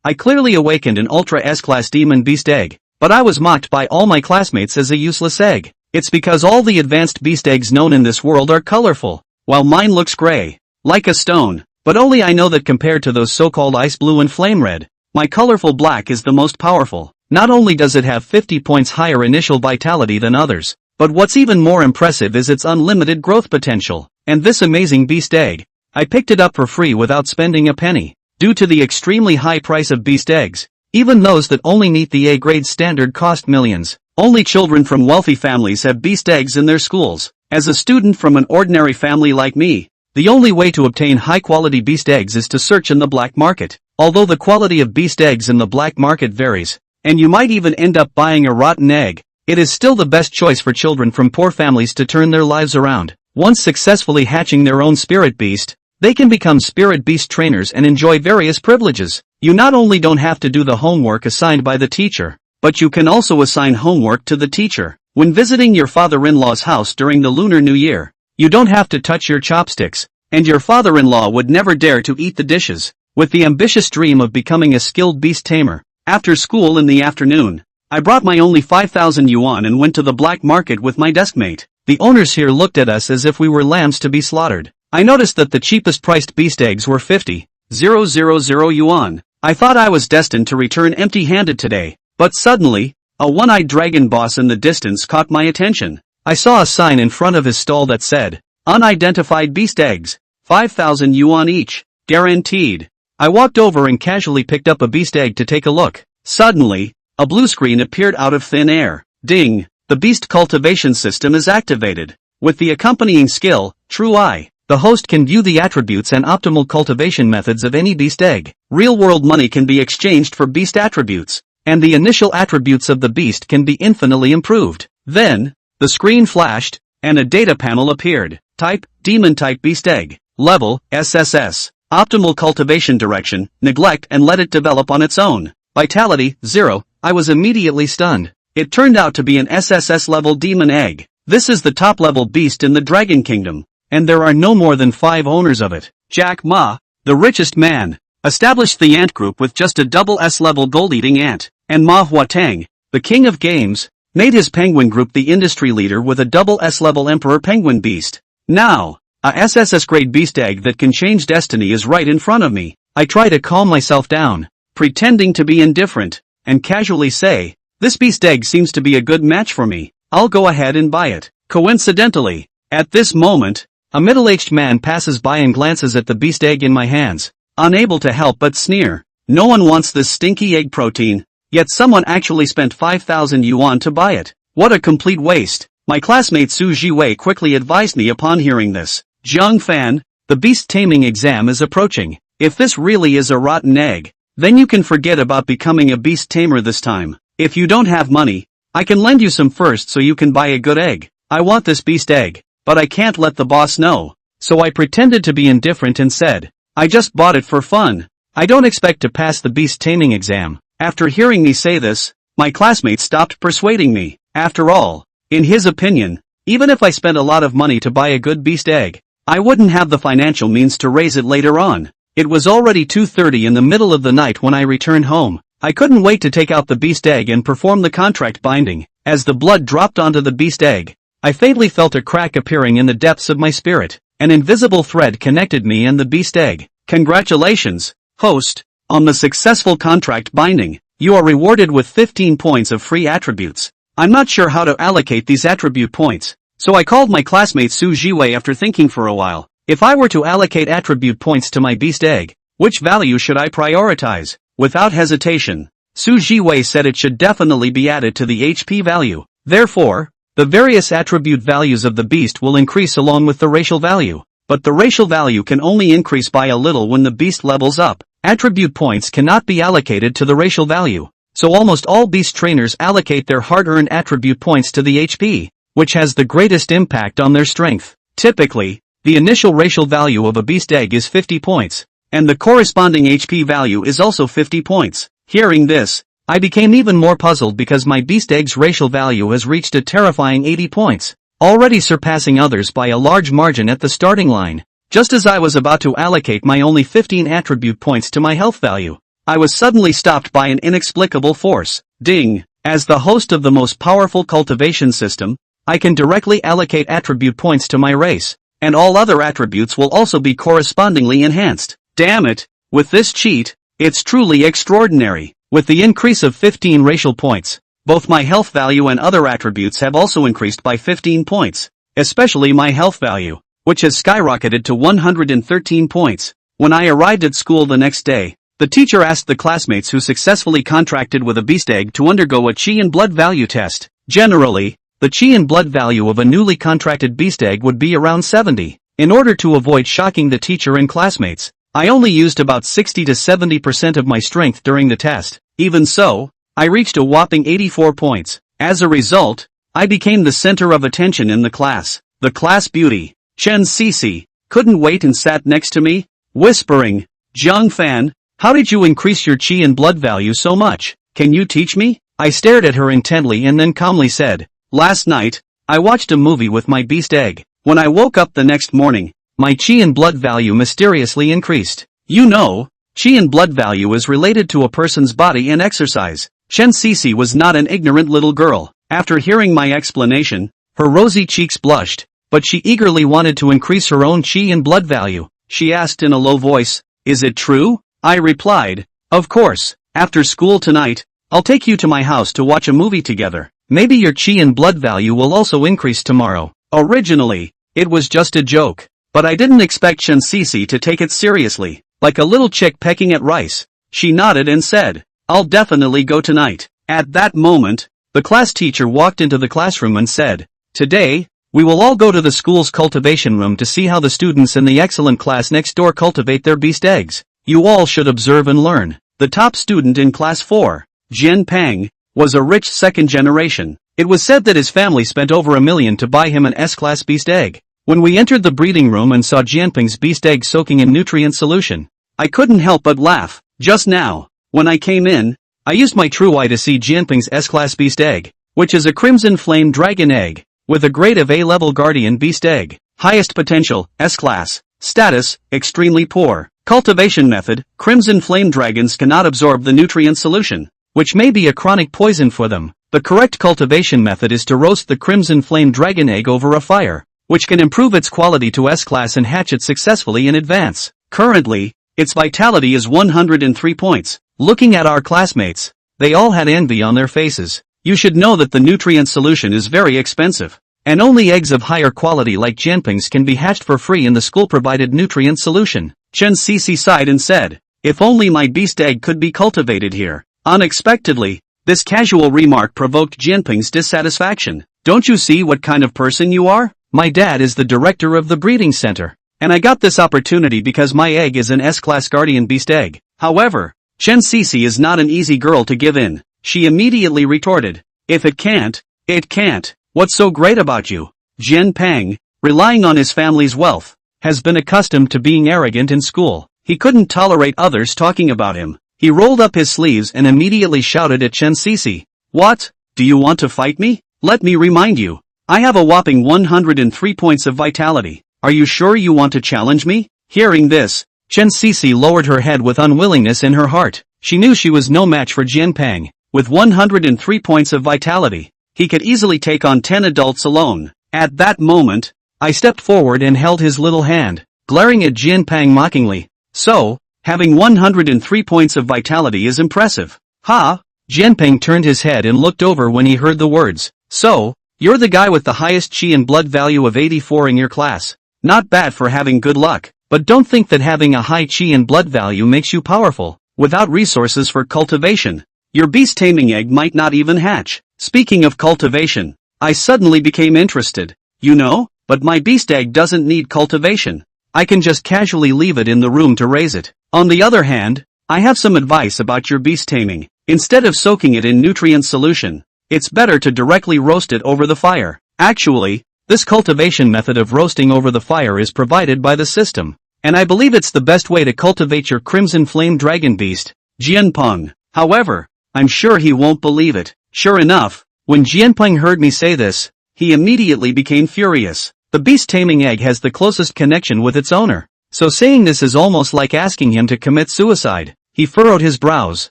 I clearly awakened an Ultra S-Class Demon Beast Egg, but I was mocked by all my classmates as a useless egg. It's because all the advanced beast eggs known in this world are colorful, while mine looks gray, like a stone. But only I know that compared to those so-called ice blue and flame red, my colorful black is the most powerful. Not only does it have 50 points higher initial vitality than others, but what's even more impressive is its unlimited growth potential. And this amazing beast egg, I picked it up for free without spending a penny. Due to the extremely high price of beast eggs, even those that only meet the A-grade standard cost millions. Only children from wealthy families have beast eggs in their schools. As a student from an ordinary family like me, the only way to obtain high-quality beast eggs is to search in the black market. Although the quality of beast eggs in the black market varies, and you might even end up buying a rotten egg, it is still the best choice for children from poor families to turn their lives around. Once successfully hatching their own spirit beast, they can become spirit beast trainers and enjoy various privileges. You not only don't have to do the homework assigned by the teacher, but you can also assign homework to the teacher. When visiting your father-in-law's house during the Lunar New Year, you don't have to touch your chopsticks, and your father-in-law would never dare to eat the dishes. With the ambitious dream of becoming a skilled beast tamer, after school in the afternoon, I brought my only 5,000 yuan and went to the black market with my deskmate. The owners here looked at us as if we were lambs to be slaughtered. I noticed that the cheapest priced beast eggs were 50,000 yuan. I thought I was destined to return empty-handed today, but suddenly, a one-eyed dragon boss in the distance caught my attention. I saw a sign in front of his stall that said, "Unidentified beast eggs, 5,000 yuan each, guaranteed." I walked over and casually picked up a beast egg to take a look. Suddenly, a blue screen appeared out of thin air. Ding! The beast cultivation system is activated. With the accompanying skill, True Eye, the host can view the attributes and optimal cultivation methods of any beast egg. Real-world money can be exchanged for beast attributes, and the initial attributes of the beast can be infinitely improved. Then, the screen flashed, and a data panel appeared. Type, Demon-type beast egg. Level, SSS. Optimal cultivation direction, neglect and let it develop on its own. Vitality, 0. I was immediately stunned. It turned out to be an SSS-level demon egg. This is the top-level beast in the Dragon Kingdom, and there are no more than 5 owners of it. Jack Ma, the richest man, established the ant group with just a double S-level gold-eating ant, and Mahua Teng, the king of games, made his penguin group the industry leader with a double S-level emperor penguin beast. Now, a SSS-grade beast egg that can change destiny is right in front of me. I try to calm myself down, pretending to be indifferent, and casually say, "This beast egg seems to be a good match for me. I'll go ahead and buy it." Coincidentally, at this moment, a middle-aged man passes by and glances at the beast egg in my hands, unable to help but sneer. No one wants this stinky egg protein, yet someone actually spent 5,000 yuan to buy it. What a complete waste. My classmate Su Jiwei quickly advised me upon hearing this. Jiang Fan, the beast taming exam is approaching. If this really is a rotten egg, then you can forget about becoming a beast tamer this time. If you don't have money, I can lend you some first so you can buy a good egg. I want this beast egg, but I can't let the boss know. So I pretended to be indifferent and said, "I just bought it for fun. I don't expect to pass the beast taming exam." After hearing me say this, my classmate stopped persuading me. After all, in his opinion, even if I spent a lot of money to buy a good beast egg, I wouldn't have the financial means to raise it later on. It was already 2:30 in the middle of the night when I returned home. I couldn't wait to take out the beast egg and perform the contract binding. As the blood dropped onto the beast egg, I faintly felt a crack appearing in the depths of my spirit. An invisible thread connected me and the beast egg. Congratulations, host, on the successful contract binding. You are rewarded with 15 points of free attributes. I'm not sure how to allocate these attribute points, so I called my classmate Su Jiwei after thinking for a while. If I were to allocate attribute points to my beast egg, which value should I prioritize? Without hesitation, Su Jiwei said it should definitely be added to the HP value. Therefore, the various attribute values of the beast will increase along with the racial value. But the racial value can only increase by a little when the beast levels up. Attribute points cannot be allocated to the racial value, so almost all beast trainers allocate their hard-earned attribute points to the HP, which has the greatest impact on their strength. Typically, the initial racial value of a beast egg is 50 points, and the corresponding HP value is also 50 points. Hearing this, I became even more puzzled because my beast egg's racial value has reached a terrifying 80 points, already surpassing others by a large margin at the starting line. Just as I was about to allocate my only 15 attribute points to my health value, I was suddenly stopped by an inexplicable force. Ding! As the host of the most powerful cultivation system, I can directly allocate attribute points to my race, and all other attributes will also be correspondingly enhanced. Damn it! With this cheat, it's truly extraordinary. With the increase of 15 racial points, both my health value and other attributes have also increased by 15 points, especially my health value, which has skyrocketed to 113 points. When I arrived at school the next day, the teacher asked the classmates who successfully contracted with a beast egg to undergo a Qi and blood value test. Generally, the Qi and blood value of a newly contracted beast egg would be around 70. In order to avoid shocking the teacher and classmates, I only used about 60 to 70% of my strength during the test. Even so, I reached a whopping 84 points. As a result, I became the center of attention in the class. The class beauty, Chen Cici, couldn't wait and sat next to me, whispering, "Jiang Fan, how did you increase your Qi and blood value so much? Can you teach me?" I stared at her intently and then calmly said, "Last night, I watched a movie with my beast egg. When I woke up the next morning, my Qi and blood value mysteriously increased. You know, Qi and blood value is related to a person's body and exercise." Chen Cici was not an ignorant little girl. After hearing my explanation, her rosy cheeks blushed, but she eagerly wanted to increase her own Qi and blood value. She asked in a low voice, "Is it true?" I replied, "Of course. After school tonight, I'll take you to my house to watch a movie together. Maybe your Qi and blood value will also increase tomorrow." Originally, it was just a joke, but I didn't expect Chen Cici to take it seriously. Like a little chick pecking at rice, she nodded and said, "I'll definitely go tonight." At that moment, the class teacher walked into the classroom and said, "Today, we will all go to the school's cultivation room to see how the students in the excellent class next door cultivate their beast eggs. You all should observe and learn." The top student in class 4, Jian Pang, was a rich second generation. It was said that his family spent over $1 million to buy him an S-class beast egg. When we entered the breeding room and saw Jianping's beast egg soaking in nutrient solution, I couldn't help but laugh. Just now, when I came in, I used my true eye to see Jianping's S-class beast egg, which is a crimson flame dragon egg, with a grade of A-level guardian beast egg. Highest potential, S-class. Status, extremely poor. Cultivation method, crimson flame dragons cannot absorb the nutrient solution, which may be a chronic poison for them. The correct cultivation method is to roast the crimson flame dragon egg over a fire, which can improve its quality to S-class and hatch it successfully in advance. Currently, its vitality is 103 points. Looking at our classmates, they all had envy on their faces. You should know that the nutrient solution is very expensive, and only eggs of higher quality like Jianping's can be hatched for free in the school-provided nutrient solution. Chen Cici sighed and said, "If only my beast egg could be cultivated here." Unexpectedly, this casual remark provoked Jianping's dissatisfaction. "Don't you see what kind of person you are? My dad is the director of the breeding center, and I got this opportunity because my egg is an S-class guardian beast egg." However, Chen Cici is not an easy girl to give in. She immediately retorted, "If it can't, it can't. What's so great about you?" Jian Pang, relying on his family's wealth, has been accustomed to being arrogant in school. He couldn't tolerate others talking about him. He rolled up his sleeves and immediately shouted at Chen Cici, "What? Do you want to fight me? Let me remind you, I have a whopping 103 points of vitality. Are you sure you want to challenge me?" Hearing this, Chen Cici lowered her head with unwillingness in her heart. She knew she was no match for Jian Pang. With 103 points of vitality, he could easily take on 10 adults alone. At that moment, I stepped forward and held his little hand, glaring at Jian Pang mockingly. "So, having 103 points of vitality is impressive. Ha!" Jian Pang turned his head and looked over when he heard the words. "So, you're the guy with the highest Qi and blood value of 84 in your class. Not bad for having good luck, but don't think that having a high Qi and blood value makes you powerful. Without resources for cultivation, your beast taming egg might not even hatch." Speaking of cultivation, I suddenly became interested. "You know, but my beast egg doesn't need cultivation. I can just casually leave it in the room to raise it. On the other hand, I have some advice about your beast taming. Instead of soaking it in nutrient solution, it's better to directly roast it over the fire. Actually, this cultivation method of roasting over the fire is provided by the system, and I believe it's the best way to cultivate your crimson flame dragon beast, Jianpeng." However, I'm sure he won't believe it. Sure enough, when Jianpeng heard me say this, he immediately became furious. The beast taming egg has the closest connection with its owner, so saying this is almost like asking him to commit suicide. He furrowed his brows,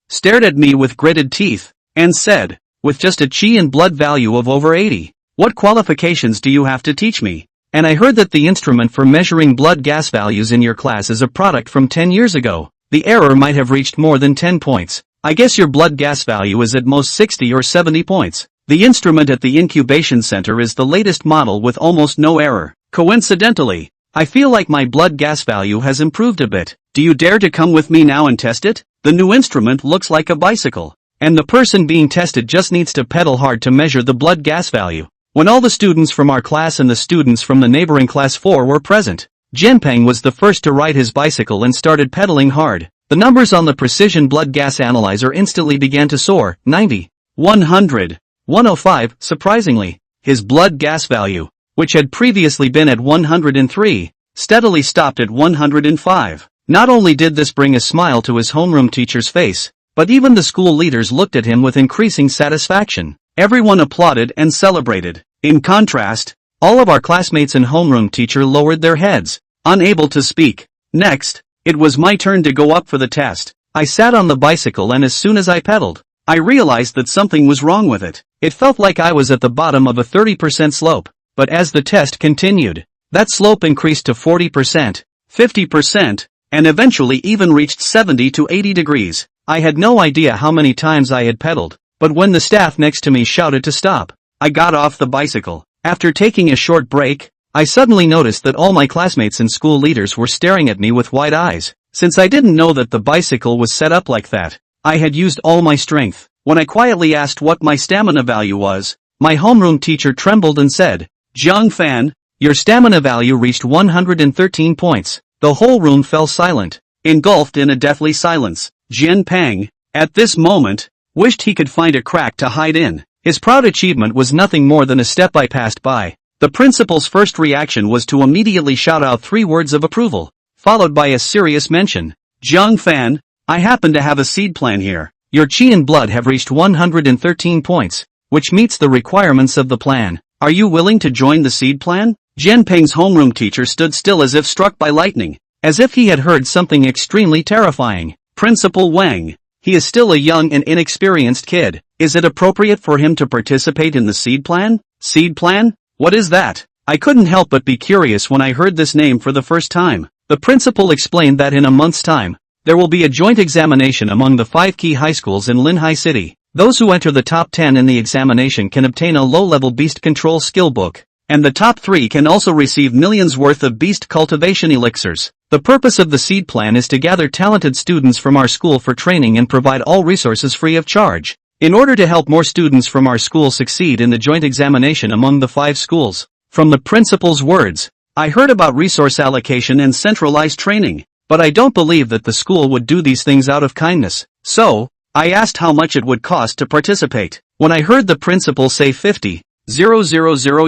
stared at me with gritted teeth, and said, with just a chi and blood value of over 80, "What qualifications do you have to teach me? And I heard that the instrument for measuring blood gas values in your class is a product from 10 years ago. The error might have reached more than 10 points. I guess your blood gas value is at most 60 or 70 points. The instrument at the incubation center is the latest model with almost no error. Coincidentally, I feel like my blood gas value has improved a bit. Do you dare to come with me now and test it? The new instrument looks like a bicycle, and the person being tested just needs to pedal hard to measure the blood gas value." When all the students from our class and the students from the neighboring class 4 were present, Jian was the first to ride his bicycle and started pedaling hard. The numbers on the precision blood gas analyzer instantly began to soar. 90, 100, 105. Surprisingly, his blood gas value, which had previously been at 103, steadily stopped at 105. Not only did this bring a smile to his homeroom teacher's face, but even the school leaders looked at him with increasing satisfaction. Everyone applauded and celebrated. In contrast, all of our classmates and homeroom teacher lowered their heads, unable to speak. Next, it was my turn to go up for the test. I sat on the bicycle, and as soon as I pedaled, I realized that something was wrong with it. It felt like I was at the bottom of a 30% slope, but as the test continued, that slope increased to 40%, 50%, and eventually even reached 70 to 80 degrees. I had no idea how many times I had pedaled, but when the staff next to me shouted to stop, I got off the bicycle. After taking a short break, I suddenly noticed that all my classmates and school leaders were staring at me with wide eyes. Since I didn't know that the bicycle was set up like that, I had used all my strength. When I quietly asked what my stamina value was, my homeroom teacher trembled and said, "Jiang Fan, your stamina value reached 113 points. The whole room fell silent, engulfed in a deathly silence. Jian, at this moment, wished he could find a crack to hide in. His proud achievement was nothing more than a step I passed by. The principal's first reaction was to immediately shout out 3 words of approval, followed by a serious mention. "Jiang Fan, I happen to have a seed plan here. Your chi and blood have reached 113 points, which meets the requirements of the plan. Are you willing to join the seed plan?" Jianping's homeroom teacher stood still as if struck by lightning, as if he had heard something extremely terrifying. "Principal Wang, he is still a young and inexperienced kid. Is it appropriate for him to participate in the seed plan?" "Seed plan? What is that?" I couldn't help but be curious when I heard this name for the first time. The principal explained that in a month's time, there will be a joint examination among the 5 key high schools in Linhai City. Those who enter the top 10 in the examination can obtain a low-level beast control skill book, and the top 3 can also receive millions worth of beast cultivation elixirs. The purpose of the seed plan is to gather talented students from our school for training and provide all resources free of charge. In order to help more students from our school succeed in the joint examination among the 5 schools, from the principal's words, I heard about resource allocation and centralized training, but I don't believe that the school would do these things out of kindness. So, I asked how much it would cost to participate. When I heard the principal say 50,000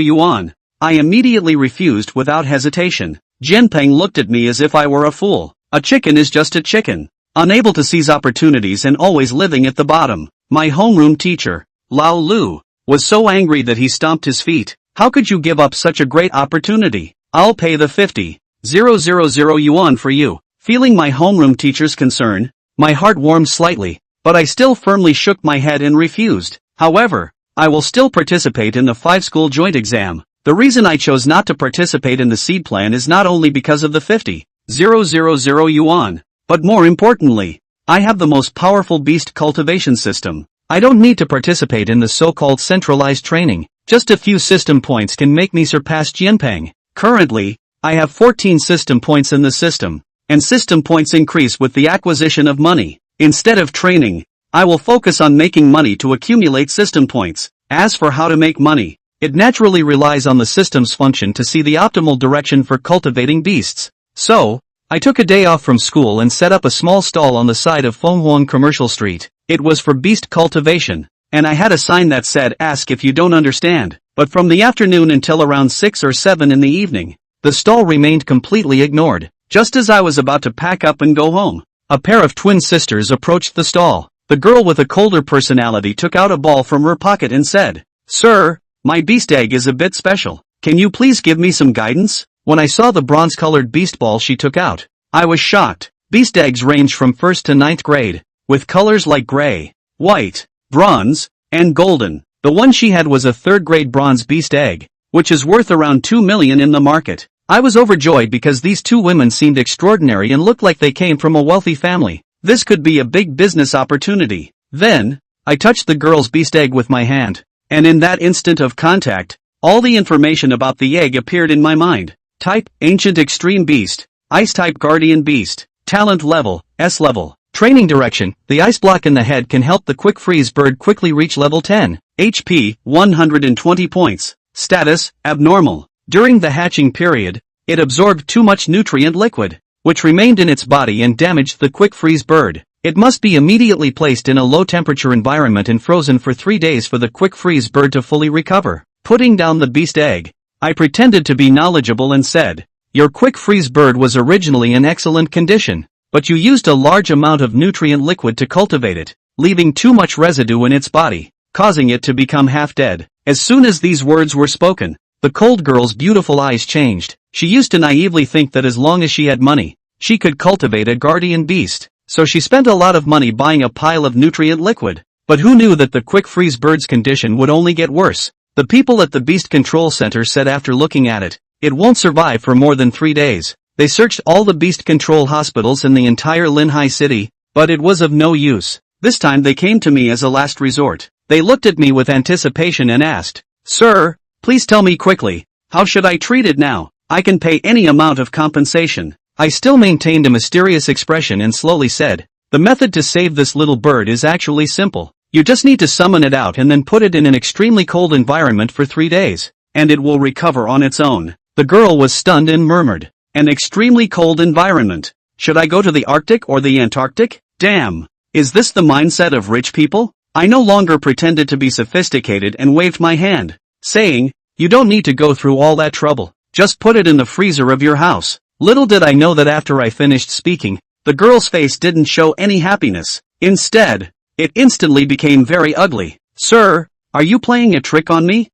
yuan, I immediately refused without hesitation. Jianping looked at me as if I were a fool. A chicken is just a chicken, unable to seize opportunities and always living at the bottom. My homeroom teacher, Lao Lu, was so angry that he stomped his feet. "How could you give up such a great opportunity? I'll pay the 50,000 yuan for you." Feeling my homeroom teacher's concern, my heart warmed slightly, but I still firmly shook my head and refused. However, I will still participate in the 5-school joint exam. The reason I chose not to participate in the seed plan is not only because of the 50,000 yuan, but more importantly, I have the most powerful beast cultivation system. I don't need to participate in the so-called centralized training. Just a few system points can make me surpass Jianping. Currently, I have 14 system points in the system, and system points increase with the acquisition of money. Instead of training, I will focus on making money to accumulate system points. As for how to make money, it naturally relies on the system's function to see the optimal direction for cultivating beasts. So, I took a day off from school and set up a small stall on the side of Fenghuang Commercial Street. It was for beast cultivation, and I had a sign that said, "Ask if you don't understand." But from the afternoon until around 6 or 7 in the evening, the stall remained completely ignored. Just as I was about to pack up and go home, a pair of twin sisters approached the stall. The girl with a colder personality took out a ball from her pocket and said, "Sir, my beast egg is a bit special. Can you please give me some guidance?" When I saw the bronze-colored beast ball she took out, I was shocked. Beast eggs range from 1st to 9th grade, with colors like gray, white, bronze, and golden. The one she had was a 3rd grade bronze beast egg, which is worth around 2 million in the market. I was overjoyed because these two women seemed extraordinary and looked like they came from a wealthy family. This could be a big business opportunity. Then, I touched the girl's beast egg with my hand, and in that instant of contact, all the information about the egg appeared in my mind. Type, Ancient Extreme Beast. Ice type Guardian Beast. Talent level, S level. Training direction, the ice block in the head can help the quick freeze bird quickly reach level 10. HP, 120 points. Status, abnormal. During the hatching period, it absorbed too much nutrient liquid, which remained in its body and damaged the quick freeze bird. It must be immediately placed in a low-temperature environment and frozen for 3 days for the quick freeze bird to fully recover. Putting down the beast egg, I pretended to be knowledgeable and said, "Your quick freeze bird was originally in excellent condition, but you used a large amount of nutrient liquid to cultivate it, leaving too much residue in its body, causing it to become half dead." As soon as these words were spoken, the cold girl's beautiful eyes changed. She used to naively think that as long as she had money, she could cultivate a guardian beast, so she spent a lot of money buying a pile of nutrient liquid. But who knew that the quick freeze bird's condition would only get worse? The people at the Beast Control Center said after looking at it, it won't survive for more than 3 days. They searched all the Beast Control hospitals in the entire Linhai city, but it was of no use. This time they came to me as a last resort. They looked at me with anticipation and asked, "Sir, please tell me quickly, how should I treat it now? I can pay any amount of compensation." I still maintained a mysterious expression and slowly said, "The method to save this little bird is actually simple. You just need to summon it out and then put it in an extremely cold environment for 3 days, and it will recover on its own." The girl was stunned and murmured, "An extremely cold environment? Should I go to the Arctic or the Antarctic? Damn! Is this the mindset of rich people?" I no longer pretended to be sophisticated and waved my hand, saying, "You don't need to go through all that trouble. Just put it in the freezer of your house." Little did I know that after I finished speaking, the girl's face didn't show any happiness. Instead, it instantly became very ugly. "Sir, are you playing a trick on me?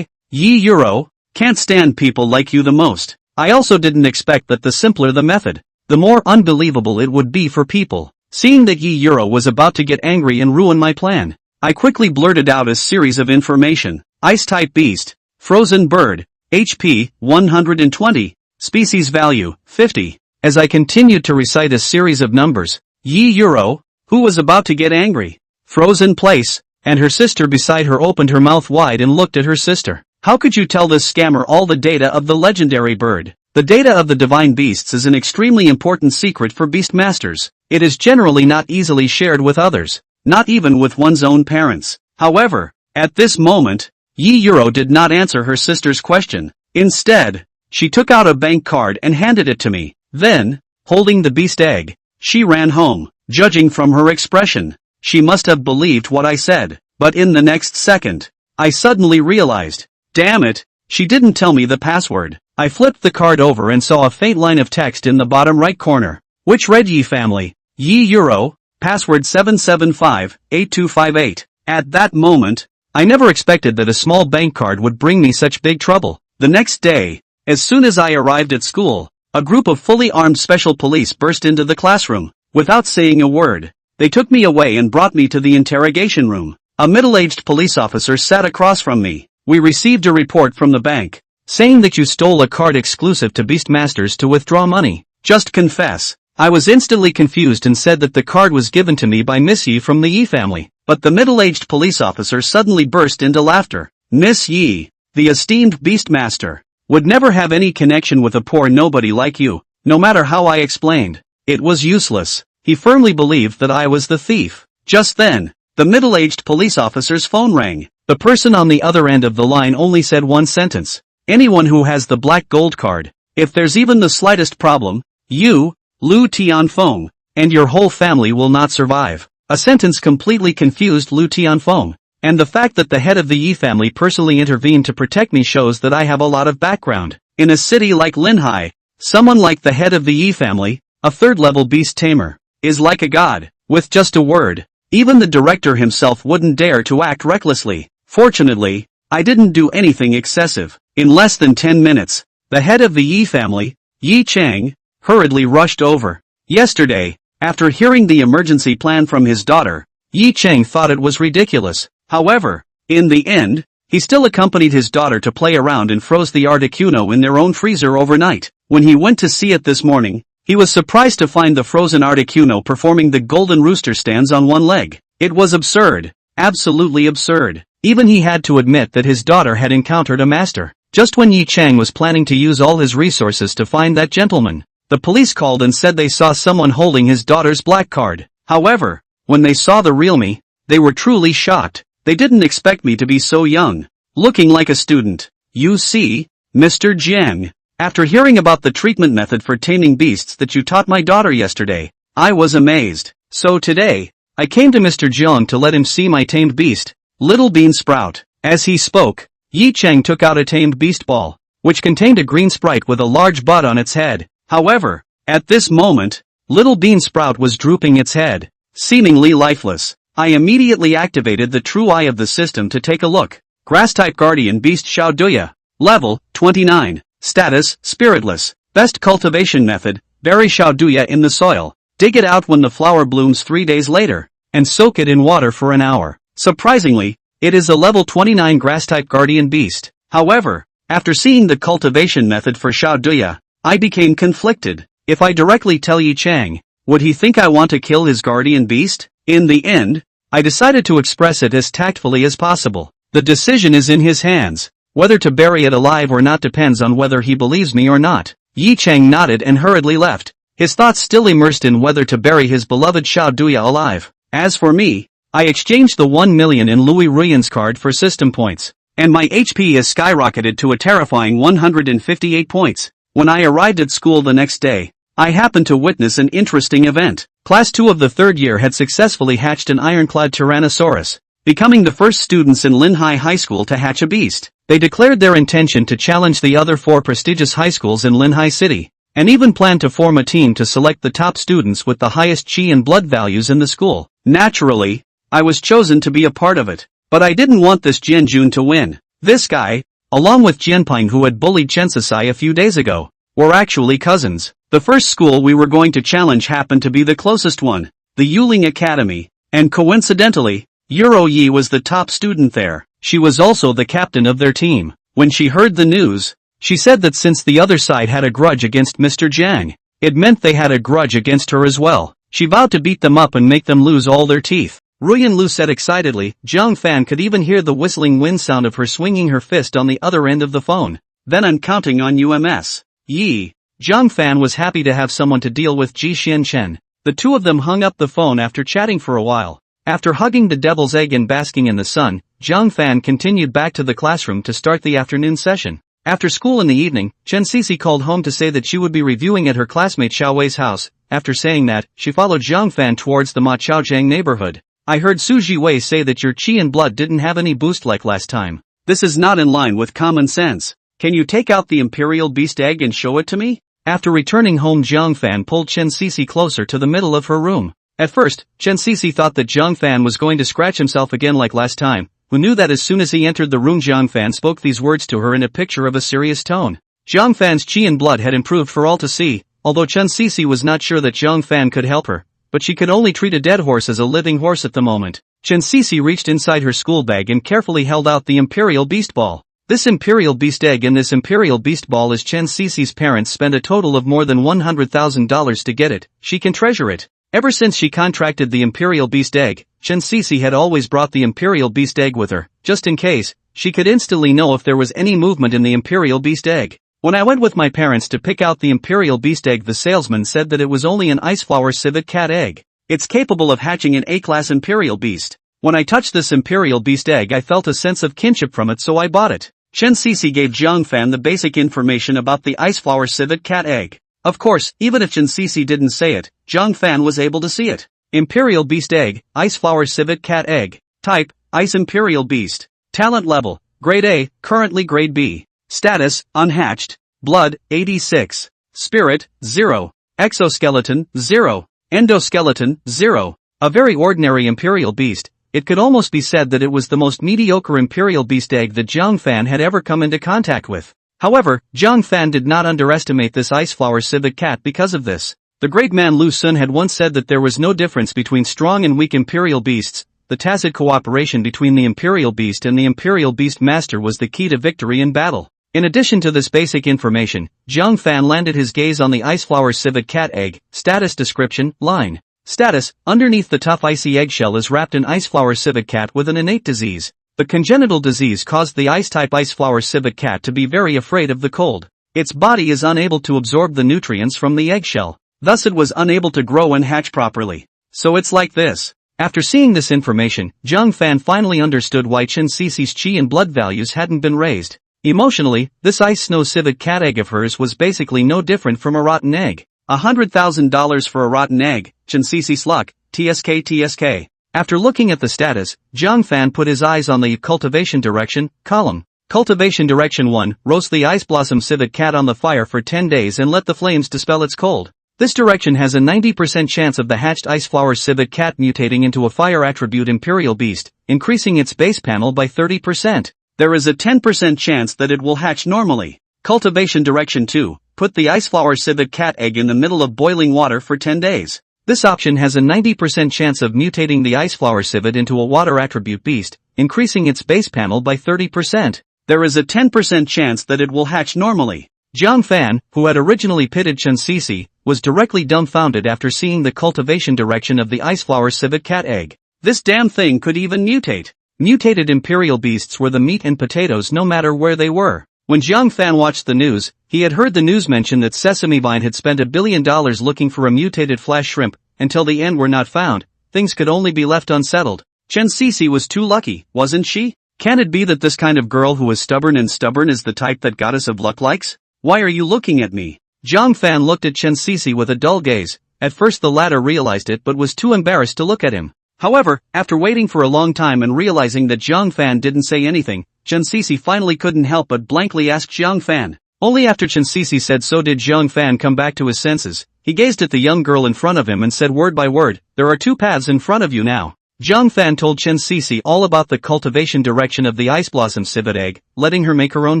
Yi Euro, can't stand people like you the most." I also didn't expect that the simpler the method, the more unbelievable it would be for people. Seeing that Yi Euro was about to get angry and ruin my plan, I quickly blurted out a series of information. Ice-type beast, frozen bird, HP, 120, species value, 50. As I continued to recite a series of numbers, Yi Euro, who was about to get angry, froze in place, and her sister beside her opened her mouth wide and looked at her sister. "How could you tell this scammer all the data of the legendary bird? The data of the divine beasts is an extremely important secret for beast masters. It is generally not easily shared with others, not even with one's own parents." However, at this moment, Yi Euro did not answer her sister's question. Instead, she took out a bank card and handed it to me. Then, holding the beast egg, she ran home. Judging from her expression, she must have believed what I said. But in the next second, I suddenly realized, damn it, she didn't tell me the password. I flipped the card over and saw a faint line of text in the bottom right corner, which read Yi family, Yi Euro, password 775-8258. At that moment, I never expected that a small bank card would bring me such big trouble. The next day, as soon as I arrived at school, a group of fully armed special police burst into the classroom. Without saying a word, they took me away and brought me to the interrogation room. A middle-aged police officer sat across from me. "We received a report from the bank, saying that you stole a card exclusive to Beastmasters to withdraw money. Just confess." I was instantly confused and said that the card was given to me by Miss Yi from the Yi family. But the middle-aged police officer suddenly burst into laughter. "Miss Yi, the esteemed Beastmaster, would never have any connection with a poor nobody like you." No matter how I explained, it was useless. He firmly believed that I was the thief. Just then, the middle-aged police officer's phone rang. The person on the other end of the line only said one sentence. "Anyone who has the black gold card, if there's even the slightest problem, you, Lu Tianfeng, and your whole family will not survive." A sentence completely confused Lu Tianfeng, and the fact that the head of the Yi family personally intervened to protect me shows that I have a lot of background. In a city like Linhai, someone like the head of the Yi family, a third-level beast tamer, is like a god. With just a word, even the director himself wouldn't dare to act recklessly. Fortunately, I didn't do anything excessive. In less than 10 minutes, the head of the Yi family, Yi Chang, hurriedly rushed over. Yesterday, after hearing the emergency plan from his daughter, Yi Cheng thought it was ridiculous. However, in the end, he still accompanied his daughter to play around and froze the Articuno in their own freezer overnight. When he went to see it this morning, he was surprised to find the frozen Articuno performing the golden rooster stands on one leg. It was absurd. Absolutely absurd. Even he had to admit that his daughter had encountered a master. Just when Yi Cheng was planning to use all his resources to find that gentleman, the police called and said they saw someone holding his daughter's black card. However, when they saw the real me, they were truly shocked. They didn't expect me to be so young, looking like a student. You see, Mr. Jiang, after hearing about the treatment method for taming beasts that you taught my daughter yesterday, I was amazed. So today, I came to Mr. Jiang to let him see my tamed beast, Little Bean Sprout. As he spoke, Yi Cheng took out a tamed beast ball, which contained a green sprite with a large bud on its head. However, at this moment, Little Bean Sprout was drooping its head, seemingly lifeless. I immediately activated the true eye of the system to take a look. Grass-type Guardian Beast Xiao Duya. Level, 29. Status, Spiritless. Best cultivation method, bury Xiao Duya in the soil. Dig it out when the flower blooms 3 days later, and soak it in water for an hour. Surprisingly, it is a level 29 grass-type Guardian Beast. However, after seeing the cultivation method for Xiao Duya, I became conflicted. If I directly tell Yi Cheng, would he think I want to kill his Guardian Beast? In the end, I decided to express it as tactfully as possible. The decision is in his hands. Whether to bury it alive or not depends on whether he believes me or not. Yi Cheng nodded and hurriedly left, his thoughts still immersed in whether to bury his beloved Xiao Duya alive. As for me, I exchanged the 1 million in Louis Ruyan's card for system points, and my HP has skyrocketed to a terrifying 158 points. When I arrived at school the next day, I happened to witness an interesting event. Class 2 of the 3rd year had successfully hatched an ironclad Tyrannosaurus, becoming the first students in Linhai High School to hatch a beast. They declared their intention to challenge the other 4 prestigious high schools in Linhai City, and even planned to form a team to select the top students with the highest chi and blood values in the school. Naturally, I was chosen to be a part of it, but I didn't want this Jianjun to win. This guy, along with Jianping who had bullied Chen Sisai a few days ago, were actually cousins. The first school we were going to challenge happened to be the closest one, the Yuling Academy, and coincidentally, Euro Yi was the top student there. She was also the captain of their team. When she heard the news, she said that since the other side had a grudge against Mr. Jiang, it meant they had a grudge against her as well. She vowed to beat them up and make them lose all their teeth. Ruyan Lu said excitedly. Jiang Fan could even hear the whistling wind sound of her swinging her fist on the other end of the phone. Then I'm counting on you, Ms. Yi. Jiang Fan was happy to have someone to deal with Ji Xianchen. The two of them hung up the phone after chatting for a while. After hugging the devil's egg and basking in the sun, Jiang Fan continued back to the classroom to start the afternoon session. After school in the evening, Chen Sisi called home to say that she would be reviewing at her classmate Xiao Wei's house. After saying that, she followed Jiang Fan towards the Ma Chaojiang neighborhood. I heard Su Jiwei say that your chi and blood didn't have any boost like last time. This is not in line with common sense. Can you take out the Imperial Beast Egg and show it to me? After returning home, Jiang Fan pulled Chen Sisi closer to the middle of her room. At first, Chen Sisi thought that Jiang Fan was going to scratch himself again like last time, who knew that as soon as he entered the room Jiang Fan spoke these words to her in a picture of a serious tone. Jiang Fan's chi and blood had improved for all to see, although Chen Sisi was not sure that Jiang Fan could help her, but she could only treat a dead horse as a living horse at the moment. Chen Sisi reached inside her school bag and carefully held out the Imperial Beast Ball. This Imperial Beast Egg and this Imperial Beast Ball, as Chen Sisi's parents spent a total of more than $100,000 to get it, she can treasure it. Ever since she contracted the Imperial Beast Egg, Chen Sisi had always brought the Imperial Beast Egg with her, just in case. She could instantly know if there was any movement in the Imperial Beast Egg. When I went with my parents to pick out the Imperial Beast Egg, the salesman said that it was only an Iceflower Civet Cat egg. It's capable of hatching an A-class Imperial Beast. When I touched this Imperial Beast Egg, I felt a sense of kinship from it, so I bought it. Chen Sisi gave Jiang Fan the basic information about the Iceflower Civet Cat egg. Of course, even if Chen Sisi didn't say it, Jiang Fan was able to see it. Imperial Beast Egg, Iceflower Civet Cat egg. Type, Ice Imperial Beast. Talent level, Grade A, currently Grade B. Status, unhatched. Blood, 86. Spirit, 0. Exoskeleton, 0. Endoskeleton, 0. A very ordinary Imperial Beast. It could almost be said that it was the most mediocre Imperial Beast Egg that Jiang Fan had ever come into contact with. However, Jiang Fan did not underestimate this Iceflower Civet Cat because of this. The great man Lu Sun had once said that there was no difference between strong and weak imperial beasts. The tacit cooperation between the imperial beast and the imperial beast master was the key to victory in battle. In addition to this basic information, Jiang Fan landed his gaze on the iceflower civet cat egg. Status description, line. Status, underneath the tough icy eggshell is wrapped an iceflower civet cat with an innate disease. The congenital disease caused the ice-type iceflower civet cat to be very afraid of the cold. Its body is unable to absorb the nutrients from the eggshell. Thus it was unable to grow and hatch properly. So it's like this. After seeing this information, Jiang Fan finally understood why Chen Cici's chi and blood values hadn't been raised. Emotionally, this ice snow civet cat egg of hers was basically no different from a rotten egg. $100,000 for a rotten egg, Chen Cici's luck, TSK. After looking at the status, Jiang Fan put his eyes on the cultivation direction column. Cultivation direction 1, roast the ice blossom civet cat on the fire for 10 days and let the flames dispel its cold. This direction has a 90% chance of the hatched iceflower civet cat mutating into a fire attribute imperial beast, increasing its base panel by 30%. There is a 10% chance that it will hatch normally. Cultivation direction 2, put the iceflower civet cat egg in the middle of boiling water for 10 days. This option has a 90% chance of mutating the iceflower civet into a water attribute beast, increasing its base panel by 30%. There is a 10% chance that it will hatch normally. Jiang Fan, who had originally pitted Chen Cici, was directly dumbfounded after seeing the cultivation direction of the iceflower civet cat egg. This damn thing could even mutate. Mutated imperial beasts were the meat and potatoes no matter where they were. When Jiang Fan watched the news, he had heard the news mention that Sesame Vine had spent $1 billion looking for a mutated flash shrimp. Until the end were not found, things could only be left unsettled. Chen Cici was too lucky, wasn't she? Can it be that this kind of girl who is stubborn is the type that Goddess of Luck likes? Why are you looking at me? Jiang Fan looked at Chen Cici with a dull gaze. At first the latter realized it but was too embarrassed to look at him. However, after waiting for a long time and realizing that Jiang Fan didn't say anything, Chen Cici finally couldn't help but blankly ask Jiang Fan. Only after Chen Cici said so did Jiang Fan come back to his senses. He gazed at the young girl in front of him and said word by word, "There are 2 paths in front of you now." Jiang Fan told Chen Cici all about the cultivation direction of the ice blossom civet egg, letting her make her own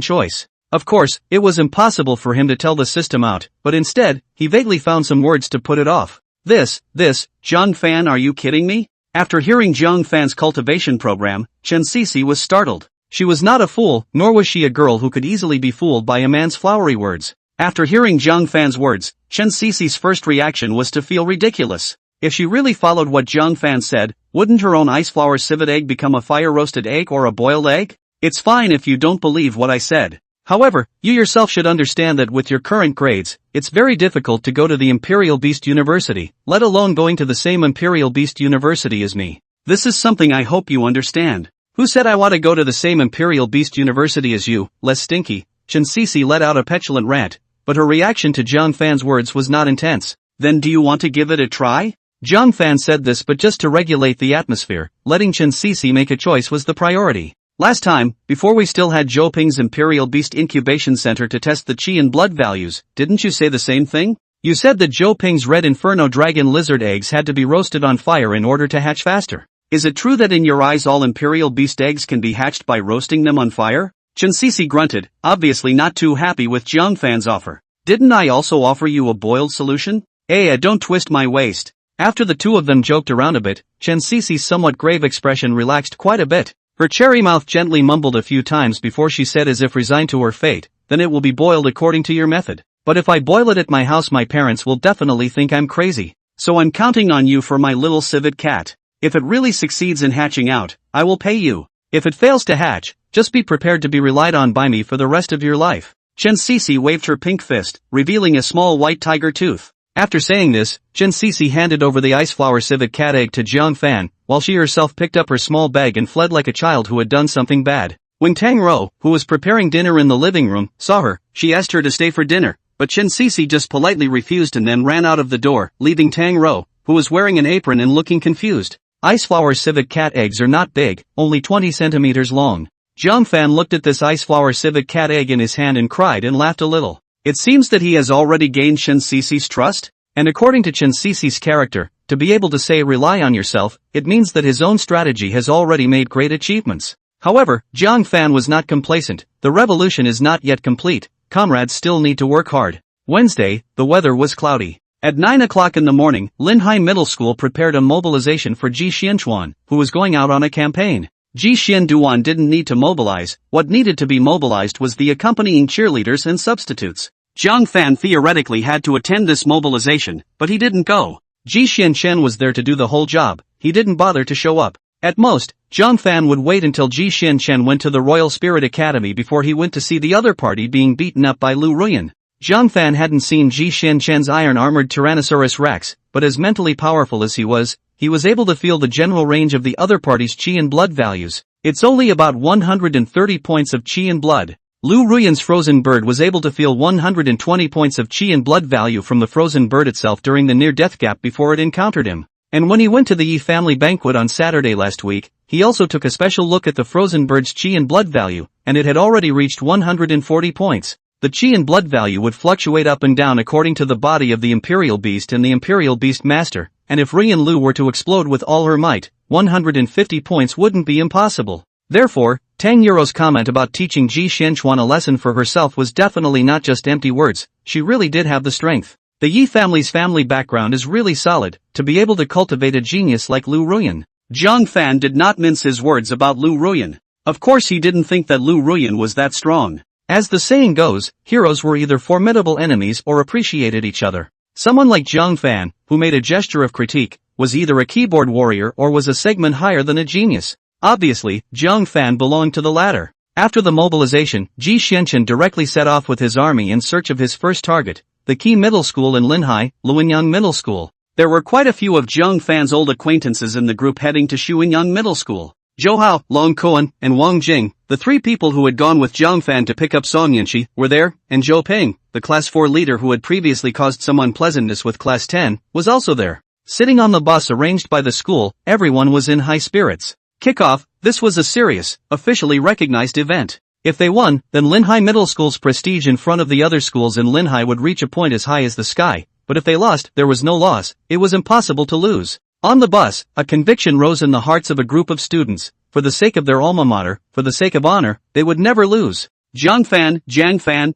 choice. Of course, it was impossible for him to tell the system out, but instead, he vaguely found some words to put it off. Jiang Fan, are you kidding me? After hearing Jiang Fan's cultivation program, Chen Cici was startled. She was not a fool, nor was she a girl who could easily be fooled by a man's flowery words. After hearing Jiang Fan's words, Chen Cici's first reaction was to feel ridiculous. If she really followed what Jiang Fan said, wouldn't her own iceflower civet egg become a fire-roasted egg or a boiled egg? It's fine if you don't believe what I said. However, you yourself should understand that with your current grades, it's very difficult to go to the Imperial Beast University, let alone going to the same Imperial Beast University as me. This is something I hope you understand. Who said I want to go to the same Imperial Beast University as you, less stinky? Chen Cici let out a petulant rant, but her reaction to Jiang Fan's words was not intense. Then do you want to give it a try? Jiang Fan said this but just to regulate the atmosphere, letting Chen Cici make a choice was the priority. Last time, before we still had Zhou Ping's Imperial Beast Incubation Center to test the chi and blood values, didn't you say the same thing? You said that Zhou Ping's red inferno dragon lizard eggs had to be roasted on fire in order to hatch faster. Is it true that in your eyes all Imperial Beast eggs can be hatched by roasting them on fire? Chen Cici grunted, obviously not too happy with Jiang Fan's offer. Didn't I also offer you a boiled solution? Don't twist my waist. After the two of them joked around a bit, Chen Cici's somewhat grave expression relaxed quite a bit. Her cherry mouth gently mumbled a few times before she said as if resigned to her fate, then it will be boiled according to your method. But if I boil it at my house my parents will definitely think I'm crazy. So I'm counting on you for my little civet cat. If it really succeeds in hatching out, I will pay you. If it fails to hatch, just be prepared to be relied on by me for the rest of your life. Chen Cici waved her pink fist, revealing a small white tiger tooth. After saying this, Chen Cici handed over the iceflower civet cat egg to Jiang Fan, while she herself picked up her small bag and fled like a child who had done something bad. When Tang Rou, who was preparing dinner in the living room, saw her, she asked her to stay for dinner, but Chen Cici just politely refused and then ran out of the door, leaving Tang Rou, who was wearing an apron and looking confused. Iceflower civet cat eggs are not big, only 20 centimeters long. Jiang Fan looked at this iceflower civet cat egg in his hand and cried and laughed a little. It seems that he has already gained Chen Cici's trust? And according to Chen Cici's character, to be able to say rely on yourself, it means that his own strategy has already made great achievements. However, Jiang Fan was not complacent. The revolution is not yet complete, comrades still need to work hard. Wednesday, the weather was cloudy. At 9 o'clock in the morning, Linhai Middle School prepared a mobilization for Ji Xianchuan, who was going out on a campaign. Ji Xianduan didn't need to mobilize, what needed to be mobilized was the accompanying cheerleaders and substitutes. Jiang Fan theoretically had to attend this mobilization, but he didn't go. Ji Xianchen was there to do the whole job, he didn't bother to show up. At most, Jiang Fan would wait until Ji Xianchen went to the Royal Spirit Academy before he went to see the other party being beaten up by Lu Ruyan. Jiang Fan hadn't seen Ji Xianchen's iron-armored Tyrannosaurus Rex, but as mentally powerful as he was able to feel the general range of the other party's chi and blood values. It's only about 130 points of chi and blood. Lu Ruyan's frozen bird was able to feel 120 points of chi and blood value from the frozen bird itself during the near-death gap before it encountered him. And when he went to the Yi family banquet on Saturday last week, he also took a special look at the frozen bird's chi and blood value, and it had already reached 140 points. The chi and blood value would fluctuate up and down according to the body of the Imperial Beast and the Imperial Beast Master, and if Ruyan Lu were to explode with all her might, 150 points wouldn't be impossible. Therefore, Tang Yuro's comment about teaching Ji Xianchuan a lesson for herself was definitely not just empty words, she really did have the strength. The Yi family's family background is really solid, to be able to cultivate a genius like Lu Ruyan. Jiang Fan did not mince his words about Lu Ruyan. Of course he didn't think that Lu Ruyan was that strong. As the saying goes, heroes were either formidable enemies or appreciated each other. Someone like Jiang Fan, who made a gesture of critique, was either a keyboard warrior or was a segment higher than a genius. Obviously, Jiang Fan belonged to the latter. After the mobilization, Ji Xianchen directly set off with his army in search of his first target, the Qi Middle School in Linhai, Luanyang Middle School. There were quite a few of Jiang Fan's old acquaintances in the group heading to Shuanyang Middle School. Zhou Hao, Long Kuan, and Wang Jing, the three people who had gone with Jiang Fan to pick up Song Yanxi, were there, and Zhou Ping, the Class 4 leader who had previously caused some unpleasantness with Class 10, was also there. Sitting on the bus arranged by the school, everyone was in high spirits. Kickoff, this was a serious, officially recognized event. If they won, then Linhai Middle School's prestige in front of the other schools in Linhai would reach a point as high as the sky, but if they lost, there was no loss, it was impossible to lose. On the bus, a conviction rose in the hearts of a group of students. For the sake of their alma mater, for the sake of honor, they would never lose. Jiang Fan,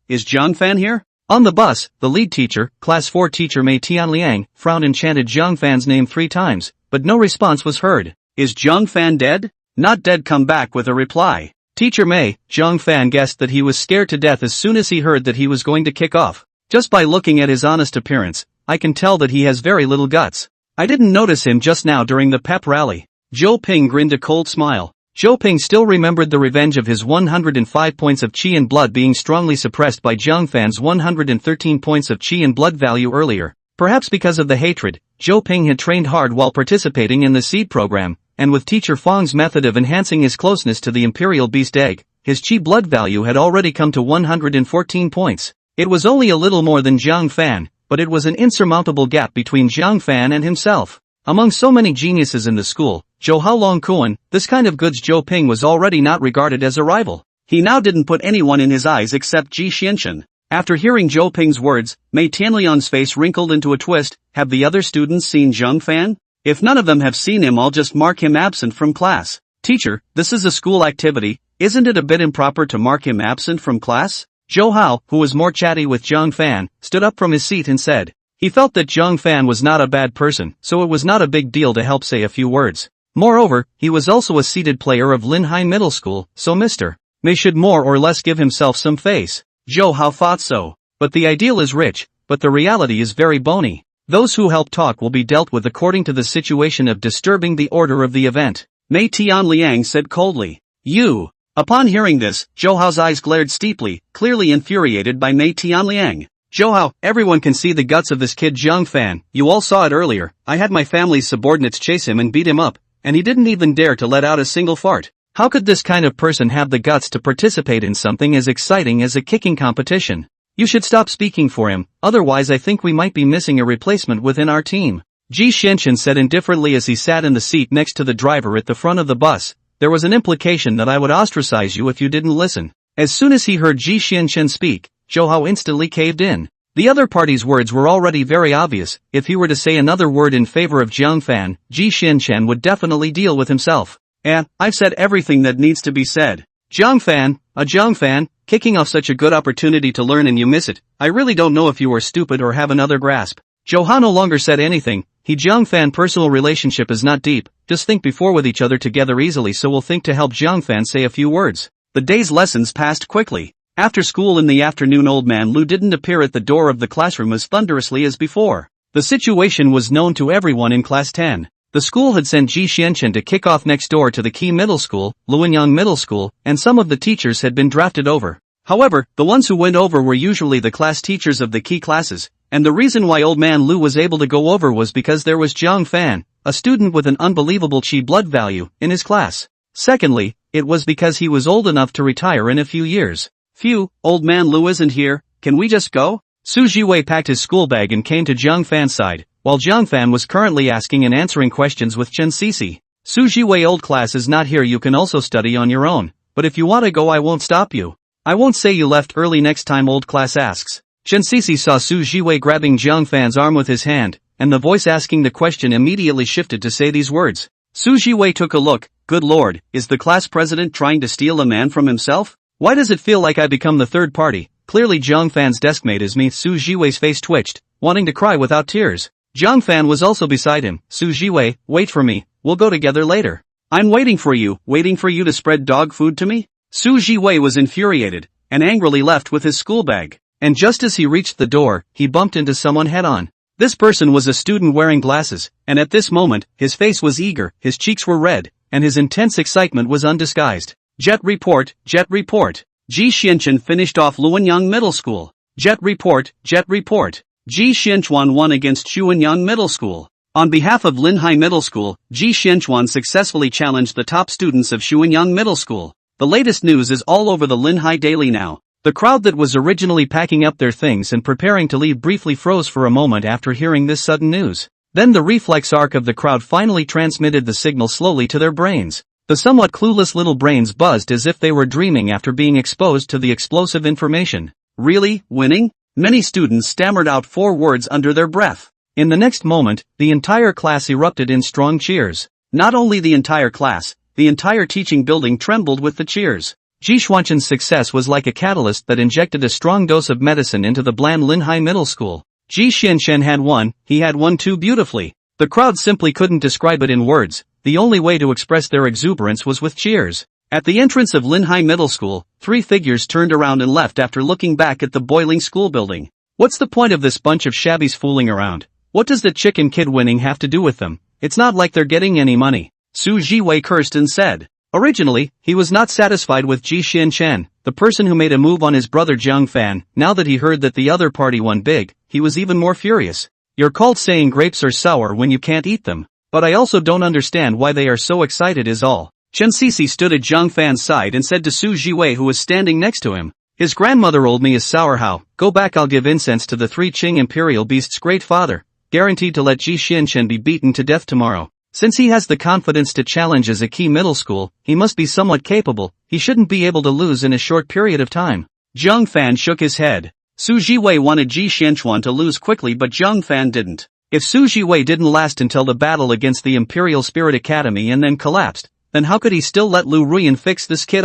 is Jiang Fan here? On the bus, the lead teacher, Class 4 teacher Mei Tianliang, frowned and chanted Jiang Fan's name 3 times, but no response was heard. Is Jiang Fan dead? Not dead. Come back with a reply. Teacher Mei, Jiang Fan guessed that he was scared to death as soon as he heard that he was going to kick off. Just by looking at his honest appearance, I can tell that he has very little guts. I didn't notice him just now during the pep rally. Zhou Ping grinned a cold smile. Zhou Ping still remembered the revenge of his 105 points of chi and blood being strongly suppressed by Jiang Fan's 113 points of chi and blood value earlier. Perhaps because of the hatred, Zhou Ping had trained hard while participating in the seed program, and with Teacher Fang's method of enhancing his closeness to the Imperial Beast Egg, his chi blood value had already come to 114 points. It was only a little more than Jiang Fan, but it was an insurmountable gap between Jiang Fan and himself. Among so many geniuses in the school, Zhou Hao Long Kuan, this kind of goods Zhou Ping was already not regarded as a rival. He now didn't put anyone in his eyes except Ji Xianchen. After hearing Zhou Ping's words, Mei Tianliang's face wrinkled into a twist. Have the other students seen Jiang Fan? If none of them have seen him, I'll just mark him absent from class. Teacher, this is a school activity, isn't it a bit improper to mark him absent from class? Zhou Hao, who was more chatty with Jiang Fan, stood up from his seat and said. He felt that Jiang Fan was not a bad person, so it was not a big deal to help say a few words. Moreover, he was also a seated player of Linhai Middle School, so Mr. Mei should more or less give himself some face. Zhou Hao thought so. But the ideal is rich, but the reality is very bony. Those who help talk will be dealt with according to the situation of disturbing the order of the event. Mei Tianliang said coldly. You. Upon hearing this, Zhou Hao's eyes glared steeply, clearly infuriated by Mei Tianliang. Zhou Hao, everyone can see the guts of this kid Jiang Fan, you all saw it earlier, I had my family's subordinates chase him and beat him up, and he didn't even dare to let out a single fart. How could this kind of person have the guts to participate in something as exciting as a kicking competition? You should stop speaking for him, otherwise I think we might be missing a replacement within our team. Ji Xianchen said indifferently as he sat in the seat next to the driver at the front of the bus. There was an implication that I would ostracize you if you didn't listen. As soon as he heard Ji Xianchen speak, Zhou Hao instantly caved in. The other party's words were already very obvious. If he were to say another word in favor of Jiang Fan, Ji Xianchen would definitely deal with himself. I've said everything that needs to be said. Jiang Fan, kicking off such a good opportunity to learn and you miss it. I really don't know if you are stupid or have another grasp. Johan no longer said anything. Jiang Fan personal relationship is not deep, just think before with each other together easily, so we'll think to help Jiang Fan say a few words. The day's lessons passed quickly. After school in the afternoon, old man Lu didn't appear at the door of the classroom as thunderously as before. The situation was known to everyone in class 10. The school had sent Ji Xianchen to kick off next door to the key middle school, Luanyang Middle School, and some of the teachers had been drafted over. However, the ones who went over were usually the class teachers of the key classes, and the reason why old man Lu was able to go over was because there was Jiang Fan, a student with an unbelievable Qi blood value, in his class. Secondly, it was because he was old enough to retire in a few years. Phew, old man Lu isn't here, can we just go? Su Jiwei packed his school bag and came to Jiang Fan's side, while Jiang Fan was currently asking and answering questions with Chen Sisi. Su Jiwei, old class is not here, you can also study on your own, but if you want to go I won't stop you. I won't say you left early next time, old class asks. Chen Sisi saw Su Jiwei grabbing Jiang Fan's arm with his hand, and the voice asking the question immediately shifted to say these words. Su Jiwei took a look. Good lord, is the class president trying to steal a man from himself? Why does it feel like I become the third party? Clearly Jiang Fan's deskmate is me. Su Jiwei's face twitched, wanting to cry without tears. Jiang Fan was also beside him. Su Jiwei, wait for me, we'll go together later. I'm waiting for you to spread dog food to me? Su Jiwei was infuriated, and angrily left with his school bag. And just as he reached the door, he bumped into someone head-on. This person was a student wearing glasses, and at this moment, his face was eager, his cheeks were red, and his intense excitement was undisguised. Jet report, Jet report. Ji Xianchen finished off Luanyang Middle School. Jet report, Jet report. Ji Xianchuan won against Xuanyang Middle School. On behalf of Linhai Middle School, Ji Xianchuan successfully challenged the top students of Xuanyang Middle School. The latest news is all over the Linhai Daily now. The crowd that was originally packing up their things and preparing to leave briefly froze for a moment after hearing this sudden news. Then the reflex arc of the crowd finally transmitted the signal slowly to their brains. The somewhat clueless little brains buzzed as if they were dreaming after being exposed to the explosive information. Really, winning? Many students stammered out 4 words under their breath. In the next moment, the entire class erupted in strong cheers. Not only the entire class, the entire teaching building trembled with the cheers. Ji Xuanchen's success was like a catalyst that injected a strong dose of medicine into the bland Linhai Middle School. Ji Xianchen had won, he had won too beautifully. The crowd simply couldn't describe it in words. The only way to express their exuberance was with cheers. At the entrance of Linhai Middle School, 3 figures turned around and left after looking back at the boiling school building. What's the point of this bunch of shabbies fooling around? What does the chicken kid winning have to do with them? It's not like they're getting any money. Su Jiwei cursed and said. Originally, he was not satisfied with Ji Xianchen, the person who made a move on his brother Jiang Fan. Now that he heard that the other party won big, he was even more furious. You're called saying grapes are sour when you can't eat them. But I also don't understand why they are so excited is all. Chen Sisi stood at Jiang Fan's side and said to Su Jiwei, who was standing next to him. His grandmother old me is sour how. Go back, I'll give incense to the 3 Qing imperial beasts' great father. Guaranteed to let Ji Xianchen be beaten to death tomorrow. Since he has the confidence to challenge as a key middle school, he must be somewhat capable. He shouldn't be able to lose in a short period of time. Jiang Fan shook his head. Su Jiwei wanted Ji Xianchuan to lose quickly, but Jiang Fan didn't. If Su Jiwei didn't last until the battle against the Imperial Spirit Academy and then collapsed, then how could he still let Lu Ruyan fix this kid?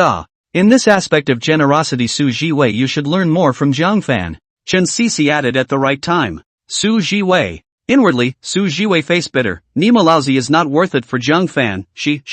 In this aspect of generosity, Su Jiwei, you should learn more from Jiang Fan. Chen Sisi added at the right time. Su Jiwei. Inwardly, Su Jiwei faced bitter. Nima Laozi is not worth it for Jiang Fan. She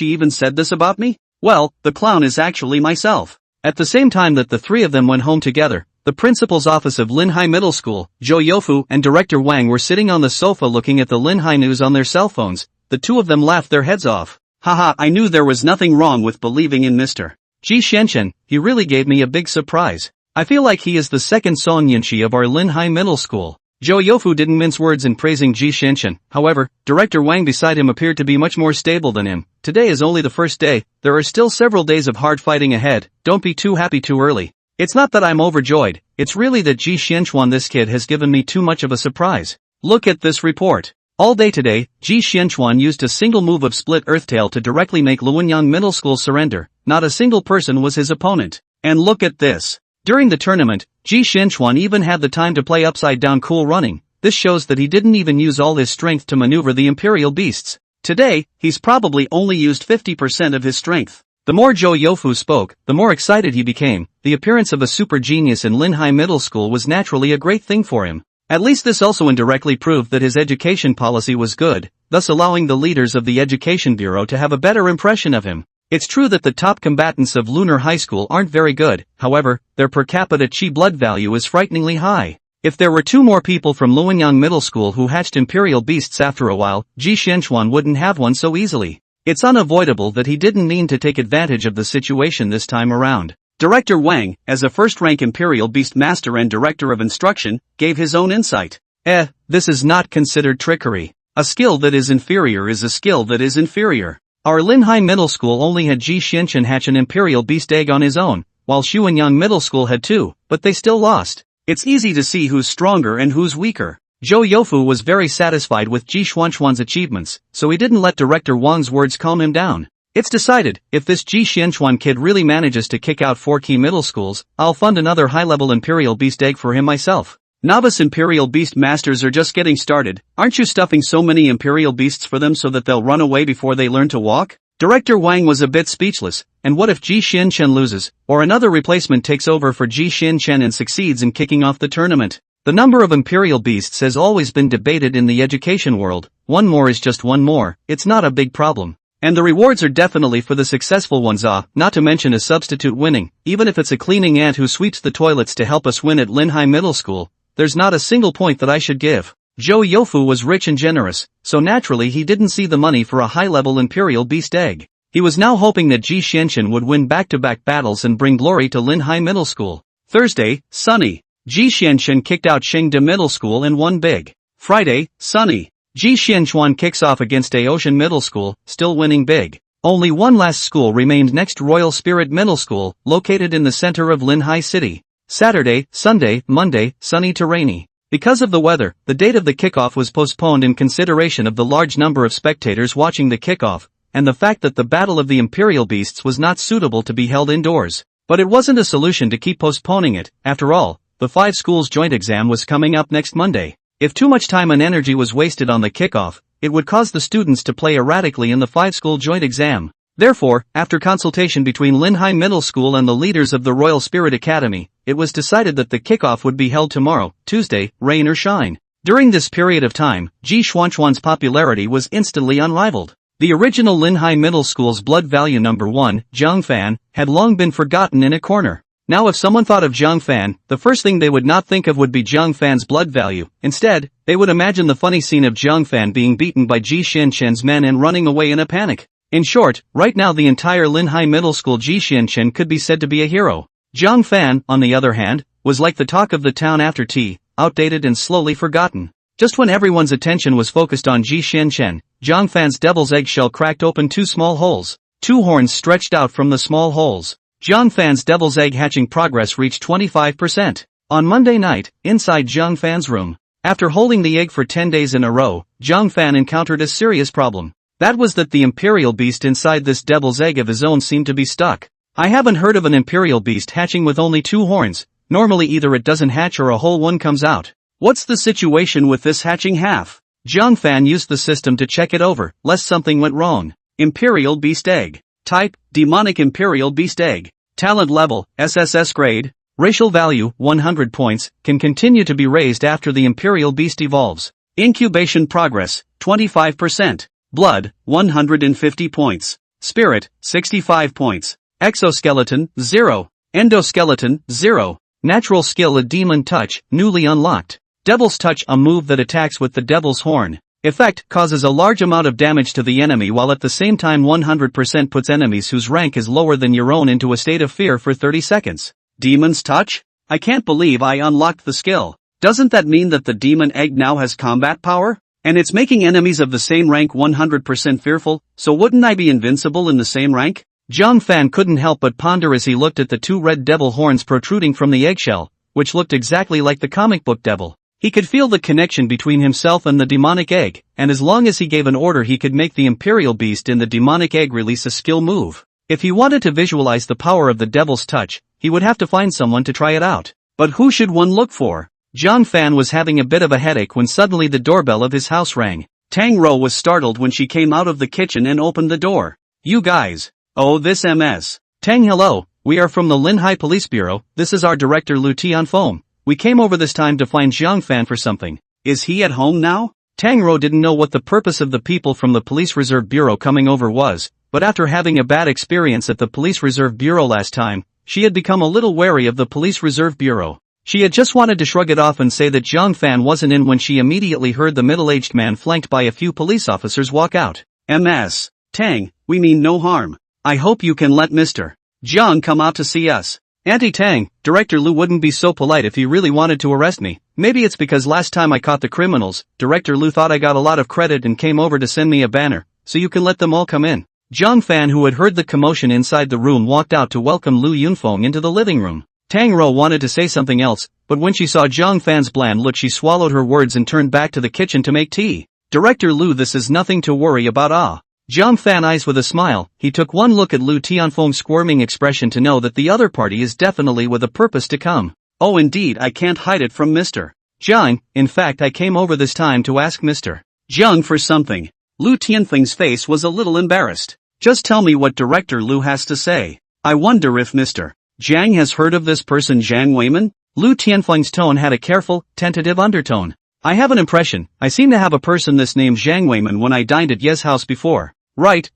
even said this about me? Well, the clown is actually myself. At the same time that the 3 of them went home together, the principal's office of Linhai Middle School, Zhou Youfu and Director Wang were sitting on the sofa looking at the Linhai news on their cell phones. The 2 of them laughed their heads off. Haha, I knew there was nothing wrong with believing in Mr. Ji Xianchen. He really gave me a big surprise. I feel like he is the second Song Yinshi of our Linhai Middle School. Zhou Youfu didn't mince words in praising Ji Xianchen. However, Director Wang beside him appeared to be much more stable than him. Today is only the first day. There are still several days of hard fighting ahead. Don't be too happy too early. It's not that I'm overjoyed, it's really that Ji Xianchuan, this kid, has given me too much of a surprise. Look at this report. All day today, Ji Xianchuan used a single move of Split Earthtail to directly make Luanyang Middle School surrender. Not a single person was his opponent. And look at this. During the tournament, Ji Xianchuan even had the time to play upside down cool running. This shows that he didn't even use all his strength to maneuver the Imperial beasts. Today, he's probably only used 50% of his strength. The more Zhou Youfu spoke, the more excited he became. The appearance of a super genius in Linhai Middle School was naturally a great thing for him. At least this also indirectly proved that his education policy was good, thus allowing the leaders of the Education Bureau to have a better impression of him. It's true that the top combatants of Lunar High School aren't very good, however, their per capita chi blood value is frighteningly high. If there were 2 more people from Luanyang Middle School who hatched imperial beasts after a while, Ji Xianquan wouldn't have one so easily. It's unavoidable that he didn't mean to take advantage of the situation this time around. Director Wang, as a first-rank imperial beast master and director of instruction, gave his own insight. This is not considered trickery. A skill that is inferior is a skill that is inferior. Our Linhai Middle School only had Ji Xianquan hatch an imperial beast egg on his own, while Xuanyang Middle School had 2, but they still lost. It's easy to see who's stronger and who's weaker. Zhou Youfu was very satisfied with Ji Xuanquan's achievements, so he didn't let Director Wang's words calm him down. It's decided, if this Ji Xianquan kid really manages to kick out 4 key middle schools, I'll fund another high-level imperial beast egg for him myself. Novice imperial beast masters are just getting started, aren't you stuffing so many imperial beasts for them so that they'll run away before they learn to walk? Director Wang was a bit speechless, and what if Ji Xianquan loses, or another replacement takes over for Ji Xianquan and succeeds in kicking off the tournament? The number of imperial beasts has always been debated in the education world. 1 more is just 1 more, it's not a big problem. And the rewards are definitely for the successful ones, not to mention a substitute winning, even if it's a cleaning aunt who sweeps the toilets to help us win at Linhai Middle School. There's not a single point that I should give. Zhou Youfu was rich and generous, so naturally he didn't see the money for a high-level imperial beast egg. He was now hoping that Ji Xianquan would win back-to-back battles and bring glory to Linhai Middle School. Thursday, sunny. Ji Xianquan kicked out Shengde Middle School and won big. Friday, sunny. Ji Xianquan kicks off against Aotian Middle School, still winning big. Only one last school remained next, Royal Spirit Middle School, located in the center of Linhai City. Saturday, Sunday, Monday, sunny to rainy. Because of the weather, the date of the kickoff was postponed in consideration of the large number of spectators watching the kickoff, and the fact that the Battle of the Imperial Beasts was not suitable to be held indoors. But it wasn't a solution to keep postponing it. After all, the 5 schools joint exam was coming up next Monday. If too much time and energy was wasted on the kickoff, it would cause the students to play erratically in the 5-school joint exam. Therefore, after consultation between Linhai Middle School and the leaders of the Royal Spirit Academy, it was decided that the kickoff would be held tomorrow, Tuesday, rain or shine. During this period of time, Ji Xuanquan's popularity was instantly unrivaled. The original Linhai Middle School's blood value number 1, Jiang Fan, had long been forgotten in a corner. Now if someone thought of Jiang Fan, the first thing they would not think of would be Jiang Fan's blood value. Instead, they would imagine the funny scene of Jiang Fan being beaten by Ji Xianquan's men and running away in a panic. In short, right now the entire Linhai Middle School Ji Xianquan could be said to be a hero. Jiang Fan, on the other hand, was like the talk of the town after tea, outdated and slowly forgotten. Just when everyone's attention was focused on Ji Xianquan, Jiang Fan's devil's eggshell cracked open 2 small holes. 2 horns stretched out from the small holes. Jiang Fan's devil's egg hatching progress reached 25%. On Monday night, inside Jiang Fan's room, after holding the egg for 10 days in a row, Jiang Fan encountered a serious problem. That was that the imperial beast inside this devil's egg of his own seemed to be stuck. I haven't heard of an imperial beast hatching with only 2 horns. Normally either it doesn't hatch or a whole one comes out. What's the situation with this hatching half? Jiang Fan used the system to check it over, lest something went wrong. Imperial beast egg. Type, demonic imperial beast egg. Talent level, SSS grade. Racial value, 100 points, can continue to be raised after the imperial beast evolves. Incubation progress, 25%. Blood, 150 points. Spirit, 65 points. Exoskeleton, 0. Endoskeleton, 0. Natural skill, a demon touch, newly unlocked. Devil's touch, a move that attacks with the devil's horn. Effect, causes a large amount of damage to the enemy while at the same time 100% puts enemies whose rank is lower than your own into a state of fear for 30 seconds. Demon's touch? I can't believe I unlocked the skill. Doesn't that mean that the demon egg now has combat power? And it's making enemies of the same rank 100% fearful, so wouldn't I be invincible in the same rank? Jiang Fan couldn't help but ponder as he looked at the 2 red devil horns protruding from the eggshell, which looked exactly like the comic book devil. He could feel the connection between himself and the demonic egg, and as long as he gave an order he could make the imperial beast in the demonic egg release a skill move. If he wanted to visualize the power of the devil's touch, he would have to find someone to try it out. But who should one look for? Jiang Fan was having a bit of a headache when suddenly the doorbell of his house rang. Tang Ro was startled when she came out of the kitchen and opened the door. You guys. Oh, this MS. Tang, hello, we are from the Linhai Police Bureau, this is our director Lu Tianfeng. We came over this time to find Jiang Fan for something. Is he at home now? Tang Rou didn't know what the purpose of the people from the Police Reserve Bureau coming over was, but after having a bad experience at the Police Reserve Bureau last time, she had become a little wary of the Police Reserve Bureau. She had just wanted to shrug it off and say that Jiang Fan wasn't in when she immediately heard the middle-aged man flanked by a few police officers walk out. Ms. Tang, we mean no harm. I hope you can let Mr. Jiang come out to see us. Auntie Tang, Director Lu wouldn't be so polite if he really wanted to arrest me. Maybe it's because last time I caught the criminals, Director Lu thought I got a lot of credit and came over to send me a banner, so you can let them all come in. Jiang Fan, who had heard the commotion inside the room, walked out to welcome Lu Yunfeng into the living room. Tang Rou wanted to say something else, but when she saw Jiang Fan's bland look, she swallowed her words and turned back to the kitchen to make tea. Director Lu, this is nothing to worry about. Jiang Fan eyes with a smile. He took one look at Lu Tianfeng's squirming expression to know that the other party is definitely with a purpose to come. Oh, indeed, I can't hide it from Mr. Jiang. In fact, I came over this time to ask Mr. Jiang for something. Lu Tianfeng's face was a little embarrassed. Just tell me what Director Lu has to say. I wonder if Mr. Jiang has heard of this person Jiang Weiman? Lu Tianfeng's tone had a careful, tentative undertone. I have an impression. I seem to have a person this name Jiang Weiman when I dined at Ye's house before. Right,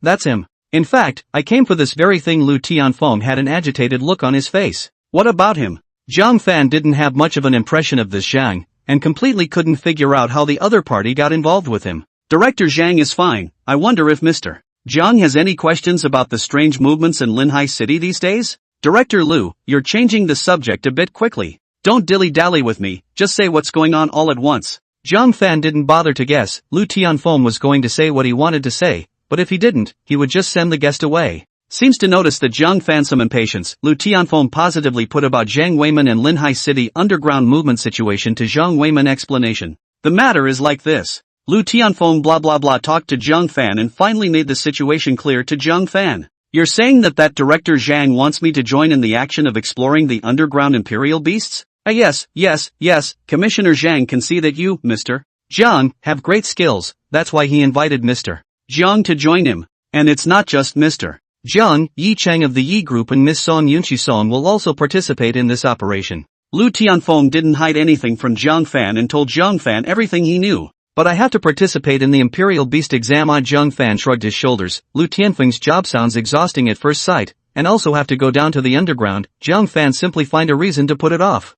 that's him. In fact, I came for this very thing. Lu Tianfeng had an agitated look on his face. What about him? Jiang Fan didn't have much of an impression of this Jiang, and completely couldn't figure out how the other party got involved with him. Director Jiang is fine. I wonder if Mr. Jiang has any questions about the strange movements in Linhai City these days? Director Lu, you're changing the subject a bit quickly. Don't dilly-dally with me, just say what's going on all at once. Jiang Fan didn't bother to guess. Lu Tianfeng was going to say what he wanted to say, but if he didn't, he would just send the guest away. Seems to notice that Jiang Fan some impatience. Lu Tianfeng positively put about Jiang Weiman and Linhai City underground movement situation to Jiang Weiman. Explanation. The matter is like this. Lu Tianfeng blah blah blah talked to Jiang Fan and finally made the situation clear to Jiang Fan. You're saying that Director Jiang wants me to join in the action of exploring the underground imperial beasts? Yes, Commissioner Jiang can see that you, Mr. Jiang, have great skills. That's why he invited Mr. Jiang to join him. And it's not just Mr. Jiang. Yi Cheng of the Yi Group and Miss Song Yunqi Song will also participate in this operation. Lu Tianfeng didn't hide anything from Jiang Fan and told Jiang Fan everything he knew. But I have to participate in the Imperial Beast exam. Jiang Fan shrugged his shoulders. Lu Tianfeng's job sounds exhausting at first sight, and also have to go down to the underground. Jiang Fan simply find a reason to put it off.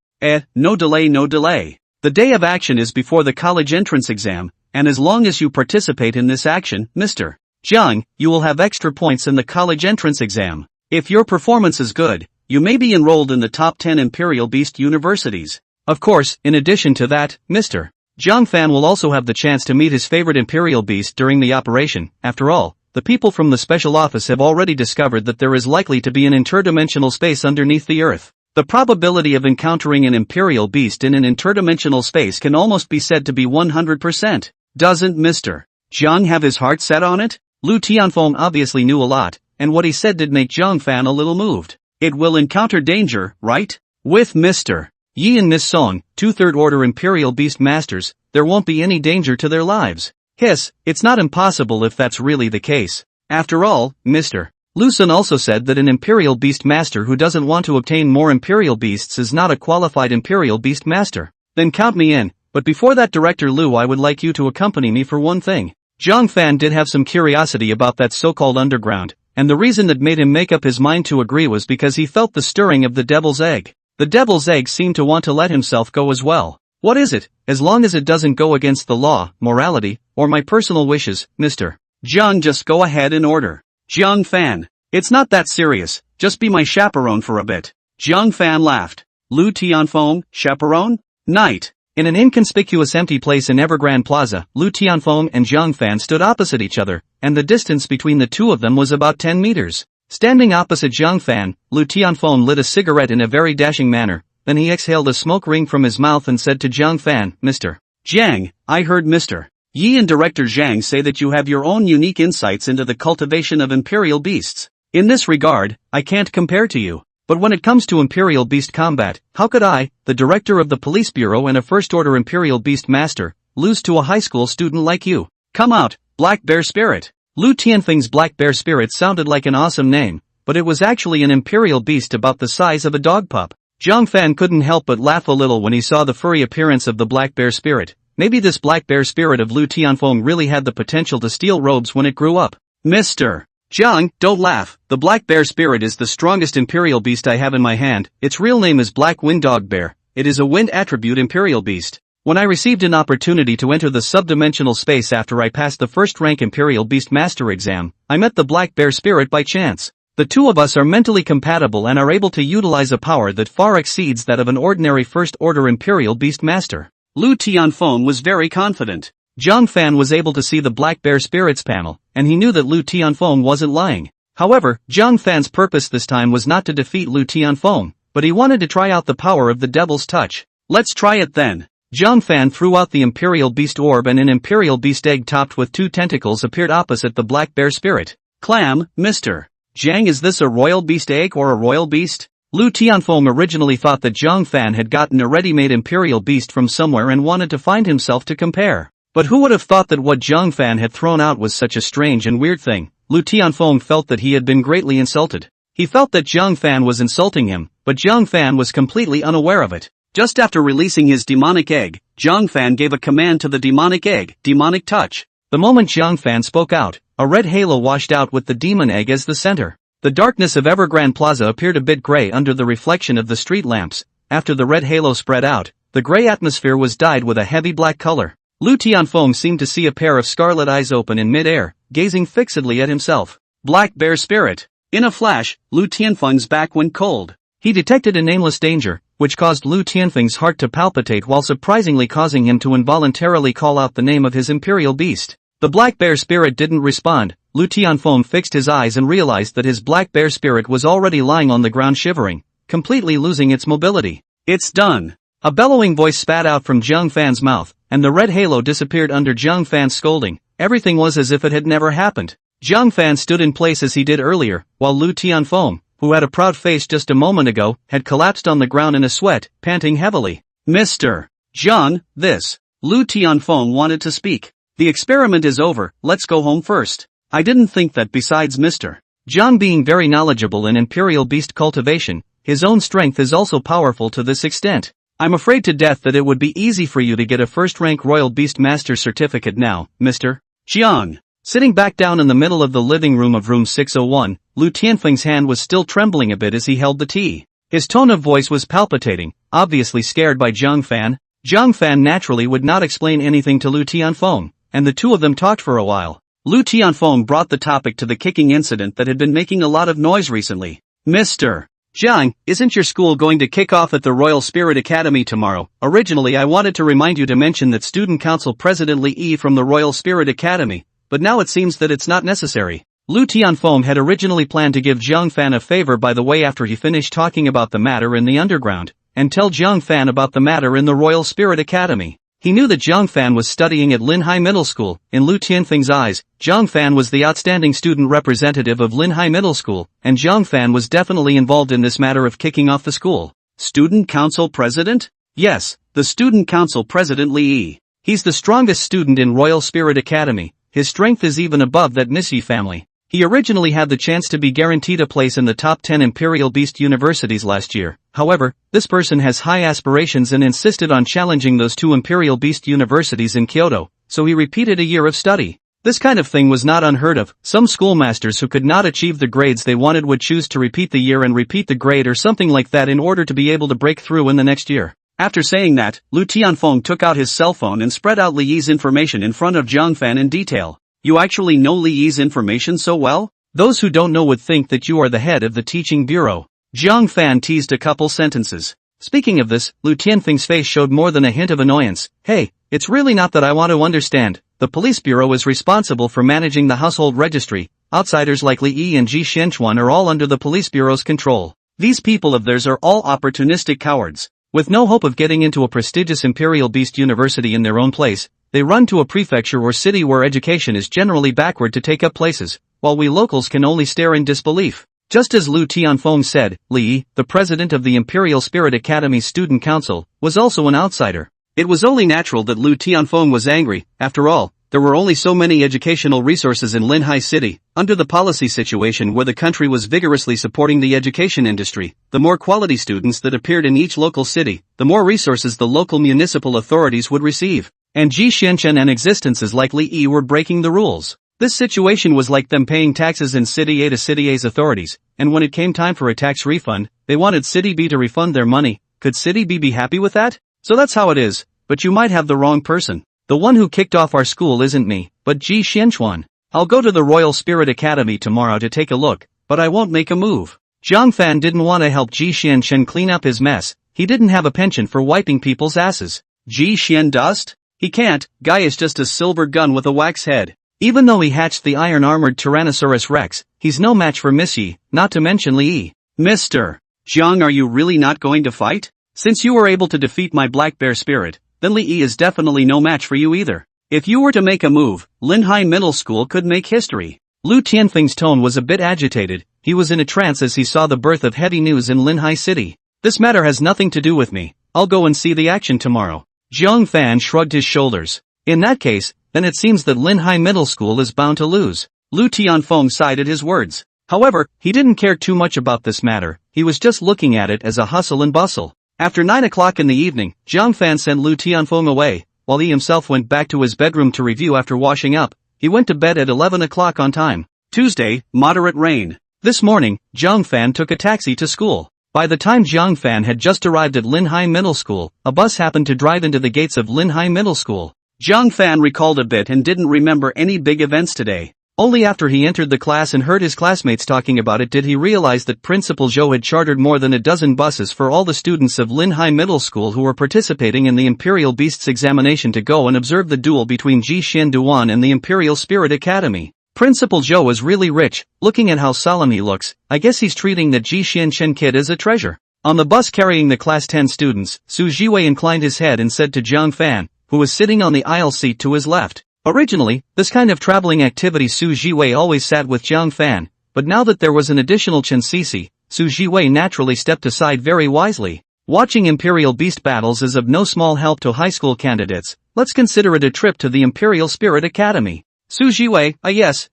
No delay. The day of action is before the college entrance exam, and as long as you participate in this action, Mr. Jiang, you will have extra points in the college entrance exam. If your performance is good, you may be enrolled in the top 10 Imperial Beast universities. Of course, in addition to that, Mr. Jiang Fan will also have the chance to meet his favorite Imperial Beast during the operation. After all, the people from the special office have already discovered that there is likely to be an interdimensional space underneath the Earth. The probability of encountering an Imperial Beast in an interdimensional space can almost be said to be 100%. Doesn't Mr. Jiang have his heart set on it? Lu Tianfeng obviously knew a lot, and what he said did make Jiang Fan a little moved. It will encounter danger, right? With Mr. Yi and Miss Song, 2 third-order Imperial Beast Masters, there won't be any danger to their lives. It's not impossible if that's really the case. After all, Mr. Lucen also said that an Imperial Beast Master who doesn't want to obtain more Imperial Beasts is not a qualified Imperial Beast Master. Then count me in, but before that, Director Lu, I would like you to accompany me for one thing. Jiang Fan did have some curiosity about that so-called underground, and the reason that made him make up his mind to agree was because he felt the stirring of the devil's egg. The devil's egg seemed to want to let himself go as well. What is it? As long as it doesn't go against the law, morality, or my personal wishes, Mr. Jiang, just go ahead and order. Jiang Fan, it's not that serious, just be my chaperone for a bit. Jiang Fan laughed. Lu Tianfeng, chaperone? Night. In an inconspicuous empty place in Evergrande Plaza, Lu Tianfeng and Jiang Fan stood opposite each other, and the distance between the two of them was about 10 meters. Standing opposite Jiang Fan, Lu Tianfeng lit a cigarette in a very dashing manner, then he exhaled a smoke ring from his mouth and said to Jiang Fan, Mr. Jiang, I heard Mr. Yi and Director Jiang say that you have your own unique insights into the cultivation of Imperial Beasts. In this regard, I can't compare to you. But when it comes to Imperial Beast combat, how could I, the Director of the Police Bureau and a First-Order Imperial Beast Master, lose to a high school student like you? Come out, Black Bear Spirit. Lu Tianfeng's Black Bear Spirit sounded like an awesome name, but it was actually an Imperial Beast about the size of a dog pup. Jiang Fan couldn't help but laugh a little when he saw the furry appearance of the black bear spirit. Maybe this black bear spirit of Lu Tianfeng really had the potential to steal robes when it grew up. Mr. Jiang, don't laugh. The black bear spirit is the strongest imperial beast I have in my hand. Its real name is Black Wind Dog Bear. It is a wind attribute imperial beast. When I received an opportunity to enter the subdimensional space after I passed the first rank imperial beast master exam, I met the black bear spirit by chance. The two of us are mentally compatible and are able to utilize a power that far exceeds that of an ordinary first-order imperial beast master. Lu Tianfeng was very confident. Jiang Fan was able to see the black bear spirit's panel, and he knew that Lu Tianfeng wasn't lying. However, Jiang Fan's purpose this time was not to defeat Lu Tianfeng, but he wanted to try out the power of the devil's touch. Let's try it then. Jiang Fan threw out the imperial beast orb and an imperial beast egg topped with 2 tentacles appeared opposite the black bear spirit. Clam, Mr. Jiang, is this a royal beast egg or a royal beast? Lu Tianfeng originally thought that Jiang Fan had gotten a ready-made imperial beast from somewhere and wanted to find himself to compare. But who would have thought that what Jiang Fan had thrown out was such a strange and weird thing? Lu Tianfeng felt that he had been greatly insulted. He felt that Jiang Fan was insulting him, but Jiang Fan was completely unaware of it. Just after releasing his demonic egg, Jiang Fan gave a command to the demonic egg, demonic touch. The moment Jiang Fan spoke out, a red halo washed out with the demon egg as the center. The darkness of Evergrande Plaza appeared a bit gray under the reflection of the street lamps. After the red halo spread out, the gray atmosphere was dyed with a heavy black color. Lu Tianfeng seemed to see a pair of scarlet eyes open in mid-air, gazing fixedly at himself. Black bear spirit. In a flash, Lu Tianfeng's back went cold. He detected a nameless danger, which caused Lu Tianfeng's heart to palpitate while surprisingly causing him to involuntarily call out the name of his imperial beast. The black bear spirit didn't respond. Lu Tianfeng fixed his eyes and realized that his black bear spirit was already lying on the ground shivering, completely losing its mobility. It's done. A bellowing voice spat out from Jiang Fan's mouth, and the red halo disappeared under Jiang Fan's scolding. Everything was as if it had never happened. Jiang Fan stood in place as he did earlier, while Lu Tianfeng, who had a proud face just a moment ago, had collapsed on the ground in a sweat, panting heavily. Mr. Jiang, this. Lu Tianfeng wanted to speak. The experiment is over, let's go home first. I didn't think that besides Mr. Jiang being very knowledgeable in imperial beast cultivation, his own strength is also powerful to this extent. I'm afraid to death that it would be easy for you to get a first-rank royal beast master certificate now, Mr. Jiang. Sitting back down in the middle of the living room of room 601, Lu Tianfeng's hand was still trembling a bit as he held the tea. His tone of voice was palpitating, obviously scared by Jiang Fan. Jiang Fan naturally would not explain anything to Lu Tianfeng, and the two of them talked for a while. Lu Tianfeng brought the topic to the kicking incident that had been making a lot of noise recently. Mr. Jiang, isn't your school going to kick off at the Royal Spirit Academy tomorrow? Originally I wanted to remind you to mention that Student Council President Li Yi from the Royal Spirit Academy, but now it seems that it's not necessary. Lu Tianfeng had originally planned to give Jiang Fan a favor by the way after he finished talking about the matter in the underground, and tell Jiang Fan about the matter in the Royal Spirit Academy. He knew that Jiang Fan was studying at Linhai Middle School. In Lu Tianfeng's eyes, Jiang Fan was the outstanding student representative of Linhai Middle School, and Jiang Fan was definitely involved in this matter of kicking off the school. Student Council President? Yes, the Student Council President Li Yi. He's the strongest student in Royal Spirit Academy. His strength is even above that Nissi family. He originally had the chance to be guaranteed a place in the top 10 Imperial Beast universities last year. However, this person has high aspirations and insisted on challenging those 2 Imperial Beast universities in Kyoto, so he repeated a year of study. This kind of thing was not unheard of. Some schoolmasters who could not achieve the grades they wanted would choose to repeat the year and repeat the grade or something like that in order to be able to break through in the next year. After saying that, Lu Tianfeng took out his cell phone and spread out Li Yi's information in front of Jiang Fan in detail. You actually know Li Yi's information so well? Those who don't know would think that you are the head of the teaching bureau. Jiang Fan teased a couple sentences. Speaking of this, Lu Tianfeng's face showed more than a hint of annoyance. Hey, it's really not that I want to understand. The police bureau is responsible for managing the household registry. Outsiders like Li Yi and Ji Xianchuan are all under the police bureau's control. These people of theirs are all opportunistic cowards. With no hope of getting into a prestigious Imperial Beast University in their own place, they run to a prefecture or city where education is generally backward to take up places, while we locals can only stare in disbelief. Just as Lu Tianfeng said, Li Yi, the president of the Imperial Spirit Academy Student Council, was also an outsider. It was only natural that Lu Tianfeng was angry. After all, There were only so many educational resources in Linhai City. Under the policy situation where the country was vigorously supporting the education industry, the more quality students that appeared in each local city, the more resources the local municipal authorities would receive. And Ji Xianchen and existences like Li Yi were breaking the rules. This situation was like them paying taxes in City A to City A's authorities, and when it came time for a tax refund, they wanted City B to refund their money. Could City B be happy with that? So that's how it is, but you might have the wrong person. The one who kicked off our school isn't me, but Ji Xianchuan. I'll go to the Royal Spirit Academy tomorrow to take a look, but I won't make a move. Jiang Fan didn't want to help Ji Xianchen clean up his mess. He didn't have a penchant for wiping people's asses. Ji Xian dust? He can't. Guy is just a silver gun with a wax head. Even though he hatched the iron-armored Tyrannosaurus Rex, he's no match for Miss Yi, not to mention Li Yi. Mr. Jiang, are you really not going to fight? Since you were able to defeat my black bear spirit, then Li Yi is definitely no match for you either. If you were to make a move, Linhai Middle School could make history. Lu Tianfeng's tone was a bit agitated. He was in a trance as he saw the birth of heavy news in Linhai City. This matter has nothing to do with me. I'll go and see the action tomorrow. Jiang Fan shrugged his shoulders. In that case, then it seems that Linhai Middle School is bound to lose. Lu Tianfeng sighed at his words. However, he didn't care too much about this matter. He was just looking at it as a hustle and bustle. After 9 o'clock in the evening, Jiang Fan sent Lu Tianfeng away, while he himself went back to his bedroom to review after washing up. He went to bed at 11 o'clock on time. Tuesday, moderate rain. This morning, Jiang Fan took a taxi to school. By the time Jiang Fan had just arrived at Linhai Middle School, a bus happened to drive into the gates of Linhai Middle School. Jiang Fan recalled a bit and didn't remember any big events today. Only after he entered the class and heard his classmates talking about it did he realize that Principal Zhou had chartered more than a dozen buses for all the students of Linhai Middle School who were participating in the Imperial Beasts examination to go and observe the duel between Ji Xian Duan and the Imperial Spirit Academy. Principal Zhou is really rich. Looking at how solemn he looks, I guess he's treating that Ji Xianchen kid as a treasure. On the bus carrying the class 10 students, Su Jiwei inclined his head and said to Jiang Fan, who was sitting on the aisle seat to his left. Originally, this kind of traveling activity Su Jiwei always sat with Jiang Fan, but now that there was an additional Chen Sisi, Su Jiwei naturally stepped aside very wisely. Watching Imperial Beast battles is of no small help to high school candidates. Let's consider it a trip to the Imperial Spirit Academy. Su Jiwei,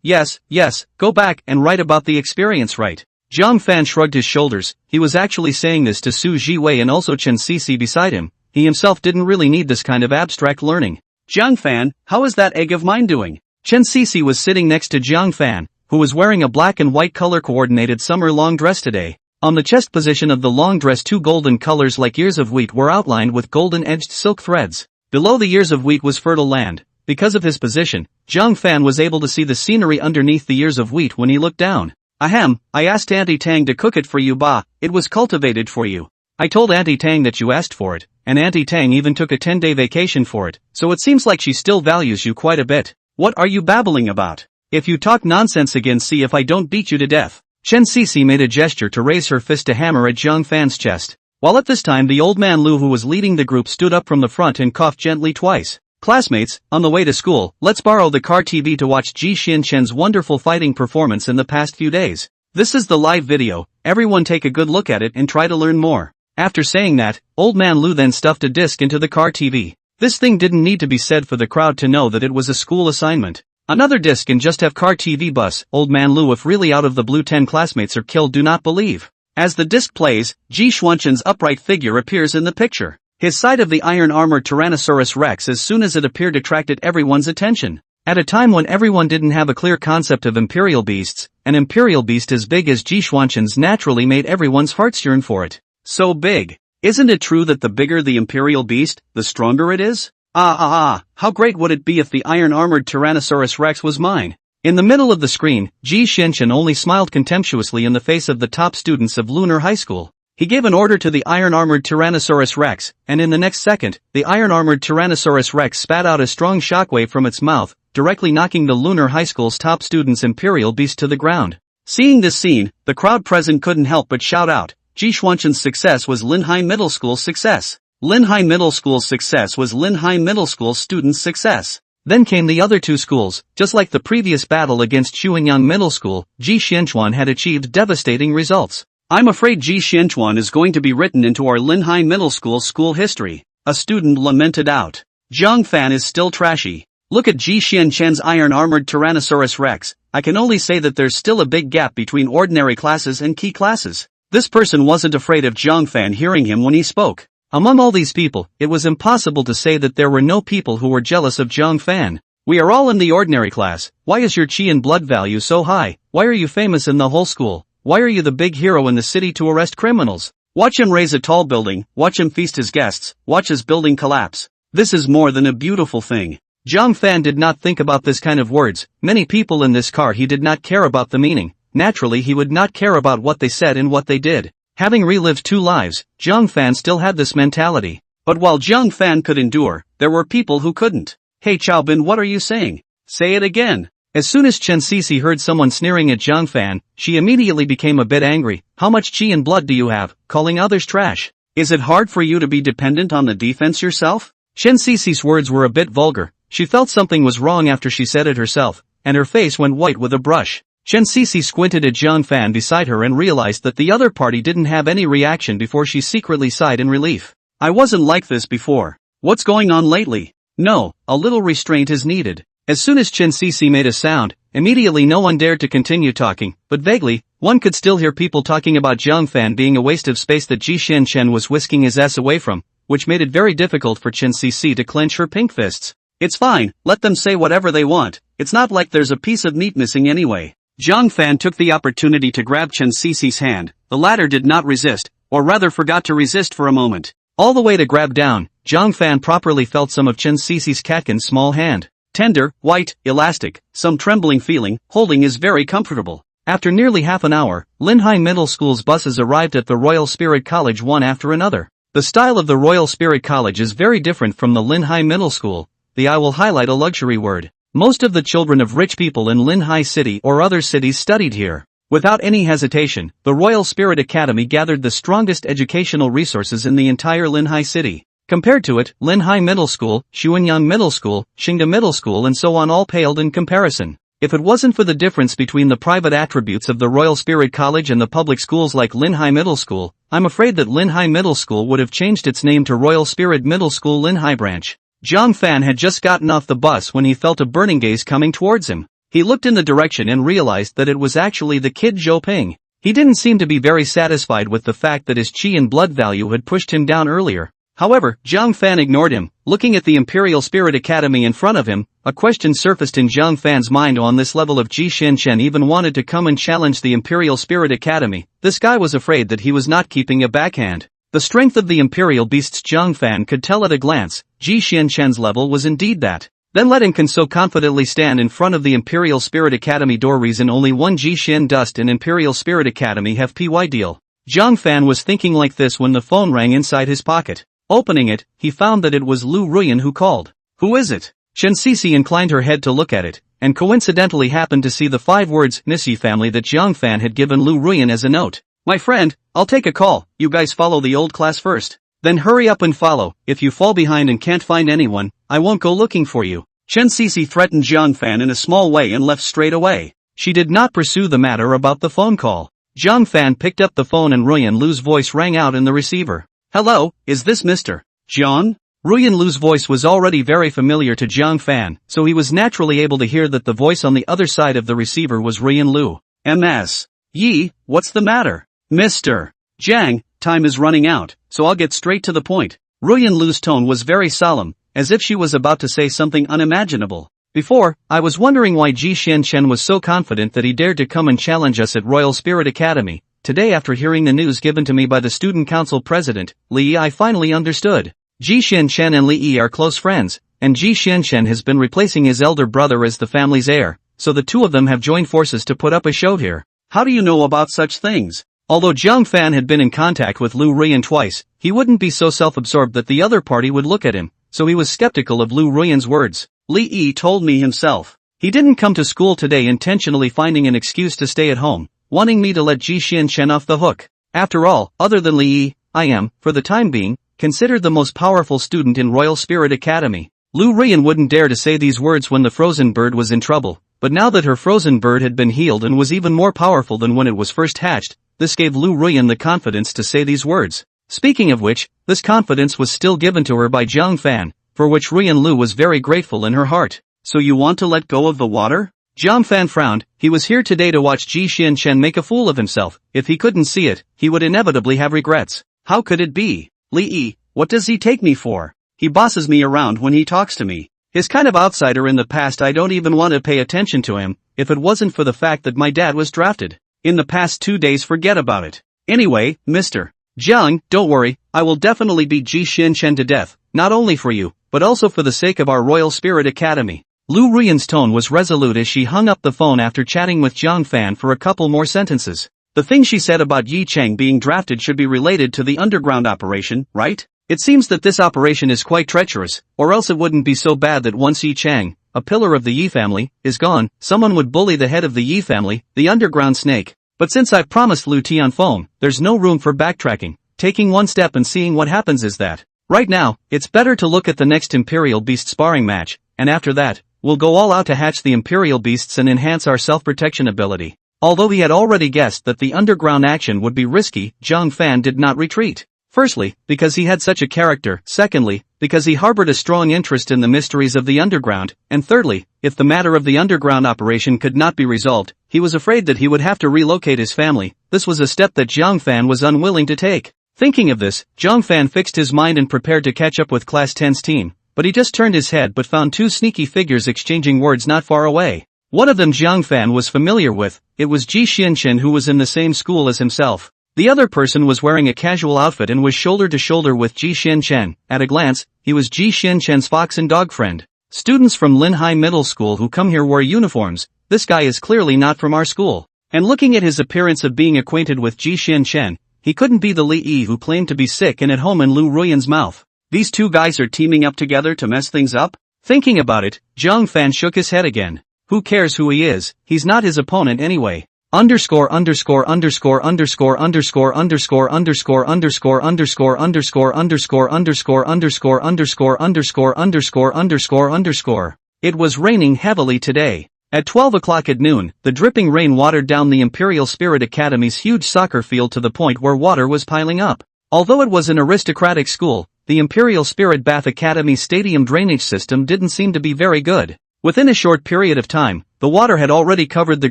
yes, go back and write about the experience, right? Jiang Fan shrugged his shoulders. He was actually saying this to Su Jiwei and also Chen Sisi beside him. He himself didn't really need this kind of abstract learning. Jiang Fan, how is that egg of mine doing? Chen Sisi was sitting next to Jiang Fan, who was wearing a black and white color-coordinated summer long dress today. On the chest position of the long dress 2 golden colors like ears of wheat were outlined with golden-edged silk threads. Below the ears of wheat was fertile land. Because of his position, Jiang Fan was able to see the scenery underneath the ears of wheat when he looked down. Ahem, I asked Auntie Tang to cook it for you, ba. It was cultivated for you. I told Auntie Tang that you asked for it, and Auntie Tang even took a 10-day vacation for it, so it seems like she still values you quite a bit. What are you babbling about? If you talk nonsense again, see if I don't beat you to death. Chen Sisi made a gesture to raise her fist to hammer at Jiang Fan's chest. While at this time the old man Lu who was leading the group stood up from the front and coughed gently twice. Classmates, on the way to school, let's borrow the car TV to watch Ji Xianchen's wonderful fighting performance in the past few days. This is the live video, everyone take a good look at it and try to learn more. After saying that, old man Lu then stuffed a disc into the car TV. This thing didn't need to be said for the crowd to know that it was a school assignment. Another disc and just have car TV bus, old man Lu if really out of the blue 10 classmates are killed do not believe. As the disc plays, Ji Xuanchen's upright figure appears in the picture. His sight of the iron-armored Tyrannosaurus Rex as soon as it appeared attracted everyone's attention. At a time when everyone didn't have a clear concept of imperial beasts, an imperial beast as big as Ji Xuanchen's naturally made everyone's hearts yearn for it. So big. Isn't it true that the bigger the imperial beast, the stronger it is? How great would it be if the iron-armored Tyrannosaurus Rex was mine? In the middle of the screen, Ji Xianchen only smiled contemptuously in the face of the top students of Lunar High School. He gave an order to the iron-armored Tyrannosaurus Rex, and in the next second, the iron-armored Tyrannosaurus Rex spat out a strong shockwave from its mouth, directly knocking the Lunar High School's top student's imperial beast to the ground. Seeing this scene, the crowd present couldn't help but shout out. Ji Xuanchen's success was Linhai Middle School's success. Linhai Middle School's success was Linhai Middle School's students' success. Then came the other two schools. Just like the previous battle against Chuanyang Middle School, Ji Xianchuan had achieved devastating results. I'm afraid Ji Xianchuan is going to be written into our Linhai Middle School school history, a student lamented out. Jiang Fan is still trashy. Look at Ji Xianchen's iron-armored Tyrannosaurus Rex. I can only say that there's still a big gap between ordinary classes and key classes. This person wasn't afraid of Jiang Fan hearing him when he spoke. Among all these people, it was impossible to say that there were no people who were jealous of Jiang Fan. We are all in the ordinary class. Why is your chi and blood value so high? Why are you famous in the whole school? Why are you the big hero in the city to arrest criminals? Watch him raise a tall building, watch him feast his guests, watch his building collapse. This is more than a beautiful thing. Jiang Fan did not think about this kind of words. Many people in this car he did not care about the meaning. Naturally he would not care about what they said and what they did. Having relived 2 lives, Jiang Fan still had this mentality. But while Jiang Fan could endure, there were people who couldn't. Hey Chao Bin, what are you saying? Say it again. As soon as Chen Sisi heard someone sneering at Jiang Fan, she immediately became a bit angry. How much chi and blood do you have? Calling others trash. Is it hard for you to be dependent on the defense yourself? Chen Sisi's words were a bit vulgar. She felt something was wrong after she said it herself, and her face went white with a brush. Chen Sisi squinted at Jiang Fan beside her and realized that the other party didn't have any reaction before she secretly sighed in relief. I wasn't like this before. What's going on lately? No, a little restraint is needed. As soon as Chen Sisi made a sound, immediately no one dared to continue talking, but vaguely, one could still hear people talking about Jiang Fan being a waste of space that Ji Xianchen was whisking his ass away from, which made it very difficult for Chen Sisi to clench her pink fists. It's fine, let them say whatever they want, it's not like there's a piece of meat missing anyway. Jiang Fan took the opportunity to grab Chen Sisi's hand. The latter did not resist, or rather forgot to resist for a moment. All the way to grab down, Jiang Fan properly felt some of Chen Sisi's catkin's small hand. Tender, white, elastic, some trembling feeling, holding is very comfortable. After nearly half an hour, Linhai Middle School's buses arrived at the Royal Spirit College one after another. The style of the Royal Spirit College is very different from the Linhai Middle School. I will highlight a luxury word. Most of the children of rich people in Linhai City or other cities studied here. Without any hesitation, the Royal Spirit Academy gathered the strongest educational resources in the entire Linhai City. Compared to it, Linhai Middle School, Xuanyang Middle School, Xingda Middle School and so on all paled in comparison. If it wasn't for the difference between the private attributes of the Royal Spirit College and the public schools like Linhai Middle School, I'm afraid that Linhai Middle School would have changed its name to Royal Spirit Middle School Linhai Branch. Jiang Fan had just gotten off the bus when he felt a burning gaze coming towards him. He looked in the direction and realized that it was actually the kid Zhou Ping. He didn't seem to be very satisfied with the fact that his chi and blood value had pushed him down earlier. However, Jiang Fan ignored him. Looking at the Imperial Spirit Academy in front of him, a question surfaced in Jiang Fan's mind. On this level of Ji Xianchen even wanted to come and challenge the Imperial Spirit Academy. This guy was afraid that he was not keeping a backhand. The strength of the Imperial beasts Jiang Fan could tell at a glance. Ji Xianchen's level was indeed that. Then letting Can so confidently stand in front of the Imperial Spirit Academy door. Reason only one Ji Xian dust and Imperial Spirit Academy have PY deal. Jiang Fan was thinking like this when the phone rang inside his pocket. Opening it, he found that it was Lu Ruyan who called. Who is it? Chen Sisi inclined her head to look at it, and coincidentally happened to see the 5 words Nisi family that Jiang Fan had given Lu Ruyan as a note. My friend, I'll take a call, you guys follow the old class first. Then hurry up and follow. If you fall behind and can't find anyone, I won't go looking for you. Chen Sisi threatened Jiang Fan in a small way and left straight away. She did not pursue the matter about the phone call. Jiang Fan picked up the phone and Ruyan Lu's voice rang out in the receiver. Hello, is this Mr. Jiang? Ruyan Lu's voice was already very familiar to Jiang Fan, so he was naturally able to hear that the voice on the other side of the receiver was Ruyan Lu. MS. Yi, what's the matter? Mr. Jiang, time is running out, so I'll get straight to the point. Ruyan Lu's tone was very solemn, as if she was about to say something unimaginable. Before, I was wondering why Ji Xianchen was so confident that he dared to come and challenge us at Royal Spirit Academy. Today, after hearing the news given to me by the Student Council President, Li Yi, I finally understood. Ji Xianchen and Li Yi are close friends, and Ji Xianchen has been replacing his elder brother as the family's heir, so the two of them have joined forces to put up a show here. How do you know about such things? Although Jiang Fan had been in contact with Lu Ruyan twice, he wouldn't be so self-absorbed that the other party would look at him, so he was skeptical of Lu Ruyan's words. Li Yi told me himself. He didn't come to school today intentionally finding an excuse to stay at home, wanting me to let Ji Xianchen off the hook. After all, other than Li Yi, I am, for the time being, considered the most powerful student in Royal Spirit Academy. Lu Ruyan wouldn't dare to say these words when the frozen bird was in trouble, but now that her frozen bird had been healed and was even more powerful than when it was first hatched, this gave Lu Ruyan the confidence to say these words. Speaking of which, this confidence was still given to her by Jiang Fan, for which Ruyan Lu was very grateful in her heart. So you want to let go of the water? Jiang Fan frowned. He was here today to watch Ji Xianchen make a fool of himself. If he couldn't see it, he would inevitably have regrets. How could it be? Li Yi, what does he take me for? He bosses me around when he talks to me. He's kind of outsider in the past. I don't even want to pay attention to him, if it wasn't for the fact that my dad was drafted. In the past 2 days, forget about it. Anyway, Mr. Jiang, don't worry, I will definitely beat Ji Xianchen to death, not only for you, but also for the sake of our Royal Spirit Academy. Lu Ruyan's tone was resolute as she hung up the phone after chatting with Jiang Fan for a couple more sentences. The thing she said about Yi Cheng being drafted should be related to the underground operation, right? It seems that this operation is quite treacherous, or else it wouldn't be so bad that once Yi Cheng, a pillar of the Yi family, is gone, someone would bully the head of the Yi family, the underground snake. But since I've promised Lu Tianfeng, there's no room for backtracking. Taking one step and seeing what happens is that. Right now, it's better to look at the next Imperial Beast sparring match, and after that, we'll go all out to hatch the Imperial Beasts and enhance our self-protection ability. Although he had already guessed that the underground action would be risky, Jiang Fan did not retreat. Firstly, because he had such a character, secondly, because he harbored a strong interest in the mysteries of the underground, and thirdly, if the matter of the underground operation could not be resolved, he was afraid that he would have to relocate his family. This was a step that Jiang Fan was unwilling to take. Thinking of this, Jiang Fan fixed his mind and prepared to catch up with Class 10's team, but he just turned his head but found two sneaky figures exchanging words not far away. One of them Jiang Fan was familiar with. It was Ji Xianchen, who was in the same school as himself. The other person was wearing a casual outfit and was shoulder to shoulder with Ji Xianchen. At a glance, he was Ji Xianchen's fox and dog friend. Students from Linhai Middle School who come here wear uniforms. This guy is clearly not from our school. And looking at his appearance of being acquainted with Ji Xianchen, he couldn't be the Li Yi who claimed to be sick and at home in Lu Ruyan's mouth. These two guys are teaming up together to mess things up? Thinking about it, Jiang Fan shook his head again. Who cares who he is? He's not his opponent anyway. Underscore underscore underscore underscore underscore underscore underscore underscore underscore underscore underscore underscore underscore underscore underscore underscore underscore. It was raining heavily today. At 12 o'clock at noon, the dripping rain watered down the Imperial Spirit Academy's huge soccer field to the point where water was piling up. Although it was an aristocratic school, the Imperial Spirit Bath Academy's stadium drainage system didn't seem to be very good. Within a short period of time, the water had already covered the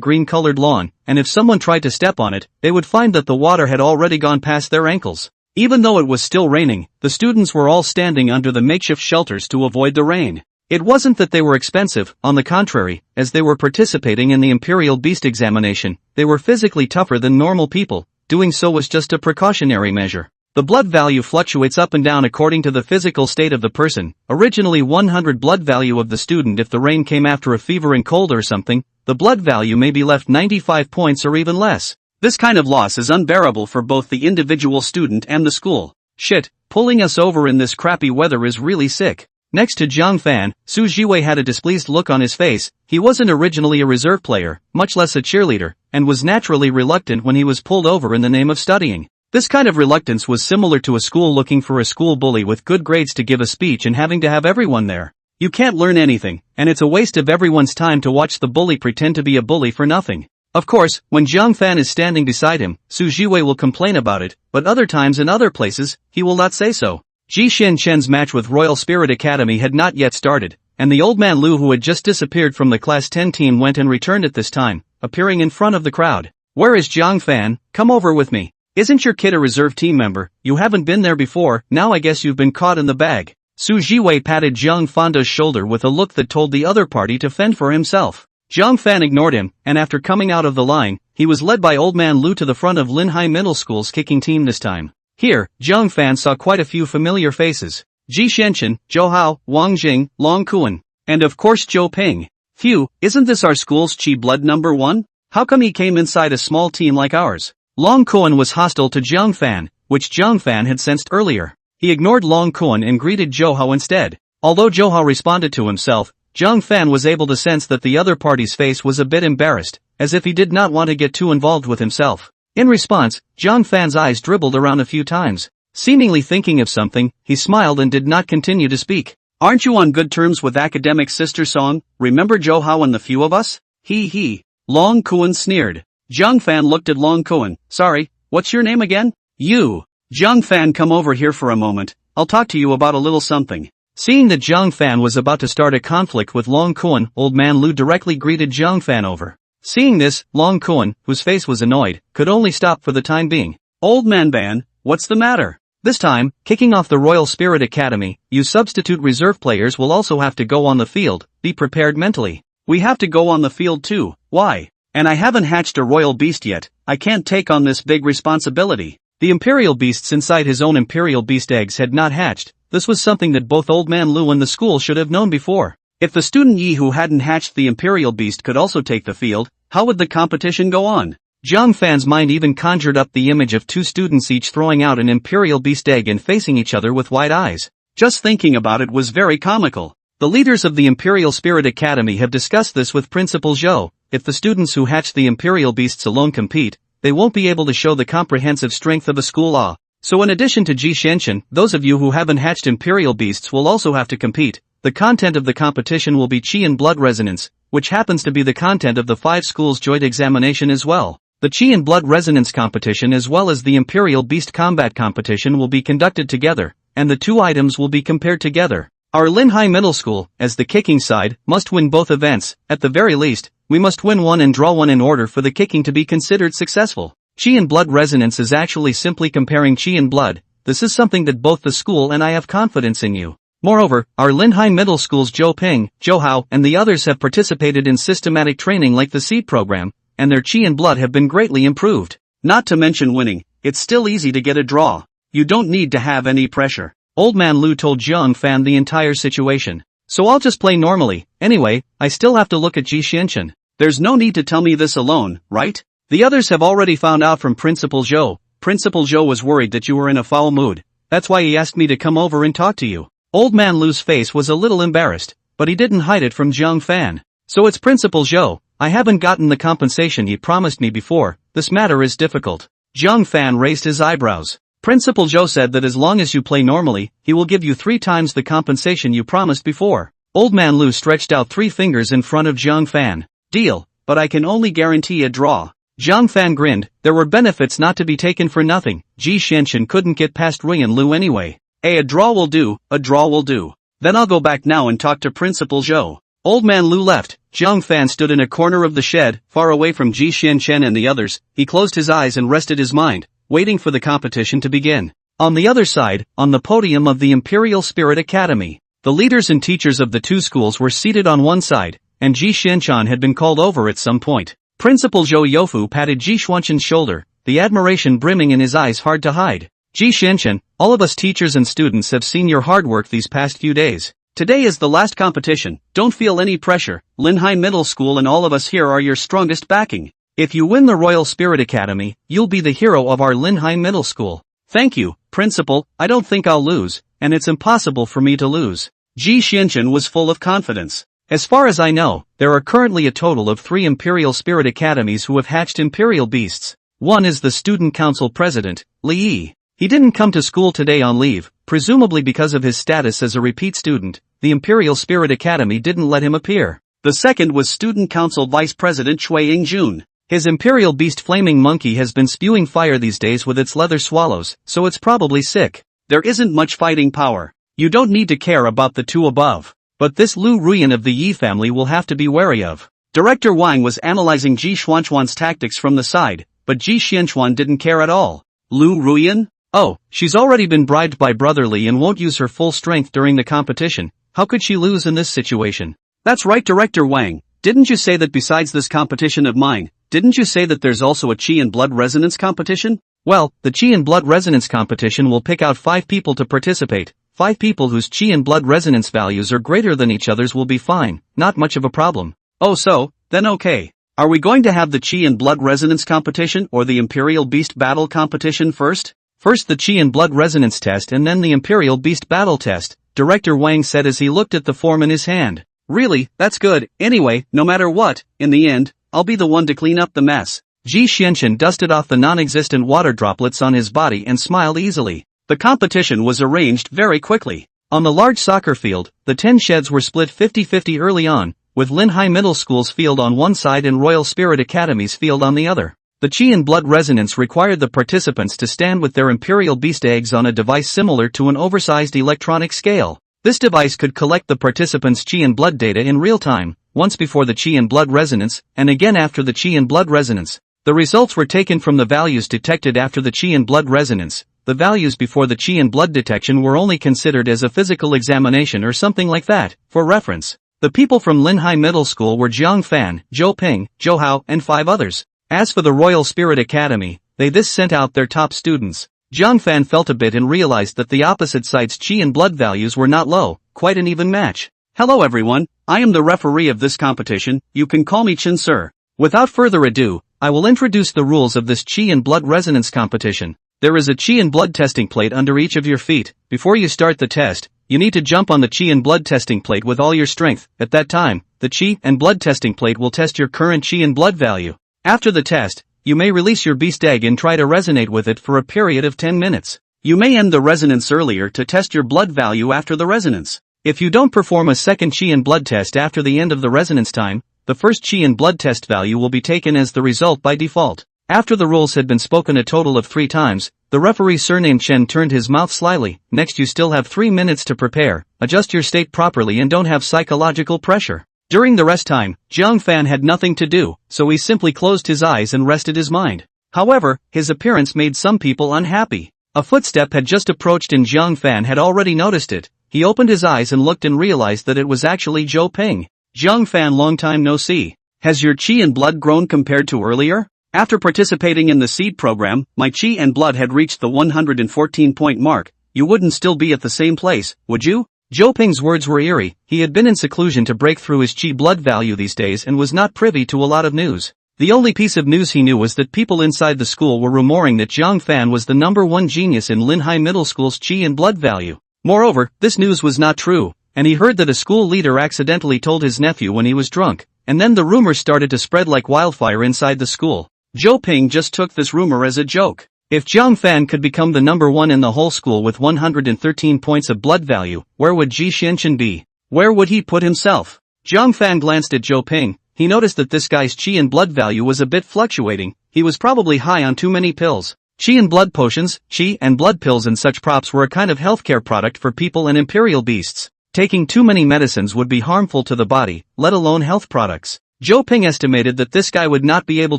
green-colored lawn, and if someone tried to step on it, they would find that the water had already gone past their ankles. Even though it was still raining, the students were all standing under the makeshift shelters to avoid the rain. It wasn't that they were expensive, on the contrary, as they were participating in the Imperial Beast examination, they were physically tougher than normal people. Doing so was just a precautionary measure. The blood value fluctuates up and down according to the physical state of the person. Originally 100 blood value of the student. If the rain came after a fever and cold or something, the blood value may be left 95 points or even less. This kind of loss is unbearable for both the individual student and the school. Shit, pulling us over in this crappy weather is really sick. Next to Jiang Fan, Su Jiwei had a displeased look on his face. He wasn't originally a reserve player, much less a cheerleader, and was naturally reluctant when he was pulled over in the name of studying. This kind of reluctance was similar to a school looking for a school bully with good grades to give a speech and having to have everyone there. You can't learn anything, and it's a waste of everyone's time to watch the bully pretend to be a bully for nothing. Of course, when Jiang Fan is standing beside him, Su Jiwei will complain about it, but other times in other places, he will not say so. Ji Xianchen's match with Royal Spirit Academy had not yet started, and the old man Lu who had just disappeared from the Class 10 team went and returned at this time, appearing in front of the crowd. Where is Jiang Fan? Come over with me. Isn't your kid a reserve team member? You haven't been there before, now I guess you've been caught in the bag. Su Jiwei patted Jiang Fan's shoulder with a look that told the other party to fend for himself. Jiang Fan ignored him, and after coming out of the line, he was led by old man Lu to the front of Linhai Middle School's kicking team this time. Here, Jiang Fan saw quite a few familiar faces. Ji Xianchen, Zhou Hao, Wang Jing, Long Kuan, and of course Zhou Ping. Phew, isn't this our school's Chi blood number 1? How come he came inside a small team like ours? Long Kuan was hostile to Jiang Fan, which Jiang Fan had sensed earlier. He ignored Long Kuan and greeted Zhou Hao instead. Although Zhou Hao responded to himself, Jiang Fan was able to sense that the other party's face was a bit embarrassed, as if he did not want to get too involved with himself. In response, Jiang Fan's eyes dribbled around a few times. Seemingly thinking of something, he smiled and did not continue to speak. Aren't you on good terms with academic sister Song? Remember Zhou Hao and the few of us? He. Long Kuan sneered. Jiang Fan looked at Long Kuan. Sorry, what's your name again? You. Jiang Fan, come over here for a moment. I'll talk to you about a little something. Seeing that Jiang Fan was about to start a conflict with Long Kun, Old Man Lu directly greeted Jiang Fan over. Seeing this, Long Kun, whose face was annoyed, could only stop for the time being. Old Man Ban, what's the matter? This time, kicking off the Royal Spirit Academy, you substitute reserve players will also have to go on the field, be prepared mentally. We have to go on the field too, why? And I haven't hatched a royal beast yet, I can't take on this big responsibility. The imperial beasts inside his own imperial beast eggs had not hatched. This was something that both Old Man Lu and the school should have known before. If the student Yi who hadn't hatched the imperial beast could also take the field, how would the competition go on? Jiang Fan's mind even conjured up the image of two students each throwing out an imperial beast egg and facing each other with wide eyes. Just thinking about it was very comical. The leaders of the Imperial Spirit Academy have discussed this with Principal Zhou. If the students who hatch the imperial beasts alone compete, they won't be able to show the comprehensive strength of a school. So in addition to Ji Xianxian, those of you who haven't hatched imperial beasts will also have to compete. The content of the competition will be Qi and blood resonance, which happens to be the content of the 5 schools joint examination as well. The Qi and blood resonance competition as well as the imperial beast combat competition will be conducted together, and the 2 items will be compared together. Our Linhai Middle School, as the kicking side, must win both events. At the very least, we must win one and draw one in order for the kicking to be considered successful. Qi and blood resonance is actually simply comparing Qi and blood. This is something that both the school and I have confidence in you. Moreover, our Linhai Middle School's Zhou Ping, Zhou Hao, and the others have participated in systematic training like the SEED program, and their Qi and blood have been greatly improved. Not to mention winning, it's still easy to get a draw. You don't need to have any pressure. Old Man Lu told Jiang Fan the entire situation. So I'll just play normally. Anyway, I still have to look at Ji Xianxian. There's no need to tell me this alone, right? The others have already found out from Principal Zhou. Principal Zhou was worried that you were in a foul mood. That's why he asked me to come over and talk to you. Old Man Lu's face was a little embarrassed, but he didn't hide it from Jiang Fan. So it's Principal Zhou. I haven't gotten the compensation he promised me before. This matter is difficult. Jiang Fan raised his eyebrows. Principal Zhou said that as long as you play normally, he will give you 3 times the compensation you promised before. Old Man Lu stretched out 3 fingers in front of Jiang Fan. Deal, but I can only guarantee a draw. Jiang Fan grinned. There were benefits not to be taken for nothing. Ji Xianxian couldn't get past Ruyan Lu anyway. A draw will do, a draw will do. Then I'll go back now and talk to Principal Zhou. Old Man Lu left. Jiang Fan stood in a corner of the shed, far away from Ji Xianxian and the others. He closed his eyes and rested his mind, waiting for the competition to begin. On the other side, on the podium of the Imperial Spirit Academy, the leaders and teachers of the 2 schools were seated on one side, and Ji Xianxian had been called over at some point. Principal Zhou Youfu patted Ji Xuanqian's shoulder, the admiration brimming in his eyes hard to hide. Ji Xianxian, all of us teachers and students have seen your hard work these past few days. Today is the last competition, don't feel any pressure. Linhai Middle School and all of us here are your strongest backing. If you win the Royal Spirit Academy, you'll be the hero of our Linhai Middle School. Thank you, Principal, I don't think I'll lose, and it's impossible for me to lose. Ji Xianxian was full of confidence. As far as I know, there are currently a total of 3 Imperial Spirit Academies who have hatched Imperial Beasts. One is the Student Council President, Li Yi. He didn't come to school today on leave, presumably because of his status as a repeat student. The Imperial Spirit Academy didn't let him appear. The second was Student Council Vice President Cui Yingjun. His Imperial Beast Flaming Monkey has been spewing fire these days with its leather swallows, so it's probably sick. There isn't much fighting power. You don't need to care about the 2 above. But this Lu Ruyan of the Yi family will have to be wary of. Director Wang was analyzing Ji Xuanquan's tactics from the side, but Ji Xianquan didn't care at all. Lu Ruyan? Oh, she's already been bribed by Brother Li and won't use her full strength during the competition. How could she lose in this situation? That's right, Director Wang. Didn't you say that besides this competition of mine, didn't you say that there's also a Qi and blood resonance competition? Well, the Qi and blood resonance competition will pick out 5 people to participate. 5 people whose Qi and blood resonance values are greater than each other's will be fine, not much of a problem. Oh so, then okay. Are we going to have the Qi and blood resonance competition or the Imperial Beast Battle competition first? First the Qi and blood resonance test and then the Imperial Beast Battle test, Director Wang said as he looked at the form in his hand. Really, that's good. Anyway, no matter what, in the end, I'll be the one to clean up the mess. Ji Xianxian dusted off the non-existent water droplets on his body and smiled easily. The competition was arranged very quickly. On the large soccer field, the 10 sheds were split 50-50 early on, with Linhai Middle School's field on one side and Royal Spirit Academy's field on the other. The Qi and blood resonance required the participants to stand with their Imperial Beast eggs on a device similar to an oversized electronic scale. This device could collect the participants' qi and blood data in real time, once before the qi and blood resonance, and again after the qi and blood resonance. The results were taken from the values detected after the qi and blood resonance. The values before the qi and blood detection were only considered as a physical examination or something like that. For reference, the people from Linhai Middle School were Jiang Fan, Zhou Ping, Zhou Hao, and 5 others. As for the Royal Spirit Academy, they sent out their top students. Jiang Fan felt a bit and realized that the opposite side's qi and blood values were not low, quite an even match. Hello everyone, I am the referee of this competition, you can call me Chen Sir. Without further ado, I will introduce the rules of this qi and blood resonance competition. There is a qi and blood testing plate under each of your feet. Before you start the test, you need to jump on the qi and blood testing plate with all your strength. At that time, the qi and blood testing plate will test your current qi and blood value. After the test, you may release your beast egg and try to resonate with it for a period of 10 minutes. You may end the resonance earlier to test your blood value after the resonance. If you don't perform a second qi and blood test after the end of the resonance time, the first qi and blood test value will be taken as the result by default. After the rules had been spoken a total of 3 times, the referee surnamed Chen turned his mouth slyly. Next, you still have 3 minutes to prepare, adjust your state properly and don't have psychological pressure. During the rest time, Jiang Fan had nothing to do, so he simply closed his eyes and rested his mind. However, his appearance made some people unhappy. A footstep had just approached and Jiang Fan had already noticed it. He opened his eyes and looked and realized that it was actually Zhou Ping. Jiang Fan, long time no see. Has your qi and blood grown compared to earlier? After participating in the seed program, my qi and blood had reached the 114-point mark. You wouldn't still be at the same place, would you? Zhou Ping's words were eerie. He had been in seclusion to break through his qi blood value these days and was not privy to a lot of news. The only piece of news he knew was that people inside the school were rumoring that Jiang Fan was the #1 genius in Linhai Middle School's qi and blood value. Moreover, this news was not true, and he heard that a school leader accidentally told his nephew when he was drunk, and then the rumors started to spread like wildfire inside the school. Zhou Ping just took this rumor as a joke. If Jiang Fan could become the #1 in the whole school with 113 points of blood value, where would Ji Xianchen be? Where would he put himself? Jiang Fan glanced at Zhou Ping. He noticed that this guy's qi and blood value was a bit fluctuating. He was probably high on too many pills. Qi and blood potions, qi and blood pills and such props were a kind of healthcare product for people and imperial beasts. Taking too many medicines would be harmful to the body, let alone health products. Zhou Ping estimated that this guy would not be able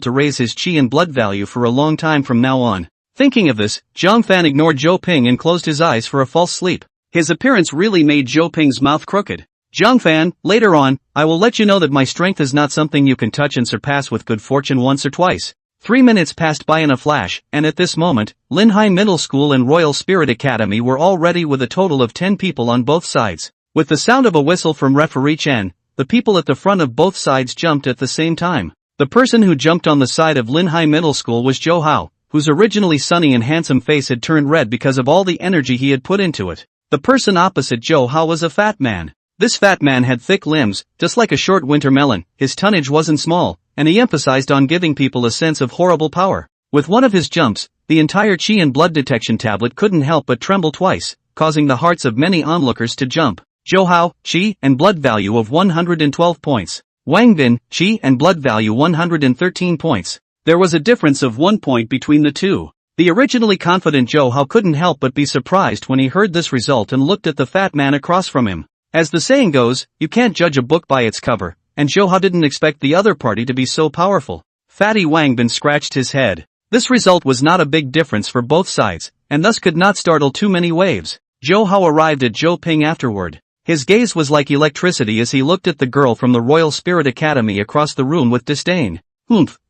to raise his qi and blood value for a long time from now on. Thinking of this, Jiang Fan ignored Zhou Ping and closed his eyes for a false sleep. His appearance really made Zhou Ping's mouth crooked. Jiang Fan, later on, I will let you know that my strength is not something you can touch and surpass with good fortune once or twice. 3 minutes passed by in a flash, and at this moment, Linhai Middle School and Royal Spirit Academy were all ready with a total of 10 people on both sides. With the sound of a whistle from referee Chen, the people at the front of both sides jumped at the same time. The person who jumped on the side of Linhai Middle School was Zhou Hao, whose originally sunny and handsome face had turned red because of all the energy he had put into it. The person opposite Zhou Hao was a fat man. This fat man had thick limbs, just like a short winter melon. His tonnage wasn't small, and he emphasized on giving people a sense of horrible power. With one of his jumps, the entire qi and blood detection tablet couldn't help but tremble twice, causing the hearts of many onlookers to jump. Zhou Hao, qi and blood value of 112 points. Wang Bin, qi and blood value 113 points. There was a difference of 1 point between the two. The originally confident Zhou Hao couldn't help but be surprised when he heard this result and looked at the fat man across from him. As the saying goes, you can't judge a book by its cover, and Zhou Hao didn't expect the other party to be so powerful. Fatty Wang Bin scratched his head. This result was not a big difference for both sides, and thus could not startle too many waves. Zhou Hao arrived at Zhou Ping afterward. His gaze was like electricity as he looked at the girl from the Royal Spirit Academy across the room with disdain.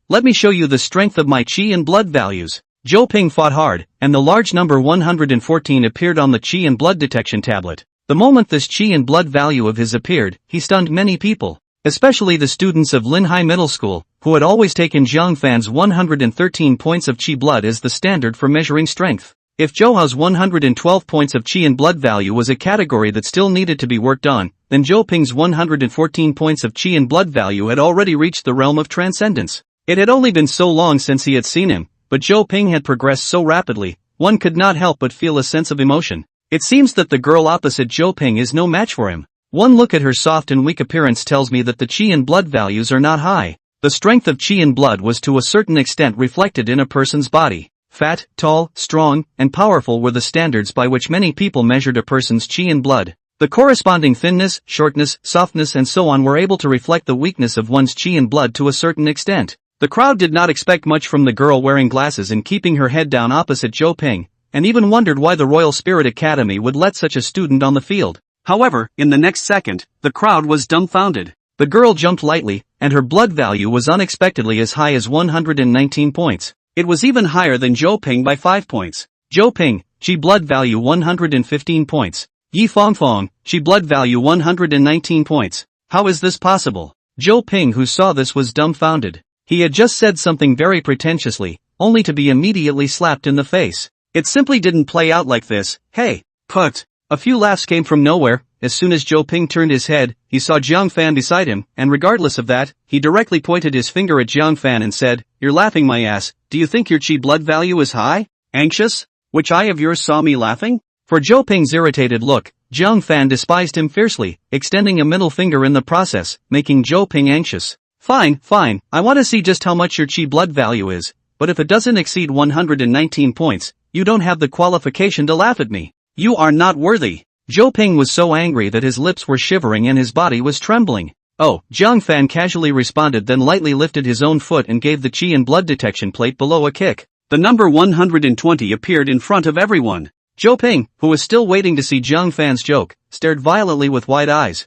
Let me show you the strength of my qi and blood values. Zhou Ping fought hard, and the large number 114 appeared on the qi and blood detection tablet. The moment this qi and blood value of his appeared, he stunned many people, especially the students of Linhai Middle School, who had always taken Jiang Fan's 113 points of qi blood as the standard for measuring strength. If Zhou Hao's 112 points of qi and blood value was a category that still needed to be worked on, then Zhou Ping's 114 points of qi and blood value had already reached the realm of transcendence. It had only been so long since he had seen him, but Zhou Ping had progressed so rapidly, one could not help but feel a sense of emotion. It seems that the girl opposite Zhou Ping is no match for him. One look at her soft and weak appearance tells me that the qi and blood values are not high. The strength of qi and blood was to a certain extent reflected in a person's body. Fat, tall, strong, and powerful were the standards by which many people measured a person's qi and blood. The corresponding thinness, shortness, softness and so on were able to reflect the weakness of one's qi and blood to a certain extent. The crowd did not expect much from the girl wearing glasses and keeping her head down opposite Zhou Ping, and even wondered why the Royal Spirit Academy would let such a student on the field. However, in the next second, the crowd was dumbfounded. The girl jumped lightly, and her blood value was unexpectedly as high as 119 points. It was even higher than Zhou Ping by 5 points. Zhou Ping, qi blood value 115 points. Yi Fongfong, qi blood value 119 points. How is this possible? Zhou Ping, who saw this, was dumbfounded. He had just said something very pretentiously, only to be immediately slapped in the face. It simply didn't play out like this. Hey, put. A few laughs came from nowhere. As soon as Zhou Ping turned his head, he saw Jiang Fan beside him, and regardless of that, he directly pointed his finger at Jiang Fan and said, "You're laughing my ass. Do you think your qi blood value is high? Anxious? Which eye of yours saw me laughing?" For Zhou Ping's irritated look, Jiang Fan despised him fiercely, extending a middle finger in the process, making Zhou Ping anxious. Fine, I want to see just how much your qi blood value is, but if it doesn't exceed 119 points, you don't have the qualification to laugh at me. You are not worthy. Zhou Ping was so angry that his lips were shivering and his body was trembling. Oh, Jiang Fan casually responded, then lightly lifted his own foot and gave the qi and blood detection plate below a kick. The number 120 appeared in front of everyone. Zhou Ping, who was still waiting to see Jiang Fan's joke, stared violently with wide eyes.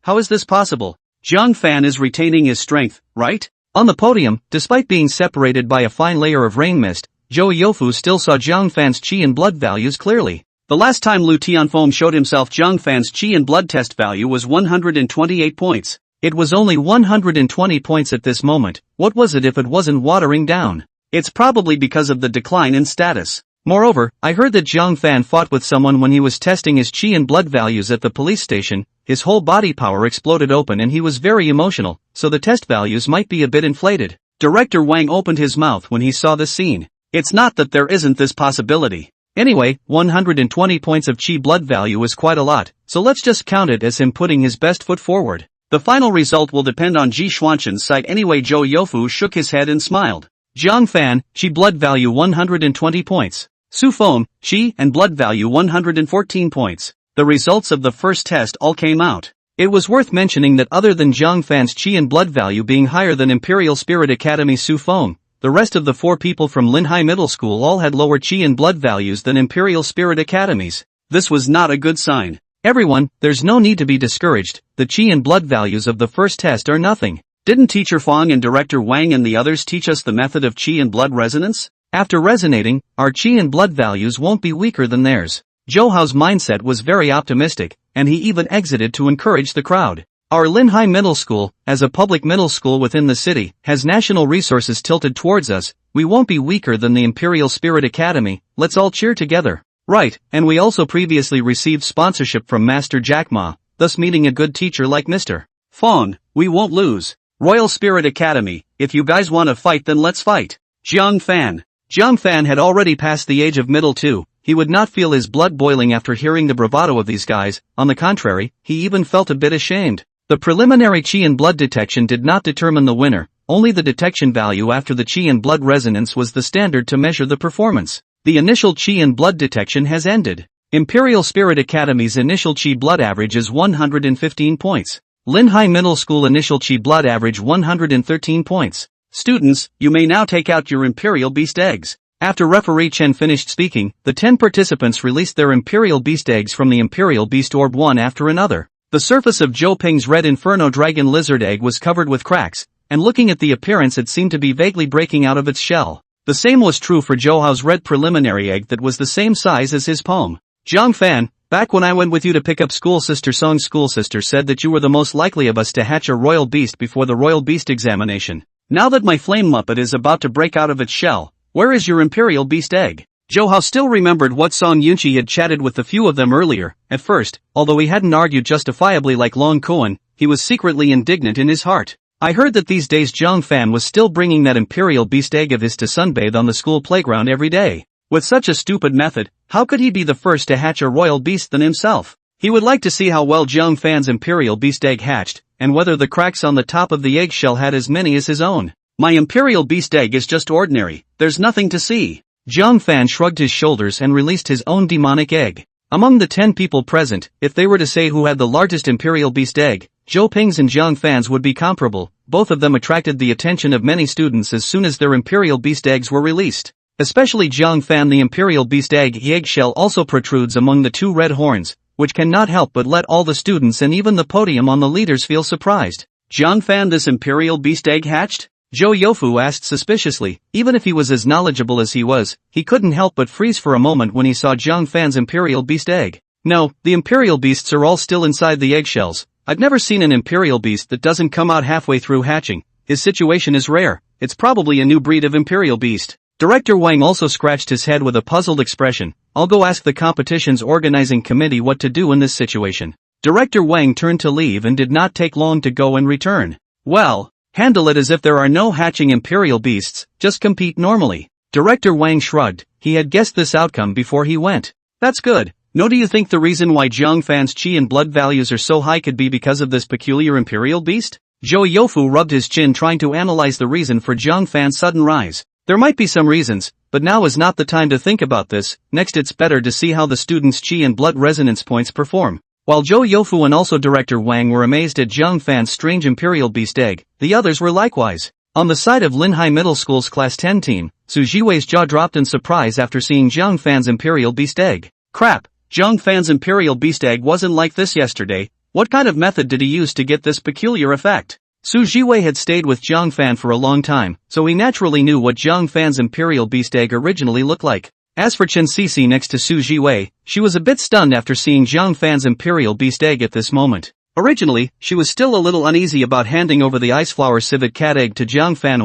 How is this possible? Jiang Fan is retaining his strength, right? On the podium, despite being separated by a fine layer of rain mist, Zhou Youfu still saw Jiang Fan's qi and blood values clearly. The last time Lu Tianfeng showed himself Jiang Fan's qi and blood test value was 128 points. It was only 120 points at this moment. What was it if it wasn't watering down? It's probably because of the decline in status. Moreover, I heard that Jiang Fan fought with someone when he was testing his qi and blood values at the police station. His whole body power exploded open and he was very emotional, so the test values might be a bit inflated. Director Wang opened his mouth when he saw this scene. It's not that there isn't this possibility. Anyway, 120 points of qi blood value is quite a lot, so let's just count it as him putting his best foot forward. The final result will depend on Ji Xuanqin's sight anyway. Zhou Youfu shook his head and smiled. Jiang Fan, qi blood value 120 points. Su Feng, qi and blood value 114 points. The results of the first test all came out. It was worth mentioning that other than Jiang Fan's qi and blood value being higher than Imperial Spirit Academy Su Feng, the rest of the 4 people from Linhai Middle School all had lower qi and blood values than Imperial Spirit Academies. This was not a good sign. Everyone, there's no need to be discouraged. The qi and blood values of the first test are nothing. Didn't Teacher Fong and Director Wang and the others teach us the method of qi and blood resonance? After resonating, our qi and blood values won't be weaker than theirs. Zhou Hao's mindset was very optimistic, and he even exited to encourage the crowd. Our Linhai Middle School, as a public middle school within the city, has national resources tilted towards us. We won't be weaker than the Imperial Spirit Academy. Let's all cheer together. Right, and we also previously received sponsorship from Master Jack Ma, thus meeting a good teacher like Mr. Fong. We won't lose. Royal Spirit Academy, if you guys want to fight then let's fight. Jiang Fan. Jiang Fan had already passed the age of middle too. He would not feel his blood boiling after hearing the bravado of these guys. On the contrary, he even felt a bit ashamed. The preliminary qi and blood detection did not determine the winner, only the detection value after the qi and blood resonance was the standard to measure the performance. The initial qi and blood detection has ended. Imperial Spirit Academy's initial qi blood average is 115 points. Linhai Middle School initial qi blood average 113 points. Students, you may now take out your Imperial Beast eggs. After referee Chen finished speaking, the 10 participants released their Imperial Beast eggs from the Imperial Beast Orb one after another. The surface of Zhou Ping's red Inferno Dragon Lizard egg was covered with cracks, and looking at the appearance it seemed to be vaguely breaking out of its shell. The same was true for Zhou Hao's red preliminary egg that was the same size as his palm. Jiang Fan, back when I went with you to pick up school sister Song's school sister said that you were the most likely of us to hatch a royal beast before the royal beast examination. Now that my flame muppet is about to break out of its shell, where is your Imperial Beast egg? Zhou Hao still remembered what Song Yunqi had chatted with a few of them earlier. At first, although he hadn't argued justifiably like Long Kuan, he was secretly indignant in his heart. I heard that these days Jiang Fan was still bringing that Imperial Beast egg of his to sunbathe on the school playground every day. With such a stupid method, how could he be the first to hatch a royal beast than himself? He would like to see how well Jiang Fan's Imperial Beast egg hatched, and whether the cracks on the top of the eggshell had as many as his own. My Imperial Beast egg is just ordinary, there's nothing to see. Jiang Fan shrugged his shoulders and released his own demonic egg. Among the 10 people present, if they were to say who had the largest Imperial Beast egg, Zhou Ping's and Jiang Fan's would be comparable. Both of them attracted the attention of many students as soon as their Imperial Beast eggs were released. Especially Jiang Fan. The Imperial Beast eggshell also protrudes among the 2 red horns, which cannot help but let all the students and even the podium on the leaders feel surprised. Jiang Fan, this Imperial Beast egg hatched? Zhou Youfu asked suspiciously. Even if he was as knowledgeable as he was, he couldn't help but freeze for a moment when he saw Jiang Fan's Imperial Beast egg. No, the Imperial Beasts are all still inside the eggshells. I've never seen an Imperial Beast that doesn't come out halfway through hatching. His situation is rare. It's probably a new breed of Imperial Beast. Director Wang also scratched his head with a puzzled expression. I'll go ask the competition's organizing committee what to do in this situation. Director Wang turned to leave and did not take long to go and return. Well, handle it as if there are no hatching Imperial Beasts, just compete normally. Director Wang shrugged. He had guessed this outcome before he went. That's good. No, do you think the reason why Jiang Fan's chi and blood values are so high could be because of this peculiar Imperial Beast? Zhou Youfu rubbed his chin trying to analyze the reason for Jiang Fan's sudden rise. There might be some reasons, but now is not the time to think about this. Next it's better to see how the students' chi and blood resonance points perform. While Zhou Youfu and also Director Wang were amazed at Jiang Fan's strange Imperial Beast egg, the others were likewise. On the side of Linhai Middle School's Class 10 team, Su Jiwei's jaw dropped in surprise after seeing Jiang Fan's Imperial Beast egg. Crap, Jiang Fan's Imperial Beast egg wasn't like this yesterday. What kind of method did he use to get this peculiar effect? Su Jiwei had stayed with Jiang Fan for a long time, so he naturally knew what Jiang Fan's Imperial Beast egg originally looked like. As for Chen Sisi next to Su Jiwei, she was a bit stunned after seeing Jiang Fan's Imperial Beast egg at this moment. Originally, she was still a little uneasy about handing over the Ice Flower Civet Cat egg to Jiang Fan,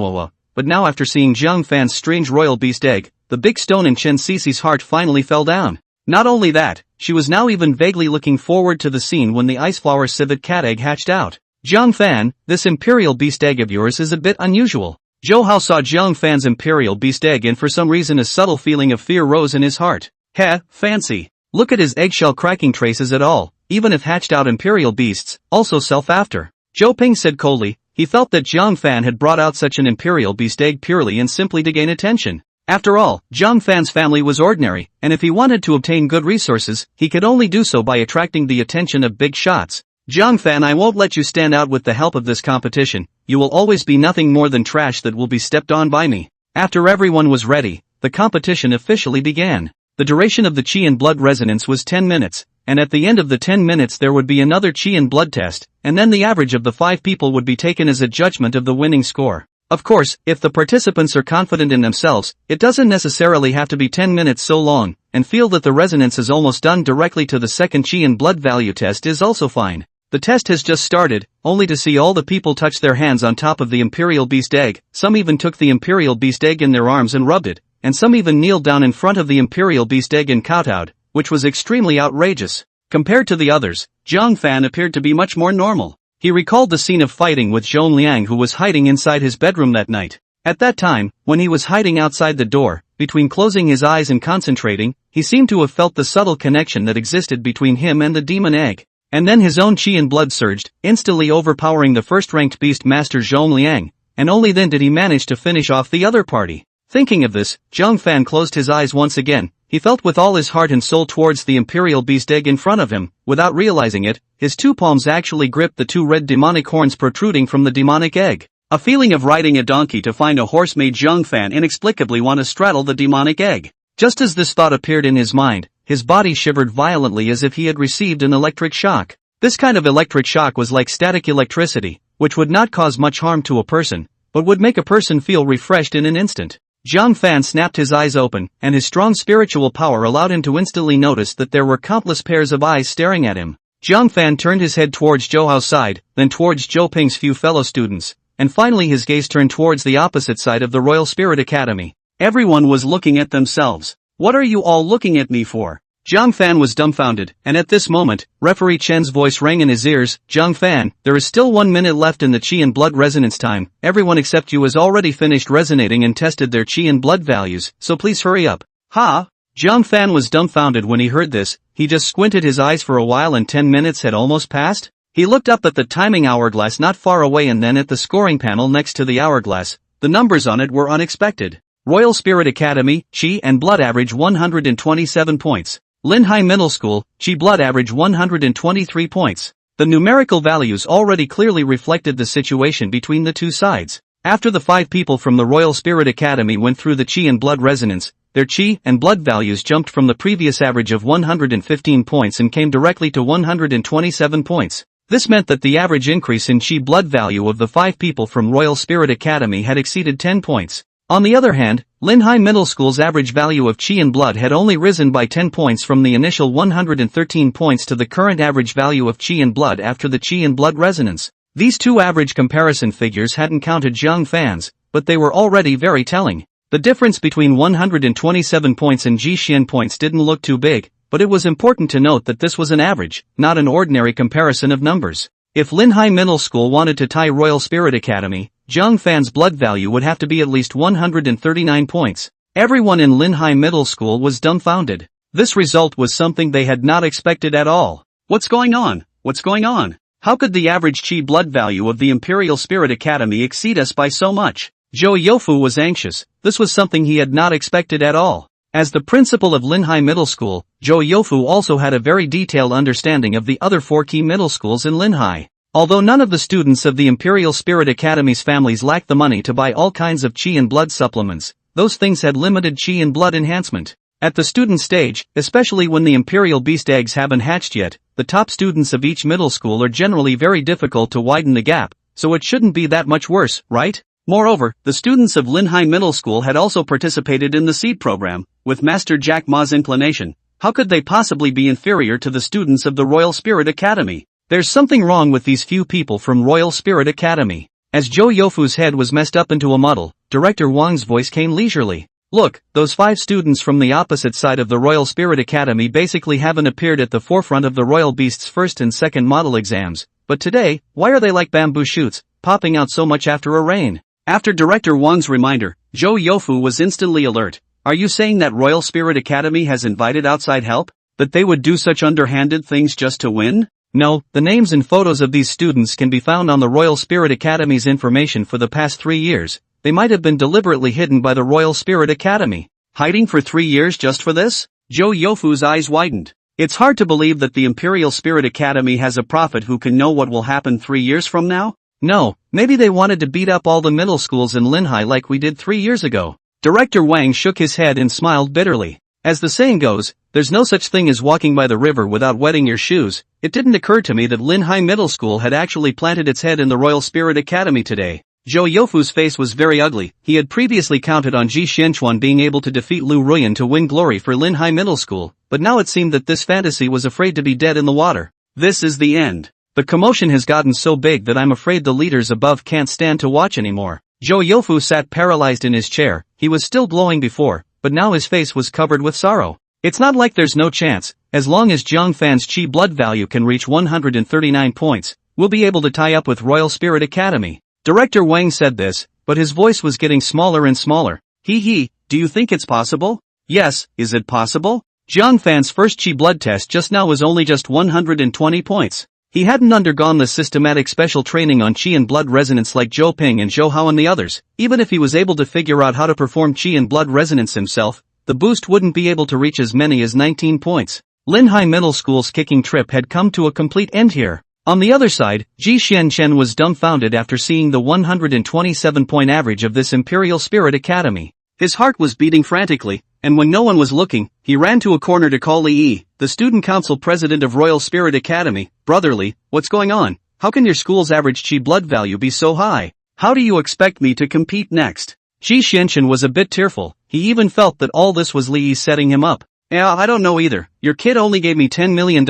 but now after seeing Jiang Fan's strange Royal Beast egg, the big stone in Chen Sisi's heart finally fell down. Not only that, she was now even vaguely looking forward to the scene when the Ice Flower Civet Cat egg hatched out. Jiang Fan, this Imperial Beast egg of yours is a bit unusual. Zhou Hao saw Jiang Fan's Imperial Beast egg and for some reason a subtle feeling of fear rose in his heart. Heh, fancy. Look at his eggshell cracking traces at all, even if hatched out Imperial Beasts, also self-after. Zhou Ping said coldly. He felt that Jiang Fan had brought out such an Imperial Beast egg purely and simply to gain attention. After all, Jiang Fan's family was ordinary, and if he wanted to obtain good resources, he could only do so by attracting the attention of big shots. Jiang Fan, I won't let you stand out with the help of this competition. You will always be nothing more than trash that will be stepped on by me. After everyone was ready, the competition officially began. The duration of the Qi and blood resonance was 10 minutes, and at the end of the 10 minutes there would be another Qi and blood test, and then the average of the 5 people would be taken as a judgment of the winning score. Of course, if the participants are confident in themselves, it doesn't necessarily have to be 10 minutes so long, and feel that the resonance is almost done directly to the second Qi and blood value test is also fine. The test has just started, only to see all the people touch their hands on top of the Imperial Beast egg. Some even took the Imperial Beast egg in their arms and rubbed it, and some even kneeled down in front of the Imperial Beast egg and kowtowed, which was extremely outrageous. Compared to the others, Jiang Fan appeared to be much more normal. He recalled the scene of fighting with Zhong Liang, who was hiding inside his bedroom that night. At that time, when he was hiding outside the door, between closing his eyes and concentrating, he seemed to have felt the subtle connection that existed between him and the demon egg. And then his own chi and blood surged, instantly overpowering the first-ranked beast master Zhong Liang, and only then did he manage to finish off the other party. Thinking of this, Jiang Fan closed his eyes once again. He felt with all his heart and soul towards the Imperial Beast egg in front of him. Without realizing it, his 2 palms actually gripped the 2 red demonic horns protruding from the demonic egg. A feeling of riding a donkey to find a horse made Jiang Fan inexplicably want to straddle the demonic egg. Just as this thought appeared in his mind, his body shivered violently as if he had received an electric shock. This kind of electric shock was like static electricity, which would not cause much harm to a person, but would make a person feel refreshed in an instant. Jiang Fan snapped his eyes open, and his strong spiritual power allowed him to instantly notice that there were countless pairs of eyes staring at him. Jiang Fan turned his head towards Zhou Hao's side, then towards Zhou Ping's few fellow students, and finally his gaze turned towards the opposite side of the Royal Spirit Academy. Everyone was looking at themselves. What are you all looking at me for? Jiang Fan was dumbfounded, and at this moment, Referee Chen's voice rang in his ears. Jiang Fan, there is still 1 minute left in the Qi and blood resonance time. Everyone except you has already finished resonating and tested their Qi and blood values, so please hurry up. Ha! Jiang Fan was dumbfounded when he heard this. He just squinted his eyes for a while and 10 minutes had almost passed. He looked up at the timing hourglass not far away and then at the scoring panel next to the hourglass. The numbers on it were unexpected. Royal Spirit Academy, Qi and blood average 127 points. Linhai Middle School, Chi Blood average 123 points. The numerical values already clearly reflected the situation between the two sides. After the 5 people from the Royal Spirit Academy went through the Chi and Blood resonance, their Chi and Blood values jumped from the previous average of 115 points and came directly to 127 points. This meant that the average increase in Chi Blood value of the 5 people from Royal Spirit Academy had exceeded 10 points. On the other hand, Linhai Middle School's average value of Chi and Blood had only risen by 10 points from the initial 113 points to the current average value of Chi and Blood after the Chi and Blood resonance. These two average comparison figures hadn't counted Jiang Fan's, but they were already very telling. The difference between 127 points and Jixian points didn't look too big, but it was important to note that this was an average, not an ordinary comparison of numbers. If Linhai Middle School wanted to tie Royal Spirit Academy, Jiang Fan's blood value would have to be at least 139 points. Everyone in Linhai Middle School was dumbfounded. This result was something they had not expected at all. What's going on? What's going on? How could the average Chi blood value of the Imperial Spirit Academy exceed us by so much? Zhou Youfu was anxious. This was something he had not expected at all. As the principal of Linhai Middle School, Zhou Youfu also had a very detailed understanding of the other 4 key middle schools in Linhai. Although none of the students of the Imperial Spirit Academy's families lacked the money to buy all kinds of Chi and blood supplements, those things had limited Chi and blood enhancement. At the student stage, especially when the Imperial Beast eggs haven't hatched yet, the top students of each middle school are generally very difficult to widen the gap, so it shouldn't be that much worse, right? Moreover, the students of Linhai Middle School had also participated in the seed program, with Master Jack Ma's inclination. How could they possibly be inferior to the students of the Royal Spirit Academy? There's something wrong with these few people from Royal Spirit Academy. As Zhou Youfu's head was messed up into a muddle, Director Wang's voice came leisurely. Look, those 5 students from the opposite side of the Royal Spirit Academy basically haven't appeared at the forefront of the Royal Beast's first and second model exams, but today, why are they like bamboo shoots, popping out so much after a rain? After Director Wang's reminder, Zhou Youfu was instantly alert. Are you saying that Royal Spirit Academy has invited outside help? That they would do such underhanded things just to win? No, the names and photos of these students can be found on the Royal Spirit Academy's information for the past 3 years. They might have been deliberately hidden by the Royal Spirit Academy. Hiding for 3 years just for this? Zhou Youfu's eyes widened. It's hard to believe that the Imperial Spirit Academy has a prophet who can know what will happen 3 years from now? No, maybe they wanted to beat up all the middle schools in Linhai like we did 3 years ago. Director Wang shook his head and smiled bitterly. As the saying goes, there's no such thing as walking by the river without wetting your shoes. It didn't occur to me that Linhai Middle School had actually planted its head in the Royal Spirit Academy today. Zhou Youfu's face was very ugly. He had previously counted on Ji Xianchuan being able to defeat Lu Ruyan to win glory for Linhai Middle School, but now it seemed that this fantasy was afraid to be dead in the water. This is the end. The commotion has gotten so big that I'm afraid the leaders above can't stand to watch anymore. Zhou Youfu sat paralyzed in his chair. He was still glowing before, but now his face was covered with sorrow. It's not like there's no chance. As long as Jiang Fan's Chi blood value can reach 139 points, we'll be able to tie up with Royal Spirit Academy. Director Wang said this, but his voice was getting smaller and smaller. Do you think it's possible? Yes, is it possible? Jiang Fan's first Chi blood test just now was only just 120 points. He hadn't undergone the systematic special training on Qi and blood resonance like Zhou Ping and Zhou Hao and the others. Even if he was able to figure out how to perform Qi and blood resonance himself, the boost wouldn't be able to reach as many as 19 points. Linhai Middle School's kicking trip had come to a complete end here. On the other side, Ji Xianchen was dumbfounded after seeing the 127-point average of this Imperial Spirit Academy. His heart was beating frantically, and when no one was looking, he ran to a corner to call Li Yi, the student council president of Royal Spirit Academy. Brotherly, what's going on? How can your school's average Qi blood value be so high? How do you expect me to compete next? Ji Xianchen was a bit tearful. He even felt that all this was Li Yi setting him up. Yeah, I don't know either. Your kid only gave me $10 million.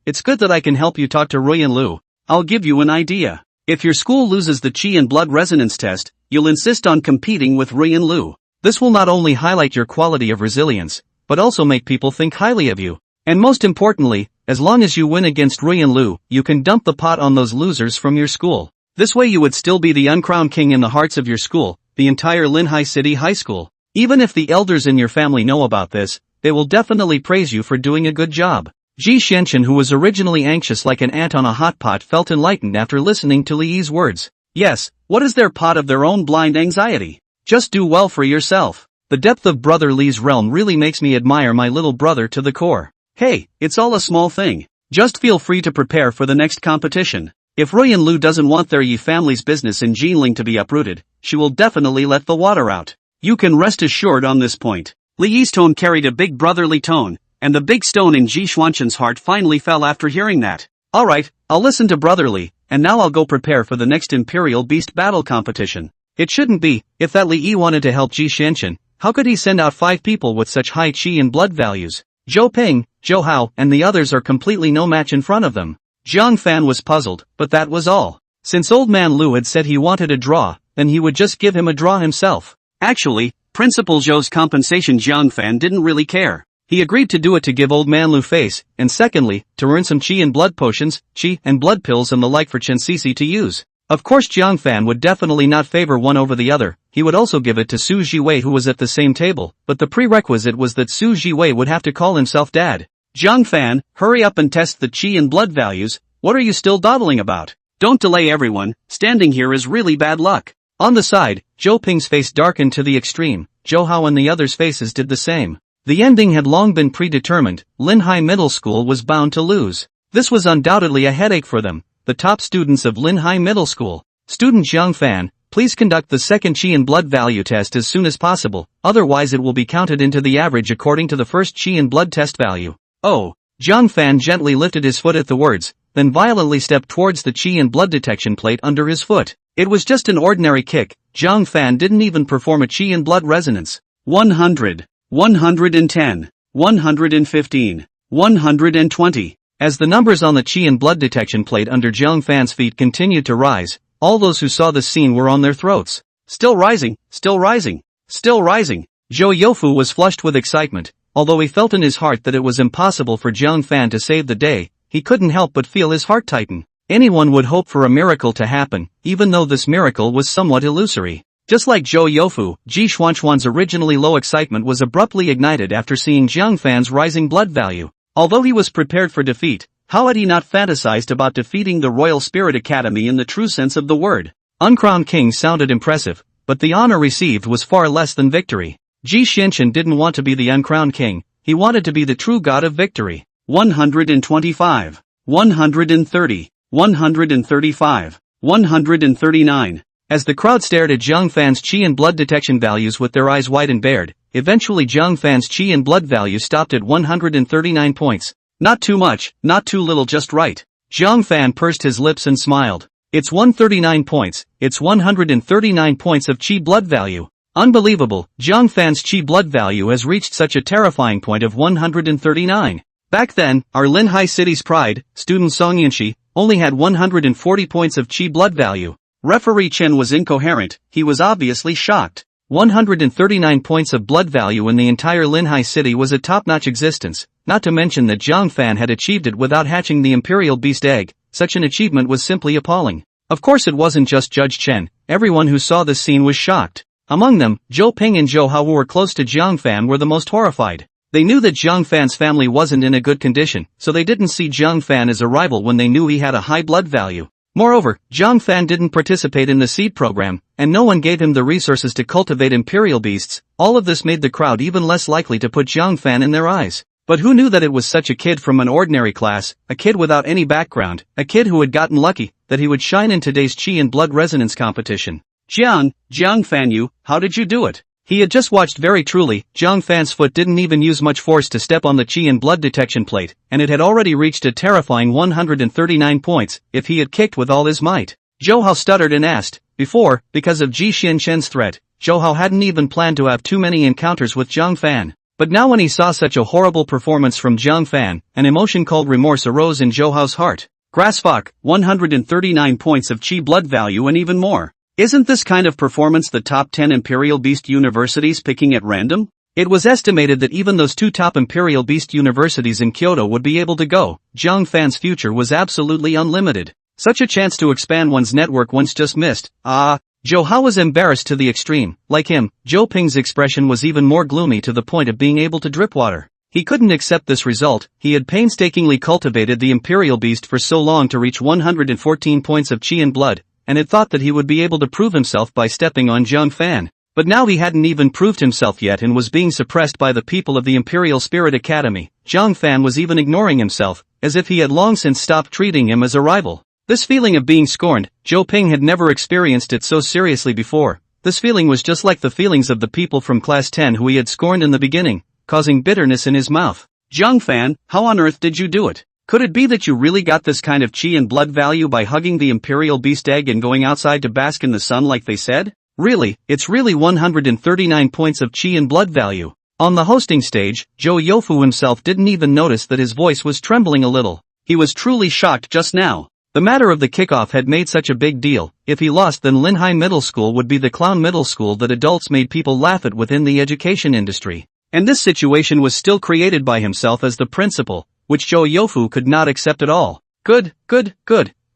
It's good that I can help you talk to Rui and Lu. I'll give you an idea. If your school loses the Qi and blood resonance test, you'll insist on competing with Rui and Lu. This will not only highlight your quality of resilience, but also make people think highly of you. And most importantly, as long as you win against Rui and Lu, you can dump the pot on those losers from your school. This way you would still be the uncrowned king in the hearts of your school, the entire Linhai City High School. Even if the elders in your family know about this, they will definitely praise you for doing a good job. Ji Xianchen, who was originally anxious like an ant on a hot pot, felt enlightened after listening to Li Yi's words. Yes, what is their pot of their own blind anxiety? Just do well for yourself. The depth of Brother Li's realm really makes me admire my little brother to the core. Hey, it's all a small thing. Just feel free to prepare for the next competition. If Ruyan Lu doesn't want their Yi family's business in Jinling to be uprooted, she will definitely let the water out. You can rest assured on this point. Li Yi's tone carried a big brotherly tone, and the big stone in Ji Xuanqin's heart finally fell after hearing that. Alright, I'll listen to brotherly, and now I'll go prepare for the next Imperial Beast battle competition. It shouldn't be, if that Li Yi wanted to help Ji Xuanqin, how could he send out 5 people with such high qi and blood values? Zhou Ping, Zhou Hao, and the others are completely no match in front of them. Jiang Fan was puzzled, but that was all. Since Old Man Lu had said he wanted a draw, then he would just give him a draw himself. Actually, Principal Zhou's compensation Jiang Fan didn't really care. He agreed to do it to give Old Man Lu face, and secondly, to earn some qi and blood potions, qi and blood pills and the like for Chen Sisi to use. Of course Jiang Fan would definitely not favor one over the other, he would also give it to Su Jiwei who was at the same table, but the prerequisite was that Su Jiwei would have to call himself Dad. Jiang Fan, hurry up and test the qi and blood values, what are you still dawdling about? Don't delay everyone, standing here is really bad luck. On the side, Zhou Ping's face darkened to the extreme, Zhou Hao and the others' faces did the same. The ending had long been predetermined, Linhai Middle School was bound to lose. This was undoubtedly a headache for them, the top students of Linhai Middle School. Student Jiang Fan, please conduct the second qi and blood value test as soon as possible, otherwise it will be counted into the average according to the first qi and blood test value. Oh. Jiang Fan gently lifted his foot at the words, then violently stepped towards the qi and blood detection plate under his foot. It was just an ordinary kick, Jiang Fan didn't even perform a qi and blood resonance. 100, 110, 115, 120. As the numbers on the qi and blood detection plate under Jiang Fan's feet continued to rise, all those who saw this scene were on their throats. Still rising, still rising, still rising. Zhou Youfu was flushed with excitement. Although he felt in his heart that it was impossible for Jiang Fan to save the day, he couldn't help but feel his heart tighten. Anyone would hope for a miracle to happen, even though this miracle was somewhat illusory. Just like Zhou Youfu, Ji Xuanquan's originally low excitement was abruptly ignited after seeing Jiang Fan's rising blood value. Although he was prepared for defeat, how had he not fantasized about defeating the Royal Spirit Academy in the true sense of the word? Uncrowned King sounded impressive, but the honor received was far less than victory. Ji Xuanqin didn't want to be the uncrowned king, he wanted to be the true god of victory. 125, 130, 135, 139. As the crowd stared at Jiang Fan's qi and blood detection values with their eyes wide and bared, eventually Jiang Fan's qi and blood value stopped at 139 points. Not too much, not too little, just right. Jiang Fan pursed his lips and smiled. It's 139 points, it's 139 points of qi blood value. Unbelievable, Jiang Fan's qi blood value has reached such a terrifying point of 139. Back then, our Linhai city's pride, student Song Yunxi, only had 140 points of qi blood value. Referee Chen was incoherent, he was obviously shocked. 139 points of blood value in the entire Linhai city was a top-notch existence, not to mention that Jiang Fan had achieved it without hatching the Imperial Beast egg. Such an achievement was simply appalling. Of course it wasn't just Judge Chen, everyone who saw this scene was shocked. Among them, Zhou Ping and Zhou Hao, who were close to Jiang Fan, were the most horrified. They knew that Jiang Fan's family wasn't in a good condition, so they didn't see Jiang Fan as a rival when they knew he had a high blood value. Moreover, Jiang Fan didn't participate in the seed program, and no one gave him the resources to cultivate imperial beasts. All of this made the crowd even less likely to put Jiang Fan in their eyes. But who knew that it was such a kid from an ordinary class, a kid without any background, a kid who had gotten lucky, that he would shine in today's qi and blood resonance competition. Jiang Fan, how did you do it? He had just watched very truly, Jiang Fan's foot didn't even use much force to step on the qi and blood detection plate, and it had already reached a terrifying 139 points, if he had kicked with all his might. Zhou Hao stuttered and asked. Before, because of Ji Xuanqin's threat, Zhou Hao hadn't even planned to have too many encounters with Jiang Fan. But now when he saw such a horrible performance from Jiang Fan, an emotion called remorse arose in Zhou Hao's heart. Grassfuck, 139 points of qi blood value and even more. Isn't this kind of performance the top 10 Imperial Beast universities picking at random? It was estimated that even those 2 top Imperial Beast universities in Kyoto would be able to go. Jiang Fan's future was absolutely unlimited. Such a chance to expand one's network once just missed. Zhou Hao was embarrassed to the extreme. Like him, Zhou Ping's expression was even more gloomy to the point of being able to drip water. He couldn't accept this result. He had painstakingly cultivated the Imperial Beast for so long to reach 114 points of qi and blood, and had thought that he would be able to prove himself by stepping on Jiang Fan. But now he hadn't even proved himself yet and was being suppressed by the people of the Imperial Spirit Academy. Jiang Fan was even ignoring himself, as if he had long since stopped treating him as a rival. This feeling of being scorned, Zhou Ping had never experienced it so seriously before. This feeling was just like the feelings of the people from Class 10 who he had scorned in the beginning, causing bitterness in his mouth. Jiang Fan, how on earth did you do it? Could it be that you really got this kind of chi and blood value by hugging the Imperial Beast Egg and going outside to bask in the sun like they said? Really, it's really 139 points of chi and blood value. On the hosting stage, Zhou Youfu himself didn't even notice that his voice was trembling a little. He was truly shocked just now. The matter of the kickoff had made such a big deal. If he lost, then Linhai Middle School would be the clown middle school that adults made people laugh at within the education industry. And this situation was still created by himself as the principal, which Zhou Youfu could not accept at all. Good.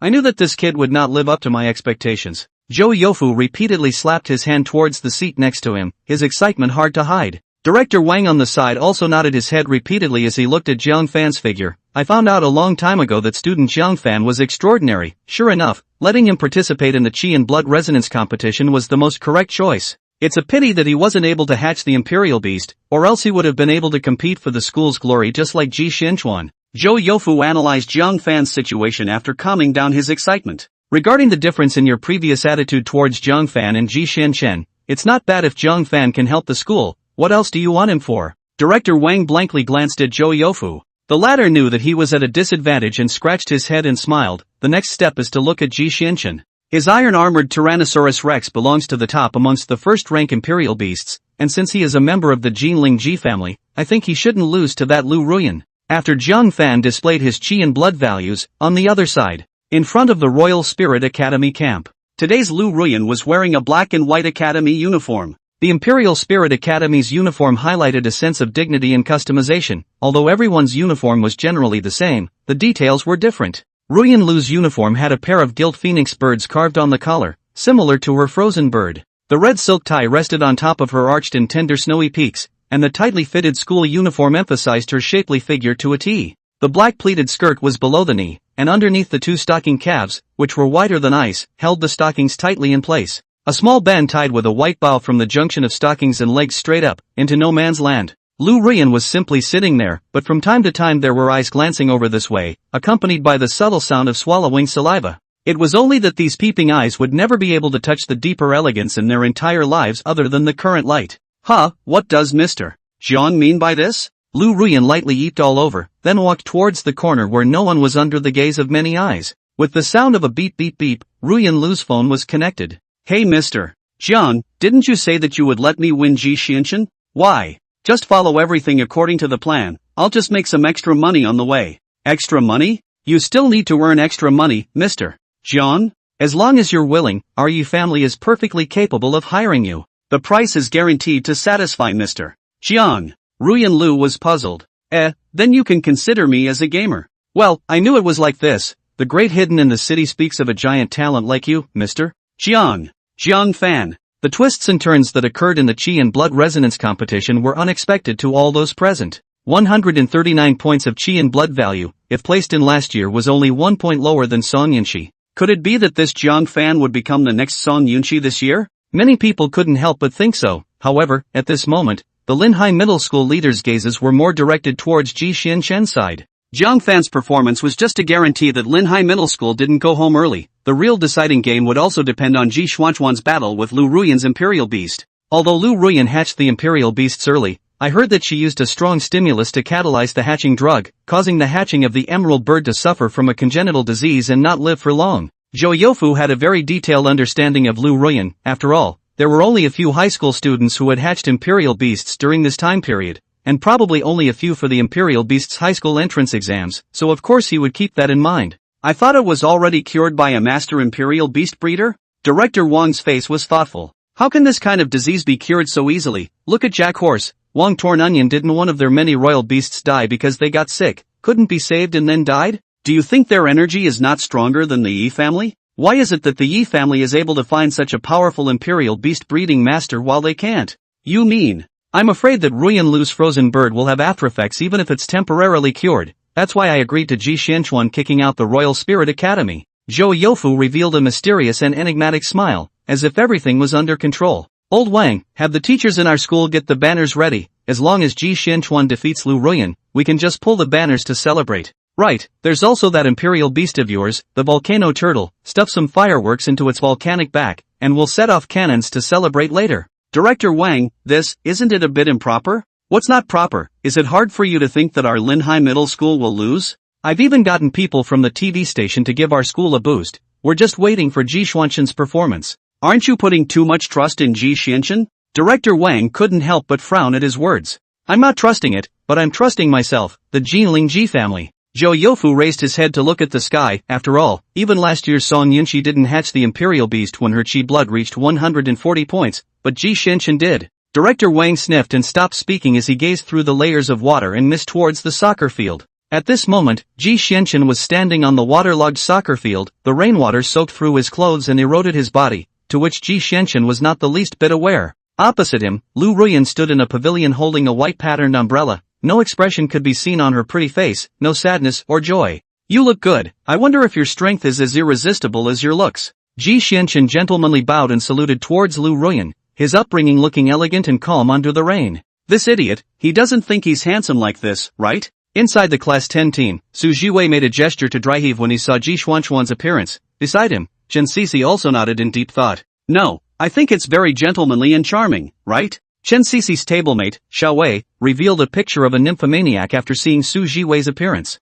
I knew that this kid would not live up to my expectations. Zhou Youfu repeatedly slapped his hand towards the seat next to him, his excitement hard to hide. Director Wang on the side also nodded his head repeatedly as he looked at Jiang Fan's figure. I found out a long time ago that student Jiang Fan was extraordinary. Sure enough, letting him participate in the Qi and Blood Resonance competition was the most correct choice. It's a pity that he wasn't able to hatch the Imperial Beast, or else he would have been able to compete for the school's glory just like Ji Xinchuan. Zhou Youfu analyzed Jiang Fan's situation after calming down his excitement. Regarding the difference in your previous attitude towards Jiang Fan and Ji Xianchen, it's not bad if Jiang Fan can help the school. What else do you want him for? Director Wang blankly glanced at Zhou Youfu. The latter knew that he was at a disadvantage and scratched his head and smiled. The next step is to look at Ji Xianchen. His iron-armored Tyrannosaurus Rex belongs to the top amongst the first-rank Imperial beasts, and since he is a member of the Jinling Ji family, I think he shouldn't lose to that Lu Ruyan. After Jiang Fan displayed his chi and blood values, on the other side, in front of the Royal Spirit Academy camp, today's Lu Ruyan was wearing a black and white academy uniform. The Imperial Spirit Academy's uniform highlighted a sense of dignity and customization. Although everyone's uniform was generally the same, the details were different. Ruyan Lu's uniform had a pair of gilt phoenix birds carved on the collar, similar to her frozen bird. The red silk tie rested on top of her arched and tender snowy peaks, and the tightly fitted school uniform emphasized her shapely figure to a T. The black pleated skirt was below the knee, and underneath the two stocking calves, which were whiter than ice, held the stockings tightly in place. A small band tied with a white bow from the junction of stockings and legs straight up, into no man's land. Lu Ruyan was simply sitting there, but from time to time there were eyes glancing over this way, accompanied by the subtle sound of swallowing saliva. It was only that these peeping eyes would never be able to touch the deeper elegance in their entire lives other than the current light. What does Mr. Jiang mean by this? Lu Ruyan lightly eeped all over, then walked towards the corner where no one was under the gaze of many eyes. With the sound of a beep beep beep, Ruyan Lu's phone was connected. Hey Mr. Jiang, didn't you say that you would let me win Ji Xianchen? Why? Just follow everything according to the plan. I'll just make some extra money on the way. Extra money? You still need to earn extra money, Mr. Jiang? As long as you're willing, our Yi family is perfectly capable of hiring you. The price is guaranteed to satisfy Mr. Jiang. Ruyan Lu was puzzled. Then you can consider me as a gamer. Well, I knew it was like this. The great hidden in the city speaks of a giant talent like you, Mr. Jiang. Jiang Fan. The twists and turns that occurred in the Qi and Blood Resonance competition were unexpected to all those present. 139 points of Qi and blood value, if placed in last year, was only 1 point lower than Song Yunxi. Could it be that this Jiang Fan would become the next Song Yunxi this year? Many people couldn't help but think so. However, at this moment, the Linhai Middle School leaders' gazes were more directed towards Ji Xianchen's side. Jiang Fan's performance was just a guarantee that Linhai Middle School didn't go home early. The real deciding game would also depend on Ji Xuanchuan's battle with Lu Ruyan's Imperial Beast. Although Lu Ruyan hatched the Imperial Beasts early, I heard that she used a strong stimulus to catalyze the hatching drug, causing the hatching of the emerald bird to suffer from a congenital disease and not live for long. Zhou Youfu had a very detailed understanding of Lu Ruyan. After all, there were only a few high school students who had hatched Imperial Beasts during this time period, and probably only a few for the Imperial Beast's high school entrance exams, so of course he would keep that in mind. I thought it was already cured by a master Imperial Beast breeder? Director Wang's face was thoughtful. How can this kind of disease be cured so easily? Look at Jack Horse, Wang Torn Onion. Didn't one of their many royal beasts die because they got sick, couldn't be saved and then died? Do you think their energy is not stronger than the Yi family? Why is it that the Yi family is able to find such a powerful Imperial Beast breeding master while they can't? You mean? I'm afraid that Ruyan Lu's frozen bird will have after effects even if it's temporarily cured. That's why I agreed to Ji Xianchuan kicking out the Royal Spirit Academy. Zhou Youfu revealed a mysterious and enigmatic smile, as if everything was under control. Old Wang, have the teachers in our school get the banners ready. As long as Ji Xianquan defeats Lu Ruyan, we can just pull the banners to celebrate. Right, there's also that imperial beast of yours, the volcano turtle. Stuff some fireworks into its volcanic back, and we'll set off cannons to celebrate later. Director Wang, isn't it a bit improper? What's not proper? Is it hard for you to think that our Linhai Middle School will lose? I've even gotten people from the TV station to give our school a boost. We're just waiting for Ji Xuanqin's performance. Aren't you putting too much trust in Ji Xianqin? Director Wang couldn't help but frown at his words. I'm not trusting it, but I'm trusting myself, the Jinlingji family. Zhou Youfu raised his head to look at the sky. After all, even last year's Song Yunxi didn't hatch the imperial beast when her qi blood reached 140 points, but Ji Xianqin did. Director Wang sniffed and stopped speaking as he gazed through the layers of water and mist towards the soccer field. At this moment, Ji Xianqin was standing on the waterlogged soccer field. The rainwater soaked through his clothes and eroded his body, to which Ji Xianqin was not the least bit aware. Opposite him, Lu Ruyan stood in a pavilion holding a white patterned umbrella. No expression could be seen on her pretty face, no sadness or joy. You look good. I wonder if your strength is as irresistible as your looks. Ji Xianqin gentlemanly bowed and saluted towards Lu Ruyan, his upbringing looking elegant and calm under the rain. This idiot, he doesn't think he's handsome like this, right? Inside the Class 10 team, Su Jiwei made a gesture to dry heave when he saw Ji Xuanquan's appearance. Beside him, Chen Sisi also nodded in deep thought. No, I think it's very gentlemanly and charming, right? Chen Sisi's stablemate, Xiao Wei, revealed a picture of a nymphomaniac after seeing Su Jiwei's appearance.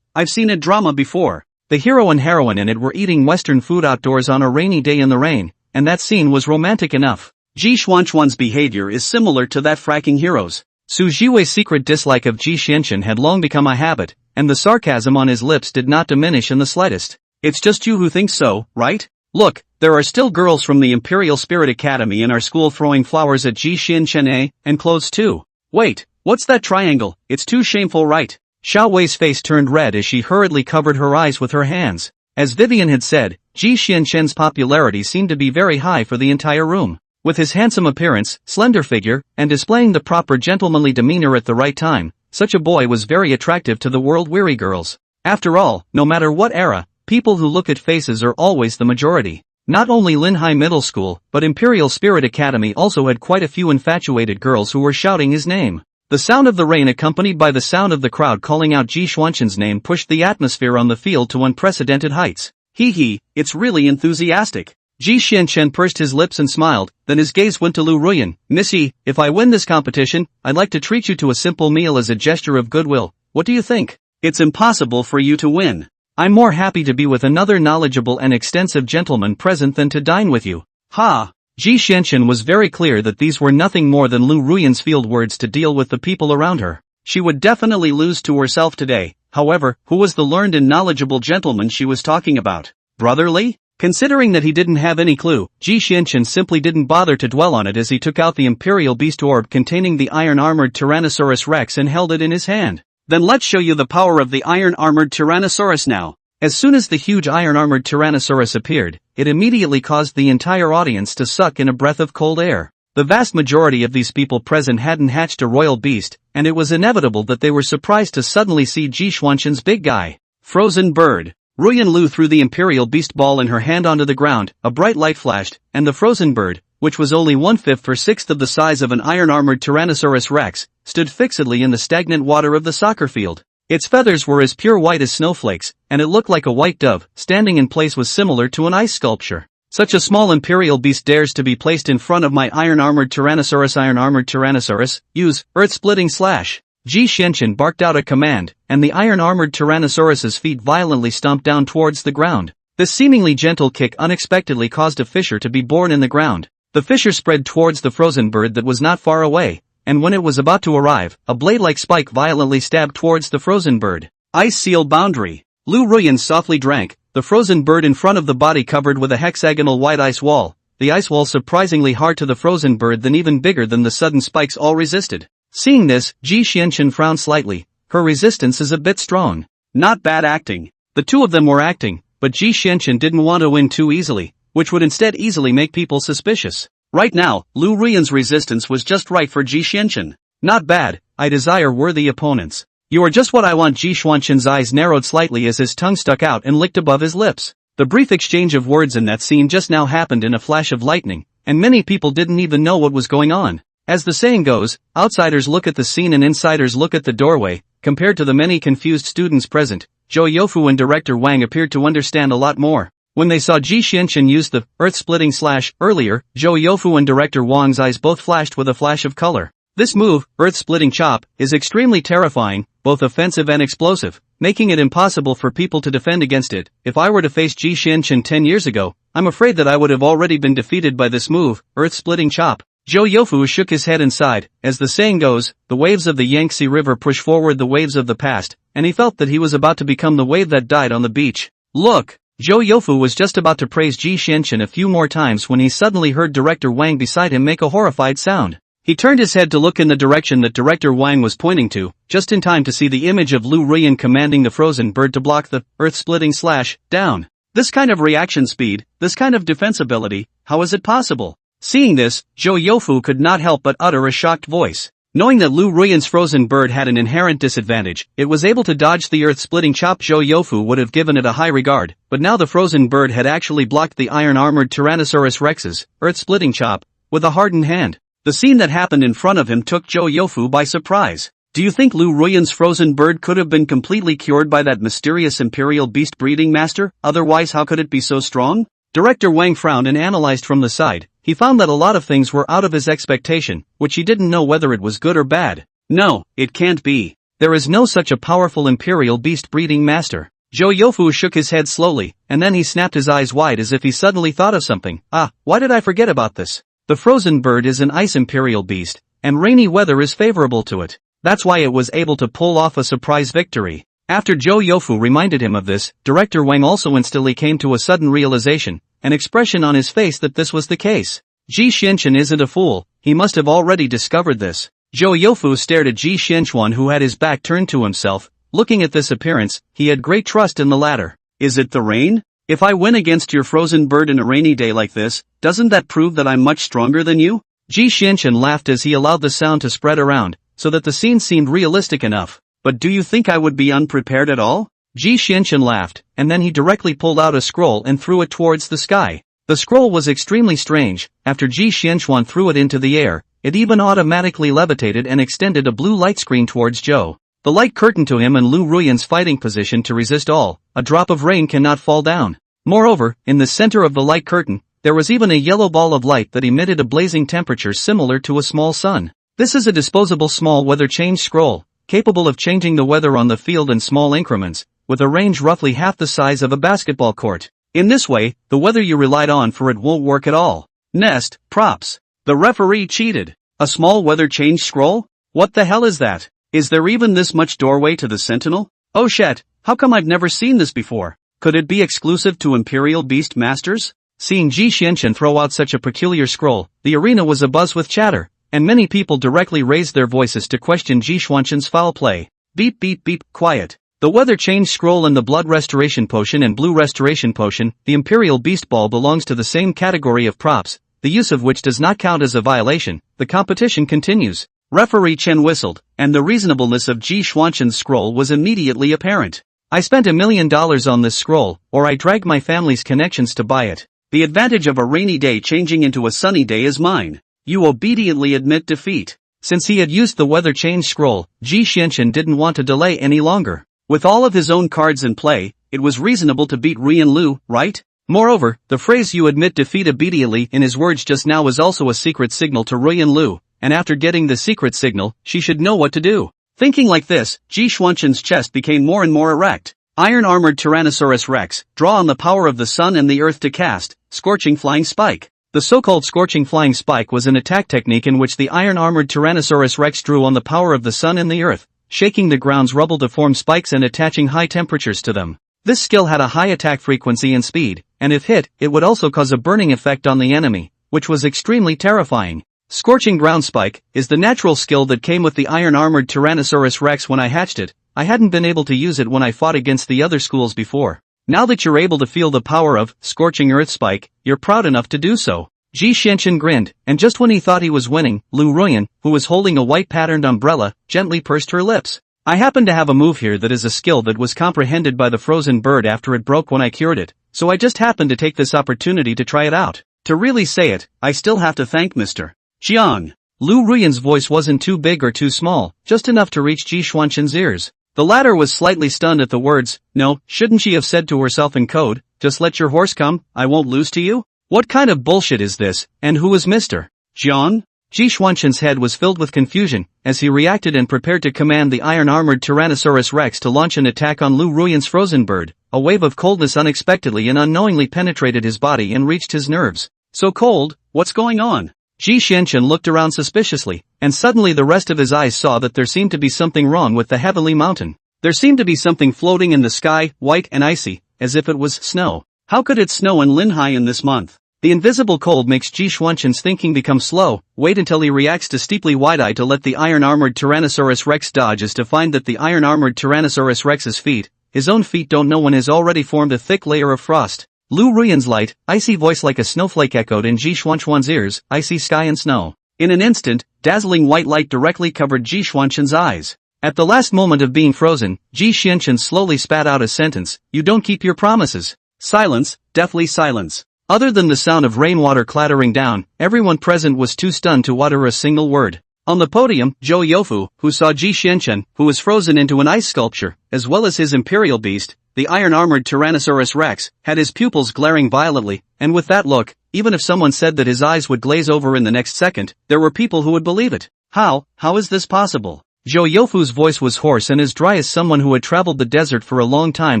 I've seen a drama before. The hero and heroine in it were eating Western food outdoors on a rainy day in the rain, and that scene was romantic enough. Ji Xuanquan's behavior is similar to that fracking hero's. Su Jiwei's secret dislike of Ji Xianqin had long become a habit, and the sarcasm on his lips did not diminish in the slightest. It's just you who think so, right? Look, there are still girls from the Imperial Spirit Academy in our school throwing flowers at Ji Xianqin, and clothes too. Wait, what's that triangle? It's too shameful, right? Xiao Wei's face turned red as she hurriedly covered her eyes with her hands. As Vivian had said, Ji Xianqin's popularity seemed to be very high for the entire room. With his handsome appearance, slender figure, and displaying the proper gentlemanly demeanor at the right time, such a boy was very attractive to the world-weary girls. After all, no matter what era, people who look at faces are always the majority. Not only Linhai Middle School, but Imperial Spirit Academy also had quite a few infatuated girls who were shouting his name. The sound of the rain accompanied by the sound of the crowd calling out Ji Xuanqin's name pushed the atmosphere on the field to unprecedented heights. It's really enthusiastic. Ji Xianqin pursed his lips and smiled, then his gaze went to Lu Ruyan. Missy, if I win this competition, I'd like to treat you to a simple meal as a gesture of goodwill. What do you think? It's impossible for you to win. I'm more happy to be with another knowledgeable and extensive gentleman present than to dine with you. Ha! Ji Xianqin was very clear that these were nothing more than Lu Ruyan's field words to deal with the people around her. She would definitely lose to herself today. However, who was the learned and knowledgeable gentleman she was talking about? Brotherly? Considering that he didn't have any clue, Ji Xianqin simply didn't bother to dwell on it as he took out the Imperial Beast Orb containing the iron-armored Tyrannosaurus Rex and held it in his hand. Then let's show you the power of the iron-armored Tyrannosaurus now. As soon as the huge iron-armored Tyrannosaurus appeared, it immediately caused the entire audience to suck in a breath of cold air. The vast majority of these people present hadn't hatched a royal beast, and it was inevitable that they were surprised to suddenly see Ji Xuanqin's big guy. Frozen bird. Ruyan Lu threw the Imperial Beast ball in her hand onto the ground, a bright light flashed, and the frozen bird, which was only 1/5 or 1/6 of the size of an iron-armored Tyrannosaurus Rex, stood fixedly in the stagnant water of the soccer field. Its feathers were as pure white as snowflakes, and it looked like a white dove. Standing in place was similar to an ice sculpture. Such a small Imperial Beast dares to be placed in front of my iron-armored Tyrannosaurus. Iron-armored Tyrannosaurus, use earth-splitting slash. Ji Xianqin barked out a command, and the iron-armored Tyrannosaurus's feet violently stomped down towards the ground. This seemingly gentle kick unexpectedly caused a fissure to be born in the ground. The fissure spread towards the frozen bird that was not far away, and when it was about to arrive, a blade-like spike violently stabbed towards the frozen bird. Ice seal boundary. Lu Ruyan softly drank, the frozen bird in front of the body covered with a hexagonal white ice wall. The ice wall surprisingly hard to the frozen bird than even bigger than the sudden spikes all resisted. Seeing this, Ji Xianqin frowned slightly. Her resistance is a bit strong. Not bad acting. The two of them were acting, but Ji Xianqin didn't want to win too easily, which would instead easily make people suspicious. Right now, Lu Ruyan's resistance was just right for Ji Xianqin. Not bad, I desire worthy opponents. You are just what I want. Ji Xuanqin's eyes narrowed slightly as his tongue stuck out and licked above his lips. The brief exchange of words in that scene just now happened in a flash of lightning, and many people didn't even know what was going on. As the saying goes, outsiders look at the scene and insiders look at the doorway. Compared to the many confused students present, Zhou Youfu and director Wang appeared to understand a lot more. When they saw Ji Xianchen use the earth-splitting slash earlier, Zhou Youfu and director Wang's eyes both flashed with a flash of color. This move, earth-splitting chop, is extremely terrifying, both offensive and explosive, making it impossible for people to defend against it. If I were to face Ji Xianchen 10 years ago, I'm afraid that I would have already been defeated by this move, earth-splitting chop. Zhou Youfu shook his head and sighed. As the saying goes, the waves of the Yangtze River push forward the waves of the past, and he felt that he was about to become the wave that died on the beach. Look! Zhou Youfu was just about to praise Ji Xianchen a few more times when he suddenly heard director Wang beside him make a horrified sound. He turned his head to look in the direction that director Wang was pointing to, just in time to see the image of Lu Ruyan commanding the frozen bird to block the earth-splitting slash down. This kind of reaction speed, this kind of defensibility, how is it possible? Seeing this, Zhou Youfu could not help but utter a shocked voice. Knowing that Lu Ruyan's frozen bird had an inherent disadvantage, it was able to dodge the earth-splitting chop. Zhou Youfu would have given it a high regard, but now the frozen bird had actually blocked the iron-armored Tyrannosaurus Rex's earth-splitting chop with a hardened hand. The scene that happened in front of him took Zhou Youfu by surprise. Do you think Lu Ruyan's frozen bird could have been completely cured by that mysterious imperial beast breeding master? Otherwise, how could it be so strong? Director Wang frowned and analyzed from the side. He found that a lot of things were out of his expectation, which he didn't know whether it was good or bad. No, it can't be. There is no such a powerful imperial beast breeding master. Zhou Youfu shook his head slowly, and then he snapped his eyes wide as if he suddenly thought of something. Why did I forget about this? The frozen bird is an ice imperial beast, and rainy weather is favorable to it. That's why it was able to pull off a surprise victory. After Zhou Youfu reminded him of this, director Wang also instantly came to a sudden realization, an expression on his face that this was the case. Ji Xianchen isn't a fool, he must have already discovered this. Zhou Youfu stared at Ji Xianchuan, who had his back turned to himself. Looking at this appearance, he had great trust in the latter. Is it the rain? If I win against your frozen bird in a rainy day like this, doesn't that prove that I'm much stronger than you? Ji Xianchen laughed as he allowed the sound to spread around, so that the scene seemed realistic enough. But do you think I would be unprepared at all? Ji Xianchen laughed, and then he directly pulled out a scroll and threw it towards the sky. The scroll was extremely strange. After Ji Xianchuan threw it into the air, it even automatically levitated and extended a blue light screen towards Zhou. The light curtained to him and Lu Ruyan's fighting position to resist all. A drop of rain cannot fall down. Moreover, in the center of the light curtain, there was even a yellow ball of light that emitted a blazing temperature similar to a small sun. This is a disposable small weather change scroll, capable of changing the weather on the field in small increments, with a range roughly half the size of a basketball court. In this way, the weather you relied on for it won't work at all. Nest, props. The referee cheated. A small weather change scroll? What the hell is that? Is there even this much doorway to the Sentinel? Oh shit, how come I've never seen this before? Could it be exclusive to Imperial Beast Masters? Seeing Ji Xianchen throw out such a peculiar scroll, the arena was abuzz with chatter, and many people directly raised their voices to question Ji Xianchen's foul play. Beep beep beep, quiet. The weather change scroll and the blood restoration potion and blue restoration potion, the Imperial Beast Ball, belongs to the same category of props, the use of which does not count as a violation. The competition continues. Referee Chen whistled, and the reasonableness of Ji Xianchen's scroll was immediately apparent. I spent $1 million on this scroll, or I dragged my family's connections to buy it. The advantage of a rainy day changing into a sunny day is mine. You obediently admit defeat. Since he had used the weather change scroll, Ji Xianchen didn't want to delay any longer. With all of his own cards in play, it was reasonable to beat Ruyan Lu, right? Moreover, the phrase "you admit defeat immediately" in his words just now was also a secret signal to Ruyan Lu, and after getting the secret signal, she should know what to do. Thinking like this, Ji Xianchen's chest became more and more erect. Iron-armored Tyrannosaurus Rex, draw on the power of the sun and the earth to cast Scorching Flying Spike. The so-called Scorching Flying Spike was an attack technique in which the iron-armored Tyrannosaurus Rex drew on the power of the sun and the earth, shaking the ground's rubble to form spikes and attaching high temperatures to them. This skill had a high attack frequency and speed, and if hit, it would also cause a burning effect on the enemy, which was extremely terrifying. Scorching Ground Spike is the natural skill that came with the iron-armored Tyrannosaurus Rex when I hatched it. I hadn't been able to use it when I fought against the other schools before. Now that you're able to feel the power of Scorching Earth Spike, you're proud enough to do so. Ji Xianchen grinned, and just when he thought he was winning, Lu Ruyan, who was holding a white patterned umbrella, gently pursed her lips. I happen to have a move here that is a skill that was comprehended by the frozen bird after it broke when I cured it, so I just happened to take this opportunity to try it out. To really say it, I still have to thank Mr. Jiang. Lu Ruyan's voice wasn't too big or too small, just enough to reach Ji Xuanqin's ears. The latter was slightly stunned at the words. No, shouldn't she have said to herself in code, just let your horse come, I won't lose to you? What kind of bullshit is this, and who is Mr. Jiang? Ji Xuanqin's head was filled with confusion, as he reacted and prepared to command the iron-armored Tyrannosaurus Rex to launch an attack on Lu Ruyan's frozen bird. A wave of coldness unexpectedly and unknowingly penetrated his body and reached his nerves. So cold, what's going on? Ji Xuanqin looked around suspiciously, and suddenly the rest of his eyes saw that there seemed to be something wrong with the heavenly mountain. There seemed to be something floating in the sky, white and icy, as if it was snow. How could it snow in Linhai in this month? The invisible cold makes Ji Xuanqin's thinking become slow. Wait until he reacts to steeply wide-eyed to let the iron-armored Tyrannosaurus Rex dodge is to find that the iron-armored Tyrannosaurus Rex's feet, his own feet don't know when has already formed a thick layer of frost. Lu Ruyan's light, icy voice like a snowflake echoed in Ji Xuanqin's ears, icy sky and snow. In an instant, dazzling white light directly covered Ji Xuanqin's eyes. At the last moment of being frozen, Ji Xuanqin slowly spat out a sentence, you don't keep your promises. Silence, deathly silence. Other than the sound of rainwater clattering down, everyone present was too stunned to utter a single word. On the podium, Zhou Youfu, who saw Ji Xuanqin, who was frozen into an ice sculpture, as well as his imperial beast, the iron-armored Tyrannosaurus Rex, had his pupils glaring violently, and with that look, even if someone said that his eyes would glaze over in the next second, there were people who would believe it. How is this possible? Zhou Youfu's voice was hoarse and as dry as someone who had traveled the desert for a long time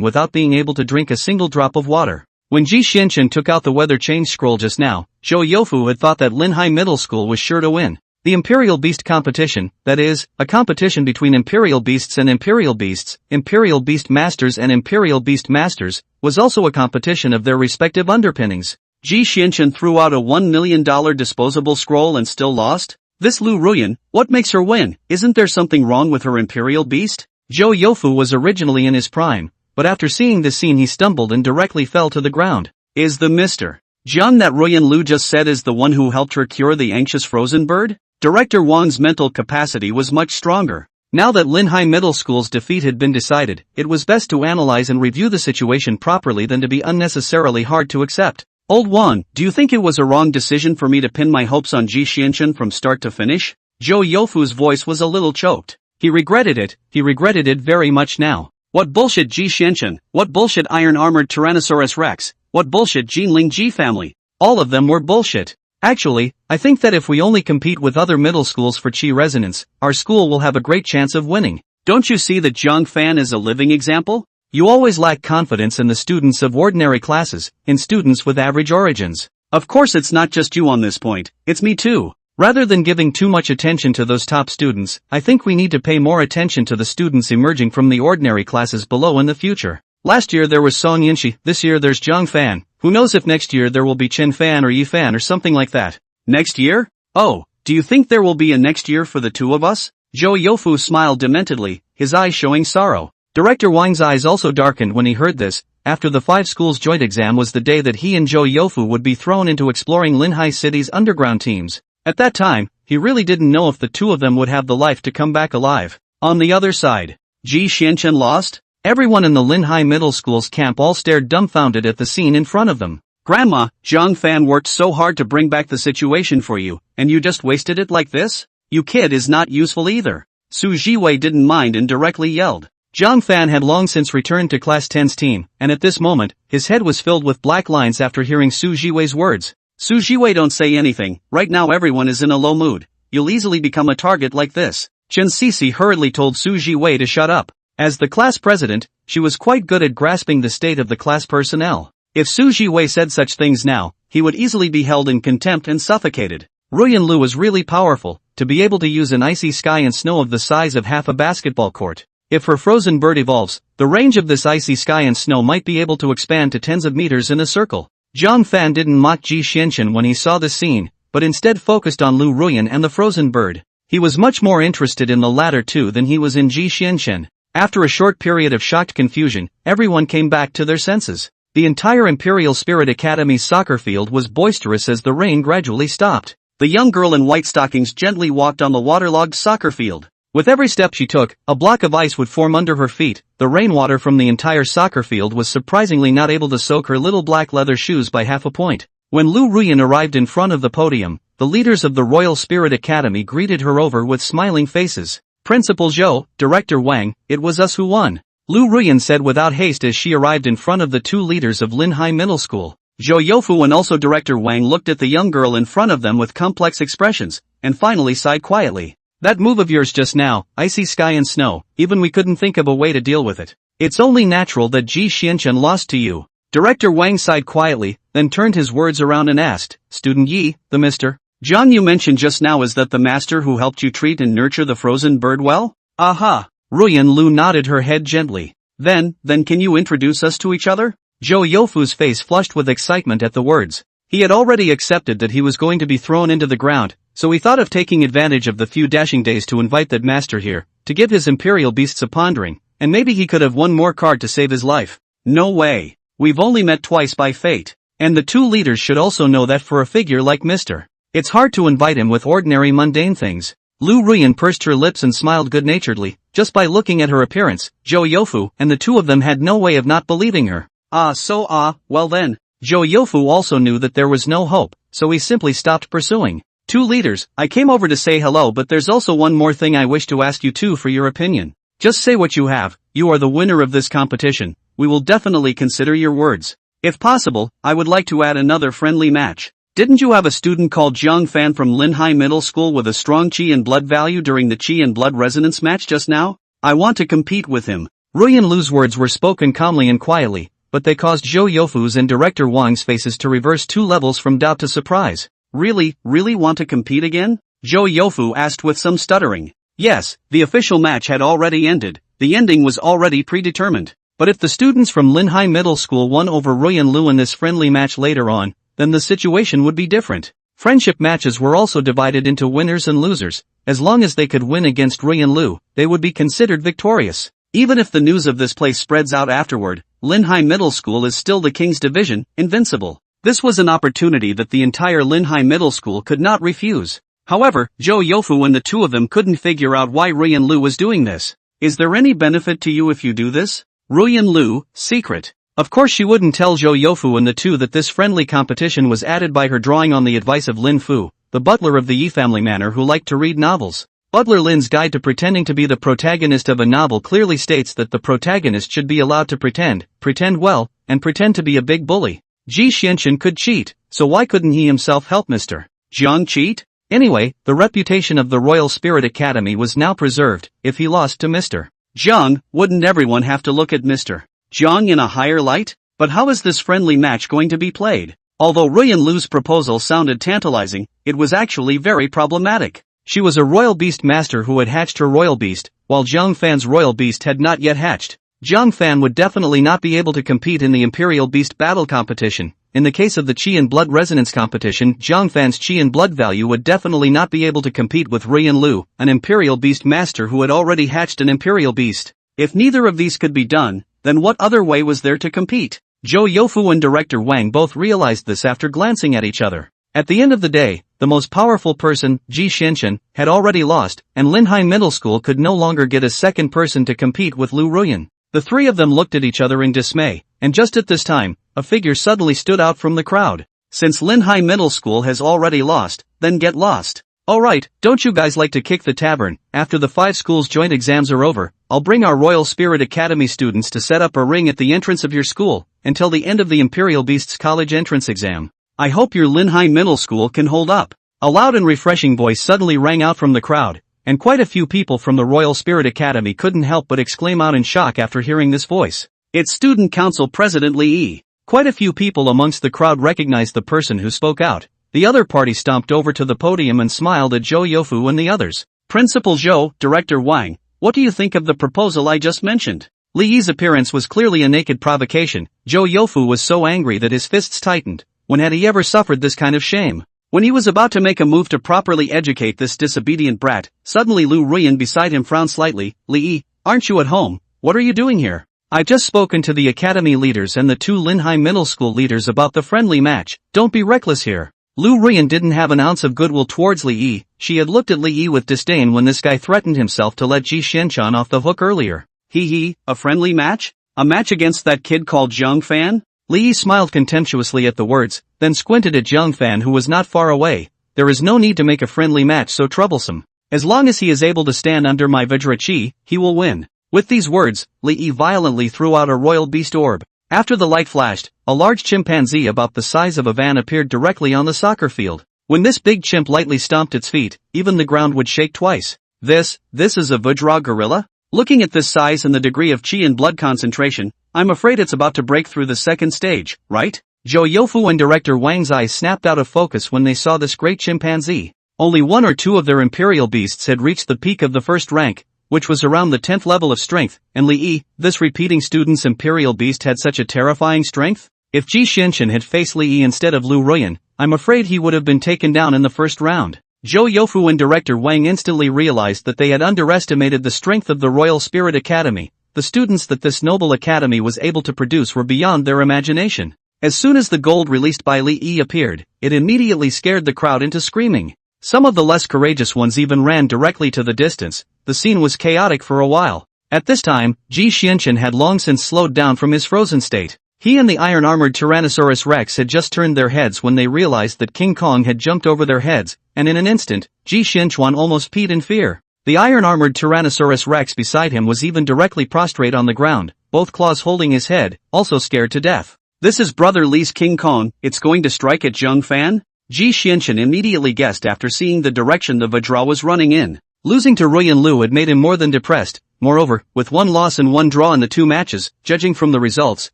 without being able to drink a single drop of water. When Ji Xuanqin took out the weather change scroll just now, Zhou Youfu had thought that Linhai Middle School was sure to win. The Imperial Beast competition, that is, a competition between Imperial Beasts and Imperial Beasts, Imperial Beast Masters and Imperial Beast Masters, was also a competition of their respective underpinnings. Ji Xuanqin threw out a $1 million disposable scroll and still lost? This Lu Ruyan, what makes her win? Isn't there something wrong with her Imperial Beast? Zhou Youfu was originally in his prime, but after seeing this scene he stumbled and directly fell to the ground. Is the Mr. Jiang that Ruyan Lu just said is the one who helped her cure the anxious frozen bird? Director Wang's mental capacity was much stronger. Now that Linhai Middle School's defeat had been decided, it was best to analyze and review the situation properly than to be unnecessarily hard to accept. Old Wang, do you think it was a wrong decision for me to pin my hopes on Ji Xuanqin from start to finish? Zhou Youfu's voice was a little choked. He regretted it very much now. What bullshit Ji Xuanqin, what bullshit iron-armored Tyrannosaurus Rex, what bullshit Jinling Ji family. All of them were bullshit. Actually, I think that if we only compete with other middle schools for Qi resonance, our school will have a great chance of winning. Don't you see that Jiang Fan is a living example? You always lack confidence in the students of ordinary classes, in students with average origins. Of course it's not just you on this point, it's me too. Rather than giving too much attention to those top students, I think we need to pay more attention to the students emerging from the ordinary classes below in the future. Last year there was Song Yinshi, this year there's Jiang Fan. Who knows if next year there will be Chen Fan or Yi Fan or something like that. Next year? Oh, do you think there will be a next year for the two of us? Zhou Youfu smiled dementedly, his eyes showing sorrow. Director Wang's eyes also darkened when he heard this. After the 5 schools joint exam was the day that he and Zhou Youfu would be thrown into exploring Linhai City's underground teams. At that time, he really didn't know if the two of them would have the life to come back alive. On the other side, Ji Xuanqin lost? Everyone in the Linhai Middle School's camp all stared dumbfounded at the scene in front of them. Grandma, Jiang Fan worked so hard to bring back the situation for you, and you just wasted it like this? You kid is not useful either. Su Jiwei didn't mind and directly yelled. Jiang Fan had long since returned to Class 10's team, and at this moment, his head was filled with black lines after hearing Su Jiwei's words. Su Jiwei, don't say anything, right now everyone is in a low mood. You'll easily become a target like this. Chen Sisi hurriedly told Su Jiwei to shut up. As the class president, she was quite good at grasping the state of the class personnel. If Su Jiwei said such things now, he would easily be held in contempt and suffocated. Ruyan Lu was really powerful, to be able to use an icy sky and snow of the size of half a basketball court. If her frozen bird evolves, the range of this icy sky and snow might be able to expand to tens of meters in a circle. Jiang Fan didn't mock Ji Xuanqin when he saw the scene, but instead focused on Lu Ruyan and the frozen bird. He was much more interested in the latter two than he was in Ji Xuanqin. After a short period of shocked confusion, everyone came back to their senses. The entire Imperial Spirit Academy's soccer field was boisterous as the rain gradually stopped. The young girl in white stockings gently walked on the waterlogged soccer field. With every step she took, a block of ice would form under her feet. The rainwater from the entire soccer field was surprisingly not able to soak her little black leather shoes by half a point. When Lu Ruyan arrived in front of the podium, the leaders of the Royal Spirit Academy greeted her over with smiling faces. Principal Zhou, Director Wang, it was us who won, Lu Ruyan said without haste as she arrived in front of the two leaders of Lin Hai Middle School. Zhou Youfu and also Director Wang looked at the young girl in front of them with complex expressions, and finally sighed quietly. That move of yours just now, icy sky and snow, even we couldn't think of a way to deal with it. It's only natural that Ji Xianchen lost to you. Director Wang sighed quietly, then turned his words around and asked, Student Yi, the Mr. Zhang you mentioned just now is that the master who helped you treat and nurture the frozen bird well? Aha! Ruyan Lu nodded her head gently. Then can you introduce us to each other? Zhou Youfu's face flushed with excitement at the words. He had already accepted that he was going to be thrown into the ground, so he thought of taking advantage of the few dashing days to invite that master here, to give his imperial beasts a pondering, and maybe he could have one more card to save his life. No way. We've only met twice by fate. And the two leaders should also know that for a figure like Mr. It's hard to invite him with ordinary mundane things. Lu Ruyan pursed her lips and smiled good-naturedly. Just by looking at her appearance, Zhou Youfu and the two of them had no way of not believing her. Well then. Zhou Youfu also knew that there was no hope, so he simply stopped pursuing. Two leaders, I came over to say hello, but there's also one more thing I wish to ask you two for your opinion. Just say what you have. You are the winner of this competition. We will definitely consider your words. If possible, I would like to add another friendly match. Didn't you have a student called Jiang Fan from Lin Hai Middle School with a strong Qi and blood value during the Qi and blood resonance match just now? I want to compete with him. Ruyan Lu's words were spoken calmly and quietly, but they caused Zhou Youfu's and Director Wang's faces to reverse 2 levels from doubt to surprise. Really want to compete again? Zhou Youfu asked with some stuttering. Yes, the official match had already ended. The ending was already predetermined. But if the students from Lin Hai Middle School won over Ruyan Lu in this friendly match later on, then the situation would be different. Friendship matches were also divided into winners and losers. As long as they could win against Ruyan Lu, they would be considered victorious. Even if the news of this place spreads out afterward, Lin Hai Middle School is still the King's Division, invincible. This was an opportunity that the entire Lin Hai Middle School could not refuse. However, Zhou Youfu and the two of them couldn't figure out why Ruyan Lu was doing this. Is there any benefit to you if you do this? Ruyan Lu, secret. Of course she wouldn't tell Zhou Youfu and the two that this friendly competition was added by her drawing on the advice of Lin Fu, the butler of the Yi family manor who liked to read novels. Butler Lin's guide to pretending to be the protagonist of a novel clearly states that the protagonist should be allowed to pretend well, and pretend to be a big bully. Ji Xianchen could cheat, so why couldn't he himself help Mr. Jiang cheat? Anyway, the reputation of the Royal Spirit Academy was now preserved. If he lost to Mr. Jiang, wouldn't everyone have to look at Mr. Jiang in a higher light? But how is this friendly match going to be played? Although Ruyan Lu's proposal sounded tantalizing, it was actually very problematic. She was a royal beast master who had hatched her royal beast, while Jiang Fan's royal beast had not yet hatched. Jiang Fan would definitely not be able to compete in the Imperial Beast Battle competition. In the case of the Qi and Blood Resonance competition, Jiang Fan's Qi and Blood value would definitely not be able to compete with Ruyan Lu, an Imperial Beast master who had already hatched an Imperial Beast. If neither of these could be done, then what other way was there to compete? Zhou Youfu and Director Wang both realized this after glancing at each other. At the end of the day, the most powerful person, Ji Xianchen, had already lost, and Lin Hai Middle School could no longer get a second person to compete with Lu Ruyan. The three of them looked at each other in dismay, and just at this time, a figure suddenly stood out from the crowd. Since Lin Hai Middle School has already lost, then get lost. Alright, don't you guys like to kick the tavern? After the 5 schools joint exams are over, I'll bring our Royal Spirit Academy students to set up a ring at the entrance of your school, until the end of the Imperial Beasts College entrance exam. I hope your Lin Hai Middle School can hold up. A loud and refreshing voice suddenly rang out from the crowd, and quite a few people from the Royal Spirit Academy couldn't help but exclaim out in shock after hearing this voice. It's Student Council President Li Yi. Quite a few people amongst the crowd recognized the person who spoke out. The other party stomped over to the podium and smiled at Zhou Youfu and the others. Principal Zhou, Director Wang, what do you think of the proposal I just mentioned? Li Yi's appearance was clearly a naked provocation. Zhou Youfu was so angry that his fists tightened. When had he ever suffered this kind of shame? When he was about to make a move to properly educate this disobedient brat, suddenly Lu Ruyan beside him frowned slightly. Li Yi, aren't you at home? What are you doing here? I've just spoken to the academy leaders and the 2 Lin Hai Middle School leaders about the friendly match. Don't be reckless here. Lu Ruyan didn't have an ounce of goodwill towards Li Yi. She had looked at Li Yi with disdain when this guy threatened himself to let Ji Xianchen off the hook earlier. A friendly match? A match against that kid called Jiang Fan? Li Yi smiled contemptuously at the words, then squinted at Jiang Fan, who was not far away. There is no need to make a friendly match so troublesome. As long as he is able to stand under my Vajra Chi, he will win. With these words, Li Yi violently threw out a royal beast orb. After the light flashed, a large chimpanzee about the size of a van appeared directly on the soccer field. When this big chimp lightly stomped its feet, even the ground would shake twice. This is a Vajra gorilla? Looking at this size and the degree of chi and blood concentration, I'm afraid it's about to break through the second stage, right? Zhou Youfu and director Wang's eyes snapped out of focus when they saw this great chimpanzee. Only one or two of their imperial beasts had reached the peak of the first rank, which was around the 10th level of strength, and Li Yi, this repeating student's imperial beast, had such a terrifying strength? If Ji Xianchen had faced Li Yi instead of Lu Ruyan, I'm afraid he would have been taken down in the first round. Zhou Youfu and director Wang instantly realized that they had underestimated the strength of the Royal Spirit Academy. The students that this noble academy was able to produce were beyond their imagination. As soon as the gold released by Li Yi appeared, it immediately scared the crowd into screaming. Some of the less courageous ones even ran directly to the distance. The scene was chaotic for a while. At this time, Ji Xianchen had long since slowed down from his frozen state. He and the iron-armored Tyrannosaurus Rex had just turned their heads when they realized that King Kong had jumped over their heads, and in an instant, Ji Xianchuan almost peed in fear. The iron-armored Tyrannosaurus Rex beside him was even directly prostrate on the ground, both claws holding his head, also scared to death. This is Brother Li's King Kong, it's going to strike at Jiang Fan? Ji Xianchen immediately guessed after seeing the direction the Vajra was running in. Losing to Ruyan Lu had made him more than depressed. Moreover, with one loss and one draw in the two matches, judging from the results,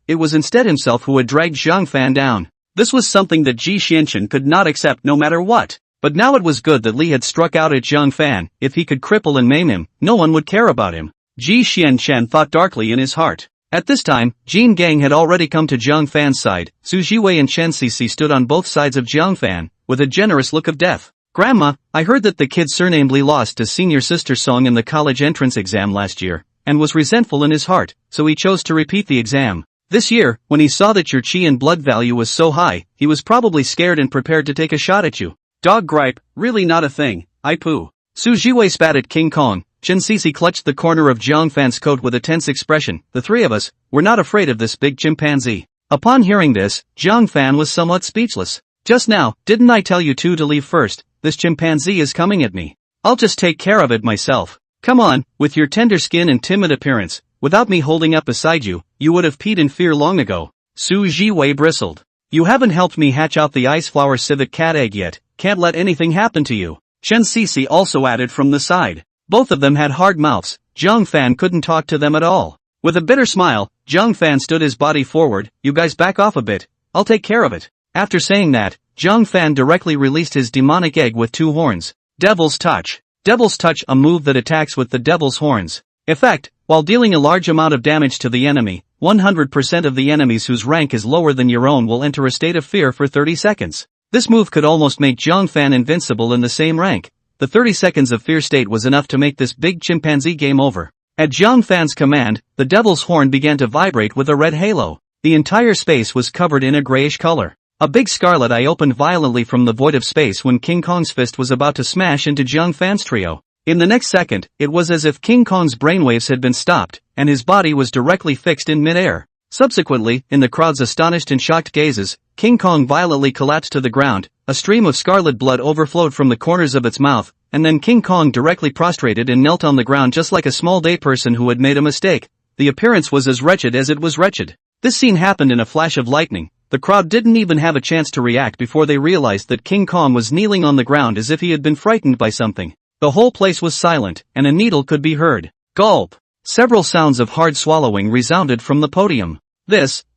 it was instead himself who had dragged Jiang Fan down. This was something that Ji Xianchen could not accept no matter what. But now it was good that Li had struck out at Jiang Fan. If he could cripple and maim him, no one would care about him. Ji Xianchen thought darkly in his heart. At this time, Jin Gang had already come to Jiang Fan's side. Su Jiwei and Chen Cixi stood on both sides of Jiang Fan, with a generous look of death. Grandma, I heard that the kid surnamed Li lost his senior sister song in the college entrance exam last year, and was resentful in his heart, so he chose to repeat the exam. This year, when he saw that your chi and blood value was so high, he was probably scared and prepared to take a shot at you. Dog gripe, really not a thing, I poo. Su Jiwei spat at King Kong. Chen Cixi clutched the corner of Jiang Fan's coat with a tense expression. The three of us, were not afraid of this big chimpanzee. Upon hearing this, Jiang Fan was somewhat speechless. Just now, didn't I tell you two to leave first? This chimpanzee is coming at me. I'll just take care of it myself. Come on, with your tender skin and timid appearance, without me holding up beside you, you would have peed in fear long ago. Su Jiwei bristled. You haven't helped me hatch out the ice flower civet cat egg yet, can't let anything happen to you. Chen Cixi also added from the side. Both of them had hard mouths. Jiang Fan couldn't talk to them at all. With a bitter smile, Jiang Fan stood his body forward. You guys back off a bit, I'll take care of it. After saying that, Jiang Fan directly released his demonic egg with two horns. Devil's Touch. Devil's Touch, a move that attacks with the devil's horns. Effect, while dealing a large amount of damage to the enemy, 100% of the enemies whose rank is lower than your own will enter a state of fear for 30 seconds. This move could almost make Jiang Fan invincible in the same rank. The 30 seconds of fear state was enough to make this big chimpanzee game over. At Jiang Fan's command, the devil's horn began to vibrate with a red halo. The entire space was covered in a grayish color. A big scarlet eye opened violently from the void of space when King Kong's fist was about to smash into Jiang Fan's trio. In the next second, it was as if King Kong's brainwaves had been stopped, and his body was directly fixed in midair. Subsequently, in the crowd's astonished and shocked gazes, King Kong violently collapsed to the ground. A stream of scarlet blood overflowed from the corners of its mouth, and then King Kong directly prostrated and knelt on the ground just like a small-day person who had made a mistake. The appearance was as wretched as it was wretched. This scene happened in a flash of lightning. The crowd didn't even have a chance to react before they realized that King Kong was kneeling on the ground as if he had been frightened by something. The whole place was silent, and a needle could be heard. Gulp! Several sounds of hard swallowing resounded from the podium.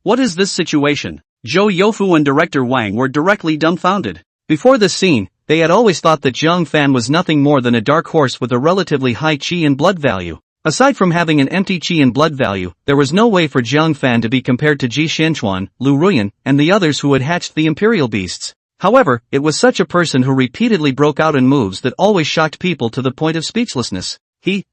What is this situation? Zhou Youfu and director Wang were directly dumbfounded. Before this scene, they had always thought that Jiang Fan was nothing more than a dark horse with a relatively high chi and blood value. Aside from having an empty chi and blood value, there was no way for Jiang Fan to be compared to Ji Xianchuan, Lu Ruyan, and the others who had hatched the imperial beasts. However, it was such a person who repeatedly broke out in moves that always shocked people to the point of speechlessness.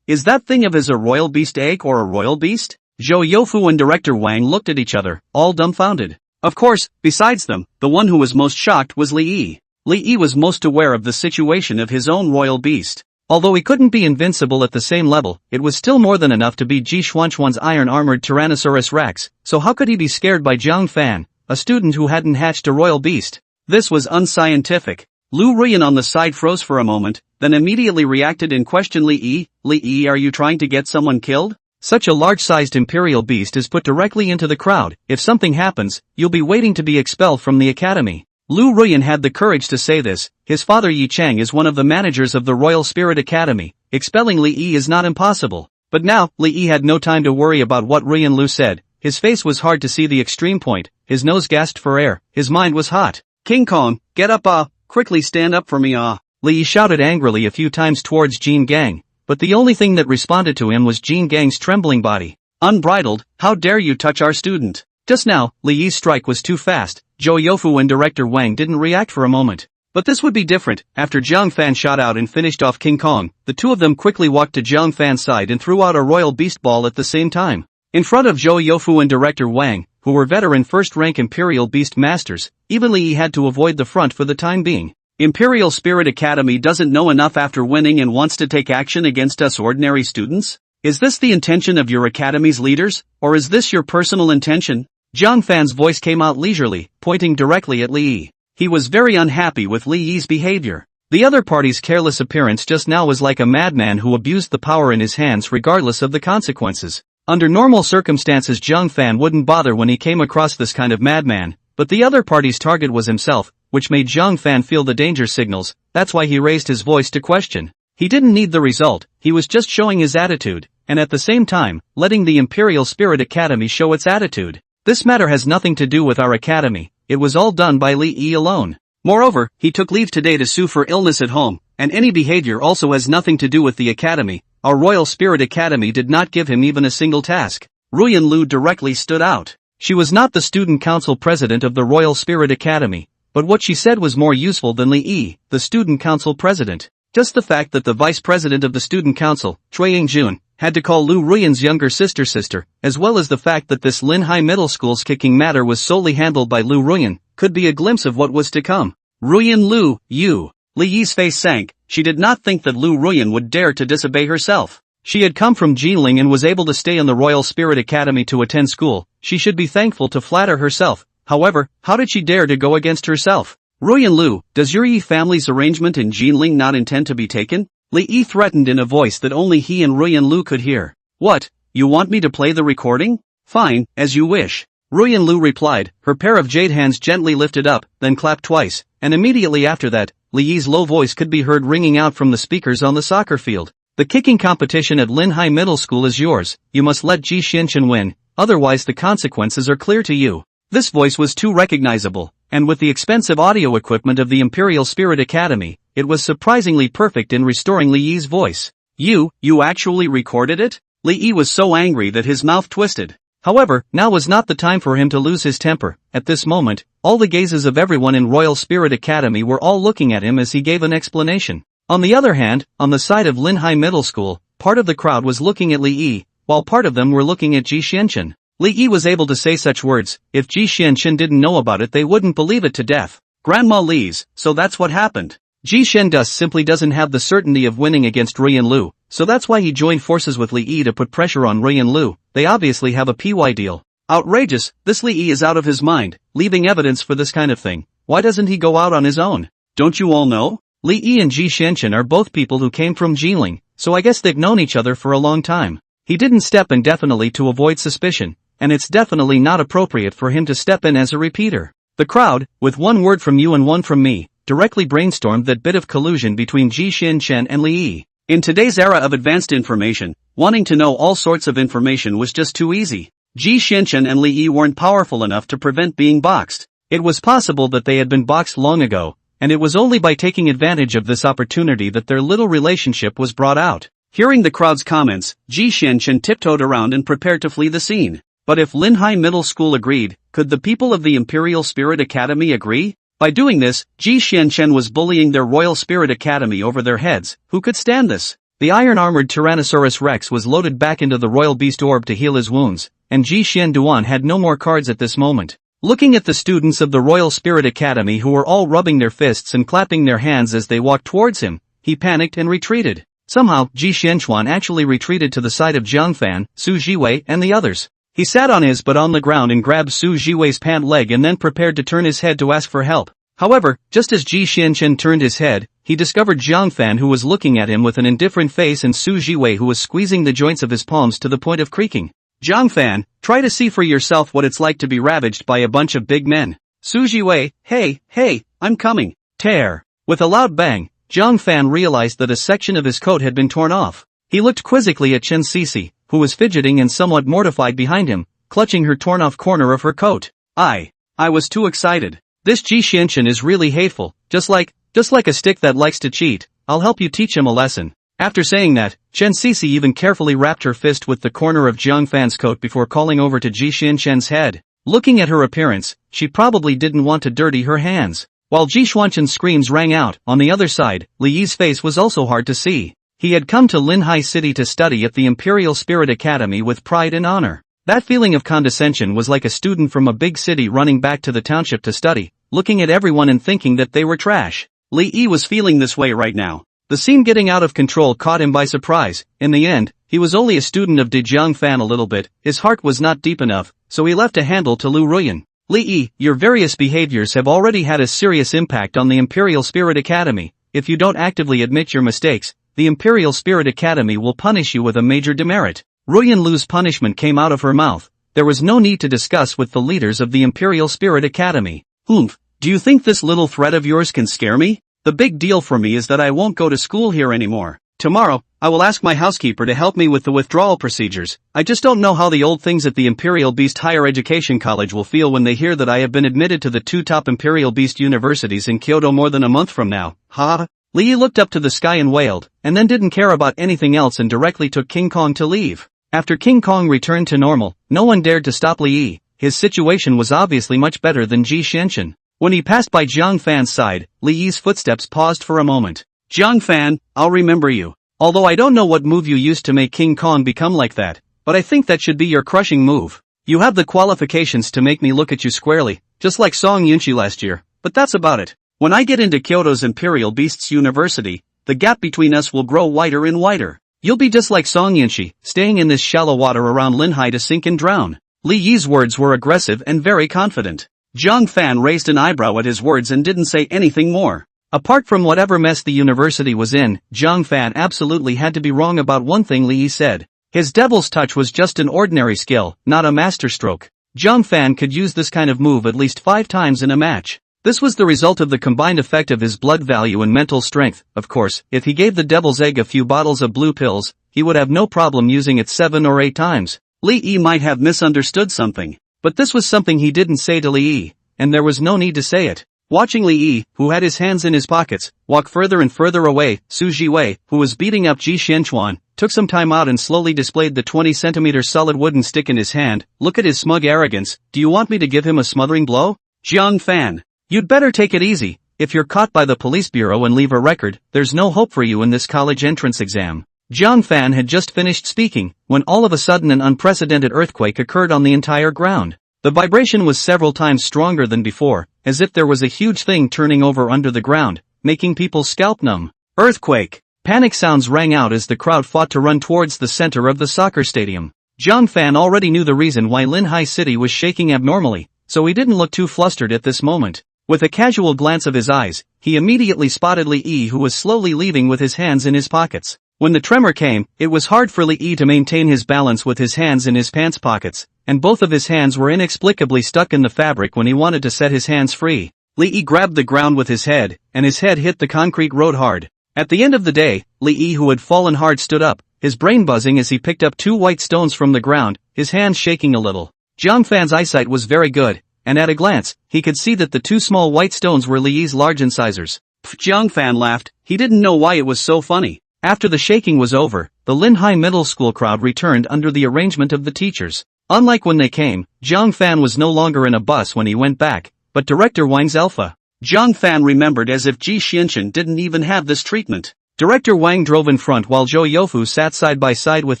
Is that thing of his a royal beast egg or a royal beast? Zhou Youfu and director Wang looked at each other, all dumbfounded. Of course, besides them, the one who was most shocked was Li Yi. Li Yi was most aware of the situation of his own royal beast. Although he couldn't be invincible at the same level, it was still more than enough to beat Ji Xuanchuan's iron-armored Tyrannosaurus Rex, so how could he be scared by Jiang Fan, a student who hadn't hatched a royal beast? This was unscientific. Lu Ruyan on the side froze for a moment, then immediately reacted in question. Li Yi, are you trying to get someone killed? Such a large-sized imperial beast is put directly into the crowd. If something happens, you'll be waiting to be expelled from the academy. Lu Ruyan had the courage to say this. His father Yi Chang is one of the managers of the Royal Spirit Academy. Expelling Li Yi is not impossible. But now, Li Yi had no time to worry about what Ruyan Lu said. His face was hard to see the extreme point, his nose gasped for air, his mind was hot. King Kong, get up quickly stand up for me Li Yi shouted angrily a few times towards Jin Gang, but the only thing that responded to him was Jin Gang's trembling body. Unbridled, how dare you touch our student? Just now, Li Yi's strike was too fast. Zhou Youfu and Director Wang didn't react for a moment. But this would be different. After Jiang Fan shot out and finished off King Kong, the two of them quickly walked to Jiang Fan's side and threw out a royal beast ball at the same time. In front of Zhou Youfu and Director Wang, who were veteran first-rank Imperial Beast Masters, even Li Yi had to avoid the front for the time being. Imperial Spirit Academy doesn't know enough after winning and wants to take action against us ordinary students? Is this the intention of your academy's leaders, or is this your personal intention? Jiang Fan's voice came out leisurely, pointing directly at Li Yi. He was very unhappy with Li Yi's behavior. The other party's careless appearance just now was like a madman who abused the power in his hands regardless of the consequences. Under normal circumstances Jiang Fan wouldn't bother when he came across this kind of madman, but the other party's target was himself, which made Jiang Fan feel the danger signals. That's why he raised his voice to question. He didn't need the result, he was just showing his attitude, and at the same time, letting the Imperial Spirit Academy show its attitude. This matter has nothing to do with our academy, it was all done by Li Yi alone. Moreover, he took leave today to sue for illness at home, and any behavior also has nothing to do with the academy. Our Royal Spirit Academy did not give him even a single task. Ruyan Lu directly stood out. She was not the student council president of the Royal Spirit Academy, but what she said was more useful than Li Yi, the student council president. Just the fact that the vice president of the student council, Cui Yingjun, had to call Lu Ruyan's younger sister, as well as the fact that this Lin High Middle School's kicking matter was solely handled by Lu Ruyan, could be a glimpse of what was to come. Ruyan Lu, you. Li Yi's face sank. She did not think that Lu Ruyan would dare to disobey herself. She had come from Jinling and was able to stay in the Royal Spirit Academy to attend school. She should be thankful to flatter herself. However, how did she dare to go against herself? Ruyan Lu, does your Yi family's arrangement in Jinling not intend to be taken? Li Yi threatened in a voice that only he and Ruyan Lu could hear. What, you want me to play the recording? Fine, as you wish. Ruyan Lu replied, her pair of jade hands gently lifted up, then clapped twice, and immediately after that, Li Yi's low voice could be heard ringing out from the speakers on the soccer field. The kicking competition at Lin High Middle School is yours, you must let Ji Xianchen win, otherwise the consequences are clear to you. This voice was too recognizable, and with the expensive audio equipment of the Imperial Spirit Academy, it was surprisingly perfect in restoring Li Yi's voice. You actually recorded it? Li Yi was so angry that his mouth twisted. However, now was not the time for him to lose his temper. At this moment, all the gazes of everyone in Royal Spirit Academy were all looking at him as he gave an explanation. On the other hand, on the side of Lin High Middle School, part of the crowd was looking at Li Yi, while part of them were looking at Ji Xianchen. Li Yi was able to say such words. If Ji Xianchen didn't know about it they wouldn't believe it to death. Grandma Li's, so that's what happened. Ji Xiandus simply doesn't have the certainty of winning against Ruyan Lu, so that's why he joined forces with Li Yi to put pressure on Ruyan Lu. They obviously have a PY deal. Outrageous, this Li Yi is out of his mind, leaving evidence for this kind of thing. Why doesn't he go out on his own? Don't you all know? Li Yi and Ji Xianchen are both people who came from Jinling, so I guess they've known each other for a long time. He didn't step in definitely to avoid suspicion, and it's definitely not appropriate for him to step in as a repeater. The crowd, with one word from you and one from me, directly brainstormed that bit of collusion between Ji Xianchen and Li Yi. In today's era of advanced information, wanting to know all sorts of information was just too easy. Ji Xianchen and Li Yi weren't powerful enough to prevent being boxed. It was possible that they had been boxed long ago, and it was only by taking advantage of this opportunity that their little relationship was brought out. Hearing the crowd's comments, Ji Xianchen tiptoed around and prepared to flee the scene. But if Lin High Middle School agreed, could the people of the Imperial Spirit Academy agree? By doing this, Ji Xianchen was bullying their Royal Spirit Academy over their heads. Who could stand this? The iron-armored Tyrannosaurus Rex was loaded back into the Royal Beast Orb to heal his wounds, and Ji Xianduan had no more cards at this moment. Looking at the students of the Royal Spirit Academy who were all rubbing their fists and clapping their hands as they walked towards him, he panicked and retreated. Somehow, Ji Xianquan actually retreated to the side of Jiang Fan, Su Jiwei, and the others. He sat on his butt on the ground and grabbed Su Jiwei's pant leg and then prepared to turn his head to ask for help. However, just as Ji Xianquan turned his head, he discovered Jiang Fan who was looking at him with an indifferent face and Su Jiwei who was squeezing the joints of his palms to the point of creaking. Jiang Fan, try to see for yourself what it's like to be ravaged by a bunch of big men. Su Jiwei, hey, I'm coming. Tear. With a loud bang, Jiang Fan realized that a section of his coat had been torn off. He looked quizzically at Chen Sisi, who was fidgeting and somewhat mortified behind him, clutching her torn-off corner of her coat. I was too excited. This Ji Xianquan is really hateful, just like a stick that likes to cheat. I'll help you teach him a lesson. After saying that, Chen Sisi even carefully wrapped her fist with the corner of Jiang Fan's coat before calling over to Ji Xianquan's head. Looking at her appearance, she probably didn't want to dirty her hands. While Ji Xianquan's screams rang out, on the other side, Li Yi's face was also hard to see. He had come to Linhai City to study at the Imperial Spirit Academy with pride and honor. That feeling of condescension was like a student from a big city running back to the township to study, looking at everyone and thinking that they were trash. Li Yi was feeling this way right now. The scene getting out of control caught him by surprise. In the end, he was only a student of Jiang Fan a little bit, his heart was not deep enough, so he left a handle to Lu Ruyan. Li Yi, your various behaviors have already had a serious impact on the Imperial Spirit Academy. If you don't actively admit your mistakes, the Imperial Spirit Academy will punish you with a major demerit. Ruyan Lu's punishment came out of her mouth. There was no need to discuss with the leaders of the Imperial Spirit Academy. Oomph, do you think this little threat of yours can scare me? The big deal for me is that I won't go to school here anymore. Tomorrow, I will ask my housekeeper to help me with the withdrawal procedures. I just don't know how the old things at the Imperial Beast Higher Education College will feel when they hear that I have been admitted to the 2 top Imperial Beast universities in Kyoto more than a month from now. Ha! Li Yi looked up to the sky and wailed, and then didn't care about anything else and directly took King Kong to leave. After King Kong returned to normal, no one dared to stop Li Yi. His situation was obviously much better than Ji Xianquan. When he passed by Jiang Fan's side, Li Yi's footsteps paused for a moment. Jiang Fan, I'll remember you. Although I don't know what move you used to make King Kong become like that, but I think that should be your crushing move. You have the qualifications to make me look at you squarely, just like Song Yunqi last year, but that's about it. When I get into Kyoto's Imperial Beasts University, the gap between us will grow wider and wider. You'll be just like Song Yunqi, staying in this shallow water around Linhai to sink and drown. Li Yi's words were aggressive and very confident. Jiang Fan raised an eyebrow at his words and didn't say anything more. Apart from whatever mess the university was in, Jiang Fan absolutely had to be wrong about one thing Li Yi said. His devil's touch was just an ordinary skill, not a masterstroke. Jiang Fan could use this kind of move at least 5 times in a match. This was the result of the combined effect of his blood value and mental strength. Of course, if he gave the devil's egg a few bottles of blue pills, he would have no problem using it 7 or 8 times. Li Yi might have misunderstood something. But this was something he didn't say to Li Yi, and there was no need to say it. Watching Li Yi, who had his hands in his pockets, walk further and further away, Su Jiwei, who was beating up Ji Xianquan, took some time out and slowly displayed the 20-centimeter solid wooden stick in his hand. Look at his smug arrogance. Do you want me to give him a smothering blow? Jiang Fan, you'd better take it easy. If you're caught by the police bureau and leave a record, there's no hope for you in this college entrance exam. Jiang Fan had just finished speaking, when all of a sudden an unprecedented earthquake occurred on the entire ground. The vibration was several times stronger than before, as if there was a huge thing turning over under the ground, making people's scalp numb. Earthquake! Panic sounds rang out as the crowd fought to run towards the center of the soccer stadium. Jiang Fan already knew the reason why Linhai City was shaking abnormally, so he didn't look too flustered at this moment. With a casual glance of his eyes, he immediately spotted Li Yi who was slowly leaving with his hands in his pockets. When the tremor came, it was hard for Li Yi to maintain his balance with his hands in his pants pockets, and both of his hands were inexplicably stuck in the fabric when he wanted to set his hands free. Li Yi grabbed the ground with his head, and his head hit the concrete road hard. At the end of the day, Li Yi who had fallen hard stood up, his brain buzzing as he picked up 2 white stones from the ground, his hands shaking a little. Jiang Fan's eyesight was very good, and at a glance, he could see that the 2 small white stones were Li Yi's large incisors. Jiang Fan laughed. He didn't know why it was so funny. After the shaking was over, the Linhai Middle School crowd returned under the arrangement of the teachers. Unlike when they came, Jiang Fan was no longer in a bus when he went back, but Director Wang's Alpha. Jiang Fan remembered as if Ji Xianquan didn't even have this treatment. Director Wang drove in front while Zhou Youfu sat side by side with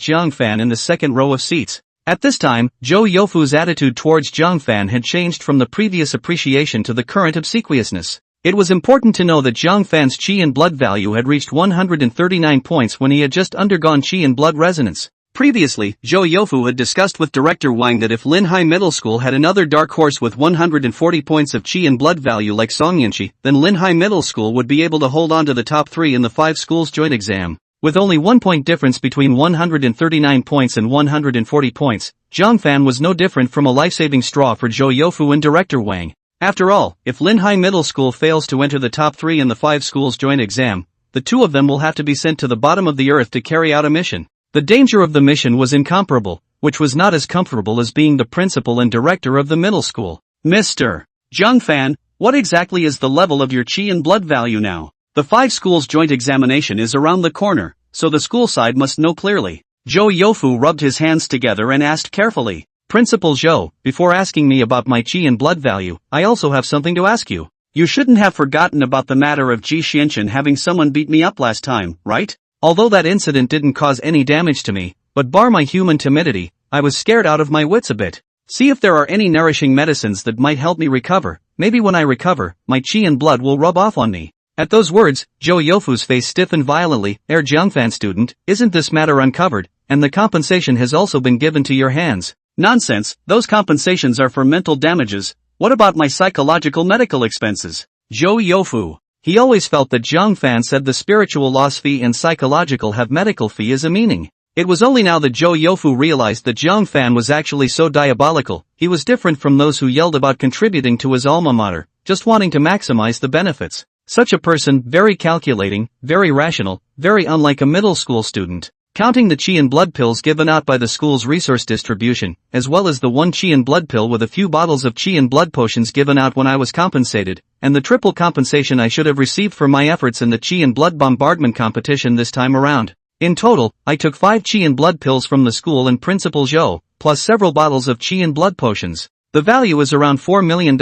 Jiang Fan in the second row of seats. At this time, Zhou Youfu's attitude towards Jiang Fan had changed from the previous appreciation to the current obsequiousness. It was important to know that Jiang Fan's qi and blood value had reached 139 points when he had just undergone qi and blood resonance. Previously, Zhou Youfu had discussed with Director Wang that if Linhai Middle School had another dark horse with 140 points of qi and blood value like Songyanshi, then Linhai Middle School would be able to hold on to the top 3 in the 5 schools joint exam. With only 1 point difference between 139 points and 140 points, Jiang Fan was no different from a life-saving straw for Zhou Youfu and Director Wang. After all, if Linhai Middle School fails to enter the top 3 in the 5 schools joint exam, the 2 of them will have to be sent to the bottom of the earth to carry out a mission. The danger of the mission was incomparable, which was not as comfortable as being the principal and director of the middle school. Mr. Jiang Fan, what exactly is the level of your qi and blood value now? The 5 schools joint examination is around the corner, so the school side must know clearly. Zhou Youfu rubbed his hands together and asked carefully, Principal Zhou, before asking me about my qi and blood value, I also have something to ask you. You shouldn't have forgotten about the matter of Ji Xianchen having someone beat me up last time, right? Although that incident didn't cause any damage to me, but bar my human timidity, I was scared out of my wits a bit. See if there are any nourishing medicines that might help me recover. Maybe when I recover, my qi and blood will rub off on me. At those words, Zhou Youfu's face stiffened violently. Jiang Fan student, isn't this matter uncovered, and the compensation has also been given to your hands? Nonsense, those compensations are for mental damages. What about my psychological medical expenses? Zhou Youfu. He always felt that Jiang Fan said the spiritual loss fee and psychological have medical fee as a meaning. It was only now that Zhou Youfu realized that Jiang Fan was actually so diabolical. He was different from those who yelled about contributing to his alma mater, just wanting to maximize the benefits. Such a person, very calculating, very rational, very unlike a middle school student. Counting the qi and blood pills given out by the school's resource distribution, as well as the 1 qi and blood pill with a few bottles of qi and blood potions given out when I was compensated, and the triple compensation I should have received for my efforts in the qi and blood bombardment competition this time around. In total, I took 5 qi and blood pills from the school and Principal Zhou, plus several bottles of qi and blood potions. The value is around $4 million.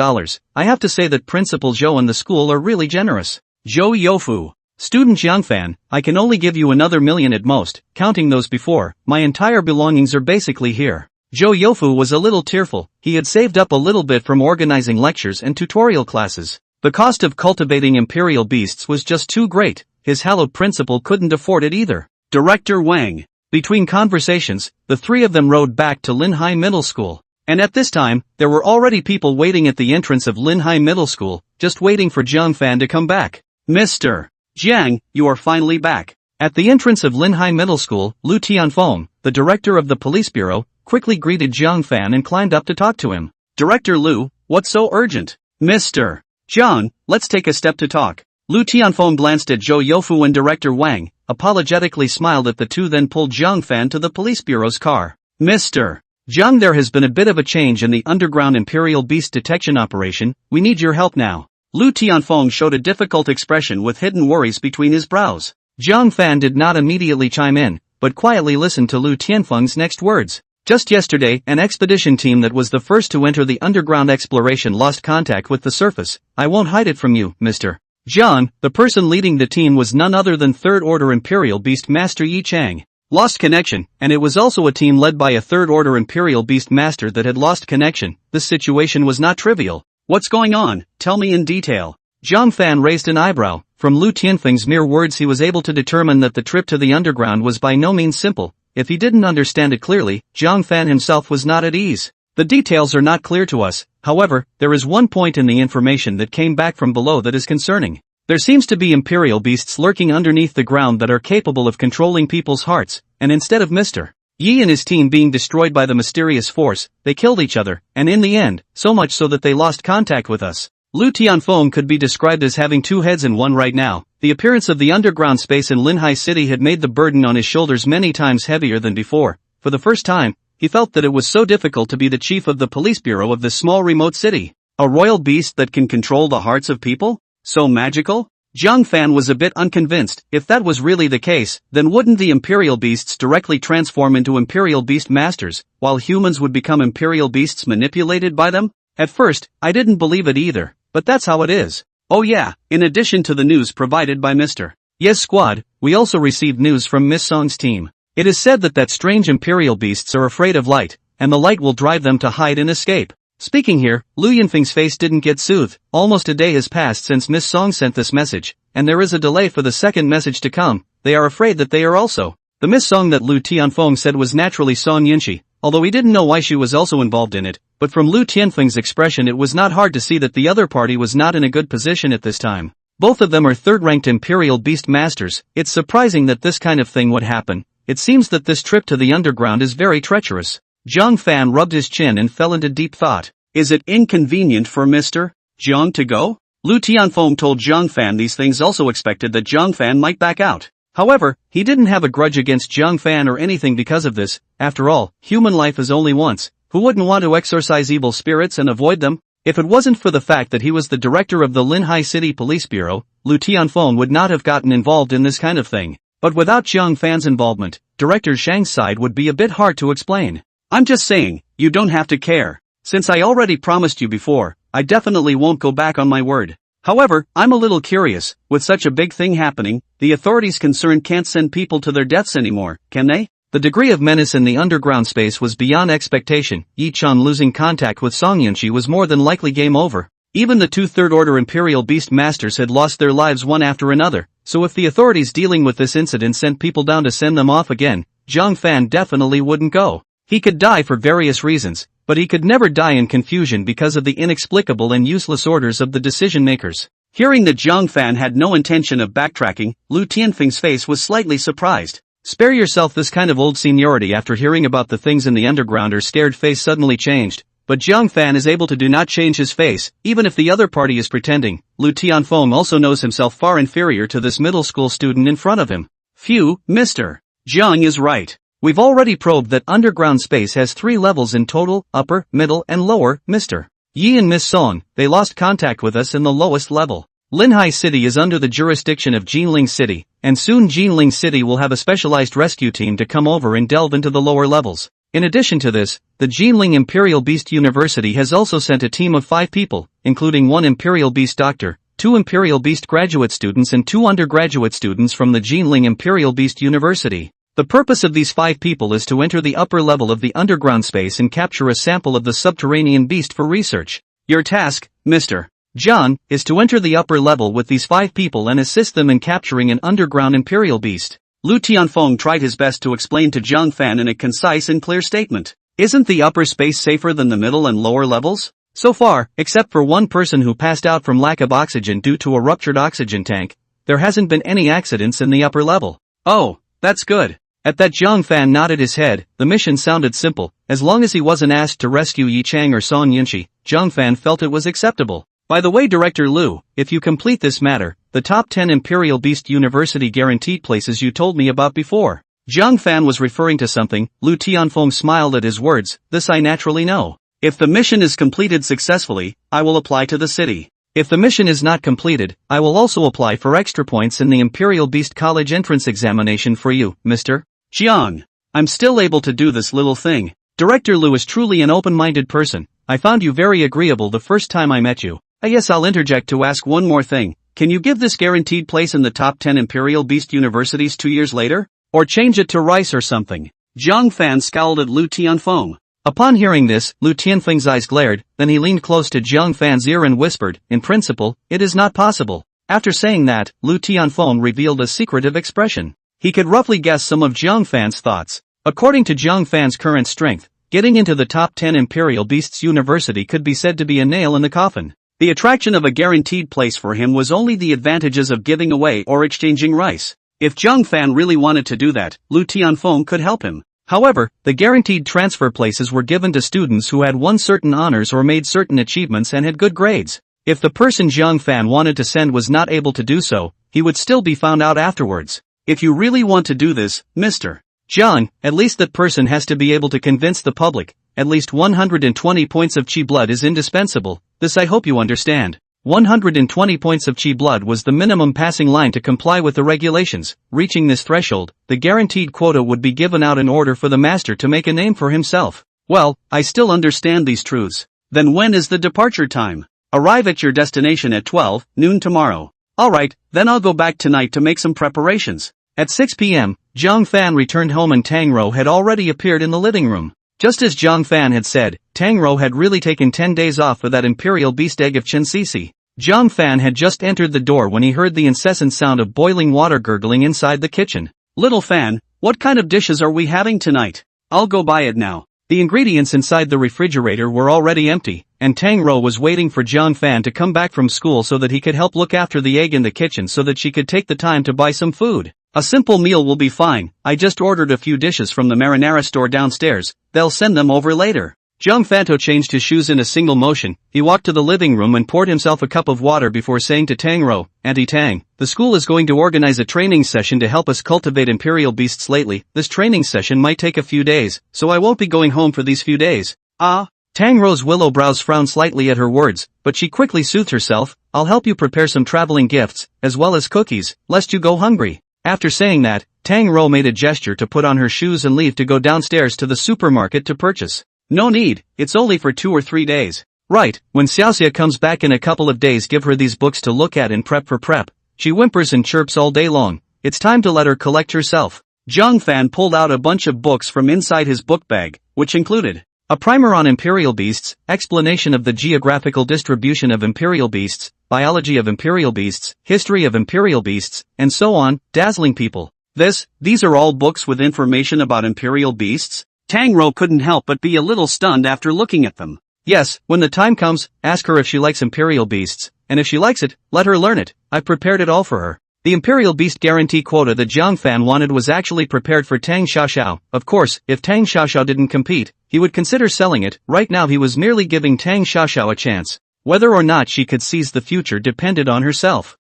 I have to say that Principal Zhou and the school are really generous. Zhou Youfu. Student Jiang Fan, I can only give you another $1 million at most, counting those before, my entire belongings are basically here. Zhou Youfu was a little tearful. He had saved up a little bit from organizing lectures and tutorial classes. The cost of cultivating imperial beasts was just too great. His hallowed principal couldn't afford it either. Director Wang. Between conversations, the 3 of them rode back to Linhai Middle School. And at this time, there were already people waiting at the entrance of Linhai Middle School, just waiting for Jiang Fan to come back. Mr. Jiang, you are finally back. At the entrance of Linhai Middle School, Lu Tianfeng, the director of the police bureau, quickly greeted Jiang Fan and climbed up to talk to him. Director Lu, what's so urgent? Mr. Jiang, let's take a step to talk. Lu Tianfeng glanced at Zhou Youfu and Director Wang, apologetically smiled at the two, then pulled Jiang Fan to the police bureau's car. Mr. Jiang, there has been a bit of a change in the underground imperial beast detection operation. We need your help now. Lu Tianfeng showed a difficult expression with hidden worries between his brows. Jiang Fan did not immediately chime in, but quietly listened to Lu Tianfeng's next words. Just yesterday, an expedition team that was the first to enter the underground exploration lost contact with the surface. I won't hide it from you, Mr. Jiang. The person leading the team was none other than Third Order Imperial Beast Master Yi Chang. Lost connection, and it was also a team led by a Third Order Imperial Beast Master that had lost connection. This situation was not trivial. What's going on? Tell me in detail. Jiang Fan raised an eyebrow. From Lu Tianfeng's mere words he was able to determine that the trip to the underground was by no means simple. If he didn't understand it clearly, Jiang Fan himself was not at ease. The details are not clear to us. However, there is one point in the information that came back from below that is concerning. There seems to be imperial beasts lurking underneath the ground that are capable of controlling people's hearts, and instead of Mr. Yi and his team being destroyed by the mysterious force, they killed each other, and in the end, so much so that they lost contact with us. Lu Tianfeng could be described as having two heads in one right now. The appearance of the underground space in Linhai City had made the burden on his shoulders many times heavier than before. For the first time, he felt that it was so difficult to be the chief of the police bureau of this small remote city. A royal beast that can control the hearts of people? So magical? Jiang Fan was a bit unconvinced. If that was really the case, then wouldn't the imperial beasts directly transform into imperial beast masters, while humans would become imperial beasts manipulated by them? At first, I didn't believe it either, but that's how it is. Oh yeah, in addition to the news provided by Mr. Yes Squad, we also received news from Miss Song's team. It is said that strange imperial beasts are afraid of light, and the light will drive them to hide and escape. Speaking here, Lu Yinfeng's face didn't get soothed. Almost a day has passed since Miss Song sent this message, and there is a delay for the second message to come. They are afraid that they are also. The Miss Song that Lu Tianfeng said was naturally Song Yinshi, although he didn't know why she was also involved in it, but from Lu Tianfeng's expression it was not hard to see that the other party was not in a good position at this time. Both of them are third-ranked Imperial Beast Masters. It's surprising that this kind of thing would happen. It seems that this trip to the underground is very treacherous. Jiang Fan rubbed his chin and fell into deep thought. Is it inconvenient for Mr. Jiang to go? Lu Tianfeng told Jiang Fan these things, also expected that Jiang Fan might back out. However, he didn't have a grudge against Jiang Fan or anything because of this. After all, human life is only once. Who wouldn't want to exorcise evil spirits and avoid them? If it wasn't for the fact that he was the director of the Linhai City Police Bureau, Lu Tianfeng would not have gotten involved in this kind of thing. But without Jiang Fan's involvement, Director Shang's side would be a bit hard to explain. I'm just saying, you don't have to care. Since I already promised you before, I definitely won't go back on my word. However, I'm a little curious, with such a big thing happening, the authorities concerned can't send people to their deaths anymore, can they? The degree of menace in the underground space was beyond expectation. Yi Chan losing contact with Song Yunshi was more than likely game over. Even the two third-order Imperial Beast Masters had lost their lives one after another, so if the authorities dealing with this incident sent people down to send them off again, Jiang Fan definitely wouldn't go. He could die for various reasons, but he could never die in confusion because of the inexplicable and useless orders of the decision-makers. Hearing that Jiang Fan had no intention of backtracking, Lu Tianfeng's face was slightly surprised. Spare yourself this kind of old seniority. After hearing about the things in the underground, her scared face suddenly changed. But Jiang Fan is able to do not change his face, even if the other party is pretending. Lu Tianfeng also knows himself far inferior to this middle school student in front of him. Phew, Mr. Jiang is right. We've already probed that underground space has 3 levels in total, upper, middle and lower, Mr. Yi and Miss Song, they lost contact with us in the lowest level. Linhai City is under the jurisdiction of Jinling City, and soon Jinling City will have a specialized rescue team to come over and delve into the lower levels. In addition to this, the Jinling Imperial Beast University has also sent a team of 5 people, including 1 Imperial Beast Doctor, 2 Imperial Beast graduate students and 2 undergraduate students from the Jinling Imperial Beast University. The purpose of these 5 people is to enter the upper level of the underground space and capture a sample of the subterranean beast for research. Your task, Mr. Jiang, is to enter the upper level with these 5 people and assist them in capturing an underground imperial beast. Lu Tianfeng tried his best to explain to Jiang Fan in a concise and clear statement. Isn't the upper space safer than the middle and lower levels? So far, except for one person who passed out from lack of oxygen due to a ruptured oxygen tank, there hasn't been any accidents in the upper level. Oh, that's good. At that, Jiang Fan nodded his head. The mission sounded simple. As long as he wasn't asked to rescue Yi Chang or Song Yunshi, Jiang Fan felt it was acceptable. By the way, Director Lu, if you complete this matter, the top 10 Imperial Beast University guaranteed places you told me about before. Jiang Fan was referring to something. Lu Tianfeng smiled at his words. This I naturally know. If the mission is completed successfully, I will apply to the city. If the mission is not completed, I will also apply for extra points in the Imperial Beast College entrance examination for you, Mr. Jiang. I'm still able to do this little thing. Director Lu is truly an open-minded person. I found you very agreeable the first time I met you. Yes, I'll interject to ask one more thing. Can you give this guaranteed place in the top 10 Imperial Beast Universities 2 years later? Or change it to rice or something? Jiang Fan scowled at Lu Tianfeng. Upon hearing this, Lu Tianfeng's eyes glared, then he leaned close to Jiang Fan's ear and whispered, in principle, it is not possible. After saying that, Lu Tianfeng revealed a secretive expression. He could roughly guess some of Jiang Fan's thoughts. According to Jiang Fan's current strength, getting into the top 10 Imperial Beasts University could be said to be a nail in the coffin. The attraction of a guaranteed place for him was only the advantages of giving away or exchanging rice. If Jiang Fan really wanted to do that, Lu Tianfeng could help him. However, the guaranteed transfer places were given to students who had won certain honors or made certain achievements and had good grades. If the person Jiang Fan wanted to send was not able to do so, he would still be found out afterwards. If you really want to do this, Mr. Jiang, at least that person has to be able to convince the public. At least 120 points of Qi blood is indispensable. This I hope you understand. 120 points of Qi blood was the minimum passing line to comply with the regulations. Reaching this threshold, the guaranteed quota would be given out in order for the master to make a name for himself. Well, I still understand these truths. Then when is the departure time? Arrive at your destination at 12 noon tomorrow. Alright, then I'll go back tonight to make some preparations. At 6 p.m., Jiang Fan returned home and Tang Rou had already appeared in the living room. Just as Jiang Fan had said, Tang Rou had really taken 10 days off for that imperial beast egg of Chen Sisi. Jiang Fan had just entered the door when he heard the incessant sound of boiling water gurgling inside the kitchen. Little Fan, what kind of dishes are we having tonight? I'll go buy it now. The ingredients inside the refrigerator were already empty, and Tang Rou was waiting for Jiang Fan to come back from school so that he could help look after the egg in the kitchen so that she could take the time to buy some food. A simple meal will be fine, I just ordered a few dishes from the marinara store downstairs, they'll send them over later. Jiang Fanto changed his shoes in a single motion, he walked to the living room and poured himself a cup of water before saying to Tang Rou, Auntie Tang, the school is going to organize a training session to help us cultivate imperial beasts lately, this training session might take a few days, so I won't be going home for these few days. Ah? Tang Rou's willow brows frowned slightly at her words, but she quickly soothed herself, I'll help you prepare some traveling gifts, as well as cookies, lest you go hungry. After saying that, Tang Rou made a gesture to put on her shoes and leave to go downstairs to the supermarket to purchase. No need, it's only for 2 or 3 days. Right, when Xiaoxia comes back in a couple of days give her these books to look at and prep for prep. She whimpers and chirps all day long. It's time to let her collect herself. Jiang Fan pulled out a bunch of books from inside his book bag, which included a primer on imperial beasts, explanation of the geographical distribution of imperial beasts, biology of imperial beasts, history of imperial beasts, and so on, dazzling people. These are all books with information about imperial beasts? Tang Rou couldn't help but be a little stunned after looking at them. Yes, when the time comes, ask her if she likes imperial beasts, and if she likes it, let her learn it, I've prepared it all for her. The imperial beast guarantee quota that Jiang Fan wanted was actually prepared for Tang Xiaoxiao. Of course, if Tang Xiaoxiao didn't compete, he would consider selling it. Right now he was merely giving Tang Xiaoxiao a chance. Whether or not she could seize the future depended on herself.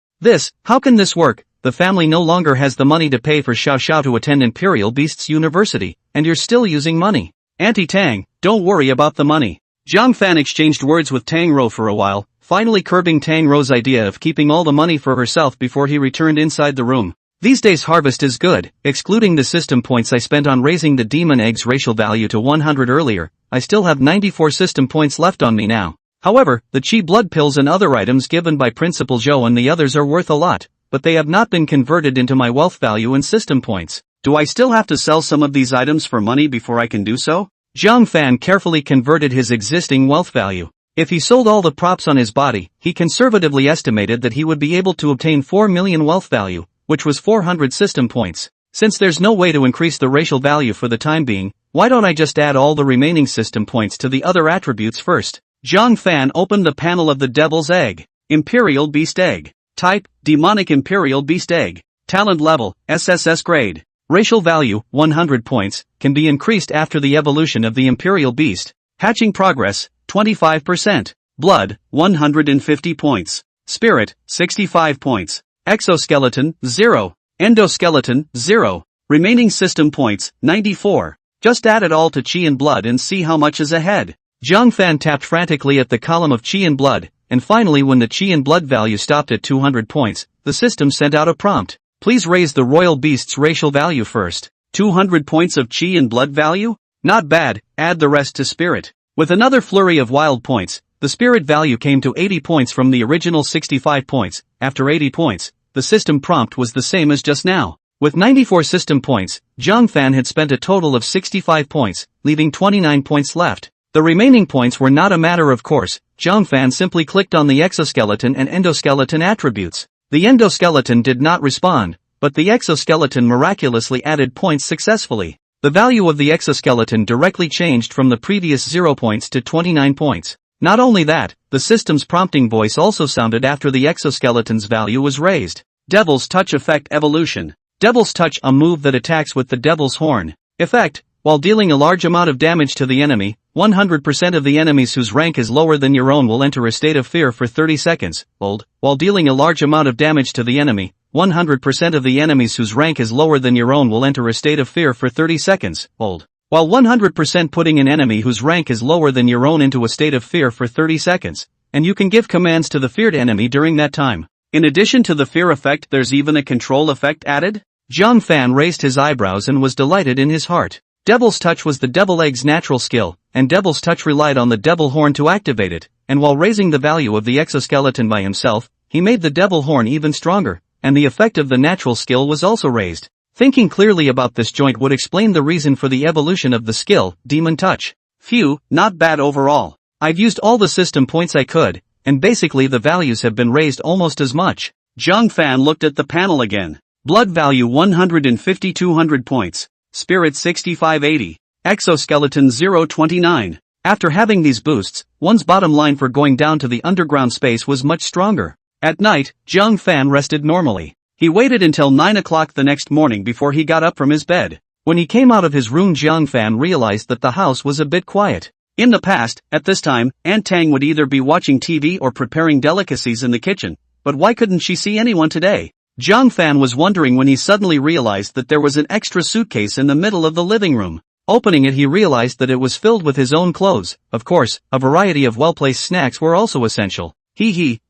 How can this work? The family no longer has the money to pay for Xiaoxiao to attend Imperial Beasts University, and you're still using money. Auntie Tang, don't worry about the money. Jiang Fan exchanged words with Tang Rou for a while, finally curbing Tang Rou's idea of keeping all the money for herself before he returned inside the room. These days harvest is good, excluding the system points I spent on raising the demon egg's racial value to 100 earlier, I still have 94 system points left on me now. However, the Qi blood pills and other items given by Principal Zhou and the others are worth a lot, but they have not been converted into my wealth value and system points. Do I still have to sell some of these items for money before I can do so? Jiang Fan carefully converted his existing wealth value. If he sold all the props on his body, he conservatively estimated that he would be able to obtain 4 million wealth value, which was 400 system points. Since there's no way to increase the racial value for the time being, why don't I just add all the remaining system points to the other attributes first? Jiang Fan opened the panel of the Devil's Egg. Imperial Beast Egg. Type, Demonic Imperial Beast Egg. Talent level, SSS grade. Racial value, 100 points, can be increased after the evolution of the Imperial Beast. Hatching progress, 25%. Blood, 150 points. Spirit, 65 points. Exoskeleton, 0. Endoskeleton, 0. Remaining system points, 94. Just add it all to Qi and blood and see how much is ahead. Jiang Fan tapped frantically at the column of Qi and blood, and finally when the Qi and blood value stopped at 200 points, the system sent out a prompt. Please raise the royal beast's racial value first. 200 points of Qi and blood value? Not bad, add the rest to spirit. With another flurry of wild points, the spirit value came to 80 points from the original 65 points. After 80 points, the system prompt was the same as just now. With 94 system points, Jiang Fan had spent a total of 65 points, leaving 29 points left. The remaining points were not a matter of course. Jiang Fan simply clicked on the exoskeleton and endoskeleton attributes. The endoskeleton did not respond, but the exoskeleton miraculously added points successfully. The value of the exoskeleton directly changed from the previous 0 points to 29 points. Not only that, the system's prompting voice also sounded after the exoskeleton's value was raised. Devil's Touch Effect Evolution. Devil's Touch, a move that attacks with the Devil's Horn. Effect: while dealing a large amount of damage to the enemy, 100% of the enemies whose rank is lower than your own will enter a state of fear for 30 seconds. While dealing a large amount of damage to the enemy, 100% of the enemies whose rank is lower than your own will enter a state of fear for 30 seconds. While 100% putting an enemy whose rank is lower than your own into a state of fear for 30 seconds. And you can give commands to the feared enemy during that time. In addition to the fear effect, there's even a control effect added? Jiang Fan raised his eyebrows and was delighted in his heart. Devil's Touch was the Devil Egg's natural skill, and Devil's Touch relied on the Devil Horn to activate it, and while raising the value of the exoskeleton by himself, he made the Devil Horn even stronger, and the effect of the natural skill was also raised. Thinking clearly about this joint would explain the reason for the evolution of the skill, Demon Touch. Phew, not bad overall. I've used all the system points I could, and basically the values have been raised almost as much. Jiang Fan looked at the panel again. Blood value 150 200 points. Spirit 6580. Exoskeleton 029. After having these boosts, one's bottom line for going down to the underground space was much stronger. At night, Jiang Fan rested normally. He waited until 9 o'clock the next morning before he got up from his bed. When he came out of his room, Jiang Fan realized that the house was a bit quiet. In the past, at this time, Aunt Tang would either be watching TV or preparing delicacies in the kitchen, but why couldn't she see anyone today? Jiang Fan was wondering when he suddenly realized that there was an extra suitcase in the middle of the living room. Opening it, he realized that it was filled with his own clothes. Of course, a variety of well-placed snacks were also essential.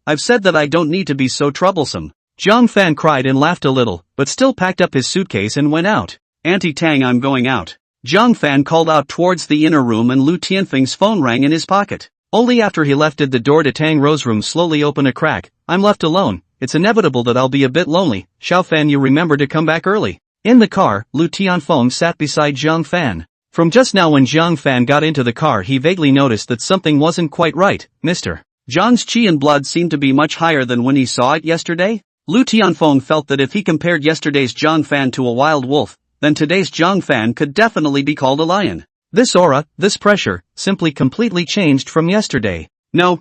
I've said that I don't need to be so troublesome. Jiang Fan cried and laughed a little, but still packed up his suitcase and went out. Auntie Tang, I'm going out. Jiang Fan called out towards the inner room, and Lu Tianfeng's phone rang in his pocket. Only after he left did the door to Tang Ro's room slowly open a crack. I'm left alone. It's inevitable that I'll be a bit lonely. Xiao Fan, you remember to come back early. In the car, Lu Tianfeng sat beside Jiang Fan. From just now when Jiang Fan got into the car, he vaguely noticed that something wasn't quite right. Mr. Zhang's qi and blood seemed to be much higher than when he saw it yesterday. Lu Tianfeng felt that if he compared yesterday's Jiang Fan to a wild wolf, then today's Jiang Fan could definitely be called a lion. This aura, this pressure, simply completely changed from yesterday. No,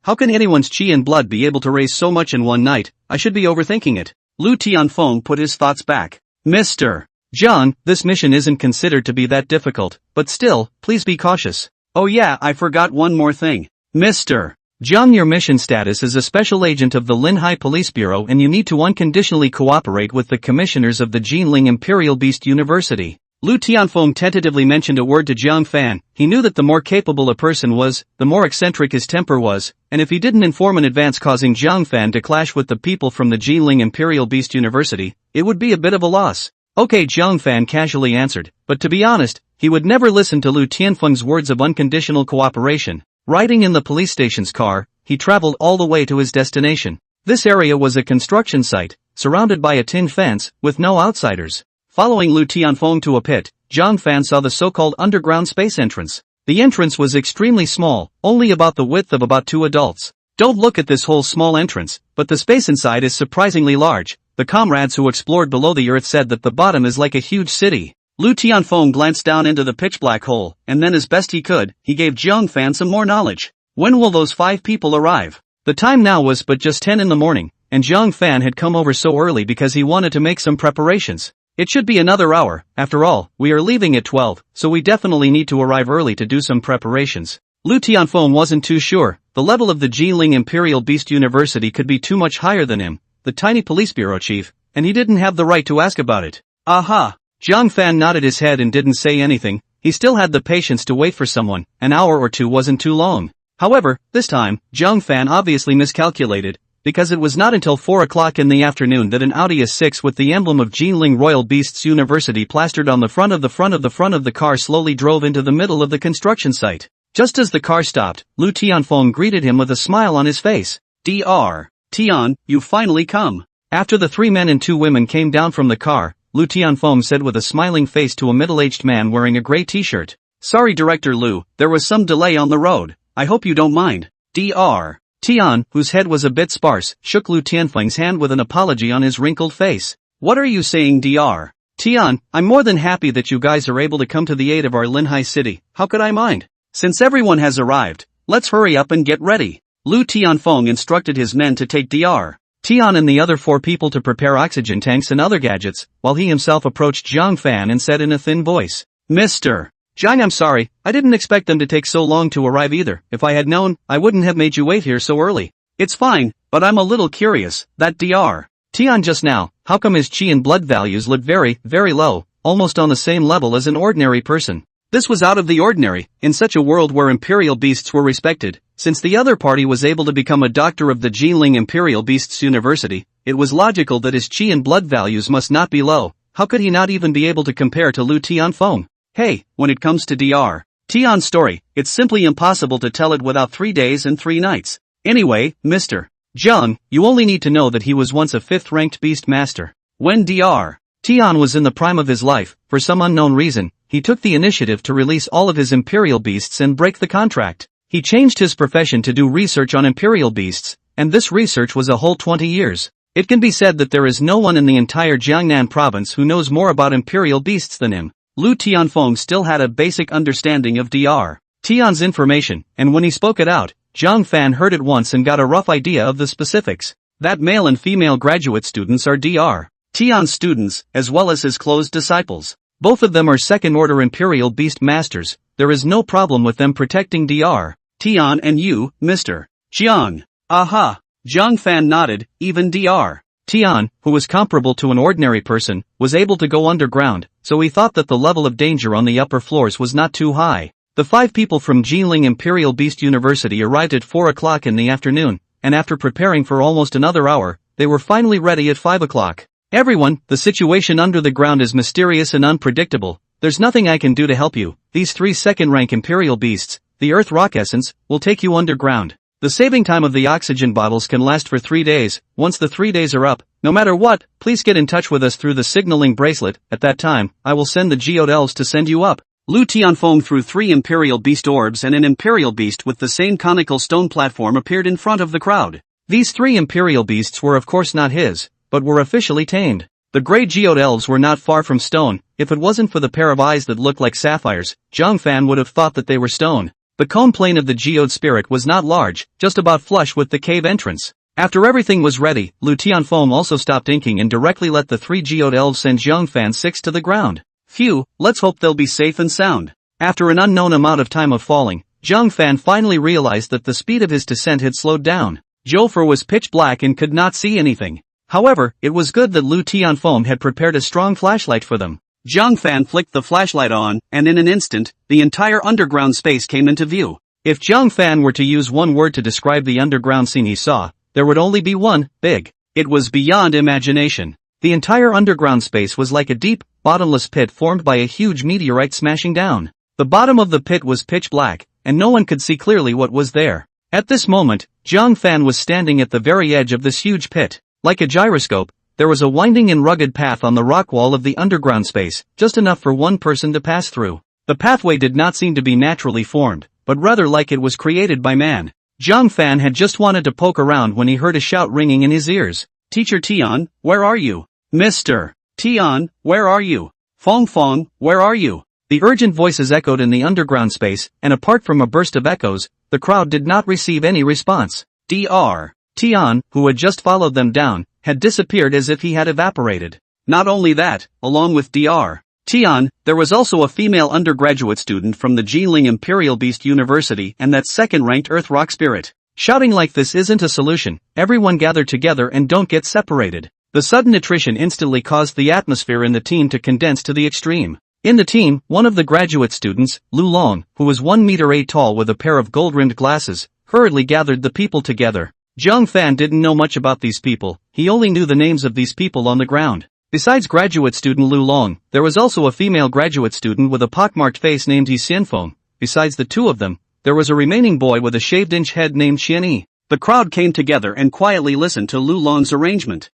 how can anyone's qi and blood be able to raise so much in one night? I should be overthinking it. Lu Tianfeng put his thoughts back. Mr. Zhang, this mission isn't considered to be that difficult, but still, please be cautious. Oh yeah, I forgot one more thing. Mr. Zhang, your mission status is a special agent of the Linhai Police Bureau, and you need to unconditionally cooperate with the commissioners of the Jinling Imperial Beast University. Lu Tianfeng tentatively mentioned a word to Jiang Fan. He knew that the more capable a person was, the more eccentric his temper was, and if he didn't inform in advance, causing Jiang Fan to clash with the people from the Jinling Imperial Beast University, it would be a bit of a loss. Okay, Jiang Fan casually answered, but to be honest, he would never listen to Lu Tianfeng's words of unconditional cooperation. Riding in the police station's car, he traveled all the way to his destination. This area was a construction site, surrounded by a tin fence, with no outsiders. Following Lu Tianfeng to a pit, Jiang Fan saw the so-called underground space entrance. The entrance was extremely small, only about the width of about 2 adults. Don't look at this whole small entrance, but the space inside is surprisingly large. The comrades who explored below the earth said that the bottom is like a huge city. Lu Tianfeng glanced down into the pitch-black hole, and then as best he could, he gave Jiang Fan some more knowledge. When will those 5 people arrive? The time now was but just 10 in the morning, and Jiang Fan had come over so early because he wanted to make some preparations. It should be another hour. After all, we are leaving at 12, so we definitely need to arrive early to do some preparations. Lu Tianfeng wasn't too sure. The level of the Jinling Imperial Beast University could be too much higher than him, the tiny police bureau chief, and he didn't have the right to ask about it. Aha! Jiang Fan nodded his head and didn't say anything. He still had the patience to wait for someone. An hour or two wasn't too long. However, this time, Jiang Fan obviously miscalculated, because it was not until 4 o'clock in the afternoon that an Audi S6 with the emblem of Jinling Royal Beasts University plastered on the front of the car slowly drove into the middle of the construction site. Just as the car stopped, Lu Tianfeng greeted him with a smile on his face. Dr. Tian, you finally come. After the 3 men and 2 women came down from the car, Lu Tianfeng said with a smiling face to a middle-aged man wearing a gray t-shirt. Sorry Director Lu, there was some delay on the road. I hope you don't mind. Dr. Tian, whose head was a bit sparse, shook Lu Tianfeng's hand with an apology on his wrinkled face. What are you saying, Dr. Tian? I'm more than happy that you guys are able to come to the aid of our Linhai city. How could I mind? Since everyone has arrived, let's hurry up and get ready. Lu Tianfeng instructed his men to take Dr. Tian and the other 4 people to prepare oxygen tanks and other gadgets, while he himself approached Jiang Fan and said in a thin voice, Mr. Jiang, I'm sorry, I didn't expect them to take so long to arrive either. If I had known, I wouldn't have made you wait here so early. It's fine, but I'm a little curious, that Dr. Tian just now, how come his qi and blood values look very, very low, almost on the same level as an ordinary person? This was out of the ordinary, in such a world where imperial beasts were respected. Since the other party was able to become a doctor of the Jinling Imperial Beasts University, it was logical that his qi and blood values must not be low. How could he not even be able to compare to Lu Tianfeng? Hey, when it comes to Dr. Tian's story, it's simply impossible to tell it without 3 days and 3 nights. Anyway, Mr. Jiang, you only need to know that he was once a 5th-ranked beast master. When Dr. Tian was in the prime of his life. For some unknown reason, he took the initiative to release all of his imperial beasts and break the contract. He changed his profession to do research on imperial beasts, and this research was a whole 20 years. It can be said that there is no one in the entire Jiangnan province who knows more about imperial beasts than him. Lu Tianfeng still had a basic understanding of Dr. Tian's information, and when he spoke it out, Jiang Fan heard it once and got a rough idea of the specifics. That male and female graduate students are Dr. Tian's students, as well as his close disciples. Both of them are second-order imperial beast masters. There is no problem with them protecting Dr. Tian and you, Mr. Jiang. Aha! Jiang Fan nodded. Even Dr. Tian, who was comparable to an ordinary person, was able to go underground, so he thought that the level of danger on the upper floors was not too high. The 5 people from Jinling Imperial Beast University arrived at 4 o'clock in the afternoon, and after preparing for almost another hour, they were finally ready at 5 o'clock. Everyone, the situation under the ground is mysterious and unpredictable. There's nothing I can do to help you. These 3 second-rank Imperial Beasts, the Earth Rock Essence, will take you underground. The saving time of the oxygen bottles can last for 3 days. Once the 3 days are up, no matter what, please get in touch with us through the signaling bracelet. At that time, I will send the Geode Elves to send you up. Lu Tianfeng threw 3 Imperial Beast orbs, and an Imperial Beast with the same conical stone platform appeared in front of the crowd. These 3 Imperial Beasts were of course not his, but were officially tamed. The Grey Geode Elves were not far from stone. If it wasn't for the pair of eyes that looked like sapphires, Jiang Fan would have thought that they were stone. The cone plane of the Geode Spirit was not large, just about flush with the cave entrance. After everything was ready, Lu Tianfeng also stopped inking and directly let the 3 Geode Elves send Jiang Fan 6 to the ground. Phew, let's hope they'll be safe and sound. After an unknown amount of time of falling, Jiang Fan finally realized that the speed of his descent had slowed down. Jofer was pitch black and could not see anything. However, it was good that Lu Tianfeng had prepared a strong flashlight for them. Jiang Fan flicked the flashlight on, and in an instant, the entire underground space came into view. If Jiang Fan were to use one word to describe the underground scene he saw, there would only be one: big. It was beyond imagination. The entire underground space was like a deep, bottomless pit formed by a huge meteorite smashing down. The bottom of the pit was pitch black, and no one could see clearly what was there. At this moment, Jiang Fan was standing at the very edge of this huge pit. Like a gyroscope, there was a winding and rugged path on the rock wall of the underground space, just enough for one person to pass through. The pathway did not seem to be naturally formed, but rather like it was created by man. Jiang Fan had just wanted to poke around when he heard a shout ringing in his ears. Teacher Tian, where are you? Mr. Tian, where are you? Fong Fong, where are you? The urgent voices echoed in the underground space, and apart from a burst of echoes, the crowd did not receive any response. Dr. Tian, who had just followed them down, had disappeared as if he had evaporated. Not only that, along with Dr. Tian, there was also a female undergraduate student from the Jinling Imperial Beast University and that second-ranked Earth Rock Spirit. Shouting like this isn't a solution. Everyone gather together and don't get separated. The sudden attrition instantly caused the atmosphere in the team to condense to the extreme. In the team, one of the graduate students, Lu Long, who was 1 meter 8 tall with a pair of gold-rimmed glasses, hurriedly gathered the people together. Jiang Fan didn't know much about these people. He only knew the names of these people on the ground. Besides graduate student Lu Long, there was also a female graduate student with a pockmarked face named Yi Xianfeng. Besides the 2 of them, there was a remaining boy with a shaved-inch head named Qianyi. The crowd came together and quietly listened to Lu Long's arrangement.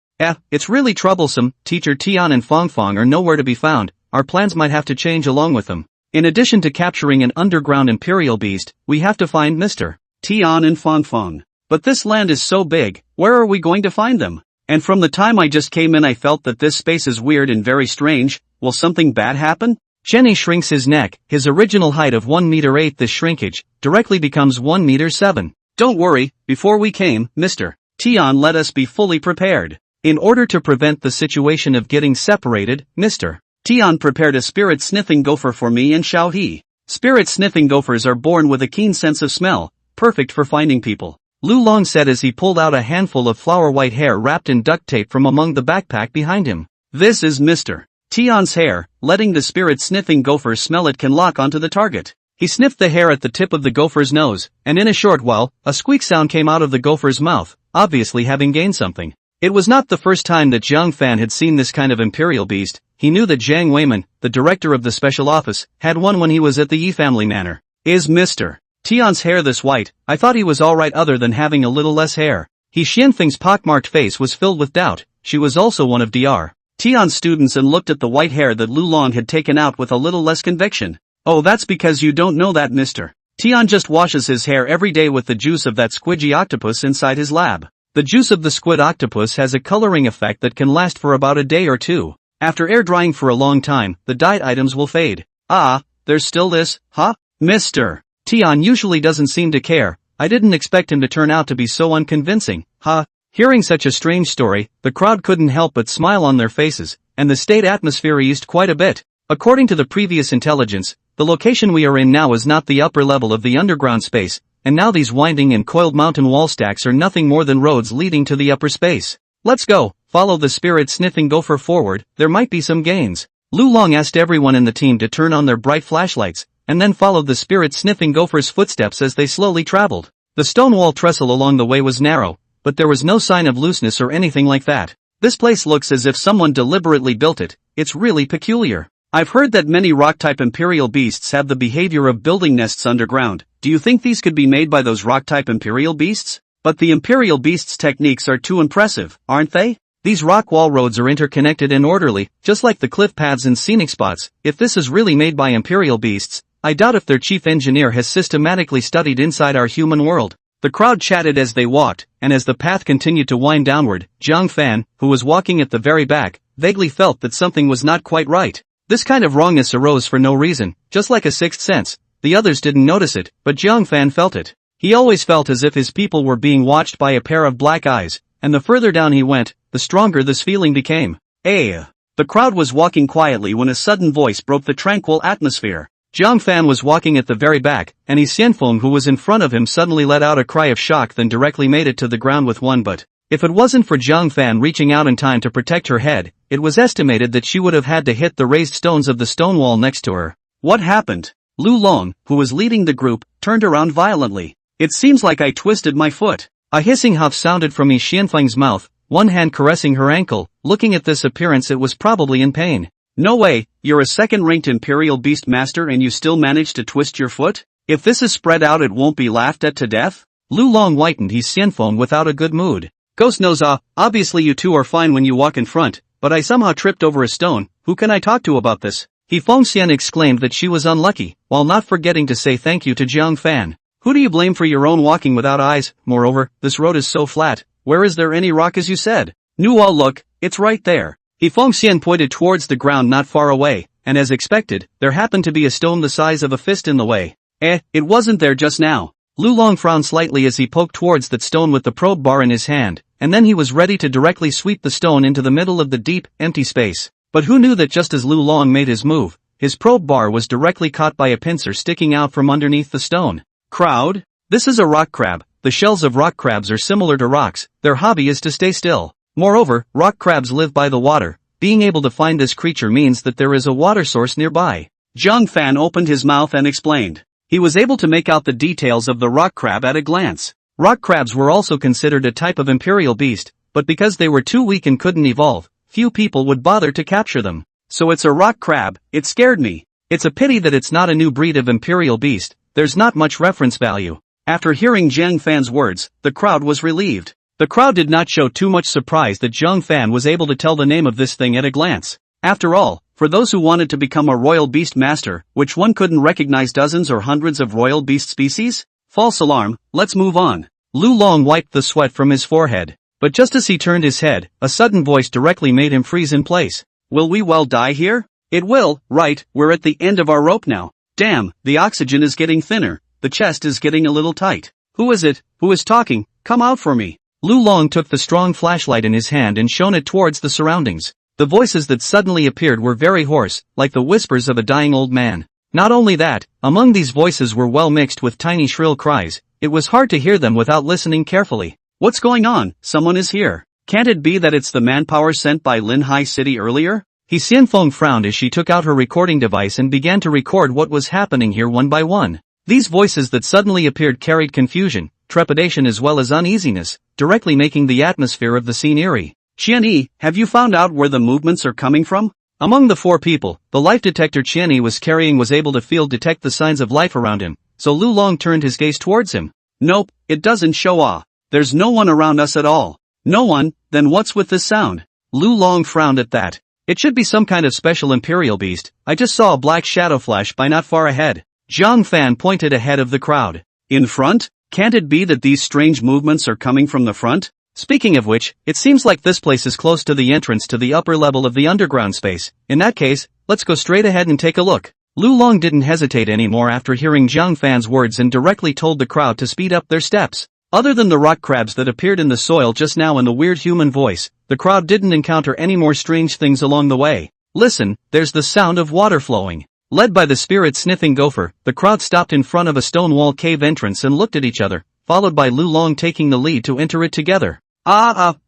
It's really troublesome. Teacher Tian and Fong Fong are nowhere to be found. Our plans might have to change along with them. In addition to capturing an underground imperial beast, we have to find Mr. Tian and Fong Fong. But this land is so big, where are we going to find them? And from the time I just came in I felt that this space is weird and very strange. Will something bad happen? Jenny shrinks his neck. His original height of 1 meter 8, this shrinkage directly becomes 1 meter 7. Don't worry, before we came, Mr. Tian let us be fully prepared. In order to prevent the situation of getting separated, Mr. Tian prepared a spirit-sniffing gopher for me and Xiao He. Spirit-sniffing gophers are born with a keen sense of smell, perfect for finding people. Lu Long said as he pulled out a handful of flower-white hair wrapped in duct tape from among the backpack behind him. This is Mr. Tian's hair. Letting the spirit-sniffing gopher smell it can lock onto the target. He sniffed the hair at the tip of the gopher's nose, and in a short while, a squeak sound came out of the gopher's mouth, obviously having gained something. It was not the first time that Jiang Fan had seen this kind of imperial beast. He knew that Zhang Weiman, the director of the special office, had one when he was at the Yi family manor. Is Mr. Tian's hair this white? I thought he was alright other than having a little less hair. He Xianfeng's pockmarked face was filled with doubt. She was also one of Dr. Tian's students and looked at the white hair that Lu Long had taken out with a little less conviction. Oh, that's because you don't know that, mister. Tian just washes his hair every day with the juice of that squidgy octopus inside his lab. The juice of the squid octopus has a coloring effect that can last for about a day or two. After air drying for a long time, the dyed items will fade. Ah, there's still this, huh? Mister. Tian usually doesn't seem to care. I didn't expect him to turn out to be so unconvincing, huh? Hearing such a strange story, the crowd couldn't help but smile on their faces, and the state atmosphere eased quite a bit. According to the previous intelligence, the location we are in now is not the upper level of the underground space, and now these winding and coiled mountain wall stacks are nothing more than roads leading to the upper space. Let's go, follow the spirit sniffing gopher forward, there might be some gains. Lu Long asked everyone in the team to turn on their bright flashlights, and then followed the spirit sniffing gopher's footsteps as they slowly traveled. The stone wall trestle along the way was narrow, but there was no sign of looseness or anything like that. This place looks as if someone deliberately built it, it's really peculiar. I've heard that many rock-type imperial beasts have the behavior of building nests underground. Do you think these could be made by those rock-type imperial beasts? But the imperial beasts' techniques are too impressive, aren't they? These rock wall roads are interconnected and orderly, just like the cliff paths and scenic spots. If this is really made by imperial beasts, I doubt if their chief engineer has systematically studied inside our human world. The crowd chatted as they walked, and as the path continued to wind downward, Jiang Fan, who was walking at the very back, vaguely felt that something was not quite right. This kind of wrongness arose for no reason, just like a sixth sense. The others didn't notice it, but Jiang Fan felt it. He always felt as if his people were being watched by a pair of black eyes, and the further down he went, the stronger this feeling became. Hey! The crowd was walking quietly when a sudden voice broke the tranquil atmosphere. Jiang Fan was walking at the very back, and Xianfeng, who was in front of him, suddenly let out a cry of shock, then directly made it to the ground with one butt. If it wasn't for Jiang Fan reaching out in time to protect her head, it was estimated that she would have had to hit the raised stones of the stone wall next to her. What happened? Lu Long, who was leading the group, turned around violently. It seems like I twisted my foot. A hissing huff sounded from Xianfeng's mouth, one hand caressing her ankle. Looking at this appearance, it was probably in pain. No way, you're a second-ranked Imperial Beast Master and you still managed to twist your foot? If this is spread out, it won't be laughed at to death? Lu Long whitened his Xianfeng without a good mood. Ghost knows obviously you two are fine when you walk in front, but I somehow tripped over a stone. Who can I talk to about this? Fengxian exclaimed that she was unlucky, while not forgetting to say thank you to Jiang Fan. Who do you blame for your own walking without eyes? Moreover, this road is so flat. Where is there any rock as you said? Nuo, look, it's right there. Fengxian pointed towards the ground not far away, and as expected, there happened to be a stone the size of a fist in the way. It wasn't there just now. Lu Long frowned slightly as he poked towards that stone with the probe bar in his hand, and then he was ready to directly sweep the stone into the middle of the deep, empty space. But who knew that just as Lu Long made his move, his probe bar was directly caught by a pincer sticking out from underneath the stone. Crowd? This is a rock crab. The shells of rock crabs are similar to rocks. Their hobby is to stay still. Moreover, rock crabs live by the water. Being able to find this creature means that there is a water source nearby. Jiang Fan opened his mouth and explained. He was able to make out the details of the rock crab at a glance. Rock crabs were also considered a type of imperial beast, but because they were too weak and couldn't evolve, few people would bother to capture them. So it's a rock crab. It scared me. It's a pity that it's not a new breed of imperial beast. There's not much reference value. After hearing Jiang Fan's words, the crowd was relieved. The crowd did not show too much surprise that Jiang Fan was able to tell the name of this thing at a glance. After all, for those who wanted to become a royal beast master, which one couldn't recognize dozens or hundreds of royal beast species? False alarm, let's move on. Lu Long wiped the sweat from his forehead. But just as he turned his head, a sudden voice directly made him freeze in place. Will we well die here? It will, right, we're at the end of our rope now. Damn, the oxygen is getting thinner, the chest is getting a little tight. Who is it? Who is talking? Come out for me. Lu Long took the strong flashlight in his hand and shone it towards the surroundings. The voices that suddenly appeared were very hoarse, like the whispers of a dying old man. Not only that, among these voices were well mixed with tiny shrill cries. It was hard to hear them without listening carefully. What's going on? Someone is here. Can't it be that it's the manpower sent by Linhai City earlier? Xianfeng frowned as she took out her recording device and began to record what was happening here one by one. These voices that suddenly appeared carried confusion, trepidation as well as uneasiness, directly making the atmosphere of the scene eerie. Qianyi, have you found out where the movements are coming from? Among the four people, the life detector Qianyi was carrying was able to detect the signs of life around him, so Lu Long turned his gaze towards him. Nope, it doesn't show. There's no one around us at all. No one, then what's with this sound? Lu Long frowned at that. It should be some kind of special imperial beast. I just saw a black shadow flash by not far ahead. Jiang Fan pointed ahead of the crowd. In front? Can't it be that these strange movements are coming from the front? Speaking of which, it seems like this place is close to the entrance to the upper level of the underground space. In that case, let's go straight ahead and take a look. Lu Long didn't hesitate anymore after hearing Jiang Fan's words and directly told the crowd to speed up their steps. Other than the rock crabs that appeared in the soil just now and the weird human voice, the crowd didn't encounter any more strange things along the way. Listen, there's the sound of water flowing. Led by the spirit-sniffing gopher, the crowd stopped in front of a stone wall cave entrance and looked at each other, followed by Lu Long taking the lead to enter it together.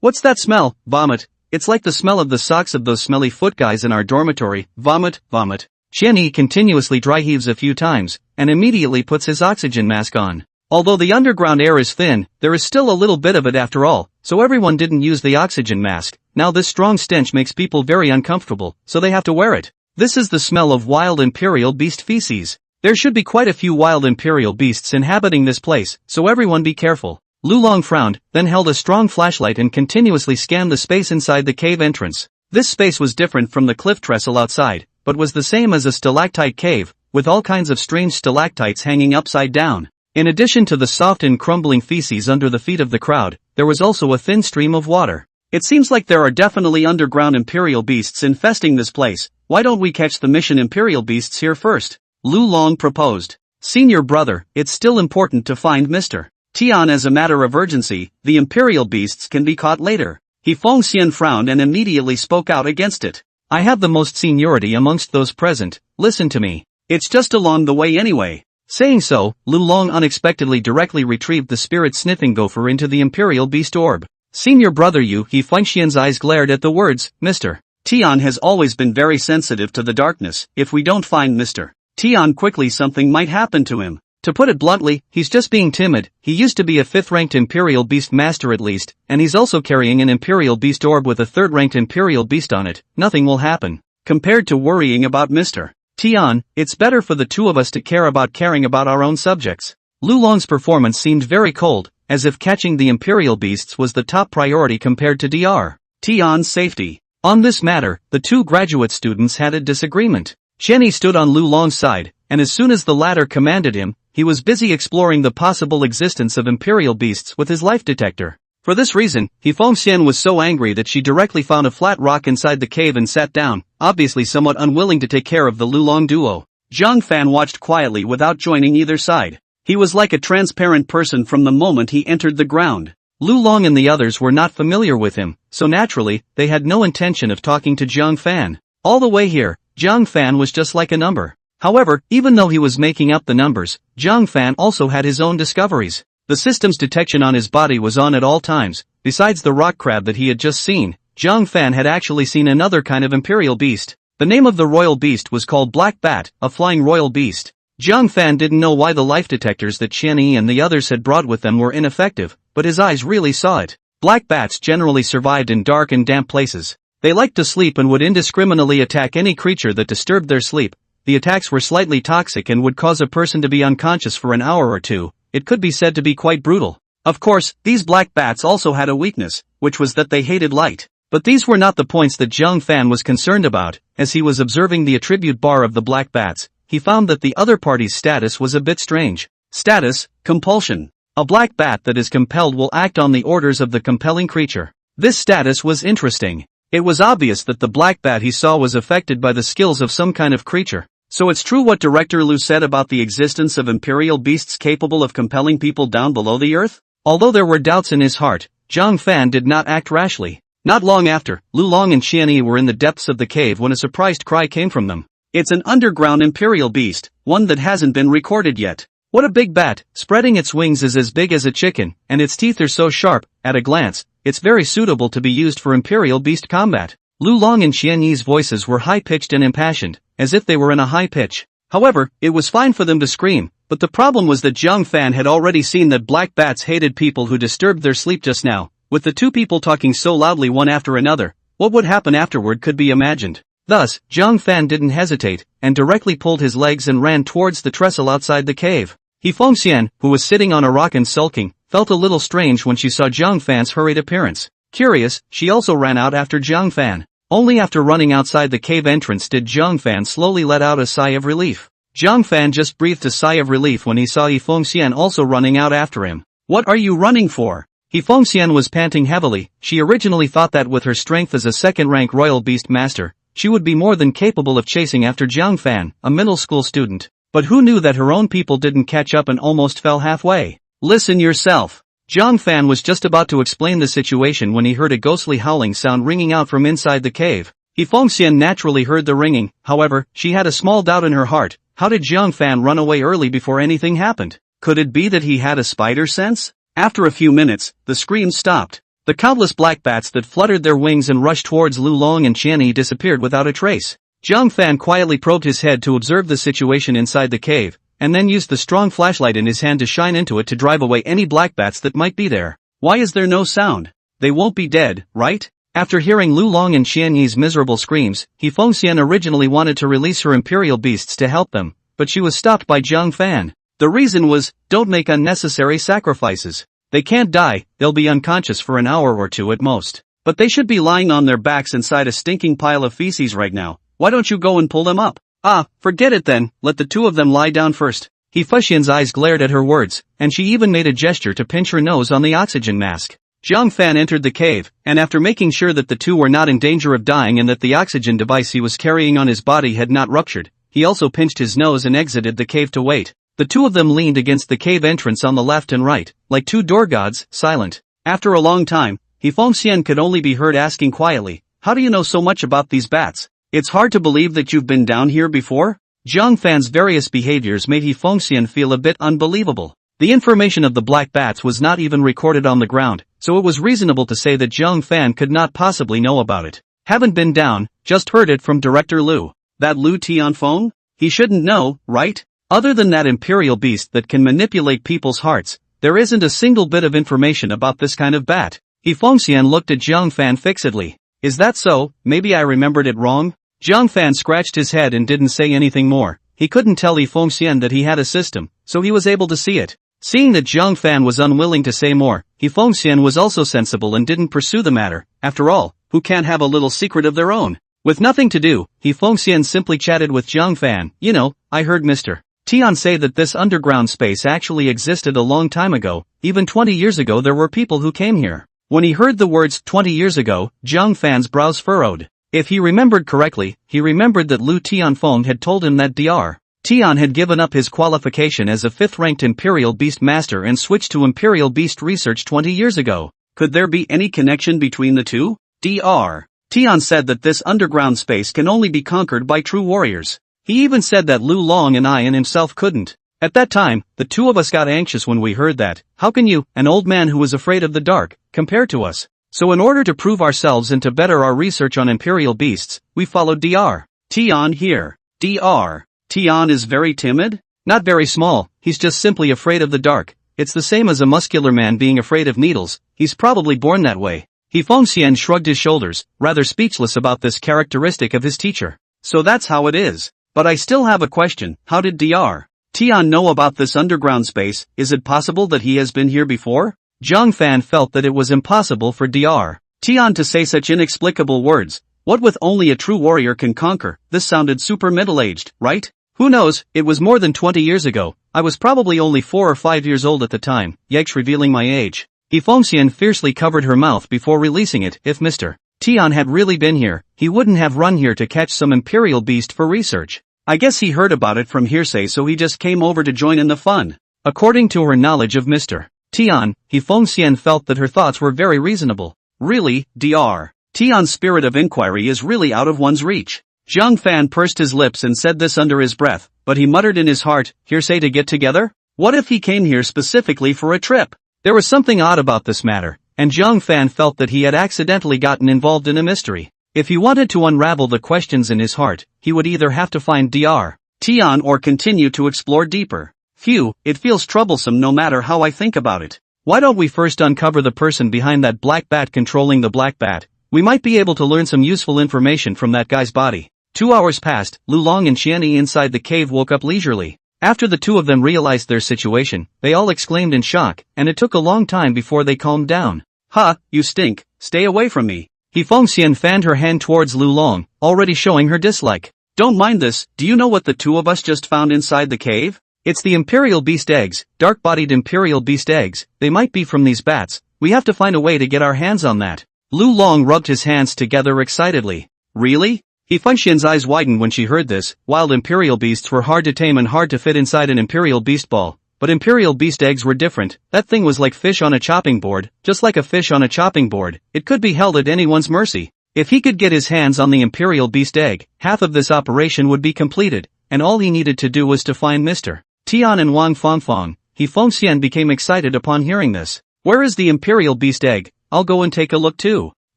What's that smell? Vomit. It's like the smell of the socks of those smelly foot guys in our dormitory. Vomit, vomit. Qianyi continuously dry heaves a few times, and immediately puts his oxygen mask on. Although the underground air is thin, there is still a little bit of it after all, so everyone didn't use the oxygen mask. Now this strong stench makes people very uncomfortable, so they have to wear it. This is the smell of wild imperial beast feces. There should be quite a few wild imperial beasts inhabiting this place, so everyone be careful. Lu Long frowned, then held a strong flashlight and continuously scanned the space inside the cave entrance. This space was different from the cliff trestle outside, but was the same as a stalactite cave, with all kinds of strange stalactites hanging upside down. In addition to the soft and crumbling feces under the feet of the crowd, there was also a thin stream of water. It seems like there are definitely underground imperial beasts infesting this place. Why don't we catch the mission imperial beasts here first? Lu Long proposed. Senior brother, it's still important to find Mr. Tian as a matter of urgency. The imperial beasts can be caught later. He Fengxian frowned and immediately spoke out against it. I have the most seniority amongst those present, listen to me. It's just along the way anyway. Saying so, Lu Long unexpectedly directly retrieved the spirit-sniffing gopher into the imperial beast orb. Senior brother Yu He Fengxian's eyes glared at the words, Mr. Tian has always been very sensitive to the darkness. If we don't find Mr. Tian quickly something might happen to him. To put it bluntly, he's just being timid. He used to be a 5th-ranked Imperial Beast Master at least, and he's also carrying an Imperial Beast Orb with a 3rd-ranked Imperial Beast on it. Nothing will happen. Compared to worrying about Mr. Tian, it's better for the two of us to care about caring about our own subjects. Lu Long's performance seemed very cold, as if catching the Imperial Beasts was the top priority compared to Dr. Tian's safety. On this matter, the two graduate students had a disagreement. Qianyi stood on Lu Long's side, and as soon as the latter commanded him, he was busy exploring the possible existence of imperial beasts with his life detector. For this reason, He Fengxian was so angry that she directly found a flat rock inside the cave and sat down, obviously somewhat unwilling to take care of the Lu Long duo. Jiang Fan watched quietly without joining either side. He was like a transparent person from the moment he entered the ground. Lu Long and the others were not familiar with him, so naturally, they had no intention of talking to Jiang Fan. All the way here, Jiang Fan was just like a number. However, even though he was making up the numbers, Jiang Fan also had his own discoveries. The system's detection on his body was on at all times. Besides the rock crab that he had just seen, Jiang Fan had actually seen another kind of imperial beast. The name of the royal beast was called Black Bat, a flying royal beast. Jiang Fan didn't know why the life detectors that Qianyi and the others had brought with them were ineffective, but his eyes really saw it. Black bats generally survived in dark and damp places. They liked to sleep and would indiscriminately attack any creature that disturbed their sleep. The attacks were slightly toxic and would cause a person to be unconscious for an hour or two. It could be said to be quite brutal. Of course, these black bats also had a weakness, which was that they hated light. But these were not the points that Jiang Fan was concerned about. As he was observing the attribute bar of the black bats, he found that the other party's status was a bit strange. Status, compulsion. A black bat that is compelled will act on the orders of the compelling creature. This status was interesting. It was obvious that the black bat he saw was affected by the skills of some kind of creature. So it's true what Director Lu said about the existence of imperial beasts capable of compelling people down below the earth? Although there were doubts in his heart, Jiang Fan did not act rashly. Not long after, Lu Long and Qianyi were in the depths of the cave when a surprised cry came from them. It's an underground imperial beast, one that hasn't been recorded yet. What a big bat, spreading its wings is as big as a chicken, and its teeth are so sharp, at a glance, it's very suitable to be used for imperial beast combat. Lu Long and Qianyi's voices were high-pitched and impassioned, as if they were in a high pitch. However, it was fine for them to scream, but the problem was that Jiang Fan had already seen that black bats hated people who disturbed their sleep just now. With the two people talking so loudly one after another, what would happen afterward could be imagined. Thus, Jiang Fan didn't hesitate, and directly pulled his legs and ran towards the trestle outside the cave. He Fengxian, who was sitting on a rock and sulking, felt a little strange when she saw Jiang Fan's hurried appearance. Curious, she also ran out after Jiang Fan. Only after running outside the cave entrance did Jiang Fan slowly let out a sigh of relief. Jiang Fan just breathed a sigh of relief when he saw Yifengxian also running out after him. "What are you running for?" Yifengxian was panting heavily. She originally thought that with her strength as a second-rank royal beast master, she would be more than capable of chasing after Jiang Fan, a middle school student. But who knew that her own people didn't catch up and almost fell halfway? "Listen yourself." Jiang Fan was just about to explain the situation when he heard a ghostly howling sound ringing out from inside the cave. Yifengxian naturally heard the ringing, however, she had a small doubt in her heart. How did Jiang Fan run away early before anything happened? Could it be that he had a spider sense? After a few minutes, the screams stopped. The countless black bats that fluttered their wings and rushed towards Lu Long and Qianyi disappeared without a trace. Jiang Fan quietly probed his head to observe the situation inside the cave, and then used the strong flashlight in his hand to shine into it to drive away any black bats that might be there. Why is there no sound? They won't be dead, right? After hearing Lu Long and Qianyi's miserable screams, Yifengxian originally wanted to release her imperial beasts to help them, but she was stopped by Jiang Fan. The reason was, don't make unnecessary sacrifices. They can't die, they'll be unconscious for an hour or two at most. But they should be lying on their backs inside a stinking pile of feces right now. Why don't you go and pull them up? Ah, forget it then, let the two of them lie down first. Yifengxian's eyes glared at her words, and she even made a gesture to pinch her nose on the oxygen mask. Jiang Fan entered the cave, and after making sure that the two were not in danger of dying and that the oxygen device he was carrying on his body had not ruptured, he also pinched his nose and exited the cave to wait. The two of them leaned against the cave entrance on the left and right, like two door gods, silent. After a long time, Yifengxian could only be heard asking quietly, "How do you know so much about these bats? It's hard to believe that you've been down here before?" Jiang Fan's various behaviors made Yifengxian feel a bit unbelievable. The information of the black bats was not even recorded on the ground, so it was reasonable to say that Jiang Fan could not possibly know about it. Haven't been down, just heard it from Director Lu. That Lu Tianfeng? He shouldn't know, right? Other than that imperial beast that can manipulate people's hearts, there isn't a single bit of information about this kind of bat. Yifengxian looked at Jiang Fan fixedly. Is that so? Maybe I remembered it wrong? Jiang Fan scratched his head and didn't say anything more. He couldn't tell Yifengxian that he had a system, so he was able to see it. Seeing that Jiang Fan was unwilling to say more, Yifengxian was also sensible and didn't pursue the matter. After all, who can't have a little secret of their own? With nothing to do, Yifengxian simply chatted with Jiang Fan. You know, I heard Mr. Tian say that this underground space actually existed a long time ago. Even 20 years ago there were people who came here. When he heard the words 20 years ago, Jiang Fan's brows furrowed. If he remembered correctly, he remembered that Lu Tianfeng had told him that Dr. Tian had given up his qualification as a 5th-ranked Imperial Beast Master and switched to Imperial Beast Research 20 years ago. Could there be any connection between the two? Dr. Tian said that this underground space can only be conquered by true warriors. He even said that Lu Long and I and himself couldn't. At that time, the two of us got anxious when we heard that. How can you, an old man who is afraid of the dark, compare to us? So in order to prove ourselves and to better our research on imperial beasts, we followed Dr. Tian here. Dr. Tian is very timid? Not very small, he's just simply afraid of the dark. It's the same as a muscular man being afraid of needles, he's probably born that way. Yifengxian shrugged his shoulders, rather speechless about this characteristic of his teacher. So that's how it is. But I still have a question, how did Dr. Tian know about this underground space? Is it possible that he has been here before? Jiang Fan felt that it was impossible for Dr. Tian to say such inexplicable words. What with only a true warrior can conquer, this sounded super middle-aged, right? Who knows, it was more than 20 years ago. I was probably only 4 or 5 years old at the time, yikes, revealing my age. Yifengxian fiercely covered her mouth before releasing it. If Mr. Tian had really been here, he wouldn't have run here to catch some imperial beast for research. I guess he heard about it from hearsay, so he just came over to join in the fun. According to her knowledge of Mr. Tian, Yifengxian felt that her thoughts were very reasonable. Really, Dr. Tian's spirit of inquiry is really out of one's reach. Jiang Fan pursed his lips and said this under his breath, but he muttered in his heart, hearsay to get together? What if he came here specifically for a trip? There was something odd about this matter, and Jiang Fan felt that he had accidentally gotten involved in a mystery. If he wanted to unravel the questions in his heart, he would either have to find Dr. Tian or continue to explore deeper. Phew, it feels troublesome no matter how I think about it. Why don't we first uncover the person behind that black bat controlling the black bat? We might be able to learn some useful information from that guy's body. 2 hours passed, Lu Long and Qianyi inside the cave woke up leisurely. After the two of them realized their situation, they all exclaimed in shock, and it took a long time before they calmed down. Ha, you stink, stay away from me. Fengxian fanned her hand towards Lu Long, already showing her dislike. Don't mind this, do you know what the two of us just found inside the cave? It's the Imperial Beast eggs, dark-bodied Imperial Beast eggs. They might be from these bats. We have to find a way to get our hands on that. Lu Long rubbed his hands together excitedly. Really? Fengxian's eyes widened when she heard this. Wild Imperial Beasts were hard to tame and hard to fit inside an Imperial Beast ball. But Imperial Beast eggs were different. That thing was like fish on a chopping board. Just like a fish on a chopping board, it could be held at anyone's mercy. If he could get his hands on the Imperial Beast egg, half of this operation would be completed, and all he needed to do was to find Mr. Tian and Wang Fangfang. Fengxian became excited upon hearing this. Where is the Imperial Beast egg? I'll go and take a look too.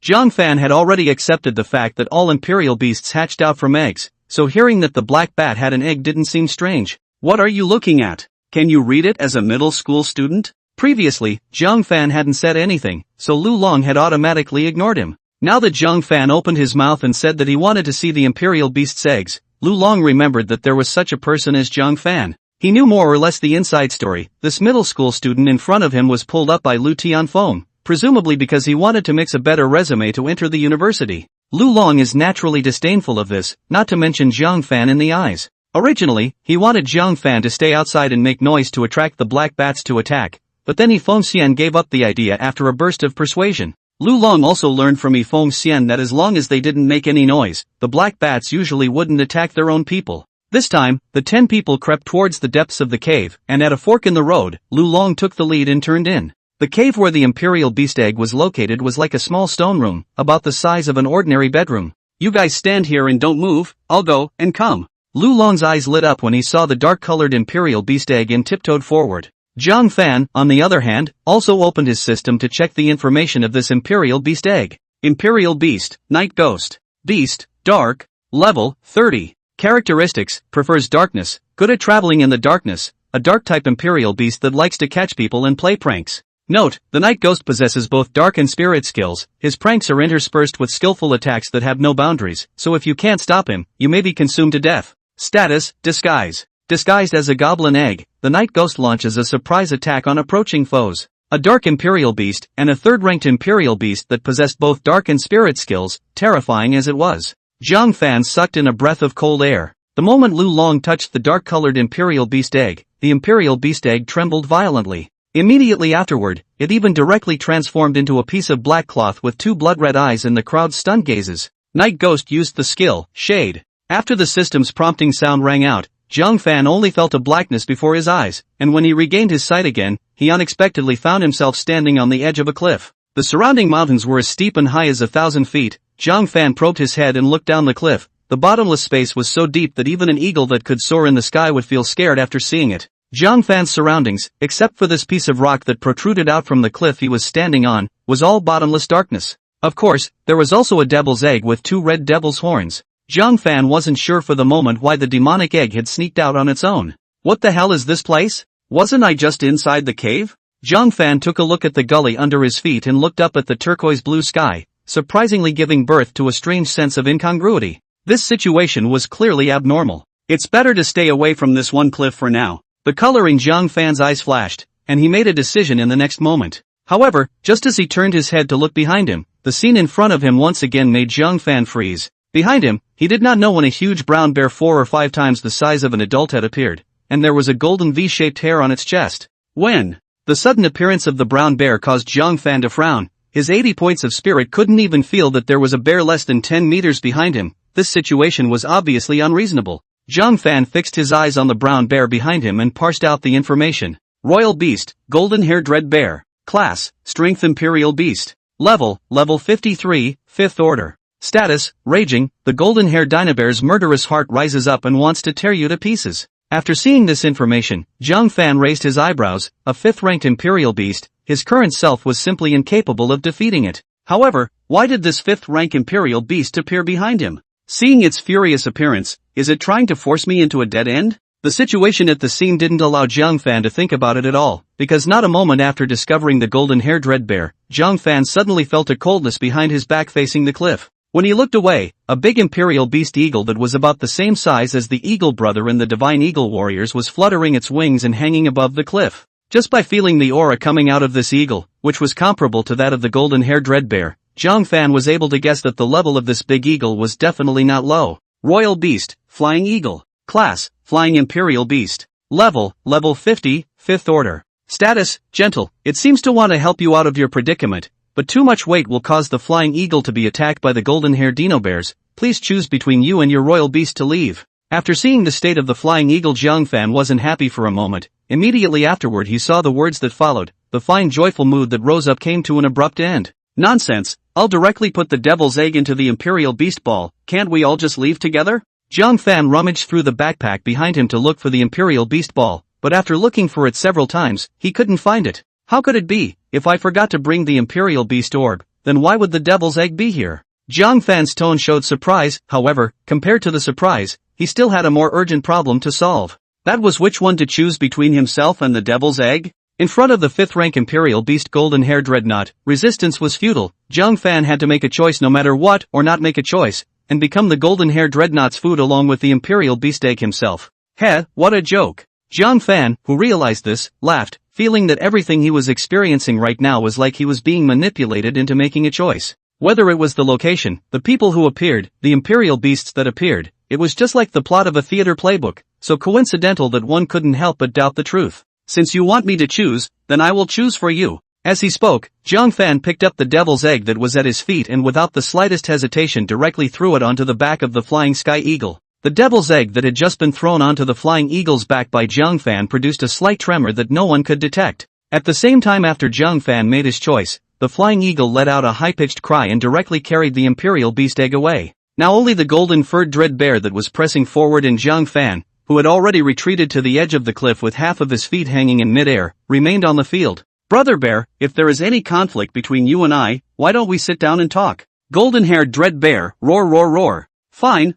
Jiang Fan had already accepted the fact that all Imperial Beasts hatched out from eggs, so hearing that the black bat had an egg didn't seem strange. What are you looking at? Can you read it as a middle school student? Previously, Jiang Fan hadn't said anything, so Lu Long had automatically ignored him. Now that Jiang Fan opened his mouth and said that he wanted to see the Imperial Beast's eggs, Lu Long remembered that there was such a person as Jiang Fan. He knew more or less the inside story. This middle school student in front of him was pulled up by Lu Tianfeng, presumably because he wanted to mix a better resume to enter the university. Lu Long is naturally disdainful of this, not to mention Jiang Fan in the eyes. Originally, he wanted Jiang Fan to stay outside and make noise to attract the black bats to attack, but then Fengxian gave up the idea after a burst of persuasion. Lu Long also learned from Fengxian that as long as they didn't make any noise, the black bats usually wouldn't attack their own people. This time, the 10 people crept towards the depths of the cave, and at a fork in the road, Lu Long took the lead and turned in. The cave where the Imperial Beast egg was located was like a small stone room, about the size of an ordinary bedroom. You guys stand here and don't move, I'll go, and come. Lu Long's eyes lit up when he saw the dark-colored Imperial Beast egg and tiptoed forward. Jiang Fan, on the other hand, also opened his system to check the information of this Imperial Beast egg. Imperial Beast, Night Ghost. Beast, Dark. Level, 30. Characteristics, prefers darkness, good at traveling in the darkness, a dark-type Imperial Beast that likes to catch people and play pranks. Note, the Night Ghost possesses both dark and spirit skills. His pranks are interspersed with skillful attacks that have no boundaries, so if you can't stop him, you may be consumed to death. Status, Disguise. Disguised as a goblin egg, the Night Ghost launches a surprise attack on approaching foes. A dark Imperial Beast, and a third-ranked Imperial Beast that possessed both dark and spirit skills, terrifying as it was. Jiang Fan sucked in a breath of cold air. The moment Lu Long touched the dark-colored Imperial Beast egg, the Imperial Beast egg trembled violently. Immediately afterward, it even directly transformed into a piece of black cloth with two blood-red eyes and the crowd's stunned gazes. Night Ghost used the skill, Shade. After the system's prompting sound rang out, Jiang Fan only felt a blackness before his eyes, and when he regained his sight again, he unexpectedly found himself standing on the edge of a cliff. The surrounding mountains were as steep and high as 1,000 feet. Jiang Fan probed his head and looked down the cliff. The bottomless space was so deep that even an eagle that could soar in the sky would feel scared after seeing it. Jiang Fan's surroundings, except for this piece of rock that protruded out from the cliff he was standing on, was all bottomless darkness. Of course, there was also a devil's egg with 2 red devil's horns. Jiang Fan wasn't sure for the moment why the demonic egg had sneaked out on its own. What the hell is this place? Wasn't I just inside the cave? Jiang Fan took a look at the gully under his feet and looked up at the turquoise blue sky, surprisingly giving birth to a strange sense of incongruity. This situation was clearly abnormal. It's better to stay away from this one cliff for now. The color in Jiang Fan's eyes flashed, and he made a decision in the next moment. However, just as he turned his head to look behind him, the scene in front of him once again made Jiang Fan freeze. Behind him, he did not know when a huge brown bear 4 or 5 times the size of an adult had appeared, and there was a golden V-shaped hair on its chest. When the sudden appearance of the brown bear caused Jiang Fan to frown, his 80 points of spirit couldn't even feel that there was a bear less than 10 meters behind him. This situation was obviously unreasonable. Jiang Fan fixed his eyes on the brown bear behind him and parsed out the information. Royal Beast, Golden-Haired Red Bear. Class, Strength Imperial Beast. Level 53, 5th Order. Status, Raging, the golden-haired Dynabear's murderous heart rises up and wants to tear you to pieces. After seeing this information, Jiang Fan raised his eyebrows. A 5th-ranked Imperial Beast, his current self was simply incapable of defeating it. However, why did this 5th-rank Imperial Beast appear behind him? Seeing its furious appearance, is it trying to force me into a dead end? The situation at the scene didn't allow Jiang Fan to think about it at all, because not a moment after discovering the golden-haired red bear, Jiang Fan suddenly felt a coldness behind his back facing the cliff. When he looked away, a big Imperial Beast eagle that was about the same size as the Eagle Brother in the Divine Eagle Warriors was fluttering its wings and hanging above the cliff. Just by feeling the aura coming out of this eagle, which was comparable to that of the golden-haired red bear, Jiang Fan was able to guess that the level of this big eagle was definitely not low. Royal Beast, Flying Eagle. Class, Flying Imperial Beast. Level 50, 5th Order. Status, Gentle. It seems to want to help you out of your predicament, but too much weight will cause the Flying Eagle to be attacked by the golden-haired dino bears. Please choose between you and your Royal Beast to leave. After seeing the state of the Flying Eagle, Jiang Fan wasn't happy for a moment. Immediately afterward he saw the words that followed. The fine joyful mood that rose up came to an abrupt end. Nonsense, I'll directly put the devil's egg into the Imperial Beast Ball. Can't we all just leave together? Jiang Fan rummaged through the backpack behind him to look for the Imperial Beast Ball, but after looking for it several times, he couldn't find it. How could it be? If I forgot to bring the Imperial Beast Orb, then why would the devil's egg be here? Jiang Fan's tone showed surprise. However, compared to the surprise, he still had a more urgent problem to solve. That was which one to choose between himself and the devil's egg? In front of the 5th rank Imperial Beast golden-haired dreadnought, resistance was futile. Jiang Fan had to make a choice no matter what, or not make a choice, and become the golden-haired dreadnought's food along with the Imperial Beast egg himself. Heh, what a joke. Jiang Fan, who realized this, laughed, feeling that everything he was experiencing right now was like he was being manipulated into making a choice. Whether it was the location, the people who appeared, the Imperial Beasts that appeared, it was just like the plot of a theater playbook, so coincidental that one couldn't help but doubt the truth. Since you want me to choose, then I will choose for you. As he spoke, Jiang Fan picked up the devil's egg that was at his feet and without the slightest hesitation directly threw it onto the back of the flying sky eagle. The devil's egg that had just been thrown onto the flying eagle's back by Jiang Fan produced a slight tremor that no one could detect. At the same time, after Jiang Fan made his choice, the flying eagle let out a high-pitched cry and directly carried the Imperial Beast egg away. Now only the golden-furred dread bear that was pressing forward and Jiang Fan, who had already retreated to the edge of the cliff with half of his feet hanging in midair, remained on the field. Brother Bear, if there is any conflict between you and I, why don't we sit down and talk? Golden-haired dread bear, roar roar roar. Fine,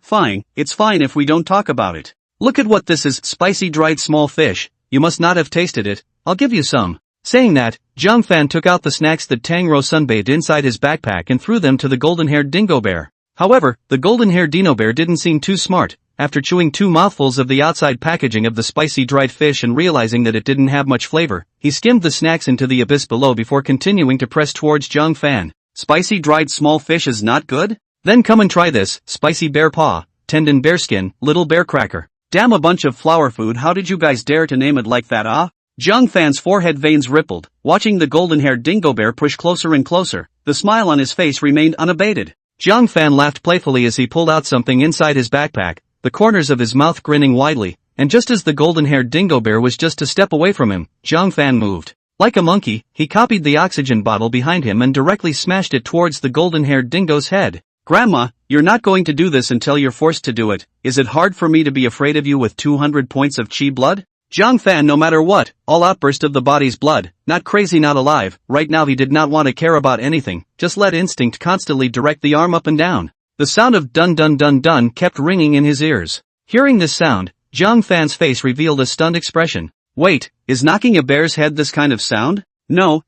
it's fine if we don't talk about it. Look at what this is, spicy dried small fish. You must not have tasted it. I'll give you some. Saying that, Jiang Fan took out the snacks that Tangro sunbathed inside his backpack and threw them to the golden-haired dingo bear. However, the golden-haired dino bear didn't seem too smart. After chewing 2 mouthfuls of the outside packaging of the spicy dried fish and realizing that it didn't have much flavor, he skimmed the snacks into the abyss below before continuing to press towards Jiang Fan. Spicy dried small fish is not good? Then come and try this, spicy bear paw, tendon bear skin, little bear cracker. Damn, a bunch of flower food. How did you guys dare to name it like that, ah? Jiang Fan's forehead veins rippled, watching the golden-haired dingo bear push closer and closer. The smile on his face remained unabated. Jiang Fan laughed playfully as he pulled out something inside his backpack, the corners of his mouth grinning widely, and just as the golden-haired dingo bear was just a step away from him, Jiang Fan moved. Like a monkey, he copied the oxygen bottle behind him and directly smashed it towards the golden-haired dingo's head. Grandma, you're not going to do this until you're forced to do it. Is it hard for me to be afraid of you with 200 points of chi blood? Jiang Fan, no matter what, all outburst of the body's blood, not crazy, not alive. Right now he did not want to care about anything, just let instinct constantly direct the arm up and down. The sound of dun dun dun dun kept ringing in his ears. Hearing this sound, Jiang Fan's face revealed a stunned expression. Wait, is knocking a bear's head this kind of sound? No.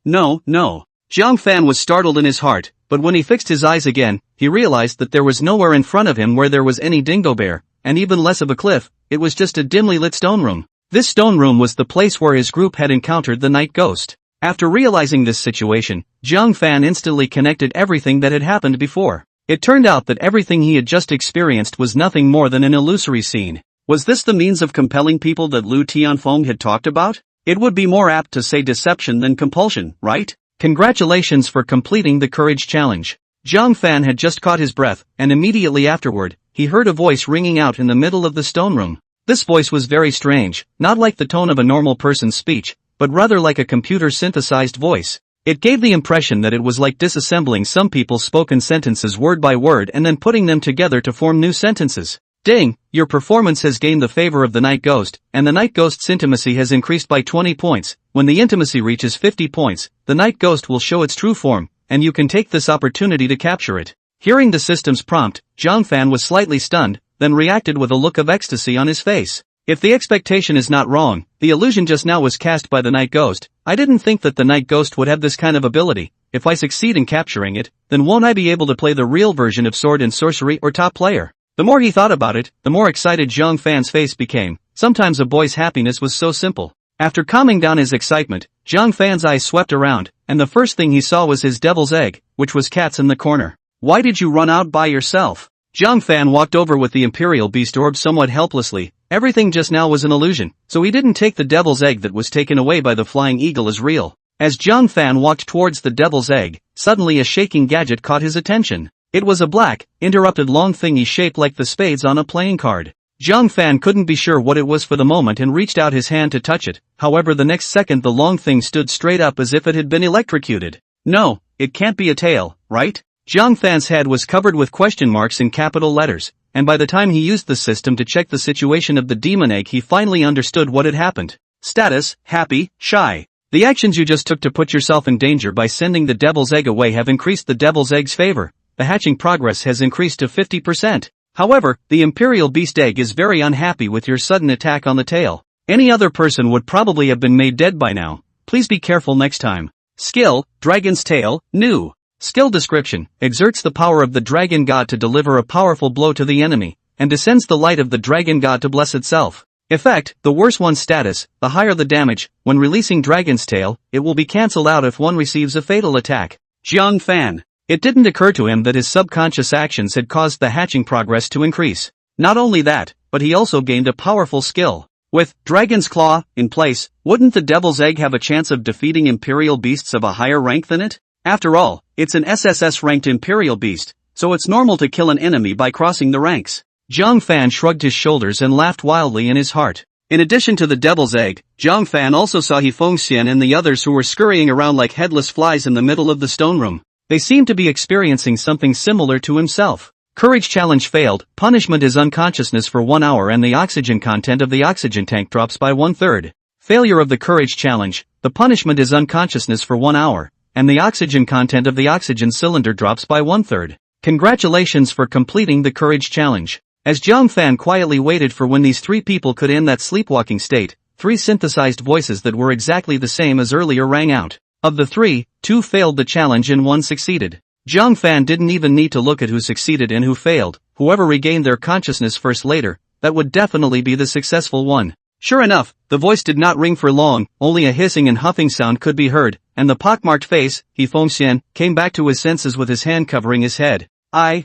Jiang Fan was startled in his heart, but when he fixed his eyes again, he realized that there was nowhere in front of him where there was any dingo bear, and even less of a cliff. It was just a dimly lit stone room. This stone room was the place where his group had encountered the night ghost. After realizing this situation, Jiang Fan instantly connected everything that had happened before. It turned out that everything he had just experienced was nothing more than an illusory scene. Was this the means of compelling people that Lu Tianfeng had talked about? It would be more apt to say deception than compulsion, right? Congratulations for completing the courage challenge. Jiang Fan had just caught his breath, and immediately afterward, he heard a voice ringing out in the middle of the stone room. This voice was very strange, not like the tone of a normal person's speech, but rather like a computer-synthesized voice. It gave the impression that it was like disassembling some people's spoken sentences word by word and then putting them together to form new sentences. Ding, your performance has gained the favor of the night ghost, and the night ghost's intimacy has increased by 20 points. When the intimacy reaches 50 points, the night ghost will show its true form, and you can take this opportunity to capture it. Hearing the system's prompt, Jiang Fan was slightly stunned, then reacted with a look of ecstasy on his face. If the expectation is not wrong, the illusion just now was cast by the night ghost. I didn't think that the night ghost would have this kind of ability. If I succeed in capturing it, then won't I be able to play the real version of sword and sorcery or top player? The more he thought about it, the more excited Jiang Fan's face became. Sometimes a boy's happiness was so simple. After calming down his excitement, Jiang Fan's eyes swept around, and the first thing he saw was his devil's egg. which was cats in the corner. Why did you run out by yourself? Jiang Fan walked over with the Imperial Beast Orb somewhat helplessly. Everything just now was an illusion, so he didn't take the devil's egg that was taken away by the flying eagle as real. As Jiang Fan walked towards the devil's egg, suddenly a shaking gadget caught his attention. It was a black, interrupted long thingy shaped like the spades on a playing card. Jiang Fan couldn't be sure what it was for the moment and reached out his hand to touch it. However, the next second the long thing stood straight up as if it had been electrocuted. No, it can't be a tail, right? Jiang Fan's head was covered with question marks in capital letters, and by the time he used the system to check the situation of the demon egg he finally understood what had happened. Status, happy, shy. The actions you just took to put yourself in danger by sending the devil's egg away have increased the devil's egg's favor. The hatching progress has increased to 50%. However, the Imperial Beast Egg is very unhappy with your sudden attack on the tail. Any other person would probably have been made dead by now. Please be careful next time. Skill, Dragon's Tail, new. Skill description, exerts the power of the dragon god to deliver a powerful blow to the enemy, and descends the light of the dragon god to bless itself. Effect, the worse one's status, the higher the damage. When releasing Dragon's Tail, it will be cancelled out if one receives a fatal attack. Jiang Fan. It didn't occur to him that his subconscious actions had caused the hatching progress to increase. Not only that, but he also gained a powerful skill. With Dragon's Claw in place, wouldn't the devil's egg have a chance of defeating Imperial beasts of a higher rank than it? After all, it's an SSS-ranked Imperial beast, so it's normal to kill an enemy by crossing the ranks. Jiang Fan shrugged his shoulders and laughed wildly in his heart. In addition to the devil's egg, Jiang Fan also saw Hifengxian and the others who were scurrying around like headless flies in the middle of the stone room. They seemed to be experiencing something similar to himself. Courage challenge failed, punishment is unconsciousness for 1 hour and the oxygen content of the oxygen tank drops by 1/3. Failure of the courage challenge, the punishment is unconsciousness for 1 hour, and the oxygen content of the oxygen cylinder drops by 1/3. Congratulations for completing the courage challenge. As Jiang Fan quietly waited for when these three people could end that sleepwalking state, three synthesized voices that were exactly the same as earlier rang out. Of the three, 2 failed the challenge and 1 succeeded. Jiang Fan didn't even need to look at who succeeded and who failed. Whoever regained their consciousness first later, that would definitely be the successful one. Sure enough, the voice did not ring for long, only a hissing and huffing sound could be heard, and the pockmarked face, Hifengxian, came back to his senses with his hand covering his head.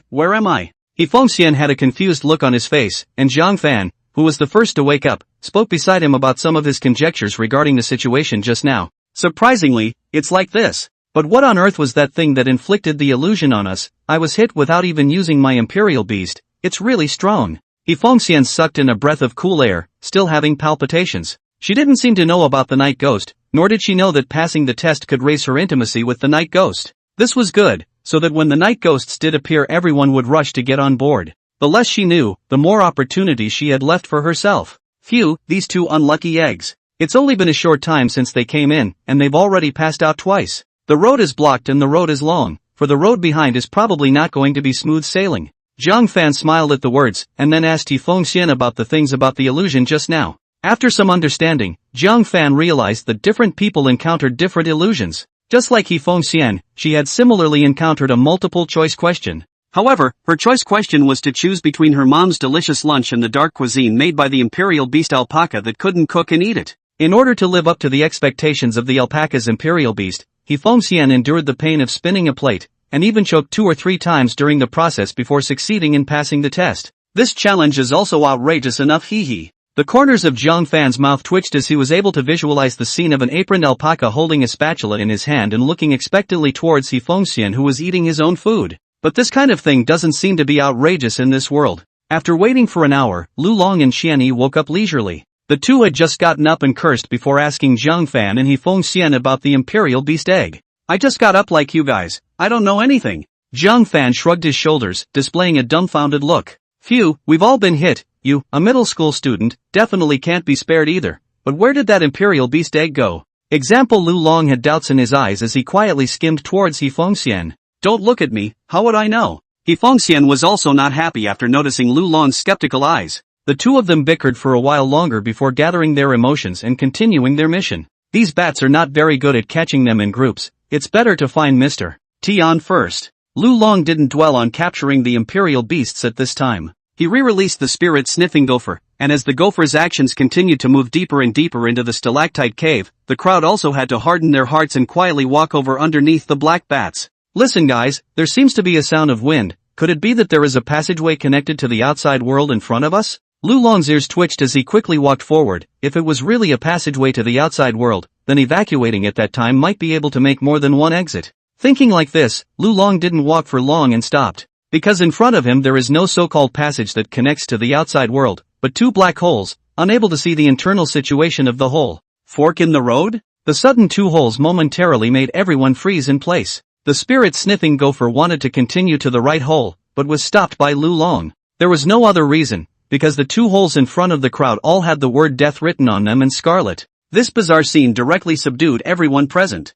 Where am I? Hifengxian had a confused look on his face, and Jiang Fan, who was the first to wake up, spoke beside him about some of his conjectures regarding the situation just now. Surprisingly, it's like this. But what on earth was that thing that inflicted the illusion on us? I was hit without even using my Imperial Beast. It's really strong. Hifengxian sucked in a breath of cool air, still having palpitations. She didn't seem to know about the night ghost, nor did she know that passing the test could raise her intimacy with the night ghost. This was good, so that when the night ghosts did appear everyone would rush to get on board. The less she knew, the more opportunity she had left for herself. Phew, these 2 unlucky eggs. It's only been a short time since they came in, and they've already passed out twice. The road is blocked and the road is long, for the road behind is probably not going to be smooth sailing. Jiang Fan smiled at the words, and then asked Hifengxian about the things about the illusion just now. After some understanding, Jiang Fan realized that different people encountered different illusions. Just like Hifengxian, she had similarly encountered a multiple-choice question. However, her choice question was to choose between her mom's delicious lunch and the dark cuisine made by the Imperial Beast alpaca that couldn't cook and eat it. In order to live up to the expectations of the alpaca's Imperial Beast, Hifengxian endured the pain of spinning a plate, and even choked 2 or 3 times during the process before succeeding in passing the test. This challenge is also outrageous enough, hee. The corners of Jiang Fan's mouth twitched as he was able to visualize the scene of an aproned alpaca holding a spatula in his hand and looking expectantly towards Hifengxian who was eating his own food. But this kind of thing doesn't seem to be outrageous in this world. After waiting for an hour, Lu Long and Xianyi woke up leisurely. The two had just gotten up and cursed before asking Jiang Fan and Hifengxian about the Imperial Beast Egg. I just got up like you guys, I don't know anything. Jiang Fan shrugged his shoulders, displaying a dumbfounded look. Phew, we've all been hit. You, a middle school student, definitely can't be spared either. But where did that Imperial Beast Egg go? Example Lu Long had doubts in his eyes as he quietly skimmed towards Hifengxian. Don't look at me, how would I know? Hifengxian was also not happy after noticing Lu Long's skeptical eyes. The two of them bickered for a while longer before gathering their emotions and continuing their mission. These bats are not very good at catching them in groups. It's better to find Mr. Tian first. Lu Long didn't dwell on capturing the Imperial Beasts at this time. He re-released the spirit-sniffing gopher, and as the gopher's actions continued to move deeper and deeper into the stalactite cave, the crowd also had to harden their hearts and quietly walk over underneath the black bats. Listen guys, there seems to be a sound of wind. Could it be that there is a passageway connected to the outside world in front of us? Lu Long's ears twitched as he quickly walked forward. If it was really a passageway to the outside world, then evacuating at that time might be able to make more than one exit. Thinking like this, Lu Long didn't walk for long and stopped. Because in front of him there is no so-called passage that connects to the outside world, but two black holes, unable to see the internal situation of the hole. Fork in the road? The sudden two holes momentarily made everyone freeze in place. The spirit-sniffing gopher wanted to continue to the right hole, but was stopped by Lu Long. There was no other reason, because the two holes in front of the crowd all had the word death written on them in scarlet. This bizarre scene directly subdued everyone present.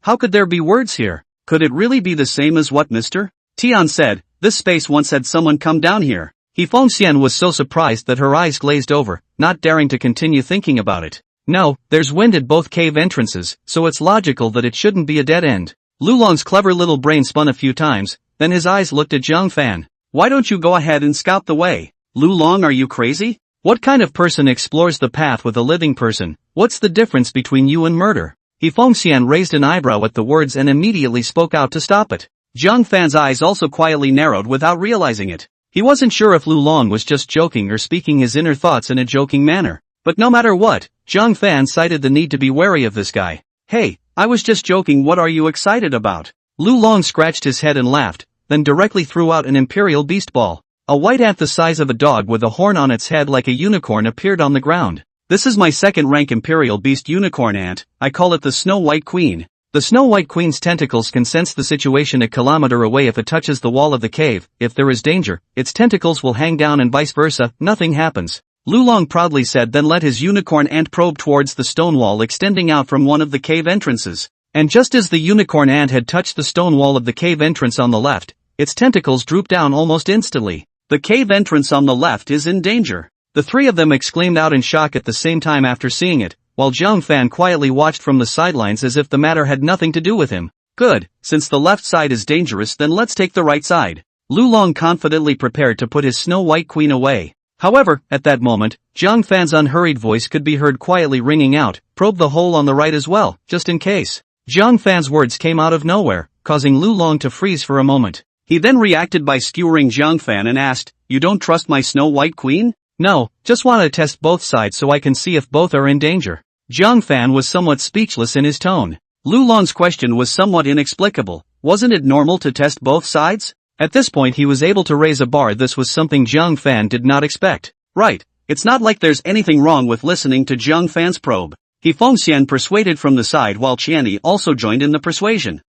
How could there be words here? Could it really be the same as what Mr. Tian said? This space once had someone come down here. He Fengxian was so surprised that her eyes glazed over, not daring to continue thinking about it. No, there's wind at both cave entrances, so it's logical that it shouldn't be a dead end. Lu Long's clever little brain spun a few times, then his eyes looked at Jiang Fan. Why don't you go ahead and scout the way? Lu Long, are you crazy? What kind of person explores the path with a living person? What's the difference between you and murder? He Fengxian raised an eyebrow at the words and immediately spoke out to stop it. Jiang Fan's eyes also quietly narrowed without realizing it. He wasn't sure if Lu Long was just joking or speaking his inner thoughts in a joking manner. But no matter what, Jiang Fan cited the need to be wary of this guy. Hey, I was just joking, what are you excited about? Lu Long scratched his head and laughed, then directly threw out an imperial beast ball. A white ant the size of a dog with a horn on its head like a unicorn appeared on the ground. This is my second-rank imperial beast unicorn ant, I call it the Snow White Queen. The Snow White Queen's tentacles can sense the situation a kilometer away if it touches the wall of the cave. If there is danger, its tentacles will hang down and vice versa, nothing happens. Lu Long proudly said, then let his unicorn ant probe towards the stone wall extending out from one of the cave entrances. And just as the unicorn ant had touched the stone wall of the cave entrance on the left, its tentacles drooped down almost instantly. The cave entrance on the left is in danger. The three of them exclaimed out in shock at the same time after seeing it, while Jiang Fan quietly watched from the sidelines as if the matter had nothing to do with him. Good, since the left side is dangerous, then let's take the right side. Lu Long confidently prepared to put his Snow White Queen away. However, at that moment, Jiang Fan's unhurried voice could be heard quietly ringing out, probe the hole on the right as well, just in case. Jiang Fan's words came out of nowhere, causing Lu Long to freeze for a moment. He then reacted by skewering Jiang Fan and asked, you don't trust my Snow White Queen? No, just want to test both sides so I can see if both are in danger. Jiang Fan was somewhat speechless in his tone. Lu Long's question was somewhat inexplicable. Wasn't it normal to test both sides? At this point he was able to raise a bar. This was something Jiang Fan did not expect. Right, it's not like there's anything wrong with listening to Jiang Fan's probe. He Fengxian persuaded from the side while Qianni also joined in the persuasion.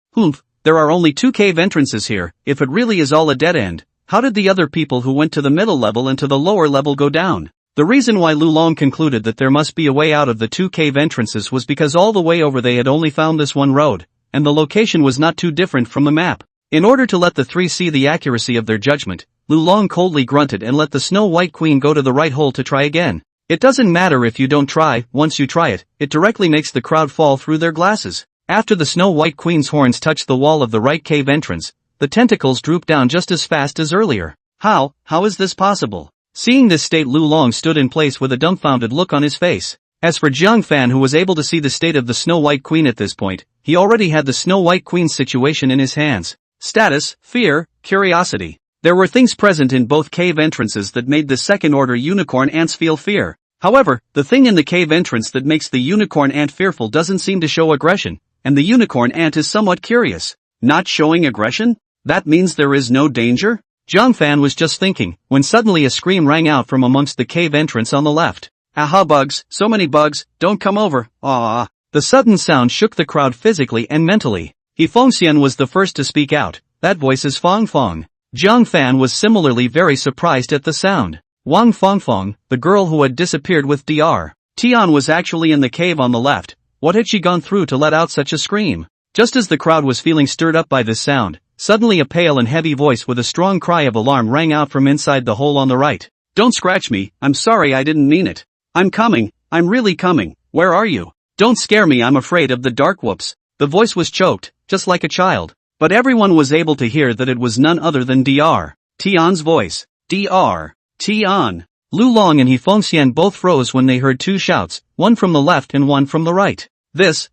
There are only two cave entrances here. If it really is all a dead end, how did the other people who went to the middle level and to the lower level go down? The reason why Lu Long concluded that there must be a way out of the two cave entrances was because all the way over they had only found this one road, and the location was not too different from the map. In order to let the three see the accuracy of their judgment, Lu Long coldly grunted and let the Snow White Queen go to the right hole to try again. It doesn't matter if you don't try, once you try it, it directly makes the crowd fall through their glasses. After the Snow White Queen's horns touched the wall of the right cave entrance, the tentacles drooped down just as fast as earlier. How is this possible? Seeing this state, Lu Long stood in place with a dumbfounded look on his face. As for Jiang Fan, who was able to see the state of the Snow White Queen at this point, he already had the Snow White Queen's situation in his hands. Status, fear, curiosity. There were things present in both cave entrances that made the second-order unicorn ants feel fear. However, the thing in the cave entrance that makes the unicorn ant fearful doesn't seem to show aggression, and the unicorn ant is somewhat curious. Not showing aggression? That means there is no danger? Jiang Fan was just thinking, when suddenly a scream rang out from amongst the cave entrance on the left. Aha, bugs, so many bugs, don't come over, ah. The sudden sound shook the crowd physically and mentally. He Fengxian was the first to speak out. That voice is Fong Fong. Jiang Fan was similarly very surprised at the sound. Wang Fongfong, the girl who had disappeared with Dr. Tian, was actually in the cave on the left. What had she gone through to let out such a scream? Just as the crowd was feeling stirred up by this sound, suddenly a pale and heavy voice with a strong cry of alarm rang out from inside the hole on the right. Don't scratch me, I'm sorry, I didn't mean it. I'm coming, I'm really coming, where are you? Don't scare me, I'm afraid of the dark. Whoops. The voice was choked, just like a child. But everyone was able to hear that it was none other than Dr. Tian's voice. Dr. Tian. Lu Long and He Fengxian both froze when they heard two shouts, one from the left and one from the right.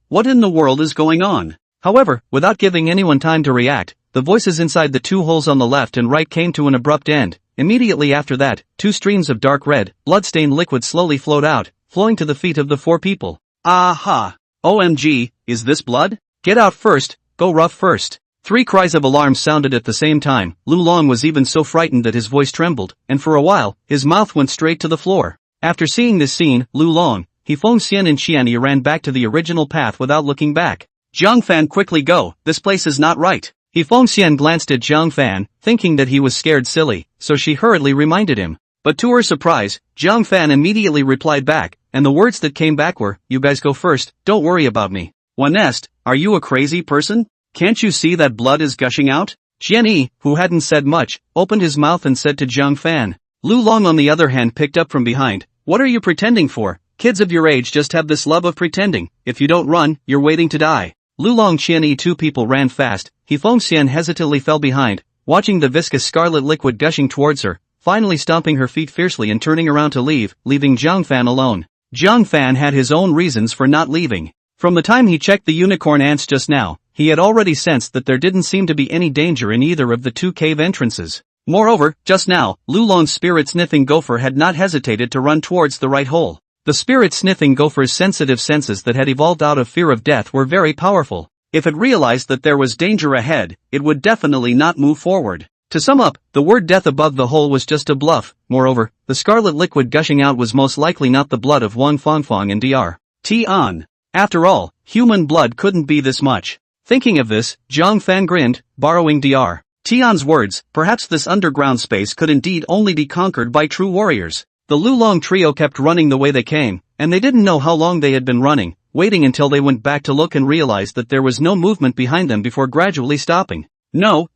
What in the world is going on? However, without giving anyone time to react, the voices inside the two holes on the left and right came to an abrupt end. Immediately after that, two streams of dark red, blood-stained liquid slowly flowed out, flowing to the feet of the four people. Aha! OMG, is this blood? Get out first, go rough first. Three cries of alarm sounded at the same time. Lu Long was even so frightened that his voice trembled, and for a while, his mouth went straight to the floor. After seeing this scene, Lu Long, Hifeng Xian and Qianyi ran back to the original path without looking back. Jiang Fan, quickly go, this place is not right. Hifeng Xian glanced at Jiang Fan, thinking that he was scared silly, so she hurriedly reminded him. But to her surprise, Jiang Fan immediately replied back, and the words that came back were, "You guys go first, don't worry about me." Wanest, are you a crazy person? Can't you see that blood is gushing out? Qianyi, who hadn't said much, opened his mouth and said to Jiang Fan. Lu Long on the other hand picked up from behind. What are you pretending for? Kids of your age just have this love of pretending. If you don't run, you're waiting to die. Lu Long Qianyi two people ran fast. Hifeng Xian hesitantly fell behind, watching the viscous scarlet liquid gushing towards her, finally stomping her feet fiercely and turning around to leave, leaving Jiang Fan alone. Jiang Fan had his own reasons for not leaving. From the time he checked the unicorn ants just now, he had already sensed that there didn't seem to be any danger in either of the two cave entrances. Moreover, just now, Lu Long's spirit-sniffing gopher had not hesitated to run towards the right hole. The spirit-sniffing gopher's sensitive senses that had evolved out of fear of death were very powerful. If it realized that there was danger ahead, it would definitely not move forward. To sum up, the word death above the hole was just a bluff. Moreover, the scarlet liquid gushing out was most likely not the blood of Wang Fangfang and Dr. Tian. After all, human blood couldn't be this much. Thinking of this, Jiang Fan grinned, borrowing Dr. Tian's words, perhaps this underground space could indeed only be conquered by true warriors. The Lu Long trio kept running the way they came, and they didn't know how long they had been running, waiting until they went back to look and realized that there was no movement behind them before gradually stopping. No,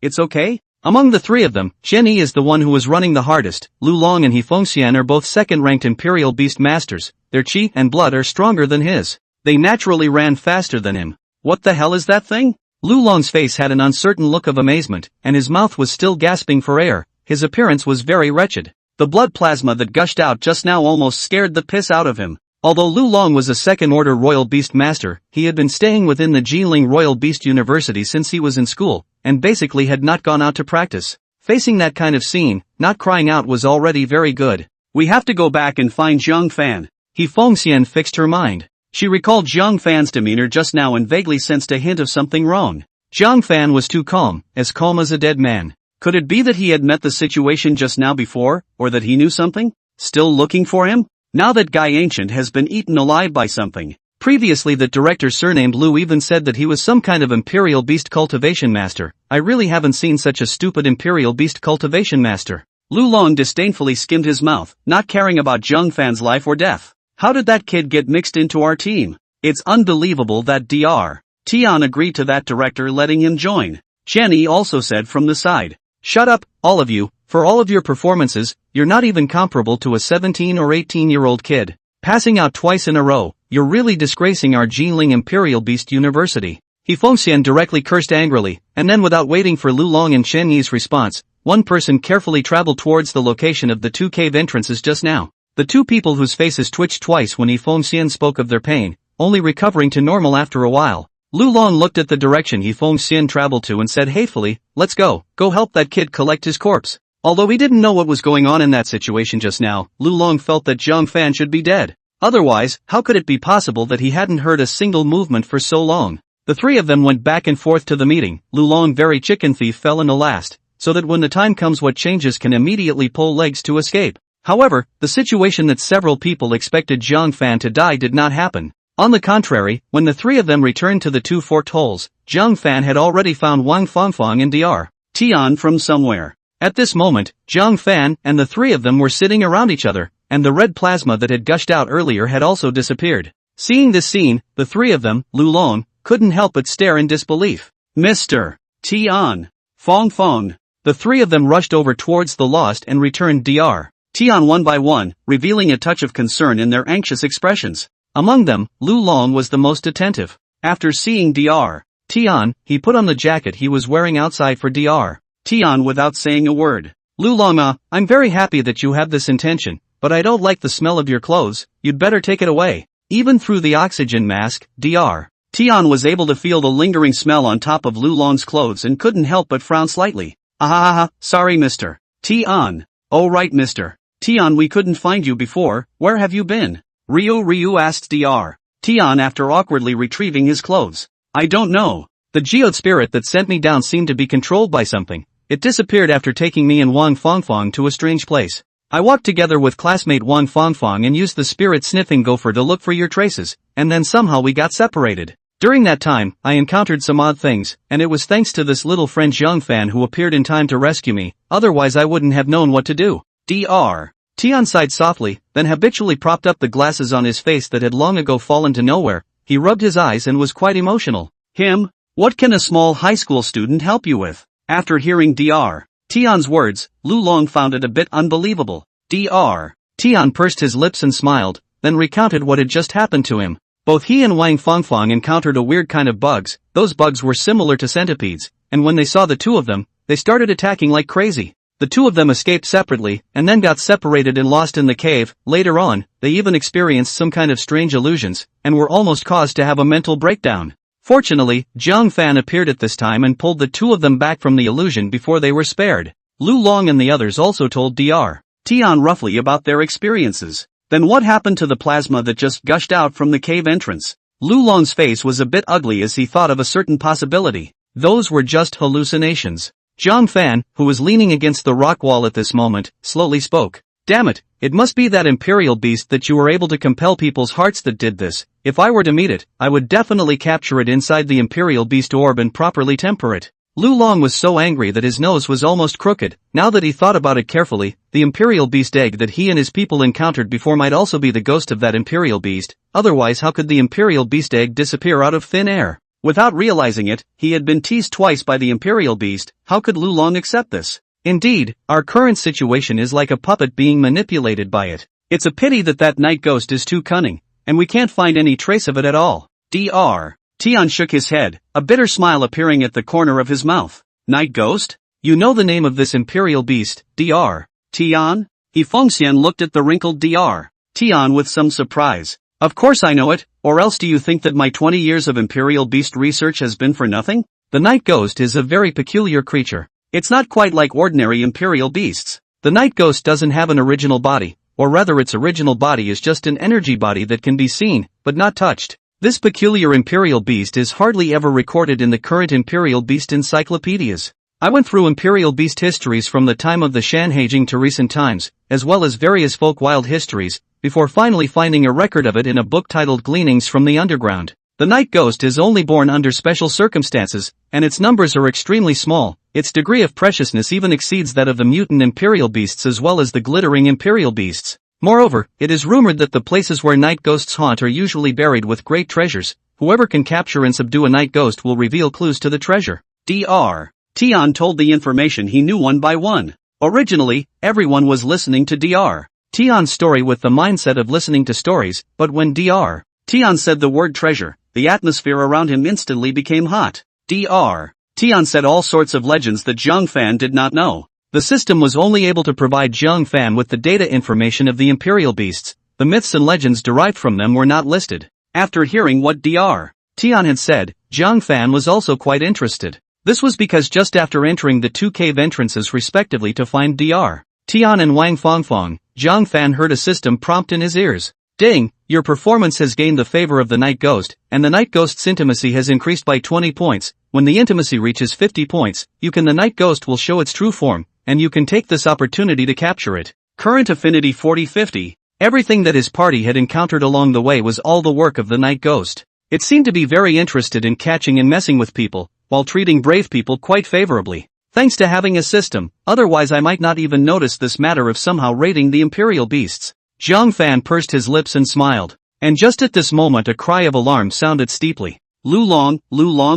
it's okay. Among the three of them, Qianyi is the one who was running the hardest. Lu Long and Hifeng Xian are both second-ranked Imperial Beast Masters. Their chi and blood are stronger than his. They naturally ran faster than him. What the hell is that thing? Lu Long's face had an uncertain look of amazement, and his mouth was still gasping for air. His appearance was very wretched. The blood plasma that gushed out just now almost scared the piss out of him. Although Lu Long was a second-order Royal Beast Master, he had been staying within the Jiling Royal Beast University since he was in school, and basically had not gone out to practice. Facing that kind of scene, not crying out was already very good. We have to go back and find Jiang Fan. Hifeng Xian fixed her mind. She recalled Jiang Fan's demeanor just now and vaguely sensed a hint of something wrong. Jiang Fan was too calm as a dead man. Could it be that he had met the situation just now before, or that he knew something? Still looking for him? Now that guy Ancient has been eaten alive by something. Previously that director surnamed Lu even said that he was some kind of Imperial Beast Cultivation Master. I really haven't seen such a stupid Imperial Beast Cultivation Master. Lu Long disdainfully skimmed his mouth, not caring about Jiang Fan's life or death. How did that kid get mixed into our team? It's unbelievable that Dr. Tian agreed to that director letting him join. Qianyi also said from the side. Shut up, all of you, for all of your performances, you're not even comparable to a 17 or 18-year-old kid. Passing out twice in a row, you're really disgracing our Jiling Imperial Beast University. Hifeng Xian directly cursed angrily, and then without waiting for Lu Long and Qianyi's response, one person carefully traveled towards the location of the two cave entrances just now. The two people whose faces twitched twice when Hifeng Xian spoke of their pain, only recovering to normal after a while. Lu Long looked at the direction Hifeng Xian traveled to and said hatefully, let's go help that kid collect his corpse. Although he didn't know what was going on in that situation just now, Lu Long felt that Jiang Fan should be dead. Otherwise, how could it be possible that he hadn't heard a single movement for so long? The three of them went back and forth to the meeting. Lu Long very chicken thief fell in the last, so that when the time comes what changes can immediately pull legs to escape. However, the situation that several people expected Jiang Fan to die did not happen. On the contrary, when the three of them returned to the two forked holes, Jiang Fan had already found Wang Fangfang and Dr. Tian from somewhere. At this moment, Jiang Fan and the three of them were sitting around each other, and the red plasma that had gushed out earlier had also disappeared. Seeing this scene, the three of them, Lu Long, couldn't help but stare in disbelief. Mr. Tian. Fangfang. The three of them rushed over towards the lost and returned Dr. Tian one by one, revealing a touch of concern in their anxious expressions. Among them, Lu Long was the most attentive. After seeing Dr. Tian, he put on the jacket he was wearing outside for Dr. Tian without saying a word. Lu Long, I'm very happy that you have this intention, but I don't like the smell of your clothes, you'd better take it away. Even through the oxygen mask, Dr. Tian was able to feel the lingering smell on top of Lu Long's clothes and couldn't help but frown slightly. Ahaha, sorry Mr. Tian. Oh right Mr. Tian, we couldn't find you before, where have you been? Ryu asked Dr. Tian after awkwardly retrieving his clothes. I don't know. The geode spirit that sent me down seemed to be controlled by something. It disappeared after taking me and Wang Fangfang to a strange place. I walked together with classmate Wang Fangfang and used the spirit sniffing gopher to look for your traces, and then somehow we got separated. During that time, I encountered some odd things, and it was thanks to this little friend Jiang Fan who appeared in time to rescue me, otherwise I wouldn't have known what to do. Dr. Tian sighed softly, then habitually propped up the glasses on his face that had long ago fallen to nowhere. He rubbed his eyes and was quite emotional. Him? What can a small high school student help you with? After hearing Dr. Tian's words, Lu Long found it a bit unbelievable. Dr. Tian pursed his lips and smiled, then recounted what had just happened to him. Both he and Wang Fangfang encountered a weird kind of bugs. Those bugs were similar to centipedes, and when they saw the two of them, they started attacking like crazy. The two of them escaped separately, and then got separated and lost in the cave. Later on, they even experienced some kind of strange illusions, and were almost caused to have a mental breakdown. Fortunately, Jiang Fan appeared at this time and pulled the two of them back from the illusion before they were spared. Lu Long and the others also told Dr. Tian roughly about their experiences. Then what happened to the plasma that just gushed out from the cave entrance? Lu Long's face was a bit ugly as he thought of a certain possibility. Those were just hallucinations. Jiang Fan, who was leaning against the rock wall at this moment, slowly spoke. Damn it, it must be that imperial beast that you were able to compel people's hearts that did this. If I were to meet it, I would definitely capture it inside the imperial beast orb and properly temper it. Lu Long was so angry that his nose was almost crooked. Now that he thought about it carefully, the imperial beast egg that he and his people encountered before might also be the ghost of that imperial beast. Otherwise, how could the imperial beast egg disappear out of thin air? Without realizing it, he had been teased twice by the imperial beast. How could Lu Long accept this? Indeed, our current situation is like a puppet being manipulated by it. It's a pity that that night ghost is too cunning, and we can't find any trace of it at all. Dr. Tian shook his head, a bitter smile appearing at the corner of his mouth. Night ghost? You know the name of this imperial beast, Dr. Tian? He Fengxian looked at the wrinkled Dr. Tian with some surprise. Of course I know it, or else do you think that my 20 years of imperial beast research has been for nothing? The night ghost is a very peculiar creature. It's not quite like ordinary imperial beasts. The night ghost doesn't have an original body, or rather its original body is just an energy body that can be seen, but not touched. This peculiar imperial beast is hardly ever recorded in the current imperial beast encyclopedias. I went through imperial beast histories from the time of the Shanhaijing to recent times, as well as various folk wild histories, before finally finding a record of it in a book titled Gleanings from the Underground. The night ghost is only born under special circumstances, and its numbers are extremely small. Its degree of preciousness even exceeds that of the mutant imperial beasts as well as the glittering imperial beasts. Moreover, it is rumored that the places where night ghosts haunt are usually buried with great treasures. Whoever can capture and subdue a night ghost will reveal clues to the treasure. Dr. Tian told the information he knew one by one. Originally, everyone was listening to Dr. Tian's story with the mindset of listening to stories, but when Dr. Tian said the word treasure, the atmosphere around him instantly became hot. Dr. Tian said all sorts of legends that Jiang Fan did not know. The system was only able to provide Jiang Fan with the data information of the imperial beasts. The myths and legends derived from them were not listed. After hearing what Dr. Tian had said, Jiang Fan was also quite interested. This was because just after entering the two cave entrances respectively to find Dr. Tian and Wang Fangfang, Jiang Fan heard a system prompt in his ears. Ding, your performance has gained the favor of the night ghost, and the night ghost's intimacy has increased by 20 points. When the intimacy reaches 50 points, the night ghost will show its true form, and you can take this opportunity to capture it. Current affinity 40-50. Everything that his party had encountered along the way was all the work of the night ghost. It seemed to be very interested in catching and messing with people, while treating brave people quite favorably. Thanks to having a system, otherwise I might not even notice this matter of somehow raiding the imperial beasts. Jiang Fan pursed his lips and smiled. And just at this moment a cry of alarm sounded steeply. Lu Long,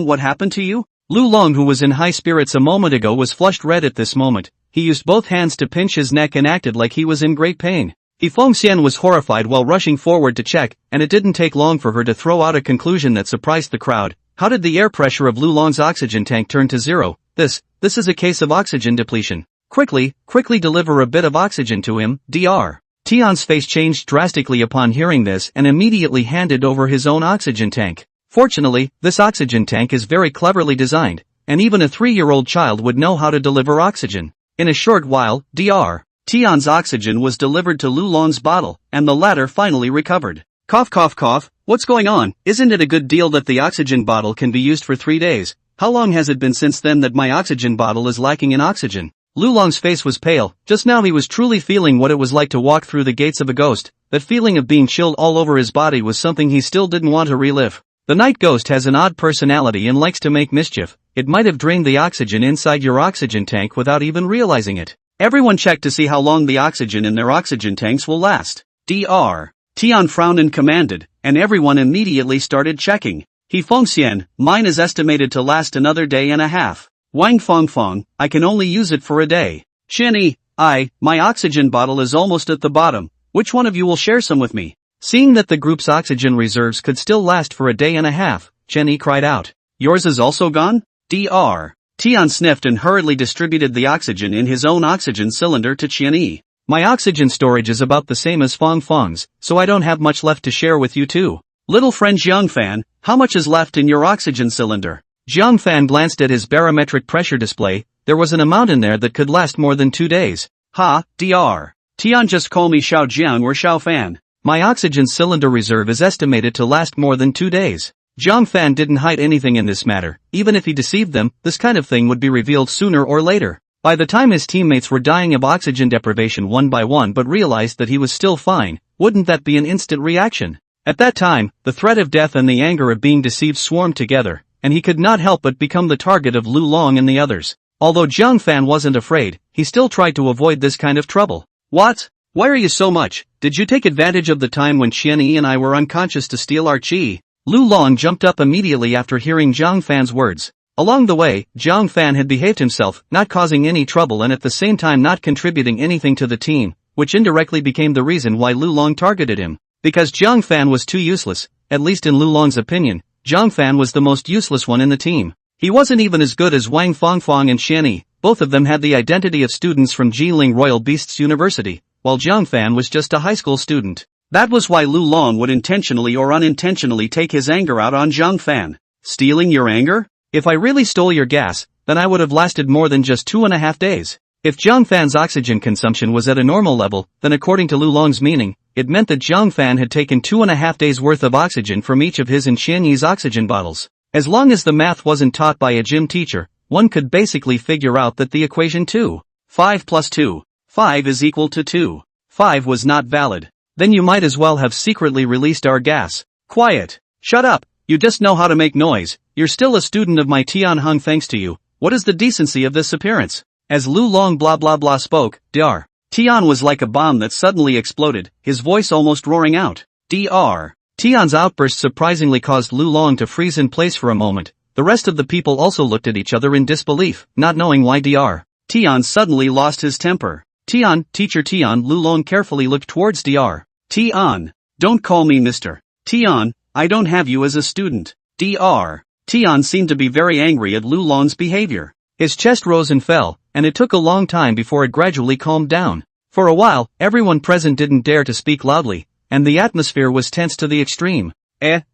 what happened to you? Lu Long, who was in high spirits a moment ago, was flushed red at this moment. He used both hands to pinch his neck and acted like he was in great pain. Fengxian was horrified while rushing forward to check, and it didn't take long for her to throw out a conclusion that surprised the crowd. How did the air pressure of Lu Long's oxygen tank turn to zero? This is a case of oxygen depletion. Quickly deliver a bit of oxygen to him. Dr. Tian's face changed drastically upon hearing this and immediately handed over his own oxygen tank. Fortunately, this oxygen tank is very cleverly designed, and even a 3-year-old child would know how to deliver oxygen. In a short while, Dr. Tian's oxygen was delivered to Lulong's bottle, and the latter finally recovered. Cough cough cough, what's going on? Isn't it a good deal that the oxygen bottle can be used for 3 days? How long has it been since then that my oxygen bottle is lacking in oxygen? Lulong's face was pale. Just now he was truly feeling what it was like to walk through the gates of a ghost. That feeling of being chilled all over his body was something he still didn't want to relive. The night ghost has an odd personality and likes to make mischief. It might have drained the oxygen inside your oxygen tank without even realizing it. Everyone check to see how long the oxygen in their oxygen tanks will last. Dr. Tian frowned and commanded, and everyone immediately started checking. He Fengxian, mine is estimated to last another day and a half. Wang Fengfeng, I can only use it for a day. Shinny, my oxygen bottle is almost at the bottom. Which one of you will share some with me? Seeing that the group's oxygen reserves could still last for a day and a half, Chenny cried out. Yours is also gone? Dr. Tian sniffed and hurriedly distributed the oxygen in his own oxygen cylinder to Qianyi. My oxygen storage is about the same as Feng Feng's, so I don't have much left to share with you too. Little friend Jiang Fan, how much is left in your oxygen cylinder? Jiang Fan glanced at his barometric pressure display. There was an amount in there that could last more than 2 days. Ha, Dr. Tian, just call me Xiao Jiang or Xiao Fan. My oxygen cylinder reserve is estimated to last more than 2 days. Jiang Fan didn't hide anything in this matter. Even if he deceived them, this kind of thing would be revealed sooner or later. By the time his teammates were dying of oxygen deprivation one by one but realized that he was still fine, wouldn't that be an instant reaction? At that time, the threat of death and the anger of being deceived swarmed together, and he could not help but become the target of Lulong and the others. Although Jiang Fan wasn't afraid, he still tried to avoid this kind of trouble. What? Why are you so much? Did you take advantage of the time when Qianyi and I were unconscious to steal our qi? Lulong jumped up immediately after hearing Jiang Fan's words. Along the way, Jiang Fan had behaved himself, not causing any trouble and at the same time not contributing anything to the team, which indirectly became the reason why Lulong targeted him. Because Jiang Fan was too useless, at least in Lulong's opinion, Jiang Fan was the most useless one in the team. He wasn't even as good as Wang Fengfeng and Qianyi. Both of them had the identity of students from Jiling Royal Beasts University, while Jiang Fan was just a high school student. That was why Lulong would intentionally or unintentionally take his anger out on Jiang Fan. Stealing your anger? If I really stole your gas, then I would have lasted more than just 2.5 days. If Jiang Fan's oxygen consumption was at a normal level, then according to Lulong's meaning, it meant that Jiang Fan had taken 2.5 days worth of oxygen from each of his and Qianyi's oxygen bottles. As long as the math wasn't taught by a gym teacher, one could basically figure out that the equation 2, 5 plus 2, 5 is equal to 2. 5 was not valid. Then you might as well have secretly released our gas. Quiet. Shut up. You just know how to make noise. You're still a student of my Tianheng thanks to you. What is the decency of this appearance? As Lulong blah blah blah spoke, Dr. Tian was like a bomb that suddenly exploded, his voice almost roaring out. Dr. Tian's outburst surprisingly caused Lulong to freeze in place for a moment. The rest of the people also looked at each other in disbelief, not knowing why Dr. Tian suddenly lost his temper. Tian, teacher Tian. Lulong carefully looked towards Dr. Tian. Don't call me Mr. Tian, I don't have you as a student. Dr. Tian seemed to be very angry at Lulong's behavior. His chest rose and fell, and it took a long time before it gradually calmed down. For a while, everyone present didn't dare to speak loudly, and the atmosphere was tense to the extreme.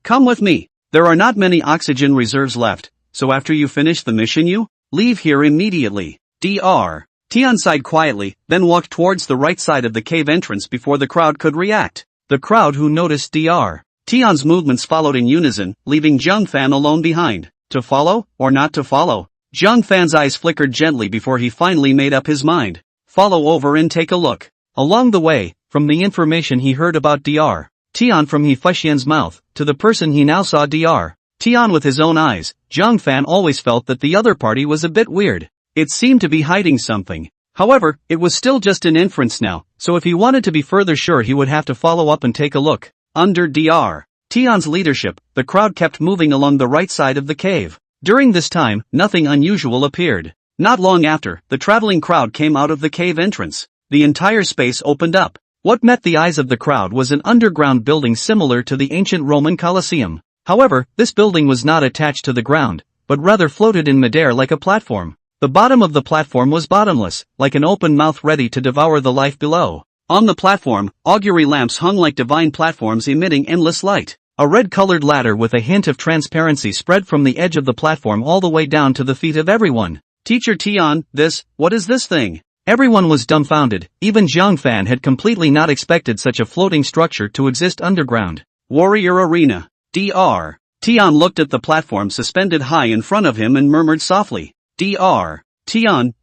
Come with me. There are not many oxygen reserves left, so after you finish the mission you leave here immediately. Dr. Tian sighed quietly, then walked towards the right side of the cave entrance before the crowd could react. The crowd who noticed Dr. Tian's movements followed in unison, leaving Jiang Fan alone behind. To follow, or not to follow? Jiang Fan's eyes flickered gently before he finally made up his mind. Follow over and take a look. Along the way, from the information he heard about Dr. Tian from He Feixian's mouth, to the person he now saw Dr. Tian with his own eyes, Jiang Fan always felt that the other party was a bit weird. It seemed to be hiding something. However, it was still just an inference now, so if he wanted to be further sure he would have to follow up and take a look. Under Dr. Tian's leadership, the crowd kept moving along the right side of the cave. During this time, nothing unusual appeared. Not long after, the traveling crowd came out of the cave entrance. The entire space opened up. What met the eyes of the crowd was an underground building similar to the ancient Roman Colosseum. However, this building was not attached to the ground, but rather floated in midair like a platform. The bottom of the platform was bottomless, like an open mouth ready to devour the life below. On the platform, augury lamps hung like divine platforms emitting endless light. A red-colored ladder with a hint of transparency spread from the edge of the platform all the way down to the feet of everyone. Teacher Tian, what is this thing? Everyone was dumbfounded, even Jiang Fan had completely not expected such a floating structure to exist underground. Warrior Arena. Dr. Tian looked at the platform suspended high in front of him and murmured softly. Dr. Tian,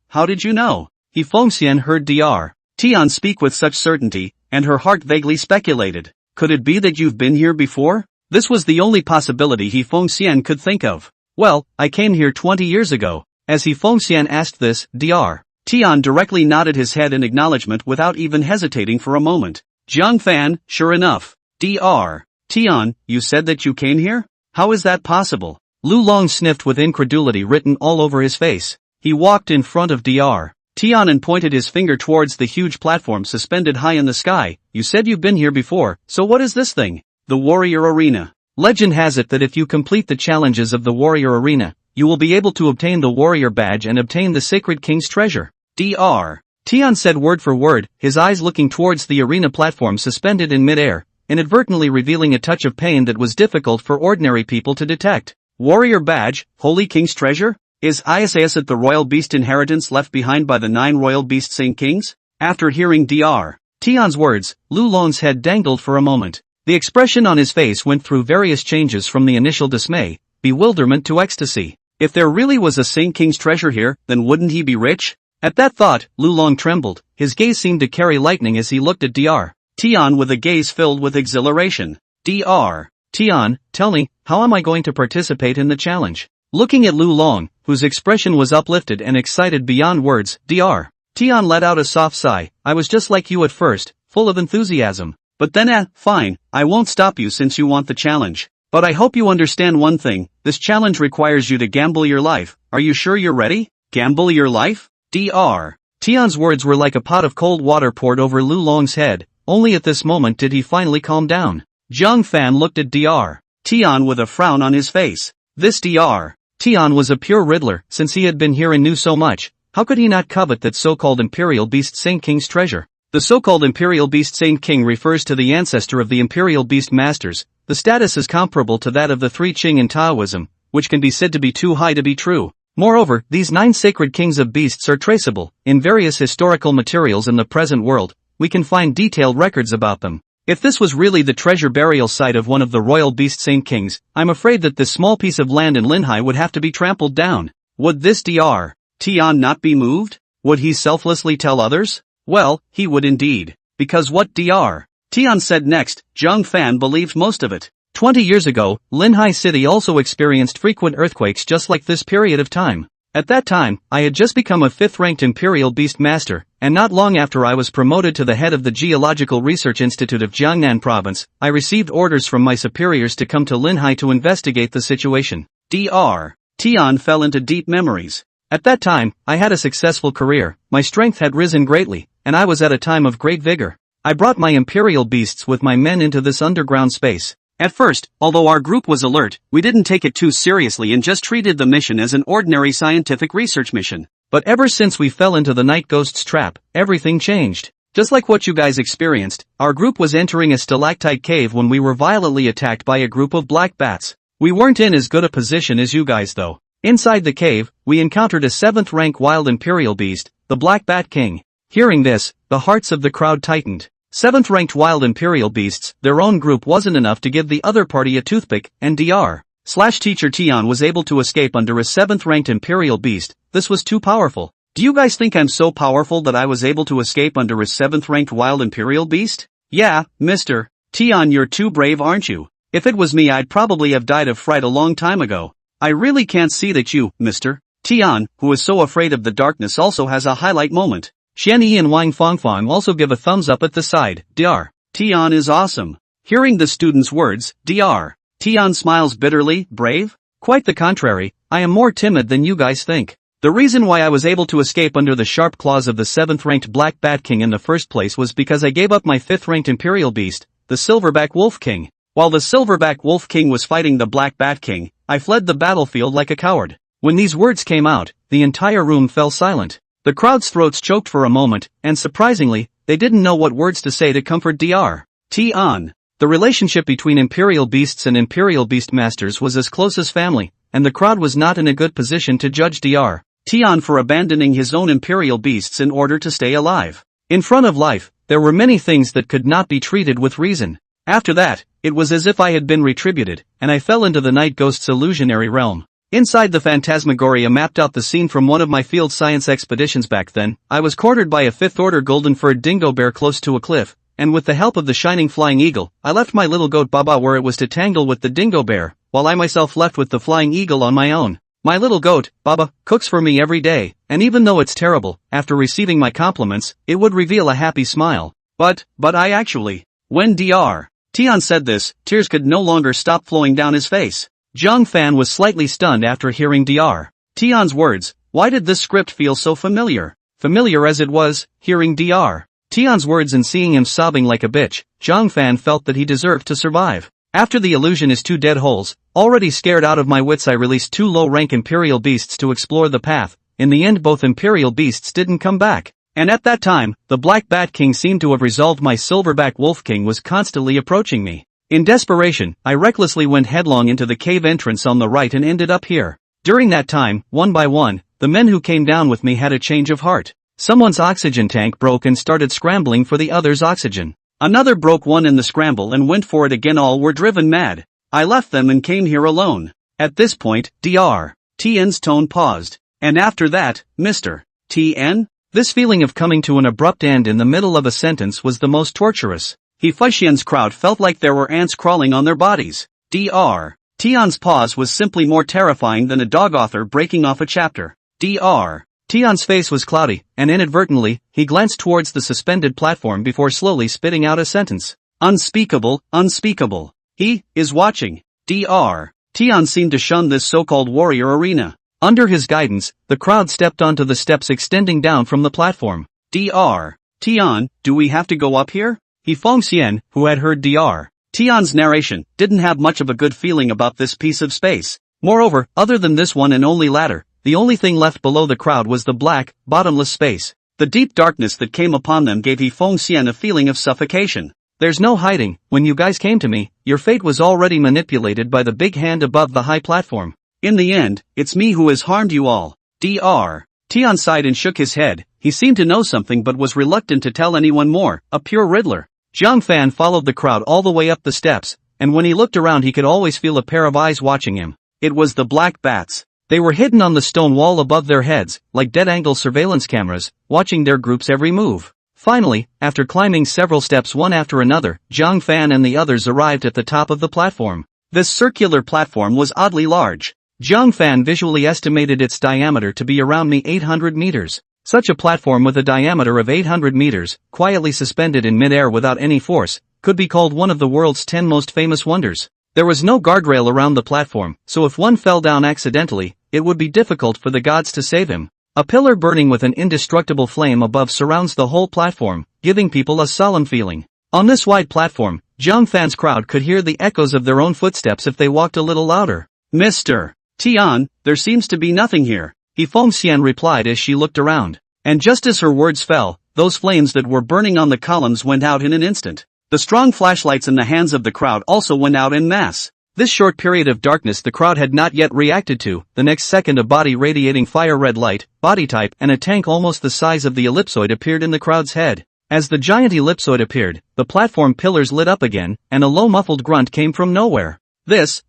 how did you know? He Fengxian heard Dr. Tian speak with such certainty, and her heart vaguely speculated. Could it be that you've been here before? This was the only possibility He Fengxian could think of. Well, I came here 20 years ago. As He Fengxian asked this, Dr. Tian directly nodded his head in acknowledgement without even hesitating for a moment. Jiang Fan, sure enough. Dr. Tian, you said that you came here? How is that possible? Lu Long sniffed with incredulity written all over his face. He walked in front of Dr. Tian and pointed his finger towards the huge platform suspended high in the sky. You said you've been here before, so what is this thing? The Warrior Arena. Legend has it that if you complete the challenges of the Warrior Arena, you will be able to obtain the Warrior Badge and obtain the Sacred King's treasure. Dr. Tian said word for word, his eyes looking towards the arena platform suspended in midair, inadvertently revealing a touch of pain that was difficult for ordinary people to detect. Warrior Badge, Holy King's treasure? Is it the royal beast inheritance left behind by the 9 royal beast Saint Kings? After hearing Dr. Tian's words, Lu Long's head dangled for a moment. The expression on his face went through various changes from the initial dismay, bewilderment to ecstasy. If there really was a Saint King's treasure here, then wouldn't he be rich? At that thought, Lu Long trembled, his gaze seemed to carry lightning as he looked at Dr. Tian with a gaze filled with exhilaration. Dr. Tian, tell me, how am I going to participate in the challenge? Looking at Lu Long, whose expression was uplifted and excited beyond words, Dr. Tian let out a soft sigh. I was just like you at first, full of enthusiasm. But then fine, I won't stop you since you want the challenge. But I hope you understand one thing, this challenge requires you to gamble your life. Are you sure you're ready? Gamble your life? Dr. Tian's words were like a pot of cold water poured over Lu Long's head. Only at this moment did he finally calm down. Jiang Fan looked at Dr. Tian with a frown on his face. This Dr. Tian was a pure riddler, since he had been here and knew so much. How could he not covet that so-called Imperial Beast Saint King's treasure? The so-called Imperial Beast Saint King refers to the ancestor of the Imperial Beast Masters. The status is comparable to that of the 3 Qing in Taoism, which can be said to be too high to be true. Moreover, these 9 sacred kings of beasts are traceable. In various historical materials in the present world, we can find detailed records about them. If this was really the treasure burial site of one of the royal beast Saint Kings, I'm afraid that this small piece of land in Linhai would have to be trampled down. Would this Dr. Tian not be moved? Would he selflessly tell others? Well, he would indeed. Because what Dr. Tian said next, Jiang Fan believed most of it. 20 years ago, Linhai City also experienced frequent earthquakes just like this period of time. At that time, I had just become a 5th-ranked Imperial Beast Master, and not long after I was promoted to the head of the Geological Research Institute of Jiangnan Province, I received orders from my superiors to come to Linhai to investigate the situation. Dr. Tian fell into deep memories. At that time, I had a successful career, my strength had risen greatly, and I was at a time of great vigor. I brought my Imperial Beasts with my men into this underground space. At first, although our group was alert, we didn't take it too seriously and just treated the mission as an ordinary scientific research mission. But ever since we fell into the night ghost's trap, everything changed. Just like what you guys experienced, our group was entering a stalactite cave when we were violently attacked by a group of black bats. We weren't in as good a position as you guys though. Inside the cave, we encountered a 7th-rank wild Imperial Beast, the Black Bat King. Hearing this, the hearts of the crowd tightened. 7th-ranked wild Imperial Beasts, their own group wasn't enough to give the other party a toothpick, and Dr. Tian was able to escape under a 7th-ranked Imperial Beast. This was too powerful. Do you guys think I'm so powerful that I was able to escape under a 7th-ranked wild Imperial Beast? Yeah, Mr. Tian, you're too brave, aren't you? If it was me, I'd probably have died of fright a long time ago. I really can't see that you, Mr. Tian, who is so afraid of the darkness, also has a highlight moment. Xian Yi and Wang Fangfang also give a thumbs up at the side. Dr. Tian is awesome. Hearing the student's words, Dr. Tian smiles bitterly. Brave? Quite the contrary, I am more timid than you guys think. The reason why I was able to escape under the sharp claws of the 7th-ranked Black Bat King in the first place was because I gave up my 5th-ranked Imperial Beast, the Silverback Wolf King. While the Silverback Wolf King was fighting the Black Bat King, I fled the battlefield like a coward. When these words came out, the entire room fell silent. The crowd's throats choked for a moment, and surprisingly, they didn't know what words to say to comfort Dr. Tian. The The relationship between Imperial Beasts and Imperial Beast Masters was as close as family, and the crowd was not in a good position to judge Dr. Tian for abandoning his own Imperial Beasts in order to stay alive. In front of life, there were many things that could not be treated with reason. After that, it was as if I had been retributed, and I fell into the Night Ghost's illusionary realm. Inside the Phantasmagoria mapped out the scene from one of my field science expeditions back then. I was cornered by a fifth-order golden-furred dingo bear close to a cliff, and with the help of the shining flying eagle, I left my little goat Baba where it was to tangle with the dingo bear, while I myself left with the flying eagle on my own. My little goat, Baba, cooks for me every day, and even though it's terrible, after receiving my compliments, it would reveal a happy smile. But I actually... When Dr. Tian said this, tears could no longer stop flowing down his face. Jiang Fan was slightly stunned after hearing Dr. Tian's words. Why did this script feel so familiar? Familiar as it was, hearing Dr. Tian's words and seeing him sobbing like a bitch, Jiang Fan felt that he deserved to survive. After the illusion is 2 dead holes, already scared out of my wits I released 2 low-rank Imperial Beasts to explore the path. In the end both Imperial Beasts didn't come back. And at that time, the Black Bat King seemed to have resolved. My Silverback Wolf King was constantly approaching me. In desperation, I recklessly went headlong into the cave entrance on the right and ended up here. During that time, one by one, the men who came down with me had a change of heart. Someone's oxygen tank broke and started scrambling for the other's oxygen. Another broke one in the scramble and went for it again. All were driven mad. I left them and came here alone. At this point, Dr. Tian's tone paused. And after that, Mr. Tian? This feeling of coming to an abrupt end in the middle of a sentence was the most torturous. Xian's crowd felt like there were ants crawling on their bodies. Dr. Tian's pause was simply more terrifying than a dog author breaking off a chapter. Dr. Tian's face was cloudy, and inadvertently, he glanced towards the suspended platform before slowly spitting out a sentence. Unspeakable, unspeakable. He is watching. Dr. Tian seemed to shun this so-called warrior arena. Under his guidance, the crowd stepped onto the steps extending down from the platform. Dr. Tian, do we have to go up here? Xian, who had heard Dr. Tian's narration, didn't have much of a good feeling about this piece of space. Moreover, other than this one and only ladder, the only thing left below the crowd was the black, bottomless space. The deep darkness that came upon them gave Xian a feeling of suffocation. There's no hiding, when you guys came to me, your fate was already manipulated by the big hand above the high platform. In the end, it's me who has harmed you all. Dr. Tian sighed and shook his head. He seemed to know something but was reluctant to tell anyone more, a pure riddler. Jiang Fan followed the crowd all the way up the steps, and when he looked around he could always feel a pair of eyes watching him. It was the black bats. They were hidden on the stone wall above their heads, like dead-angle surveillance cameras, watching their group's every move. Finally, after climbing several steps one after another, Jiang Fan and the others arrived at the top of the platform. This circular platform was oddly large. Jiang Fan visually estimated its diameter to be around 800 meters. Such a platform with a diameter of 800 meters, quietly suspended in mid-air without any force, could be called one of the world's 10 most famous wonders. There was no guardrail around the platform, so if one fell down accidentally, it would be difficult for the gods to save him. A pillar burning with an indestructible flame above surrounds the whole platform, giving people a solemn feeling. On this wide platform, Jiang Fan's crowd could hear the echoes of their own footsteps if they walked a little louder. Mr. Tian, there seems to be nothing here, Xian replied as she looked around. And just as her words fell, those flames that were burning on the columns went out in an instant. The strong flashlights in the hands of the crowd also went out en masse. This short period of darkness the crowd had not yet reacted to. The next second a body radiating fire-red light, body type and a tank almost the size of the ellipsoid appeared in the crowd's head. As the giant ellipsoid appeared, the platform pillars lit up again, and a low muffled grunt came from nowhere.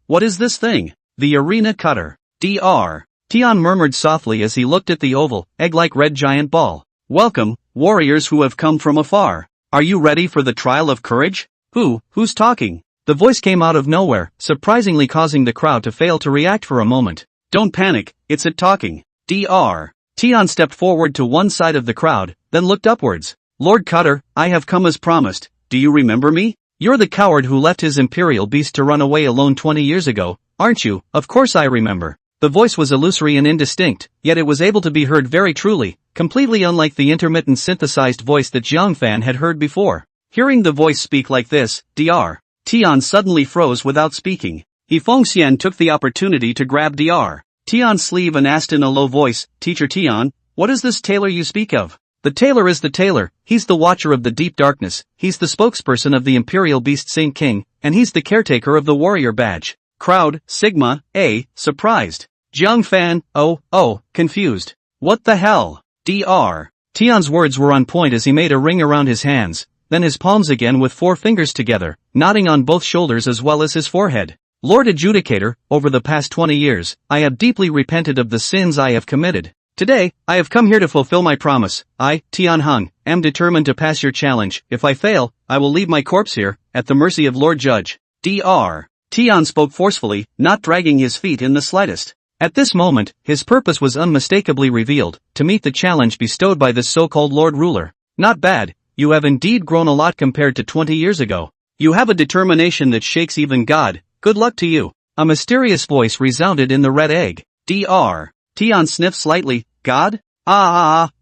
What is this thing? The arena cutter. Dr. Tian murmured softly as he looked at the oval, egg-like red giant ball. Welcome, warriors who have come from afar. Are you ready for the trial of courage? Who's talking? The voice came out of nowhere, surprisingly causing the crowd to fail to react for a moment. Don't panic, it's it talking. Dr. Tian stepped forward to one side of the crowd, then looked upwards. Lord Cutter, I have come as promised. Do you remember me? You're the coward who left his imperial beast to run away alone 20 years ago, aren't you? Of course I remember. The voice was illusory and indistinct, yet it was able to be heard very truly, completely unlike the intermittent synthesized voice that Jiang Fan had heard before. Hearing the voice speak like this, Dr. Tian suddenly froze without speaking. Xian took the opportunity to grab Dr. Tian's sleeve and asked in a low voice, Teacher Tian, what is this tailor you speak of? The tailor is the tailor, he's the watcher of the deep darkness, he's the spokesperson of the Imperial Beast Saint King, and he's the caretaker of the warrior badge. Crowd, Sigma, A, surprised. Jiang Fan, oh, confused. What the hell? Dr. Tian's words were on point as he made a ring around his hands, then his palms again with 4 fingers together, nodding on both shoulders as well as his forehead. Lord Adjudicator, over the past 20 years, I have deeply repented of the sins I have committed. Today, I have come here to fulfill my promise. I, Tian Hung, am determined to pass your challenge. If I fail, I will leave my corpse here, at the mercy of Lord Judge. Dr. Tian spoke forcefully, not dragging his feet in the slightest. At this moment, his purpose was unmistakably revealed, to meet the challenge bestowed by this so-called Lord Ruler. Not bad, you have indeed grown a lot compared to 20 years ago. You have a determination that shakes even God, good luck to you. A mysterious voice resounded in the red egg. Dr. Tian sniffed slightly, God?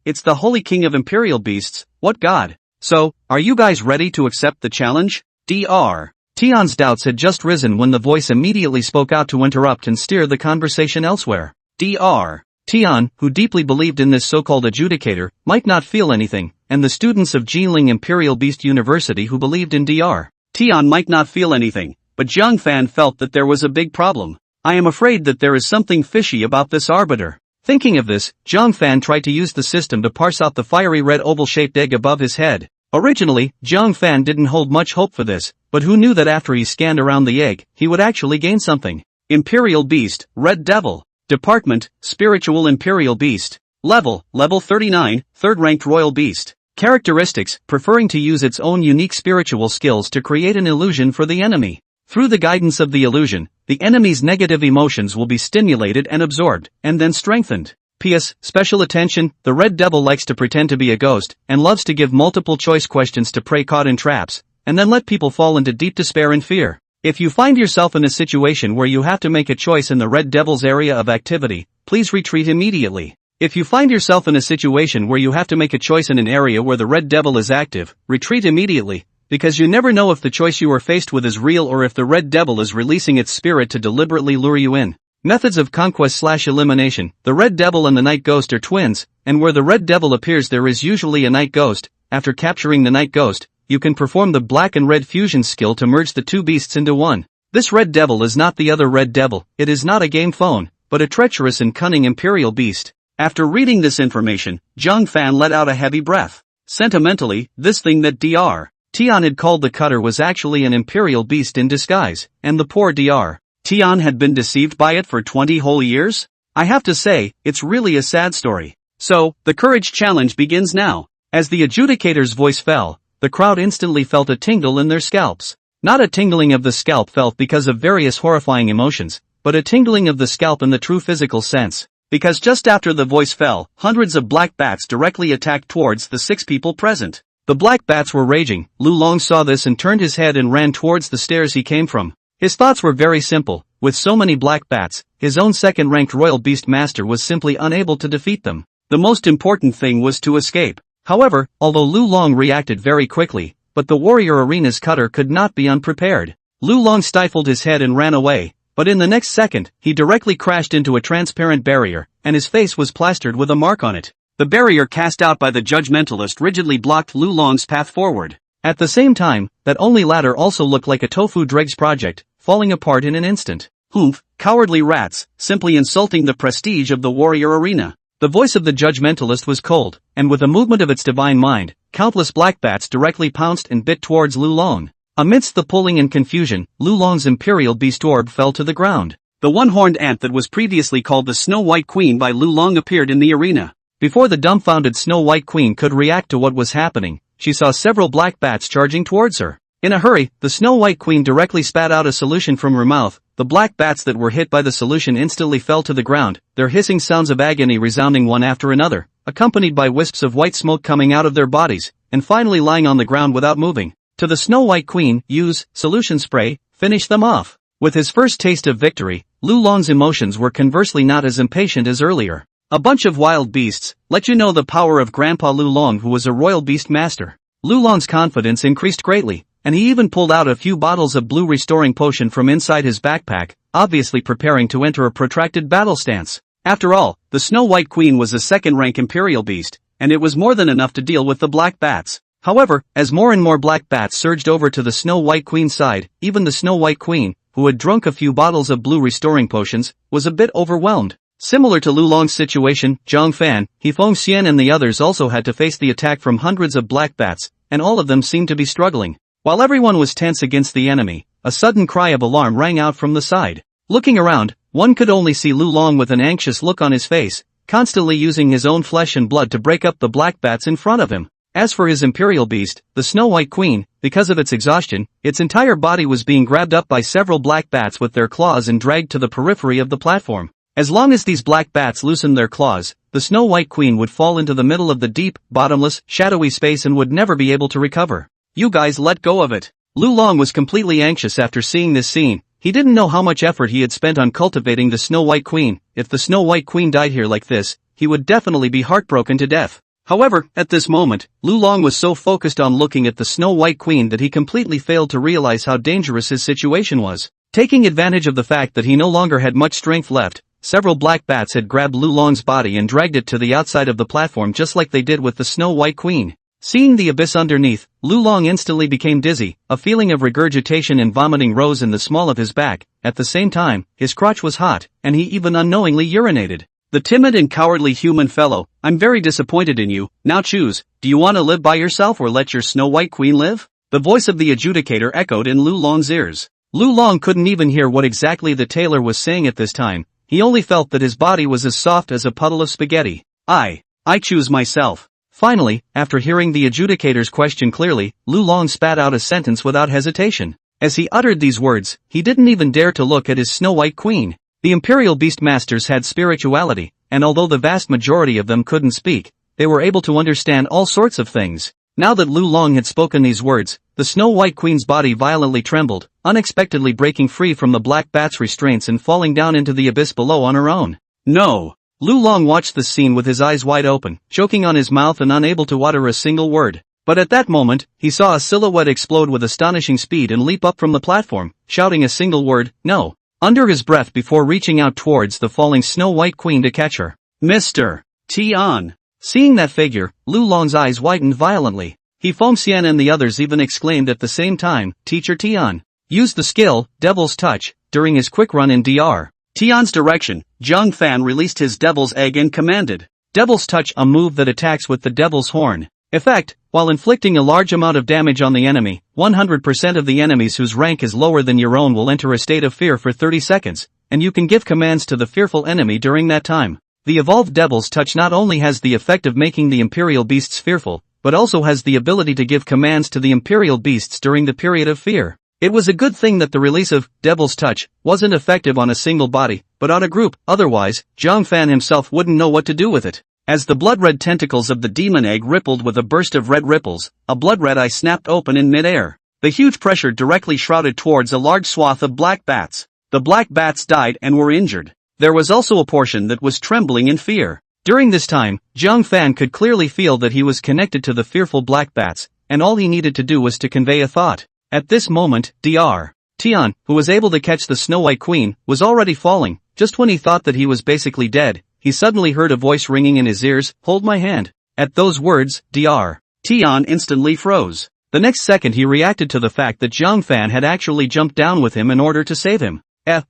It's the Holy King of Imperial Beasts, what God? So, are you guys ready to accept the challenge? Dr. Tian's doubts had just risen when the voice immediately spoke out to interrupt and steer the conversation elsewhere. Dr. Tian, who deeply believed in this so-called adjudicator, might not feel anything, and the students of Jinling Imperial Beast University who believed in Dr. Tian might not feel anything, but Jiang Fan felt that there was a big problem. I am afraid that there is something fishy about this arbiter. Thinking of this, Jiang Fan tried to use the system to parse out the fiery red oval-shaped egg above his head. Originally, Jiang Fan didn't hold much hope for this, but who knew that after he scanned around the egg, he would actually gain something. Imperial Beast, Red Devil. Department, Spiritual Imperial Beast. Level 39, 3rd ranked Royal Beast. Characteristics, preferring to use its own unique spiritual skills to create an illusion for the enemy. Through the guidance of the illusion, the enemy's negative emotions will be stimulated and absorbed, and then strengthened. P.S. Special attention, the Red Devil likes to pretend to be a ghost, and loves to give multiple choice questions to prey caught in traps, and then let people fall into deep despair and fear. If you find yourself in a situation where you have to make a choice in the Red Devil's area of activity, please retreat immediately. If you find yourself in a situation where you have to make a choice in an area where the Red Devil is active, retreat immediately, because you never know if the choice you are faced with is real or if the Red Devil is releasing its spirit to deliberately lure you in. Methods of conquest/elimination. The Red Devil and the Night Ghost are twins, and where the Red Devil appears there is usually a Night Ghost. After capturing the Night Ghost, you can perform the black and red fusion skill to merge the two beasts into one. This Red Devil is not the other Red Devil, it is not a game phone, but a treacherous and cunning Imperial Beast. After reading this information, Jiang Fan let out a heavy breath. Sentimentally, this thing that Dr. Tian had called the Cutter was actually an Imperial Beast in disguise, and the poor Dr. Tian had been deceived by it for 20 whole years? I have to say, it's really a sad story. So, the courage challenge begins now. As the adjudicator's voice fell, the crowd instantly felt a tingle in their scalps. Not a tingling of the scalp felt because of various horrifying emotions, but a tingling of the scalp in the true physical sense. Because just after the voice fell, hundreds of black bats directly attacked towards the 6 people present. The black bats were raging. Lu Long saw this and turned his head and ran towards the stairs he came from. His thoughts were very simple. With so many black bats, his own second-ranked Royal Beast Master was simply unable to defeat them. The most important thing was to escape. However, although Lu Long reacted very quickly, but the Warrior Arena's Cutter could not be unprepared. Lu Long stifled his head and ran away, but in the next second, he directly crashed into a transparent barrier, and his face was plastered with a mark on it. The barrier cast out by the judgmentalist rigidly blocked Lu Long's path forward. At the same time, that only ladder also looked like a tofu dregs project, falling apart in an instant. Humph, cowardly rats, simply insulting the prestige of the Warrior Arena. The voice of the judgmentalist was cold, and with a movement of its divine mind, countless black bats directly pounced and bit towards Lu Long. Amidst the pulling and confusion, Lu Long's Imperial Beast Orb fell to the ground. The one-horned ant that was previously called the Snow White Queen by Lu Long appeared in the arena. Before the dumbfounded Snow White Queen could react to what was happening, she saw several black bats charging towards her. In a hurry, the Snow White Queen directly spat out a solution from her mouth. The black bats that were hit by the solution instantly fell to the ground, their hissing sounds of agony resounding one after another, accompanied by wisps of white smoke coming out of their bodies, and finally lying on the ground without moving. To the Snow White Queen, use solution spray, finish them off. With his first taste of victory, Lu Long's emotions were conversely not as impatient as earlier. A bunch of wild beasts, let you know the power of Grandpa Lu Long, who was a royal beast master. Lu Long's confidence increased greatly, and he even pulled out a few bottles of blue restoring potion from inside his backpack, obviously preparing to enter a protracted battle stance. After all, the Snow White Queen was a second-rank Imperial Beast, and it was more than enough to deal with the black bats. However, as more and more black bats surged over to the Snow White Queen's side, even the Snow White Queen, who had drunk a few bottles of blue restoring potions, was a bit overwhelmed. Similar to Lulong's situation, Jiang Fan, Hefeng Xian and the others also had to face the attack from hundreds of black bats, and all of them seemed to be struggling. While everyone was tense against the enemy, a sudden cry of alarm rang out from the side. Looking around, one could only see Lulong with an anxious look on his face, constantly using his own flesh and blood to break up the black bats in front of him. As for his imperial beast, the Snow White Queen, because of its exhaustion, its entire body was being grabbed up by several black bats with their claws and dragged to the periphery of the platform. As long as these black bats loosened their claws, the Snow White Queen would fall into the middle of the deep, bottomless, shadowy space and would never be able to recover. You guys let go of it. Lulong was completely anxious after seeing this scene. He didn't know how much effort he had spent on cultivating the Snow White Queen. If the Snow White Queen died here like this, he would definitely be heartbroken to death. However, at this moment, Lulong was so focused on looking at the Snow White Queen that he completely failed to realize how dangerous his situation was. Taking advantage of the fact that he no longer had much strength left, several black bats had grabbed Lulong's body and dragged it to the outside of the platform just like they did with the Snow White Queen. Seeing the abyss underneath, Lulong instantly became dizzy, a feeling of regurgitation and vomiting rose in the small of his back. At the same time, his crotch was hot, and he even unknowingly urinated. The timid and cowardly human fellow, I'm very disappointed in you. Now choose, do you want to live by yourself or let your Snow White Queen live? The voice of the adjudicator echoed in Lulong's ears. Lulong couldn't even hear what exactly the tailor was saying at this time. He only felt that his body was as soft as a puddle of spaghetti. I choose myself. Finally, after hearing the adjudicator's question clearly, Lulong spat out a sentence without hesitation. As he uttered these words, he didn't even dare to look at his Snow White Queen. The Imperial Beast Masters had spirituality, and although the vast majority of them couldn't speak, they were able to understand all sorts of things. Now that Lulong had spoken these words, the Snow White Queen's body violently trembled, unexpectedly breaking free from the black bat's restraints and falling down into the abyss below on her own. No! Lulong watched the scene with his eyes wide open, choking on his mouth and unable to utter a single word. But at that moment, he saw a silhouette explode with astonishing speed and leap up from the platform, shouting a single word, "No!" under his breath before reaching out towards the falling Snow White Queen to catch her. Mr. Tian! Seeing that figure, Lulong's eyes widened violently. Hefeng Xian and the others even exclaimed at the same time, Teacher Tian used the skill, Devil's Touch, during his quick run in Dr. Tian's direction. Jiang Fan released his Devil's Egg and commanded, Devil's Touch, a move that attacks with the Devil's Horn. Effect, while inflicting a large amount of damage on the enemy, 100% of the enemies whose rank is lower than your own will enter a state of fear for 30 seconds, and you can give commands to the fearful enemy during that time. The evolved Devil's Touch not only has the effect of making the Imperial Beasts fearful, but also has the ability to give commands to the Imperial Beasts during the period of fear. It was a good thing that the release of Devil's Touch wasn't effective on a single body, but on a group, otherwise, Jiang Fan himself wouldn't know what to do with it. As the blood-red tentacles of the demon egg rippled with a burst of red ripples, a blood-red eye snapped open in mid-air. The huge pressure directly shrouded towards a large swath of black bats. The black bats died and were injured. There was also a portion that was trembling in fear. During this time, Jiang Fan could clearly feel that he was connected to the fearful black bats, and all he needed to do was to convey a thought. At this moment, Dr. Tian, who was able to catch the Snow White Queen, was already falling. Just when he thought that he was basically dead, he suddenly heard a voice ringing in his ears, "Hold my hand." At those words, Dr. Tian instantly froze. The next second he reacted to the fact that Jiang Fan had actually jumped down with him in order to save him.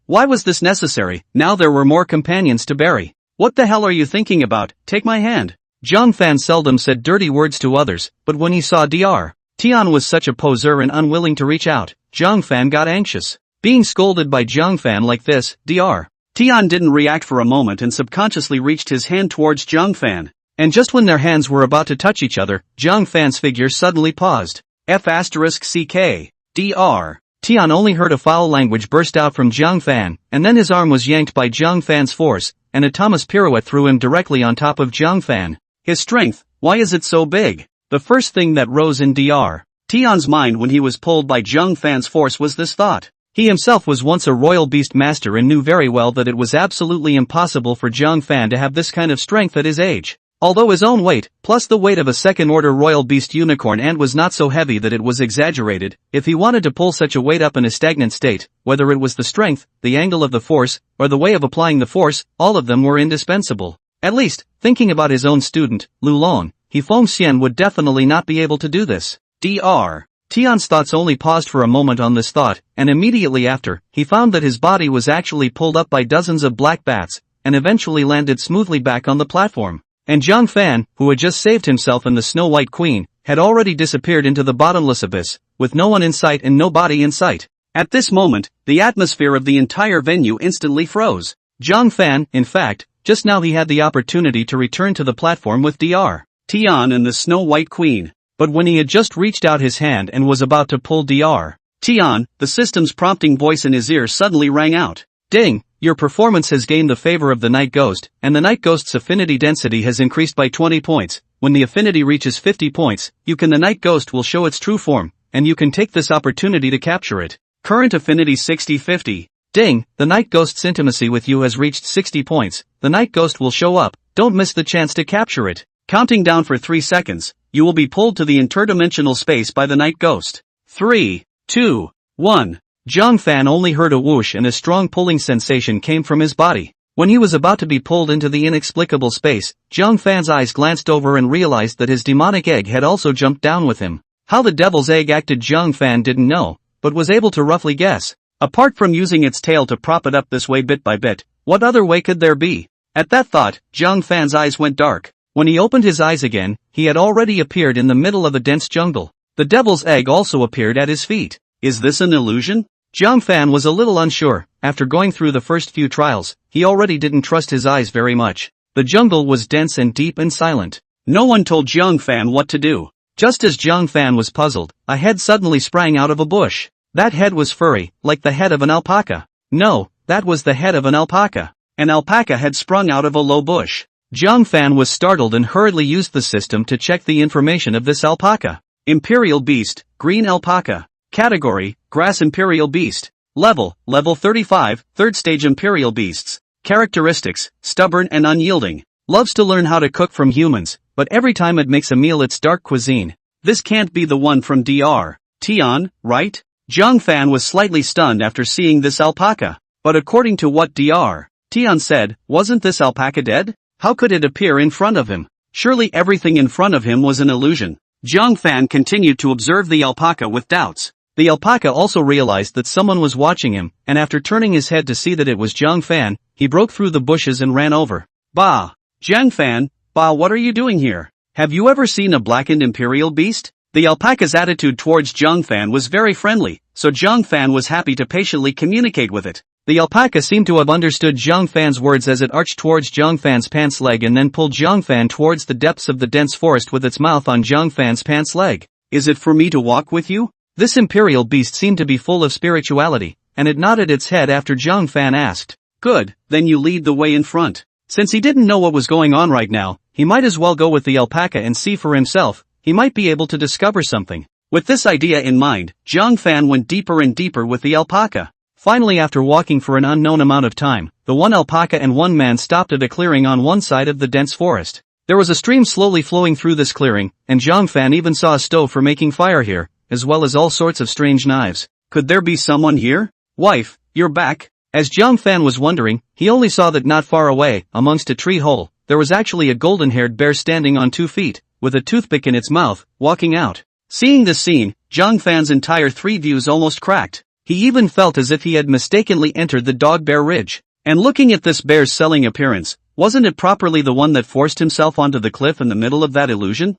Why was this necessary? Now there were more companions to bury. What the hell are you thinking about? Take my hand. Jiang Fan seldom said dirty words to others, but when he saw Dr. Tian was such a poser and unwilling to reach out, Jiang Fan got anxious. Being scolded by Jiang Fan like this, Dr. Tian didn't react for a moment and subconsciously reached his hand towards Jiang Fan. And just when their hands were about to touch each other, Jiang Fan's figure suddenly paused. F***CK. Dr. Tian only heard a foul language burst out from Jiang Fan, and then his arm was yanked by Jiang Fan's force, and a Thomas pirouette threw him directly on top of Jiang Fan. His strength, why is it so big? The first thing that rose in Dr. Tian's mind when he was pulled by Jiang Fan's force was this thought. He himself was once a royal beast master and knew very well that it was absolutely impossible for Jiang Fan to have this kind of strength at his age. Although his own weight, plus the weight of a second-order royal beast unicorn ant was not so heavy that it was exaggerated, if he wanted to pull such a weight up in a stagnant state, whether it was the strength, the angle of the force, or the way of applying the force, all of them were indispensable. At least, thinking about his own student, Lulong, Feng Xian would definitely not be able to do this. Dr. Tian's thoughts only paused for a moment on this thought, and immediately after, he found that his body was actually pulled up by dozens of black bats, and eventually landed smoothly back on the platform. And Jiang Fan, who had just saved himself and the Snow White Queen, had already disappeared into the bottomless abyss, with no one in sight and no body in sight. At this moment, the atmosphere of the entire venue instantly froze. Jiang Fan, in fact, just now he had the opportunity to return to the platform with Dr. Tian and the Snow White Queen. But when he had just reached out his hand and was about to pull Dr. Tian, the system's prompting voice in his ear suddenly rang out. Ding, your performance has gained the favor of the Night Ghost, and the Night Ghost's affinity density has increased by 20 points. When the affinity reaches 50 points, the Night Ghost will show its true form, and you can take this opportunity to capture it. Current affinity 60-50. Ding, the Night Ghost's intimacy with you has reached 60 points, the Night Ghost will show up, don't miss the chance to capture it. Counting down for 3 seconds, you will be pulled to the interdimensional space by the Night Ghost. 3, 2, 1. Jiang Fan only heard a whoosh and a strong pulling sensation came from his body. When he was about to be pulled into the inexplicable space, Jiang Fan's eyes glanced over and realized that his demonic egg had also jumped down with him. How the devil's egg acted Jiang Fan didn't know, but was able to roughly guess. Apart from using its tail to prop it up this way bit by bit, what other way could there be? At that thought, Jiang Fan's eyes went dark. When he opened his eyes again, he had already appeared in the middle of a dense jungle. The devil's egg also appeared at his feet. Is this an illusion? Jiang Fan was a little unsure. After going through the first few trials, he already didn't trust his eyes very much. The jungle was dense and deep and silent. No one told Jiang Fan what to do. Just as Jiang Fan was puzzled, a head suddenly sprang out of a bush. That head was furry, like the head of an alpaca. No, that was the head of an alpaca. An alpaca had sprung out of a low bush. Jiang Fan was startled and hurriedly used the system to check the information of this alpaca. Imperial Beast, Green Alpaca. Category, Grass Imperial Beast. Level 35, 3rd Stage Imperial Beasts. Characteristics, stubborn and unyielding. Loves to learn how to cook from humans, but every time it makes a meal it's dark cuisine. This can't be the one from Dr. Tian, right? Jiang Fan was slightly stunned after seeing this alpaca. But according to what Dr. Tian said, wasn't this alpaca dead? How could it appear in front of him? Surely everything in front of him was an illusion. Jiang Fan continued to observe the alpaca with doubts. The alpaca also realized that someone was watching him, and after turning his head to see that it was Jiang Fan, he broke through the bushes and ran over. Bah! Jiang Fan, bah, what are you doing here? Have you ever seen a blackened imperial beast? The alpaca's attitude towards Jiang Fan was very friendly, so Jiang Fan was happy to patiently communicate with it. The alpaca seemed to have understood Jiang Fan's words as it arched towards Jiang Fan's pants leg and then pulled Jiang Fan towards the depths of the dense forest with its mouth on Jiang Fan's pants leg. Is it for me to walk with you? This imperial beast seemed to be full of spirituality, and it nodded its head after Jiang Fan asked. Good, then you lead the way in front. Since he didn't know what was going on right now, he might as well go with the alpaca and see for himself. He might be able to discover something. With this idea in mind, Jiang Fan went deeper and deeper with the alpaca. Finally, after walking for an unknown amount of time, the one alpaca and one man stopped at a clearing on one side of the dense forest. There was a stream slowly flowing through this clearing, and Jiang Fan even saw a stove for making fire here, as well as all sorts of strange knives. Could there be someone here? Wife, you're back? As Jiang Fan was wondering, he only saw that not far away, amongst a tree hole, there was actually a golden-haired bear standing on 2 feet, with a toothpick in its mouth, walking out. Seeing this scene, Jiang Fan's entire 3 views almost cracked. He even felt as if he had mistakenly entered the Dog-Bear Ridge. And looking at this bear's selling appearance, wasn't it properly the one that forced himself onto the cliff in the middle of that illusion?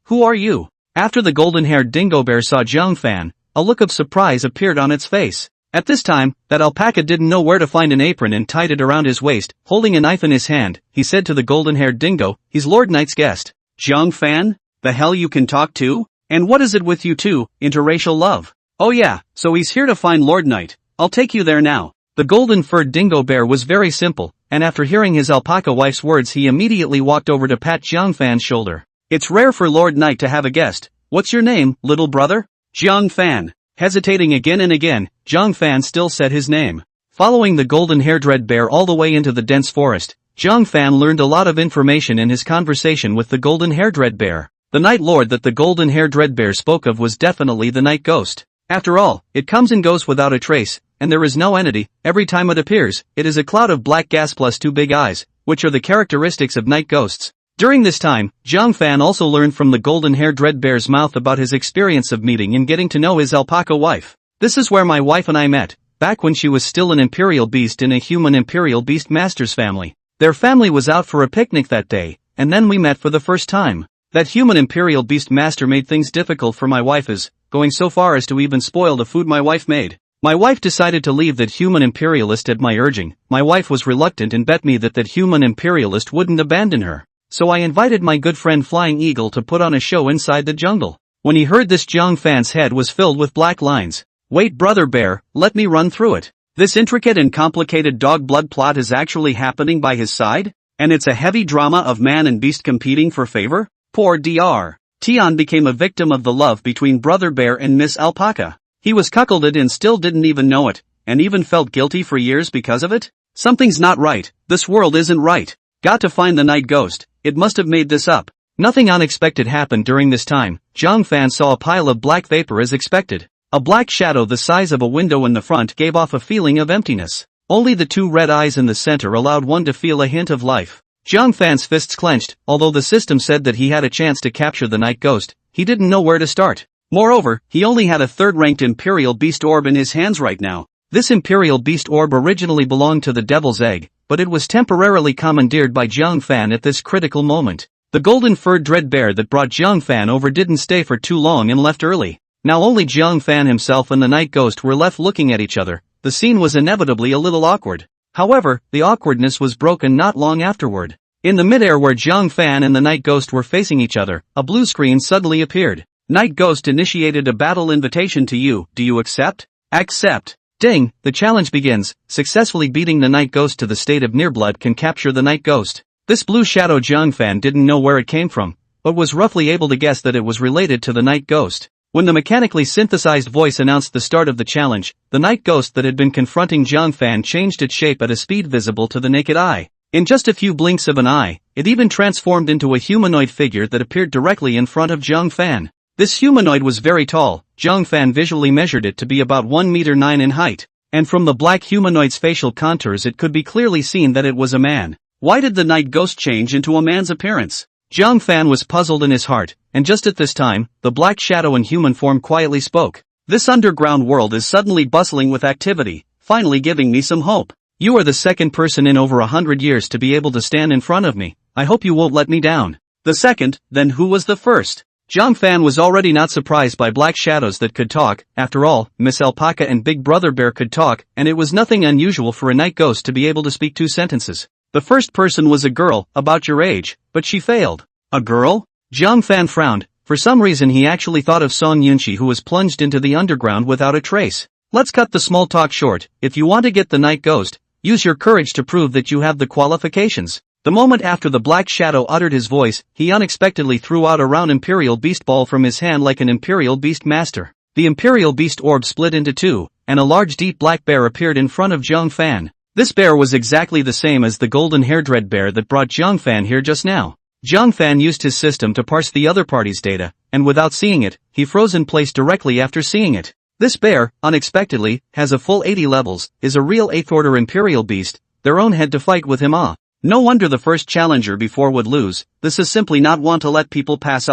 Who are you? After the golden-haired dingo bear saw Jiang Fan, a look of surprise appeared on its face. At this time, that alpaca didn't know where to find an apron and tied it around his waist. Holding a knife in his hand, he said to the golden-haired dingo, he's Lord Knight's guest. Jiang Fan? The hell you can talk to? And what is it with you two, interracial love? Oh yeah, so he's here to find Lord Knight. I'll take you there now. The golden-furred dingo bear was very simple, and after hearing his alpaca wife's words he immediately walked over to pat Jiang Fan's shoulder. It's rare for Lord Knight to have a guest. What's your name, little brother? Jiang Fan. Hesitating again and again, Jiang Fan still said his name. Following the golden-haired red bear all the way into the dense forest, Jiang Fan learned a lot of information in his conversation with the golden-haired red bear. The Night Lord that the golden-haired red bear spoke of was definitely the Night Ghost. After all, it comes and goes without a trace, and there is no entity. Every time it appears, it is a cloud of black gas plus 2 big eyes, which are the characteristics of night ghosts. During this time, Jiang Fan also learned from the golden-haired Dreadbear's mouth about his experience of meeting and getting to know his alpaca wife. This is where my wife and I met, back when she was still an imperial beast in a human imperial beast master's family. Their family was out for a picnic that day, and then we met for the first time. That human imperial beast master made things difficult for my wife, going so far as to even spoil the food my wife made. My wife decided to leave that human imperialist at my urging. My wife was reluctant and bet me that human imperialist wouldn't abandon her. So I invited my good friend Flying Eagle to put on a show inside the jungle. When he heard this, Jiang Fan's head was filled with black lines. Wait, brother bear, let me run through it. This intricate and complicated dog blood plot is actually happening by his side? And it's a heavy drama of man and beast competing for favor? Poor Dr. Tian became a victim of the love between Brother Bear and Miss Alpaca. He was cuckolded and still didn't even know it, and even felt guilty for years because of it? Something's not right, this world isn't right. Got to find the night ghost, it must have made this up. Nothing unexpected happened during this time. Jiang Fan saw a pile of black vapor as expected. A black shadow the size of a window in the front gave off a feeling of emptiness. Only the two red eyes in the center allowed one to feel a hint of life. Jiang Fan's fists clenched. Although the system said that he had a chance to capture the night ghost, he didn't know where to start. Moreover, he only had a third-ranked Imperial Beast Orb in his hands right now. This Imperial Beast Orb originally belonged to the Devil's Egg, but it was temporarily commandeered by Jiang Fan at this critical moment. The golden-furred Dreadbear that brought Jiang Fan over didn't stay for too long and left early. Now only Jiang Fan himself and the night ghost were left looking at each other. The scene was inevitably a little awkward. However, the awkwardness was broken not long afterward. In the midair where Jiang Fan and the night ghost were facing each other, a blue screen suddenly appeared. Night Ghost initiated a battle invitation to you. Do you accept? Accept. Ding, the challenge begins. Successfully beating the Night Ghost to the state of near-blood can capture the Night Ghost. This blue shadow Jiang Fan didn't know where it came from, but was roughly able to guess that it was related to the Night Ghost. When the mechanically synthesized voice announced the start of the challenge, the Night Ghost that had been confronting Jiang Fan changed its shape at a speed visible to the naked eye. In just a few blinks of an eye, it even transformed into a humanoid figure that appeared directly in front of Jiang Fan. This humanoid was very tall. Jiang Fan visually measured it to be about 1 meter 9 in height, and from the black humanoid's facial contours it could be clearly seen that it was a man. Why did the Night Ghost change into a man's appearance? Jiang Fan was puzzled in his heart, and just at this time, the black shadow in human form quietly spoke. This underground world is suddenly bustling with activity, finally giving me some hope. You are the second person in over 100 years to be able to stand in front of me. I hope you won't let me down. The second, then who was the first? Jiang Fan was already not surprised by black shadows that could talk. After all, Miss Alpaca and Big Brother Bear could talk, and it was nothing unusual for a night ghost to be able to speak 2 sentences. The first person was a girl, about your age, but she failed. A girl? Jiang Fan frowned. For some reason he actually thought of Song Yunqi, who was plunged into the underground without a trace. Let's cut the small talk short. If you want to get the night ghost, use your courage to prove that you have the qualifications. The moment after the black shadow uttered his voice, he unexpectedly threw out a round Imperial Beast ball from his hand like an Imperial Beast Master. The Imperial Beast orb split into 2, and a large deep black bear appeared in front of Jiang Fan. This bear was exactly the same as the golden-haired Dreadbear that brought Jiang Fan here just now. Jiang Fan used his system to parse the other party's data, and without seeing it, he froze in place directly after seeing it. This bear, unexpectedly, has a full 80 levels, is a real 8th-order Imperial Beast. Their own had to fight with him. No wonder the first challenger before would lose. This is simply not want to let people pass.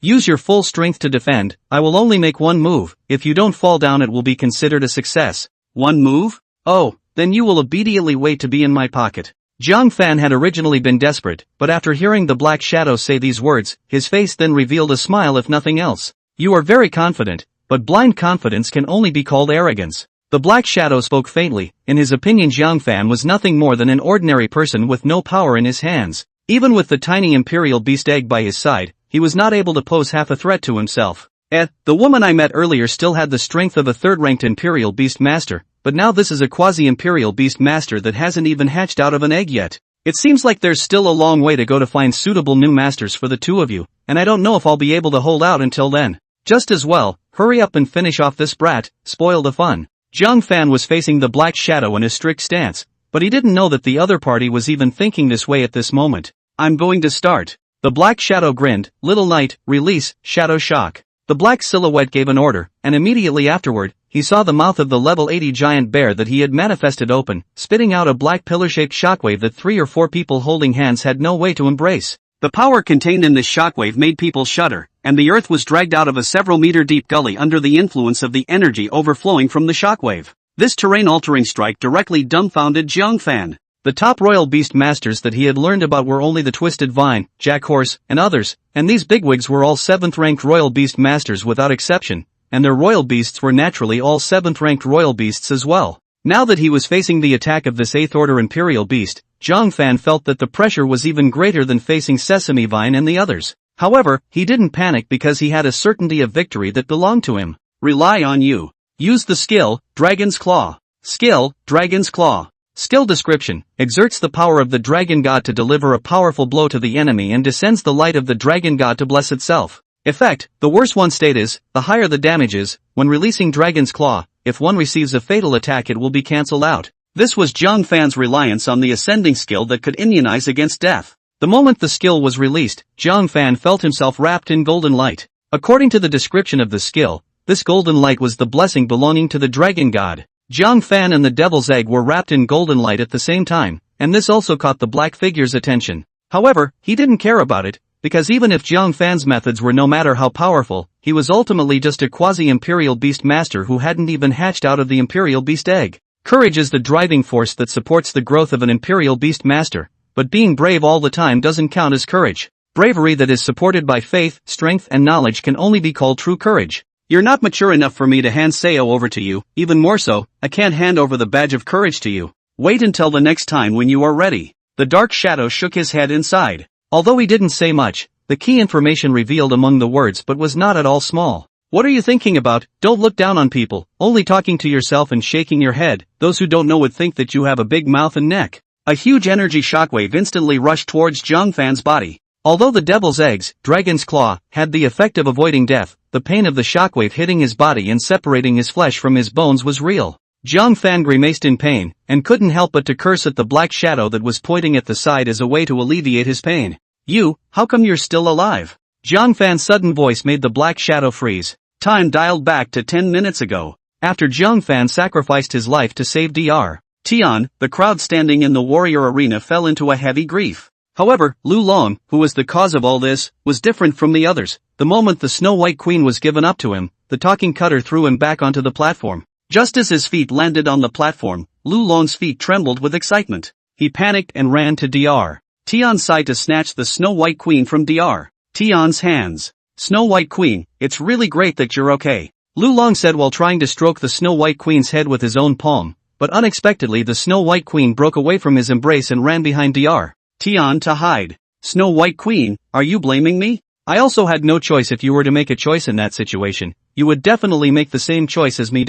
Use your full strength to defend. I will only make one move. If you don't fall down it will be considered a success. One move? Oh, then you will immediately wait to be in my pocket. Jiang Fan had originally been desperate, but after hearing the black shadow say these words, his face then revealed a smile if nothing else. You are very confident, but blind confidence can only be called arrogance. The black shadow spoke faintly. In his opinion, Jiang Fan was nothing more than an ordinary person with no power in his hands. Even with the tiny Imperial Beast egg by his side, he was not able to pose half a threat to himself. The woman I met earlier still had the strength of a third-ranked Imperial Beast Master, but now this is a quasi-Imperial Beast Master that hasn't even hatched out of an egg yet. It seems like there's still a long way to go to find suitable new masters for the two of you, and I don't know if I'll be able to hold out until then. Just as well, hurry up and finish off this brat, spoil the fun. Jiang Fan was facing the black shadow in a strict stance, but he didn't know that the other party was even thinking this way at this moment. I'm going to start. The black shadow grinned. Little knight, release, shadow shock. The black silhouette gave an order, and immediately afterward, he saw the mouth of the level 80 giant bear that he had manifested open, spitting out a black pillar-shaped shockwave that 3 or 4 people holding hands had no way to embrace. The power contained in this shockwave made people shudder, and the earth was dragged out of a several-meter-deep gully under the influence of the energy overflowing from the shockwave. This terrain-altering strike directly dumbfounded Jiang Fan. The top royal beast masters that he had learned about were only the Twisted Vine, Jack Horse, and others, and these bigwigs were all 7th-ranked royal beast masters without exception, and their royal beasts were naturally all 7th-ranked royal beasts as well. Now that he was facing the attack of this 8th-order imperial beast, Jiang Fan felt that the pressure was even greater than facing Sesame Vine and the others. However, he didn't panic because he had a certainty of victory that belonged to him. Rely on you. Use the skill, Dragon's Claw. Skill, Dragon's Claw. Skill description, exerts the power of the dragon god to deliver a powerful blow to the enemy and descends the light of the dragon god to bless itself. Effect, the worse one state is, the higher the damage is. When releasing Dragon's Claw, if one receives a fatal attack it will be cancelled out. This was Jiang Fan's reliance on the ascending skill that could immunize against death. The moment the skill was released, Jiang Fan felt himself wrapped in golden light. According to the description of the skill, this golden light was the blessing belonging to the dragon god. Jiang Fan and the devil's egg were wrapped in golden light at the same time, and this also caught the black figure's attention. However, he didn't care about it, because even if Jiang Fan's methods were no matter how powerful, he was ultimately just a quasi-imperial beast master who hadn't even hatched out of the imperial beast egg. Courage is the driving force that supports the growth of an imperial beast master, but being brave all the time doesn't count as courage. Bravery that is supported by faith, strength and knowledge can only be called true courage. You're not mature enough for me to hand Sayo over to you, even more so, I can't hand over the badge of courage to you. Wait until the next time when you are ready. The dark shadow shook his head inside. Although he didn't say much, the key information revealed among the words but was not at all small. What are you thinking about? Don't look down on people, only talking to yourself and shaking your head. Those who don't know would think that you have a big mouth and neck. A huge energy shockwave instantly rushed towards Jiang Fan's body. Although the devil's eggs, Dragon's Claw, had the effect of avoiding death, the pain of the shockwave hitting his body and separating his flesh from his bones was real. Jiang Fan grimaced in pain, and couldn't help but to curse at the black shadow that was pointing at the side as a way to alleviate his pain. You, how come you're still alive? Jiang Fan's sudden voice made the black shadow freeze. Time dialed back to 10 minutes ago. After Jiang Fan sacrificed his life to save Dr. Tian, the crowd standing in the warrior arena fell into a heavy grief. However, Lu Long, who was the cause of all this, was different from the others. The moment the Snow White Queen was given up to him, the talking cutter threw him back onto the platform. Just as his feet landed on the platform, Lu Long's feet trembled with excitement. He panicked and ran to Dr. Tian's side to snatch the Snow White Queen from Dr. Tian's hands. Snow White Queen, it's really great that you're okay, Lu Long said while trying to stroke the Snow White Queen's head with his own palm, but unexpectedly the Snow White Queen broke away from his embrace and ran behind Dr. Tian to hide. Snow White Queen, are you blaming me? I also had no choice. If you were to make a choice in that situation, you would definitely make the same choice as me.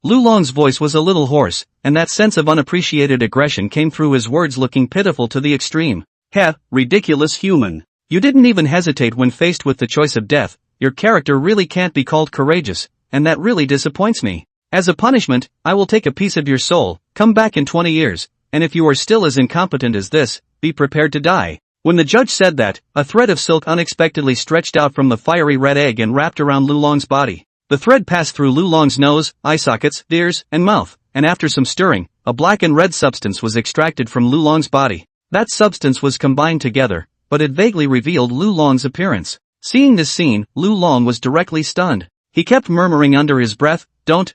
Lu Long's voice was a little hoarse, and that sense of unappreciated aggression came through his words, looking pitiful to the extreme. Heh, ridiculous human. You didn't even hesitate when faced with the choice of death. Your character really can't be called courageous, and that really disappoints me. As a punishment, I will take a piece of your soul. Come back in 20 years, and if you are still as incompetent as this, be prepared to die. When the judge said that, a thread of silk unexpectedly stretched out from the fiery red egg and wrapped around Lu Long's body. The thread passed through Lu Long's nose, eye sockets, ears, and mouth, and after some stirring, a black and red substance was extracted from Lu Long's body. That substance was combined together, but it vaguely revealed Lu Long's appearance. Seeing this scene, Lu Long was directly stunned. He kept murmuring under his breath, don't,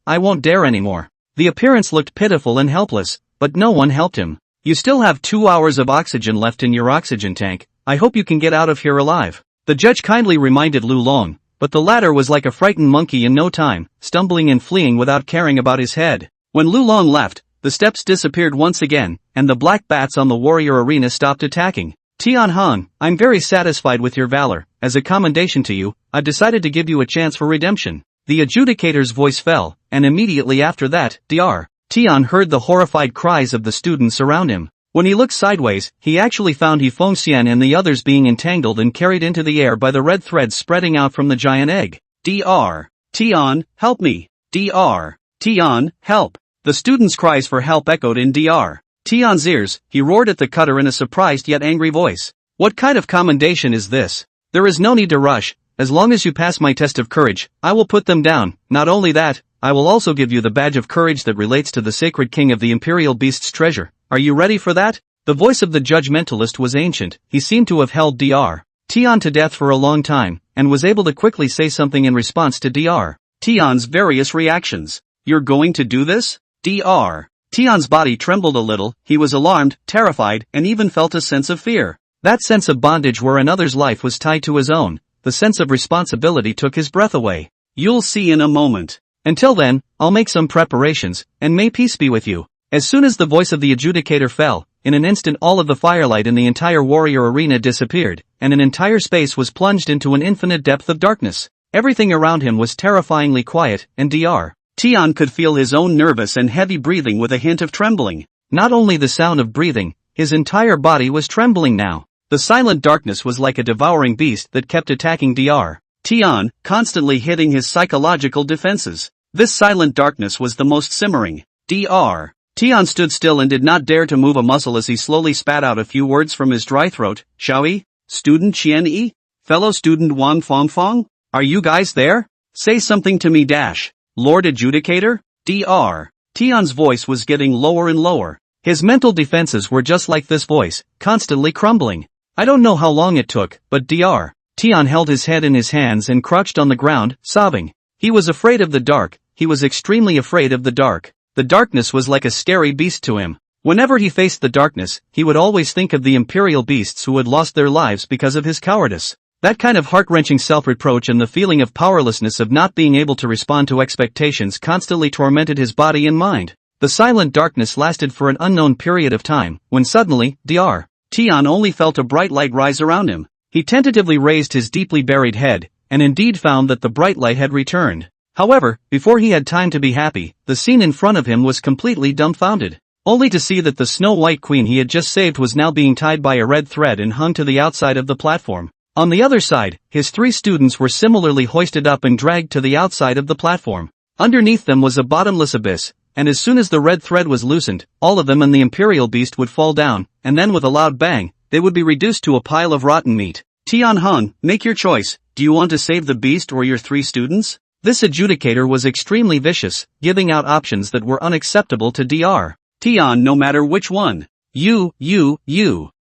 I won't dare anymore. The appearance looked pitiful and helpless, but no one helped him. You still have 2 hours of oxygen left in your oxygen tank. I hope you can get out of here alive. The judge kindly reminded Lu Long, but the latter was like a frightened monkey in no time, stumbling and fleeing without caring about his head. When Lu Long left, the steps disappeared once again, and the black bats on the warrior arena stopped attacking. Tian Han, I'm very satisfied with your valor. As a commendation to you, I've decided to give you a chance for redemption. The adjudicator's voice fell, and immediately after that, Dr. Tian heard the horrified cries of the students around him. When he looked sideways, he actually found He Fengxian and the others being entangled and carried into the air by the red threads spreading out from the giant egg. Dr. Tian, help me! Dr. Tian, help! The students' cries for help echoed in Dr. Tian's ears. He roared at the cutter in a surprised yet angry voice. What kind of commendation is this? There is no need to rush. As long as you pass my test of courage, I will put them down. Not only that, I will also give you the badge of courage that relates to the sacred king of the imperial beast's treasure. Are you ready for that? The voice of the judgmentalist was ancient. He seemed to have held Dr. Tian to death for a long time, and was able to quickly say something in response to Dr. Tian's various reactions. "You're going to do this?" Dr. Tian's body trembled a little. He was alarmed, terrified, and even felt a sense of fear. That sense of bondage where another's life was tied to his own, the sense of responsibility took his breath away. "You'll see in a moment. Until then, I'll make some preparations, and may peace be with you." As soon as the voice of the adjudicator fell, in an instant all of the firelight in the entire warrior arena disappeared, and an entire space was plunged into an infinite depth of darkness. Everything around him was terrifyingly quiet, and Dr. Tian could feel his own nervous and heavy breathing with a hint of trembling. Not only the sound of breathing, his entire body was trembling now. The silent darkness was like a devouring beast that kept attacking Dr. Tian, constantly hitting his psychological defenses. This silent darkness was the most simmering. Dr. Tian stood still and did not dare to move a muscle as he slowly spat out a few words from his dry throat. "Xiaoyi? Student Qian Yi? Fellow student Wang Fongfong? Are you guys there? Say something to me dash. Lord Adjudicator?" Dr. Tian's voice was getting lower and lower. His mental defenses were just like this voice, constantly crumbling. I don't know how long it took, but Dr. Tian held his head in his hands and crouched on the ground, sobbing. He was afraid of the dark. He was extremely afraid of the dark. The darkness was like a scary beast to him. Whenever he faced the darkness, he would always think of the imperial beasts who had lost their lives because of his cowardice. That kind of heart-wrenching self-reproach and the feeling of powerlessness of not being able to respond to expectations constantly tormented his body and mind. The silent darkness lasted for an unknown period of time, when suddenly, Dr. Tian only felt a bright light rise around him. He tentatively raised his deeply buried head, and indeed found that the bright light had returned. However, before he had time to be happy, the scene in front of him was completely dumbfounded. Only to see that the Snow-White Queen he had just saved was now being tied by a red thread and hung to the outside of the platform. On the other side, his 3 students were similarly hoisted up and dragged to the outside of the platform. Underneath them was a bottomless abyss, and as soon as the red thread was loosened, all of them and the imperial beast would fall down, and then with a loud bang, they would be reduced to a pile of rotten meat. "Tian Han, make your choice. Do you want to save the beast or your 3 students?" This adjudicator was extremely vicious, giving out options that were unacceptable to Dr. Tian no matter which one. You.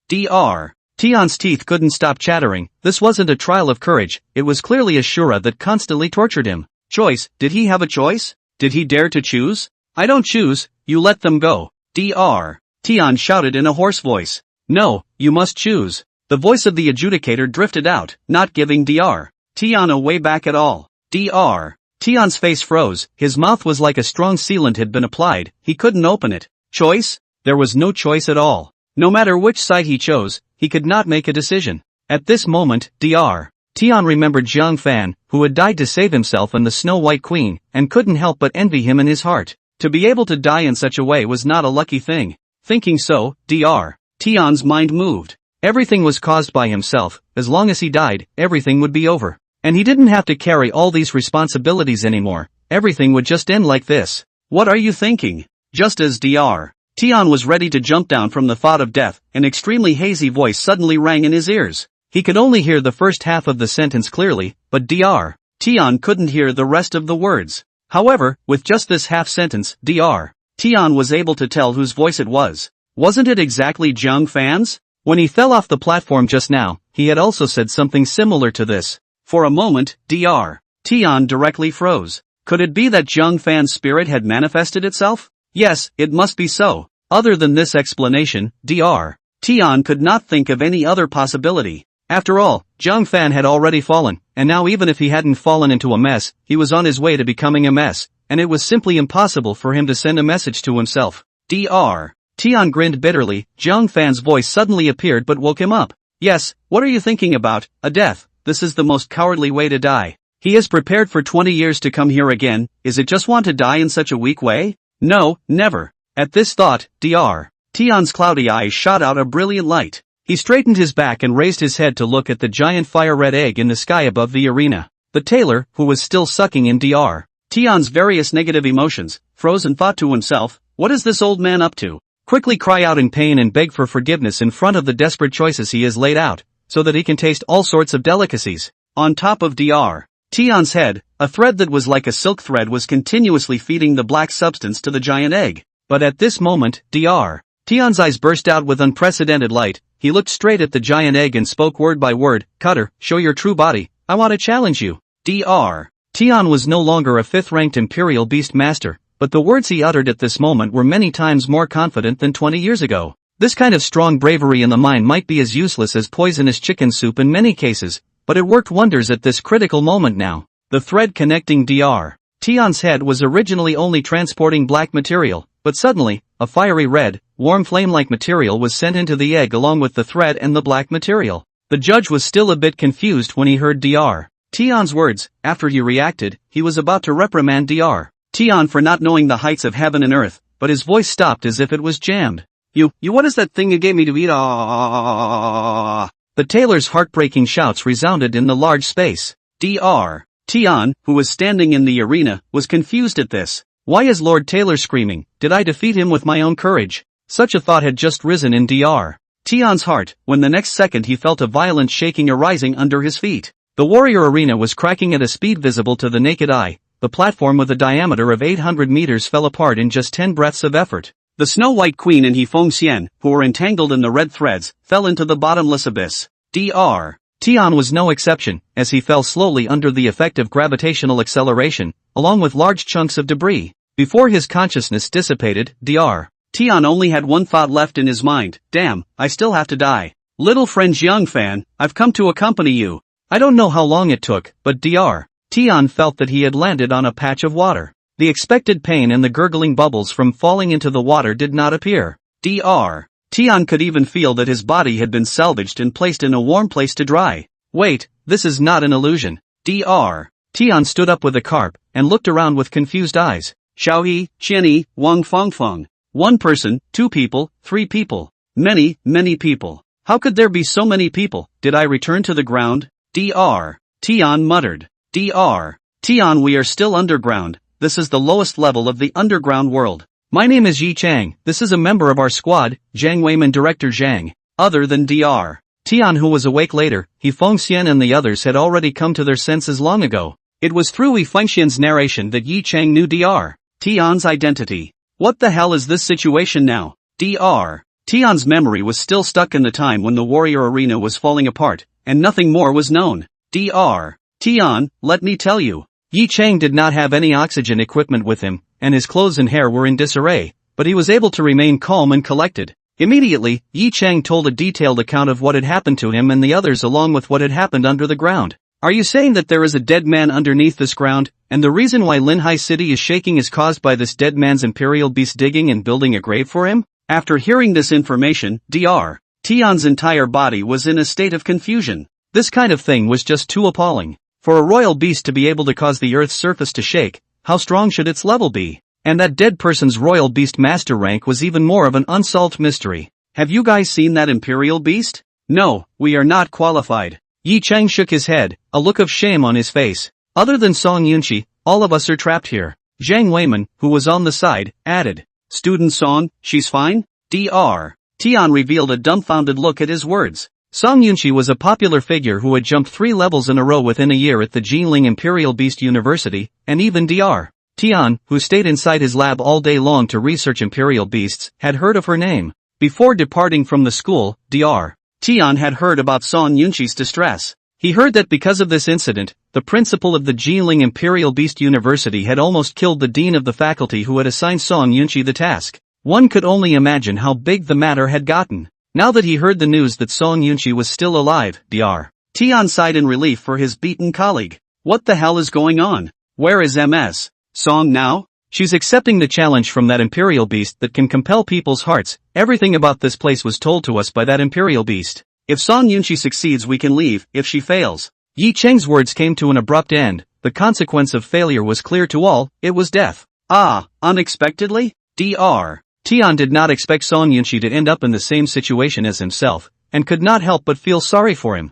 Dr. Tian's teeth couldn't stop chattering. This wasn't a trial of courage, it was clearly a shura that constantly tortured him. Choice, did he have a choice? Did he dare to choose? "I don't choose, you let them go," Dr. Tian shouted in a hoarse voice. "No, you must choose." The voice of the adjudicator drifted out, not giving Dr. Tian a way back at all. Dr. Tian's face froze, his mouth was like a strong sealant had been applied, he couldn't open it. Choice? There was no choice at all. No matter which side he chose, he could not make a decision. At this moment, Dr. Tian remembered Jiang Fan, who had died to save himself and the Snow-White Queen, and couldn't help but envy him in his heart. To be able to die in such a way was not a lucky thing. Thinking so, Dr. Tian's mind moved. Everything was caused by himself. As long as he died, everything would be over. And he didn't have to carry all these responsibilities anymore. Everything would just end like this. "What are you thinking?" Just as Dr. Tian was ready to jump down from the thought of death, an extremely hazy voice suddenly rang in his ears. He could only hear the first half of the sentence clearly, but Dr. Tian couldn't hear the rest of the words. However, with just this half sentence, Dr. Tian was able to tell whose voice it was. Wasn't it exactly Jiang Fan's? When he fell off the platform just now, he had also said something similar to this. For a moment, Dr. Tian directly froze. Could it be that Jiang Fan's spirit had manifested itself? Yes, it must be so. Other than this explanation, Dr. Tian could not think of any other possibility. After all, Jiang Fan had already fallen, and now even if he hadn't fallen into a mess, he was on his way to becoming a mess, and it was simply impossible for him to send a message to himself. Dr. Tian grinned bitterly. Jiang Fan's voice suddenly appeared but woke him up. "Yes, what are you thinking about? A death. This is the most cowardly way to die. He has prepared for 20 years to come here again, is it just want to die in such a weak way? No, never." At this thought, Dr. Tian's cloudy eyes shot out a brilliant light. He straightened his back and raised his head to look at the giant fire-red egg in the sky above the arena. The tailor, who was still sucking in Dr. Tian's various negative emotions, froze and thought to himself, "What is this old man up to? Quickly cry out in pain and beg for forgiveness in front of the desperate choices he has laid out, so that he can taste all sorts of delicacies." On top of Dr. Tian's head, a thread that was like a silk thread was continuously feeding the black substance to the giant egg. But at this moment, Dr. Tian's eyes burst out with unprecedented light. He looked straight at the giant egg and spoke word by word. Cutter, show your true body. I want to challenge you. Dr. Tian was no longer a 5th-ranked Imperial Beast Master, but the words he uttered at this moment were many times more confident than 20 years ago. This kind of strong bravery in the mind might be as useless as poisonous chicken soup in many cases, but it worked wonders at this critical moment now. The thread connecting Dr. Tian's head was originally only transporting black material, but suddenly, a fiery red, warm flame-like material was sent into the egg along with the thread and the black material. The judge was still a bit confused when he heard Dr. Tian's words. After he reacted, he was about to reprimand Dr. Tian for not knowing the heights of heaven and earth, but his voice stopped as if it was jammed. You what is that thing you gave me to eat? Ah! The tailor's heartbreaking shouts resounded in the large space. Dr. Tian, who was standing in the arena, was confused at this. Why is Lord Taylor screaming? Did I defeat him with my own courage? Such a thought had just risen in Dr. Tian's heart, when the next second he felt a violent shaking arising under his feet. The warrior arena was cracking at a speed visible to the naked eye. The platform with a diameter of 800 meters fell apart in just 10 breaths of effort. The Snow White Queen and He Fengxian, who were entangled in the red threads, fell into the bottomless abyss. Dr. Tian was no exception, as he fell slowly under the effect of gravitational acceleration, along with large chunks of debris. Before his consciousness dissipated, Dr. Tian only had one thought left in his mind. Damn, I still have to die. Little friend Jiang Fan, I've come to accompany you. I don't know how long it took, but Dr. Tian felt that he had landed on a patch of water. The expected pain and the gurgling bubbles from falling into the water did not appear. Dr. Tian could even feel that his body had been salvaged and placed in a warm place to dry. Wait, this is not an illusion. Dr. Tian stood up with a carp, and looked around with confused eyes. Xiaoyi, Qianyi, Wang Fengfeng. 1 person, 2 people, 3 people. Many people. How could there be so many people? Did I return to the ground? Dr. Tian muttered. Dr. Tian, we are still underground. This is the lowest level of the underground world. My name is Yi Chang. This is a member of our squad, Zhang Weiman, Director Zhang. Other than Dr. Tian, who was awake later, He Fengxian and the others had already come to their senses long ago. It was through He Fengxian's narration that Yi Chang knew Dr. Tian's identity. What the hell is this situation now? Dr. Tian's memory was still stuck in the time when the warrior arena was falling apart, and nothing more was known. Dr. Tian, let me tell you. Yi Chang did not have any oxygen equipment with him, and his clothes and hair were in disarray, but he was able to remain calm and collected. Immediately, Yi Chang told a detailed account of what had happened to him and the others along with what had happened under the ground. Are you saying that there is a dead man underneath this ground, and the reason why Linhai City is shaking is caused by this dead man's Imperial Beast digging and building a grave for him? After hearing this information, Dr. Tian's entire body was in a state of confusion. This kind of thing was just too appalling. For a royal beast to be able to cause the Earth's surface to shake, how strong should its level be? And that dead person's royal beast master rank was even more of an unsolved mystery. Have you guys seen that Imperial Beast? No, we are not qualified. Yi Chang shook his head, a look of shame on his face. Other than Song Yunqi, all of us are trapped here. Zhang Weiman, who was on the side, added. Student Song, she's fine? Dr. Tian revealed a dumbfounded look at his words. Song Yunqi was a popular figure who had jumped 3 levels in a row within a year at the Jinling Imperial Beast University, and even Dr. Tian, who stayed inside his lab all day long to research Imperial Beasts, had heard of her name. Before departing from the school, Dr. Tian had heard about Song Yunqi's distress. He heard that because of this incident, the principal of the Jinling Imperial Beast University had almost killed the dean of the faculty who had assigned Song Yunqi the task. One could only imagine how big the matter had gotten. Now that he heard the news that Song Yunqi was still alive, Dr. Tian sighed in relief for his beaten colleague. What the hell is going on? Where is MS Song now? She's accepting the challenge from that Imperial Beast that can compel people's hearts. Everything about this place was told to us by that Imperial Beast. If Song Yunqi succeeds we can leave, if she fails. Yi Cheng's words came to an abrupt end. The consequence of failure was clear to all, it was death. Ah, unexpectedly? Dr. Tian did not expect Song Yunqi to end up in the same situation as himself, and could not help but feel sorry for him.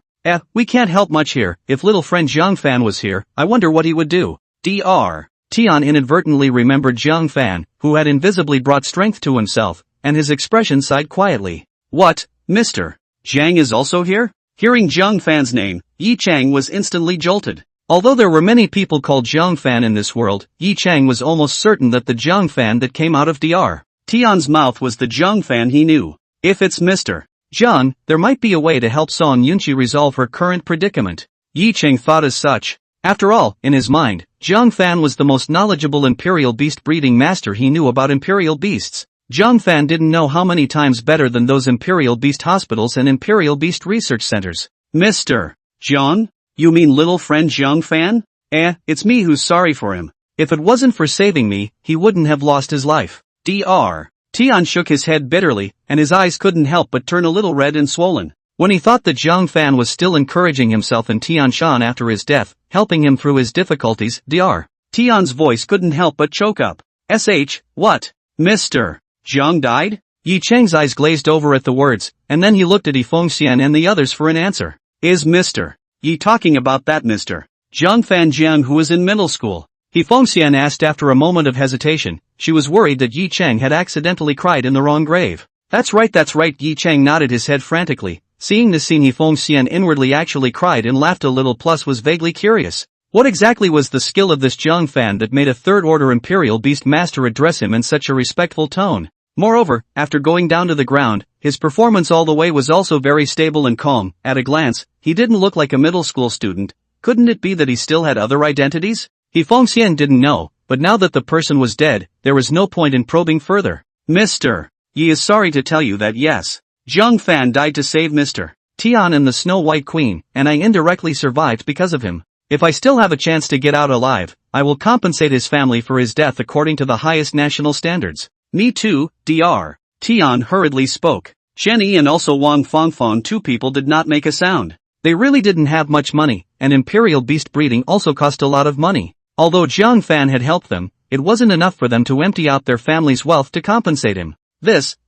We can't help much here. If little friend Jiang Fan was here, I wonder what he would do. Dr. Tian inadvertently remembered Jiang Fan, who had invisibly brought strength to himself, and his expression sighed quietly. What, Mr. Jiang is also here? Hearing Jiang Fan's name, Yi Chang was instantly jolted. Although there were many people called Jiang Fan in this world, Yi Chang was almost certain that the Jiang Fan that came out of Dr. Tian's mouth was the Jiang Fan he knew. If it's Mr. Jiang, there might be a way to help Song Yunqi resolve her current predicament. Yi Cheng thought as such. After all, in his mind, Jiang Fan was the most knowledgeable imperial beast breeding master he knew about imperial beasts. Jiang Fan didn't know how many times better than those imperial beast hospitals and imperial beast research centers. Mr. Jiang? You mean little friend Jiang Fan? It's me who's sorry for him. If it wasn't for saving me, he wouldn't have lost his life. Dr. Tian shook his head bitterly, and his eyes couldn't help but turn a little red and swollen. When he thought that Jiang Fan was still encouraging himself in Tian Shan after his death, helping him through his difficulties, Dr. Tian's voice couldn't help but choke up. What? Mr. Jiang died? Yi Cheng's eyes glazed over at the words, and then he looked at Yi Fengxian and the others for an answer. Is Mr. Yi talking about that Mr. Jiang Fan Jiang who was in middle school? Yi Fengxian asked after a moment of hesitation. She was worried that Yi Cheng had accidentally cried in the wrong grave. That's right. Yi Cheng nodded his head frantically. Seeing this scene, Yi Fengxian inwardly actually cried and laughed a little, plus was vaguely curious. What exactly was the skill of this Jiang Fan that made a third-order imperial beast master address him in such a respectful tone? Moreover, after going down to the ground, his performance all the way was also very stable and calm. At a glance, he didn't look like a middle school student. Couldn't it be that he still had other identities? Yi Fengxian didn't know, but now that the person was dead, there was no point in probing further. Mr. Yi is sorry to tell you that yes, Jiang Fan died to save Mr. Tian and the Snow White Queen, and I indirectly survived because of him. If I still have a chance to get out alive, I will compensate his family for his death according to the highest national standards. Me too, Dr. Tian hurriedly spoke. Chen Yi and also Wang Fangfang, two people, did not make a sound. They really didn't have much money, and imperial beast breeding also cost a lot of money. Although Jiang Fan had helped them, it wasn't enough for them to empty out their family's wealth to compensate him.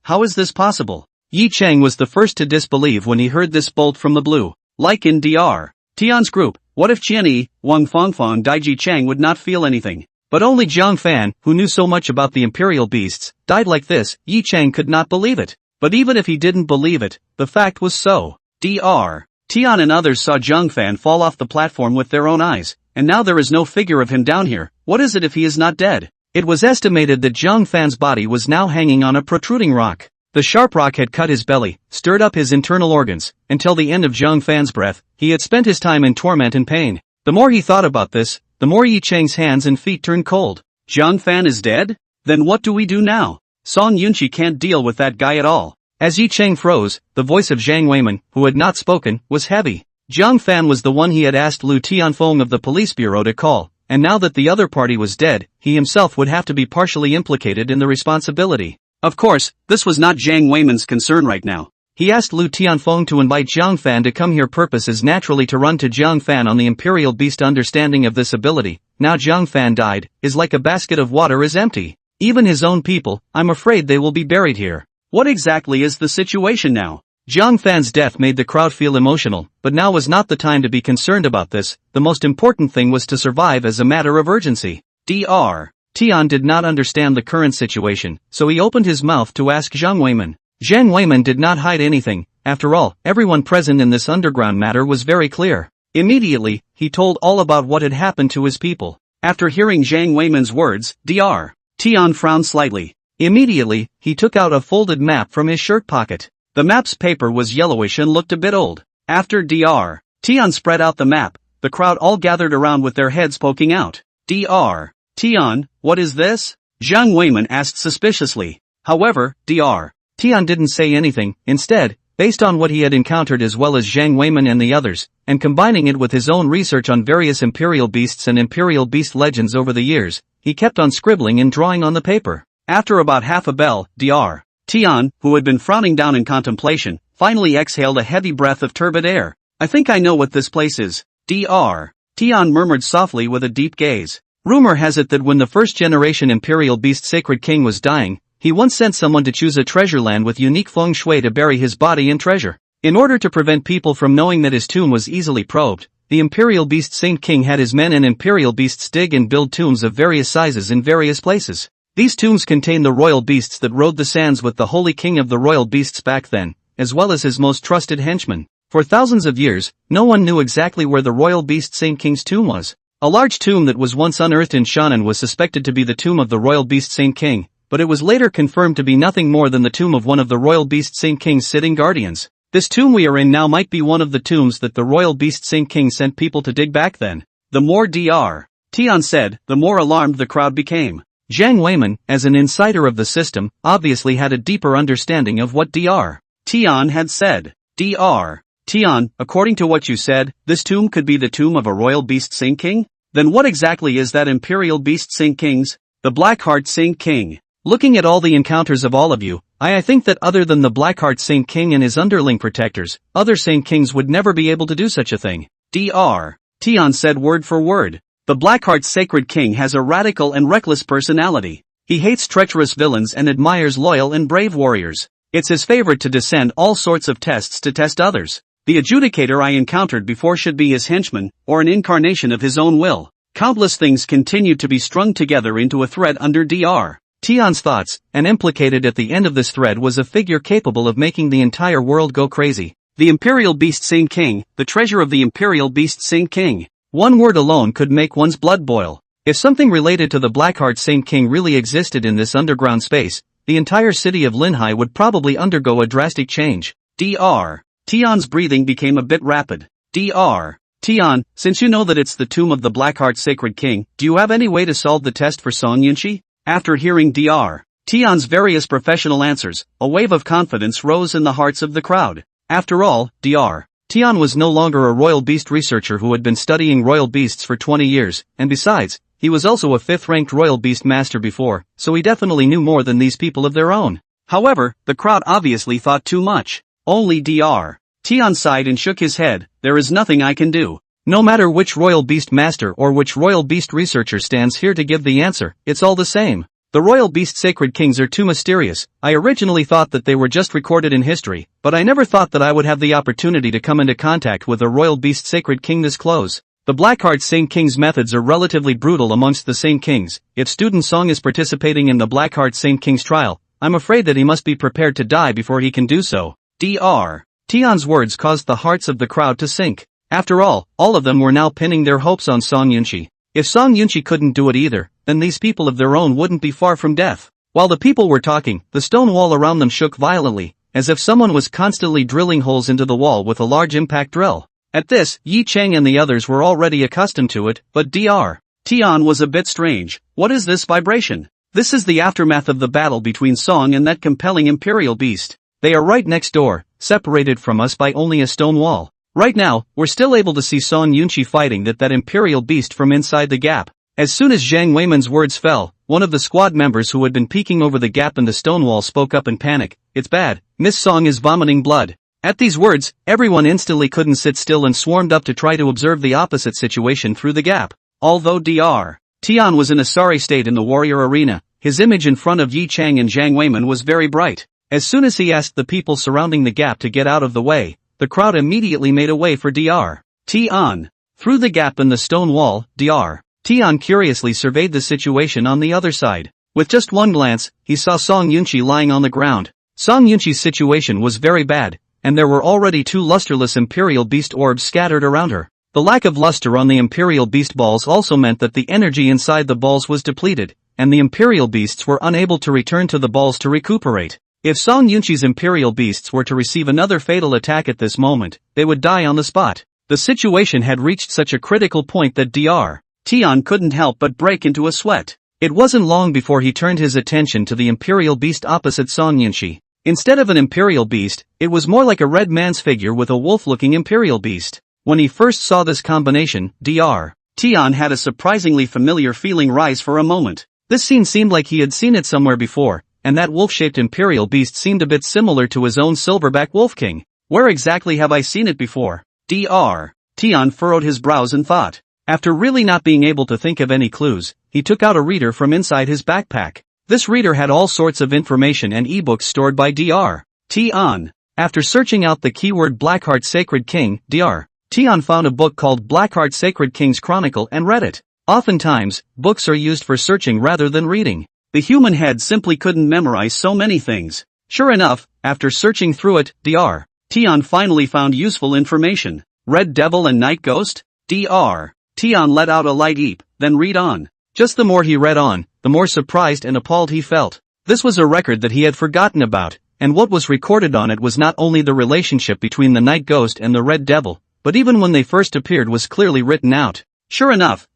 How is this possible? Yi Cheng was the first to disbelieve when he heard this bolt from the blue. Like in Dr. Tian's group, what if Chen Yi, Wang Fangfang, Ji Cheng would not feel anything? But only Jiang Fan, who knew so much about the imperial beasts, died like this. Yi Cheng could not believe it. But even if he didn't believe it, the fact was so. Dr. Tian and others saw Jiang Fan fall off the platform with their own eyes, and now there is no figure of him down here. What is it if he is not dead? It was estimated that Jiang Fan's body was now hanging on a protruding rock. The sharp rock had cut his belly, stirred up his internal organs. Until the end of Jiang Fan's breath, he had spent his time in torment and pain. The more he thought about this, the more Yi Cheng's hands and feet turned cold. Jiang Fan is dead? Then what do we do now? Song Yunqi can't deal with that guy at all. As Yi Cheng froze, the voice of Zhang Weiman, who had not spoken, was heavy. Jiang Fan was the one he had asked Lu Tianfeng of the police bureau to call, and now that the other party was dead, he himself would have to be partially implicated in the responsibility. Of course, this was not Zhang Weiman's concern right now. He asked Lu Tianfeng to invite Jiang Fan to come here. Purpose is naturally to run to Jiang Fan on the imperial beast. Understanding of this ability, now Jiang Fan died, is like a basket of water is empty. Even his own people, I'm afraid they will be buried here. What exactly is the situation now? Jiang Fan's death made the crowd feel emotional, but now was not the time to be concerned about this. The most important thing was to survive as a matter of urgency. Dr. Tian did not understand the current situation, so he opened his mouth to ask Zhang Weiman. Zhang Weiman did not hide anything. After all, everyone present in this underground matter was very clear. Immediately, he told all about what had happened to his people. After hearing Zhang Weiman's words, Dr. Tian frowned slightly. Immediately, he took out a folded map from his shirt pocket. The map's paper was yellowish and looked a bit old. After Dr. Tian spread out the map, the crowd all gathered around with their heads poking out. Dr. Tian, what is this? Zhang Weiman asked suspiciously. However, Dr. Tian didn't say anything. Instead, based on what he had encountered as well as Zhang Weiman and the others, and combining it with his own research on various imperial beasts and imperial beast legends over the years, he kept on scribbling and drawing on the paper. After about half a bell, Dr. Tian, who had been frowning down in contemplation, finally exhaled a heavy breath of turbid air. I think I know what this place is. Dr. Tian murmured softly with a deep gaze. Rumor has it that when the first-generation imperial beast Sacred King was dying, he once sent someone to choose a treasure land with unique feng shui to bury his body and treasure. In order to prevent people from knowing that his tomb was easily probed, the imperial beast Saint King had his men and imperial beasts dig and build tombs of various sizes in various places. These tombs contain the royal beasts that rode the sands with the holy king of the royal beasts back then, as well as his most trusted henchmen. For thousands of years, no one knew exactly where the royal beast Saint King's tomb was. A large tomb that was once unearthed in Shannon was suspected to be the tomb of the royal beast Saint King, but it was later confirmed to be nothing more than the tomb of one of the royal beast Saint King's sitting guardians. This tomb we are in now might be one of the tombs that the royal beast Saint King sent people to dig back then. The more Dr. Tian said, the more alarmed the crowd became. Jiang Weiman, as an insider of the system, obviously had a deeper understanding of what Dr. Tian had said. Dr. Tian, according to what you said, this tomb could be the tomb of a royal beast Saint King? Then what exactly is that imperial beast Saint King's? The Blackheart Saint King. Looking at all the encounters of all of you, I think that other than the Blackheart Saint King and his underling protectors, other Saint Kings would never be able to do such a thing. Dr. Tian said word for word. The Blackheart Sacred King has a radical and reckless personality. He hates treacherous villains and admires loyal and brave warriors. It's his favorite to descend all sorts of tests to test others. The adjudicator I encountered before should be his henchman, or an incarnation of his own will. Countless things continued to be strung together into a thread under Dr. Tian's thoughts, and implicated at the end of this thread was a figure capable of making the entire world go crazy. The Imperial Beast Saint King, the treasure of the Imperial Beast Saint King. One word alone could make one's blood boil. If something related to the Blackheart Saint King really existed in this underground space, the entire city of Linhai would probably undergo a drastic change. Dr. Tian's breathing became a bit rapid. Dr. Tian, since you know that it's the tomb of the Blackheart Sacred King, do you have any way to solve the test for Song Yunqi? After hearing Dr. Tian's various professional answers, a wave of confidence rose in the hearts of the crowd. After all, Dr. Tian was no longer a royal beast researcher who had been studying royal beasts for 20 years, and besides, he was also a 5th-ranked royal beast master before, so he definitely knew more than these people of their own. However, the crowd obviously thought too much. Only Dr. Tian sighed and shook his head. There is nothing I can do. No matter which royal beast master or which royal beast researcher stands here to give the answer, it's all the same. The royal beast sacred kings are too mysterious. I originally thought that they were just recorded in history, but I never thought that I would have the opportunity to come into contact with a royal beast sacred king this close. The Blackheart Saint King's methods are relatively brutal amongst the Saint Kings. If student Song is participating in the Blackheart Saint King's trial, I'm afraid that he must be prepared to die before he can do so. Dr. Tian's words caused the hearts of the crowd to sink. After all of them were now pinning their hopes on Song Yunqi. If Song Yunqi couldn't do it either, then these people of their own wouldn't be far from death. While the people were talking, the stone wall around them shook violently, as if someone was constantly drilling holes into the wall with a large impact drill. At this, Yi Cheng and the others were already accustomed to it, but Dr. Tian was a bit strange. What is this vibration? This is the aftermath of the battle between Song and that compelling imperial beast. They are right next door, separated from us by only a stone wall. Right now, we're still able to see Song Yunqi fighting that imperial beast from inside the gap. As soon as Jiang Weiman's words fell, one of the squad members who had been peeking over the gap in the stone wall spoke up in panic. It's bad, Miss Song is vomiting blood. At these words, everyone instantly couldn't sit still and swarmed up to try to observe the opposite situation through the gap. Although Dr. Tian was in a sorry state in the warrior arena, his image in front of Yi Cheng and Jiang Weiman was very bright. As soon as he asked the people surrounding the gap to get out of the way, the crowd immediately made a way for Dr. Tian. Through the gap in the stone wall, Dr. Tian curiously surveyed the situation on the other side. With just one glance, he saw Song Yunqi lying on the ground. Song Yunqi's situation was very bad, and there were already 2 lusterless imperial beast orbs scattered around her. The lack of luster on the imperial beast balls also meant that the energy inside the balls was depleted, and the imperial beasts were unable to return to the balls to recuperate. If Song Yunqi's imperial beasts were to receive another fatal attack at this moment, they would die on the spot. The situation had reached such a critical point that Dr. Tian couldn't help but break into a sweat. It wasn't long before he turned his attention to the imperial beast opposite Song Yunqi. Instead of an imperial beast, it was more like a red man's figure with a wolf-looking imperial beast. When he first saw this combination, Dr. Tian had a surprisingly familiar feeling rise for a moment. This scene seemed like he had seen it somewhere before, and that wolf-shaped imperial beast seemed a bit similar to his own silverback wolf king. Where exactly have I seen it before? Dr. Tian furrowed his brows in thought. After really not being able to think of any clues, he took out a reader from inside his backpack. This reader had all sorts of information and ebooks stored by Dr. Tian. After searching out the keyword Blackheart Sacred King, Dr. Tian found a book called Blackheart Sacred King's Chronicle and read it. Oftentimes, books are used for searching rather than reading. The human head simply couldn't memorize so many things. Sure enough, after searching through it, Dr. Tian finally found useful information. Red Devil and Night Ghost? Dr. Tian let out a light eep, then read on. Just the more he read on, the more surprised and appalled he felt. This was a record that he had forgotten about, and what was recorded on it was not only the relationship between the Night Ghost and the Red Devil, but even when they first appeared was clearly written out. Sure enough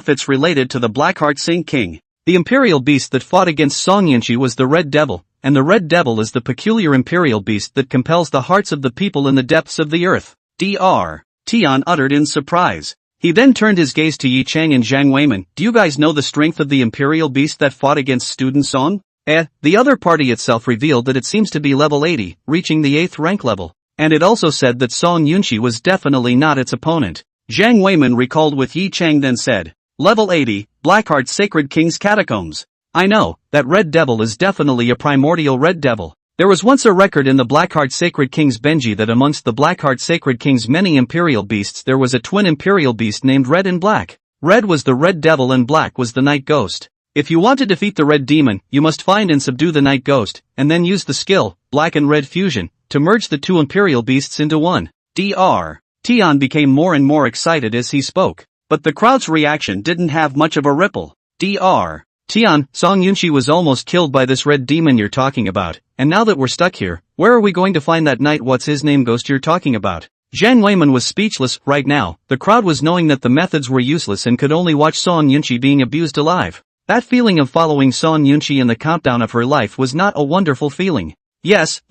it's related to the Blackheart Saint King. The Imperial Beast that fought against Song Yunchi was the Red Devil, and the Red Devil is the peculiar Imperial Beast that compels the hearts of the people in the depths of the earth. Dr. Tian uttered in surprise. He then turned his gaze to Yi Chang and Zhang Weiman. Do you guys know the strength of the Imperial Beast that fought against Student Song? The other party itself revealed that it seems to be level 80, reaching the 8th rank level, and it also said that Song Yunchi was definitely not its opponent. Zhang Weiman recalled with Yi Chang then said, level 80, Blackheart Sacred King's Catacombs. I know, that Red Devil is definitely a primordial Red Devil. There was once a record in the Blackheart Sacred King's Benji that amongst the Blackheart Sacred King's many Imperial Beasts there was a twin Imperial Beast named Red and Black. Red was the Red Devil and Black was the Night Ghost. If you want to defeat the Red Demon, you must find and subdue the Night Ghost, and then use the skill, Black and Red Fusion, to merge the two Imperial Beasts into one. Dr. Tian became more and more excited as he spoke, but the crowd's reaction didn't have much of a ripple. Dr. Tian, Song Yunchi was almost killed by this Red Demon you're talking about, and now that we're stuck here, where are we going to find that Night what's-his-name ghost you're talking about? Zhang Weiman was speechless. Right now, the crowd was knowing that the methods were useless and could only watch Song Yunchi being abused alive. That feeling of following Song Yunchi in the countdown of her life was not a wonderful feeling. Yes.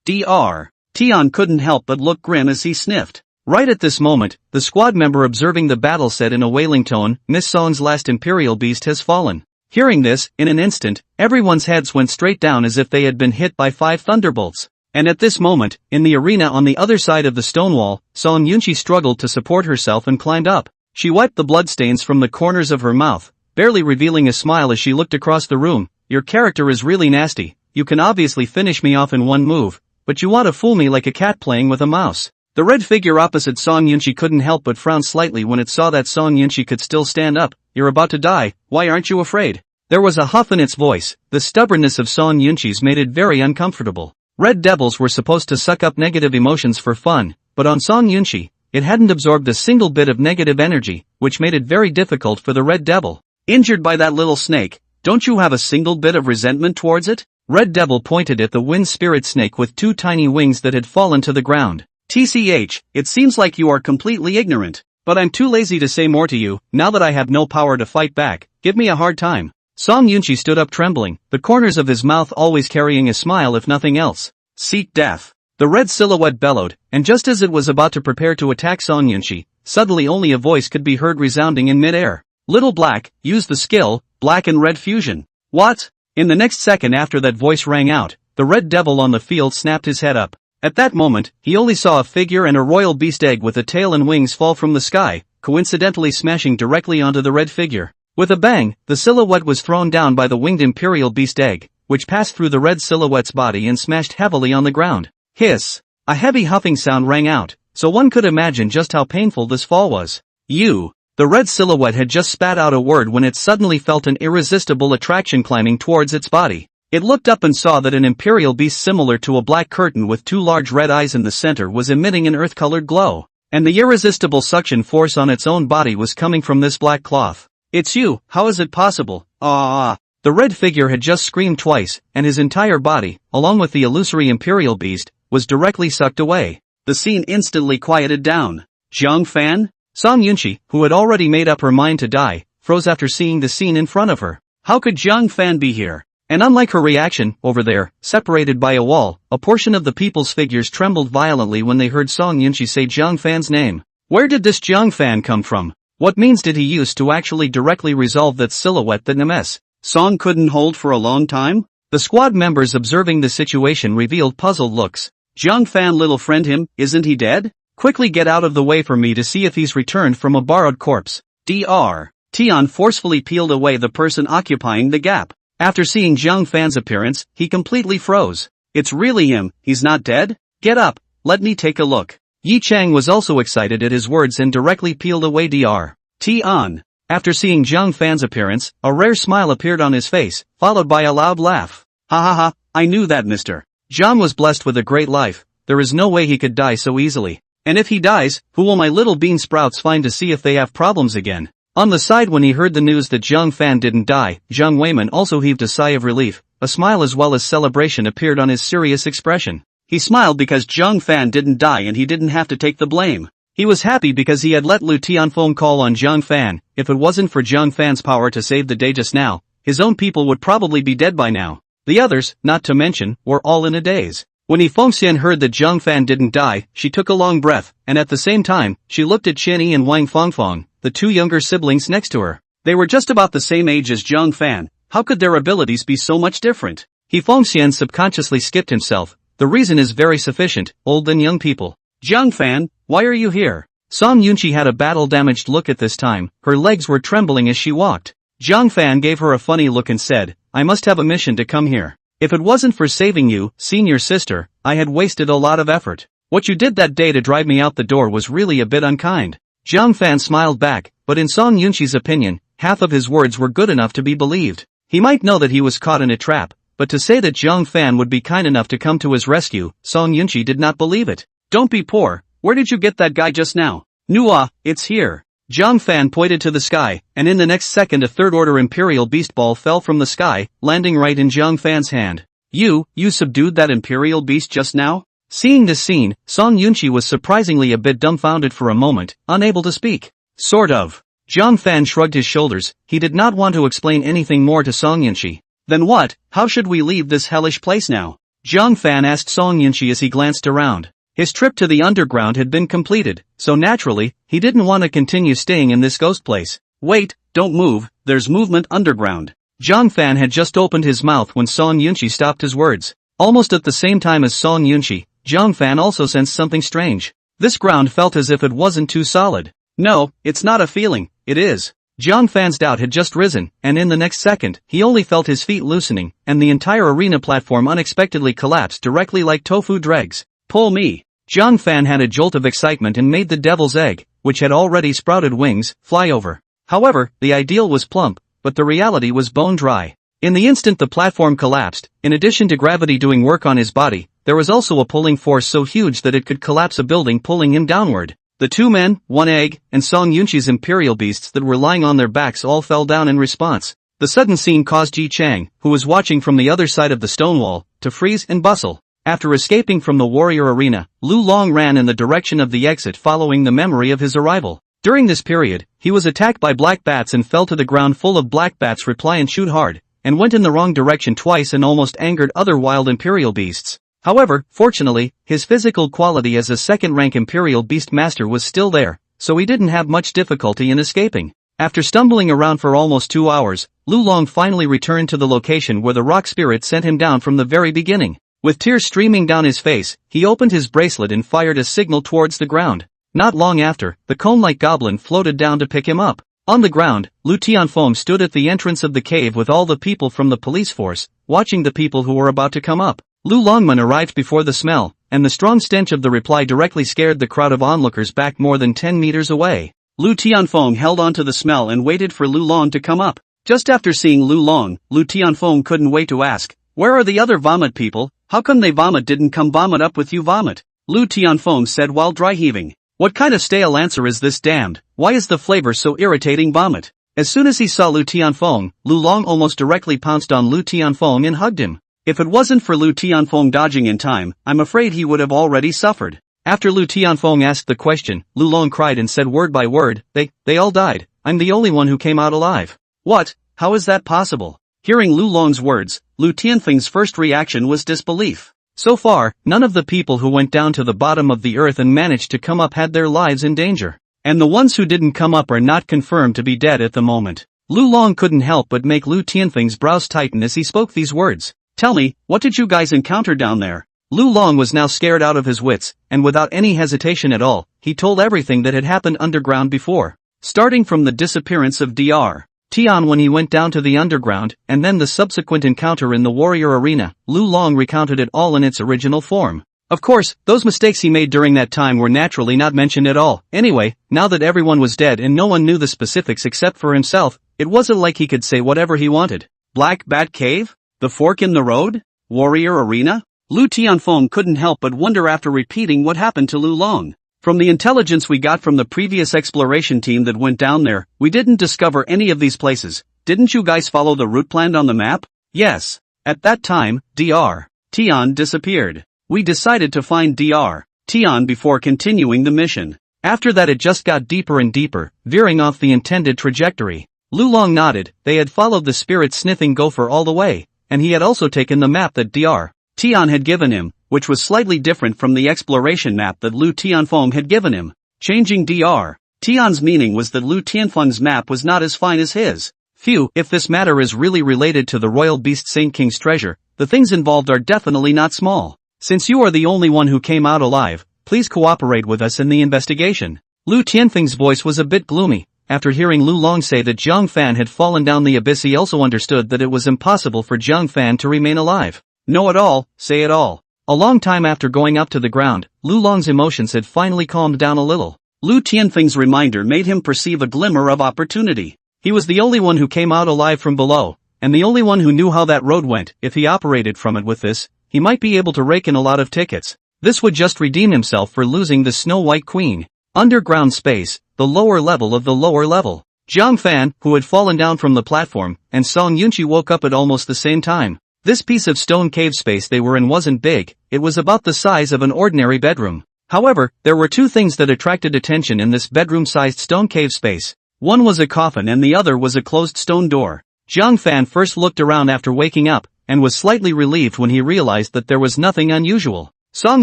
Dr. Tian couldn't help but look grim as he sniffed. Right at this moment, the squad member observing the battle said in a wailing tone, Miss Song's last Imperial Beast has fallen. Hearing this, in an instant, everyone's heads went straight down as if they had been hit by 5 thunderbolts. And at this moment, in the arena on the other side of the stone wall, Song Yunchi struggled to support herself and climbed up. She wiped the bloodstains from the corners of her mouth, barely revealing a smile as she looked across the room. Your character is really nasty. You can obviously finish me off in one move, but you want to fool me like a cat playing with a mouse. The red figure opposite Song Yunchi couldn't help but frown slightly when it saw that Song Yunchi could still stand up. You're about to die, why aren't you afraid? There was a huff in its voice. The stubbornness of Song Yunchi's made it very uncomfortable. Red devils were supposed to suck up negative emotions for fun, but on Song Yunchi, it hadn't absorbed a single bit of negative energy, which made it very difficult for the red devil. Injured by that little snake, don't you have a single bit of resentment towards it? Red Devil pointed at the wind spirit snake with 2 tiny wings that had fallen to the ground. TCH, it seems like you are completely ignorant, but I'm too lazy to say more to you. Now that I have no power to fight back, give me a hard time. Song Yunchi stood up trembling, the corners of his mouth always carrying a smile if nothing else. Seek death. The red silhouette bellowed, and just as it was about to prepare to attack Song Yunchi, suddenly only a voice could be heard resounding in midair. Little Black, use the skill, Black and Red Fusion. What? In the next second after that voice rang out, the Red Devil on the field snapped his head up. At that moment, he only saw a figure and a royal beast egg with a tail and wings fall from the sky, coincidentally smashing directly onto the red figure. With a bang, the silhouette was thrown down by the winged imperial beast egg, which passed through the red silhouette's body and smashed heavily on the ground. Hiss! A heavy huffing sound rang out, so one could imagine just how painful this fall was. You! The red silhouette had just spat out a word when it suddenly felt an irresistible attraction climbing towards its body. It looked up and saw that an imperial beast similar to a black curtain with 2 large red eyes in the center was emitting an earth-colored glow, and the irresistible suction force on its own body was coming from this black cloth. It's you, how is it possible? Ah! The red figure had just screamed twice, and his entire body, along with the illusory imperial beast, was directly sucked away. The scene instantly quieted down. Jiang Fan? Song Yunchi, who had already made up her mind to die, froze after seeing the scene in front of her. How could Jiang Fan be here? And unlike her reaction, over there, separated by a wall, a portion of the people's figures trembled violently when they heard Song Yunchi say Jiang Fan's name. Where did this Jiang Fan come from? What means did he use to actually directly resolve that silhouette that MS Song couldn't hold for a long time? The squad members observing the situation revealed puzzled looks. Jiang Fan, little friend, him, isn't he dead? Quickly get out of the way for me to see if he's returned from a borrowed corpse. Dr. Tian forcefully peeled away the person occupying the gap. After seeing Jiang Fan's appearance, he completely froze. It's really him, he's not dead? Get up, let me take a look. Yi Chang was also excited at his words and directly peeled away Dr. Tian. After seeing Jiang Fan's appearance, a rare smile appeared on his face, followed by a loud laugh. Ha ha ha, I knew that Mr. Jiang was blessed with a great life. There is no way he could die so easily. And if he dies, who will my little bean sprouts find to see if they have problems again? On the side when he heard the news that Jiang Fan didn't die, Zhang Weiman also heaved a sigh of relief. a smile as well as celebration appeared on his serious expression. He smiled because Jiang Fan didn't die and he didn't have to take the blame. He was happy because he had let Lu Tianfeng call on Jiang Fan. If it wasn't for Jiang Fan's power to save the day just now, his own people would probably be dead by now. The others, not to mention, were all in a daze. When Fengxian heard that Jiang Fan didn't die, she took a long breath, and at the same time, she looked at Qianyi and Wang Fengfeng, the two younger siblings next to her. They were just about the same age as Jiang Fan. How could their abilities be so much different? Fengxian subconsciously skipped himself. The reason is very sufficient, old and young people. Jiang Fan, why are you here? Song Yunqi had a battle-damaged look at this time, her legs were trembling as she walked. Jiang Fan gave her a funny look and said, I must have a mission to come here. If it wasn't for saving you, senior sister, I had wasted a lot of effort. What you did that day to drive me out the door was really a bit unkind. Jiang Fan smiled back, but in Song Yunqi's opinion, half of his words were good enough to be believed. He might know that he was caught in a trap, but to say that Jiang Fan would be kind enough to come to his rescue, Song Yunqi did not believe it. Don't be poor, where did you get that guy just now? Nua, it's here. Jiang Fan pointed to the sky, and in the next second a third-order Imperial Beast Ball fell from the sky, landing right in Jiang Fan's hand. You subdued that Imperial Beast just now? Seeing this scene, Song Yunqi was surprisingly a bit dumbfounded for a moment, unable to speak. Sort of. Jiang Fan shrugged his shoulders, he did not want to explain anything more to Song Yunqi. Then what, how should we leave this hellish place now? Jiang Fan asked Song Yunqi as he glanced around. His trip to the underground had been completed, so naturally, he didn't want to continue staying in this ghost place. Wait, don't move, there's movement underground. Jiang Fan had just opened his mouth when Song Yunqi stopped his words. Almost at the same time as Song Yunqi, Jiang Fan also sensed something strange. This ground felt as if it wasn't too solid. No, it's not a feeling, it is. Jiang Fan's doubt had just risen, and in the next second, he only felt his feet loosening, and the entire arena platform unexpectedly collapsed directly like tofu dregs. Pull me. Jiang Fan had a jolt of excitement and made the devil's egg, which had already sprouted wings, fly over. However, the ideal was plump, but the reality was bone dry. In the instant the platform collapsed, in addition to gravity doing work on his body, there was also a pulling force so huge that it could collapse a building pulling him downward. The two men, one egg, and Song Yunqi's imperial beasts that were lying on their backs all fell down in response. The sudden scene caused Ji Chang, who was watching from the other side of the stone wall, to freeze and bustle. After escaping from the warrior arena, Lu Long ran in the direction of the exit following the memory of his arrival. During this period, he was attacked by black bats and fell to the ground full of black bats reply and shoot hard, and went in the wrong direction twice and almost angered other wild imperial beasts. However, fortunately, his physical quality as a second-rank imperial beast master was still there, so he didn't have much difficulty in escaping. After stumbling around for almost 2 hours, Lu Long finally returned to the location where the rock spirit sent him down from the very beginning. With tears streaming down his face, he opened his bracelet and fired a signal towards the ground. Not long after, the cone-like goblin floated down to pick him up. On the ground, Lu Tianfeng stood at the entrance of the cave with all the people from the police force, watching the people who were about to come up. Lu Longman arrived before the smell, and the strong stench of the reply directly scared the crowd of onlookers back more than 10 meters away. Lu Tianfeng held on to the smell and waited for Lu Long to come up. Just after seeing Lu Long, Lu Tianfeng couldn't wait to ask, "Where are the other vomit people? How come they didn't come vomit up with you vomit?" Lu Tianfeng said while dry heaving. "What kind of stale answer is this damned? Why is the flavor so irritating vomit?" As soon as he saw Lu Tianfeng, Lu Long almost directly pounced on Lu Tianfeng and hugged him. If it wasn't for Lu Tianfeng dodging in time, I'm afraid he would have already suffered. After Lu Tianfeng asked the question, Lu Long cried and said word by word, They all died. I'm the only one who came out alive." "What? How is that possible?" Hearing Lu Long's words, Lu Tianfeng's first reaction was disbelief. So far, none of the people who went down to the bottom of the earth and managed to come up had their lives in danger. And the ones who didn't come up are not confirmed to be dead at the moment. Lu Long couldn't help but make Lu Tianfeng's brows tighten as he spoke these words. "Tell me, what did you guys encounter down there?" Lu Long was now scared out of his wits, and without any hesitation at all, he told everything that had happened underground before. Starting from the disappearance of Dr. Tian when he went down to the underground, and then the subsequent encounter in the warrior arena, Lu Long recounted it all in its original form. Of course, those mistakes he made during that time were naturally not mentioned at all. Anyway, now that everyone was dead and no one knew the specifics except for himself, it wasn't like he could say whatever he wanted. Black Bat Cave? The fork in the road? Warrior arena? Lu Tianfeng couldn't help but wonder after repeating what happened to Lu Long. From the intelligence we got from the previous exploration team that went down there, we didn't discover any of these places. Didn't you guys follow the route planned on the map? Yes. At that time, Dr. Tian disappeared. We decided to find Dr. Tian before continuing the mission. After that it just got deeper and deeper, veering off the intended trajectory. Lulong nodded. They had followed the spirit-sniffing gopher all the way, and he had also taken the map that Dr. Tian had given him, which was slightly different from the exploration map that Lu Tianfeng had given him. Changing Dr. Tian's meaning was that Lu Tianfeng's map was not as fine as his. Phew, if this matter is really related to the royal beast Saint King's treasure, the things involved are definitely not small. Since you are the only one who came out alive, please cooperate with us in the investigation. Lu Tianfeng's voice was a bit gloomy. After hearing Lu Long say that Jiang Fan had fallen down the abyss, he also understood that it was impossible for Jiang Fan to remain alive. Know it all, say it all. A long time after going up to the ground, Lu Long's emotions had finally calmed down a little. Lu Tianfeng's reminder made him perceive a glimmer of opportunity. He was the only one who came out alive from below, and the only one who knew how that road went. If he operated from it with this, he might be able to rake in a lot of tickets. This would just redeem himself for losing the Snow White Queen. Underground space, the lower level of the lower level. Jiang Fan, who had fallen down from the platform, and Song Yunqi woke up at almost the same time. This piece of stone cave space they were in wasn't big, it was about the size of an ordinary bedroom. However, there were two things that attracted attention in this bedroom-sized stone cave space. One was a coffin and the other was a closed stone door. Jiang Fan first looked around after waking up, and was slightly relieved when he realized that there was nothing unusual. Song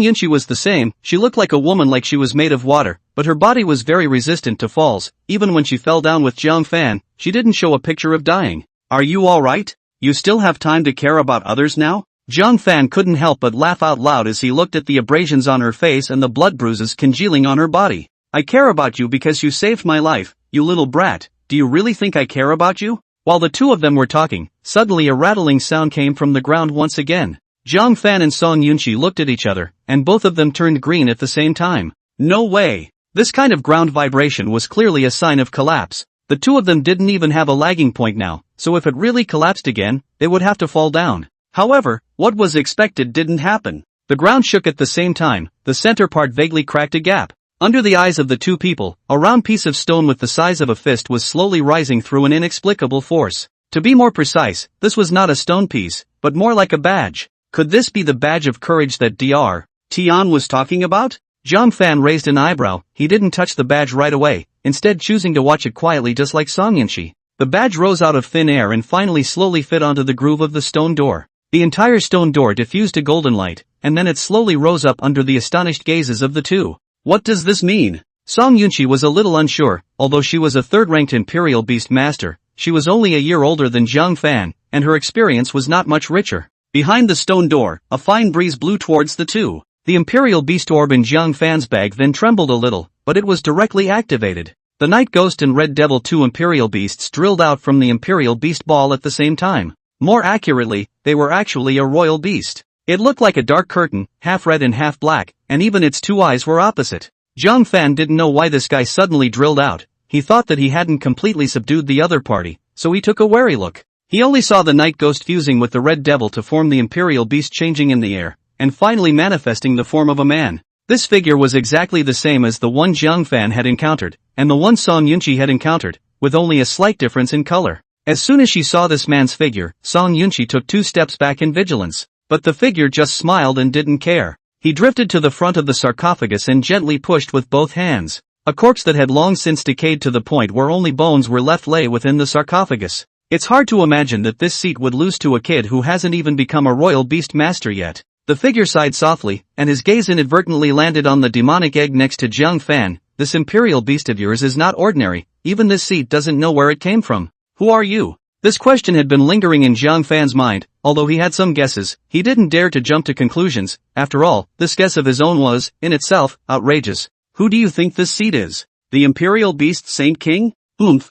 Yunqi was the same. She looked like a woman, like she was made of water, but her body was very resistant to falls. Even when she fell down with Jiang Fan, she didn't show a picture of dying. Are you alright? You still have time to care about others now? Jiang Fan couldn't help but laugh out loud as he looked at the abrasions on her face and the blood bruises congealing on her body. I care about you because you saved my life, you little brat. Do you really think I care about you? While the two of them were talking, suddenly a rattling sound came from the ground once again. Jiang Fan and Song Yunqi looked at each other, and both of them turned green at the same time. No way! This kind of ground vibration was clearly a sign of collapse. The two of them didn't even have a lagging point now, so if it really collapsed again, they would have to fall down. However, what was expected didn't happen. The ground shook at the same time, the center part vaguely cracked a gap. Under the eyes of the two people, a round piece of stone with the size of a fist was slowly rising through an inexplicable force. To be more precise, this was not a stone piece, but more like a badge. Could this be the badge of courage that Dr. Tian was talking about? Jiang Fan raised an eyebrow. He didn't touch the badge right away, instead choosing to watch it quietly just like Song Yunqi. The badge rose out of thin air and finally slowly fit onto the groove of the stone door. The entire stone door diffused a golden light, and then it slowly rose up under the astonished gazes of the two. What does this mean? Song Yunqi was a little unsure. Although she was a third-ranked Imperial Beast Master, she was only a year older than Jiang Fan, and her experience was not much richer. Behind the stone door, a fine breeze blew towards the two. The Imperial Beast Orb in Jiang Fan's bag then trembled a little, but it was directly activated. The Night Ghost and Red Devil, two Imperial Beasts, drilled out from the Imperial Beast Ball at the same time. More accurately, they were actually a royal beast. It looked like a dark curtain, half red and half black, and even its two eyes were opposite. Jiang Fan didn't know why this guy suddenly drilled out. He thought that he hadn't completely subdued the other party, so he took a wary look. He only saw the Night Ghost fusing with the Red Devil to form the Imperial Beast, changing in the air, and finally manifesting the form of a man. This figure was exactly the same as the one Jiang Fan had encountered, and the one Song Yunqi had encountered, with only a slight difference in color. As soon as she saw this man's figure, Song Yunqi took 2 steps back in vigilance. But the figure just smiled and didn't care. He drifted to the front of the sarcophagus and gently pushed with both hands. A corpse that had long since decayed to the point where only bones were left lay within the sarcophagus. It's hard to imagine that this seat would lose to a kid who hasn't even become a royal beast master yet. The figure sighed softly, and his gaze inadvertently landed on the demonic egg next to Jiang Fan. This imperial beast of yours is not ordinary. Even this seat doesn't know where it came from. Who are you? This question had been lingering in Jiang Fan's mind. Although he had some guesses, he didn't dare to jump to conclusions. After all, this guess of his own was, in itself, outrageous. Who do you think this seat is? The imperial beast Saint King? Oomph,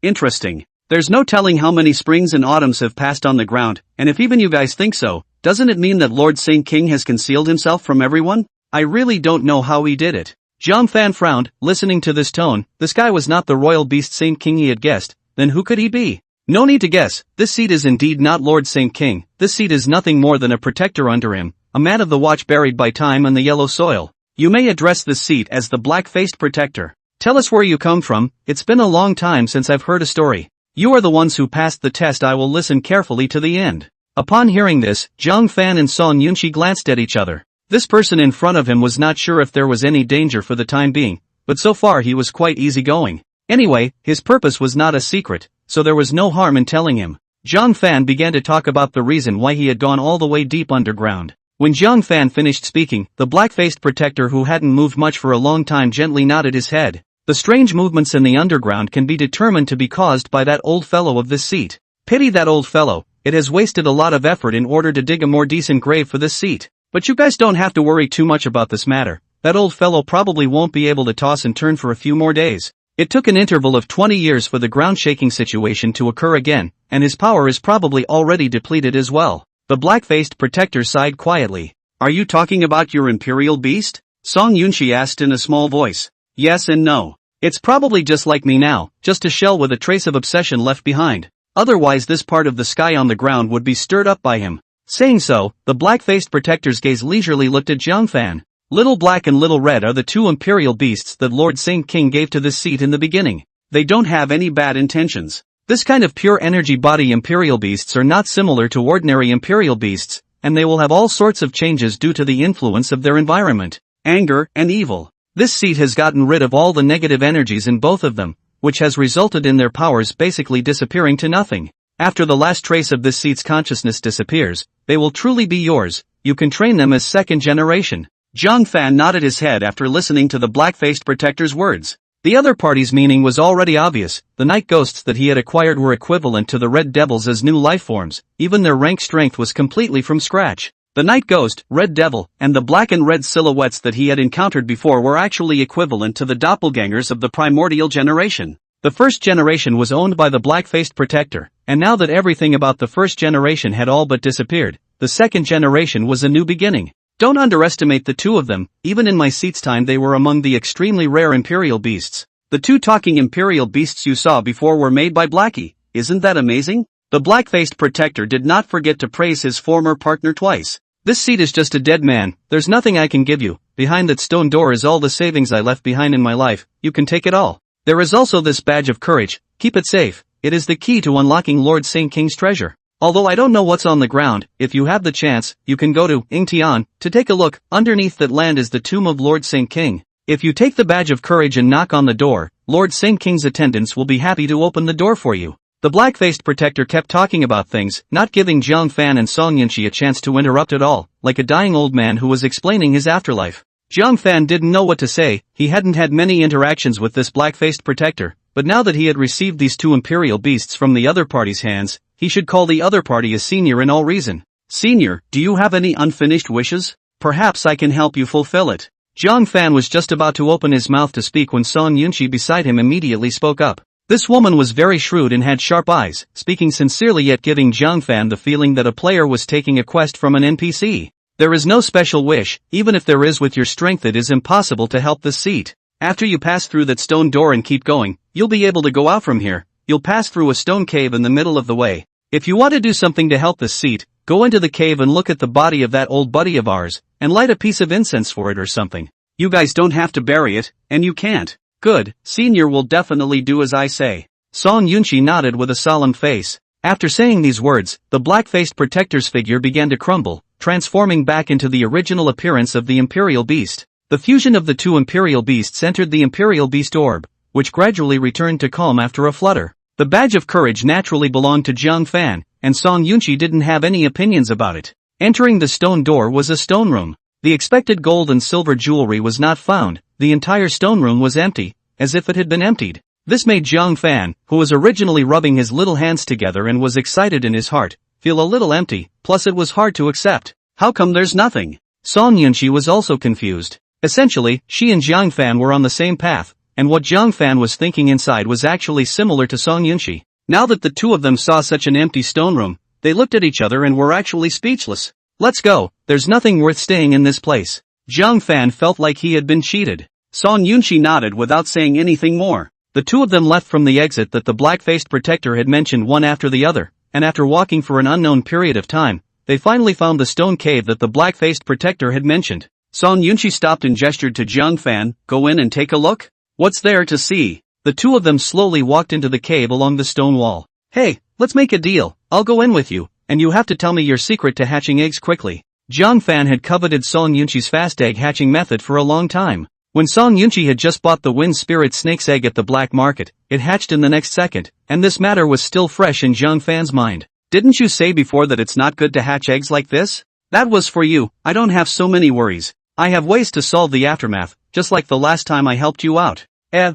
interesting. There's no telling how many springs and autumns have passed on the ground, and if even you guys think so, doesn't it mean that Lord Saint King has concealed himself from everyone? I really don't know how he did it. Jiang Fan frowned, listening to this tone. This guy was not the royal beast Saint King he had guessed. Then who could he be? No need to guess, this seat is indeed not Lord Saint King. This seat is nothing more than a protector under him, a man of the watch buried by time and the yellow soil. You may address this seat as the black-faced protector. Tell us where you come from. It's been a long time since I've heard a story. You are the ones who passed the test. I will listen carefully to the end. Upon hearing this, Jiang Fan and Song Yunqi glanced at each other. This person in front of him was not sure if there was any danger for the time being, but so far he was quite easygoing. Anyway, his purpose was not a secret, so there was no harm in telling him. Jiang Fan began to talk about the reason why he had gone all the way deep underground. When Jiang Fan finished speaking, the black-faced protector who hadn't moved much for a long time gently nodded his head. The strange movements in the underground can be determined to be caused by that old fellow of this seat. Pity that old fellow, it has wasted a lot of effort in order to dig a more decent grave for this seat. But you guys don't have to worry too much about this matter. That old fellow probably won't be able to toss and turn for a few more days. It took an interval of 20 years for the ground-shaking situation to occur again, and his power is probably already depleted as well. The black-faced protector sighed quietly. Are you talking about your imperial beast? Song Yunqi asked in a small voice. Yes and no. It's probably just like me now, just a shell with a trace of obsession left behind. Otherwise this part of the sky on the ground would be stirred up by him. Saying so, the black-faced protector's gaze leisurely looked at Jiang Fan. Little Black and Little Red are the two imperial beasts that Lord Saint King gave to this seat in the beginning. They don't have any bad intentions. This kind of pure energy body imperial beasts are not similar to ordinary imperial beasts, and they will have all sorts of changes due to the influence of their environment, anger, and evil. This seat has gotten rid of all the negative energies in both of them, which has resulted in their powers basically disappearing to nothing. After the last trace of this seat's consciousness disappears, they will truly be yours. You can train them as second generation. Jiang Fan nodded his head after listening to the black-faced protector's words. The other party's meaning was already obvious. The night ghosts that he had acquired were equivalent to the red devils as new life forms, even their rank strength was completely from scratch. The night ghost, red devil, and the black and red silhouettes that he had encountered before were actually equivalent to the doppelgangers of the primordial generation. The first generation was owned by the black-faced protector, and now that everything about the first generation had all but disappeared, the second generation was a new beginning. Don't underestimate the two of them, even in my seat's time they were among the extremely rare imperial beasts. The two talking imperial beasts you saw before were made by Blackie, isn't that amazing? The black-faced protector did not forget to praise his former partner twice. This seat is just a dead man, there's nothing I can give you. Behind that stone door is all the savings I left behind in my life, you can take it all. There is also this badge of courage, keep it safe, it is the key to unlocking Lord Saint King's treasure. Although I don't know what's on the ground, if you have the chance, you can go to Ingtian to take a look. Underneath that land is the tomb of Lord Saint King. If you take the badge of courage and knock on the door, Lord Saint King's attendants will be happy to open the door for you. The black-faced protector kept talking about things, not giving Jiang Fan and Song Yunqi a chance to interrupt at all, like a dying old man who was explaining his afterlife. Jiang Fan didn't know what to say. He hadn't had many interactions with this black-faced protector, but now that he had received these two imperial beasts from the other party's hands, he should call the other party a senior in all reason. Senior, do you have any unfinished wishes? Perhaps I can help you fulfill it. Jiang Fan was just about to open his mouth to speak when Song Yunqi beside him immediately spoke up. This woman was very shrewd and had sharp eyes, speaking sincerely yet giving Jiang Fan the feeling that a player was taking a quest from an NPC. There is no special wish, even if there is with your strength it is impossible to help this seat. After you pass through that stone door and keep going, you'll be able to go out from here. You'll pass through a stone cave in the middle of the way. If you want to do something to help this seat, go into the cave and look at the body of that old buddy of ours, and light a piece of incense for it or something. You guys don't have to bury it, and you can't. Good, senior will definitely do as I say. Song Yunqi nodded with a solemn face. After saying these words, the black-faced protector's figure began to crumble, transforming back into the original appearance of the imperial beast. The fusion of the two imperial beasts entered the imperial beast orb, which gradually returned to calm after a flutter. The badge of courage naturally belonged to Jiang Fan, and Song Yunqi didn't have any opinions about it. Entering the stone door was a stone room. The expected gold and silver jewelry was not found, the entire stone room was empty, as if it had been emptied. This made Jiang Fan, who was originally rubbing his little hands together and was excited in his heart, feel a little empty, plus it was hard to accept. How come there's nothing? Song Yunqi was also confused. Essentially, she and Jiang Fan were on the same path, and what Jiang Fan was thinking inside was actually similar to Song Yunqi. Now that the two of them saw such an empty stone room, they looked at each other and were actually speechless. Let's go, there's nothing worth staying in this place. Jiang Fan felt like he had been cheated. Song Yunqi nodded without saying anything more. The two of them left from the exit that the black-faced protector had mentioned one after the other, and after walking for an unknown period of time, they finally found the stone cave that the black-faced protector had mentioned. Song Yunqi stopped and gestured to Jiang Fan, go in and take a look? What's there to see? The two of them slowly walked into the cave along the stone wall. Hey, let's make a deal, I'll go in with you, and you have to tell me your secret to hatching eggs quickly. Jiang Fan had coveted Song Yunqi's fast egg hatching method for a long time. When Song Yunqi had just bought the wind spirit snake's egg at the black market, it hatched in the next second, and this matter was still fresh in Jiang Fan's mind. Didn't you say before that it's not good to hatch eggs like this? That was for you. I don't have so many worries. I have ways to solve the aftermath, just like the last time I helped you out.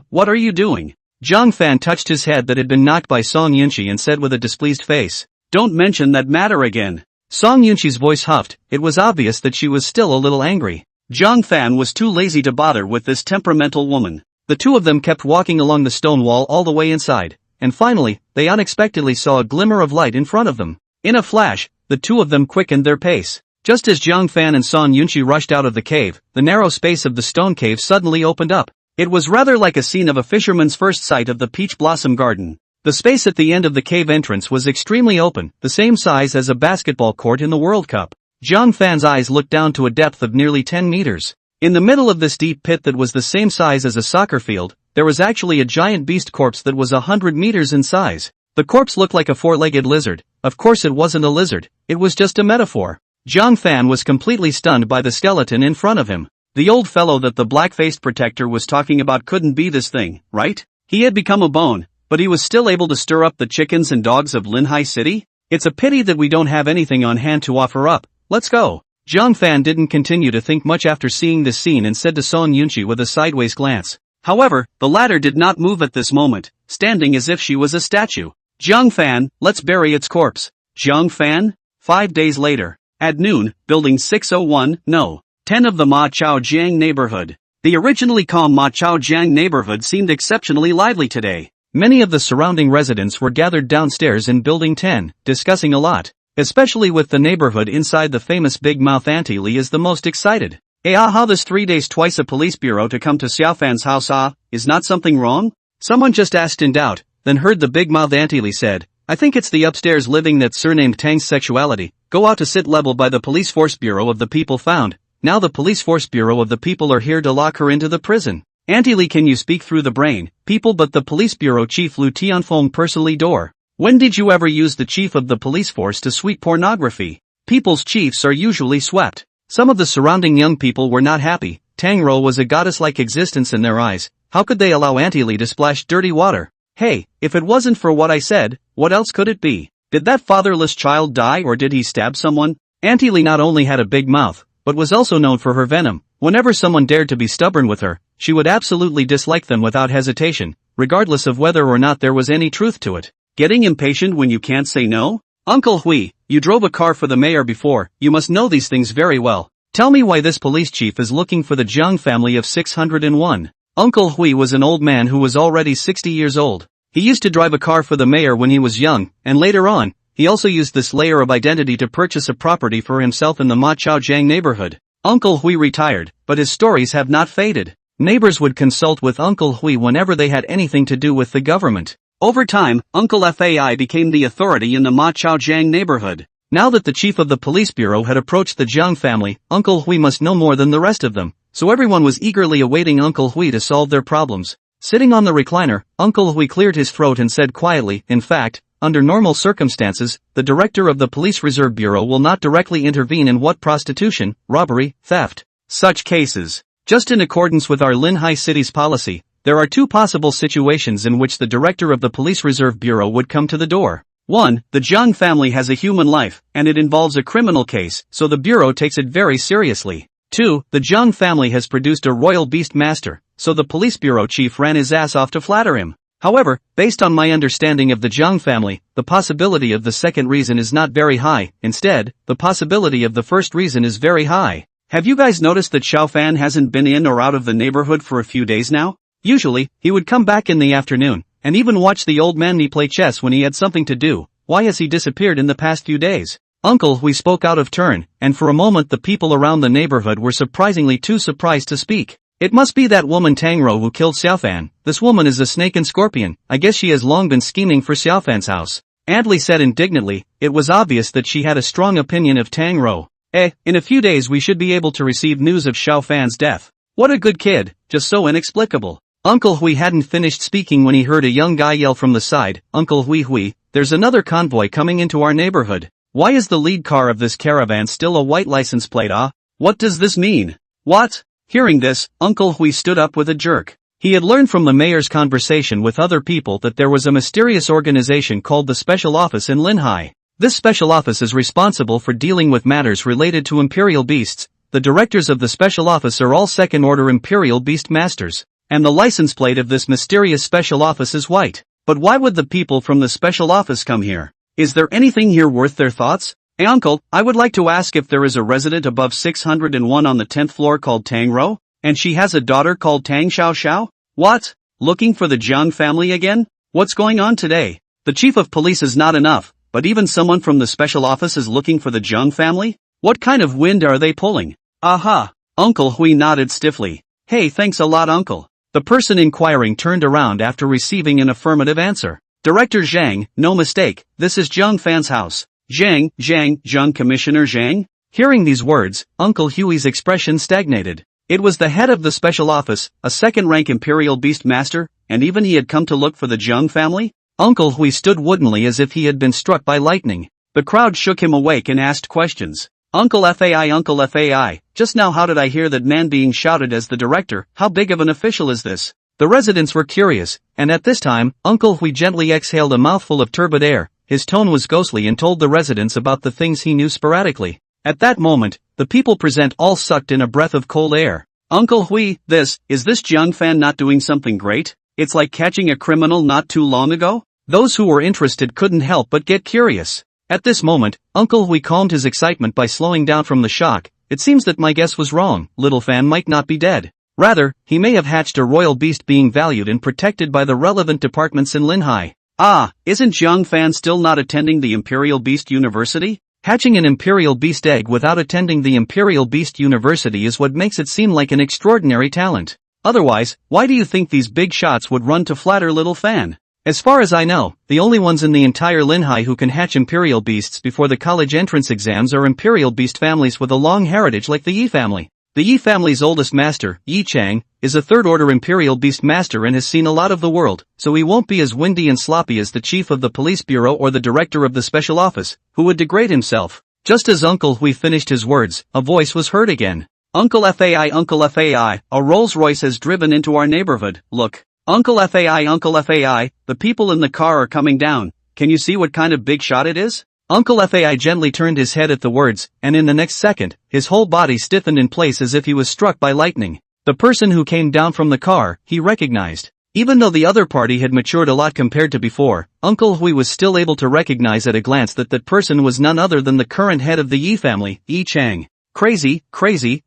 What are you doing? Jiang Fan touched his head that had been knocked by Song Yunqi and said with a displeased face, "Don't mention that matter again." Song Yunqi's voice huffed. It was obvious that she was still a little angry. Jiang Fan was too lazy to bother with this temperamental woman. The two of them kept walking along the stone wall all the way inside, and finally, they unexpectedly saw a glimmer of light in front of them. In a flash, the two of them quickened their pace. Just as Jiang Fan and Song Yunqi rushed out of the cave, the narrow space of the stone cave suddenly opened up. It was rather like a scene of a fisherman's first sight of the peach blossom garden. The space at the end of the cave entrance was extremely open, the same size as a basketball court in the World Cup. Jiang Fan's eyes looked down to a depth of nearly 10 meters. In the middle of this deep pit that was the same size as a soccer field, there was actually a giant beast corpse that was 100 meters in size. The corpse looked like a four-legged lizard. Of course it wasn't a lizard, it was just a metaphor. Jiang Fan was completely stunned by the skeleton in front of him. The old fellow that the black-faced protector was talking about couldn't be this thing, right? He had become a bone, but he was still able to stir up the chickens and dogs of Linhai City? It's a pity that we don't have anything on hand to offer up. Let's go. Jiang Fan didn't continue to think much after seeing this scene and said to Song Yunqi with a sideways glance. However, the latter did not move at this moment, standing as if she was a statue. Jiang Fan, let's bury its corpse. Jiang Fan? 5 days later. At noon, Building 601, No. 10 of the Ma Chao Jiang neighborhood. The originally calm Ma Chao Jiang neighborhood seemed exceptionally lively today. Many of the surrounding residents were gathered downstairs in Building 10, discussing a lot. Especially with the neighborhood inside the famous Big Mouth Auntie Lee is the most excited. How this 3 days twice a police bureau to come to Xiaofan's house is not something wrong? Someone just asked in doubt, then heard the Big Mouth Auntie Lee said, I think it's the upstairs living that's surnamed Tang's sexuality. Go out to sit level by the police force bureau of the people found. Now the police force bureau of the people are here to lock her into the prison. Auntie Lee, can you speak through the brain? People, but the police bureau chief Lu Tianfeng personally door. When did you ever use the chief of the police force to sweep pornography? People's chiefs are usually swept. Some of the surrounding young people were not happy. Tang Ro was a goddess-like existence in their eyes. How could they allow Auntie Lee to splash dirty water? Hey, if it wasn't for what I said, what else could it be? Did that fatherless child die or did he stab someone? Auntie Lee not only had a big mouth, but was also known for her venom. Whenever someone dared to be stubborn with her, she would absolutely dislike them without hesitation, regardless of whether or not there was any truth to it. Getting impatient when you can't say no? Uncle Hui, you drove a car for the mayor before, you must know these things very well. Tell me why this police chief is looking for the Jiang family of 601. Uncle Hui was an old man who was already 60 years old. He used to drive a car for the mayor when he was young, and later on, he also used this layer of identity to purchase a property for himself in the Ma Chao Jiang neighborhood. Uncle Hui retired, but his stories have not faded. Neighbors would consult with Uncle Hui whenever they had anything to do with the government. Over time, Uncle Fai became the authority in the Ma Chao Jiang neighborhood. Now that the chief of the police bureau had approached the Jiang family, Uncle Hui must know more than the rest of them, so everyone was eagerly awaiting Uncle Hui to solve their problems. Sitting on the recliner, Uncle Hui cleared his throat and said quietly, in fact, under normal circumstances, the director of the Police Reserve Bureau will not directly intervene in what prostitution, robbery, theft, such cases. Just in accordance with our Linhai City's policy, there are two possible situations in which the director of the Police Reserve Bureau would come to the door. 1. The Jiang family has a human life, and it involves a criminal case, so the bureau takes it very seriously. 2. The Jiang family has produced a royal beast master, so the police bureau chief ran his ass off to flatter him. However, based on my understanding of the Jiang family, the possibility of the second reason is not very high. Instead, the possibility of the first reason is very high. Have you guys noticed that Xiaofan hasn't been in or out of the neighborhood for a few days now? Usually, he would come back in the afternoon, and even watch the old man play chess when he had something to do. Why has he disappeared in the past few days? Uncle Hui spoke out of turn, and for a moment the people around the neighborhood were surprisingly too surprised to speak. It must be that woman Tangro who killed Xiaofan. This woman is a snake and scorpion. I guess she has long been scheming for Xiaofan's house. Aunt Li said indignantly. It was obvious that she had a strong opinion of Tangro. In a few days we should be able to receive news of Xiaofan's death. What a good kid, just so inexplicable. Uncle Hui hadn't finished speaking when he heard a young guy yell from the side, Uncle Hui, there's another convoy coming into our neighborhood. Why is the lead car of this caravan still a white license plate? What does this mean? What? Hearing this, Uncle Hui stood up with a jerk. He had learned from the mayor's conversation with other people that there was a mysterious organization called the Special Office in Linhai. This special office is responsible for dealing with matters related to imperial beasts. The directors of the special office are all second-order imperial beast masters, and the license plate of this mysterious special office is white. But why would the people from the special office come here? Is there anything here worth their thoughts? Hey uncle, I would like to ask if there is a resident above 601 on the 10th floor called Tang Ro, and she has a daughter called Tang Xiao Xiao? What? Looking for the Jiang family again? What's going on today? The chief of police is not enough, but even someone from the special office is looking for the Jiang family? What kind of wind are they pulling? Aha! Uncle Hui nodded stiffly. Hey, thanks a lot uncle. The person inquiring turned around after receiving an affirmative answer. Director Zhang, no mistake, this is Jiang Fan's house. Zhang, Commissioner Zhang? Hearing these words, Uncle Hui's expression stagnated. It was the head of the special office, a second-rank imperial beast master, and even he had come to look for the Jiang family? Uncle Hui stood woodenly as if he had been struck by lightning. The crowd shook him awake and asked questions. Uncle Fai, just now how did I hear that man being shouted as the director? How big of an official is this? The residents were curious, and at this time, Uncle Hui gently exhaled a mouthful of turbid air. His tone was ghostly and told the residents about the things he knew sporadically. At that moment, the people present all sucked in a breath of cold air. Uncle Hui, is this Jiang Fan not doing something great? It's like catching a criminal not too long ago? Those who were interested couldn't help but get curious. At this moment, Uncle Hui calmed his excitement by slowing down from the shock. It seems that my guess was wrong, little Fan might not be dead. Rather, he may have hatched a royal beast being valued and protected by the relevant departments in Linhai. Isn't Jiang Fan still not attending the Imperial Beast University? Hatching an Imperial Beast egg without attending the Imperial Beast University is what makes it seem like an extraordinary talent. Otherwise, why do you think these big shots would run to flatter little Fan? As far as I know, the only ones in the entire Linhai who can hatch Imperial Beasts before the college entrance exams are Imperial Beast families with a long heritage like the Yi family. The Yi family's oldest master, Yi Chang, is a third-order Imperial Beast master and has seen a lot of the world, so he won't be as windy and sloppy as the chief of the police bureau or the director of the special office, who would degrade himself. Just as Uncle Hui finished his words, a voice was heard again. Uncle Fai, a Rolls-Royce has driven into our neighborhood, look. Uncle Fai, the people in the car are coming down. Can you see what kind of big shot it is? Uncle Fai gently turned his head at the words, and in the next second, his whole body stiffened in place as if he was struck by lightning. The person who came down from the car, he recognized. Even though the other party had matured a lot compared to before, Uncle Hui was still able to recognize at a glance that that person was none other than the current head of the Yi family, Yi Chang. Crazy,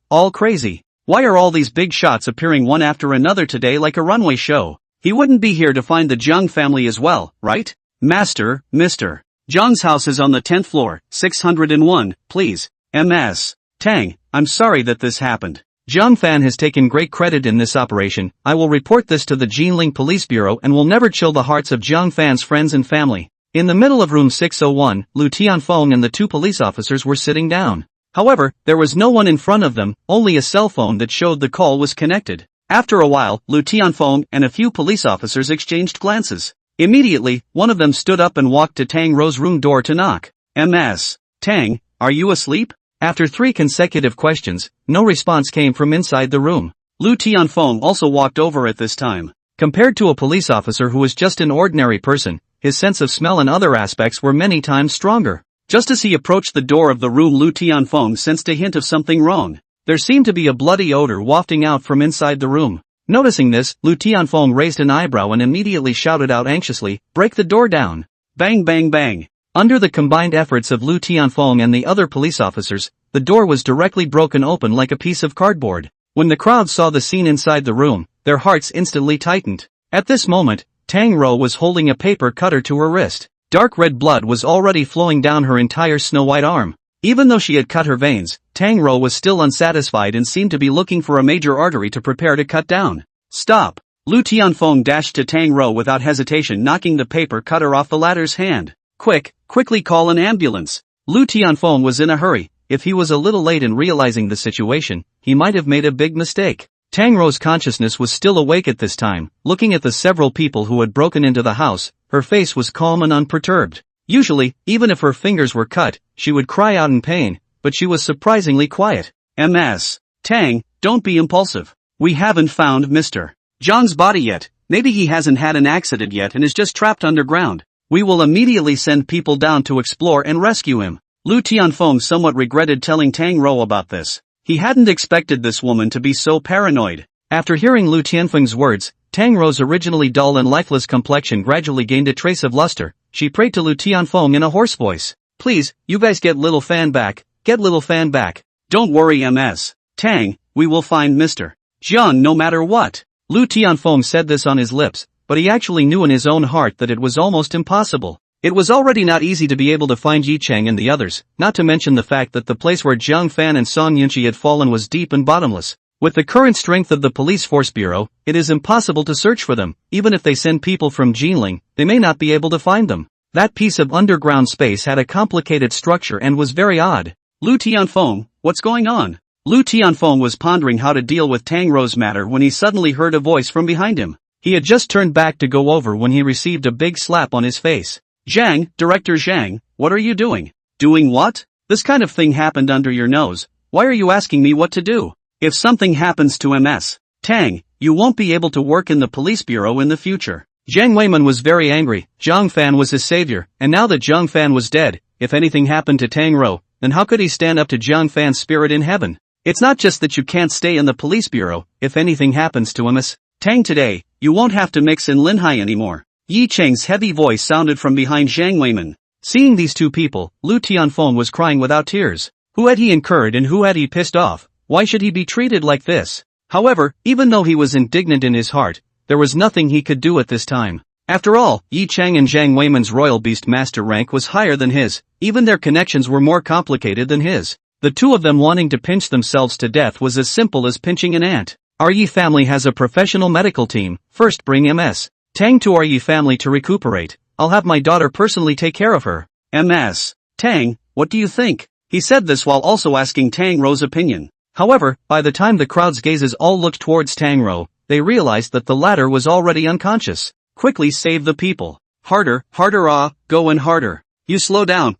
all crazy. Why are all these big shots appearing one after another today like a runway show? He wouldn't be here to find the Jiang family as well, right? Master, Mr. Jiang's house is on the 10th floor, 601, please. Ms. Tang, I'm sorry that this happened. Jiang Fan has taken great credit in this operation. I will report this to the Jinling Police Bureau and will never chill the hearts of Jiang Fan's friends and family. In the middle of room 601, Lu Tianfeng and the two police officers were sitting down. However, there was no one in front of them, only a cell phone that showed the call was connected. After a while, Lu Tianfeng and a few police officers exchanged glances. Immediately, one of them stood up and walked to Tang Ro's room door to knock. Ms. Tang, are you asleep? After 3 consecutive questions, no response came from inside the room. Lu Tianfeng also walked over at this time. Compared to a police officer who was just an ordinary person, his sense of smell and other aspects were many times stronger. Just as he approached the door of the room, Lu Tianfeng sensed a hint of something wrong. There seemed to be a bloody odor wafting out from inside the room. Noticing this, Lu Tianfeng raised an eyebrow and immediately shouted out anxiously, "Break the door down!" Bang bang bang. Under the combined efforts of Lu Tianfeng and the other police officers, the door was directly broken open like a piece of cardboard. When the crowd saw the scene inside the room, their hearts instantly tightened. At this moment, Tang Ro was holding a paper cutter to her wrist. Dark red blood was already flowing down her entire snow-white arm. Even though she had cut her veins, Tang Ro was still unsatisfied and seemed to be looking for a major artery to prepare to cut down. Stop! Lu Tianfeng dashed to Tang Ro without hesitation, knocking the paper cutter off the latter's hand. Quickly call an ambulance. Lu Tianfeng was in a hurry. If he was a little late in realizing the situation, he might have made a big mistake. Tang Ro's consciousness was still awake at this time. Looking at the several people who had broken into the house, her face was calm and unperturbed. Usually, even if her fingers were cut, she would cry out in pain, but she was surprisingly quiet. Ms. Tang, don't be impulsive. We haven't found Mr. Jiang's body yet. Maybe he hasn't had an accident yet and is just trapped underground. We will immediately send people down to explore and rescue him. Lu Tianfeng somewhat regretted telling Tang Rou about this. He hadn't expected this woman to be so paranoid. After hearing Lu Tianfeng's words, Tang Rou's originally dull and lifeless complexion gradually gained a trace of luster. She prayed to Lu Tianfeng in a hoarse voice. Please, you guys get little Fan back, get little Fan back. Don't worry Ms. Tang, we will find Mr. Jiang no matter what. Lu Tianfeng said this on his lips, but he actually knew in his own heart that it was almost impossible. It was already not easy to be able to find Yi Cheng and the others, not to mention the fact that the place where Jiang Fan and Song Yunqi had fallen was deep and bottomless. With the current strength of the Police Force Bureau, it is impossible to search for them. Even if they send people from Jinling, they may not be able to find them. That piece of underground space had a complicated structure and was very odd. Lu Tianfeng, what's going on? Lu Tianfeng was pondering how to deal with Tang Rou's matter when he suddenly heard a voice from behind him. He had just turned back to go over when he received a big slap on his face. Zhang, Director Zhang, what are you doing? Doing what? This kind of thing happened under your nose. Why are you asking me what to do? If something happens to Ms. Tang, you won't be able to work in the police bureau in the future. Jiang Weiman was very angry. Jiang Fan was his savior, and now that Jiang Fan was dead, if anything happened to Tang Rou, then how could he stand up to Jiang Fan's spirit in heaven? It's not just that you can't stay in the police bureau. If anything happens to Ms. Tang today, you won't have to mix in Linhai anymore. Yi Cheng's heavy voice sounded from behind Jiang Weiman. Seeing these two people, Lu Tianfeng was crying without tears. Who had he incurred and who had he pissed off? Why should he be treated like this? However, even though he was indignant in his heart, there was nothing he could do at this time. After all, Yi Cheng and Jiang Weiman's royal beast master rank was higher than his. Even their connections were more complicated than his. The two of them wanting to pinch themselves to death was as simple as pinching an ant. Our Yi family has a professional medical team. First bring Ms. Tang to our Yi family to recuperate. I'll have my daughter personally take care of her. Ms. Tang, what do you think? He said this while also asking Tang Rou's opinion. However, by the time the crowd's gazes all looked towards Tang Rou, they realized that the latter was already unconscious. Quickly save the people. Harder, harder go and harder. You slow down,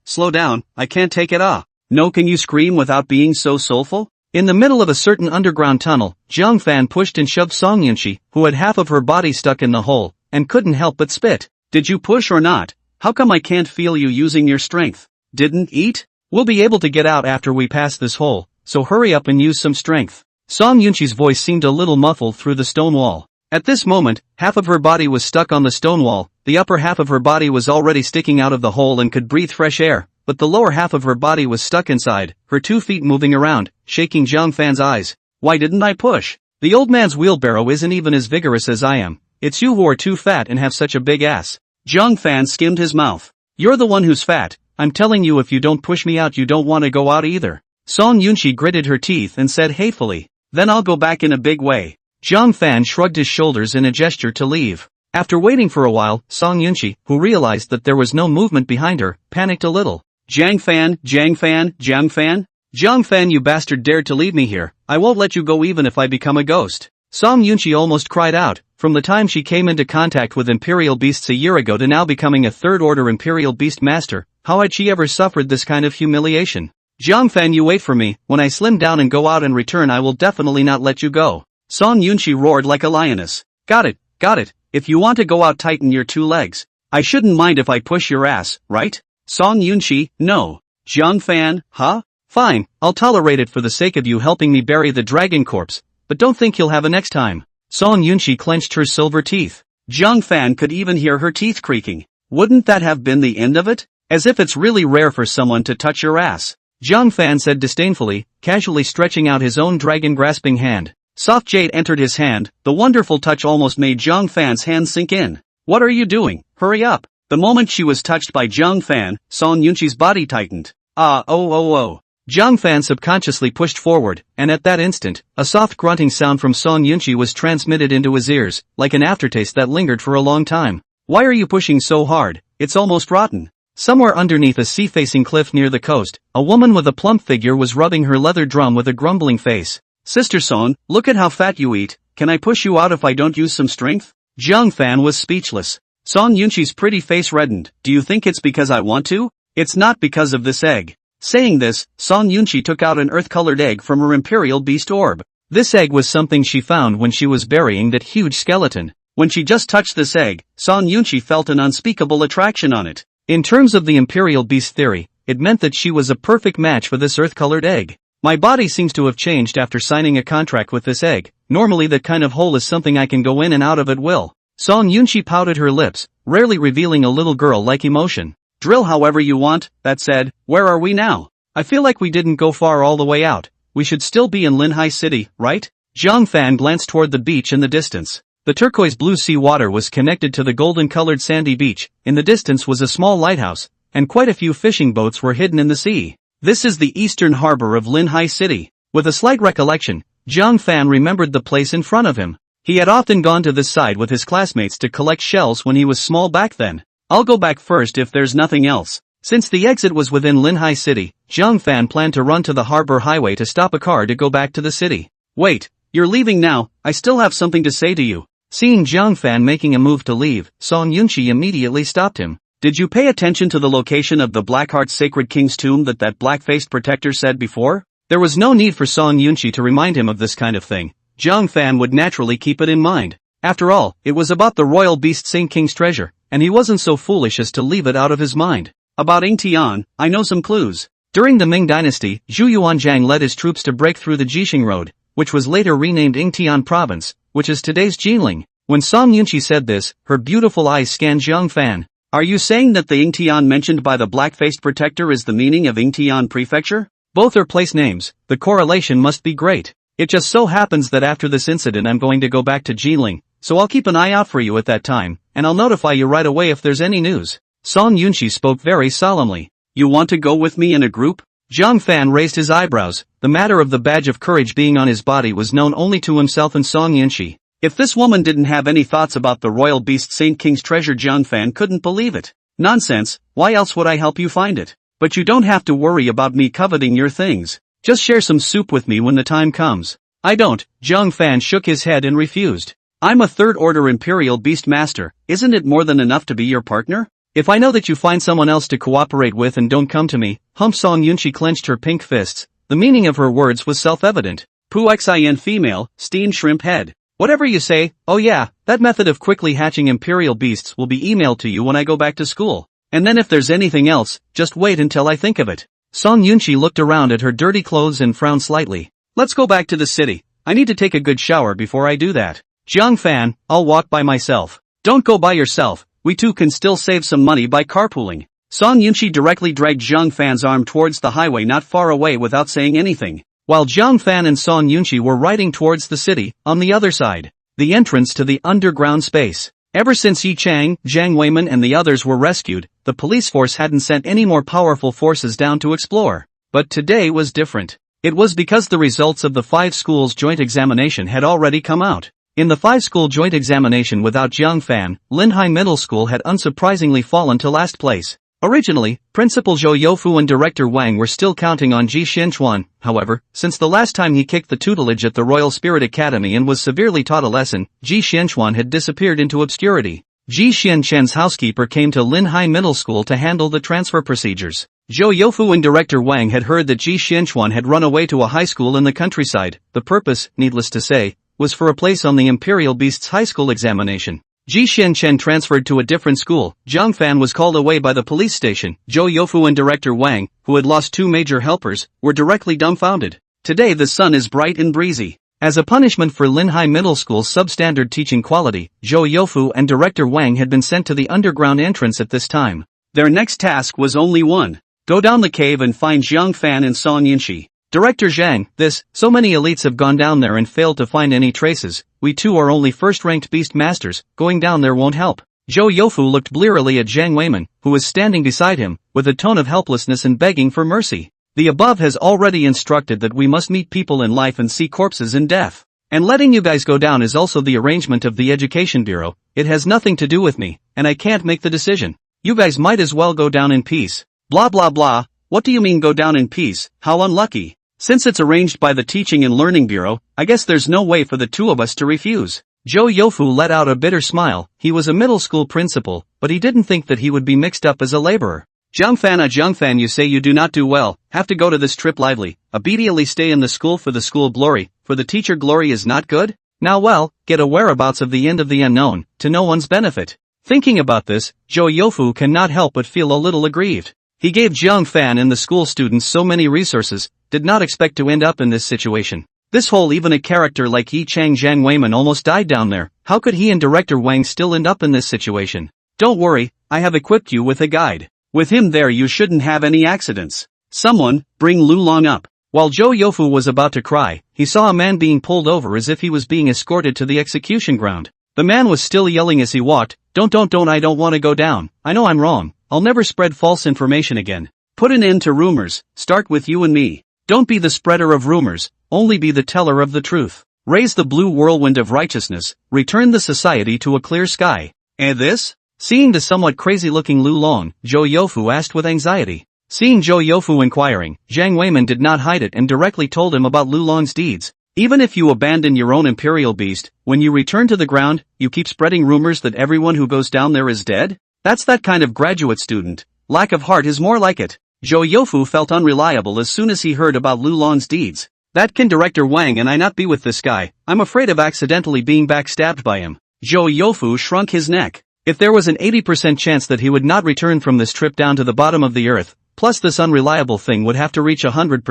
I can't take it No, can you scream without being so soulful? In the middle of a certain underground tunnel, Jiang Fan pushed and shoved Song Yunqi, who had half of her body stuck in the hole, and couldn't help but spit. Did you push or not? How come I can't feel you using your strength? Didn't eat? We'll be able to get out after we pass this hole, so hurry up and use some strength. Song Yunqi's voice seemed a little muffled through the stone wall. At this moment, half of her body was stuck on the stone wall, the upper half of her body was already sticking out of the hole and could breathe fresh air, but the lower half of her body was stuck inside, her 2 feet moving around, shaking Jiang Fan's eyes. Why didn't I push? The old man's wheelbarrow isn't even as vigorous as I am. It's you who are too fat and have such a big ass. Jiang Fan skimmed his mouth. You're the one who's fat. I'm telling you, if you don't push me out, you don't want to go out either. Song Yunqi gritted her teeth and said hatefully. Then I'll go back in a big way. Jiang Fan shrugged his shoulders in a gesture to leave. After waiting for a while, Song Yunqi, who realized that there was no movement behind her, panicked a little. Jiang Fan, Jiang Fan, Jiang Fan? Jiang Fan, you bastard dared to leave me here. I won't let you go even if I become a ghost. Song Yunqi almost cried out. From the time she came into contact with Imperial Beasts a year ago to now becoming a third-order Imperial Beast Master, how had she ever suffered this kind of humiliation? Jiang Fan, you wait for me. When I slim down and go out and return, I will definitely not let you go. Song Yunqi roared like a lioness. Got it. If you want to go out, tighten your 2 legs. I shouldn't mind if I push your ass, right? Song Yunqi, no. Jiang Fan, huh? Fine, I'll tolerate it for the sake of you helping me bury the dragon corpse, but don't think you'll have a next time. Song Yunqi clenched her silver teeth. Jiang Fan could even hear her teeth creaking. Wouldn't that have been the end of it? As if it's really rare for someone to touch your ass. Jiang Fan said disdainfully, casually stretching out his own dragon-grasping hand. Soft jade entered his hand. The wonderful touch almost made Jiang Fan's hand sink in. What are you doing? Hurry up. The moment she was touched by Jiang Fan, Song Yunqi's body tightened. Jiang Fan subconsciously pushed forward, and at that instant, a soft grunting sound from Song Yunqi was transmitted into his ears, like an aftertaste that lingered for a long time. Why are you pushing so hard? It's almost rotten. Somewhere underneath a sea-facing cliff near the coast, a woman with a plump figure was rubbing her leather drum with a grumbling face. Sister Song, look at how fat you eat. Can I push you out if I don't use some strength? Jiang Fan was speechless. Song Yunqi's pretty face reddened. Do you think it's because I want to? It's not because of this egg. Saying this, Song Yunqi took out an earth-colored egg from her imperial beast orb. This egg was something she found when she was burying that huge skeleton. When she just touched this egg, Song Yunqi felt an unspeakable attraction on it. In terms of the imperial beast theory, it meant that she was a perfect match for this earth-colored egg. My body seems to have changed after signing a contract with this egg. Normally that kind of hole is something I can go in and out of at will. Song Yunqi pouted her lips, rarely revealing a little girl-like emotion. Drill however you want. That said, where are we now? I feel like we didn't go far all the way out. We should still be in Linhai City, right? Jiang Fan glanced toward the beach in the distance. The turquoise blue sea water was connected to the golden-colored sandy beach. In the distance was a small lighthouse, and quite a few fishing boats were hidden in the sea. This is the eastern harbor of Linhai City. With a slight recollection, Jiang Fan remembered the place in front of him. He had often gone to this side with his classmates to collect shells when he was small back then. I'll go back first if there's nothing else. Since the exit was within Linhai City, Jiang Fan planned to run to the harbor highway to stop a car to go back to the city. Wait, you're leaving now? I still have something to say to you. Seeing Jiang Fan making a move to leave, Song Yunqi immediately stopped him. Did you pay attention to the location of the Blackheart Sacred King's tomb that black-faced protector said before? There was no need for Song Yunqi to remind him of this kind of thing. Jiang Fan would naturally keep it in mind. After all, it was about the royal beast Saint King's treasure, and he wasn't so foolish as to leave it out of his mind. About Yingtian, I know some clues. During the Ming dynasty, Zhu Yuanzhang led his troops to break through the Jixing Road, which was later renamed Yingtian Province, which is today's Jilin. When Song Yunqi said this, her beautiful eyes scanned Jiang Fan. Are you saying that the Yingtian mentioned by the black-faced protector is the meaning of Yingtian Prefecture? Both are place names. The correlation must be great. It just so happens that after this incident I'm going to go back to Jilin, so I'll keep an eye out for you at that time, and I'll notify you right away if there's any news. Song Yunqi spoke very solemnly. You want to go with me in a group? Jiang Fan raised his eyebrows. The matter of the badge of courage being on his body was known only to himself and Song Yunqi. If this woman didn't have any thoughts about the royal beast Saint King's treasure, Jiang Fan couldn't believe it. Nonsense, why else would I help you find it? But you don't have to worry about me coveting your things. Just share some soup with me when the time comes. I don't. Jiang Fan shook his head and refused. I'm a third-order Imperial Beast Master. Isn't it more than enough to be your partner? If I know that you find someone else to cooperate with and don't come to me, Song Yunqi clenched her pink fists. The meaning of her words was self-evident. Xin female, steamed shrimp head. Whatever you say. Oh yeah, that method of quickly hatching Imperial beasts will be emailed to you when I go back to school. And then if there's anything else, just wait until I think of it. Song Yunqi looked around at her dirty clothes and frowned slightly. Let's go back to the city. I need to take a good shower before I do that. Jiang Fan, I'll walk by myself. Don't go by yourself. We two can still save some money by carpooling. Song Yunqi directly dragged Jiang Fan's arm towards the highway not far away without saying anything. While Jiang Fan and Song Yunqi were riding towards the city, on the other side, the entrance to the underground space. Ever since Yi Chang, Zhang Weiman and the others were rescued, the police force hadn't sent any more powerful forces down to explore. But today was different. It was because the results of the 5 schools joint examination had already come out. In the 5-school joint examination without Jiang Fan, Linhai Middle School had unsurprisingly fallen to last place. Originally, Principal Zhou Youfu and Director Wang were still counting on Ji Xianchuan. However, since the last time he kicked the tutelage at the Royal Spirit Academy and was severely taught a lesson, Ji Xianchuan had disappeared into obscurity. Ji Xianchen's housekeeper came to Linhai Middle School to handle the transfer procedures. Zhou Youfu and Director Wang had heard that Ji Xianchuan had run away to a high school in the countryside. The purpose, needless to say, was for a place on the Imperial Beast's high school examination. Ji Xianchen transferred to a different school. Jiang Fan was called away by the police station. Zhou Youfu and Director Wang, who had lost 2 major helpers, were directly dumbfounded. Today the sun is bright and breezy. As a punishment for Linhai Middle School's substandard teaching quality, Zhou Youfu and Director Wang had been sent to the underground entrance at this time. Their next task was only one. Go down the cave and find Jiang Fan and Song Yunqi. Director Zhang, so many elites have gone down there and failed to find any traces. We two are only first-ranked beast masters, going down there won't help. Zhou Youfu looked blearily at Zhang Weiman, who was standing beside him, with a tone of helplessness and begging for mercy. The above has already instructed that we must meet people in life and see corpses in death. And letting you guys go down is also the arrangement of the Education Bureau. It has nothing to do with me, and I can't make the decision. You guys might as well go down in peace. Blah blah blah. What do you mean go down in peace? How unlucky. Since it's arranged by the Teaching and Learning Bureau, I guess there's no way for the two of us to refuse. Zhou Youfu let out a bitter smile. He was a middle school principal, but he didn't think that he would be mixed up as a laborer. Jiang Fan, you say you do not do well, have to go to this trip lively, obediently stay in the school for the school glory, for the teacher glory is not good? Now well, get a whereabouts of the end of the unknown, to no one's benefit. Thinking about this, Zhou Youfu cannot help but feel a little aggrieved. He gave Jiang Fan and the school students so many resources, did not expect to end up in this situation. This whole even a character like Yi Chang Zhang Weiman almost died down there, how could he and Director Wang still end up in this situation? Don't worry, I have equipped you with a guide. With him there you shouldn't have any accidents. Someone, bring Lu Long up. While Zhou Youfu was about to cry, he saw a man being pulled over as if he was being escorted to the execution ground. The man was still yelling as he walked, don't I don't want to go down, I know I'm wrong, I'll never spread false information again. Put an end to rumors, start with you and me. Don't be the spreader of rumors, only be the teller of the truth. Raise the blue whirlwind of righteousness, return the society to a clear sky. And this? Seeing the somewhat crazy-looking Lu Long, Zhou Youfu asked with anxiety. Seeing Zhou Youfu inquiring, Zhang Weiman did not hide it and directly told him about Lu Long's deeds. Even if you abandon your own imperial beast, when you return to the ground, you keep spreading rumors that everyone who goes down there is dead? That's that kind of graduate student. Lack of heart is more like it. Zhou Youfu felt unreliable as soon as he heard about Lu Long's deeds. That can Director Wang and I not be with this guy, I'm afraid of accidentally being backstabbed by him. Zhou Youfu shrunk his neck. If there was an 80% chance that he would not return from this trip down to the bottom of the earth, plus this unreliable thing would have to reach 100%,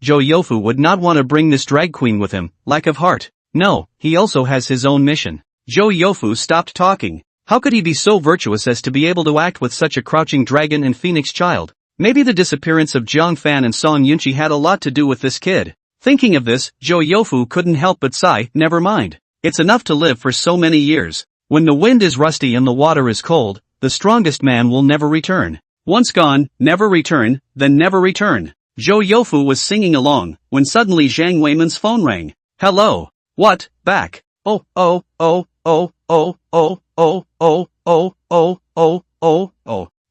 Zhou Youfu would not want to bring this drag queen with him, lack of heart. No, he also has his own mission. Zhou Youfu stopped talking. How could he be so virtuous as to be able to act with such a crouching dragon and phoenix child? Maybe the disappearance of Jiang Fan and Song Yunqi had a lot to do with this kid. Thinking of this, Zhou Youfu couldn't help but sigh, never mind. It's enough to live for so many years. When the wind is rusty and the water is cold, the strongest man will never return. Once gone, never return, then never return. Zhou Youfu was singing along, when suddenly Zhang Weiman's phone rang. Hello. What, back? Oh.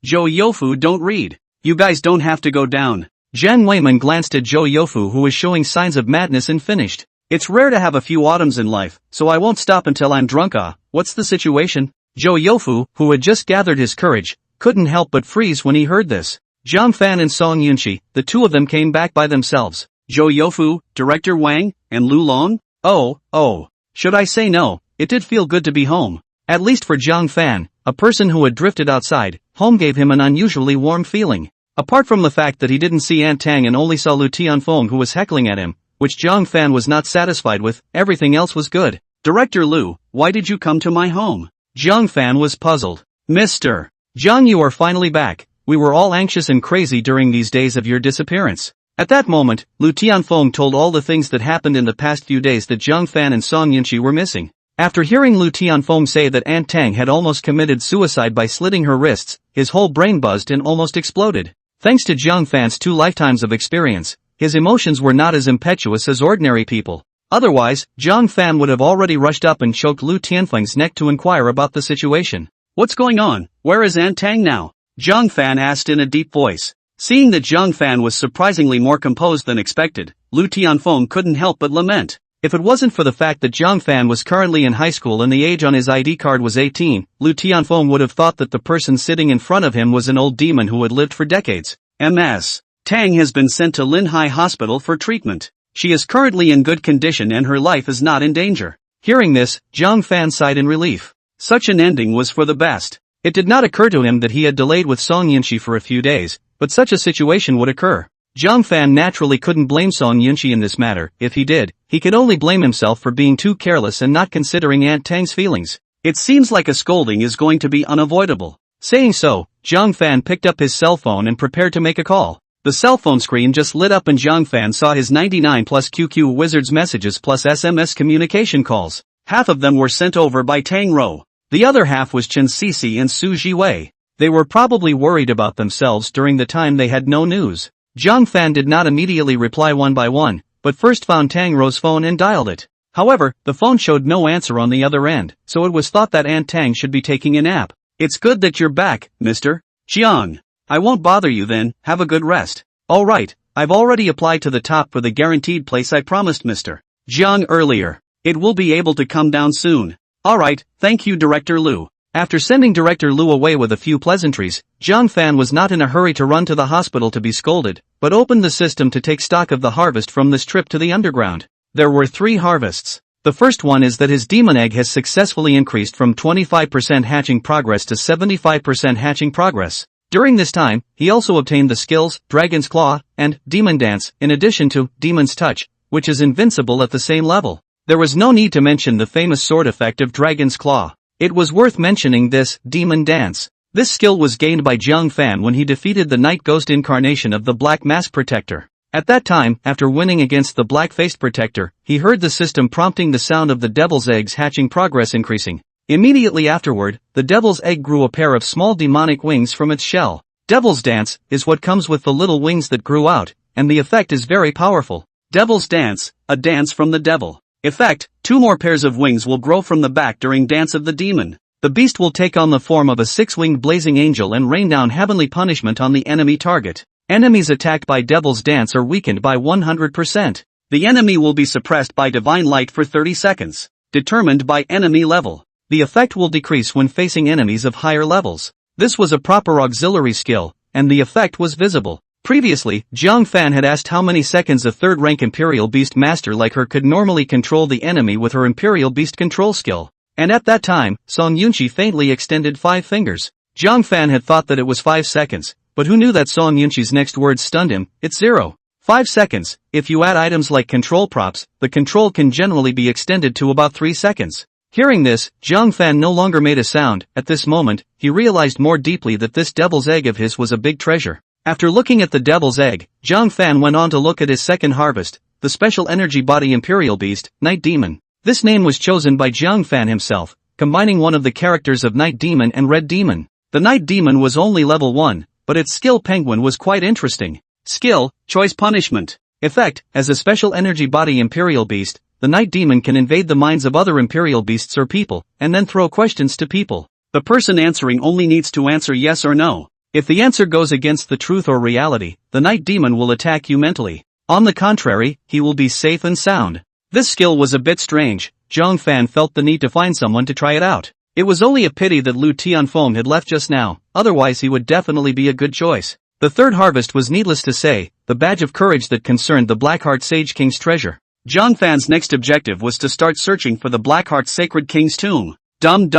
Zhou Youfu don't read. You guys don't have to go down. Zhang Weiman glanced at Zhou Youfu who was showing signs of madness and finished. It's rare to have a few autumns in life, so I won't stop until I'm drunk. What's the situation? Zhou Youfu, who had just gathered his courage, couldn't help but freeze when he heard this. Jiang Fan and Song Yunqi, the two of them came back by themselves. Zhou Youfu, Director Wang, and Lu Long? Oh. Should I say no, it did feel good to be home. At least for Jiang Fan, a person who had drifted outside, home gave him an unusually warm feeling. Apart from the fact that he didn't see Aunt Tang and only saw Lu Tianfeng who was heckling at him, which Jiang Fan was not satisfied with, everything else was good. Director Lu, why did you come to my home? Jiang Fan was puzzled. Mr. Jiang, you are finally back. We were all anxious and crazy during these days of your disappearance. At that moment, Lu Tianfeng told all the things that happened in the past few days that Jiang Fan and Song Yunqi were missing. After hearing Lu Tianfeng say that Aunt Tang had almost committed suicide by slitting her wrists, his whole brain buzzed and almost exploded. Thanks to Jiang Fan's 2 lifetimes of experience, his emotions were not as impetuous as ordinary people. Otherwise, Jiang Fan would have already rushed up and choked Lu Tianfeng's neck to inquire about the situation. What's going on? Where is Aunt Tang now? Jiang Fan asked in a deep voice. Seeing that Jiang Fan was surprisingly more composed than expected, Lu Tianfeng couldn't help but lament. If it wasn't for the fact that Jiang Fan was currently in high school and the age on his ID card was 18, Lu Tianfeng would have thought that the person sitting in front of him was an old demon who had lived for decades. Ms. Tang has been sent to Linhai Hospital for treatment. She is currently in good condition and her life is not in danger. Hearing this, Jiang Fan sighed in relief. Such an ending was for the best. It did not occur to him that he had delayed with Song Yunqi for a few days, but such a situation would occur. Jiang Fan naturally couldn't blame Song Yunqi in this matter. If he did, he could only blame himself for being too careless and not considering Aunt Tang's feelings. It seems like a scolding is going to be unavoidable. Saying so, Jiang Fan picked up his cell phone and prepared to make a call. The cell phone screen just lit up and Jiang Fan saw his 99 plus QQ Wizards messages plus SMS communication calls. Half of them were sent over by Tang Rou. The other half was Chen Sisi and Su Jiwei. They were probably worried about themselves during the time they had no news. Jiang Fan did not immediately reply one by one, but first found Tang Rou's phone and dialed it. However, the phone showed no answer on the other end, so it was thought that Aunt Tang should be taking a nap. It's good that you're back, Mr. Jiang. I won't bother you then, have a good rest. Alright, I've already applied to the top for the guaranteed place I promised Mr. Jiang earlier. It will be able to come down soon. Alright, thank you Director Liu. After sending Director Liu away with a few pleasantries, Jiang Fan was not in a hurry to run to the hospital to be scolded, but opened the system to take stock of the harvest from this trip to the underground. There were 3 harvests. The first one is that his demon egg has successfully increased from 25% hatching progress to 75% hatching progress. During this time, he also obtained the skills, Dragon's Claw, and Demon Dance, in addition to Demon's Touch, which is invincible at the same level. There was no need to mention the famous sword effect of Dragon's Claw. It was worth mentioning this, Demon Dance. This skill was gained by Jiang Fan when he defeated the Night Ghost incarnation of the Black Mask Protector. At that time, after winning against the Black-Faced Protector, he heard the system prompting the sound of the Devil's Egg's hatching progress increasing. Immediately afterward, the Devil's Egg grew a pair of small demonic wings from its shell. Devil's Dance is what comes with the little wings that grew out, and the effect is very powerful. Devil's Dance, a dance from the devil. Effect, 2 more pairs of wings will grow from the back during Dance of the Demon. The beast will take on the form of a 6-winged blazing angel and rain down heavenly punishment on the enemy target. Enemies attacked by Devil's Dance are weakened by 100%. The enemy will be suppressed by divine light for 30 seconds. Determined by enemy level. The effect will decrease when facing enemies of higher levels. This was a proper auxiliary skill, and the effect was visible. Previously, Jiang Fan had asked how many seconds a 3rd-rank Imperial Beast Master like her could normally control the enemy with her Imperial Beast Control skill. And at that time, Song Yunqi faintly extended 5 fingers. Jiang Fan had thought that it was 5 seconds, but who knew that Song Yunqi's next words stunned him? It's 0. 5 seconds. If you add items like control props, the control can generally be extended to about 3 seconds. Hearing this, Jiang Fan no longer made a sound. At this moment, he realized more deeply that this Devil's Egg of his was a big treasure. After looking at the Devil's Egg, Jiang Fan went on to look at his second harvest, the Special Energy Body Imperial Beast, Night Demon. This name was chosen by Jiang Fan himself, combining one of the characters of Night Demon and Red Demon. The Night Demon was only level 1, but its skill Penguin was quite interesting. Skill, Choice Punishment. Effect, as a Special Energy Body Imperial Beast, the Night Demon can invade the minds of other Imperial Beasts or people, and then throw questions to people. The person answering only needs to answer yes or no. If the answer goes against the truth or reality, the Night Demon will attack you mentally. On the contrary, he will be safe and sound. This skill was a bit strange. Jiang Fan felt the need to find someone to try it out. It was only a pity that Lu Tianfeng had left just now, otherwise he would definitely be a good choice. The 3rd harvest was needless to say, the badge of courage that concerned the Blackheart Sage King's treasure. Jiang Fan's next objective was to start searching for the Blackheart Sacred King's tomb. Dum.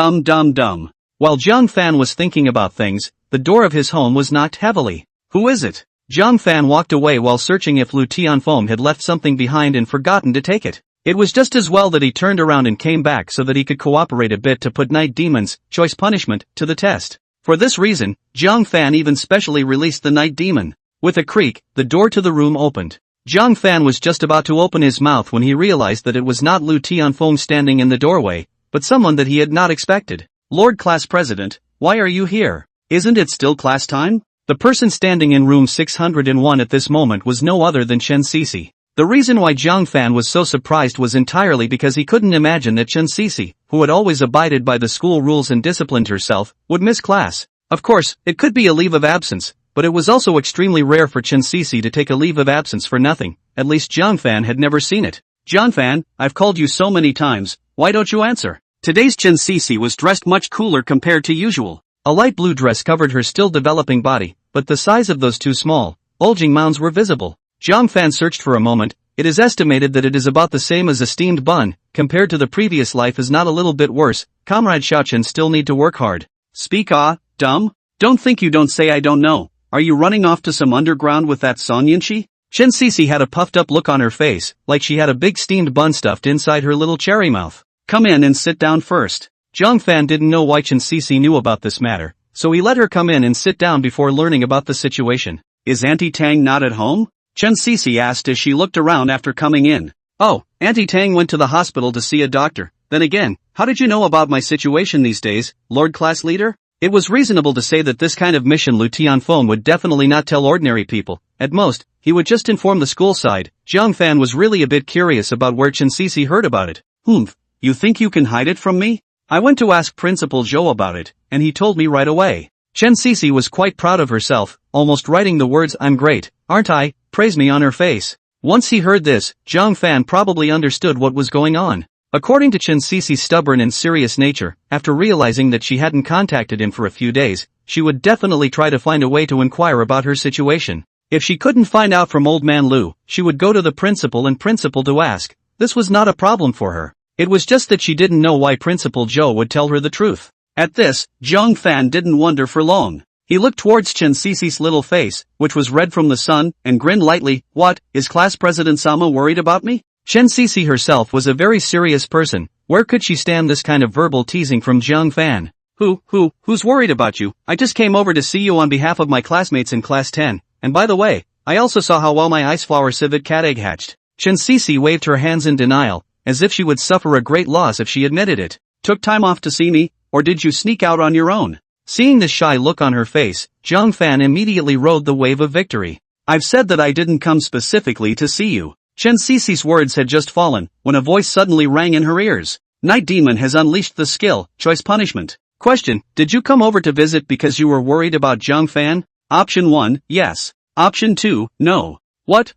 While Jiang Fan was thinking about things, the door of his home was knocked heavily. Who is it? Jiang Fan walked away while searching if Lu Tianfeng had left something behind and forgotten to take it. It was just as well that he turned around and came back so that he could cooperate a bit to put Night Demon's choice punishment to the test. For this reason, Jiang Fan even specially released the Night Demon. With a creak, the door to the room opened. Jiang Fan was just about to open his mouth when he realized that it was not Lu Tianfeng standing in the doorway, but someone that he had not expected. Lord Class President, why are you here? Isn't it still class time? The person standing in room 601 at this moment was no other than Chen Sisi. The reason why Jiang Fan was so surprised was entirely because he couldn't imagine that Chen Sisi, who had always abided by the school rules and disciplined herself, would miss class. Of course, it could be a leave of absence, but it was also extremely rare for Chen Sisi to take a leave of absence for nothing. At least Jiang Fan had never seen it. Jiang Fan, I've called you so many times, why don't you answer? Today's Chen Sisi was dressed much cooler compared to usual. A light blue dress covered her still developing body, but the size of those two small, bulging mounds were visible. Jiang Fan searched for a moment. It is estimated that it is about the same as a steamed bun, compared to the previous life is not a little bit worse. Comrade Xiaochen still need to work hard. Speak dumb? Don't think you don't say I don't know. Are you running off to some underground with that Song Yunqi? Chen Sisi had a puffed up look on her face, like she had a big steamed bun stuffed inside her little cherry mouth. Come in and sit down first. Jiang Fan didn't know why Chen Sisi knew about this matter, so he let her come in and sit down before learning about the situation. Is Auntie Tang not at home? Chen Sisi asked as she looked around after coming in. Oh, Auntie Tang went to the hospital to see a doctor. Then again, how did you know about my situation these days, Lord Class Leader? It was reasonable to say that this kind of mission Lu Tianfeng would definitely not tell ordinary people. At most, he would just inform the school side. Jiang Fan was really a bit curious about where Chen Sisi heard about it. You think you can hide it from me? I went to ask Principal Zhou about it, and he told me right away. Chen Sisi was quite proud of herself, almost writing the words "I'm great, aren't I?" praise me on her face. Once he heard this, Jiang Fan probably understood what was going on. According to Chen Cici's stubborn and serious nature, after realizing that she hadn't contacted him for a few days, she would definitely try to find a way to inquire about her situation. If she couldn't find out from old man Lu, she would go to the principal and principal to ask. This was not a problem for her. It was just that she didn't know why Principal Zhou would tell her the truth. At this, Jiang Fan didn't wonder for long. He looked towards Chen Cici's little face, which was red from the sun, and grinned lightly. What, is Class President Sama worried about me? Chen Cici herself was a very serious person. Where could she stand this kind of verbal teasing from Jiang Fan? Who's worried about you? I just came over to see you on behalf of my classmates in Class 10, and by the way, I also saw how well my ice flower civet cat egg hatched. Chen Cici waved her hands in denial, as if she would suffer a great loss if she admitted it. Took time off to see me, or did you sneak out on your own? Seeing this shy look on her face, Jiang Fan immediately rode the wave of victory. I've said that I didn't come specifically to see you. Chen Cici's words had just fallen, when a voice suddenly rang in her ears. Night Demon has unleashed the skill, Choice Punishment. Question, did you come over to visit because you were worried about Jiang Fan? Option 1, yes. Option 2, no. What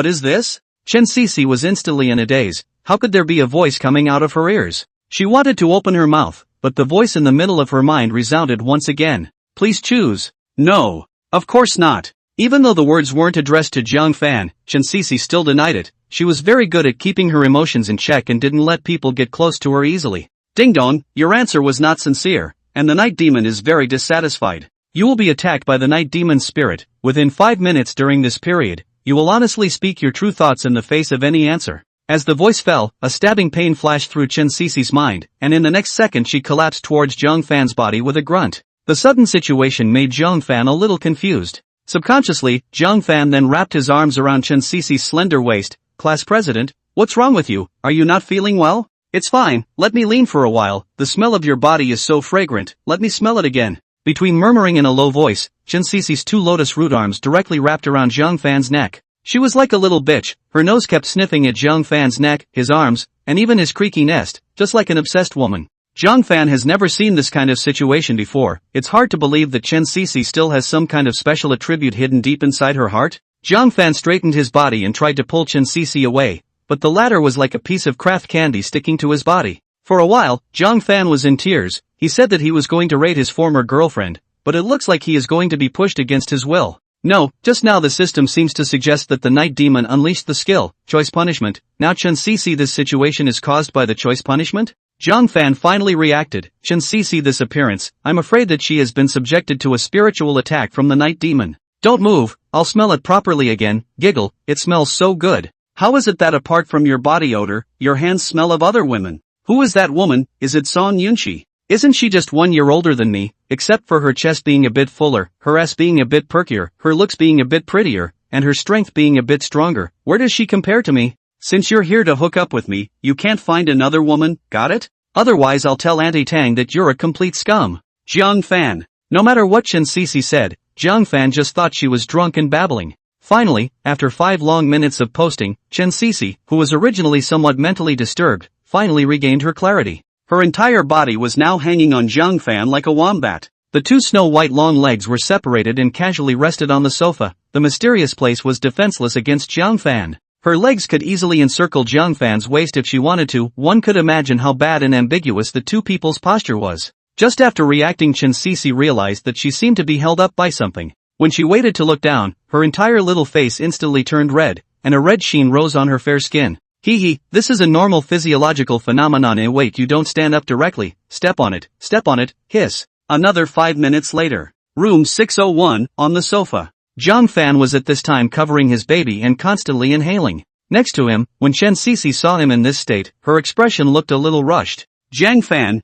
is this? Chen Cici was instantly in a daze. How could there be a voice coming out of her ears? She wanted to open her mouth, but the voice in the middle of her mind resounded once again. Please choose. No. Of course not. Even though the words weren't addressed to Jiang Fan, Chen Cici still denied it. She was very good at keeping her emotions in check and didn't let people get close to her easily. Ding dong, your answer was not sincere, and the Night Demon is very dissatisfied. You will be attacked by the Night Demon's spirit. Within 5 minutes during this period, you will honestly speak your true thoughts in the face of any answer. As the voice fell, a stabbing pain flashed through Chen Cici's mind, and in the next second she collapsed towards Jiang Fan's body with a grunt. The sudden situation made Jiang Fan a little confused. Subconsciously, Jiang Fan then wrapped his arms around Chen Cici's slender waist. Class President, what's wrong with you? Are you not feeling well? It's fine, let me lean for a while. The smell of your body is so fragrant, let me smell it again. Between murmuring in a low voice, Chen Cici's 2 lotus root arms directly wrapped around Jiang Fan's neck. She was like a little bitch, her nose kept sniffing at Jiang Fan's neck, his arms, and even his creaky nest, just like an obsessed woman. Jiang Fan has never seen this kind of situation before. It's hard to believe that Chen Cici still has some kind of special attribute hidden deep inside her heart. Jiang Fan straightened his body and tried to pull Chen Cici away, but the latter was like a piece of craft candy sticking to his body. For a while, Jiang Fan was in tears. He said that he was going to raid his former girlfriend, but it looks like he is going to be pushed against his will. No, just now the system seems to suggest that the Night Demon unleashed the skill, Choice Punishment. Now Chen Cici, this situation is caused by the Choice Punishment? Jiang Fan finally reacted. Chen Cici, this appearance, I'm afraid that she has been subjected to a spiritual attack from the Night Demon. Don't move, I'll smell it properly again. Giggle, it smells so good. How is it that apart from your body odor, your hands smell of other women? Who is that woman? Is it Song Yunqi? Isn't she just 1 year older than me, except for her chest being a bit fuller, her ass being a bit perkier, her looks being a bit prettier, and her strength being a bit stronger? Where does she compare to me? Since you're here to hook up with me, you can't find another woman, got it? Otherwise I'll tell Auntie Tang that you're a complete scum. Jiang Fan. No matter what Chen Cici said, Jiang Fan just thought she was drunk and babbling. Finally, after 5 long minutes of posting, Chen Cici, who was originally somewhat mentally disturbed, finally regained her clarity. Her entire body was now hanging on Jiang Fan like a wombat. The 2 snow-white long legs were separated and casually rested on the sofa. The mysterious place was defenseless against Jiang Fan. Her legs could easily encircle Jiang Fan's waist if she wanted to. One could imagine how bad and ambiguous the 2 people's posture was. Just after reacting, Chen Cici realized that she seemed to be held up by something. When she waited to look down, her entire little face instantly turned red, and a red sheen rose on her fair skin. This is a normal physiological phenomenon. Wait, you don't stand up directly, step on it, hiss. Another 5 minutes later. Room 601, on the sofa. Jiang Fan was at this time covering his baby and constantly inhaling. Next to him, when Chen Cici saw him in this state, her expression looked a little rushed. Jiang Fan,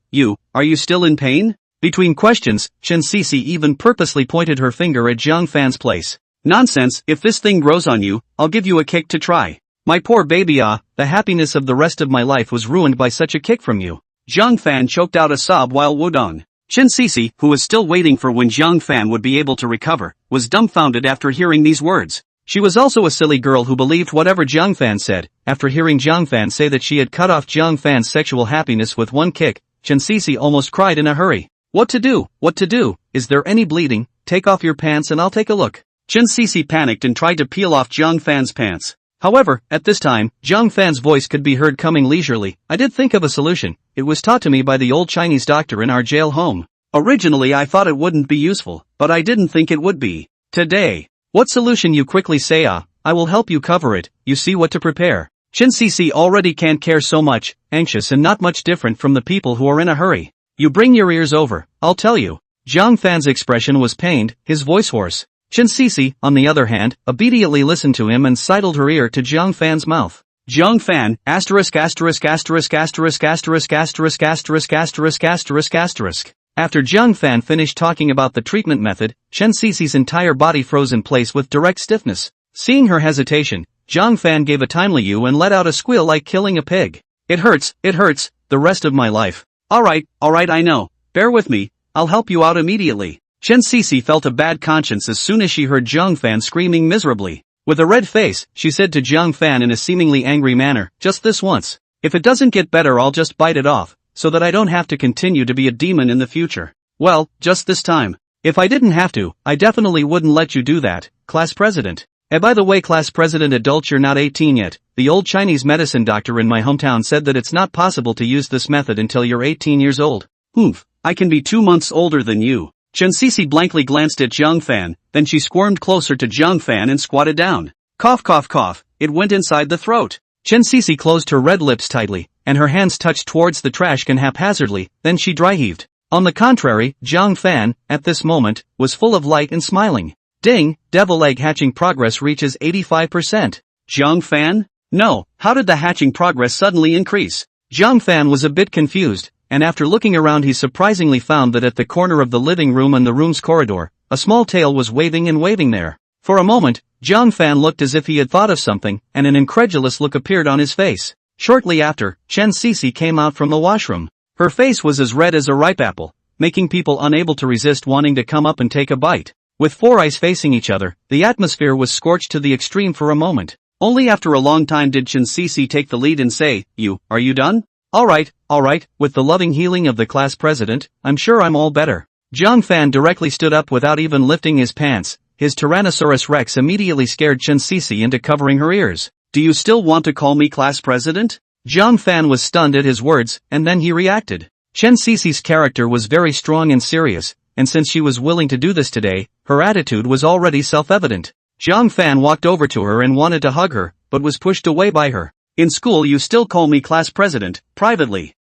are you still in pain? Between questions, Chen Cici even purposely pointed her finger at Jiang Fan's place. Nonsense, if this thing grows on you, I'll give you a kick to try. My poor baby, the happiness of the rest of my life was ruined by such a kick from you. Jiang Fan choked out a sob while wudong. Chen Cici, who was still waiting for when Jiang Fan would be able to recover, was dumbfounded after hearing these words. She was also a silly girl who believed whatever Jiang Fan said. After hearing Jiang Fan say that she had cut off Jiang Fan's sexual happiness with one kick, Chen Cici almost cried in a hurry. What to do? Is there any bleeding? Take off your pants and I'll take a look. Chen Cici panicked and tried to peel off Jiang Fan's pants. However, at this time, Jiang Fan's voice could be heard coming leisurely. I did think of a solution. It was taught to me by the old Chinese doctor in our jail home. Originally I thought it wouldn't be useful, but I didn't think it would be. Today. What solution you quickly say? I will help you cover it, you see what to prepare. Chen Cici already can't care so much, anxious and not much different from the people who are in a hurry. You bring your ears over, I'll tell you. Jiang Fan's expression was pained, his voice hoarse. Chen Cici, on the other hand, obediently listened to him and sidled her ear to Jiang Fan's mouth. Jiang Fan, asterisk asterisk asterisk asterisk asterisk asterisk asterisk asterisk asterisk asterisk. After Jiang Fan finished talking about the treatment method, Chen Cici's entire body froze in place with direct stiffness. Seeing her hesitation, Jiang Fan gave a timely "you" and let out a squeal like killing a pig. It hurts, the rest of my life. Alright, I know. Bear with me, I'll help you out immediately. Chen Cici felt a bad conscience as soon as she heard Jiang Fan screaming miserably. With a red face, she said to Jiang Fan in a seemingly angry manner, just this once. If it doesn't get better I'll just bite it off, so that I don't have to continue to be a demon in the future. Well, just this time. If I didn't have to, I definitely wouldn't let you do that, class president. By the way, class president, adult, you're not 18 yet. The old Chinese medicine doctor in my hometown said that it's not possible to use this method until you're 18 years old. I can be 2 months older than you. Chen Cici blankly glanced at Jiang Fan, then she squirmed closer to Jiang Fan and squatted down. Cough cough cough, it went inside the throat. Chen Cici closed her red lips tightly, and her hands touched towards the trash can haphazardly, then she dry heaved. On the contrary, Jiang Fan, at this moment, was full of light and smiling. Ding, devil egg hatching progress reaches 85%. Jiang Fan? No, how did the hatching progress suddenly increase? Jiang Fan was a bit confused, and after looking around he surprisingly found that at the corner of the living room and the room's corridor, a small tail was waving and waving there. For a moment, Jiang Fan looked as if he had thought of something, and an incredulous look appeared on his face. Shortly after, Chen Cici came out from the washroom. Her face was as red as a ripe apple, making people unable to resist wanting to come up and take a bite. With 4 eyes facing each other, the atmosphere was scorched to the extreme for a moment. Only after a long time did Chen Cici take the lead and say, are you done? Alright, with the loving healing of the class president, I'm sure I'm all better. Jiang Fan directly stood up without even lifting his pants. His Tyrannosaurus Rex immediately scared Chen Cici into covering her ears. Do you still want to call me class president? Jiang Fan was stunned at his words, and then he reacted. Chen Cici's character was very strong and serious, and since she was willing to do this today, her attitude was already self-evident. Jiang Fan walked over to her and wanted to hug her, but was pushed away by her. In school you still call me class president, privately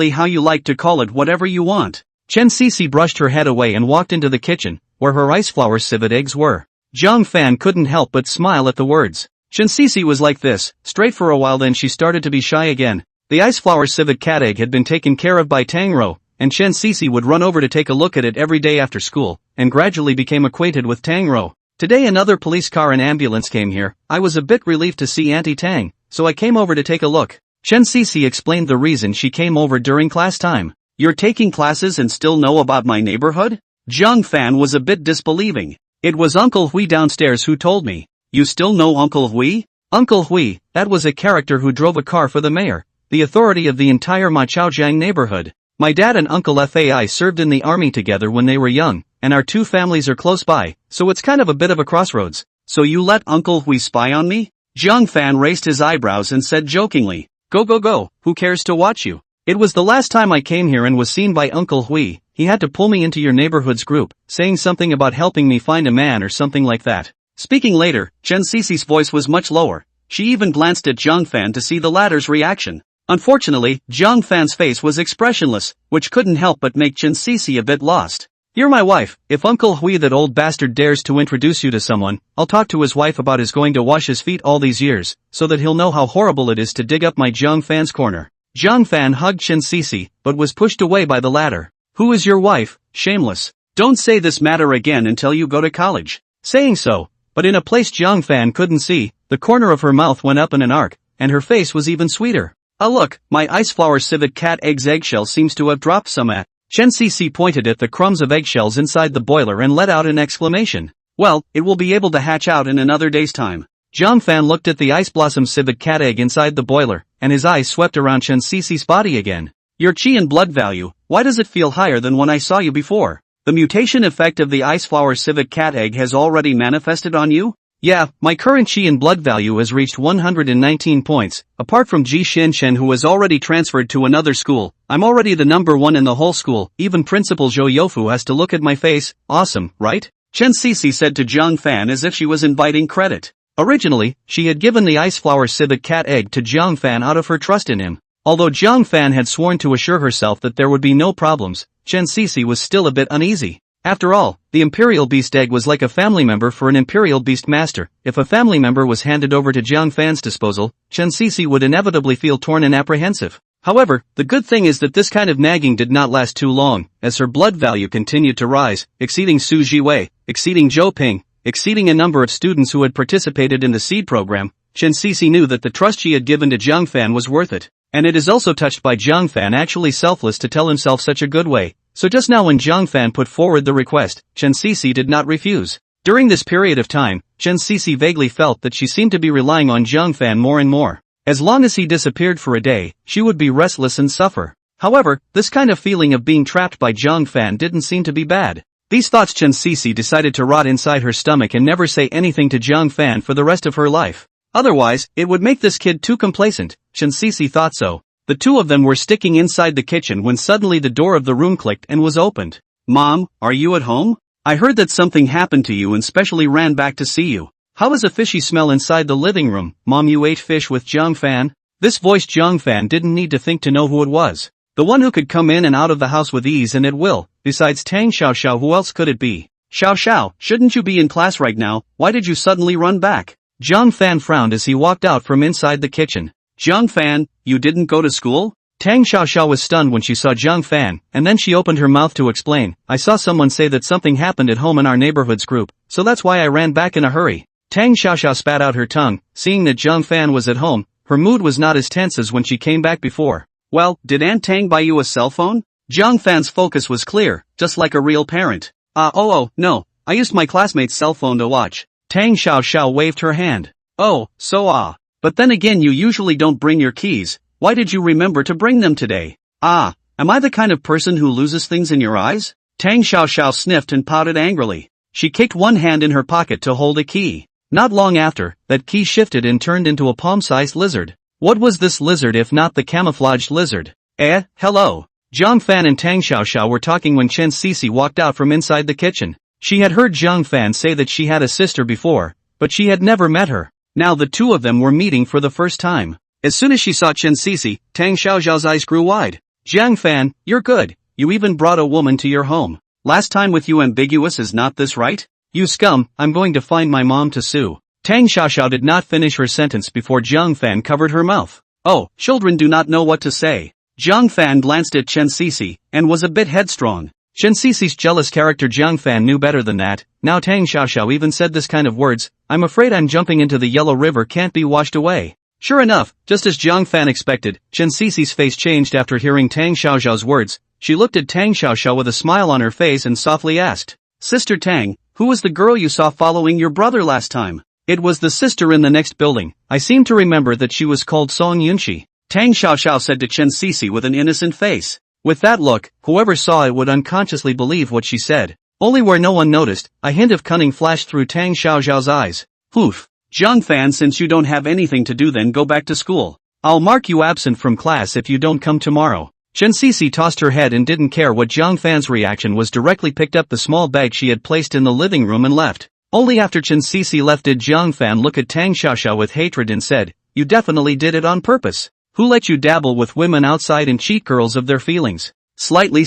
how you like to call it, whatever you want. Chen Cici brushed her head away and walked into the kitchen, where her ice flower civet eggs were. Jiang Fan couldn't help but smile at the words. Chen Cici was like this, straight for a while, then she started to be shy again. The ice flower civet cat egg had been taken care of by Tang Ro, and Chen Cici would run over to take a look at it every day after school, and gradually became acquainted with Tang Ro. Today another police car and ambulance came here. I was a bit relieved to see Auntie Tang, so I came over to take a look. Chen Cici explained the reason she came over during class time. You're taking classes and still know about my neighborhood? Jiang Fan was a bit disbelieving. It was Uncle Hui downstairs who told me. You still know Uncle Hui? Uncle Hui, that was a character who drove a car for the mayor, the authority of the entire Machaojiang neighborhood. My dad and Uncle Fai served in the army together when they were young, and our 2 families are close by, so it's kind of a bit of a crossroads. So you let Uncle Hui spy on me? Jiang Fan raised his eyebrows and said jokingly, Go, who cares to watch you? It was the last time I came here and was seen by Uncle Hui. He had to pull me into your neighborhood's group, saying something about helping me find a man or something like that. Speaking later, Chen Cici's voice was much lower. She even glanced at Jiang Fan to see the latter's reaction. Unfortunately, Jiang Fan's face was expressionless, which couldn't help but make Chen Cici a bit lost. You're my wife. If Uncle Hui, that old bastard, dares to introduce you to someone, I'll talk to his wife about his going to wash his feet all these years, so that he'll know how horrible it is to dig up my Jiang Fan's corner. Jiang Fan hugged Chen Cici, but was pushed away by the latter. Who is your wife? Shameless. Don't say this matter again until you go to college. Saying so, but in a place Jiang Fan couldn't see, the corner of her mouth went up in an arc, and her face was even sweeter. Look, my ice flower civet cat egg's eggshell seems to have dropped some at. Chen Cici pointed at the crumbs of eggshells inside the boiler and let out an exclamation. Well, it will be able to hatch out in another day's time. Jiang Fan looked at the ice blossom civet cat egg inside the boiler, and his eyes swept around Chen Cici's body again. Your chi and blood value, why does it feel higher than when I saw you before? The mutation effect of the ice flower civet cat egg has already manifested on you? Yeah, my current chi and blood value has reached 119 points. Apart from Ji Xinshen who has already transferred to another school, I'm already the number one in the whole school. Even Principal Zhou Youfu has to look at my face. Awesome, right? Chen Sisi said to Jiang Fan as if she was inviting credit. Originally, she had given the ice flower civet cat egg to Jiang Fan out of her trust in him. Although Jiang Fan had sworn to assure herself that there would be no problems, Chen Sisi was still a bit uneasy. After all, the Imperial Beast Egg was like a family member for an Imperial Beast Master. If a family member was handed over to Jiang Fan's disposal, Chen Sisi would inevitably feel torn and apprehensive. However, the good thing is that this kind of nagging did not last too long, as her blood value continued to rise, exceeding Su Jiwei, exceeding Zhou Ping, exceeding a number of students who had participated in the seed program. Chen Sisi knew that the trust she had given to Jiang Fan was worth it. And it is also touched by Jiang Fan actually selfless to tell himself such a good way. So just now when Jiang Fan put forward the request, Chen Sisi did not refuse. During this period of time, Chen Sisi vaguely felt that she seemed to be relying on Jiang Fan more and more. As long as he disappeared for a day, she would be restless and suffer. However, this kind of feeling of being trapped by Jiang Fan didn't seem to be bad. These thoughts Chen Sisi decided to rot inside her stomach and never say anything to Jiang Fan for the rest of her life. Otherwise, it would make this kid too complacent. Chen Sisi thought so. The two of them were sticking inside the kitchen when suddenly the door of the room clicked and was opened. Mom, are you at home? I heard that something happened to you and specially ran back to see you. How is a fishy smell inside the living room? Mom, you ate fish with Jiang Fan? This voice Jiang Fan didn't need to think to know who it was. The one who could come in and out of the house with ease and at will. Besides Tang Xiaoxiao, who else could it be? Xiaoxiao, shouldn't you be in class right now? Why did you suddenly run back? Jiang Fan frowned as he walked out from inside the kitchen. Jiang Fan, you didn't go to school? Tang Xiaoxiao was stunned when she saw Jiang Fan, and then she opened her mouth to explain. I saw someone say that something happened at home in our neighborhood's group, so that's why I ran back in a hurry. Tang Xiaoxiao spat out her tongue, seeing that Jiang Fan was at home. Her mood was not as tense as when she came back before. Well, did Aunt Tang buy you a cell phone? Jiang Fan's focus was clear, just like a real parent. No, I used my classmate's cell phone to watch. Tang Xiaoxiao waved her hand. Oh, so but then again you usually don't bring your keys. Why did you remember to bring them today? Am I the kind of person who loses things in your eyes? Tang Xiaoxiao sniffed and pouted angrily. She kicked one hand in her pocket to hold a key. Not long after, that key shifted and turned into a palm-sized lizard. What was this lizard if not the camouflaged lizard? Hello. Jiang Fan and Tang Xiaoxiao were talking when Chen Sisi walked out from inside the kitchen. She had heard Jiang Fan say that she had a sister before, but she had never met her. Now the two of them were meeting for the first time. As soon as she saw Chen Sisi, Tang Xiaoxiao's eyes grew wide. Jiang Fan, you're good. You even brought a woman to your home. Last time with you ambiguous, is not this right? You scum, I'm going to find my mom to sue. Tang Xiaoxiao did not finish her sentence before Jiang Fan covered her mouth. Oh, children do not know what to say. Jiang Fan glanced at Chen Sisi, and was a bit headstrong. Chen Sisi's jealous character Jiang Fan knew better than that. Now Tang Xiaoxiao even said this kind of words. I'm afraid I'm jumping into the yellow river can't be washed away. Sure enough, just as Jiang Fan expected, Chen Sisi's face changed after hearing Tang Xiaoxiao's words. She looked at Tang Xiaoxiao with a smile on her face and softly asked, Sister Tang, who was the girl you saw following your brother last time? It was the sister in the next building. I seem to remember that she was called Song Yunxi. Tang Xiaoxiao said to Chen Sisi with an innocent face. With that look, whoever saw it would unconsciously believe what she said. Only where no one noticed, a hint of cunning flashed through Tang Xiaoxiao's eyes. Poof. Jiang Fan, since you don't have anything to do then go back to school. I'll mark you absent from class if you don't come tomorrow. Chen Sisi tossed her head and didn't care what Jiang Fan's reaction was, directly picked up the small bag she had placed in the living room and left. Only after Chen Sisi left did Jiang Fan look at Tang Xiaoxiao with hatred and said, You definitely did it on purpose. Who let you dabble with women outside and cheat girls of their feelings? Slightly.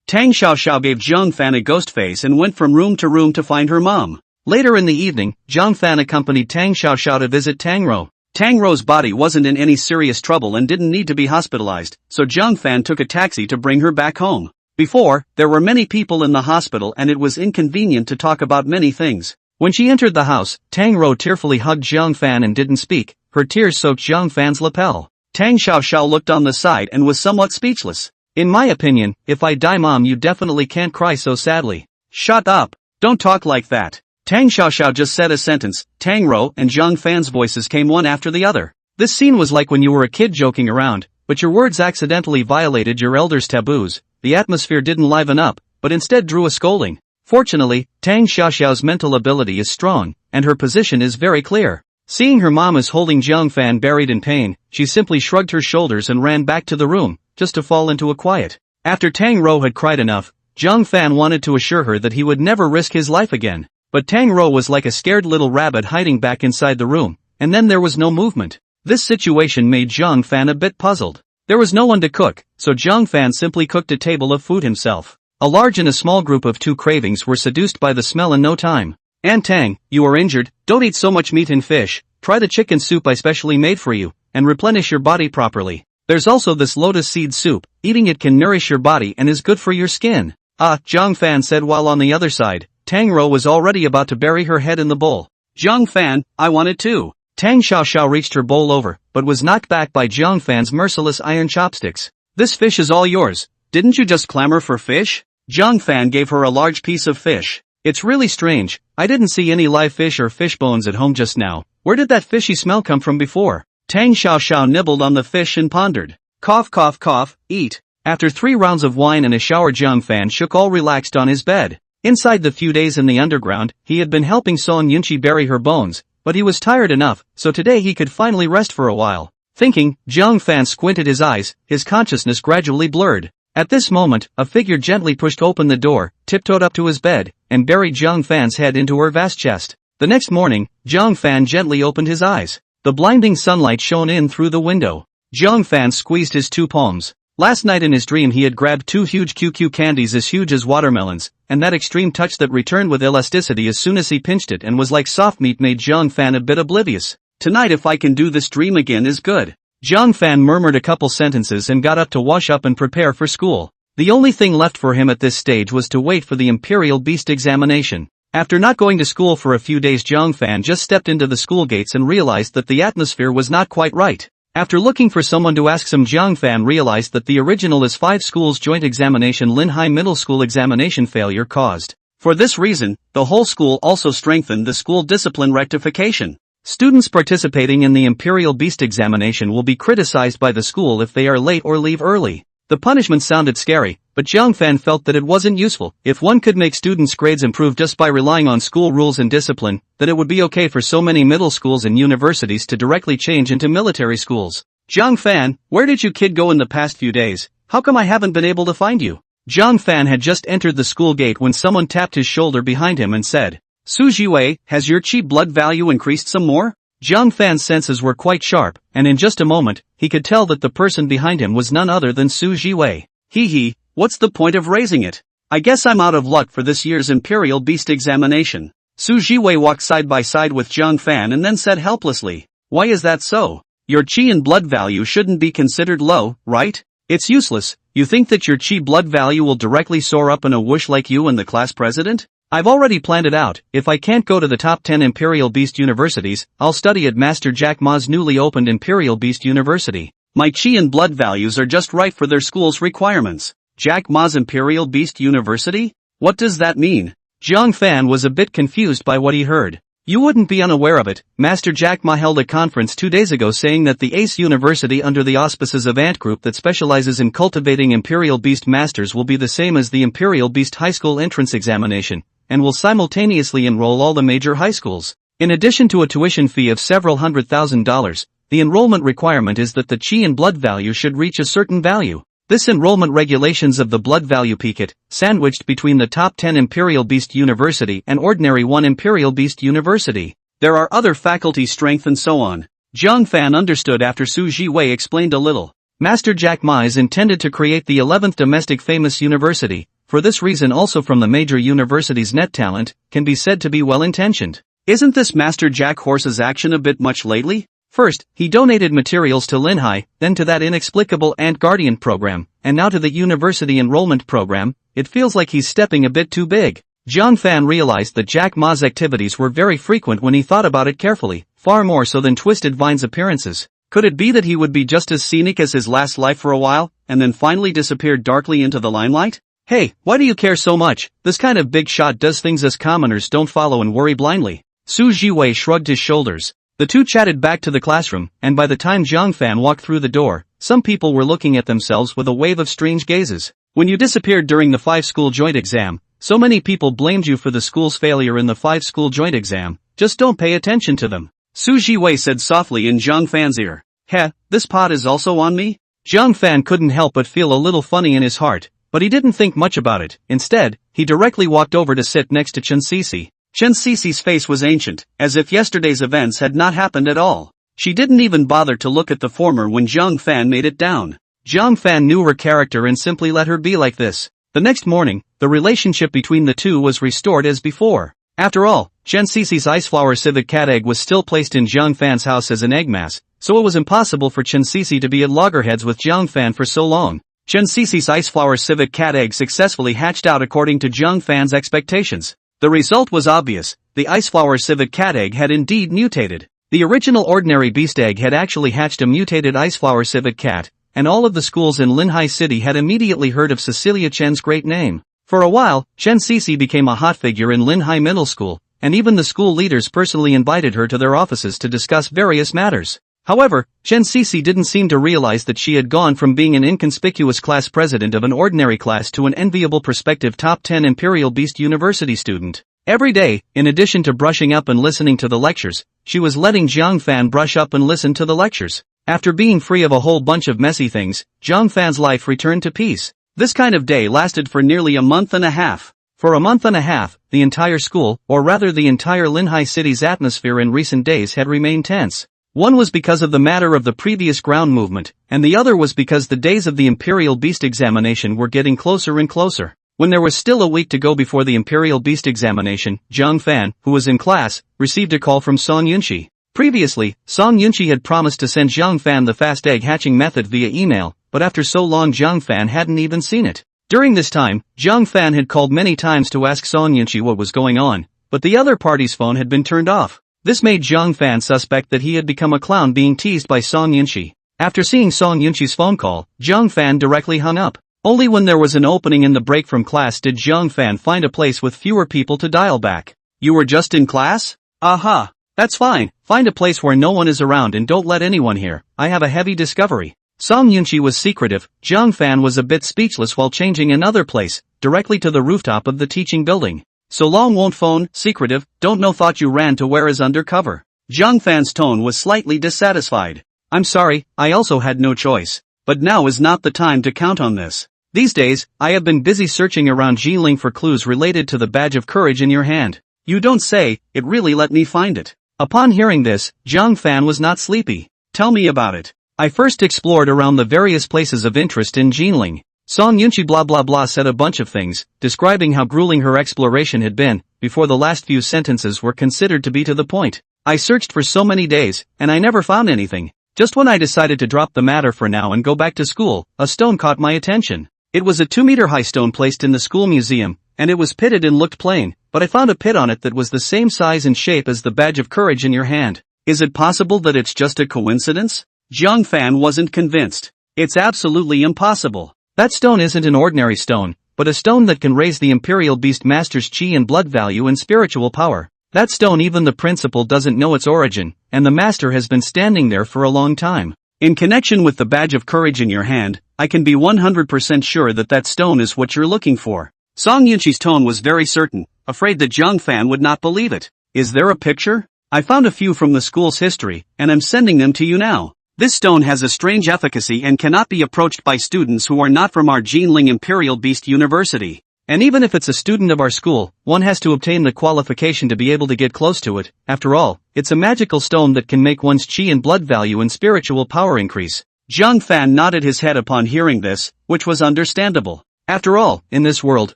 Tang Xiaoxiao gave Jiang Fan a ghost face and went from room to room to find her mom. Later in the evening, Jiang Fan accompanied Tang Xiaoxiao to visit Tang Rou. Tang Rou's body wasn't in any serious trouble and didn't need to be hospitalized, so Jiang Fan took a taxi to bring her back home. Before, there were many people in the hospital and it was inconvenient to talk about many things. When she entered the house, Tang Rou tearfully hugged Jiang Fan and didn't speak. Her tears soaked Jiang Fan's lapel. Tang Xiaoxiao looked on the side and was somewhat speechless. In my opinion, if I die mom you definitely can't cry so sadly. Shut up. Don't talk like that. Tang Xiaoxiao just said a sentence. Tang Rou and Jiang Fan's voices came one after the other. This scene was like when you were a kid joking around, but your words accidentally violated your elders' taboos. The atmosphere didn't liven up, but instead drew a scolding. Fortunately, Tang Xiaoxiao's mental ability is strong, and her position is very clear. Seeing her mom is holding Jiang Fan buried in pain, she simply shrugged her shoulders and ran back to the room, just to fall into a quiet. After Tang Rou had cried enough, Jiang Fan wanted to assure her that he would never risk his life again. But Tang Rou was like a scared little rabbit hiding back inside the room, and then there was no movement. This situation made Jiang Fan a bit puzzled. There was no one to cook, so Jiang Fan simply cooked a table of food himself. A large and a small group of two cravings were seduced by the smell in no time. "Aunt Tang, you are injured, don't eat so much meat and fish, try the chicken soup I specially made for you, and replenish your body properly. There's also this lotus seed soup, eating it can nourish your body and is good for your skin." "Ah," Jiang Fan said while on the other side, Tang Rou was already about to bury her head in the bowl. "Jiang Fan, I want it too." Tang Xiaoxiao reached her bowl over, but was knocked back by Jiang Fan's merciless iron chopsticks. "This fish is all yours, didn't you just clamor for fish?" Jiang Fan gave her a large piece of fish. "It's really strange, I didn't see any live fish or fish bones at home just now. Where did that fishy smell come from before?" Tang Xiaoxiao nibbled on the fish and pondered. "Cough cough cough, eat." After 3 rounds of wine and a shower, Jiang Fan shook all relaxed on his bed. Inside the few days in the underground, he had been helping Song Yunqi bury her bones, but he was tired enough, so today he could finally rest for a while. Thinking, Jiang Fan squinted his eyes, his consciousness gradually blurred. At this moment, a figure gently pushed open the door, tiptoed up to his bed, and buried Jiang Fan's head into her vast chest. The next morning, Jiang Fan gently opened his eyes. The blinding sunlight shone in through the window. Jiang Fan squeezed his 2 palms. Last night in his dream he had grabbed 2 huge QQ candies as huge as watermelons, and that extreme touch that returned with elasticity as soon as he pinched it and was like soft meat made Jiang Fan a bit oblivious. "Tonight if I can do this dream again is good." Jiang Fan murmured a couple sentences and got up to wash up and prepare for school. The only thing left for him at this stage was to wait for the Imperial Beast examination. After not going to school for a few days, Jiang Fan just stepped into the school gates and realized that the atmosphere was not quite right. After looking for someone to ask some, Jiang Fan realized that the original is 5 schools joint examination Linhai Middle School examination failure caused. For this reason, the whole school also strengthened the school discipline rectification. Students participating in the Imperial Beast examination will be criticized by the school if they are late or leave early. The punishment sounded scary, but Jiang Fan felt that it wasn't useful. If one could make students' grades improve just by relying on school rules and discipline, then it would be okay for so many middle schools and universities to directly change into military schools. "Jiang Fan, where did you kid go in the past few days? How come I haven't been able to find you?" Jiang Fan had just entered the school gate when someone tapped his shoulder behind him and said, "Su Jiwei, has your chi blood value increased some more?" Jiang Fan's senses were quite sharp, and in just a moment, he could tell that the person behind him was none other than Su Jiwei. "Hee, what's the point of raising it? I guess I'm out of luck for this year's Imperial Beast examination." Su Jiwei walked side by side with Jiang Fan and then said helplessly, "Why is that so? Your chi and blood value shouldn't be considered low, right? It's useless. You think that your chi blood value will directly soar up in a whoosh like you and the class president? I've already planned it out. If I can't go to the top 10 Imperial Beast universities, I'll study at Master Jack Ma's newly opened Imperial Beast University. My chi and blood values are just right for their school's requirements." Jack Ma's Imperial Beast University? What does that mean? Jiang Fan was a bit confused by what he heard. You wouldn't be unaware of it. Master Jack Ma held a conference 2 days ago saying that the Ace University under the auspices of Ant Group that specializes in cultivating Imperial Beast Masters will be the same as the Imperial Beast High School entrance examination, and will simultaneously enroll all the major high schools. In addition to a tuition fee of several $100,000, the enrollment requirement is that the chi and blood value should reach a certain value. This enrollment regulations of the blood value peak it, sandwiched between the top 10 Imperial Beast University and ordinary 1 Imperial Beast University. There are other faculty strength and so on. Jiang Fan understood after Su Jiwei explained a little. Master Jack Ma is intended to create the 11th domestic famous university. For this reason also from the major universities net talent can be said to be well-intentioned. Isn't this Master Jack Horse's action a bit much lately? First, he donated materials to Linhai, then to that inexplicable Ant Guardian program, and now to the university enrollment program. It feels like he's stepping a bit too big. Jiang Fan realized that Jack Ma's activities were very frequent when he thought about it carefully, far more so than Twisted Vine's appearances. Could it be that he would be just as scenic as his last life for a while, and then finally disappeared darkly into the limelight? Hey, why do you care so much? This kind of big shot does things us commoners don't follow and worry blindly. Su Jiwei shrugged his shoulders. The two chatted back to the classroom, and by the time Jiang Fan walked through the door, some people were looking at themselves with a wave of strange gazes. When you disappeared during the 5-school joint exam, So many people blamed you for the school's failure in the 5-school joint exam, just don't pay attention to them. Su Jiwei said softly in Jiang Fan's ear. Heh, this pot is also on me? Jiang Fan couldn't help but feel a little funny in his heart, but he didn't think much about it. Instead, he directly walked over to sit next to Chen Sisi. Chen Sisi's face was ancient, as if yesterday's events had not happened at all. She didn't even bother to look at the former when Jiang Fan made it down. Jiang Fan knew her character and simply let her be like this. The next morning, the relationship between the two was restored as before. After all, Chen Sisi's iceflower civet cat egg was still placed in Jiang Fan's house as an egg mass, so it was impossible for Chen Sisi to be at loggerheads with Jiang Fan for so long. Chen Sisi's iceflower civet cat egg successfully hatched out according to Jiang Fan's expectations. The result was obvious, the iceflower civet cat egg had indeed mutated. The original ordinary beast egg had actually hatched a mutated iceflower civet cat, and all of the schools in Linhai City had immediately heard of Cecilia Chen's great name. For a while, Chen Sisi became a hot figure in Linhai Middle School, and even the school leaders personally invited her to their offices to discuss various matters. However, Chen Sisi didn't seem to realize that she had gone from being an inconspicuous class president of an ordinary class to an enviable prospective top 10 Imperial Beast University student. Every day, in addition to brushing up and listening to the lectures, she was letting Jiang Fan brush up and listen to the lectures. After being free of a whole bunch of messy things, Jiang Fan's life returned to peace. This kind of day lasted for nearly a month and a half. For a month and a half, the entire school, or rather the entire Linhai City's atmosphere in recent days had remained tense. One was because of the matter of the previous ground movement, and the other was because the days of the Imperial Beast examination were getting closer and closer. When there was still a week to go before the Imperial Beast examination, Jiang Fan, who was in class, received a call from Song Yunqi. Previously, Song Yunqi had promised to send Jiang Fan the fast egg hatching method via email, but after so long Jiang Fan hadn't even seen it. During this time, Jiang Fan had called many times to ask Song Yunqi what was going on, but the other party's phone had been turned off. This made Jiang Fan suspect that he had become a clown being teased by Song Yunqi. After seeing Song Yunqi's phone call, Jiang Fan directly hung up. Only when there was an opening in the break from class did Jiang Fan find a place with fewer people to dial back. You were just in class? Aha. That's fine, find a place where no one is around and don't let anyone hear. I have a heavy discovery. Song Yunqi was secretive. Jiang Fan was a bit speechless while changing another place, directly to the rooftop of the teaching building. So long won't phone, secretive, don't know thought you ran to where is undercover. Jiang Fan's tone was slightly dissatisfied. I'm sorry, I also had no choice. But now is not the time to count on this. These days, I have been busy searching around Jiling for clues related to the badge of courage in your hand. You don't say, it really let me find it. Upon hearing this, Jiang Fan was not sleepy. Tell me about it. I first explored around the various places of interest in Jiling. Song Yunqi blah blah blah said a bunch of things, describing how grueling her exploration had been, before the last few sentences were considered to be to the point. I searched for so many days, and I never found anything. Just when I decided to drop the matter for now and go back to school, a stone caught my attention. It was a 2-meter-high stone placed in the school museum, and it was pitted and looked plain, but I found a pit on it that was the same size and shape as the badge of courage in your hand. Is it possible that it's just a coincidence? Jiang Fan wasn't convinced. It's absolutely impossible. That stone isn't an ordinary stone, but a stone that can raise the Imperial Beast Master's chi and blood value and spiritual power. That stone even the principal doesn't know its origin, and the Master has been standing there for a long time. In connection with the badge of courage in your hand, I can be 100% sure that that stone is what you're looking for. Song Yunqi's tone was very certain, afraid that Jiang Fan would not believe it. Is there a picture? I found a few from the school's history, and I'm sending them to you now. This stone has a strange efficacy and cannot be approached by students who are not from our Jiling Imperial Beast University. And even if it's a student of our school, one has to obtain the qualification to be able to get close to it. After all, it's a magical stone that can make one's chi and blood value and spiritual power increase. Jiang Fan nodded his head upon hearing this, which was understandable. After all, in this world,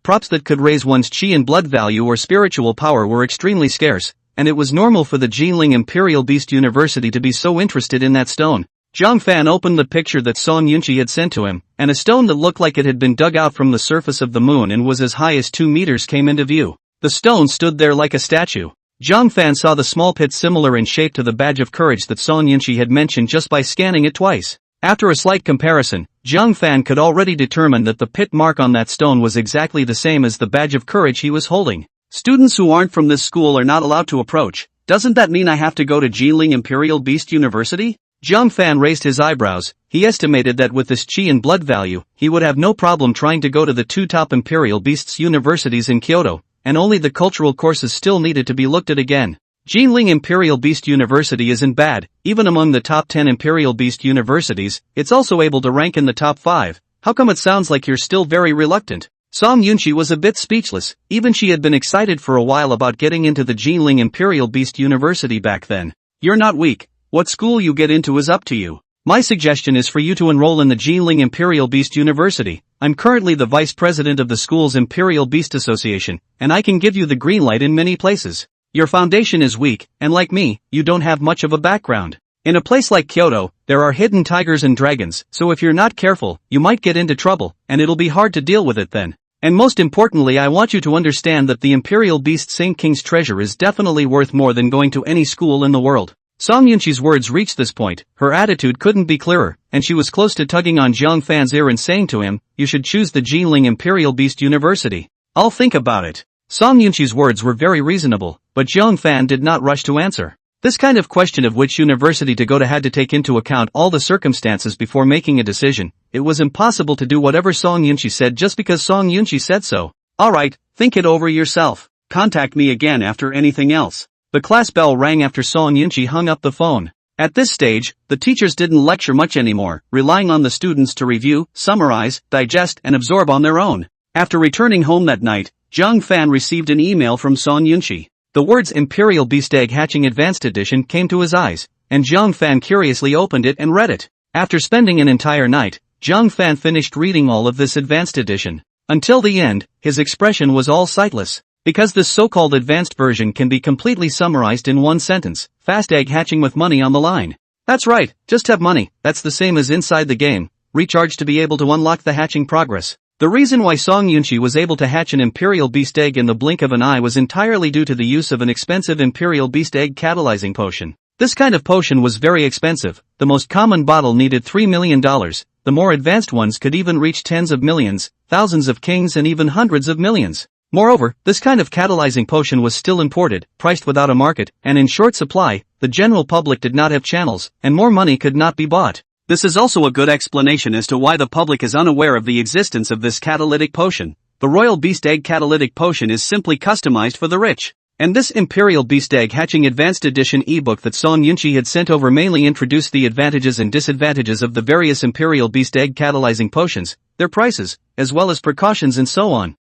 props that could raise one's chi and blood value or spiritual power were extremely scarce, and it was normal for the Jiling Imperial Beast University to be so interested in that stone. Jiang Fan opened the picture that Song Yunqi had sent to him, and a stone that looked like it had been dug out from the surface of the moon and was as high as 2 meters came into view. The stone stood there like a statue. Jiang Fan saw the small pit similar in shape to the badge of courage that Song Yunqi had mentioned just by scanning it twice. After a slight comparison, Jiang Fan could already determine that the pit mark on that stone was exactly the same as the badge of courage he was holding. Students who aren't from this school are not allowed to approach. Doesn't that mean I have to go to Jiling Imperial Beast University? Jiang Fan raised his eyebrows. He estimated that with this chi and blood value, he would have no problem trying to go to the two top Imperial Beasts universities in Kyoto, and only the cultural courses still needed to be looked at again. Jinling Imperial Beast University isn't bad. Even among the top 10 Imperial Beast universities, it's also able to rank in the top 5. How come it sounds like you're still very reluctant? Song Yunqi was a bit speechless. Even she had been excited for a while about getting into the Jinling Imperial Beast University back then. You're not weak. What school you get into is up to you. My suggestion is for you to enroll in the Jinling Imperial Beast University. I'm currently the vice president of the school's Imperial Beast Association, and I can give you the green light in many places. Your foundation is weak, and like me, you don't have much of a background. In a place like Kyoto, there are hidden tigers and dragons, so if you're not careful, you might get into trouble, and it'll be hard to deal with it then. And most importantly, I want you to understand that the Imperial Beast Saint King's treasure is definitely worth more than going to any school in the world. Song Yunqi's words reached this point, her attitude couldn't be clearer, and she was close to tugging on Jiang Fan's ear and saying to him, you should choose the Jinling Imperial Beast University. I'll think about it. Song Yunqi's words were very reasonable, but Jiang Fan did not rush to answer. This kind of question of which university to go to had to take into account all the circumstances before making a decision. It was impossible to do whatever Song Yunqi said just because Song Yunqi said so. Alright, think it over yourself. Contact me again after anything else. The class bell rang after Song Yunqi hung up the phone. At this stage, the teachers didn't lecture much anymore, relying on the students to review, summarize, digest, and absorb on their own. After returning home that night, Jiang Fan received an email from Song Yunqi. The words Imperial Beast Egg Hatching Advanced Edition came to his eyes, and Jiang Fan curiously opened it and read it. After spending an entire night, Jiang Fan finished reading all of this advanced edition. Until the end, his expression was all sightless. Because this so-called advanced version can be completely summarized in one sentence, fast egg hatching with money on the line. That's right, just have money, that's the same as inside the game, recharge to be able to unlock the hatching progress. The reason why Song Yunqi was able to hatch an Imperial Beast Egg in the blink of an eye was entirely due to the use of an expensive Imperial Beast Egg catalyzing potion. This kind of potion was very expensive. The most common bottle needed $3 million, the more advanced ones could even reach tens of millions, thousands of kings and even hundreds of millions. Moreover, this kind of catalyzing potion was still imported, priced without a market, and in short supply. The general public did not have channels, and more money could not be bought. This is also a good explanation as to why the public is unaware of the existence of this catalytic potion. The Royal Beast Egg Catalytic Potion is simply customized for the rich. And this Imperial Beast Egg Hatching Advanced Edition ebook that Song Yunqi had sent over mainly introduced the advantages and disadvantages of the various Imperial Beast Egg catalyzing potions, their prices, as well as precautions and so on.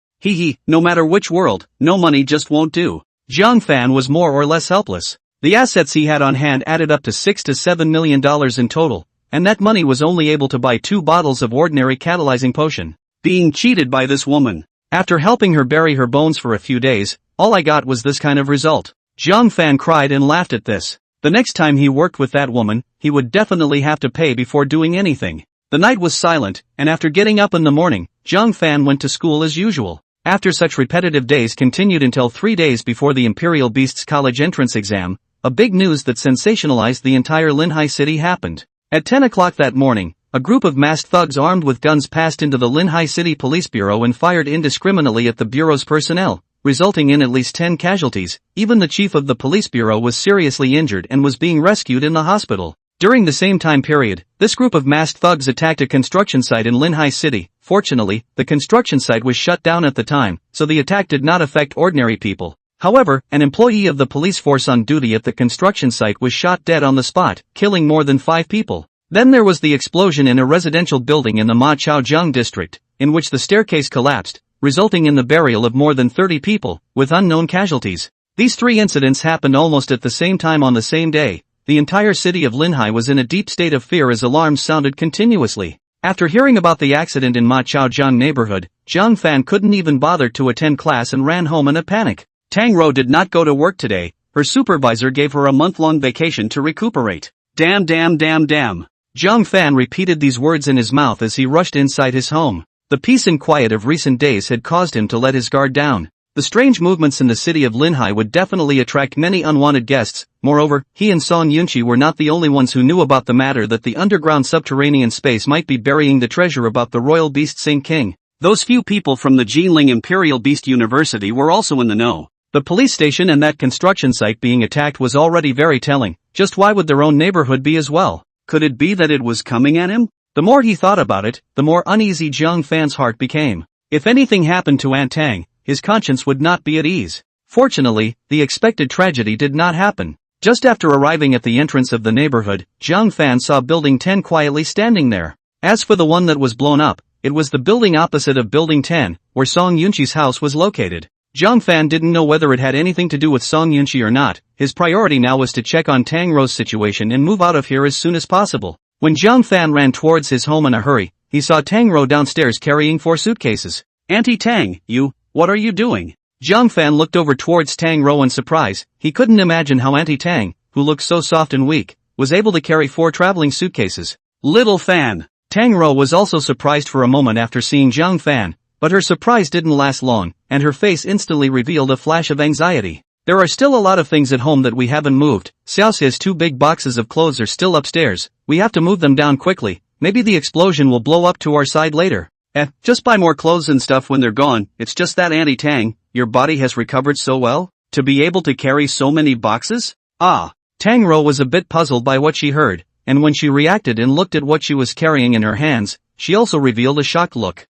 No matter which world, no money just won't do. Jiang Fan was more or less helpless. The assets he had on hand added up to $6 to $7 million in total, and that money was only able to buy 2 bottles of ordinary catalyzing potion. Being cheated by this woman. After helping her bury her bones for a few days, all I got was this kind of result. Jiang Fan cried and laughed at this. The next time he worked with that woman, he would definitely have to pay before doing anything. The night was silent, and after getting up in the morning, Jiang Fan went to school as usual. After such repetitive days continued until 3 days before the Imperial Beast's college entrance exam, a big news that sensationalized the entire Linhai city happened. At 10 o'clock that morning, a group of masked thugs armed with guns passed into the Linhai City Police Bureau and fired indiscriminately at the bureau's personnel, resulting in at least 10 casualties. Even the chief of the police bureau was seriously injured and was being rescued in the hospital. During the same time period, this group of masked thugs attacked a construction site in Linhai City. Fortunately, the construction site was shut down at the time, so the attack did not affect ordinary people. However, an employee of the police force on duty at the construction site was shot dead on the spot, killing more than 5 people. Then there was the explosion in a residential building in the Ma Chaojiang district, in which the staircase collapsed, resulting in the burial of more than 30 people, with unknown casualties. These 3 incidents happened almost at the same time on the same day. The entire city of Linhai was in a deep state of fear as alarms sounded continuously. After hearing about the accident in Ma Chaojiang neighborhood, Jiang Fan couldn't even bother to attend class and ran home in a panic. Tang Ro did not go to work today. Her supervisor gave her a month-long vacation to recuperate. Damn. Jiang Fan repeated these words in his mouth as he rushed inside his home. The peace and quiet of recent days had caused him to let his guard down. The strange movements in the city of Linhai would definitely attract many unwanted guests. Moreover, he and Song Yunqi were not the only ones who knew about the matter that the underground subterranean space might be burying the treasure about the royal beast Saint King. Those few people from the Jinling Imperial Beast University were also in the know. The police station and that construction site being attacked was already very telling. Just why would their own neighborhood be as well? Could it be that it was coming at him? The more he thought about it, the more uneasy Jiang Fan's heart became. If anything happened to Aunt Tang, his conscience would not be at ease. Fortunately, the expected tragedy did not happen. Just after arriving at the entrance of the neighborhood, Jiang Fan saw Building 10 quietly standing there. As for the one that was blown up, it was the building opposite of Building 10, where Song Yunqi's house was located. Jiang Fan didn't know whether it had anything to do with Song Yunqi or not. His priority now was to check on Tang Ro's situation and move out of here as soon as possible. When Jiang Fan ran towards his home in a hurry, he saw Tang Ro downstairs carrying 4 suitcases. "Auntie Tang, what are you doing?" Jiang Fan looked over towards Tang Ro in surprise. He couldn't imagine how Auntie Tang, who looked so soft and weak, was able to carry 4 traveling suitcases. "Little Fan." Tang Ro was also surprised for a moment after seeing Jiang Fan, but her surprise didn't last long, and her face instantly revealed a flash of anxiety. "There are still a lot of things at home that we haven't moved. Xiaoxia's 2 big boxes of clothes are still upstairs. We have to move them down quickly. Maybe the explosion will blow up to our side later." Just buy more clothes and stuff when they're gone. It's just that Auntie Tang, your body has recovered so well? To be able to carry so many boxes? Tang Ro was a bit puzzled by what she heard, and when she reacted and looked at what she was carrying in her hands, she also revealed a shocked look.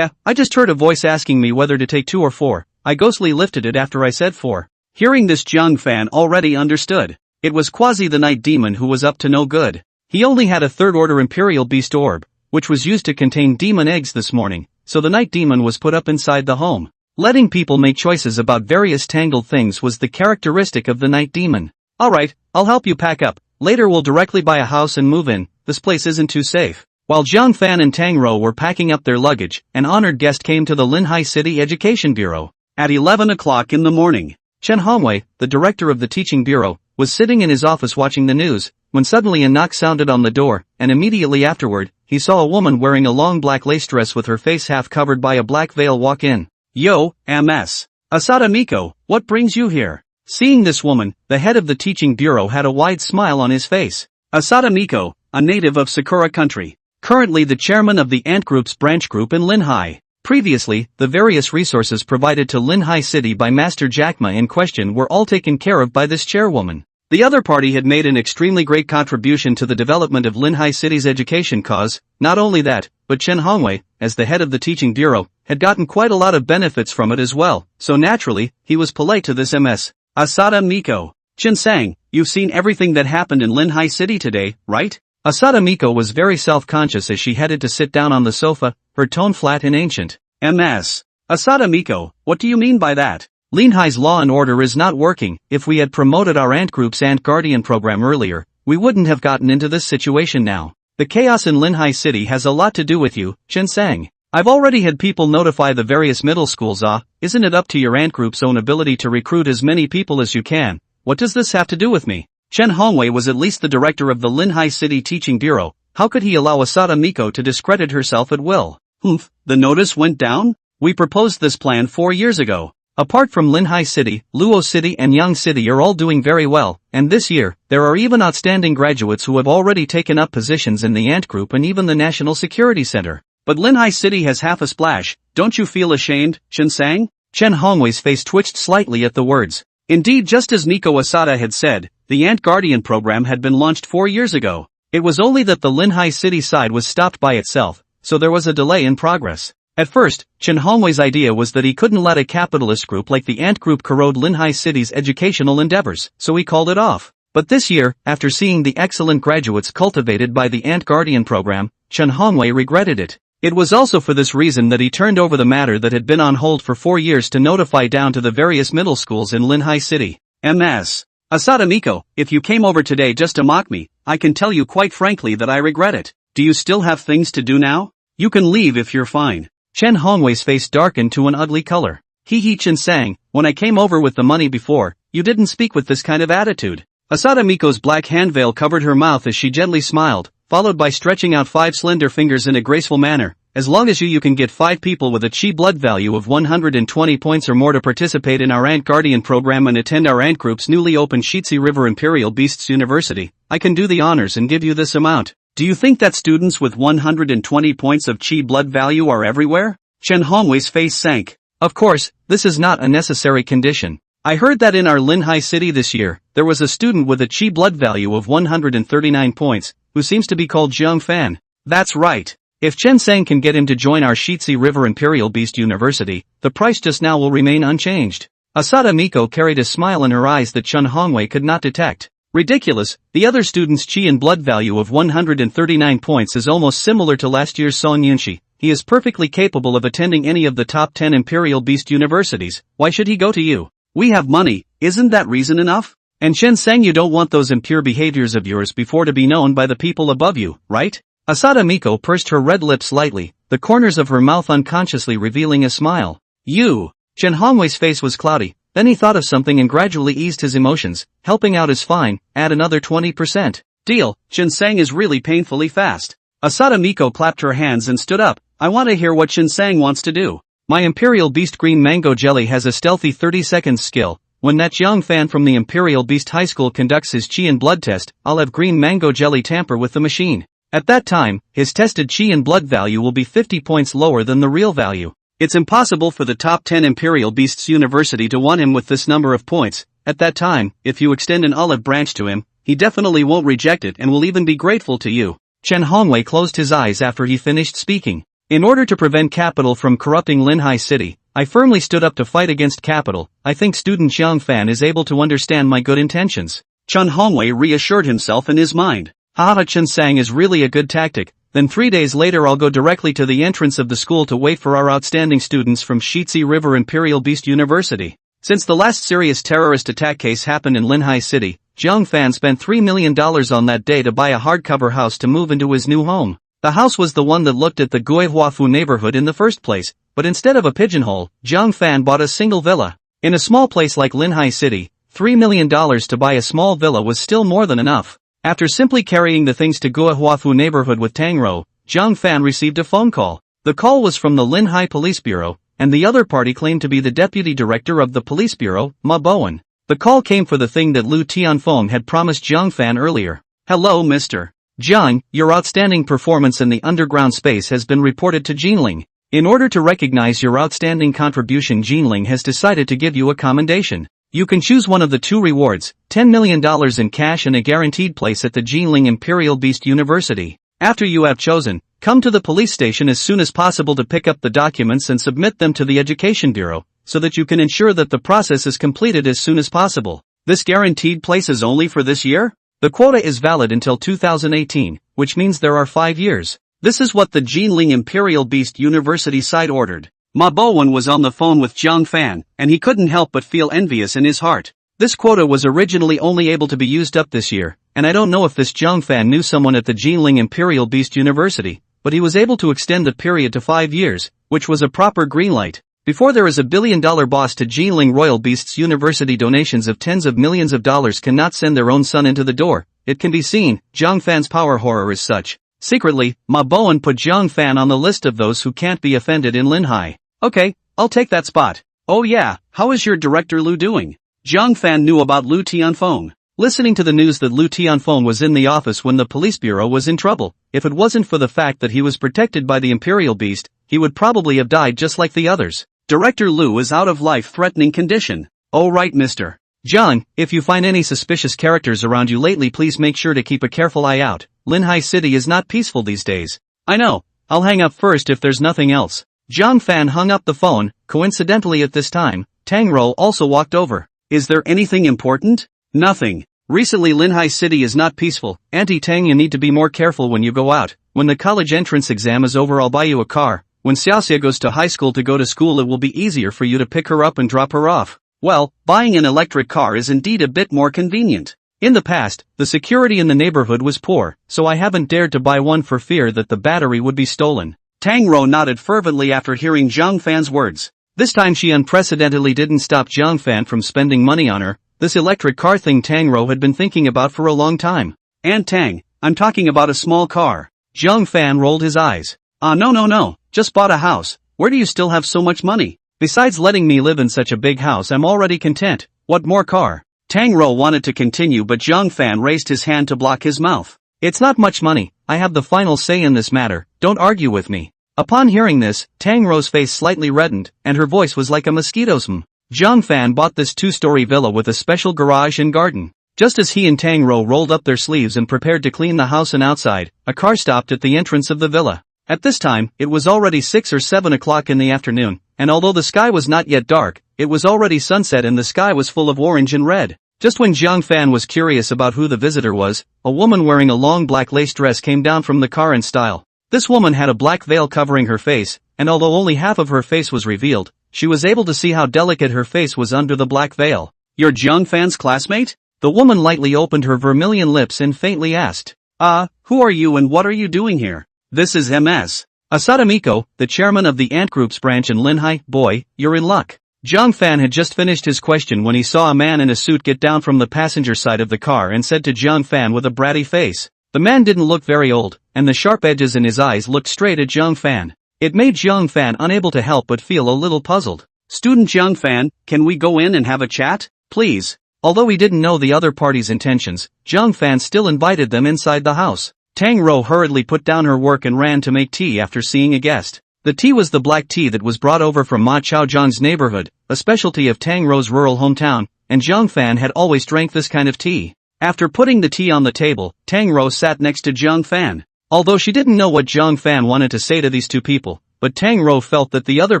I just heard a voice asking me whether to take 2 or 4. I ghostly lifted it after I said 4. Hearing this, Jiang Fan already understood. It was Quasi the Night Demon who was up to no good. He only had a 3rd order Imperial Beast Orb, which was used to contain demon eggs this morning, so the Night Demon was put up inside the home. Letting people make choices about various tangled things was the characteristic of the Night Demon. "Alright, I'll help you pack up. Later we'll directly buy a house and move in. This place isn't too safe." While Jiang Fan and Tang Ro were packing up their luggage, an honored guest came to the Linhai City Education Bureau. At 11 o'clock in the morning, Chen Hongwei, the director of the teaching bureau, was sitting in his office watching the news, when suddenly a knock sounded on the door, and immediately afterward, he saw a woman wearing a long black lace dress with her face half covered by a black veil walk in. "Yo, Ms. Asada Miko, what brings you here?" Seeing this woman, the head of the teaching bureau had a wide smile on his face. Asada Miko, a native of Sakura country. Currently the chairman of the Ant Group's branch group in Linhai. Previously, the various resources provided to Linhai City by Master Jackma in question were all taken care of by this chairwoman. The other party had made an extremely great contribution to the development of Linhai City's education cause. Not only that, but Chen Hongwei, as the head of the teaching bureau, had gotten quite a lot of benefits from it as well, so naturally, he was polite to this Ms. Asada Miko. "Chen Sang, you've seen everything that happened in Linhai City today, right?" Asada Miko was very self-conscious as she headed to sit down on the sofa, her tone flat and ancient. "Ms. Asada Miko, what do you mean by that? Linhai's law and order is not working. If we had promoted our Ant Group's Ant Guardian program earlier, we wouldn't have gotten into this situation now. The chaos in Linhai City has a lot to do with you, Chen Sang. I've already had people notify the various middle schools. Isn't it up to your Ant Group's own ability to recruit as many people as you can? What does this have to do with me?" Chen Hongwei was at least the director of the Linhai City Teaching Bureau. How could he allow Asada Miko to discredit herself at will? The notice went down? We proposed this plan 4 years ago. Apart from Linhai City, Luo City and Yang City are all doing very well, and this year, there are even outstanding graduates who have already taken up positions in the Ant Group and even the National Security Center. But Linhai City has half a splash. Don't you feel ashamed, Chen Sang? Chen Hongwei's face twitched slightly at the words. Indeed, just as Miko Asada had said, the Ant Guardian program had been launched 4 years ago. It was only that the Linhai City side was stopped by itself, so there was a delay in progress. At first, Chen Hongwei's idea was that he couldn't let a capitalist group like the Ant Group corrode Linhai City's educational endeavors, so he called it off. But this year, after seeing the excellent graduates cultivated by the Ant Guardian program, Chen Hongwei regretted it. It was also for this reason that he turned over the matter that had been on hold for 4 years to notify down to the various middle schools in Linhai City. Ms. Asada Miko, if you came over today just to mock me, I can tell you quite frankly that I regret it. Do you still have things to do now? You can leave if you're fine. Chen Hongwei's face darkened to an ugly color. He Chen Sang, when I came over with the money before, you didn't speak with this kind of attitude. Asada Miko's black hand veil covered her mouth as she gently smiled, followed by stretching out 5 slender fingers in a graceful manner. As long as you can get 5 people with a chi blood value of 120 points or more to participate in our Ant Guardian program and attend our Ant Group's newly opened Shitsi River Imperial Beasts University, I can do the honors and give you this amount. Do you think that students with 120 points of chi blood value are everywhere? Chen Hongwei's face sank. Of course, this is not a necessary condition. I heard that in our Linhai City this year, there was a student with a chi blood value of 139 points. who seems to be called Jiang Fan. That's right. If Chen Sang can get him to join our Shitsi River Imperial Beast University, the price just now will remain unchanged. Asada Miko carried a smile in her eyes that Chun Hongwei could not detect. Ridiculous, the other student's chi and blood value of 139 points is almost similar to last year's Song Yunshi. He is perfectly capable of attending any of the top 10 Imperial Beast Universities. Why should he go to you? We have money, isn't that reason enough? And Chen Sang, you don't want those impure behaviors of yours before to be known by the people above you, right? Asada Miko pursed her red lips slightly, the corners of her mouth unconsciously revealing a smile. You! Chen Hongwei's face was cloudy, then he thought of something and gradually eased his emotions. Helping out is fine, add another 20%. Deal. Chen Sang is really painfully fast. Asada Miko clapped her hands and stood up. I want to hear what Chen Sang wants to do. My Imperial Beast Green Mango Jelly has a stealthy 30 seconds skill. When that Jiang Fan from the Imperial Beast High School conducts his chi and blood test, I'll have Green Mango Jelly tamper with the machine. At that time, his tested chi and blood value will be 50 points lower than the real value. It's impossible for the top 10 Imperial Beasts University to want him with this number of points. At that time, if you extend an olive branch to him, he definitely won't reject it and will even be grateful to you. Chen Hongwei closed his eyes after he finished speaking. In order to prevent capital from corrupting Linhai City, I firmly stood up to fight against capital. I think student Jiang Fan is able to understand my good intentions. Chen Hongwei reassured himself in his mind. Haha, Chen Sang is really a good tactic. Then 3 days later I'll go directly to the entrance of the school to wait for our outstanding students from Shitsi River Imperial Beast University. Since the last serious terrorist attack case happened in Linhai City, Jiang Fan spent $3 million on that day to buy a hardcover house to move into his new home. The house was the one that looked at the Guihuafu neighborhood in the first place, but instead of a pigeonhole, Jiang Fan bought a single villa. In a small place like Linhai City, $3 million to buy a small villa was still more than enough. After simply carrying the things to Guihuafu neighborhood with Tangro, Jiang Fan received a phone call. The call was from the Linhai Police Bureau, and the other party claimed to be the deputy director of the police bureau, Ma Bowen. The call came for the thing that Lu Tianfeng had promised Jiang Fan earlier. Hello Mr. Jiang, your outstanding performance in the underground space has been reported to Jinling. In order to recognize your outstanding contribution, Jinling has decided to give you a commendation. You can choose one of the two rewards, $10 million in cash and a guaranteed place at the Jinling Imperial Beast University. After you have chosen, come to the police station as soon as possible to pick up the documents and submit them to the Education Bureau, so that you can ensure that the process is completed as soon as possible. This guaranteed place is only for this year? The quota is valid until 2018, which means there are 5 years. This is what the Jinling Imperial Beast University side ordered. Ma Bowen was on the phone with Jiang Fan, and he couldn't help but feel envious in his heart. This quota was originally only able to be used up this year, and I don't know if this Jiang Fan knew someone at the Jinling Imperial Beast University, but he was able to extend the period to 5 years, which was a proper green light. Before there is a billion-dollar boss to Jinling Royal Beasts University, donations of tens of millions of dollars cannot send their own son into the door. It can be seen, Jiang Fan's power horror is such. Secretly, Ma Bowen put Jiang Fan on the list of those who can't be offended in Linhai. Okay, I'll take that spot. Oh yeah, how is your director Lu doing? Jiang Fan knew about Lu Tianfeng. Listening to the news that Lu Tianfeng was in the office when the police bureau was in trouble, if it wasn't for the fact that he was protected by the Imperial Beast, he would probably have died just like the others. Director Lu is out of life-threatening condition. Oh right Mr. Jiang, if you find any suspicious characters around you lately, please make sure to keep a careful eye out. Linhai City is not peaceful these days. I know, I'll hang up first if there's nothing else. Jiang Fan hung up the phone. Coincidentally at this time, Tang Ro also walked over. Is there anything important? Nothing. Recently Linhai City is not peaceful. Auntie Tang, you need to be more careful when you go out. When the college entrance exam is over, I'll buy you a car. When Xiaoxia goes to high school to go to school, it will be easier for you to pick her up and drop her off. Well, buying an electric car is indeed a bit more convenient. In the past, the security in the neighborhood was poor, so I haven't dared to buy one for fear that the battery would be stolen. Tang Ro nodded fervently after hearing Jiang Fan's words. This time she unprecedentedly didn't stop Jiang Fan from spending money on her. This electric car thing Tang Ro had been thinking about for a long time. Aunt Tang, I'm talking about a small car. Jiang Fan rolled his eyes. No, just bought a house. Where do you still have so much money? Besides letting me live in such a big house, I'm already content. What more car? Tang Ro wanted to continue, but Jiang Fan raised his hand to block his mouth. It's not much money. I have the final say in this matter. Don't argue with me. Upon hearing this, Tang Ro's face slightly reddened, and her voice was like a mosquito's. Jiang Fan bought this 2-story villa with a special garage and garden. Just as he and Tang Rou rolled up their sleeves and prepared to clean the house and outside, a car stopped at the entrance of the villa. At this time, it was already 6 or 7 o'clock in the afternoon, and although the sky was not yet dark, it was already sunset and the sky was full of orange and red. Just when Jiang Fan was curious about who the visitor was, a woman wearing a long black lace dress came down from the car in style. This woman had a black veil covering her face, and although only half of her face was revealed, she was able to see how delicate her face was under the black veil. "You're Jiang Fan's classmate?" The woman lightly opened her vermilion lips and faintly asked. Who are you and what are you doing here?" "This is Ms. Asada Miko, the chairman of the Ant Group's branch in Linhai. Boy, you're in luck." Jiang Fan had just finished his question when he saw a man in a suit get down from the passenger side of the car and said to Jiang Fan with a bratty face. The man didn't look very old, and the sharp edges in his eyes looked straight at Jiang Fan. It made Jiang Fan unable to help but feel a little puzzled. "Student Jiang Fan, can we go in and have a chat, please?" Although he didn't know the other party's intentions, Jiang Fan still invited them inside the house. Tang Rou hurriedly put down her work and ran to make tea after seeing a guest. The tea was the black tea that was brought over from Ma Chaozhang's neighborhood, a specialty of Tang Rou's rural hometown, and Jiang Fan had always drank this kind of tea. After putting the tea on the table, Tang Rou sat next to Jiang Fan. Although she didn't know what Jiang Fan wanted to say to these two people, but Tang Rou felt that the other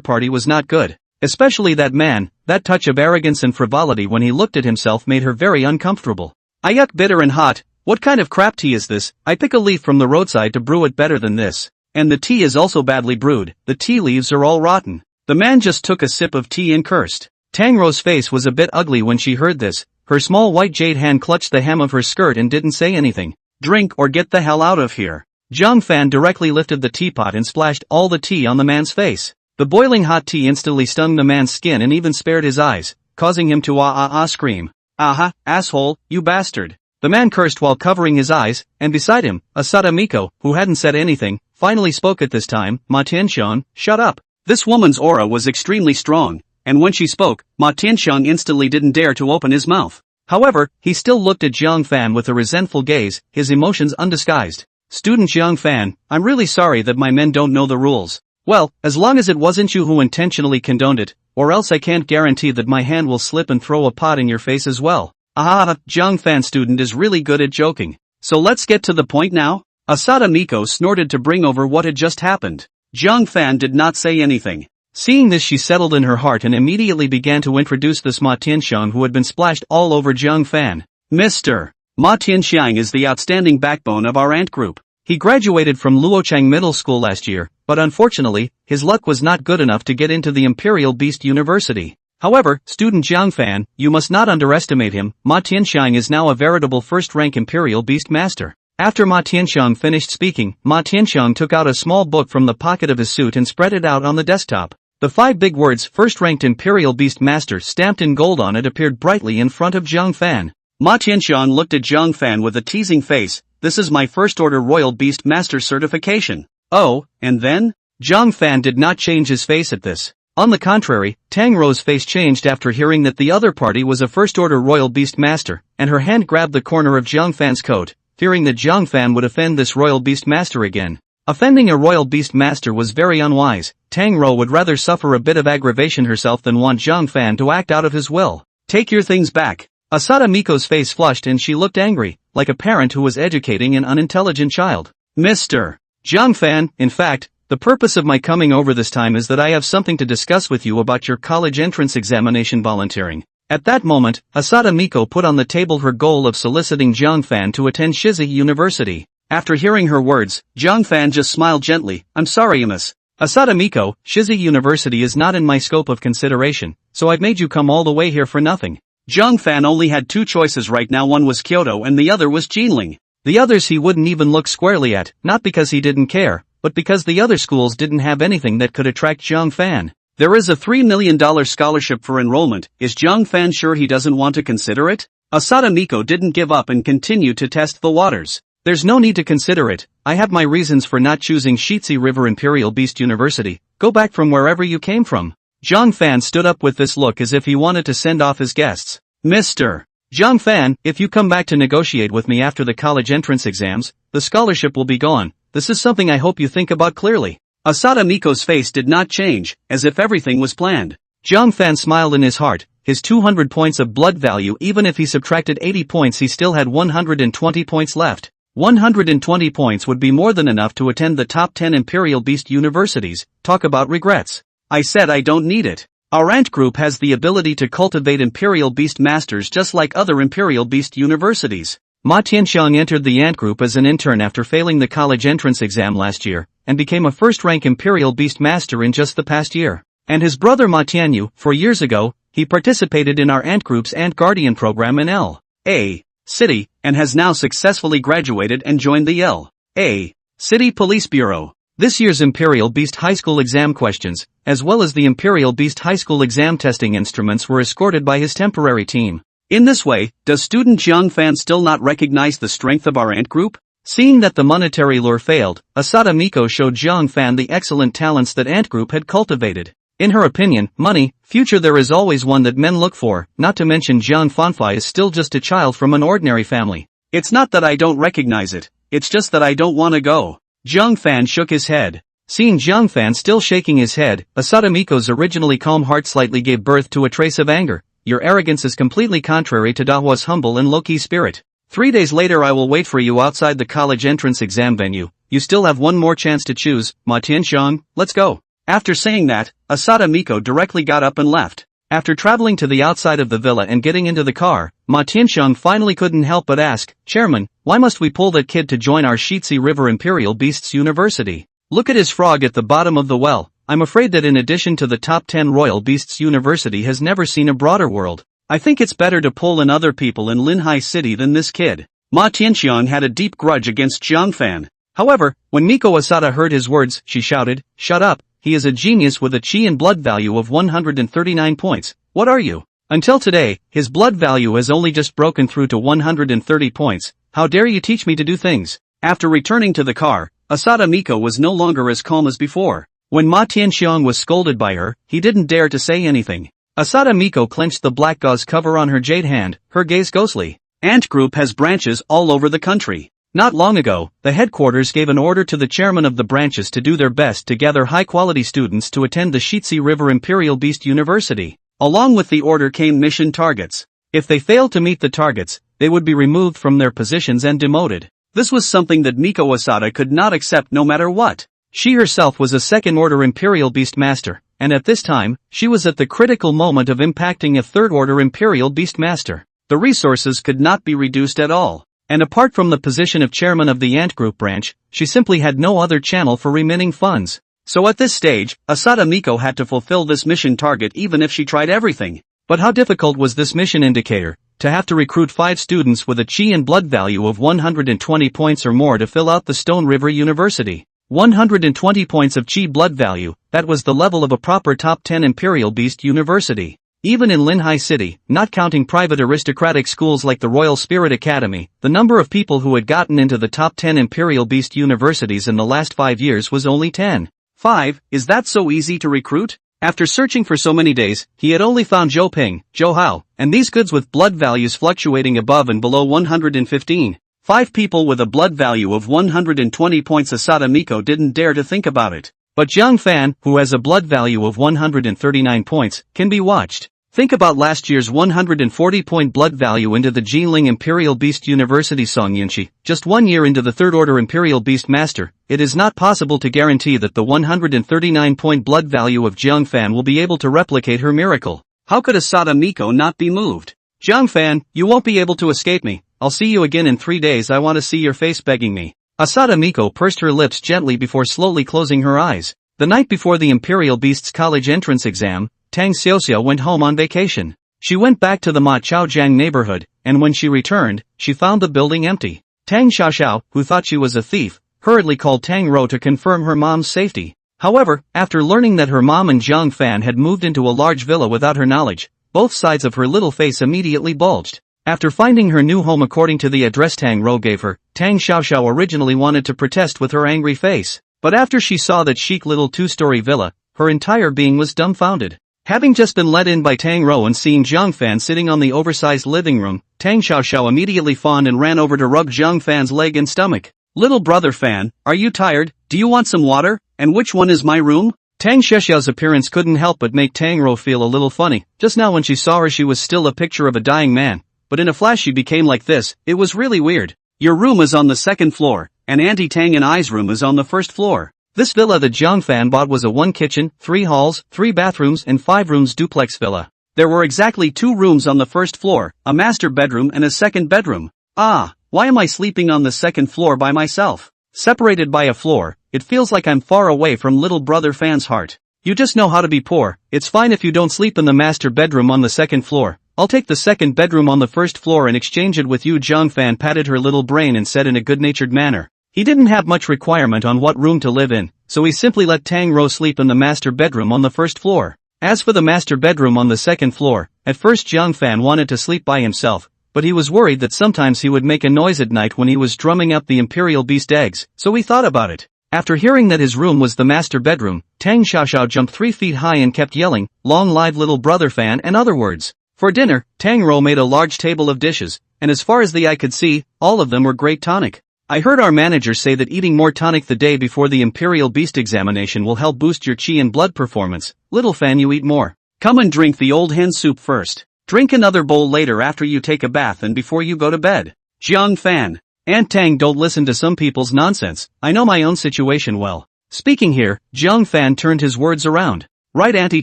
party was not good. Especially that man, that touch of arrogance and frivolity when he looked at himself made her very uncomfortable. "Yuck, bitter and hot, what kind of crap tea is this? I pick a leaf from the roadside to brew it better than this. And the tea is also badly brewed, the tea leaves are all rotten." The man just took a sip of tea and cursed. Tang Rou's face was a bit ugly when she heard this. Her small white jade hand clutched the hem of her skirt and didn't say anything. "Drink or get the hell out of here." Jiang Fan directly lifted the teapot and splashed all the tea on the man's face. The boiling hot tea instantly stung the man's skin and even spared his eyes, causing him to scream. "Aha, asshole, you bastard." The man cursed while covering his eyes, and beside him, Asada Miko, who hadn't said anything, finally spoke at this time. "Ma Tianxiang, shut up." This woman's aura was extremely strong, and when she spoke, Ma Tianxiang instantly didn't dare to open his mouth. However, he still looked at Jiang Fan with a resentful gaze, his emotions undisguised. "Student Jiang Fan, I'm really sorry that my men don't know the rules. Well, as long as it wasn't you who intentionally condoned it, or else I can't guarantee that my hand will slip and throw a pot in your face as well." Jiang Fan student is really good at joking. "So let's get to the point now?" Asada Miko snorted to bring over what had just happened. Jiang Fan did not say anything. Seeing this, she settled in her heart and immediately began to introduce this Ma Tianxiang who had been splashed all over Jiang Fan. "Mr. Ma Tianxiang is the outstanding backbone of our ant group. He graduated from Luochang Middle School last year, but unfortunately, his luck was not good enough to get into the Imperial Beast University. However, student Jiang Fan, you must not underestimate him. Ma Tianxiang is now a veritable first-rank Imperial Beast Master." After Ma Tianxiang finished speaking, Ma Tianxiang took out a small book from the pocket of his suit and spread it out on the desktop. The 5 big words "First-ranked Imperial Beast Master" stamped in gold on it appeared brightly in front of Jiang Fan. Ma Tianxiang looked at Jiang Fan with a teasing face. "This is my first-order Royal Beast Master certification." "Oh, and then?" Jiang Fan did not change his face at this. On the contrary, Tang Rou's face changed after hearing that the other party was a first-order Royal Beast Master, and her hand grabbed the corner of Jiang Fan's coat, fearing that Jiang Fan would offend this Royal Beast Master again. Offending a Royal Beast Master was very unwise. Tang Rou would rather suffer a bit of aggravation herself than want Jiang Fan to act out of his will. "Take your things back." Asada Miko's face flushed and she looked angry, like a parent who was educating an unintelligent child. "Mr. Jiang Fan, in fact, the purpose of my coming over this time is that I have something to discuss with you about your college entrance examination volunteering." At that moment, Asada Miko put on the table her goal of soliciting Jiang Fan to attend Shizi University. After hearing her words, Jiang Fan just smiled gently. "I'm sorry, Miss Asada Miko, Shizi University is not in my scope of consideration, so I've made you come all the way here for nothing." Jiang Fan only had 2 choices right now, one was Kyoto and the other was Jinling. The others he wouldn't even look squarely at, not because he didn't care, but because the other schools didn't have anything that could attract Jiang Fan. "There is a $3 million scholarship for enrollment, is Jiang Fan sure he doesn't want to consider it?" Asada Miko didn't give up and continued to test the waters. "There's no need to consider it, I have my reasons for not choosing Shitsi River Imperial Beast University. Go back from wherever you came from." Jiang Fan stood up with this look as if he wanted to send off his guests. "Mr. Jiang Fan, if you come back to negotiate with me after the college entrance exams, the scholarship will be gone. This is something I hope you think about clearly." Asada Miko's face did not change, as if everything was planned. Jiang Fan smiled in his heart, his 200 points of blood value. Even if he subtracted 80 points, he still had 120 points left. 120 points would be more than enough to attend the top 10 Imperial Beast universities. Talk about regrets. I said I don't need it. Our ant group has the ability to cultivate Imperial Beast Masters just like other Imperial Beast universities. Ma Tianxiang entered the ant group as an intern after failing the college entrance exam last year, and became a first-rank Imperial Beast Master in just the past year. And his brother Ma Tianyu, 4 years ago, he participated in our ant group's Ant Guardian program in L.A. City, and has now successfully graduated and joined the L.A. City Police Bureau. This year's Imperial Beast High School exam questions, as well as the Imperial Beast High School exam testing instruments, were escorted by his temporary team. In this way, does student Jiang Fan still not recognize the strength of our ant group? Seeing that the monetary lure failed, Asada Miko showed Jiang Fan the excellent talents that ant group had cultivated. In her opinion, money, future, there is always one that men look for, not to mention Jiang Fanfai is still just a child from an ordinary family. It's not that I don't recognize it, it's just that I don't want to go. Jiang Fan shook his head. Seeing Jiang Fan still shaking his head, Asada Miko's originally calm heart slightly gave birth to a trace of anger. Your arrogance is completely contrary to Dahua's humble and low-key spirit. 3 days later I will wait for you outside the college entrance exam venue. You still have one more chance to choose. Ma Tianxiang, let's go. After saying that, Asada Miko directly got up and left. After traveling to the outside of the villa and getting into the car, Ma Tianxiang finally couldn't help but ask, Chairman, why must we pull that kid to join our Shitsi River Imperial Beasts University? Look at his frog at the bottom of the well. I'm afraid that in addition to the top 10 Royal Beasts University has never seen a broader world. I think it's better to pull in other people in Linhai City than this kid. Ma Tianxiang had a deep grudge against Jiang Fan. However, when Miko Asada heard his words, she shouted, Shut up, he is a genius with a chi and blood value of 139 points. What are you? Until today, his blood value has only just broken through to 130 points. How dare you teach me to do things? After returning to the car, Asada Miko was no longer as calm as before. When Ma Tianxiang was scolded by her, he didn't dare to say anything. Asada Miko clenched the black gauze cover on her jade hand, her gaze ghostly. Ant Group has branches all over the country. Not long ago, the headquarters gave an order to the chairman of the branches to do their best to gather high-quality students to attend the Shitsi River Imperial Beast University. Along with the order came mission targets. If they failed to meet the targets, they would be removed from their positions and demoted. This was something that Miko Asada could not accept no matter what. She herself was a second-order Imperial Beast Master, and at this time, she was at the critical moment of impacting a third-order Imperial Beast Master. The resources could not be reduced at all. And apart from the position of chairman of the Ant Group branch, she simply had no other channel for remaining funds. So at this stage, Asada Miko had to fulfill this mission target even if she tried everything. But how difficult was this mission indicator? To have to recruit 5 students with a chi and blood value of 120 points or more to fill out the Stone River University. 120 points of chi blood value, that was the level of a proper top 10 Imperial Beast University. Even in Linhai City, not counting private aristocratic schools like the Royal Spirit Academy, the number of people who had gotten into the top 10 Imperial Beast universities in the last 5 years was only 10. 5, is that so easy to recruit? After searching for so many days, he had only found Zhou Ping, Zhou Hao, and these goods with blood values fluctuating above and below 115. 5 people with a blood value of 120 points. Asada Miko didn't dare to think about it. But Jiang Fan, who has a blood value of 139 points, can be watched. Think about last year's 140-point blood value into the Jinling Imperial Beast University Song Yinshi. Just 1 year into the Third Order Imperial Beast Master, it is not possible to guarantee that the 139-point blood value of Jiang Fan will be able to replicate her miracle. How could Asada Miko not be moved? Jiang Fan, you won't be able to escape me. I'll see you again in 3 days. I want to see your face begging me. Asada Miko pursed her lips gently before slowly closing her eyes. The night before the Imperial Beast's college entrance exam, Tang Xiaoxia went home on vacation. She went back to the Ma Chaojiang neighborhood, and when she returned, she found the building empty. Tang Xiaoxiao, who thought she was a thief, hurriedly called Tang Rou to confirm her mom's safety. However, after learning that her mom and Jiang Fan had moved into a large villa without her knowledge, both sides of her little face immediately bulged. After finding her new home according to the address Tang Rou gave her, Tang Xiaoxiao originally wanted to protest with her angry face. But after she saw that chic little 2-story villa, her entire being was dumbfounded. Having just been let in by Tang Rou and seeing Jiang Fan sitting on the oversized living room, Tang Xiaoxiao immediately fawned and ran over to rub Jiang Fan's leg and stomach. Little brother Fan, are you tired? Do you want some water? And which one is my room? Tang Xiaoxiao's appearance couldn't help but make Tang Rou feel a little funny. Just now when she saw her she was still a picture of a dying man, but in a flash she became like this. It was really weird. Your room is on the second floor, and Auntie Tang and I's room is on the first floor. This villa that Jiang Fan bought was a 1 kitchen, 3 halls, 3 bathrooms and 5 rooms duplex villa. There were exactly 2 rooms on the first floor, a master bedroom and a second bedroom. Ah, why am I sleeping on the second floor by myself? Separated by a floor, it feels like I'm far away from little brother Fan's heart. You just know how to be poor. It's fine if you don't sleep in the master bedroom on the second floor. I'll take the second bedroom on the first floor and exchange it with you. Jiang Fan patted her little brain and said in a good-natured manner. He didn't have much requirement on what room to live in, so he simply let Tang Rou sleep in the master bedroom on the first floor. As for the master bedroom on the second floor, at first Jiang Fan wanted to sleep by himself, but he was worried that sometimes he would make a noise at night when he was drumming up the imperial beast eggs, so he thought about it. After hearing that his room was the master bedroom, Tang Xiaoxiao jumped 3 feet high and kept yelling, "Long live little brother Fan," and other words. For dinner, Tang Rou made a large table of dishes, and as far as the eye could see, all of them were great tonic. I heard our manager say that eating more tonic the day before the Imperial Beast examination will help boost your chi and blood performance. Little Fan, you eat more. Come and drink the old hen soup first. Drink another bowl later after you take a bath and before you go to bed. Jiang Fan. Aunt Tang, don't listen to some people's nonsense. I know my own situation well. Speaking here, Jiang Fan turned his words around. Right, Auntie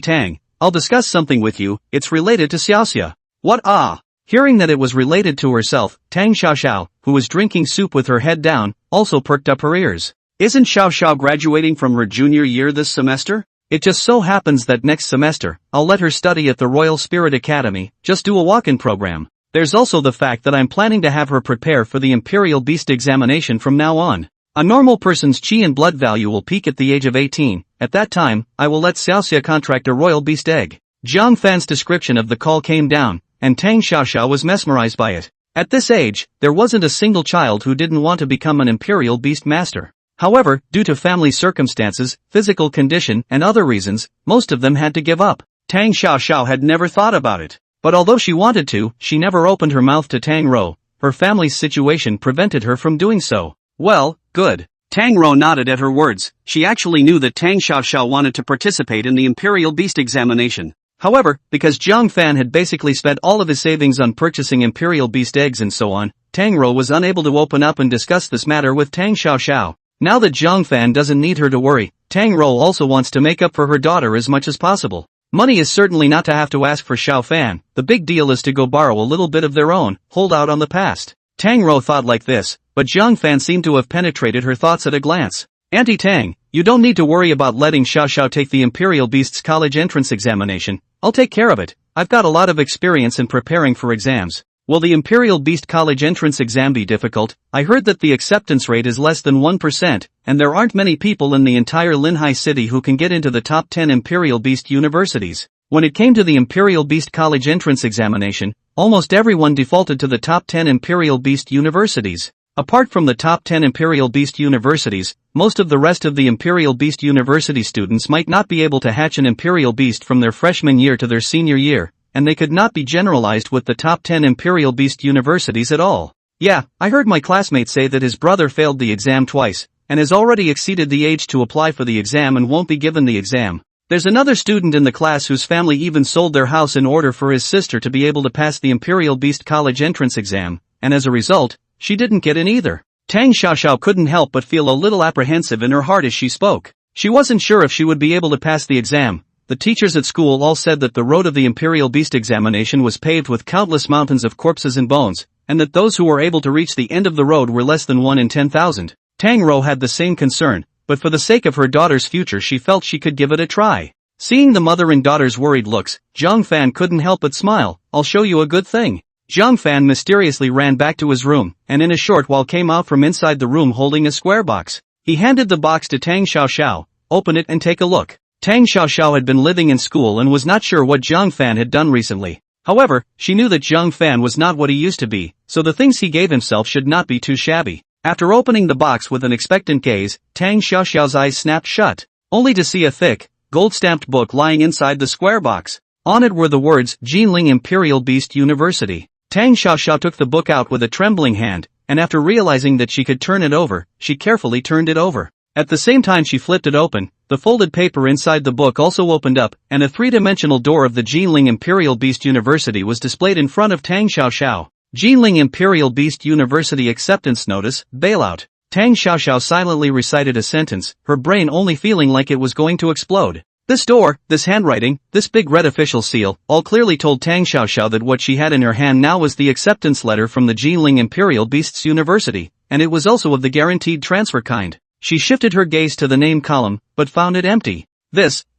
Tang, I'll discuss something with you. It's related to Xiaoxia. What? Ah. Hearing that it was related to herself, Tang Xiaoxiao, who was drinking soup with her head down, also perked up her ears. Isn't Xiaoxiao graduating from her junior year this semester? It just so happens that next semester, I'll let her study at the Royal Spirit Academy, just do a walk-in program. There's also the fact that I'm planning to have her prepare for the Imperial Beast examination from now on. A normal person's chi and blood value will peak at the age of 18. At that time, I will let Xiaoxia contract a royal beast egg. Jiang Fan's description of the call came down, and Tang Xiaoxiao was mesmerized by it. At this age, there wasn't a single child who didn't want to become an Imperial Beast Master. However, due to family circumstances, physical condition, and other reasons, most of them had to give up. Tang Xiaoxiao had never thought about it. But although she wanted to, she never opened her mouth to Tang Rou. Her family's situation prevented her from doing so. Well, good. Tang Rou nodded at her words. She actually knew that Tang Xiaoxiao wanted to participate in the Imperial Beast examination. However, because Jiang Fan had basically spent all of his savings on purchasing Imperial Beast eggs and so on, Tang Rou was unable to open up and discuss this matter with Tang Xiaoxiao. Now that Jiang Fan doesn't need her to worry, Tang Rou also wants to make up for her daughter as much as possible. Money is certainly not to have to ask for Xiao Fan. The big deal is to go borrow a little bit of their own, hold out on the past. Tang Rou thought like this, but Jiang Fan seemed to have penetrated her thoughts at a glance. Auntie Tang, you don't need to worry about letting Xiaoxiao take the Imperial Beast's college entrance examination. I'll take care of it. I've got a lot of experience in preparing for exams. Will the Imperial Beast college entrance exam be difficult? I heard that the acceptance rate is less than 1%, and there aren't many people in the entire Linhai city who can get into the top 10 Imperial Beast universities. When it came to the Imperial Beast college entrance examination, almost everyone defaulted to the top 10 Imperial Beast universities. Apart from the top 10 Imperial Beast universities, most of the rest of the Imperial Beast University students might not be able to hatch an Imperial Beast from their freshman year to their senior year, and they could not be generalized with the top 10 Imperial Beast universities at all. Yeah, I heard my classmate say that his brother failed the exam twice, and has already exceeded the age to apply for the exam and won't be given the exam. There's another student in the class whose family even sold their house in order for his sister to be able to pass the Imperial Beast college entrance exam, and as a result, she didn't get in either. Tang Xiaoxiao couldn't help but feel a little apprehensive in her heart as she spoke. She wasn't sure if she would be able to pass the exam. The teachers at school all said that the road of the Imperial Beast examination was paved with countless mountains of corpses and bones, and that those who were able to reach the end of the road were less than 1 in 10,000. Tang Rou had the same concern, but for the sake of her daughter's future she felt she could give it a try. Seeing the mother and daughter's worried looks, Jiang Fan couldn't help but smile. I'll show you a good thing. Jiang Fan mysteriously ran back to his room, and in a short while came out from inside the room holding a square box. He handed the box to Tang Xiaoxiao. Open it and take a look. Tang Xiaoxiao had been living in school and was not sure what Jiang Fan had done recently. However, she knew that Jiang Fan was not what he used to be, so the things he gave himself should not be too shabby. After opening the box with an expectant gaze, Tang Xiaoxiao's eyes snapped shut, only to see a thick, gold-stamped book lying inside the square box. On it were the words, Jinling Imperial Beast University. Tang Xiaoxiao took the book out with a trembling hand, and after realizing that she could turn it over, she carefully turned it over. At the same time she flipped it open, the folded paper inside the book also opened up, and a three-dimensional door of the Jinling Imperial Beast University was displayed in front of Tang Xiaoxiao. Jinling Imperial Beast University Acceptance Notice, Bailout. Tang Xiaoxiao silently recited a sentence, her brain only feeling like it was going to explode. This door, this handwriting, this big red official seal, all clearly told Tang Xiaoxiao that what she had in her hand now was the acceptance letter from the Jinling Imperial Beasts University, and it was also of the guaranteed transfer kind. She shifted her gaze to the name column, but found it empty.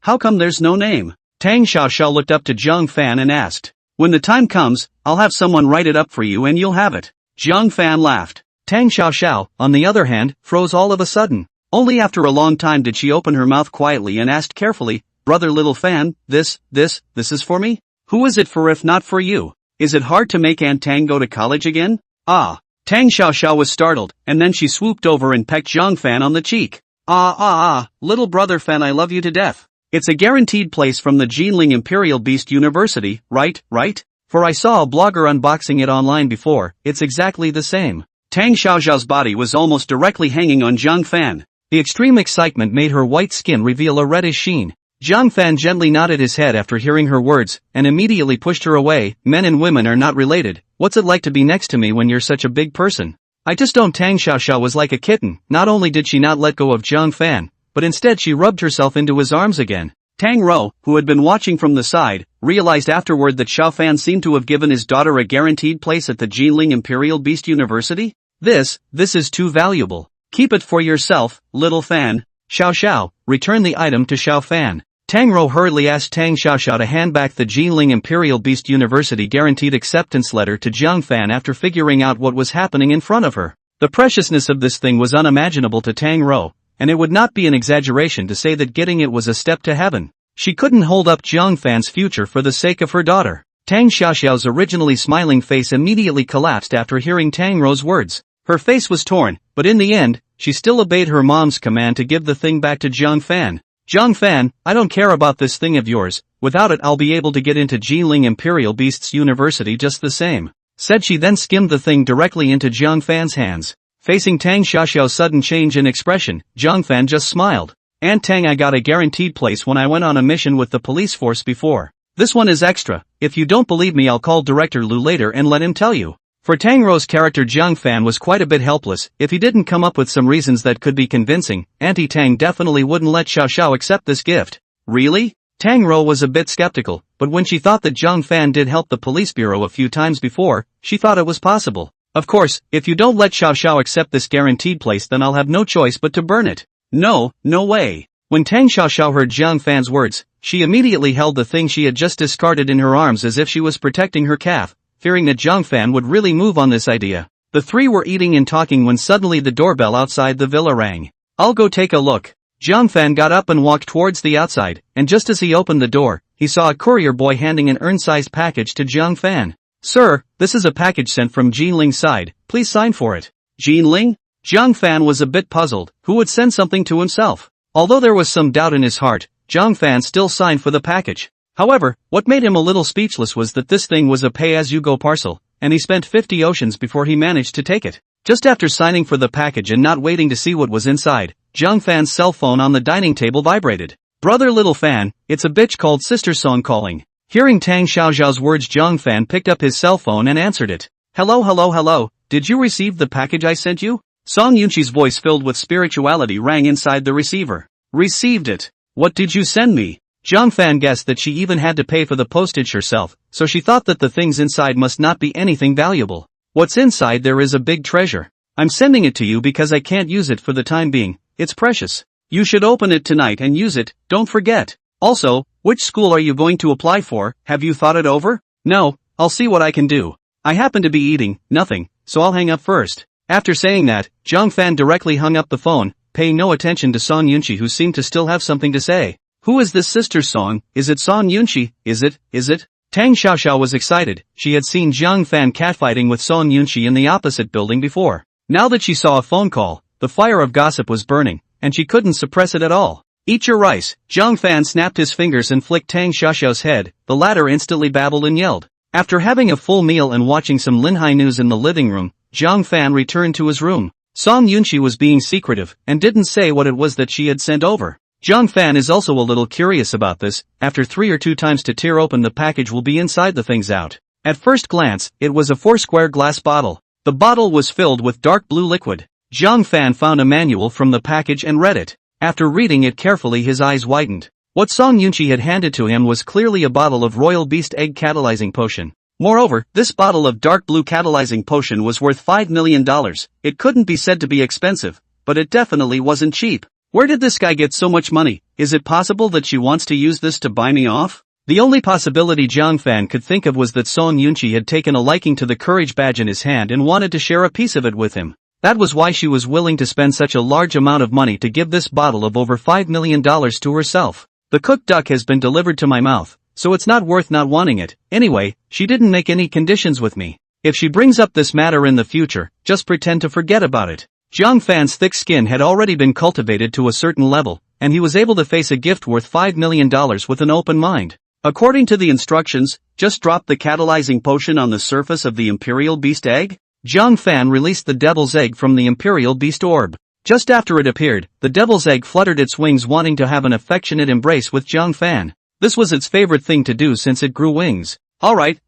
How come there's no name? Tang Xiaoxiao looked up to Jiang Fan and asked. When the time comes, I'll have someone write it up for you and you'll have it. Jiang Fan laughed. Tang Xiaoxiao, on the other hand, froze all of a sudden. Only after a long time did she open her mouth quietly and asked carefully, Brother Little Fan, this is for me? Who is it for if not for you? Is it hard to make Aunt Tang go to college again? Ah. Tang Xiaoxiao was startled, and then she swooped over and pecked Jiang Fan on the cheek. Little brother Fan, I love you to death. It's a guaranteed place from the Jinling Imperial Beast University, right? For I saw a blogger unboxing it online before, it's exactly the same. Tang Xiaoxiao's body was almost directly hanging on Jiang Fan. The extreme excitement made her white skin reveal a reddish sheen. Jiang Fan gently nodded his head after hearing her words, and immediately pushed her away. Men and women are not related. What's it like to be next to me when you're such a big person? I just don't. Tang Xiaoxiao was like a kitten. Not only did she not let go of Jiang Fan, but instead she rubbed herself into his arms again. Tang Rou, who had been watching from the side, realized afterward that Xiao Fan seemed to have given his daughter a guaranteed place at the Jinling Imperial Beast University. This is too valuable. Keep it for yourself, little Fan. Xiao, return the item to Xiao Fan. Tang Rou hurriedly asked Tang Xiaoxiao to hand back the Jinling Imperial Beast University guaranteed acceptance letter to Jiang Fan after figuring out what was happening in front of her. The preciousness of this thing was unimaginable to Tang Rou, and it would not be an exaggeration to say that getting it was a step to heaven. She couldn't hold up Jiang Fan's future for the sake of her daughter. Tang Xiaoxiao's originally smiling face immediately collapsed after hearing Tang Rou's words. Her face was torn, but in the end, she still obeyed her mom's command to give the thing back to Jiang Fan. Jiang Fan, I don't care about this thing of yours, without it I'll be able to get into Jinling Imperial Beasts University just the same, said she, then skimmed the thing directly into Jiang Fan's hands. Facing Tang Xiaoxiao's sudden change in expression, Jiang Fan just smiled. Aunt Tang, I got a guaranteed place when I went on a mission with the police force before. This one is extra. If you don't believe me, I'll call Director Lu later and let him tell you. For Tang Rou's character, Jiang Fan was quite a bit helpless. If he didn't come up with some reasons that could be convincing, Auntie Tang definitely wouldn't let Xiaoxiao accept this gift. Really? Tang Rou was a bit skeptical, but when she thought that Jiang Fan did help the police bureau a few times before, she thought it was possible. Of course, if you don't let Xiaoxiao accept this guaranteed place, then I'll have no choice but to burn it. No way. When Tang Xiaoxiao heard Jiang Fan's words, she immediately held the thing she had just discarded in her arms as if she was protecting her calf, fearing that Jiang Fan would really move on this idea. The three were eating and talking when suddenly the doorbell outside the villa rang. I'll go take a look. Jiang Fan got up and walked towards the outside, and just as he opened the door, he saw a courier boy handing an urn-sized package to Jiang Fan. Sir, this is a package sent from Jinling's side, please sign for it. Jinling? Jiang Fan was a bit puzzled. Who would send something to himself? Although there was some doubt in his heart, Jiang Fan still signed for the package. However, what made him a little speechless was that this thing was a pay-as-you-go parcel, and he spent 50 oceans before he managed to take it. Just after signing for the package and not waiting to see what was inside, Jiang Fan's cell phone on the dining table vibrated. Brother Little Fan, it's a bitch called Sister Song calling. Hearing Tang Xiaoxiao's words, Jiang Fan picked up his cell phone and answered it. Hello, did you receive the package I sent you? Song Yunqi's voice filled with spirituality rang inside the receiver. Received it. What did you send me? Jiang Fan guessed that she even had to pay for the postage herself, so she thought that the things inside must not be anything valuable. What's inside there is a big treasure. I'm sending it to you because I can't use it for the time being. It's precious. You should open it tonight and use it, don't forget. Also, which school are you going to apply for? Have you thought it over? No, I'll see what I can do. I happen to be eating nothing, so I'll hang up first. After saying that, Jiang Fan directly hung up the phone, paying no attention to Song Yunqi, who seemed to still have something to say. Who is this Sister Song? Is it Song Yunqi? Is it? Tang Xiaoxiao was excited. She had seen Jiang Fan catfighting with Song Yunqi in the opposite building before. Now that she saw a phone call, the fire of gossip was burning, and she couldn't suppress it at all. Eat your rice. Jiang Fan snapped his fingers and flicked Tang Xiaoxiao's head. The latter instantly babbled and yelled. After having a full meal and watching some Linhai news in the living room, Jiang Fan returned to his room. Song Yunqi was being secretive and didn't say what it was that she had sent over. Jiang Fan is also a little curious about this. After 3 or 2 times to tear open the package will be inside the things out. At first glance, it was a 4-square glass bottle. The bottle was filled with dark blue liquid. Jiang Fan found a manual from the package and read it. After reading it carefully his eyes widened. What Song Yunqi had handed to him was clearly a bottle of royal beast egg catalyzing potion. Moreover, this bottle of dark blue catalyzing potion was worth $5 million. It couldn't be said to be expensive, but it definitely wasn't cheap. Where did this guy get so much money? Is it possible that she wants to use this to buy me off? The only possibility Jiang Fan could think of was that Song Yunqi had taken a liking to the courage badge in his hand and wanted to share a piece of it with him. That was why she was willing to spend such a large amount of money to give this bottle of over $5 million to herself. The cooked duck has been delivered to my mouth, so it's not worth not wanting it. Anyway, she didn't make any conditions with me. If she brings up this matter in the future, just pretend to forget about it. Jiang Fan's thick skin had already been cultivated to a certain level, and he was able to face a gift worth $5 million with an open mind. According to the instructions, just drop the catalyzing potion on the surface of the Imperial Beast Egg. Jiang Fan released the Devil's Egg from the Imperial Beast Orb. Just after it appeared, the Devil's Egg fluttered its wings wanting to have an affectionate embrace with Jiang Fan. This was its favorite thing to do since it grew wings. Alright,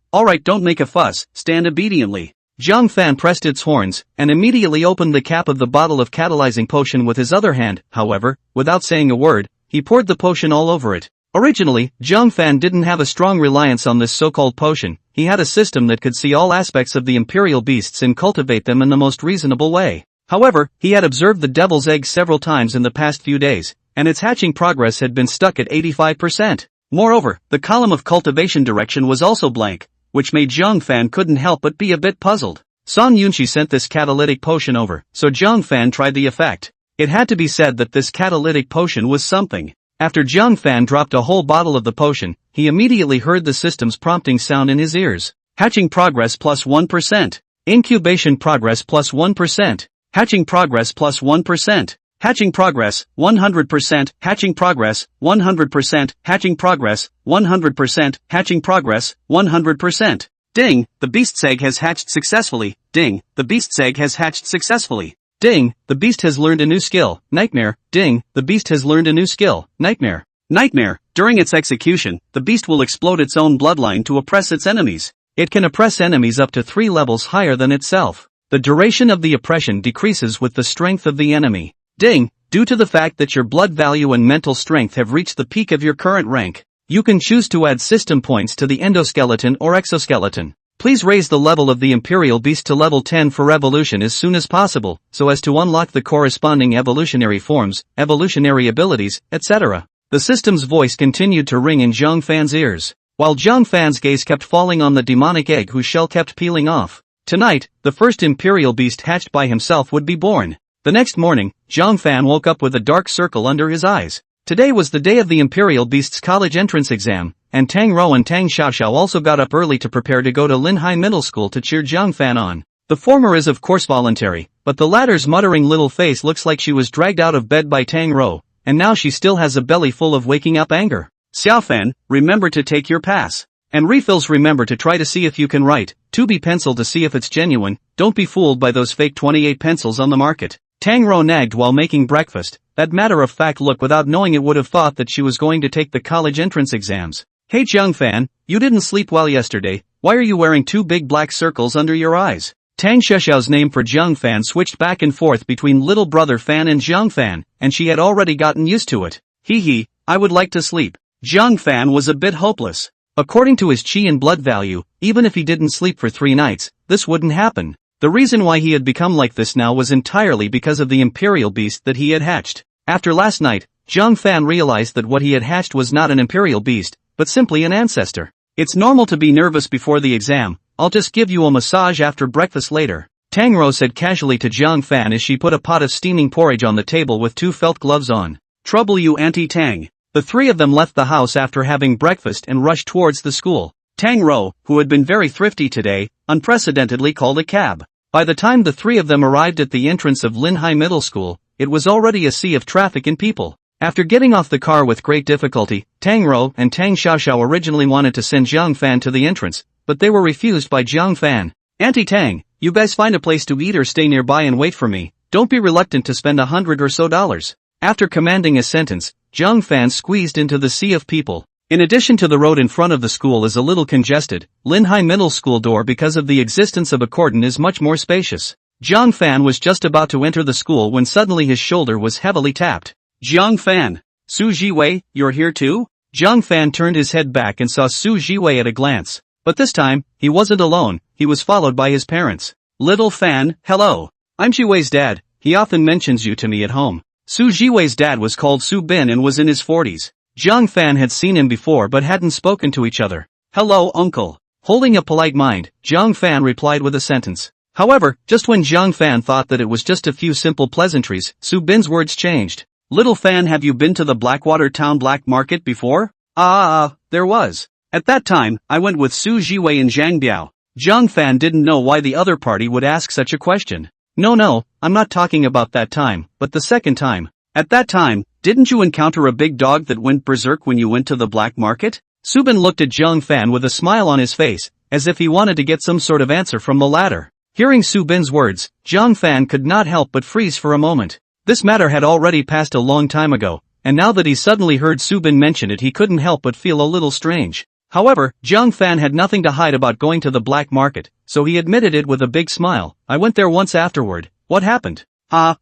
don't make a fuss, stand obediently. Jiang Fan pressed its horns, and immediately opened the cap of the bottle of catalyzing potion with his other hand. However, without saying a word, he poured the potion all over it. Originally, Jiang Fan didn't have a strong reliance on this so-called potion. He had a system that could see all aspects of the imperial beasts and cultivate them in the most reasonable way. However, he had observed the Devil's Egg several times in the past few days, and its hatching progress had been stuck at 85%. Moreover, the column of cultivation direction was also blank, which made Jiang Fan couldn't help but be a bit puzzled. Song Yunqi sent this catalytic potion over, so Jiang Fan tried the effect. It had to be said that this catalytic potion was something. After Jiang Fan dropped a whole bottle of the potion, he immediately heard the system's prompting sound in his ears. Hatching progress plus 1%. Incubation progress plus 1%. Hatching progress plus 1%. Hatching progress, 100%. Hatching progress, 100%. Hatching progress, 100%. Hatching progress, 100%. Ding, the beast's egg has hatched successfully. Ding, the beast's egg has hatched successfully. Ding, the beast has learned a new skill. Nightmare. Ding, the beast has learned a new skill. Nightmare. Nightmare. During its execution, the beast will explode its own bloodline to oppress its enemies. It can oppress enemies up to 3 levels higher than itself. The duration of the oppression decreases with the strength of the enemy. Ding, due to the fact that your blood value and mental strength have reached the peak of your current rank, you can choose to add system points to the endoskeleton or exoskeleton. Please raise the level of the Imperial Beast to level 10 for evolution as soon as possible, so as to unlock the corresponding evolutionary forms, evolutionary abilities, etc. The system's voice continued to ring in Jiang Fan's ears, while Jiang Fan's gaze kept falling on the demonic egg whose shell kept peeling off. Tonight, the first Imperial Beast hatched by himself would be born. The next morning, Jiang Fan woke up with a dark circle under his eyes. Today was the day of the Imperial Beast's college entrance exam, and Tang Rou and Tang Xiaoxiao also got up early to prepare to go to Linhai Middle School to cheer Jiang Fan on. The former is of course voluntary, but the latter's muttering little face looks like she was dragged out of bed by Tang Rou, and now she still has a belly full of waking up anger. Xiao Fan, remember to take your pass. And refills, remember to try to see if you can write 2B pencil to see if it's genuine. Don't be fooled by those fake 28 pencils on the market. Tang Rou nagged while making breakfast. That matter-of-fact look, without knowing it, would have thought that she was going to take the college entrance exams. Hey Jiang Fan, you didn't sleep well yesterday. Why are you wearing 2 big black circles under your eyes? Tang Xiaoxiao's name for Jiang Fan switched back and forth between little brother Fan and Jiang Fan, and she had already gotten used to it. Hee, I would like to sleep. Jiang Fan was a bit hopeless. According to his qi and blood value, even if he didn't sleep for 3 nights, this wouldn't happen. The reason why he had become like this now was entirely because of the Imperial Beast that he had hatched. After last night, Jiang Fan realized that what he had hatched was not an Imperial Beast, but simply an ancestor. It's normal to be nervous before the exam. I'll just give you a massage after breakfast later. Tang Rou said casually to Jiang Fan as she put a pot of steaming porridge on the table with 2 felt gloves on. Trouble you, Auntie Tang. The 3 of them left the house after having breakfast and rushed towards the school. Tang Rou, who had been very thrifty today, unprecedentedly called a cab. By the time the 3 of them arrived at the entrance of Linhai Middle School, it was already a sea of traffic and people. After getting off the car with great difficulty, Tang Rou and Tang Xiaoxiao originally wanted to send Jiang Fan to the entrance, but they were refused by Jiang Fan. Auntie Tang, you guys find a place to eat or stay nearby and wait for me. Don't be reluctant to spend $100 or so. After commanding a sentence, Jiang Fan squeezed into the sea of people. In addition to the road in front of the school is a little congested, Lin Hai Middle School door because of the existence of a cordon is much more spacious. Jiang Fan was just about to enter the school when suddenly his shoulder was heavily tapped. Jiang Fan. Su Jiwei, you're here too? Jiang Fan turned his head back and saw Su Jiwei at a glance. But this time, he wasn't alone, he was followed by his parents. Little Fan, hello. I'm Jiwei's dad, he often mentions you to me at home. Su Jiwei's dad was called Su Bin and was in his 40s. Jiang Fan had seen him before but hadn't spoken to each other. Hello uncle. Holding a polite mind, Jiang Fan replied with a sentence. However, just when Jiang Fan thought that it was just a few simple pleasantries, Su Bin's words changed. Little Fan, have you been to the Blackwater Town Black Market before? There was. At that time, I went with Su Jiwei and Zhang Biao. Jiang Fan didn't know why the other party would ask such a question. No, I'm not talking about that time, but the second time. At that time, didn't you encounter a big dog that went berserk when you went to the black market? Su Bin looked at Jiang Fan with a smile on his face, as if he wanted to get some sort of answer from the latter. Hearing Su Bin's words, Jiang Fan could not help but freeze for a moment. This matter had already passed a long time ago, and now that he suddenly heard Su Bin mention it he couldn't help but feel a little strange. However, Jiang Fan had nothing to hide about going to the black market, so he admitted it with a big smile. I went there once afterward. What happened?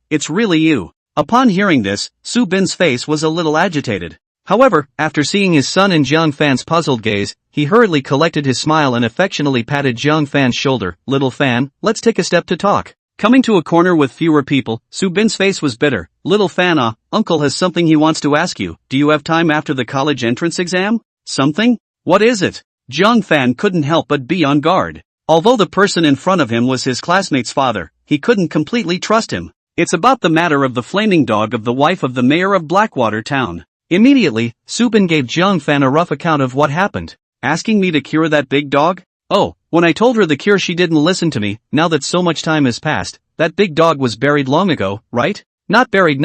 It's really you. Upon hearing this, Su Bin's face was a little agitated. However, after seeing his son in Jiang Fan's puzzled gaze, he hurriedly collected his smile and affectionately patted Jiang Fan's shoulder. Little Fan, let's take a step to talk. Coming to a corner with fewer people, Su Bin's face was bitter. Little Fan, uncle has something he wants to ask you. Do you have time after the college entrance exam? Something? What is it? Jiang Fan couldn't help but be on guard. Although the person in front of him was his classmate's father, he couldn't completely trust him. It's about the matter of the flaming dog of the wife of the mayor of Blackwater Town. Immediately, Su Bin gave Jiang Fan a rough account of what happened. Asking me to cure that big dog? Oh, when I told her the cure she didn't listen to me. Now that so much time has passed, that big dog was buried long ago, right? Not buried.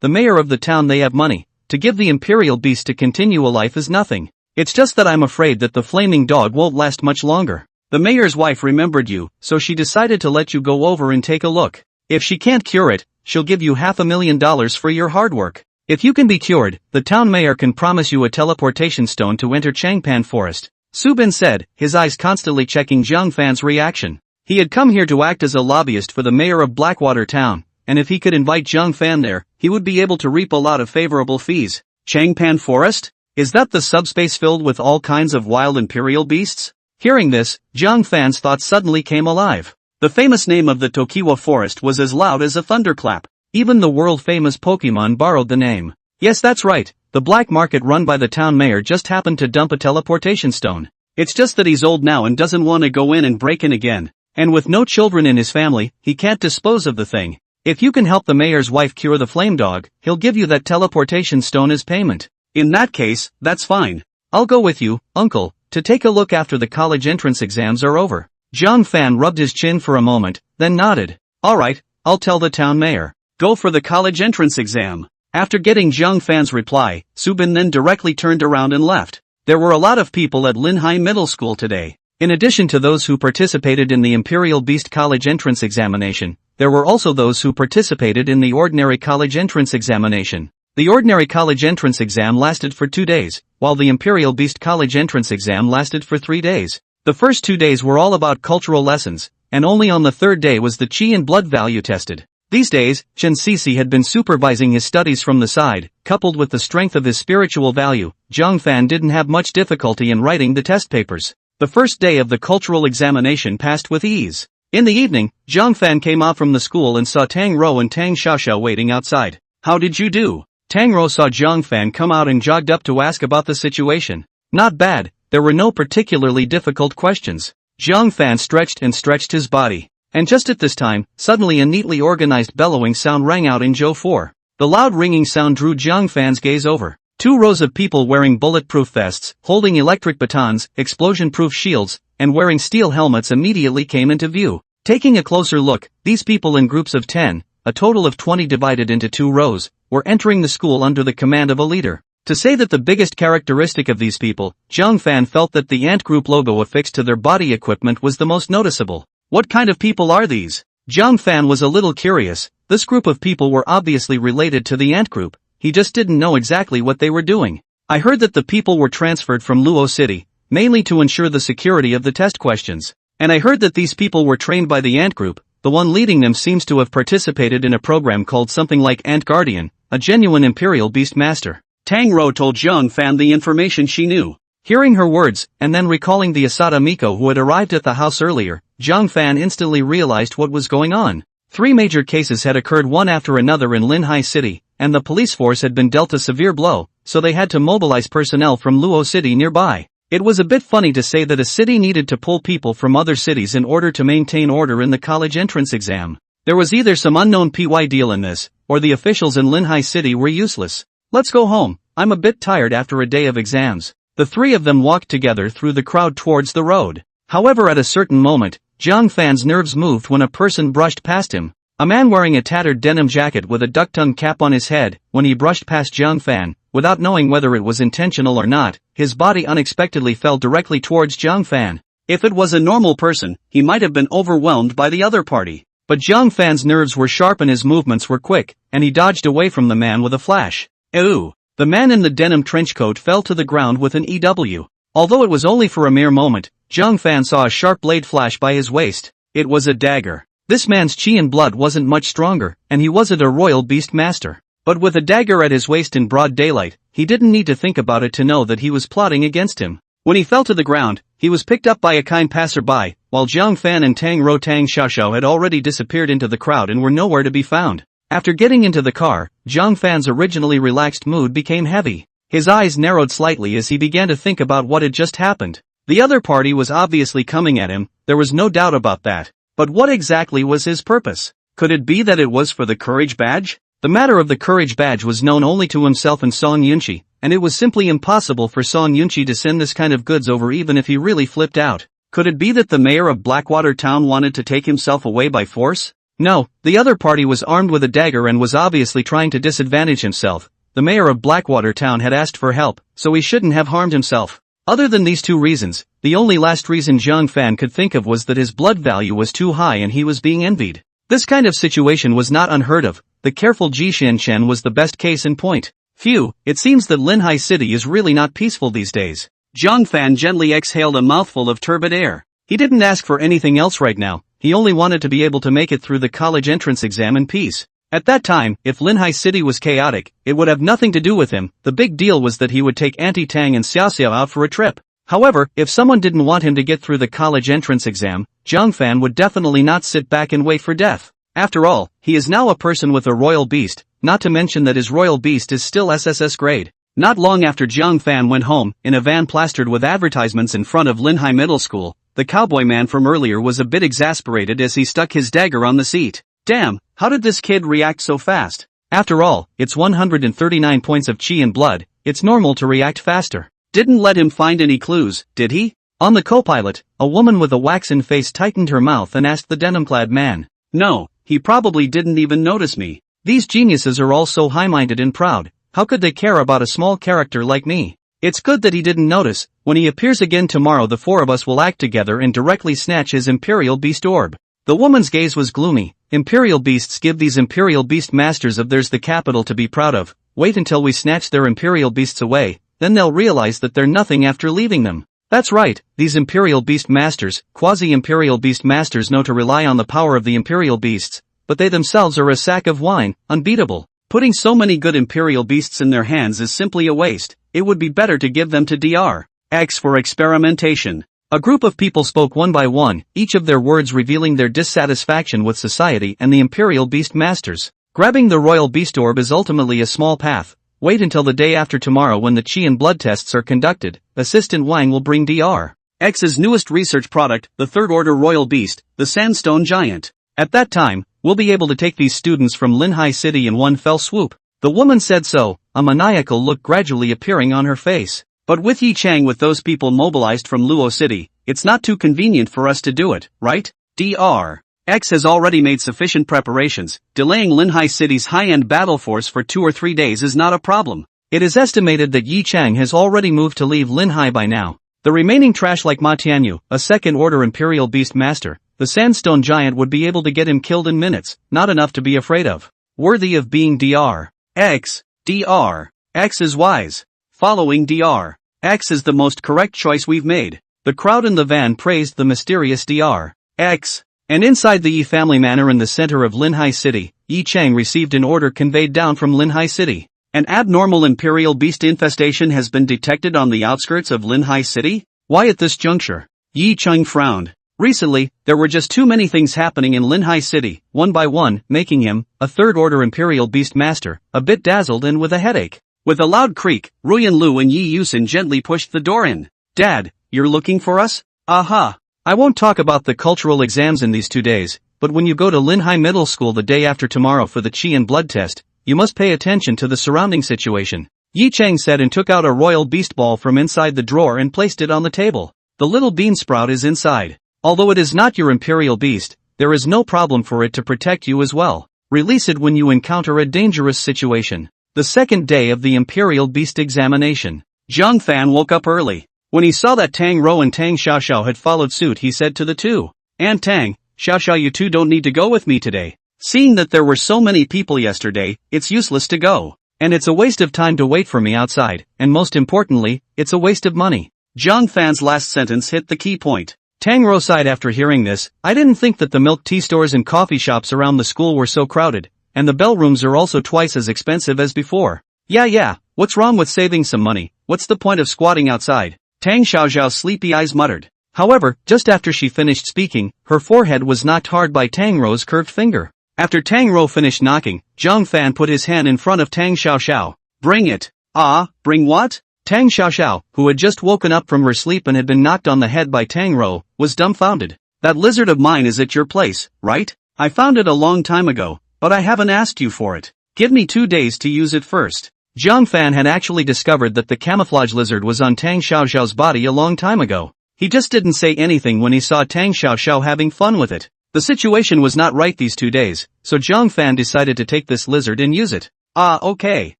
The mayor of the town, they have money. To give the imperial beast to continue a life is nothing. It's just that I'm afraid that the flaming dog won't last much longer. The mayor's wife remembered you, so she decided to let you go over and take a look. If she can't cure it, she'll give you $500,000 for your hard work. If you can be cured, the town mayor can promise you a teleportation stone to enter Changpan Forest. Su Bin said, his eyes constantly checking Jiang Fan's reaction. He had come here to act as a lobbyist for the mayor of Blackwater Town, and if he could invite Jiang Fan there, he would be able to reap a lot of favorable fees. Changpan Forest? Is that the subspace filled with all kinds of wild imperial beasts? Hearing this, Jiang Fan's thoughts suddenly came alive. The famous name of the Tokiwa Forest was as loud as a thunderclap. Even the world-famous Pokemon borrowed the name. Yes, that's right, the black market run by the town mayor just happened to dump a teleportation stone. It's just that he's old now and doesn't want to go in and break in again. And with no children in his family, he can't dispose of the thing. If you can help the mayor's wife cure the flame dog, he'll give you that teleportation stone as payment. In that case, that's fine. I'll go with you, uncle, to take a look after the college entrance exams are over. Jiang Fan rubbed his chin for a moment, then nodded. Alright, I'll tell the town mayor. Go for the college entrance exam. After getting Jiang Fan's reply, Su Bin then directly turned around and left. There were a lot of people at Lin Hai Middle School today. In addition to those who participated in the Imperial Beast College entrance examination, there were also those who participated in the ordinary college entrance examination. The ordinary college entrance exam lasted for 2 days, while the Imperial Beast College entrance exam lasted for 3 days. The first 2 days were all about cultural lessons, and only on the third day was the chi and blood value tested. These days, Chen Sisi had been supervising his studies from the side. Coupled with the strength of his spiritual value, Jiang Fan didn't have much difficulty in writing the test papers. The first day of the cultural examination passed with ease. In the evening, Jiang Fan came out from the school and saw Tang Rou and Tang Xiaoxiao waiting outside. How did you do? Tang Rou saw Jiang Fan come out and jogged up to ask about the situation. Not bad, there were no particularly difficult questions. Jiang Fan stretched and stretched his body. And just at this time, suddenly a neatly organized bellowing sound rang out in Zhou 4. The loud ringing sound drew Jiang Fan's gaze over. 2 rows of people wearing bulletproof vests, holding electric batons, explosion-proof shields, and wearing steel helmets immediately came into view. Taking a closer look, these people in groups of 10, a total of 20 divided into 2 rows, were entering the school under the command of a leader. To say that the biggest characteristic of these people, Jiang Fan felt that the ant group logo affixed to their body equipment was the most noticeable. What kind of people are these? Jiang Fan was a little curious, This group of people were obviously related to the ant group, he just didn't know exactly what they were doing. I heard that the people were transferred from Luo City, mainly to ensure the security of the test questions. And I heard that these people were trained by the ant group. The one leading them seems to have participated in a program called something like Ant Guardian, a genuine Imperial Beast Master. Tang Rou told Jiang Fan the information she knew. Hearing her words, and then recalling the Asada Miko who had arrived at the house earlier, Jiang Fan instantly realized what was going on. 3 major cases had occurred one after another in Linhai City, and the police force had been dealt a severe blow, so they had to mobilize personnel from Luo City nearby. It was a bit funny to say that a city needed to pull people from other cities in order to maintain order in the college entrance exam. There was either some unknown PY deal in this, or the officials in Linhai City were useless. Let's go home, I'm a bit tired after a day of exams. The 3 of them walked together through the crowd towards the road. However, at a certain moment, Jiang Fan's nerves moved when a person brushed past him. A man wearing a tattered denim jacket with a duck-tongue cap on his head. When he brushed past Jiang Fan, without knowing whether it was intentional or not, his body unexpectedly fell directly towards Jiang Fan. If it was a normal person, he might have been overwhelmed by the other party. But Jiang Fan's nerves were sharp and his movements were quick, and he dodged away from the man with a flash. Ew! The man in the denim trench coat fell to the ground with an EW. Although it was only for a mere moment, Jiang Fan saw a sharp blade flash by his waist. It was a dagger. This man's chi and blood wasn't much stronger, and he wasn't a royal beast master. But with a dagger at his waist in broad daylight, he didn't need to think about it to know that he was plotting against him. When he fell to the ground, he was picked up by a kind passerby, while Jiang Fan and Tang Rou Tang Xiaoxiao had already disappeared into the crowd and were nowhere to be found. After getting into the car, Jiang Fan's originally relaxed mood became heavy. His eyes narrowed slightly as he began to think about what had just happened. The other party was obviously coming at him, there was no doubt about that. But what exactly was his purpose? Could it be that it was for the courage badge? The matter of the courage badge was known only to himself and Song Yunqi, and it was simply impossible for Song Yunqi to send this kind of goods over even if he really flipped out. Could it be that the mayor of Blackwater Town wanted to take himself away by force? No, the other party was armed with a dagger and was obviously trying to disadvantage himself. The mayor of Blackwater Town had asked for help, so he shouldn't have harmed himself. Other than these 2 reasons, the only last reason Jiang Fan could think of was that his blood value was too high and he was being envied. This kind of situation was not unheard of. The careful Ji Xianchen was the best case in point. Phew, it seems that Linhai City is really not peaceful these days. Jiang Fan gently exhaled a mouthful of turbid air. He didn't ask for anything else right now, he only wanted to be able to make it through the college entrance exam in peace. At that time, if Linhai City was chaotic, it would have nothing to do with him. The big deal was that he would take Auntie Tang and Xiaoxiao out for a trip. However, if someone didn't want him to get through the college entrance exam, Jiang Fan would definitely not sit back and wait for death. After all, he is now a person with a royal beast, not to mention that his royal beast is still SSS grade. Not long after Jiang Fan went home, in a van plastered with advertisements in front of Linhai Middle School, the cowboy man from earlier was a bit exasperated as he stuck his dagger on the seat. Damn, how did this kid react so fast? After all, it's 139 points of chi and blood, it's normal to react faster. Didn't let him find any clues, did he? On the co-pilot, a woman with a waxen face tightened her mouth and asked the denim-clad man. No, he probably didn't even notice me. These geniuses are all so high-minded and proud, how could they care about a small character like me? It's good that he didn't notice. When he appears again tomorrow, the 4 of us will act together and directly snatch his Imperial Beast Orb. The woman's gaze was gloomy. Imperial Beasts give these Imperial Beast Masters of theirs the capital to be proud of. Wait until we snatch their Imperial Beasts away, then they'll realize that they're nothing after leaving them. That's right, these Imperial Beast Masters, quasi-Imperial Beast Masters know to rely on the power of the Imperial Beasts, but they themselves are a sack of wine, unbeatable. Putting so many good Imperial Beasts in their hands is simply a waste. It would be better to give them to Dr. X for experimentation. A group of people spoke one by one, each of their words revealing their dissatisfaction with society and the Imperial Beast Masters. Grabbing the Royal Beast Orb is ultimately a small path. Wait until the day after tomorrow when the Chi and blood tests are conducted. Assistant Wang will bring Dr. X's newest research product, the Third Order Royal Beast, the Sandstone Giant. At that time, we'll be able to take these students from Linhai City in one fell swoop. The woman said so, a maniacal look gradually appearing on her face. But with Yi Chang with those people mobilized from Luo City, it's not too convenient for us to do it, right? Dr. X has already made sufficient preparations. Delaying Linhai City's high-end battle force for 2 or 3 days is not a problem. It is estimated that Yi Chang has already moved to leave Linhai by now. The remaining trash like Ma Tianyu, a second-order Imperial Beast Master, the sandstone giant would be able to get him killed in minutes, not enough to be afraid of. Worthy of being Dr. X. Dr. X is wise. Following Dr. X is the most correct choice we've made. The crowd in the van praised the mysterious Dr. X. And inside the Yi family manor in the center of Linhai City, Yi Chang received an order conveyed down from Linhai City. An abnormal imperial beast infestation has been detected on the outskirts of Linhai City? Why at this juncture? Yi Chang frowned. Recently, there were just too many things happening in Linhai City, one by one, making him, a third-order imperial beast master, a bit dazzled and with a headache. With a loud creak, Ruyan Lu and Yi Yusin gently pushed the door in. Dad, you're looking for us? Aha! I won't talk about the cultural exams in these 2 days, but when you go to Linhai Middle School the day after tomorrow for the Qi and blood test, you must pay attention to the surrounding situation. Yi Chang said and took out a royal beast ball from inside the drawer and placed it on the table. The little bean sprout is inside. Although it is not your imperial beast, there is no problem for it to protect you as well. Release it when you encounter a dangerous situation. The second day of the imperial beast examination. Jiang Fan woke up early. When he saw that Tang Rou and Tang Xiaoxiao had followed suit, he said to the two, "Aunt Tang, Xiaoxiao, you two don't need to go with me today. Seeing that there were so many people yesterday, it's useless to go. And it's a waste of time to wait for me outside, and most importantly, it's a waste of money." Jiang Fan's last sentence hit the key point. Tang Rou sighed after hearing this. "I didn't think that the milk tea stores and coffee shops around the school were so crowded, and the bell rooms are also twice as expensive as before. Yeah, what's wrong with saving some money? What's the point of squatting outside?" Tang Xiaoxiao's sleepy eyes muttered. However, just after she finished speaking, her forehead was knocked hard by Tang Rou's curved finger. After Tang Rou finished knocking, Jiang Fan put his hand in front of Tang Xiaoxiao. "Bring it." "Ah, bring what?" Tang Xiaoxiao, who had just woken up from her sleep and had been knocked on the head by Tang Rou, was dumbfounded. "That lizard of mine is at your place, right? I found it a long time ago, but I haven't asked you for it. Give me 2 days to use it first." Jiang Fan had actually discovered that the camouflage lizard was on Tang Xiaoxiao's body a long time ago. He just didn't say anything when he saw Tang Xiaoxiao having fun with it. The situation was not right these 2 days, so Jiang Fan decided to take this lizard and use it. "Ah, okay.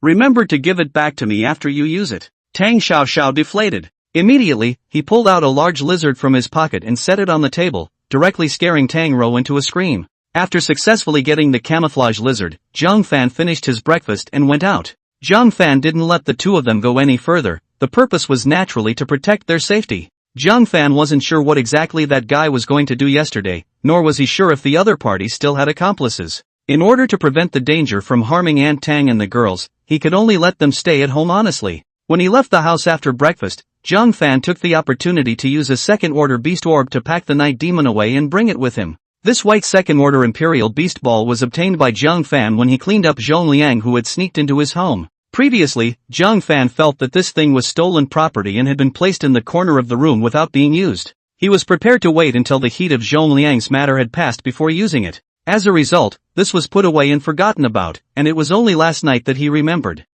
Remember to give it back to me after you use it." Tang Xiaoxiao deflated. Immediately, he pulled out a large lizard from his pocket and set it on the table, directly scaring Tang Rou into a scream. After successfully getting the camouflage lizard, Jiang Fan finished his breakfast and went out. Jiang Fan didn't let the two of them go any further. The purpose was naturally to protect their safety. Jiang Fan wasn't sure what exactly that guy was going to do yesterday, nor was he sure if the other party still had accomplices. In order to prevent the danger from harming Aunt Tang and the girls, he could only let them stay at home honestly. When he left the house after breakfast, Jiang Fan took the opportunity to use a second-order beast orb to pack the night demon away and bring it with him. This white second-order imperial beast ball was obtained by Jiang Fan when he cleaned up Zhong Liang, who had sneaked into his home. Previously, Jiang Fan felt that this thing was stolen property and had been placed in the corner of the room without being used. He was prepared to wait until the heat of Zhong Liang's matter had passed before using it. As a result, this was put away and forgotten about, and it was only last night that he remembered.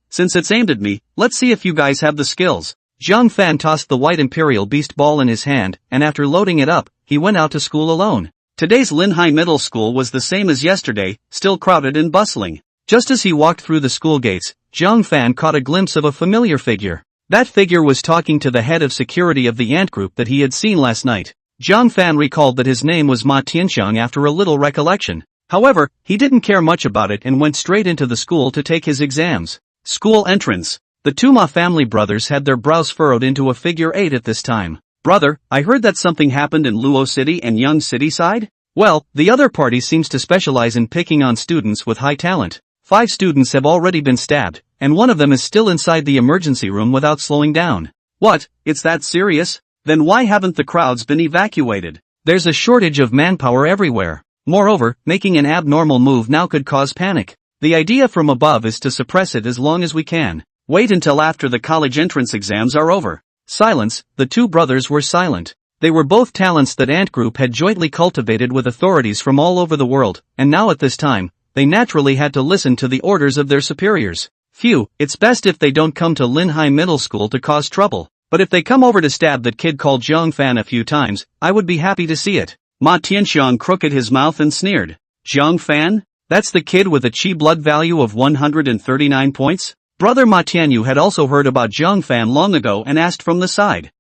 Since it's aimed at me, let's see if you guys have the skills." Jiang Fan tossed the white imperial beast ball in his hand, and after loading it up, he went out to school alone. Today's Linhai Middle School was the same as yesterday, still crowded and bustling. Just as he walked through the school gates, Jiang Fan caught a glimpse of a familiar figure. That figure was talking to the head of security of the ant group that he had seen last night. Jiang Fan recalled that his name was Ma Tianxiang after a little recollection. However, he didn't care much about it and went straight into the school to take his exams. School entrance. The two Ma family brothers had their brows furrowed into a figure 8 at this time. "Brother, I heard that something happened in Luo City and Young City side? Well, the other party seems to specialize in picking on students with high talent. 5 students have already been stabbed, and one of them is still inside the emergency room without slowing down." "What, it's that serious? Then why haven't the crowds been evacuated?" "There's a shortage of manpower everywhere. Moreover, making an abnormal move now could cause panic. The idea from above is to suppress it as long as we can. Wait until after the college entrance exams are over." Silence. The two brothers were silent. They were both talents that Ant Group had jointly cultivated with authorities from all over the world, and now at this time, they naturally had to listen to the orders of their superiors. Phew, it's best if they don't come to Linhai Middle School to cause trouble. But if they come over to stab that kid called Jiang Fan a few times, I would be happy to see it. Ma Tianxiang crooked his mouth and sneered. "Jiang Fan? That's the kid with a Qi blood value of 139 points? Brother Ma Tianyu had also heard about Jiang Fan long ago and asked from the side.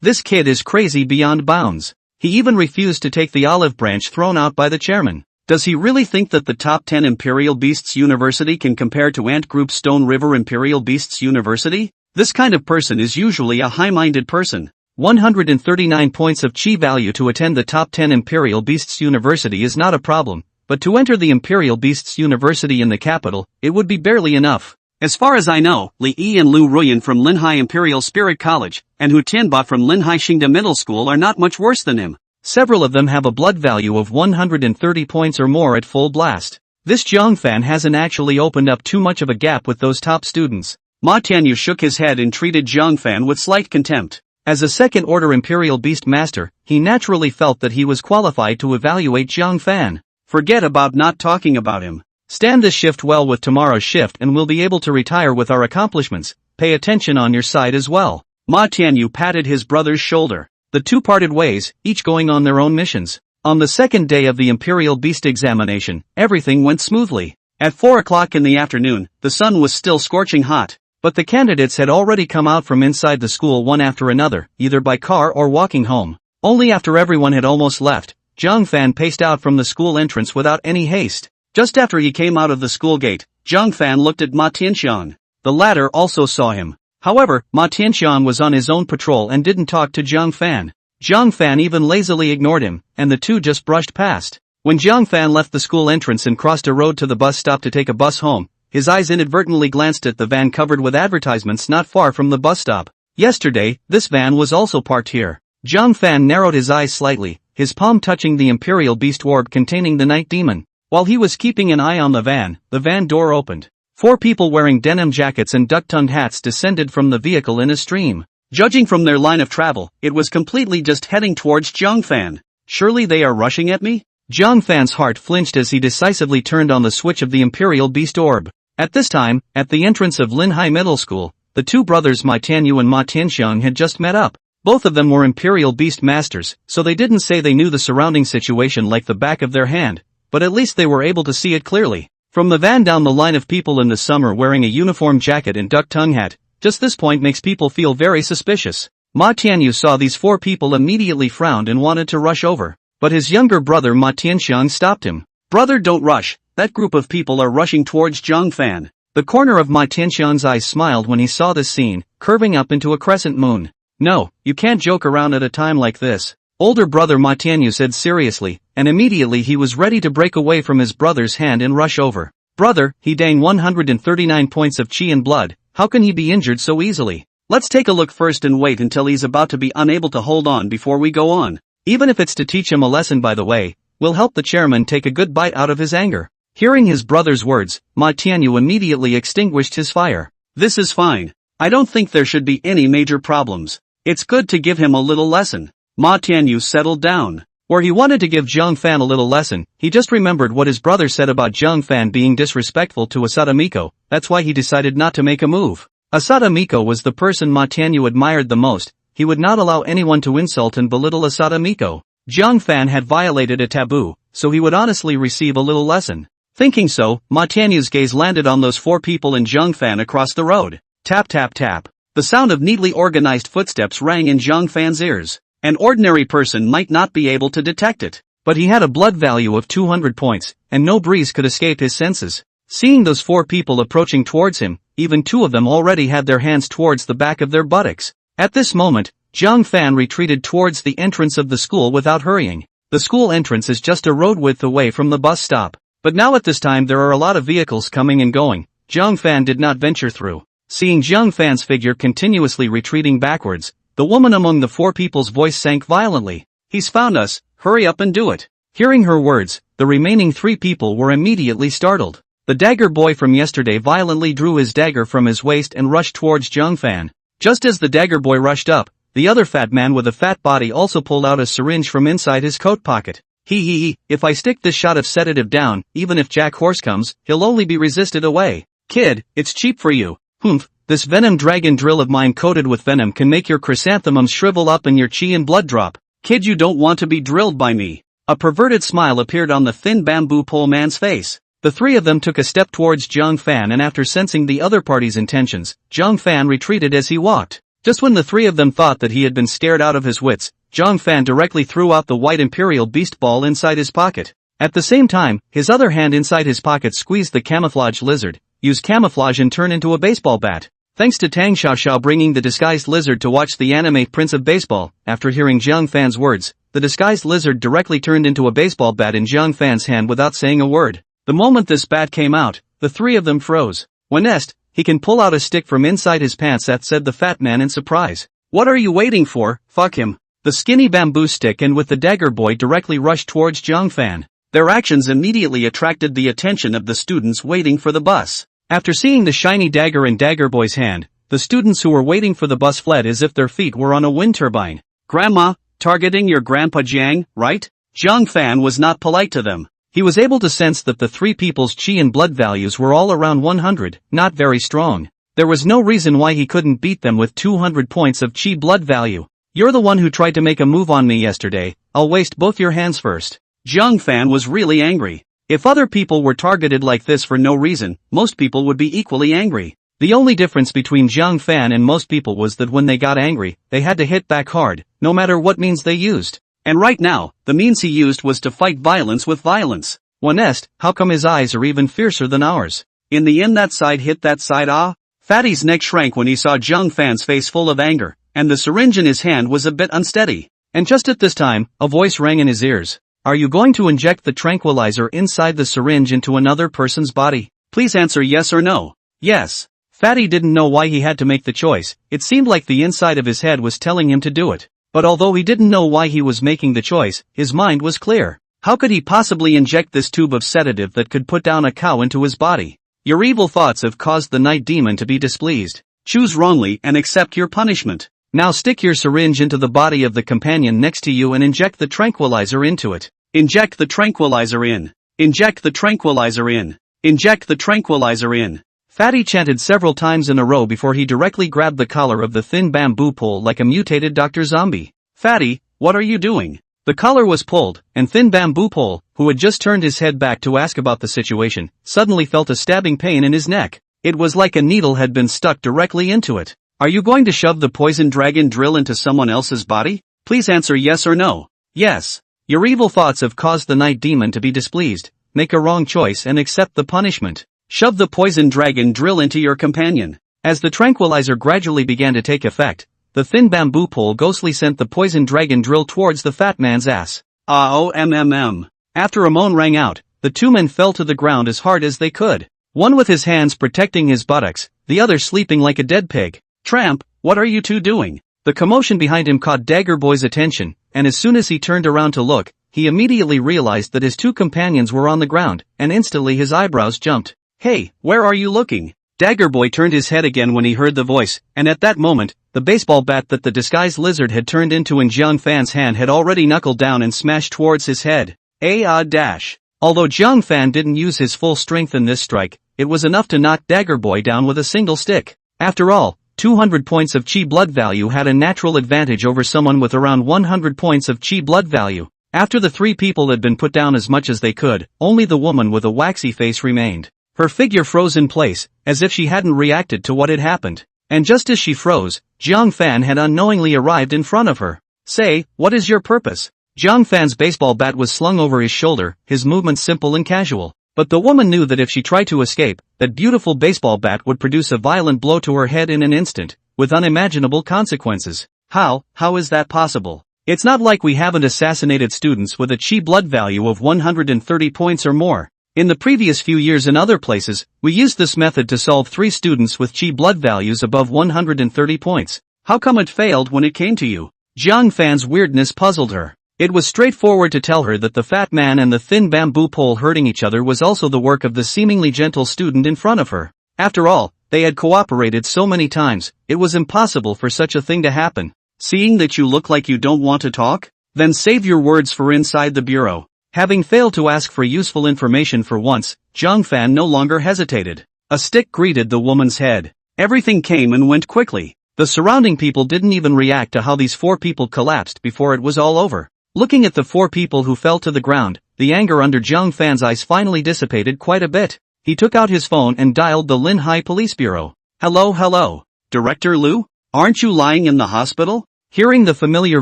This kid is crazy beyond bounds. He even refused to take the olive branch thrown out by the chairman. Does he really think that the top 10 Imperial Beasts University can compare to Ant Group Stone River Imperial Beasts University? This kind of person is usually a high-minded person. 139 points of chi value to attend the top 10 Imperial Beasts University is not a problem, but to enter the Imperial Beasts University in the capital, it would be barely enough. As far as I know, Li Yi and Lu Ruyan from Linhai Imperial Spirit College, and Hu Tianba from Linhai Xingda Middle School are not much worse than him. Several of them have a blood value of 130 points or more at full blast. This Jiang Fan hasn't actually opened up too much of a gap with those top students. Ma Tianyu shook his head and treated Jiang Fan with slight contempt. As a second-order Imperial Beast Master, he naturally felt that he was qualified to evaluate Jiang Fan. Forget about not talking about him. Stand this shift well with tomorrow's shift and we'll be able to retire with our accomplishments. Pay attention on your side as well. Ma Tianyu patted his brother's shoulder. The two parted ways, each going on their own missions. On the second day of the Imperial Beast examination, everything went smoothly. At 4 o'clock in the afternoon, the sun was still scorching hot, but the candidates had already come out from inside the school one after another, either by car or walking home. Only after everyone had almost left, Jiang Fan paced out from the school entrance without any haste. Just after he came out of the school gate, Jiang Fan looked at Ma Tianxiang. The latter also saw him. However, Ma Tianxiang was on his own patrol and didn't talk to Jiang Fan. Jiang Fan even lazily ignored him, and the two just brushed past. When Jiang Fan left the school entrance and crossed a road to the bus stop to take a bus home, his eyes inadvertently glanced at the van covered with advertisements not far from the bus stop. Yesterday, this van was also parked here. Jiang Fan narrowed his eyes slightly, his palm touching the Imperial Beast orb containing the Night Demon. While he was keeping an eye on the van door opened. 4 people wearing denim jackets and duck-tongued hats descended from the vehicle in a stream. Judging from their line of travel, it was completely just heading towards Jiang Fan. Surely they are rushing at me? Jiang Fan's heart flinched as he decisively turned on the switch of the Imperial Beast orb. At this time, at the entrance of Linhai Middle School, the two brothers Ma Tianyu and Ma Tianxiang had just met up. Both of them were Imperial Beast Masters, so they didn't say they knew the surrounding situation like the back of their hand, but at least they were able to see it clearly. From the van down the line of people in the summer wearing a uniform jacket and duck-tongue hat, just this point makes people feel very suspicious. Ma Tianyu saw these 4 people immediately frowned and wanted to rush over, but his younger brother Ma Tianxiang stopped him. Brother, don't rush, that group of people are rushing towards Jiang Fan. The corner of Ma Tianxiang's eyes smiled when he saw this scene, curving up into a crescent moon. No, you can't joke around at a time like this. Older brother Ma Tianyu said seriously, and immediately he was ready to break away from his brother's hand and rush over. Brother, he dang 139 points of chi and blood, how can he be injured so easily? Let's take a look first and wait until he's about to be unable to hold on before we go on. Even if it's to teach him a lesson by the way, we'll help the chairman take a good bite out of his anger. Hearing his brother's words, Ma Tianyu immediately extinguished his fire. This is fine. I don't think there should be any major problems. It's good to give him a little lesson. Ma Tianyu settled down. Where he wanted to give Jiang Fan a little lesson, he just remembered what his brother said about Jiang Fan being disrespectful to Asada Miko. That's why he decided not to make a move. Asada Miko was the person Ma Tianyu admired the most. He would not allow anyone to insult and belittle Asada Miko. Jiang Fan had violated a taboo, so he would honestly receive a little lesson. Thinking so, Ma Tianyu's gaze landed on those 4 people and Jiang Fan across the road. Tap tap tap. The sound of neatly organized footsteps rang in Jiang Fan's ears. An ordinary person might not be able to detect it, but he had a blood value of 200 points, and no breeze could escape his senses. Seeing those 4 people approaching towards him, even 2 of them already had their hands towards the back of their buttocks. At this moment, Jiang Fan retreated towards the entrance of the school without hurrying. The school entrance is just a road width away from the bus stop, but now at this time there are a lot of vehicles coming and going. Jiang Fan did not venture through. Seeing Jiang Fan's figure continuously retreating backwards, the woman among the 4 people's voice sank violently. He's found us, hurry up and do it. Hearing her words, the remaining 3 people were immediately startled. The dagger boy from yesterday violently drew his dagger from his waist and rushed towards Jiang Fan. Just as the dagger boy rushed up, the other fat man with a fat body also pulled out a syringe from inside his coat pocket. If I stick this shot of sedative down, even if Jack Horse comes, he'll only be resisted away. Kid, it's cheap for you. Humph. This venom dragon drill of mine coated with venom can make your chrysanthemums shrivel up and your chi and blood drop. Kid, you don't want to be drilled by me. A perverted smile appeared on the thin bamboo pole man's face. The 3 of them took a step towards Jiang Fan, and after sensing the other party's intentions, Jiang Fan retreated as he walked. Just when the 3 of them thought that he had been scared out of his wits, Jiang Fan directly threw out the white Imperial Beast ball inside his pocket. At the same time, his other hand inside his pocket squeezed the camouflage lizard, used camouflage and turned into a baseball bat. Thanks to Tang Xiaoxiao bringing the disguised lizard to watch the anime Prince of Baseball, after hearing Jiang Fan's words, the disguised lizard directly turned into a baseball bat in Jiang Fan's hand without saying a word. The moment this bat came out, the three of them froze. When asked, he can pull out a stick from inside his pants, that said the fat man in surprise. What are you waiting for? Fuck him. The skinny bamboo stick and with the dagger boy directly rushed towards Jiang Fan. Their actions immediately attracted the attention of the students waiting for the bus. After seeing the shiny dagger in Dagger Boy's hand, the students who were waiting for the bus fled as if their feet were on a wind turbine. Grandma, targeting your grandpa Jiang, right? Jiang Fan was not polite to them. He was able to sense that the three people's chi and blood values were all around 100, not very strong. There was no reason why he couldn't beat them with 200 points of chi blood value. You're the one who tried to make a move on me yesterday, I'll waste both your hands first. Jiang Fan was really angry. If other people were targeted like this for no reason, most people would be equally angry. The only difference between Jiang Fan and most people was that when they got angry, they had to hit back hard, no matter what means they used. And right now, the means he used was to fight violence with violence. When asked, how come his eyes are even fiercer than ours? In the end that side hit that side. Fatty's neck shrank when he saw Jiang Fan's face full of anger, and the syringe in his hand was a bit unsteady. And just at this time, a voice rang in his ears. Are you going to inject the tranquilizer inside the syringe into another person's body? Please answer yes or no. Yes. Fatty didn't know why he had to make the choice, it seemed like the inside of his head was telling him to do it. But although he didn't know why he was making the choice, his mind was clear. How could he possibly inject this tube of sedative that could put down a cow into his body? Your evil thoughts have caused the night demon to be displeased. Choose wrongly and accept your punishment. Now stick your syringe into the body of the companion next to you and inject the tranquilizer into it. Inject the tranquilizer in. Inject the tranquilizer in. Inject the tranquilizer in. Fatty chanted several times in a row before he directly grabbed the collar of the thin bamboo pole like a mutated Dr. Zombie. Fatty, what are you doing? The collar was pulled, and Thin Bamboo Pole, who had just turned his head back to ask about the situation, suddenly felt a stabbing pain in his neck. It was like a needle had been stuck directly into it. Are you going to shove the poison dragon drill into someone else's body? Please answer yes or no. Yes. Your evil thoughts have caused the night demon to be displeased. Make a wrong choice and accept the punishment. Shove the poison dragon drill into your companion. As the tranquilizer gradually began to take effect, the thin bamboo pole ghostly sent the poison dragon drill towards the fat man's ass. After a moan rang out, the two men fell to the ground as hard as they could. One with his hands protecting his buttocks, the other sleeping like a dead pig. Tramp, what are you two doing? The commotion behind him caught Dagger Boy's attention, and as soon as he turned around to look, he immediately realized that his two companions were on the ground, and instantly his eyebrows jumped. Hey, where are you looking? Dagger Boy turned his head again when he heard the voice, and at that moment, the baseball bat that the disguised lizard had turned into in Jiang Fan's hand had already knuckled down and smashed towards his head. Although Jiang Fan didn't use his full strength in this strike, it was enough to knock Dagger Boy down with a single stick. After all, 200 points of chi blood value had a natural advantage over someone with around 100 points of chi blood value. After the three people had been put down as much as they could, only the woman with a waxy face remained. Her figure froze in place, as if she hadn't reacted to what had happened. And just as she froze, Jiang Fan had unknowingly arrived in front of her. Say, what is your purpose? Jiang Fan's baseball bat was slung over his shoulder, his movements simple and casual. But the woman knew that if she tried to escape, that beautiful baseball bat would produce a violent blow to her head in an instant, with unimaginable consequences. How is that possible? It's not like we haven't assassinated students with a chi blood value of 130 points or more. In the previous few years in other places, we used this method to solve 3 students with chi blood values above 130 points. How come it failed when it came to you? Jiang Fan's weirdness puzzled her. It was straightforward to tell her that the fat man and the thin bamboo pole hurting each other was also the work of the seemingly gentle student in front of her. After all, they had cooperated so many times, it was impossible for such a thing to happen. Seeing that you look like you don't want to talk? Then save your words for inside the bureau. Having failed to ask for useful information for once, Jiang Fan no longer hesitated. A stick greeted the woman's head. Everything came and went quickly. The surrounding people didn't even react to how these 4 people collapsed before it was all over. Looking at the 4 people who fell to the ground, the anger under Jiang Fan's eyes finally dissipated quite a bit. He took out his phone and dialed the Linhai Police Bureau. Hello. Director Liu? Aren't you lying in the hospital? Hearing the familiar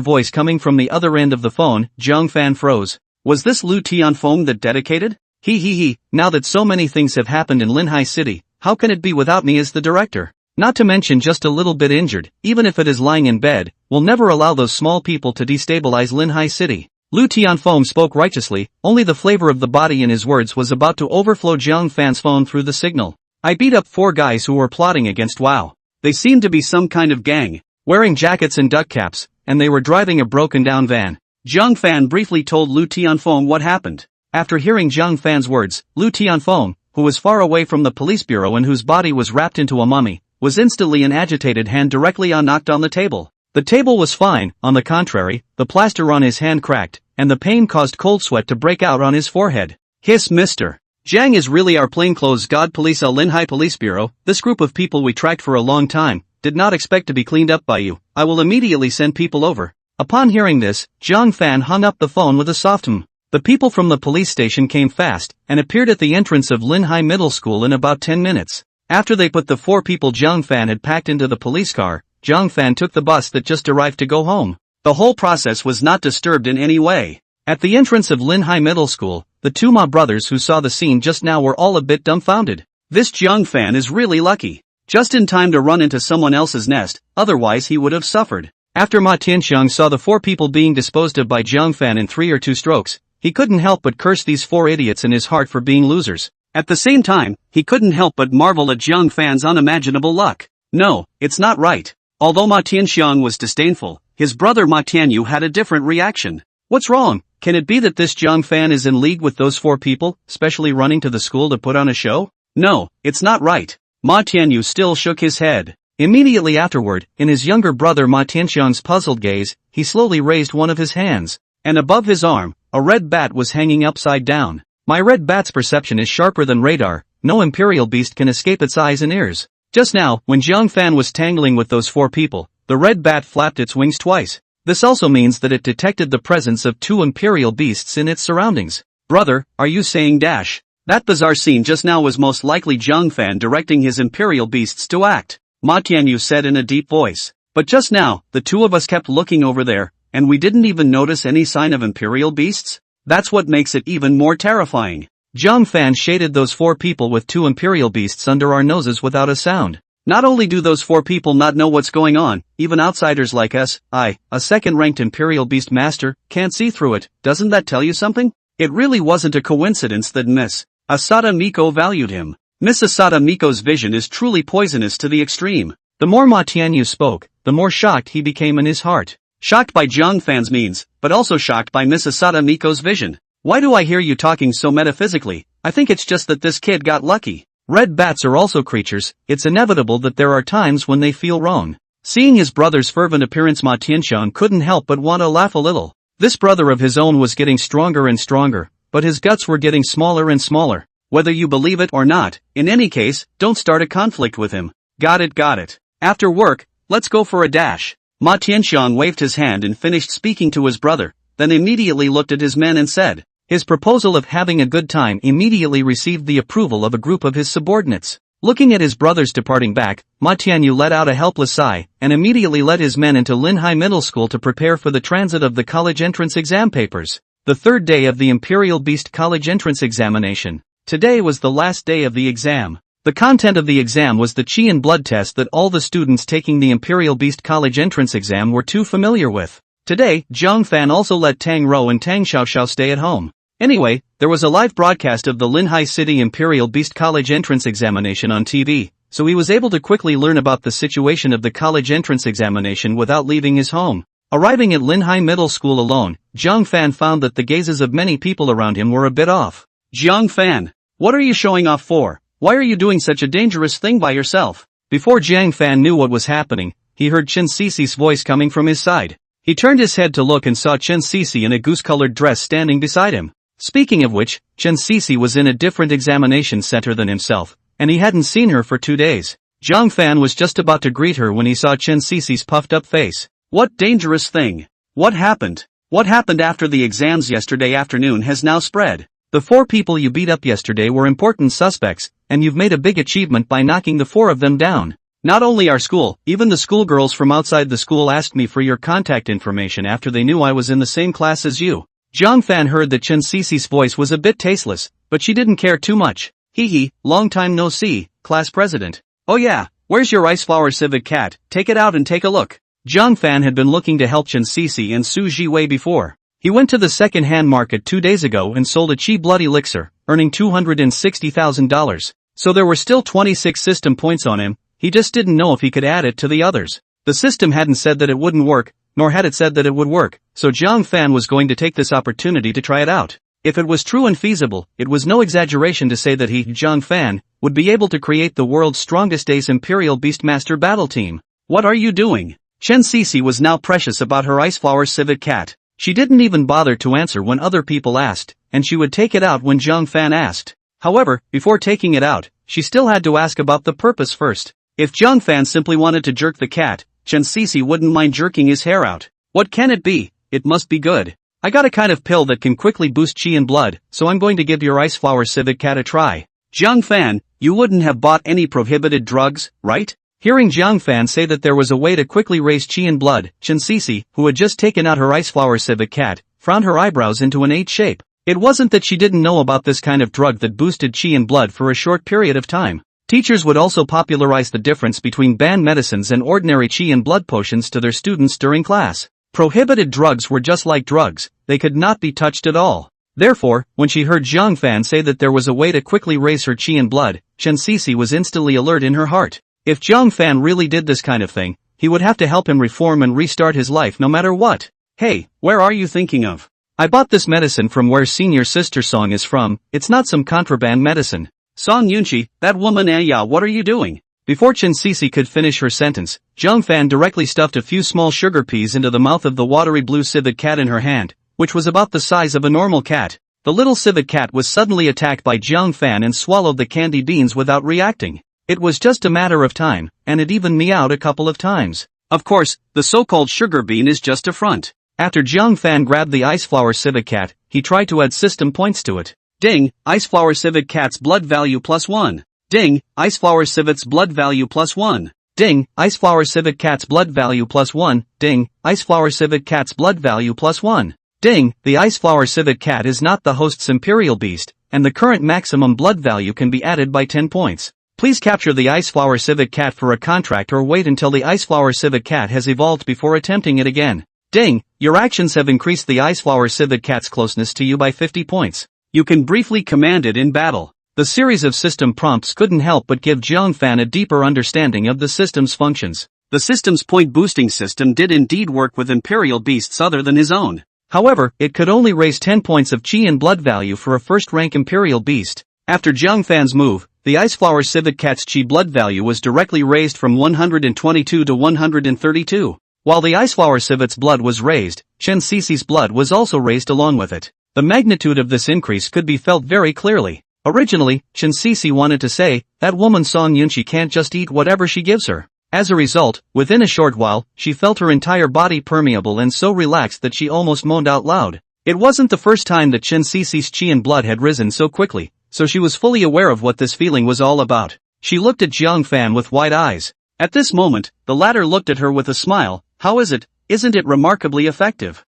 voice coming from the other end of the phone, Jiang Fan froze. Was this Lu Tianfeng that dedicated? He, now that so many things have happened in Linhai City, how can it be without me as the director? Not to mention just a little bit injured, even if it is lying in bed, we'll never allow those small people to destabilize Linhai City. Lu Tianfeng spoke righteously, only the flavor of the body in his words was about to overflow Jiang Fan's phone through the signal. I beat up 4 guys who were plotting against Wow. They seemed to be some kind of gang, wearing jackets and duck caps, and they were driving a broken-down van. Jiang Fan briefly told Lu Tianfeng what happened. After hearing Jiang Fan's words, Lu Tianfeng, who was far away from the police bureau and whose body was wrapped into a mummy, was instantly an agitated hand directly knocked on the table. The table was fine, on the contrary, the plaster on his hand cracked, and the pain caused cold sweat to break out on his forehead. Hiss, Mr. Jiang is really our plainclothes god police Linhai Police Bureau. This group of people we tracked for a long time, did not expect to be cleaned up by you. I will immediately send people over. Upon hearing this, Jiang Fan hung up the phone with a soft The people from the police station came fast, and appeared at the entrance of Linhai Middle School in about 10 minutes. After they put the 4 people Jiang Fan had packed into the police car, Jiang Fan took the bus that just arrived to go home. The whole process was not disturbed in any way. At the entrance of Linhai Middle School, the 2 Ma brothers who saw the scene just now were all a bit dumbfounded. This Jiang Fan is really lucky. Just in time to run into someone else's nest, otherwise he would have suffered. After Ma Tianxiang saw the 4 people being disposed of by Jiang Fan in 3 or 2 strokes, he couldn't help but curse these 4 idiots in his heart for being losers. At the same time, he couldn't help but marvel at Jiang Fan's unimaginable luck. No, it's not right. Although Ma Tianxiang was disdainful, his brother Ma Tianyu had a different reaction. What's wrong? Can it be that this Jiang Fan is in league with those 4 people, specially running to the school to put on a show? No, it's not right. Ma Tianyu still shook his head. Immediately afterward, in his younger brother Ma Tianxiang's puzzled gaze, he slowly raised one of his hands. And above his arm, a red bat was hanging upside down. My red bat's perception is sharper than radar, no imperial beast can escape its eyes and ears. Just now, when Jiang Fan was tangling with those 4 people, the red bat flapped its wings twice. This also means that it detected the presence of 2 imperial beasts in its surroundings. Brother, are you saying dash? That bizarre scene just now was most likely Jiang Fan directing his imperial beasts to act, Ma Tianyu said in a deep voice. But just now, the 2 of us kept looking over there, and we didn't even notice any sign of imperial beasts? That's what makes it even more terrifying. Jiang Fan shaded those 4 people with 2 imperial beasts under our noses without a sound. Not only do those 4 people not know what's going on, even outsiders like us, a second-ranked imperial beast master, can't see through it. Doesn't that tell you something? It really wasn't a coincidence that Miss Asada Miko valued him. Miss Asada Miko's vision is truly poisonous to the extreme. The more Ma Tianyu spoke, the more shocked he became in his heart. Shocked by Jiang Fan's means, but also shocked by Miss Asada Miko's vision. Why do I hear you talking so metaphysically? I think it's just that this kid got lucky. Red bats are also creatures, it's inevitable that there are times when they feel wrong. Seeing his brother's fervent appearance, Ma Tianxiang couldn't help but want to laugh a little. This brother of his own was getting stronger and stronger, but his guts were getting smaller and smaller. Whether you believe it or not, in any case, don't start a conflict with him. Got it. After work, let's go for a dash. Ma Tianxiang waved his hand and finished speaking to his brother, then immediately looked at his men and said, his proposal of having a good time immediately received the approval of a group of his subordinates. Looking at his brothers departing back, Ma Tianyu let out a helpless sigh, and immediately led his men into Linhai Middle School to prepare for the transit of the college entrance exam papers. The 3rd day of the Imperial Beast College entrance examination. Today was the last day of the exam. The content of the exam was the Qi and blood test that all the students taking the Imperial Beast College entrance exam were too familiar with. Today, Jiang Fan also let Tang Rou and Tang Xiaoxiao stay at home. Anyway, there was a live broadcast of the Linhai City Imperial Beast College entrance examination on TV, so he was able to quickly learn about the situation of the college entrance examination without leaving his home. Arriving at Linhai Middle School alone, Jiang Fan found that the gazes of many people around him were a bit off. Jiang Fan, what are you showing off for? Why are you doing such a dangerous thing by yourself? Before Jiang Fan knew what was happening, he heard Chen Cici's voice coming from his side. He turned his head to look and saw Chen Cici in a goose-colored dress standing beside him. Speaking of which, Chen Cici was in a different examination center than himself, and he hadn't seen her for 2 days. Jiang Fan was just about to greet her when he saw Chen Cici's puffed-up face. What dangerous thing? What happened? What happened after the exams yesterday afternoon has now spread. The 4 people you beat up yesterday were important suspects, and you've made a big achievement by knocking the 4 of them down. Not only our school, even the schoolgirls from outside the school asked me for your contact information after they knew I was in the same class as you. Jiang Fan heard that Chen Cici's voice was a bit tasteless, but she didn't care too much. Hee hee, long time no see, class president. Oh yeah, where's your ice flower civet cat? Take it out and take a look. Jiang Fan had been looking to help Chen Cici and Su Jiwei before. He went to the second-hand market 2 days ago and sold a cheap blood elixir, earning $260,000. So there were still 26 system points on him. He just didn't know if he could add it to the others. The system hadn't said that it wouldn't work, nor had it said that it would work, so Jiang Fan was going to take this opportunity to try it out. If it was true and feasible, it was no exaggeration to say that he, Jiang Fan, would be able to create the world's strongest Ace Imperial Beastmaster battle team. What are you doing? Chen Cici was now precious about her ice flower civet cat. She didn't even bother to answer when other people asked, and she would take it out when Jiang Fan asked. However, before taking it out, she still had to ask about the purpose first. If Jiang Fan simply wanted to jerk the cat, Chen Cici wouldn't mind jerking his hair out. What can it be? It must be good. I got a kind of pill that can quickly boost chi and blood, so I'm going to give your ice flower civet cat a try. Jiang Fan, you wouldn't have bought any prohibited drugs, right? Hearing Jiang Fan say that there was a way to quickly raise chi and blood, Chen Cici, who had just taken out her ice flower civet cat, frowned her eyebrows into an 8 shape. It wasn't that she didn't know about this kind of drug that boosted chi and blood for a short period of time. Teachers would also popularize the difference between banned medicines and ordinary chi and blood potions to their students during class. Prohibited drugs were just like drugs, they could not be touched at all. Therefore, when she heard Jiang Fan say that there was a way to quickly raise her chi and blood, Chen Cici was instantly alert in her heart. If Jiang Fan really did this kind of thing, he would have to help him reform and restart his life no matter what. Hey, where are you thinking of? I bought this medicine from where senior sister Song is from, it's not some contraband medicine. Song Yunqi, that woman ya, what are you doing? Before Chen Cici could finish her sentence, Jiang Fan directly stuffed a few small sugar peas into the mouth of the watery blue civet cat in her hand, which was about the size of a normal cat. The little civet cat was suddenly attacked by Jiang Fan and swallowed the candy beans without reacting. It was just a matter of time, and it even meowed a couple of times. Of course, the so-called sugar bean is just a front. After Jiang Fan grabbed the ice flower civet cat, he tried to add system points to it. Ding, ice flower civet cat's blood value +1. Ding, ice flower civet's blood value +1. Ding, ice flower civet cat's blood value +1. Ding, ice flower civet cat's blood value +1. Ding, the ice flower civet cat is not the host's imperial beast, and the current maximum blood value can be added by 10 points. Please capture the ice flower civet cat for a contract or wait until the ice flower civet cat has evolved before attempting it again. Ding, your actions have increased the ice flower civet cat's closeness to you by 50 points. You can briefly command it in battle. The series of system prompts couldn't help but give Jiang Fan a deeper understanding of the system's functions. The system's point boosting system did indeed work with imperial beasts other than his own. However, it could only raise 10 points of chi and blood value for a first-rank imperial beast. After Jiang Fan's move, the ice flower civet cat's chi blood value was directly raised from 122 to 132. While the ice flower civet's blood was raised, Chen Cici's blood was also raised along with it. The magnitude of this increase could be felt very clearly. Originally, Chen Cici wanted to say, that woman Song Yunqi can't just eat whatever she gives her. As a result, within a short while, she felt her entire body permeable and so relaxed that she almost moaned out loud. It wasn't the first time that Chen Cici's chi and blood had risen so quickly, so she was fully aware of what this feeling was all about. She looked at Jiang Fan with wide eyes. At this moment, the latter looked at her with a smile. How is it? Isn't it remarkably effective?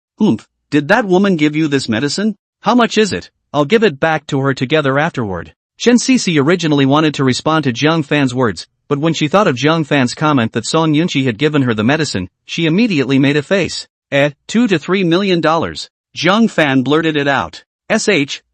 Did that woman give you this medicine? How much is it? I'll give it back to her together afterward. Chen Cici originally wanted to respond to Jiang Fan's words, but when she thought of Jiang Fan's comment that Song Yunqi had given her the medicine, she immediately made a face. $2 to $3 million. Jiang Fan blurted it out.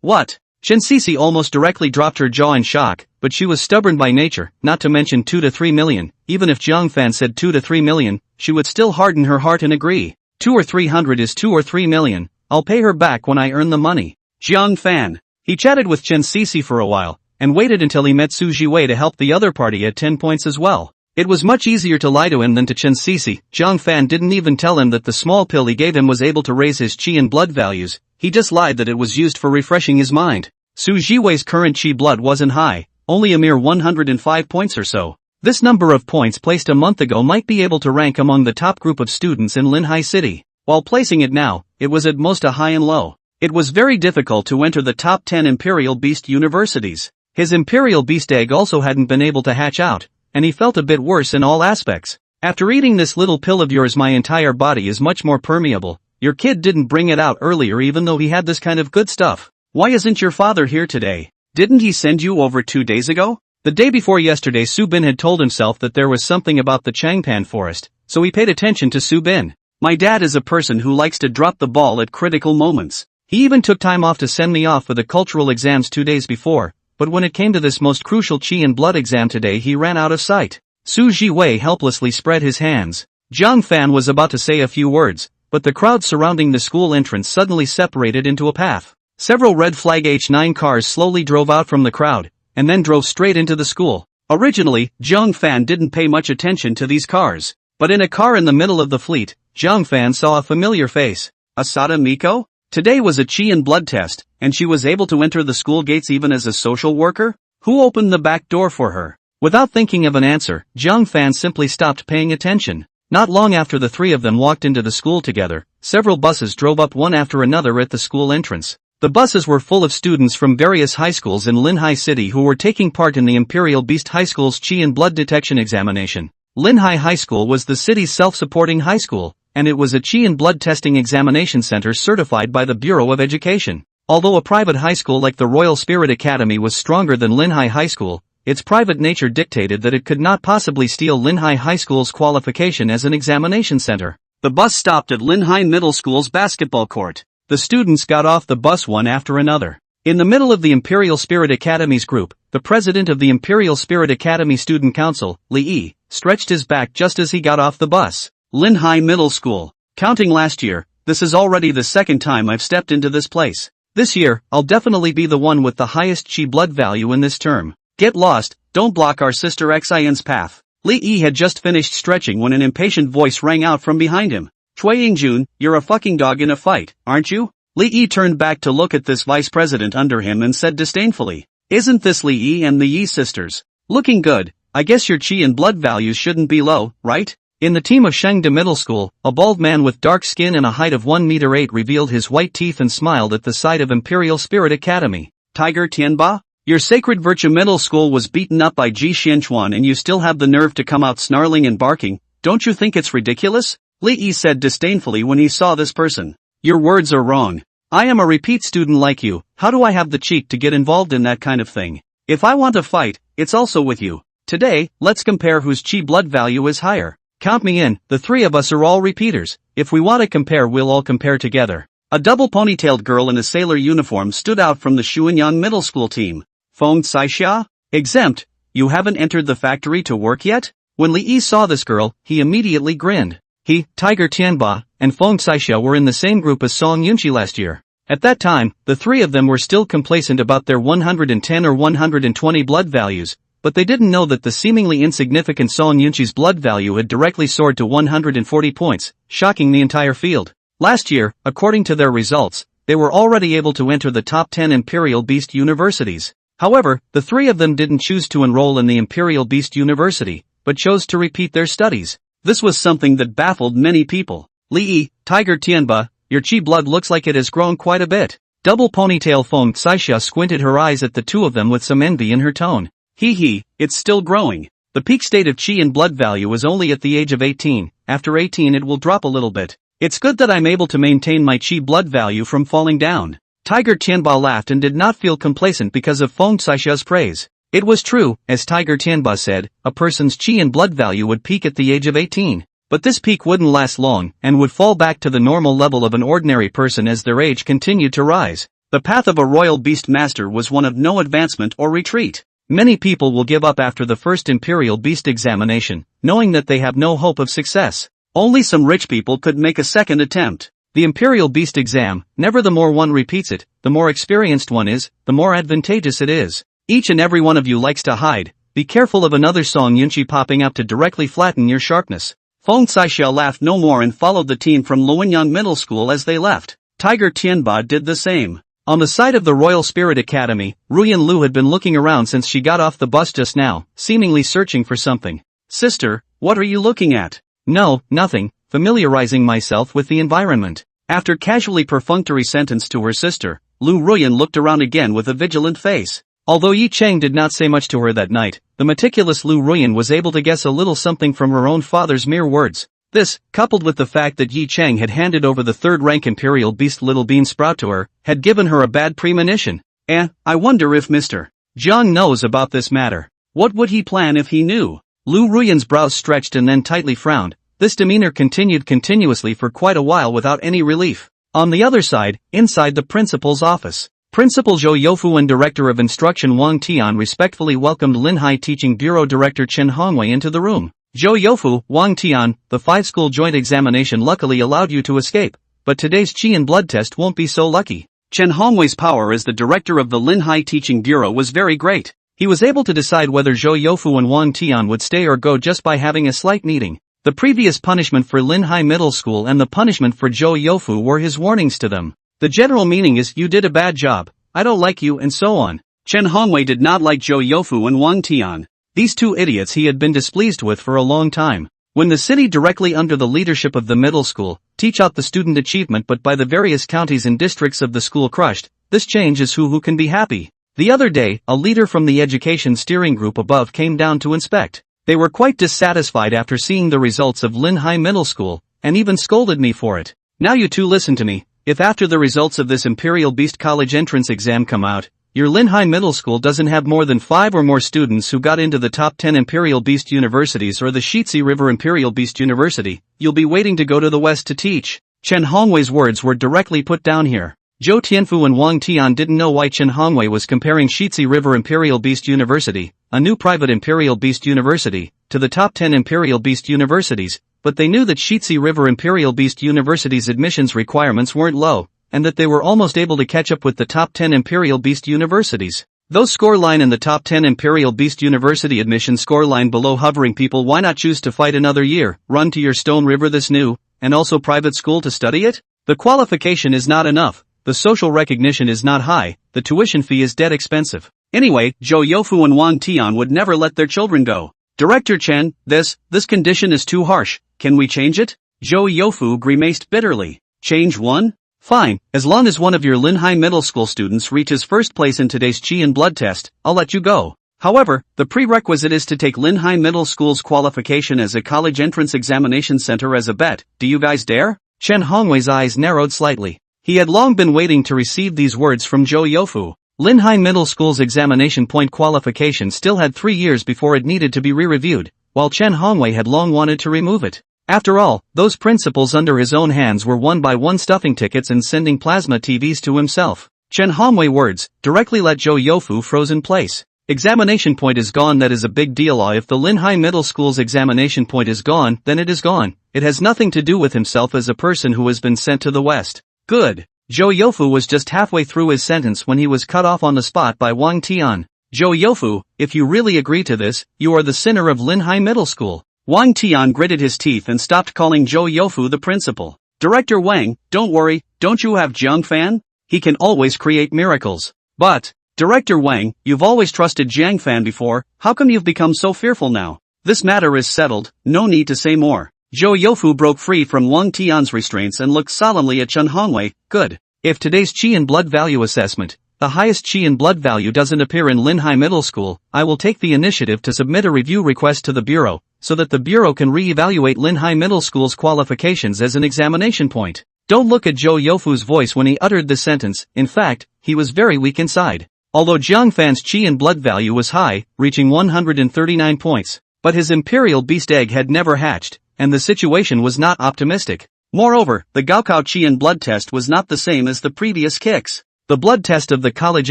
What? Chen Cici almost directly dropped her jaw in shock, but she was stubborn by nature, not to mention 2 to 3 million. Even if Jiang Fan said 2 to 3 million, she would still harden her heart and agree. 2 or 300 is 2 or 3 million. I'll pay her back when I earn the money. Jiang Fan. He chatted with Chen Cici for a while, and waited until he met Su Jiwei to help the other party at 10 points as well. It was much easier to lie to him than to Chen Cici. Jiang Fan didn't even tell him that the small pill he gave him was able to raise his chi and blood values, he just lied that it was used for refreshing his mind. Su Jiwei's current chi blood wasn't high, only a mere 105 points or so. This number of points placed a month ago might be able to rank among the top group of students in Linhai City. While placing it now, it was at most a high and low. It was very difficult to enter the top 10 Imperial Beast universities. His Imperial Beast egg also hadn't been able to hatch out, and he felt a bit worse in all aspects. After eating this little pill of yours, my entire body is much more permeable. Your kid didn't bring it out earlier even though he had this kind of good stuff. Why isn't your father here today? Didn't he send you over 2 days ago? The day before yesterday, Su Bin had told himself that there was something about the Changpan forest, so he paid attention to Su Bin. My dad is a person who likes to drop the ball at critical moments. He even took time off to send me off for the cultural exams 2 days before, but when it came to this most crucial Qi and blood exam today, he ran out of sight. Su Jiwei helplessly spread his hands. Jiang Fan was about to say a few words, but the crowd surrounding the school entrance suddenly separated into a path. Several red flag H9 cars slowly drove out from the crowd, and then drove straight into the school. Originally, Jiang Fan didn't pay much attention to these cars, but in a car in the middle of the fleet, Jiang Fan saw a familiar face. Asada Miko? Today was a Qi and blood test, and she was able to enter the school gates even as a social worker? Who opened the back door for her? Without thinking of an answer, Jiang Fan simply stopped paying attention. Not long after the three of them walked into the school together, several buses drove up one after another at the school entrance. The buses were full of students from various high schools in Linhai City who were taking part in the Imperial Beast High School's Qi and blood detection examination. Linhai High School was the city's self-supporting high school, and it was a Qi and blood testing examination center certified by the Bureau of Education. Although a private high school like the Royal Spirit Academy was stronger than Linhai High School, its private nature dictated that it could not possibly steal Linhai High School's qualification as an examination center. The bus stopped at Linhai Middle School's basketball court. The students got off the bus one after another. In the middle of the Imperial Spirit Academy's group, the president of the Imperial Spirit Academy Student Council, Li Yi, stretched his back just as he got off the bus. Linhai Middle School. Counting last year, this is already the second time I've stepped into this place. This year, I'll definitely be the one with the highest Qi blood value in this term. Get lost, don't block our sister Xian's path. Li Yi had just finished stretching when an impatient voice rang out from behind him. Cui Yingjun, you're a fucking dog in a fight, aren't you? Li Yi turned back to look at this vice president under him and said disdainfully, isn't this Li Yi and the Yi sisters? Looking good, I guess your Qi and blood values shouldn't be low, right? In the team of Shengda Middle School, a bald man with dark skin and a height of 1 meter 8 revealed his white teeth and smiled at the sight of Imperial Spirit Academy. Tiger Tianba? Your Sacred Virtue Middle School was beaten up by Ji Xianchuan and you still have the nerve to come out snarling and barking, don't you think it's ridiculous? Li Yi said disdainfully when he saw this person. Your words are wrong. I am a repeat student like you, how do I have the cheek to get involved in that kind of thing? If I want to fight, it's also with you. Today, let's compare whose Qi blood value is higher. Count me in, the three of us are all repeaters. If we want to compare, we'll all compare together. A double ponytailed girl in a sailor uniform stood out from the Shuanyang Middle School team. Feng Caixia? Exempt? You haven't entered the factory to work yet? When Li Yi saw this girl, he immediately grinned. He, Tiger Tianba, and Feng Caixia were in the same group as Song Yunqi last year. At that time, the three of them were still complacent about their 110 or 120 blood values, but they didn't know that the seemingly insignificant Song Yunqi's blood value had directly soared to 140 points, shocking the entire field. Last year, according to their results, they were already able to enter the top 10 Imperial Beast universities. However, the three of them didn't choose to enroll in the Imperial Beast University, but chose to repeat their studies. This was something that baffled many people. Li Yi, Tiger Tianba, your Qi blood looks like it has grown quite a bit. Double ponytail Feng Caixia squinted her eyes at the two of them with some envy in her tone. Hee, it's still growing. The peak state of Qi and blood value is only at the age of 18, after 18 it will drop a little bit. It's good that I'm able to maintain my Qi blood value from falling down. Tiger Tianba laughed and did not feel complacent because of Feng Caixia's praise. It was true, as Tiger Tianba said, a person's Qi and blood value would peak at the age of 18. But this peak wouldn't last long, and would fall back to the normal level of an ordinary person as their age continued to rise. The path of a royal beast master was one of no advancement or retreat. Many people will give up after the first Imperial Beast examination, knowing that they have no hope of success. Only some rich people could make a second attempt. The Imperial Beast exam, never the more one repeats it, the more experienced one is, the more advantageous it is. Each and every one of you likes to hide. Be careful of another Song Yunqi popping up to directly flatten your sharpness. Feng Caixia laughed no more and followed the team from Luoyang Middle School as they left. Tiger Tianba did the same. On the side of the Royal Spirit Academy, Ruyan Lu had been looking around since she got off the bus just now, seemingly searching for something. Sister, what are you looking at? No, nothing, familiarizing myself with the environment. After casually perfunctory sentence to her sister, Lu Ruyan looked around again with a vigilant face. Although Yi Cheng did not say much to her that night, the meticulous Lu Ruyan was able to guess a little something from her own father's mere words. This, coupled with the fact that Yi Cheng had handed over the third-rank Imperial Beast Little Bean Sprout to her, had given her a bad premonition. I wonder if Mr. Jiang knows about this matter. What would he plan if he knew? Lu Ruyan's brows stretched and then tightly frowned. This demeanor continued continuously for quite a while without any relief. On the other side, inside the principal's office, Principal Zhou Youfu and Director of Instruction Wang Tian respectfully welcomed Linhai Teaching Bureau Director Chen Hongwei into the room. Zhou Youfu, Wang Tian, the 5-school joint examination luckily allowed you to escape, but today's Qi and blood test won't be so lucky. Chen Hongwei's power as the director of the Linhai Teaching Bureau was very great. He was able to decide whether Zhou Youfu and Wang Tian would stay or go just by having a slight meeting. The previous punishment for Linhai Middle School and the punishment for Zhou Youfu were his warnings to them. The general meaning is, you did a bad job, I don't like you, and so on. Chen Hongwei did not like Zhou Youfu and Wang Tian. These two idiots he had been displeased with for a long time. When the city directly under the leadership of the middle school teach out the student achievement but by the various counties and districts of the school crushed, this change is who can be happy. The other day, a leader from the education steering group above came down to inspect. They were quite dissatisfied after seeing the results of Linhai Middle School, and even scolded me for it. Now you two listen to me. If after the results of this Imperial Beast College entrance exam come out, your Linhai Middle School doesn't have more than 5 or more students who got into the top 10 Imperial Beast Universities or the Shitzi River Imperial Beast University, you'll be waiting to go to the West to teach. Chen Hongwei's words were directly put down here. Zhou Tianfu and Wang Tian didn't know why Chen Hongwei was comparing Shitzi River Imperial Beast University, a new private Imperial Beast University, to the top 10 Imperial Beast Universities, but they knew that Shitzi River Imperial Beast University's admissions requirements weren't low, and that they were almost able to catch up with the top 10 Imperial Beast Universities. Those scoreline in the top 10 Imperial Beast University admission scoreline below hovering people, why not choose to fight another year, run to your Stone River this new, and also private school to study it? The qualification is not enough, the social recognition is not high, the tuition fee is dead expensive. Anyway, Zhou Youfu and Wang Tian would never let their children go. Director Chen, this condition is too harsh, can we change it? Zhou Youfu grimaced bitterly. Change one? Fine, as long as one of your Linhai Middle School students reaches first place in today's Qi and blood test, I'll let you go. However, the prerequisite is to take Linhai Middle School's qualification as a college entrance examination center as a bet. Do you guys dare? Chen Hongwei's eyes narrowed slightly. He had long been waiting to receive these words from Zhou Youfu. Linhai Middle School's examination point qualification still had 3 years before it needed to be re-reviewed, while Chen Hongwei had long wanted to remove it. After all, those principles under his own hands were won by one stuffing tickets and sending plasma TVs to himself. Chen Hongwei words directly let Zhou Youfu froze in place. Examination point is gone, that is a big deal. If the Linhai Middle School's examination point is gone, then it is gone. It has nothing to do with himself as a person who has been sent to the West. Good. Zhou Youfu was just halfway through his sentence when he was cut off on the spot by Wang Tian. Zhou Youfu, if you really agree to this, you are the sinner of Linhai Middle School. Wang Tian gritted his teeth and stopped calling Zhou Youfu the principal. Director Wang, don't worry, don't you have Jiang Fan? He can always create miracles. But, Director Wang, you've always trusted Jiang Fan before, how come you've become so fearful now? This matter is settled, no need to say more. Zhou Youfu broke free from Wang Tian's restraints and looked solemnly at Chen Hongwei. Good. If today's Qi and blood value assessment, the highest Qi and blood value, doesn't appear in Linhai Middle School, I will take the initiative to submit a review request to the Bureau, so that the Bureau can re-evaluate Linhai Middle School's qualifications as an examination point. Don't look at Zhou Youfu's voice when he uttered this sentence, in fact, he was very weak inside. Although Jiang Fan's Qi and blood value was high, reaching 139 points, but his Imperial Beast Egg had never hatched, and the situation was not optimistic. Moreover, the Gaokao Qi and blood test was not the same as the previous kicks. The blood test of the college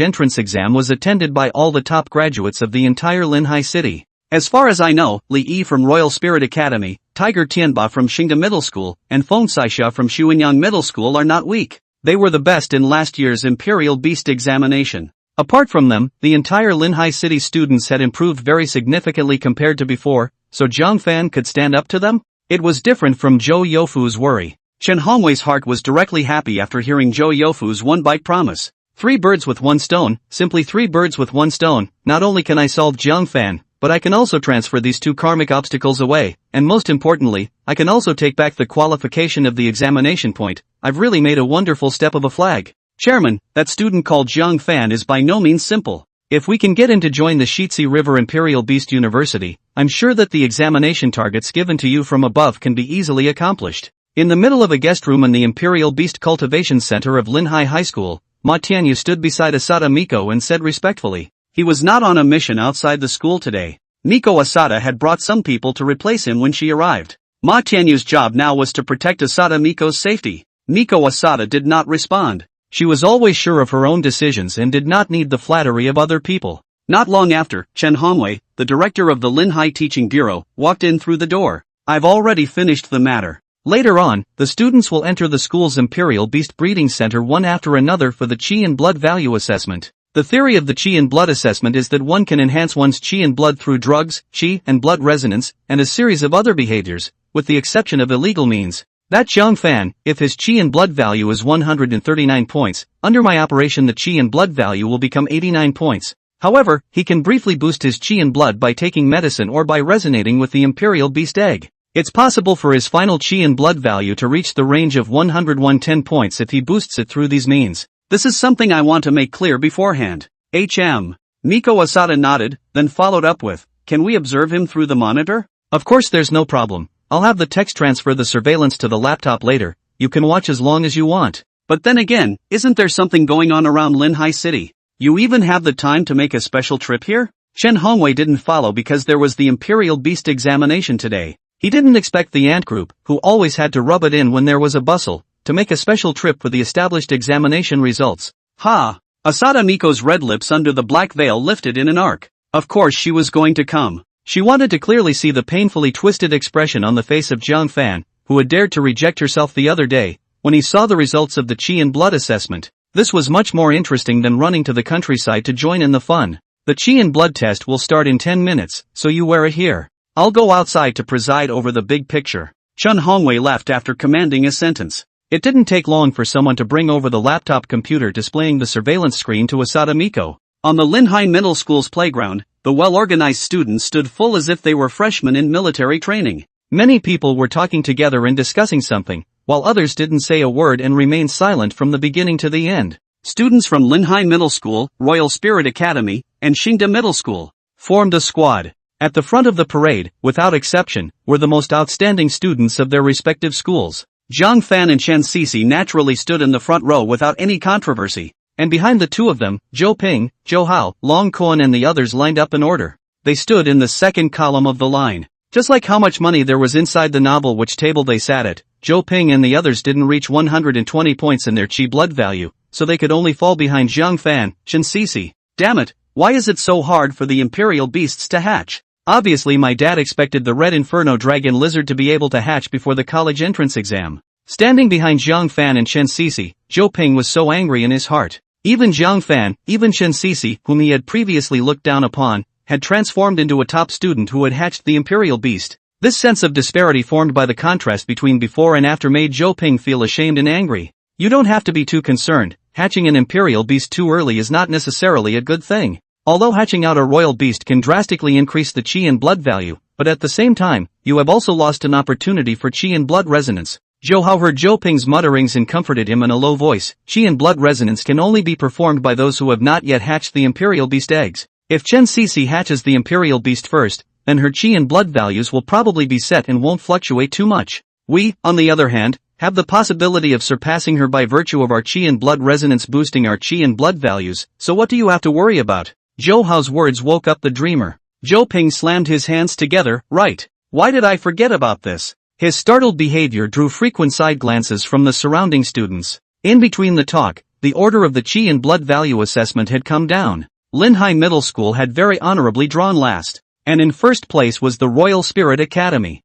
entrance exam was attended by all the top graduates of the entire Linhai city. As far as I know, Li Yi from Royal Spirit Academy, Tiger Tianba from Xingda Middle School, and Feng Saixia from Xuanyang Middle School are not weak. They were the best in last year's Imperial Beast examination. Apart from them, the entire Linhai city students had improved very significantly compared to before, so Jiang Fan could stand up to them? It was different from Zhou Youfu's worry. Chen Hongwei's heart was directly happy after hearing Zhou Youfu's one-bite promise. 3 birds with 1 stone, simply 3 birds with 1 stone. Not only can I solve Jiang Fan, but I can also transfer these 2 karmic obstacles away, and most importantly, I can also take back the qualification of the examination point. I've really made a wonderful step of a flag. Chairman, that student called Jiang Fan is by no means simple. If we can get in to join the Shitsi River Imperial Beast University, I'm sure that the examination targets given to you from above can be easily accomplished. In the middle of a guest room in the Imperial Beast Cultivation Center of Linhai High School, Ma Tianyu stood beside Asada Miko and said respectfully, he was not on a mission outside the school today. Miko Asada had brought some people to replace him when she arrived. Ma Tianyu's job now was to protect Asada Miko's safety. Miko Asada did not respond. She was always sure of her own decisions and did not need the flattery of other people. Not long after, Chen Hongwei, the director of the Linhai Teaching Bureau, walked in through the door. I've already finished the matter. Later on, the students will enter the school's Imperial Beast Breeding Center one after another for the Qi and Blood Value Assessment. The theory of the Qi and Blood Assessment is that one can enhance one's Qi and Blood through drugs, Qi and Blood resonance, and a series of other behaviors, with the exception of illegal means. That Jiang Fan, if his Qi and Blood value is 139 points, under my operation the Qi and Blood value will become 89 points. However, he can briefly boost his Qi and Blood by taking medicine or by resonating with the Imperial Beast Egg. It's possible for his final Qi and Blood value to reach the range of 110 points if he boosts it through these means. This is something I want to make clear beforehand. Miko Asada nodded, then followed up with, can we observe him through the monitor? Of course there's no problem. I'll have the text transfer the surveillance to the laptop later, you can watch as long as you want. But then again, isn't there something going on around Linhai City? You even have the time to make a special trip here? Chen Hongwei didn't follow because there was the Imperial Beast examination today. He didn't expect the ant group, who always had to rub it in when there was a bustle, to make a special trip for the established examination results. Ha! Asada Miko's red lips under the black veil lifted in an arc. Of course she was going to come. She wanted to clearly see the painfully twisted expression on the face of Jiang Fan, who had dared to reject herself the other day, when he saw the results of the Qi and Blood assessment. This was much more interesting than running to the countryside to join in the fun. The Qi and Blood test will start in 10 minutes, so you wear it here. I'll go outside to preside over the big picture. Chen Hongwei left after commanding a sentence. It didn't take long for someone to bring over the laptop computer displaying the surveillance screen to Asada Miko. On the Linhai Middle School's playground, the well-organized students stood full as if they were freshmen in military training. Many people were talking together and discussing something, while others didn't say a word and remained silent from the beginning to the end. Students from Linhai Middle School, Royal Spirit Academy, and Xingda Middle School formed a squad. At the front of the parade, without exception, were the most outstanding students of their respective schools. Jiang Fan and Chen Sisi naturally stood in the front row without any controversy. And behind the two of them, Zhou Ping, Zhou Hao, Long Kuan and the others lined up in order. They stood in the second column of the line. Just like how much money there was inside the novel which table they sat at, Zhou Ping and the others didn't reach 120 points in their Qi blood value, so they could only fall behind Jiang Fan, Chen Sisi. Damn it, why is it so hard for the Imperial Beasts to hatch? Obviously my dad expected the Red Inferno Dragon Lizard to be able to hatch before the college entrance exam. Standing behind Jiang Fan and Chen Sisi, Zhou Ping was so angry in his heart. Even Jiang Fan, even Chen Sisi, whom he had previously looked down upon, had transformed into a top student who had hatched the Imperial Beast. This sense of disparity formed by the contrast between before and after made Zhou Ping feel ashamed and angry. You don't have to be too concerned, hatching an Imperial Beast too early is not necessarily a good thing. Although hatching out a Royal Beast can drastically increase the Qi and Blood value, but at the same time, you have also lost an opportunity for Qi and Blood resonance. Zhou Hao heard Zhou Ping's mutterings and comforted him in a low voice. Qi and Blood resonance can only be performed by those who have not yet hatched the Imperial Beast eggs. If Chen Sisi hatches the Imperial Beast first, then her Qi and Blood values will probably be set and won't fluctuate too much. We, on the other hand, have the possibility of surpassing her by virtue of our Qi and Blood resonance boosting our Qi and Blood values, so what do you have to worry about? Zhou Hao's words woke up the dreamer. Zhou Ping slammed his hands together. Right. Why did I forget about this? His startled behavior drew frequent side glances from the surrounding students. In between the talk, the order of the Qi and Blood value assessment had come down. Linhai Middle School had very honorably drawn last. And in first place was the Royal Spirit Academy.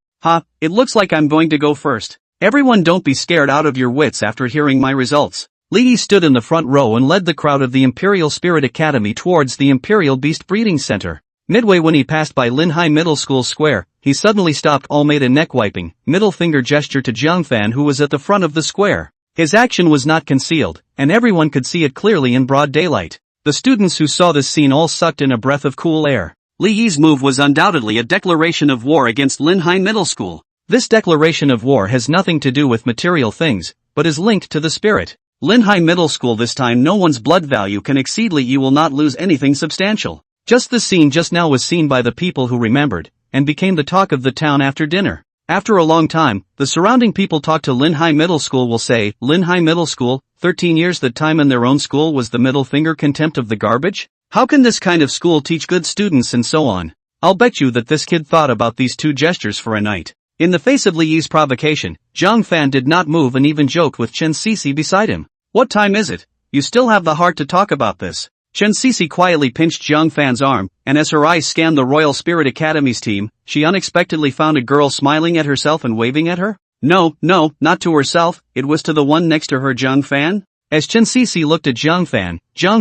It looks like I'm going to go first. Everyone don't be scared out of your wits after hearing my results. Li Yi stood in the front row and led the crowd of the Imperial Spirit Academy towards the Imperial Beast Breeding Center. Midway when he passed by Linhai Middle School Square, he suddenly stopped, all made a neck-wiping, middle finger gesture to Jiang Fan who was at the front of the square. His action was not concealed, and everyone could see it clearly in broad daylight. The students who saw this scene all sucked in a breath of cool air. Li Yi's move was undoubtedly a declaration of war against Linhai Middle School. This declaration of war has nothing to do with material things, but is linked to the spirit. Lin Hai Middle School. This time no one's blood value can exceed Li. You will not lose anything substantial. Just the scene just now was seen by the people who remembered, and became the talk of the town after dinner. After a long time, the surrounding people talk to Lin Hai Middle School will say, Lin Hai Middle School, 13 years that time in their own school was the middle finger contempt of the garbage? How can this kind of school teach good students and so on? I'll bet you that this kid thought about these two gestures for a night. In the face of Li Yi's provocation, Jiang Fan did not move and even joked with Chen Sisi beside him. What time is it? You still have the heart to talk about this? Chen Sisi quietly pinched Jiang Fan's arm, and as her eyes scanned the Royal Spirit Academy's team, she unexpectedly found a girl smiling at herself and waving at her. No, not to herself, it was to the one next to her, Jiang Fan. As Chen Sisi looked at Jiang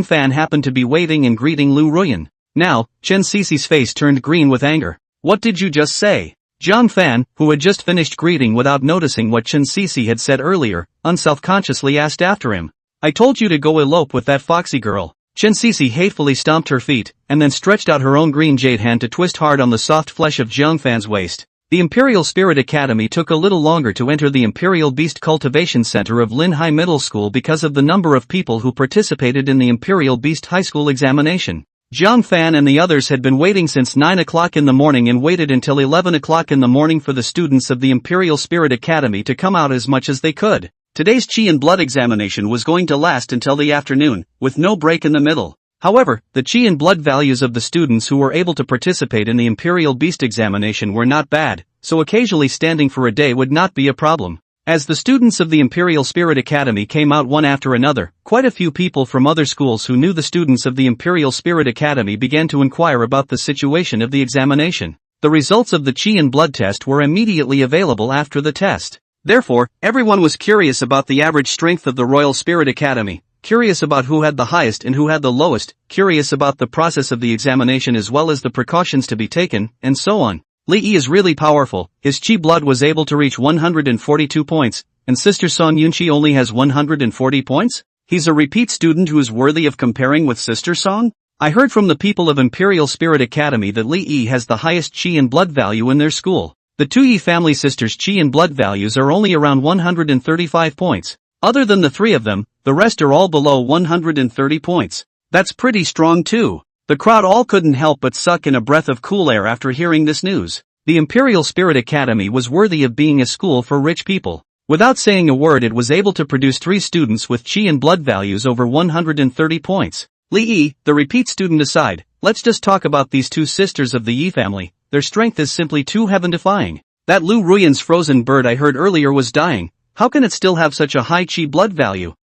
Fan happened to be waving and greeting Lu Ruyan. Now, Chen Sisi's face turned green with anger. What did you just say? Jiang Fan, who had just finished greeting without noticing what Chen Sisi had said earlier, unselfconsciously asked after him. I told you to go elope with that foxy girl. Chen Sisi hatefully stomped her feet, and then stretched out her own green jade hand to twist hard on the soft flesh of Jiang Fan's waist. The Imperial Spirit Academy took a little longer to enter the Imperial Beast Cultivation Center of Lin Hai Middle School because of the number of people who participated in the Imperial Beast High School examination. Jiang Fan and the others had been waiting since 9 o'clock in the morning and waited until 11 o'clock in the morning for the students of the Imperial Spirit Academy to come out as much as they could. Today's Qi and Blood examination was going to last until the afternoon, with no break in the middle. However, the Qi and Blood values of the students who were able to participate in the Imperial Beast examination were not bad, so occasionally standing for a day would not be a problem. As the students of the Imperial Spirit Academy came out one after another, quite a few people from other schools who knew the students of the Imperial Spirit Academy began to inquire about the situation of the examination. The results of the Qi and Blood test were immediately available after the test. Therefore, everyone was curious about the average strength of the Royal Spirit Academy, curious about who had the highest and who had the lowest, curious about the process of the examination as well as the precautions to be taken, and so on. Li Yi is really powerful. His Qi blood was able to reach 142 points, and Sister Song Yunqi only has 140 points? He's a repeat student who is worthy of comparing with Sister Song? I heard from the people of Imperial Spirit Academy that Li Yi has the highest Qi and blood value in their school. The two Yi family sisters' Qi and blood values are only around 135 points. Other than the three of them, the rest are all below 130 points. That's pretty strong too. The crowd all couldn't help but suck in a breath of cool air after hearing this news. The Imperial Spirit Academy was worthy of being a school for rich people. Without saying a word, it was able to produce 3 students with Qi and blood values over 130 points. Li Yi, the repeat student aside, let's just talk about these two sisters of the Yi family. Their strength is simply too heaven-defying. That Lu Ruyan's frozen bird I heard earlier was dying. How can it still have such a high Qi blood value?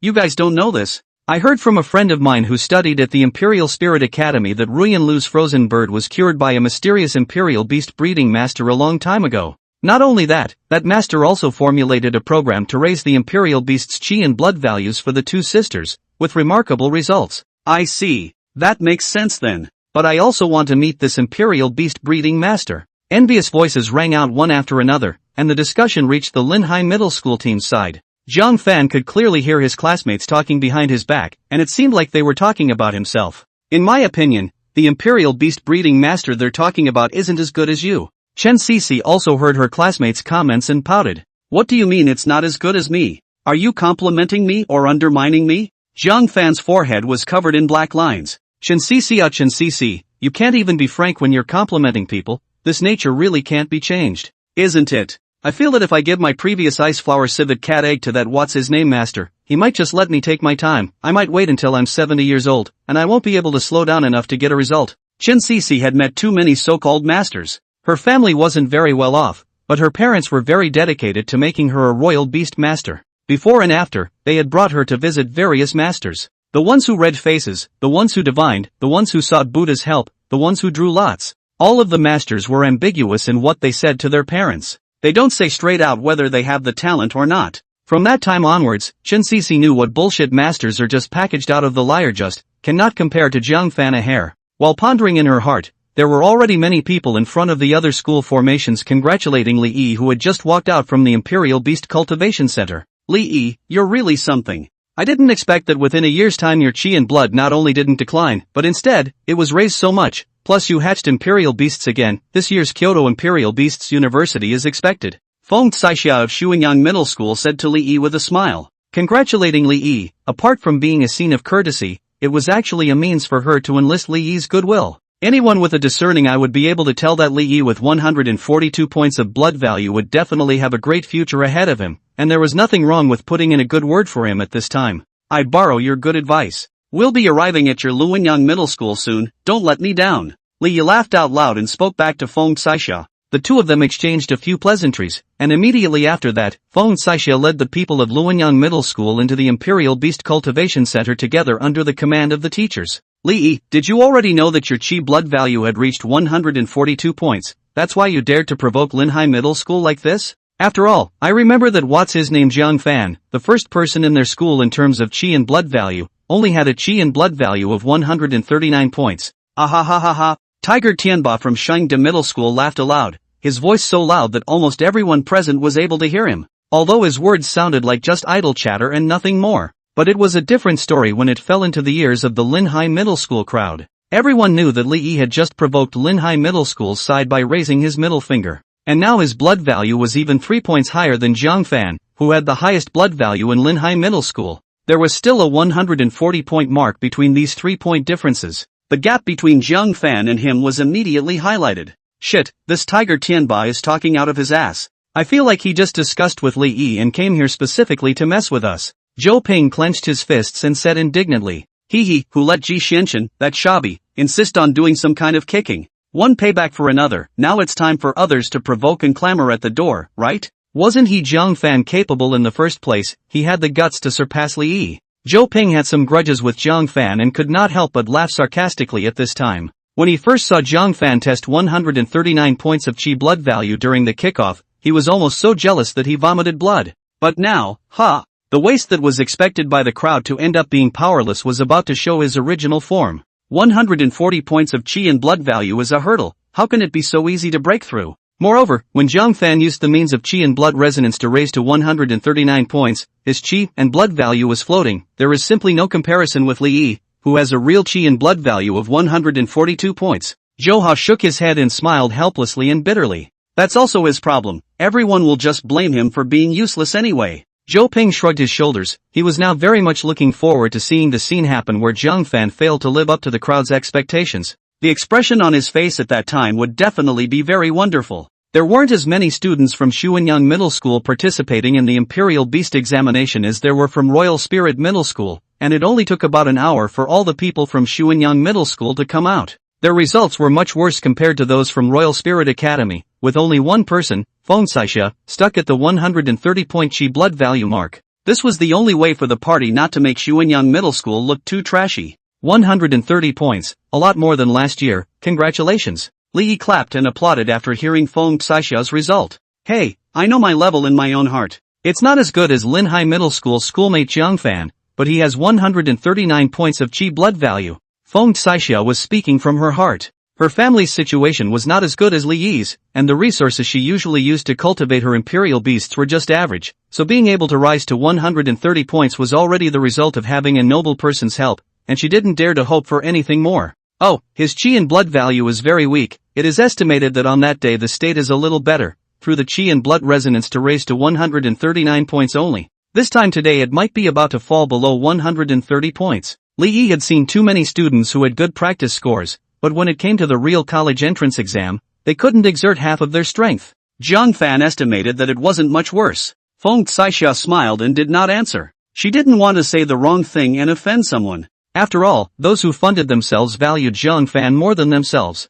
You guys don't know this. I heard from a friend of mine who studied at the Imperial Spirit Academy that Ruyan Lu's frozen bird was cured by a mysterious Imperial Beast breeding master a long time ago. Not only that, that master also formulated a program to raise the Imperial Beast's Qi and blood values for the two sisters, with remarkable results. I see. That makes sense then. But I also want to meet this Imperial Beast breeding master. Envious voices rang out one after another, and the discussion reached the Lin Hai Middle School team's side. Jiang Fan could clearly hear his classmates talking behind his back, and it seemed like they were talking about himself. In my opinion, the Imperial Beast breeding master they're talking about isn't as good as you. Chen Sisi also heard her classmates' comments and pouted. What do you mean it's not as good as me? Are you complimenting me or undermining me? Jiang Fan's forehead was covered in black lines. Chen Sisi, you can't even be frank when you're complimenting people. This nature really can't be changed, isn't it? I feel that if I give my previous ice flower civet cat egg to that what's-his-name master, he might just let me take my time. I might wait until I'm 70 years old, and I won't be able to slow down enough to get a result. Chen Sisi had met too many so-called masters. Her family wasn't very well off, but her parents were very dedicated to making her a royal beast master. Before and after, they had brought her to visit various masters. The ones who read faces, the ones who divined, the ones who sought Buddha's help, the ones who drew lots. All of the masters were ambiguous in what they said to their parents. They don't say straight out whether they have the talent or not. From that time onwards, Chen Sisi knew what bullshit masters are just packaged out of the liar just cannot compare to Jiang Fan a hair. While pondering in her heart, there were already many people in front of the other school formations congratulating Li Yi, who had just walked out from the Imperial Beast Cultivation Center. Li Yi, you're really something. I didn't expect that within a year's time your Qi and blood not only didn't decline, but instead, it was raised so much. Plus you hatched Imperial Beasts again. This year's Kyoto Imperial Beasts University is expected. Feng Caixia of Shuangyang Middle School said to Li Yi with a smile. Congratulating Li Yi, apart from being a scene of courtesy, it was actually a means for her to enlist Li Yi's goodwill. Anyone with a discerning eye would be able to tell that Li Yi with 142 points of blood value would definitely have a great future ahead of him, and there was nothing wrong with putting in a good word for him at this time. I'd borrow your good advice. We'll be arriving at your Luoyang Middle School soon, don't let me down. Li Yi laughed out loud and spoke back to Feng Caixia. The two of them exchanged a few pleasantries, and immediately after that, Feng Caixia led the people of Luoyang Middle School into the Imperial Beast Cultivation Center together under the command of the teachers. Li Yi, did you already know that your Qi blood value had reached 142 points, that's why you dared to provoke Linhai Middle School like this? After all, I remember that what's his name Jiang Fan, the first person in their school in terms of Qi and blood value, only had a Qi and blood value of 139 points. Ahahaha. Tiger Tianba from Shangde Middle School laughed aloud, his voice so loud that almost everyone present was able to hear him, although his words sounded like just idle chatter and nothing more. But it was a different story when it fell into the ears of the Linhai Middle School crowd. Everyone knew that Li Yi had just provoked Linhai Middle School's side by raising his middle finger, and now his blood value was even 3 points higher than Jiang Fan, who had the highest blood value in Linhai Middle School. There was still a 140-point mark between these 3-point differences. The gap between Jiang Fan and him was immediately highlighted. Shit, this Tiger Tianba is talking out of his ass. I feel like he just discussed with Li Yi and came here specifically to mess with us. Zhou Ping clenched his fists and said indignantly, he who let Ji Xianchen, that shabby, insist on doing some kind of kicking. One payback for another, now it's time for others to provoke and clamor at the door, right? Wasn't he Jiang Fan capable in the first place? He had the guts to surpass Li Yi. Zhou Ping had some grudges with Jiang Fan and could not help but laugh sarcastically at this time. When he first saw Jiang Fan test 139 points of Qi blood value during the kickoff, he was almost so jealous that he vomited blood. But now, the waste that was expected by the crowd to end up being powerless was about to show his original form. 140 points of Qi and blood value is a hurdle, how can it be so easy to break through? Moreover, when Jiang Fan used the means of Qi and blood resonance to raise to 139 points, his Qi and blood value was floating. There is simply no comparison with Li Yi, who has a real Qi and blood value of 142 points. Zhou Ha shook his head and smiled helplessly and bitterly. That's also his problem, everyone will just blame him for being useless anyway. Zhou Ping shrugged his shoulders, he was now very much looking forward to seeing the scene happen where Jiang Fan failed to live up to the crowd's expectations. The expression on his face at that time would definitely be very wonderful. There weren't as many students from Shuanyang Middle School participating in the Imperial Beast examination as there were from Royal Spirit Middle School, and it only took about an hour for all the people from Shuanyang Middle School to come out. Their results were much worse compared to those from Royal Spirit Academy, with only one person, Feng Caixia, stuck at the 130-point Qi blood value mark. This was the only way for the party not to make Shuanyang Middle School look too trashy. 130 points, a lot more than last year, congratulations. Li Yi clapped and applauded after hearing Feng Caixia's result. Hey, I know my level in my own heart. It's not as good as Linhai Middle School schoolmate Jiang Fan, but he has 139 points of Qi blood value. Feng Caixia was speaking from her heart. Her family's situation was not as good as Li Yi's, and the resources she usually used to cultivate her imperial beasts were just average, so being able to rise to 130 points was already the result of having a noble person's help, and she didn't dare to hope for anything more. Oh, his Qi and blood value is very weak. It is estimated that on that day the state is a little better, through the Qi and blood resonance to raise to 139 points only. This time today it might be about to fall below 130 points. Li Yi had seen too many students who had good practice scores, but when it came to the real college entrance exam, they couldn't exert half of their strength. Jiang Fan estimated that it wasn't much worse. Feng Caixia smiled and did not answer. She didn't want to say the wrong thing and offend someone. After all, those who funded themselves valued Jiang Fan more than themselves.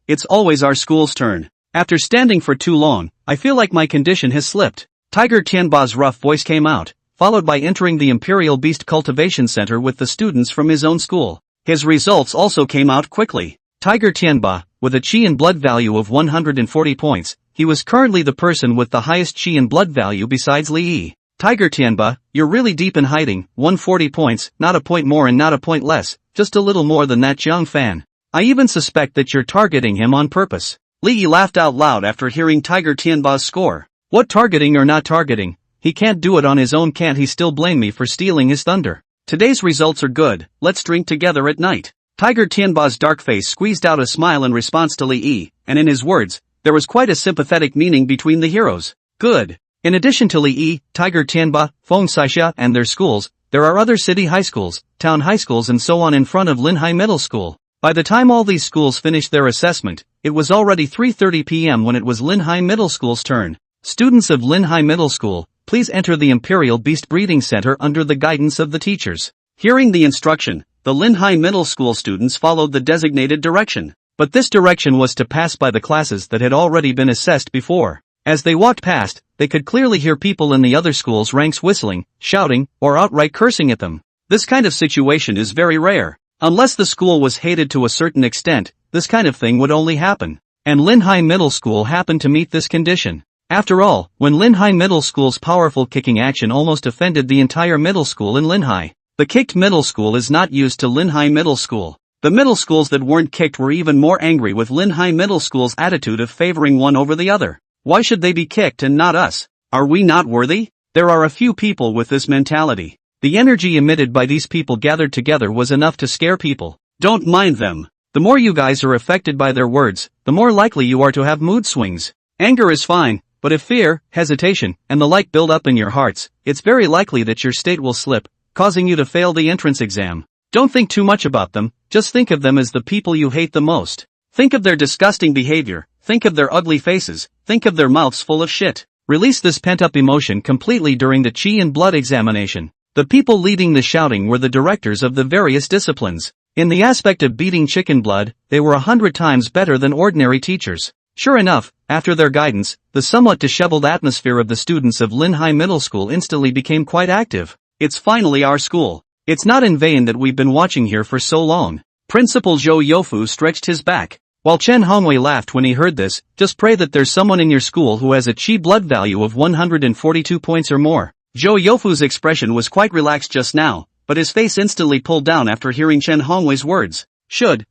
It's always our school's turn. After standing for too long, I feel like my condition has slipped. Tiger Tianba's rough voice came out, followed by entering the Imperial Beast Cultivation Center with the students from his own school. His results also came out quickly. Tiger Tianba, with a Qi and blood value of 140 points, he was currently the person with the highest Qi and blood value besides Li Yi. Tiger Tianba, you're really deep in hiding, 140 points, not a point more and not a point less, just a little more than that Jiang Fan. I even suspect that you're targeting him on purpose. Li Yi laughed out loud after hearing Tiger Tianba's score. What targeting or not targeting? He can't do it on his own, can't he still blame me for stealing his thunder? Today's results are good, let's drink together at night. Tiger Tianba's dark face squeezed out a smile in response to Li Yi, and in his words, there was quite a sympathetic meaning between the heroes. Good. In addition to Liyi, Tiger Tianba, Feng Saixia and their schools, there are other city high schools, town high schools and so on in front of Linhai Middle School. By the time all these schools finished their assessment, it was already 3:30 p.m. when it was Linhai Middle School's turn. Students of Linhai Middle School, please enter the Imperial Beast Breeding Center under the guidance of the teachers. Hearing the instruction, the Linhai Middle School students followed the designated direction. But this direction was to pass by the classes that had already been assessed before. As they walked past, they could clearly hear people in the other schools' ranks whistling, shouting, or outright cursing at them. This kind of situation is very rare. Unless the school was hated to a certain extent, this kind of thing would only happen. And Linhai Middle School happened to meet this condition. After all, when Linhai Middle School's powerful kicking action almost offended the entire middle school in Linhai, the kicked middle school is not used to Linhai Middle School. The middle schools that weren't kicked were even more angry with Linhai Middle School's attitude of favoring one over the other. Why should they be kicked and not us? Are we not worthy? There are a few people with this mentality. The energy emitted by these people gathered together was enough to scare people. Don't mind them. The more you guys are affected by their words, the more likely you are to have mood swings. Anger is fine, but if fear, hesitation, and the like build up in your hearts, it's very likely that your state will slip, causing you to fail the entrance exam. Don't think too much about them, just think of them as the people you hate the most. Think of their disgusting behavior, think of their ugly faces, think of their mouths full of shit. Release this pent-up emotion completely during the Qi and Blood examination. The people leading the shouting were the directors of the various disciplines. In the aspect of beating chicken blood, they were 100 times better than ordinary teachers. Sure enough, after their guidance, the somewhat disheveled atmosphere of the students of Linhai Middle School instantly became quite active. It's finally our school. It's not in vain that we've been watching here for so long. Principal Zhou Youfu stretched his back. While Chen Hongwei laughed when he heard this, just pray that there's someone in your school who has a Qi blood value of 142 points or more. Zhou Youfu's expression was quite relaxed just now, but his face instantly pulled down after hearing Chen Hongwei's words.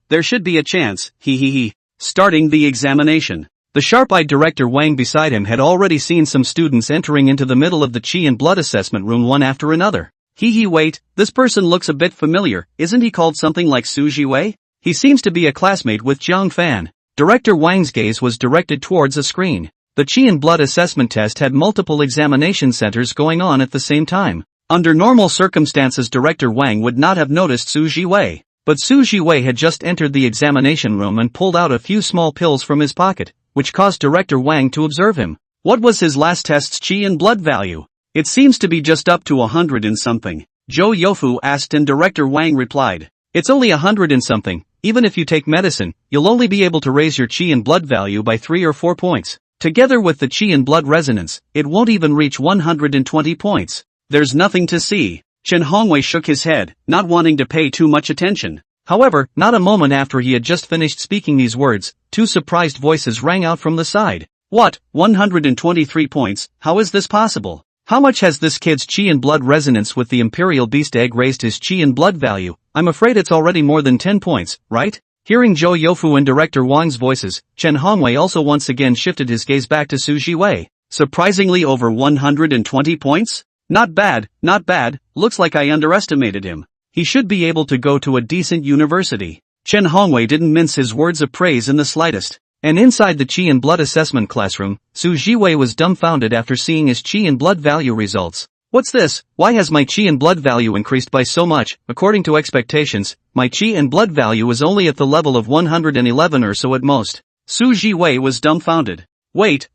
There should be a chance, he. Starting the examination. The sharp-eyed director Wang beside him had already seen some students entering into the middle of the Qi and Blood assessment room one after another. Wait, this person looks a bit familiar, isn't he called something like Su Jiwei? He seems to be a classmate with Jiang Fan. Director Wang's gaze was directed towards a screen. The Qi and Blood assessment test had multiple examination centers going on at the same time. Under normal circumstances Director Wang would not have noticed Su Jiwei. But Su Jiwei had just entered the examination room and pulled out a few small pills from his pocket, which caused Director Wang to observe him. What was his last test's Qi and Blood value? It seems to be just up to 100 and something. Zhou Youfu asked and Director Wang replied. It's only 100 and something. Even if you take medicine, you'll only be able to raise your Qi and Blood value by 3 or 4 points. Together with the Qi and Blood resonance, it won't even reach 120 points. There's nothing to see. Chen Hongwei shook his head, not wanting to pay too much attention. However, not a moment after he had just finished speaking these words, 2 surprised voices rang out from the side. What, 123 points, how is this possible? How much has this kid's Qi and Blood resonance with the Imperial Beast Egg raised his Qi and Blood value? I'm afraid it's already more than 10 points, right? Hearing Zhou Youfu and Director Wang's voices, Chen Hongwei also once again shifted his gaze back to Su Jiwei. Surprisingly over 120 points? Not bad, looks like I underestimated him. He should be able to go to a decent university. Chen Hongwei didn't mince his words of praise in the slightest. And inside the Qi and Blood assessment classroom, Su Jiwei was dumbfounded after seeing his Qi and Blood value results. What's this? Why has my Qi and Blood value increased by so much? According to expectations, my Qi and Blood value is only at the level of 111 or so at most. Su Jiwei was dumbfounded. Wait,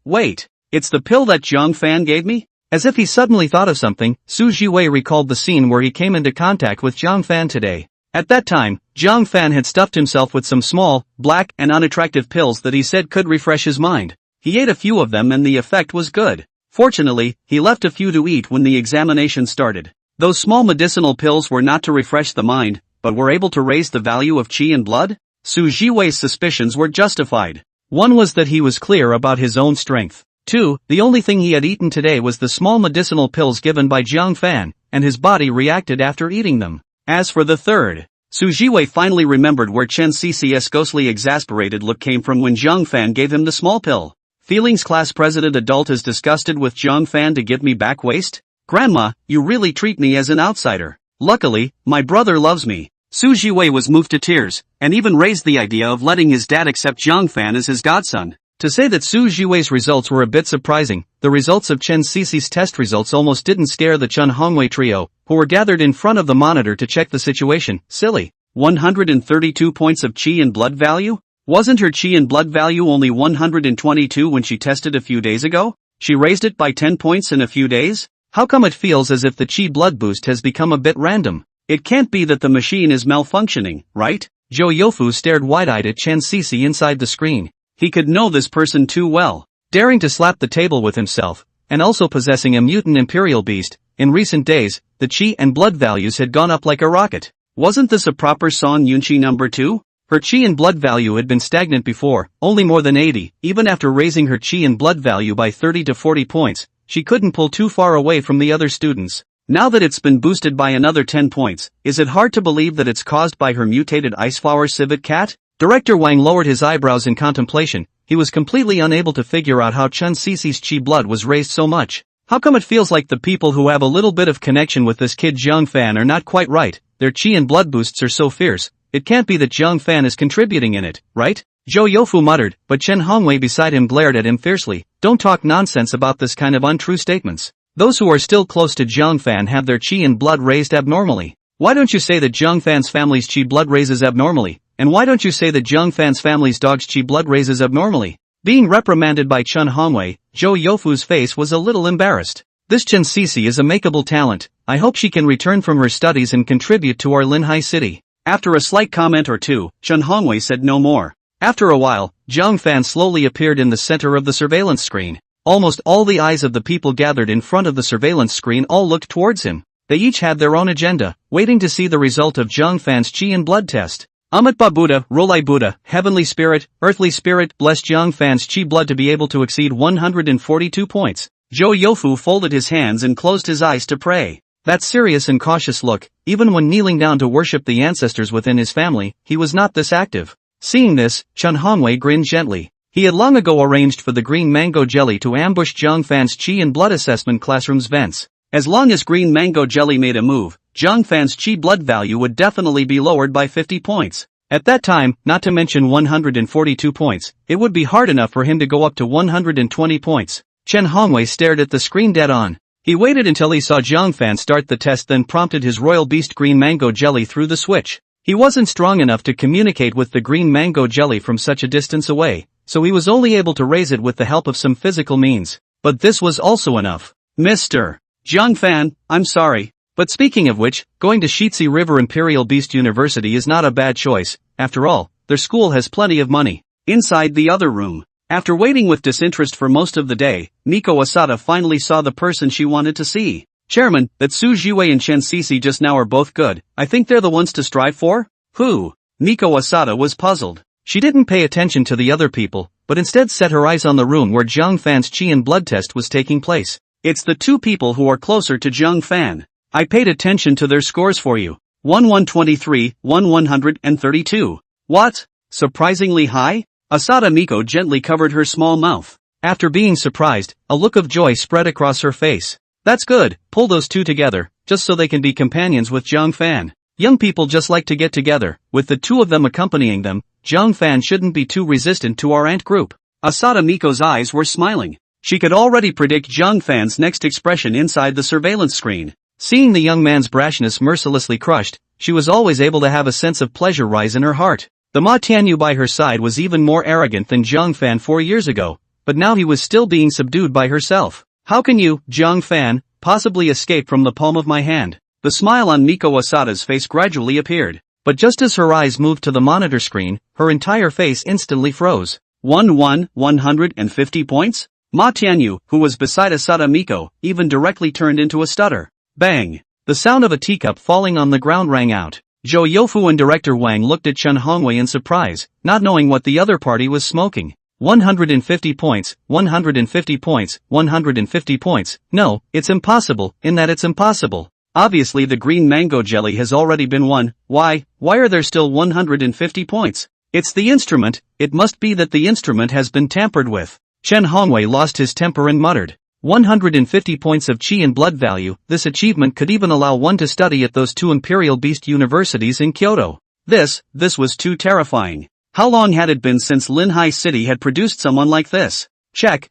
it's the pill that Jiang Fan gave me? As if he suddenly thought of something, Su Jiwei recalled the scene where he came into contact with Jiang Fan today. At that time, Jiang Fan had stuffed himself with some small, black and unattractive pills that he said could refresh his mind. He ate a few of them and the effect was good. Fortunately, he left a few to eat when the examination started. Those small medicinal pills were not to refresh the mind, but were able to raise the value of Qi and Blood? Su Jiwei's suspicions were justified. One was that he was clear about his own strength. 2. The only thing he had eaten today was the small medicinal pills given by Jiang Fan, and his body reacted after eating them. As for the third, Su Jiwei finally remembered where Chen Cc's ghostly exasperated look came from when Jiang Fan gave him the small pill. Feelings class president adult is disgusted with Jiang Fan to give me back waste? Grandma, you really treat me as an outsider. Luckily, my brother loves me. Su Jiwei was moved to tears, and even raised the idea of letting his dad accept Jiang Fan as his godson. To say that Su Jiwei's results were a bit surprising, the results of Chen Xixi's test results almost didn't scare the Chen Hongwei trio, who were gathered in front of the monitor to check the situation. Silly. 132 points of qi and blood value? Wasn't her qi and blood value only 122 when she tested a few days ago? She raised it by 10 points in a few days? How come it feels as if the qi blood boost has become a bit random? It can't be that the machine is malfunctioning, right? Zhou Youfu stared wide-eyed at Chen Xixi inside the screen. He could know this person too well. Daring to slap the table with himself, and also possessing a mutant imperial beast, in recent days, the qi and blood values had gone up like a rocket. Wasn't this a proper San Yunqi number 2? Her qi and blood value had been stagnant before, only more than 80, even after raising her qi and blood value by 30 to 40 points, she couldn't pull too far away from the other students. Now that it's been boosted by another 10 points, is it hard to believe that it's caused by her mutated iceflower civet cat? Director Wang lowered his eyebrows in contemplation. He was completely unable to figure out how Chen Xixi's qi blood was raised so much. How come it feels like the people who have a little bit of connection with this kid Jiang Fan are not quite right? Their qi and blood boosts are so fierce. It can't be that Jiang Fan is contributing in it, right? Zhou Youfu muttered, but Chen Hongwei beside him glared at him fiercely. Don't talk nonsense about this kind of untrue statements. Those who are still close to Jiang Fan have their qi and blood raised abnormally. Why don't you say that Jiang Fan's family's qi blood raises abnormally? And why don't you say that Jiang Fan's family's dog's qi blood raises abnormally? Being reprimanded by Chen Hongwei, Zhou Youfu's face was a little embarrassed. This Chen Xixi is a makeable talent. I hope she can return from her studies and contribute to our Linhai city. After a slight comment or two, Chen Hongwei said no more. After a while, Jiang Fan slowly appeared in the center of the surveillance screen. Almost all the eyes of the people gathered in front of the surveillance screen all looked towards him. They each had their own agenda, waiting to see the result of Jiang Fan's qi and blood test. Amitabha Buddha, Rolai Buddha, Heavenly Spirit, Earthly Spirit, bless Jiang Fan's qi blood to be able to exceed 142 points. Zhou Youfu folded his hands and closed his eyes to pray. That serious and cautious look, even when kneeling down to worship the ancestors within his family, he was not this active. Seeing this, Chen Hongwei grinned gently. He had long ago arranged for the green mango jelly to ambush Jiang Fan's qi and blood assessment classroom's vents. As long as green mango jelly made a move, Jiang Fan's qi blood value would definitely be lowered by 50 points. At that time, not to mention 142 points, it would be hard enough for him to go up to 120 points. Chen Hongwei stared at the screen dead on. He waited until he saw Jiang Fan start the test, then prompted his royal beast green mango jelly through the switch. He wasn't strong enough to communicate with the green mango jelly from such a distance away, so he was only able to raise it with the help of some physical means. But this was also enough. Mr. Jiang Fan, I'm sorry. But speaking of which, going to Shitsi River Imperial Beast University is not a bad choice. After all, their school has plenty of money. Inside the other room. After waiting with disinterest for most of the day, Miko Asada finally saw the person she wanted to see. Chairman, that Su Jiwei and Chen Xixi just now are both good. I think they're the ones to strive for? Who? Miko Asada was puzzled. She didn't pay attention to the other people, but instead set her eyes on the room where Jiang Fan's qi and blood test was taking place. It's the two people who are closer to Jiang Fan. I paid attention to their scores for you. 123, 132. What? Surprisingly high? Asada Miko gently covered her small mouth. After being surprised, a look of joy spread across her face. That's good, pull those two together, just so they can be companions with Jiang Fan. Young people just like to get together, with the two of them accompanying them. Jiang Fan shouldn't be too resistant to our ant group. Asada Miko's eyes were smiling. She could already predict Jiang Fan's next expression inside the surveillance screen. Seeing the young man's brashness mercilessly crushed, she was always able to have a sense of pleasure rise in her heart. The Ma Tianyu by her side was even more arrogant than Jiang Fan 4 years ago, but now he was still being subdued by herself. How can you, Jiang Fan, possibly escape from the palm of my hand? The smile on Miko Asada's face gradually appeared, but just as her eyes moved to the monitor screen, her entire face instantly froze. 150 points? Ma Tianyu, who was beside Asada Miko, even directly turned into a stutter. Bang! The sound of a teacup falling on the ground rang out. Zhou Youfu and Director Wang looked at Chen Hongwei in surprise, not knowing what the other party was smoking. 150 points, 150 points, 150 points. No, it's impossible, in that it's impossible. Obviously the green mango jelly has already been won. Why are there still 150 points? It's the instrument, it must be that the instrument has been tampered with. Chen Hongwei lost his temper and muttered. 150 points of qi and blood value, this achievement could even allow one to study at those two Imperial Beast universities in Kyoto. This was too terrifying. How long had it been since Linhai City had produced someone like this? Check,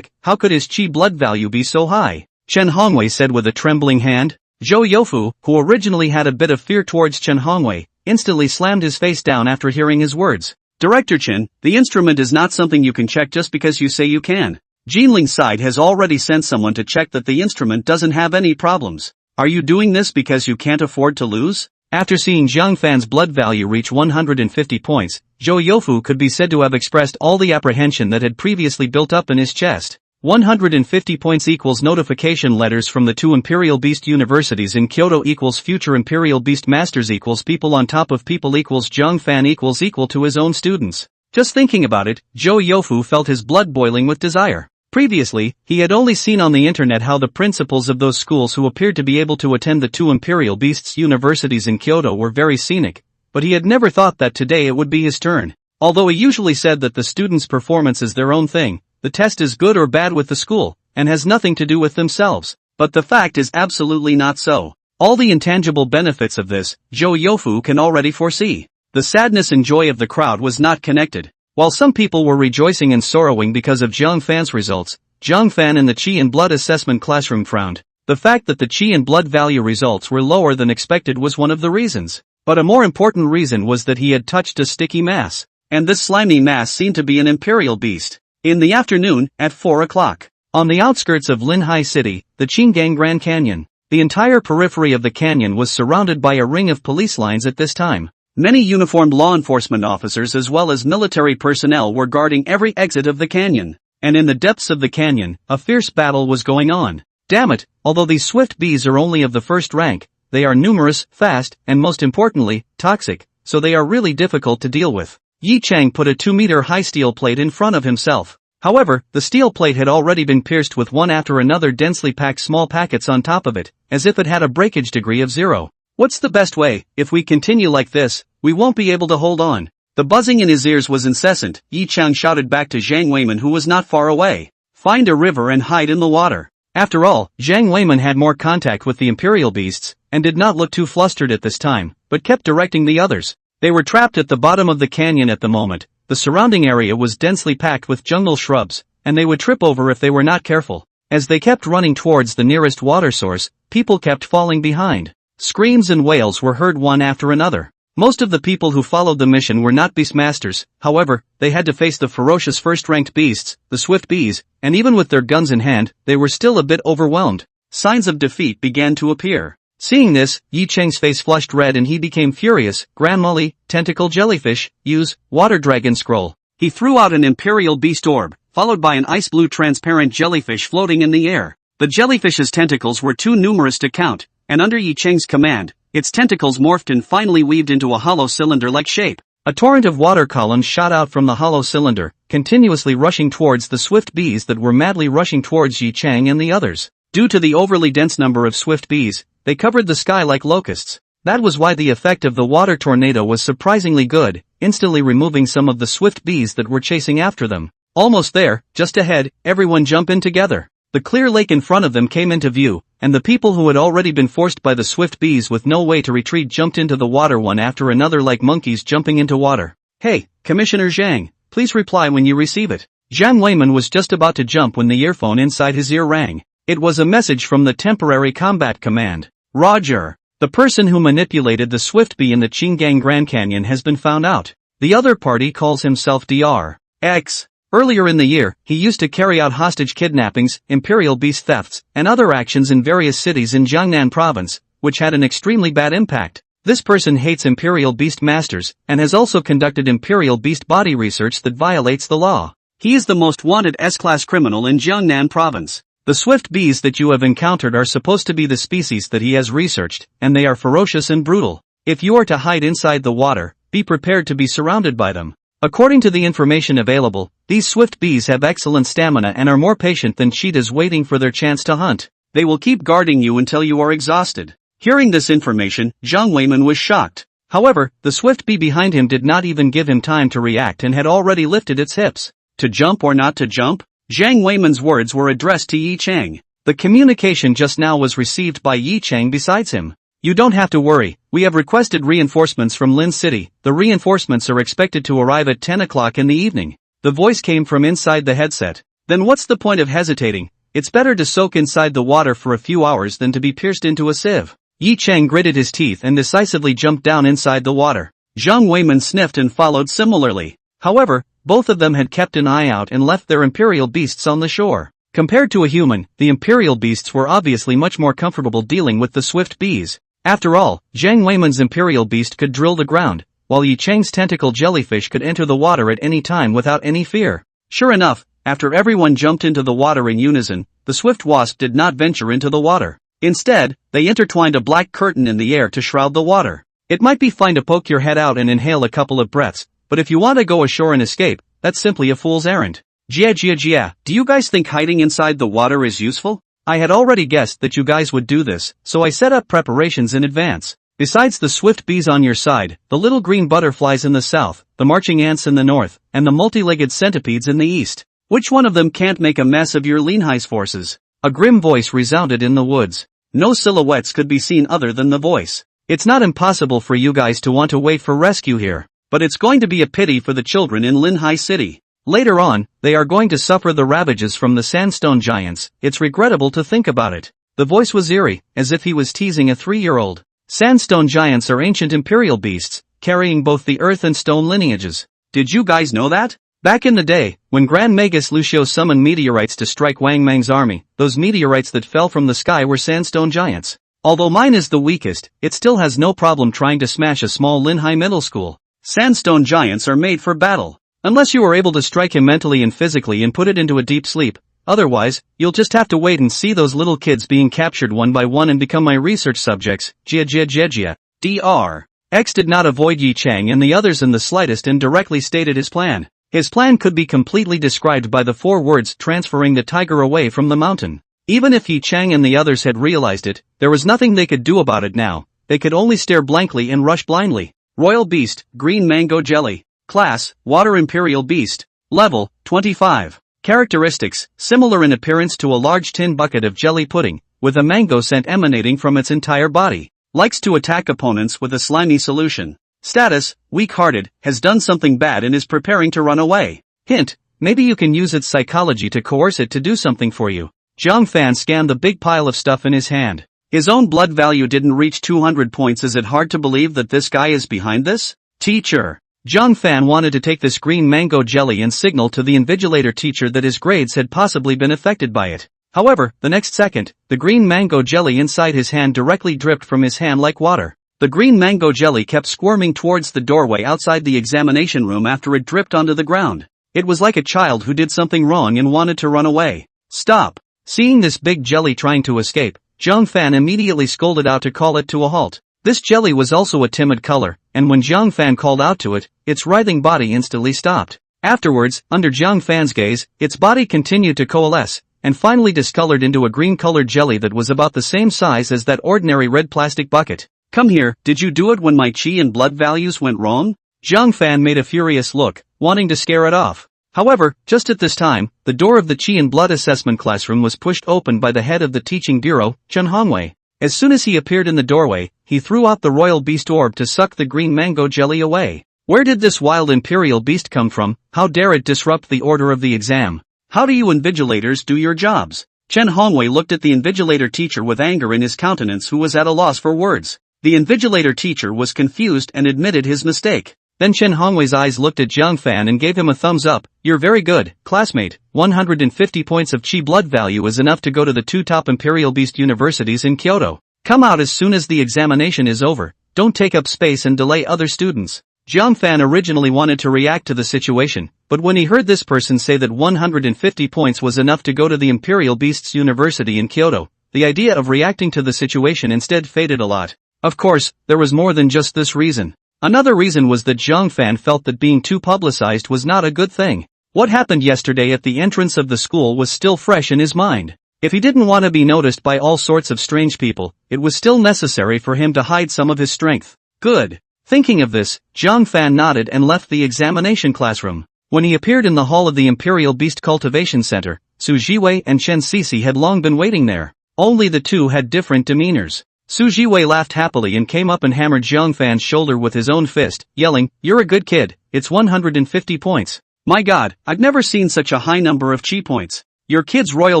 how could his chi blood value be so high? Chen Hongwei said with a trembling hand. Zhou Youfu, who originally had a bit of fear towards Chen Hongwei, instantly slammed his face down after hearing his words. Director Chen, the instrument is not something you can check just because you say you can. Jinling's side has already sent someone to check that the instrument doesn't have any problems. Are you doing this because you can't afford to lose? After seeing Jiang Fan's blood value reach 150 points, Zhou Youfu could be said to have expressed all the apprehension that had previously built up in his chest. 150 points equals notification letters from the 2 Imperial Beast Universities in Kyoto equals future Imperial Beast Masters equals people on top of people equals Jiang Fan equal to his own students. Just thinking about it, Zhou Youfu felt his blood boiling with desire. Previously, he had only seen on the internet how the principals of those schools who appeared to be able to attend the 2 Imperial Beasts Universities in Kyoto were very scenic, but he had never thought that today it would be his turn. Although he usually said that the students' performance is their own thing, the test is good or bad with the school, and has nothing to do with themselves. But the fact is absolutely not so. All the intangible benefits of this, Zhou Youfu can already foresee. The sadness and joy of the crowd was not connected. While some people were rejoicing and sorrowing because of Jiang Fan's results, Jiang Fan in the Qi and Blood assessment classroom frowned. The fact that the Qi and Blood value results were lower than expected was one of the reasons. But a more important reason was that he had touched a sticky mass. And this slimy mass seemed to be an Imperial Beast. In the afternoon, at 4 o'clock, on the outskirts of Linhai City, the Qinggang Grand Canyon, the entire periphery of the canyon was surrounded by a ring of police lines at this time. Many uniformed law enforcement officers as well as military personnel were guarding every exit of the canyon. And in the depths of the canyon, a fierce battle was going on. Damn it, although these swift bees are only of the first rank, they are numerous, fast, and most importantly, toxic, so they are really difficult to deal with. Yi Chang put a 2-meter-high steel plate in front of himself. However, the steel plate had already been pierced with one after another densely packed small packets on top of it, as if it had a breakage degree of 0. What's the best way? If we continue like this, we won't be able to hold on. The buzzing in his ears was incessant. Yi Chang shouted back to Zhang Weiman who was not far away. Find a river and hide in the water. After all, Zhang Weiman had more contact with the Imperial Beasts, and did not look too flustered at this time, but kept directing the others. They were trapped at the bottom of the canyon at the moment. The surrounding area was densely packed with jungle shrubs, and they would trip over if they were not careful. As they kept running towards the nearest water source, people kept falling behind. Screams and wails were heard one after another. Most of the people who followed the mission were not beastmasters, however, they had to face the ferocious first-ranked beasts, the swift bees, and even with their guns in hand, they were still a bit overwhelmed. Signs of defeat began to appear. Seeing this, Yi Cheng's face flushed red and he became furious. Grand Molly, tentacle jellyfish, use, water dragon scroll. He threw out an Imperial Beast orb, followed by an ice-blue transparent jellyfish floating in the air. The jellyfish's tentacles were too numerous to count, and under Yi Cheng's command, its tentacles morphed and finally weaved into a hollow cylinder-like shape. A torrent of water columns shot out from the hollow cylinder, continuously rushing towards the swift bees that were madly rushing towards Yi Cheng and the others. Due to the overly dense number of swift bees, they covered the sky like locusts. That was why the effect of the water tornado was surprisingly good, instantly removing some of the swift bees that were chasing after them. Almost there, just ahead, everyone jump in together. The clear lake in front of them came into view, and the people who had already been forced by the swift bees with no way to retreat jumped into the water one after another like monkeys jumping into water. Hey, Commissioner Zhang, please reply when you receive it. Zhang Weiman was just about to jump when the earphone inside his ear rang. It was a message from the Temporary Combat Command. Roger. The person who manipulated the swift bee in the Qinggang Grand Canyon has been found out. The other party calls himself Dr. X. Earlier in the year, he used to carry out hostage kidnappings, imperial beast thefts, and other actions in various cities in Jiangnan province, which had an extremely bad impact. This person hates imperial beast masters, and has also conducted imperial beast body research that violates the law. He is the most wanted S-class criminal in Jiangnan province. The swift bees that you have encountered are supposed to be the species that he has researched, and they are ferocious and brutal. If you are to hide inside the water, be prepared to be surrounded by them. According to the information available, these swift bees have excellent stamina and are more patient than cheetahs waiting for their chance to hunt. They will keep guarding you until you are exhausted. Hearing this information, Zhang Weiman was shocked. However, the swift bee behind him did not even give him time to react and had already lifted its hips. To jump or not to jump? Zhang Weiman's words were addressed to Yi Cheng. The communication just now was received by Yi Cheng besides him. You don't have to worry, we have requested reinforcements from Lin City. The reinforcements are expected to arrive at 10 o'clock in the evening. The voice came from inside the headset. Then what's the point of hesitating? It's better to soak inside the water for a few hours than to be pierced into a sieve. Yi Chang gritted his teeth and decisively jumped down inside the water. Zhang Weiman sniffed and followed similarly. However, both of them had kept an eye out and left their imperial beasts on the shore. Compared to a human, the imperial beasts were obviously much more comfortable dealing with the swift bees. After all, Zhang Weiman's imperial beast could drill the ground, while Yi Chang's tentacle jellyfish could enter the water at any time without any fear. Sure enough, after everyone jumped into the water in unison, the swift wasp did not venture into the water. Instead, they intertwined a black curtain in the air to shroud the water. It might be fine to poke your head out and inhale a couple of breaths, but if you want to go ashore and escape, that's simply a fool's errand. Jia, do you guys think hiding inside the water is useful? I had already guessed that you guys would do this, so I set up preparations in advance. Besides the swift bees on your side, the little green butterflies in the south, the marching ants in the north, and the multi-legged centipedes in the east. Which one of them can't make a mess of your Linhai's forces? A grim voice resounded in the woods. No silhouettes could be seen other than the voice. It's not impossible for you guys to want to wait for rescue here, but it's going to be a pity for the children in Linhai City. Later on, they are going to suffer the ravages from the sandstone giants. It's regrettable to think about it. The voice was eerie, as if he was teasing a 3-year-old. Sandstone giants are ancient imperial beasts, carrying both the earth and stone lineages. Did you guys know that? Back in the day, when Grand Magus Lucio summoned meteorites to strike Wang Mang's army, those meteorites that fell from the sky were sandstone giants. Although mine is the weakest, it still has no problem trying to smash a small Linhai middle school. Sandstone giants are made for battle. Unless you are able to strike him mentally and physically and put it into a deep sleep. Otherwise, you'll just have to wait and see those little kids being captured one by one and become my research subjects. Jia. Dr. X did not avoid Yi Chang and the others in the slightest and directly stated his plan. His plan could be completely described by the 4 words transferring the tiger away from the mountain. Even if Yi Chang and the others had realized it, there was nothing they could do about it now. They could only stare blankly and rush blindly. Royal Beast, Green Mango Jelly. Class, Water Imperial Beast. Level, 25. Characteristics, similar in appearance to a large tin bucket of jelly pudding, with a mango scent emanating from its entire body. Likes to attack opponents with a slimy solution. Status, weak-hearted, has done something bad and is preparing to run away. Hint, maybe you can use its psychology to coerce it to do something for you. Jiang Fan scanned the big pile of stuff in his hand. His own blood value didn't reach 200 points. Is it hard to believe that this guy is behind this? Teacher. Jiang Fan wanted to take this green mango jelly and signal to the invigilator teacher that his grades had possibly been affected by it. However, the next second, the green mango jelly inside his hand directly dripped from his hand like water. The green mango jelly kept squirming towards the doorway outside the examination room after it dripped onto the ground. It was like a child who did something wrong and wanted to run away. Stop! Seeing this big jelly trying to escape, Jiang Fan immediately scolded out to call it to a halt. This jelly was also a timid color, and when Jiang Fan called out to it, its writhing body instantly stopped. Afterwards, under Jiang Fan's gaze, its body continued to coalesce, and finally discolored into a green-colored jelly that was about the same size as that ordinary red plastic bucket. Come here, did you do it when my chi and blood values went wrong? Jiang Fan made a furious look, wanting to scare it off. However, just at this time, the door of the Chi and Blood assessment classroom was pushed open by the head of the teaching bureau, Chen Hongwei. As soon as he appeared in the doorway, he threw out the royal beast orb to suck the green mango jelly away. Where did this wild imperial beast come from? How dare it disrupt the order of the exam? How do you invigilators do your jobs? Chen Hongwei looked at the invigilator teacher with anger in his countenance, who was at a loss for words. The invigilator teacher was confused and admitted his mistake. Then Chen Hongwei's eyes looked at Jiang Fan and gave him a thumbs up. You're very good, classmate. 150 points of chi blood value is enough to go to the 2 top Imperial Beast universities in Kyoto. Come out as soon as the examination is over. Don't take up space and delay other students. Jiang Fan originally wanted to react to the situation, but when he heard this person say that 150 points was enough to go to the Imperial Beasts University in Kyoto, the idea of reacting to the situation instead faded a lot. Of course, there was more than just this reason. Another reason was that Jiang Fan felt that being too publicized was not a good thing. What happened yesterday at the entrance of the school was still fresh in his mind. If he didn't want to be noticed by all sorts of strange people, it was still necessary for him to hide some of his strength. Good. Thinking of this, Jiang Fan nodded and left the examination classroom. When he appeared in the hall of the Imperial Beast Cultivation Center, Su Jiwei and Chen Sisi had long been waiting there. Only the two had different demeanors. Su Jiwei laughed happily and came up and hammered Jiang Fan's shoulder with his own fist, yelling, "You're a good kid, it's 150 points. My god, I've never seen such a high number of chi points. Your kid's royal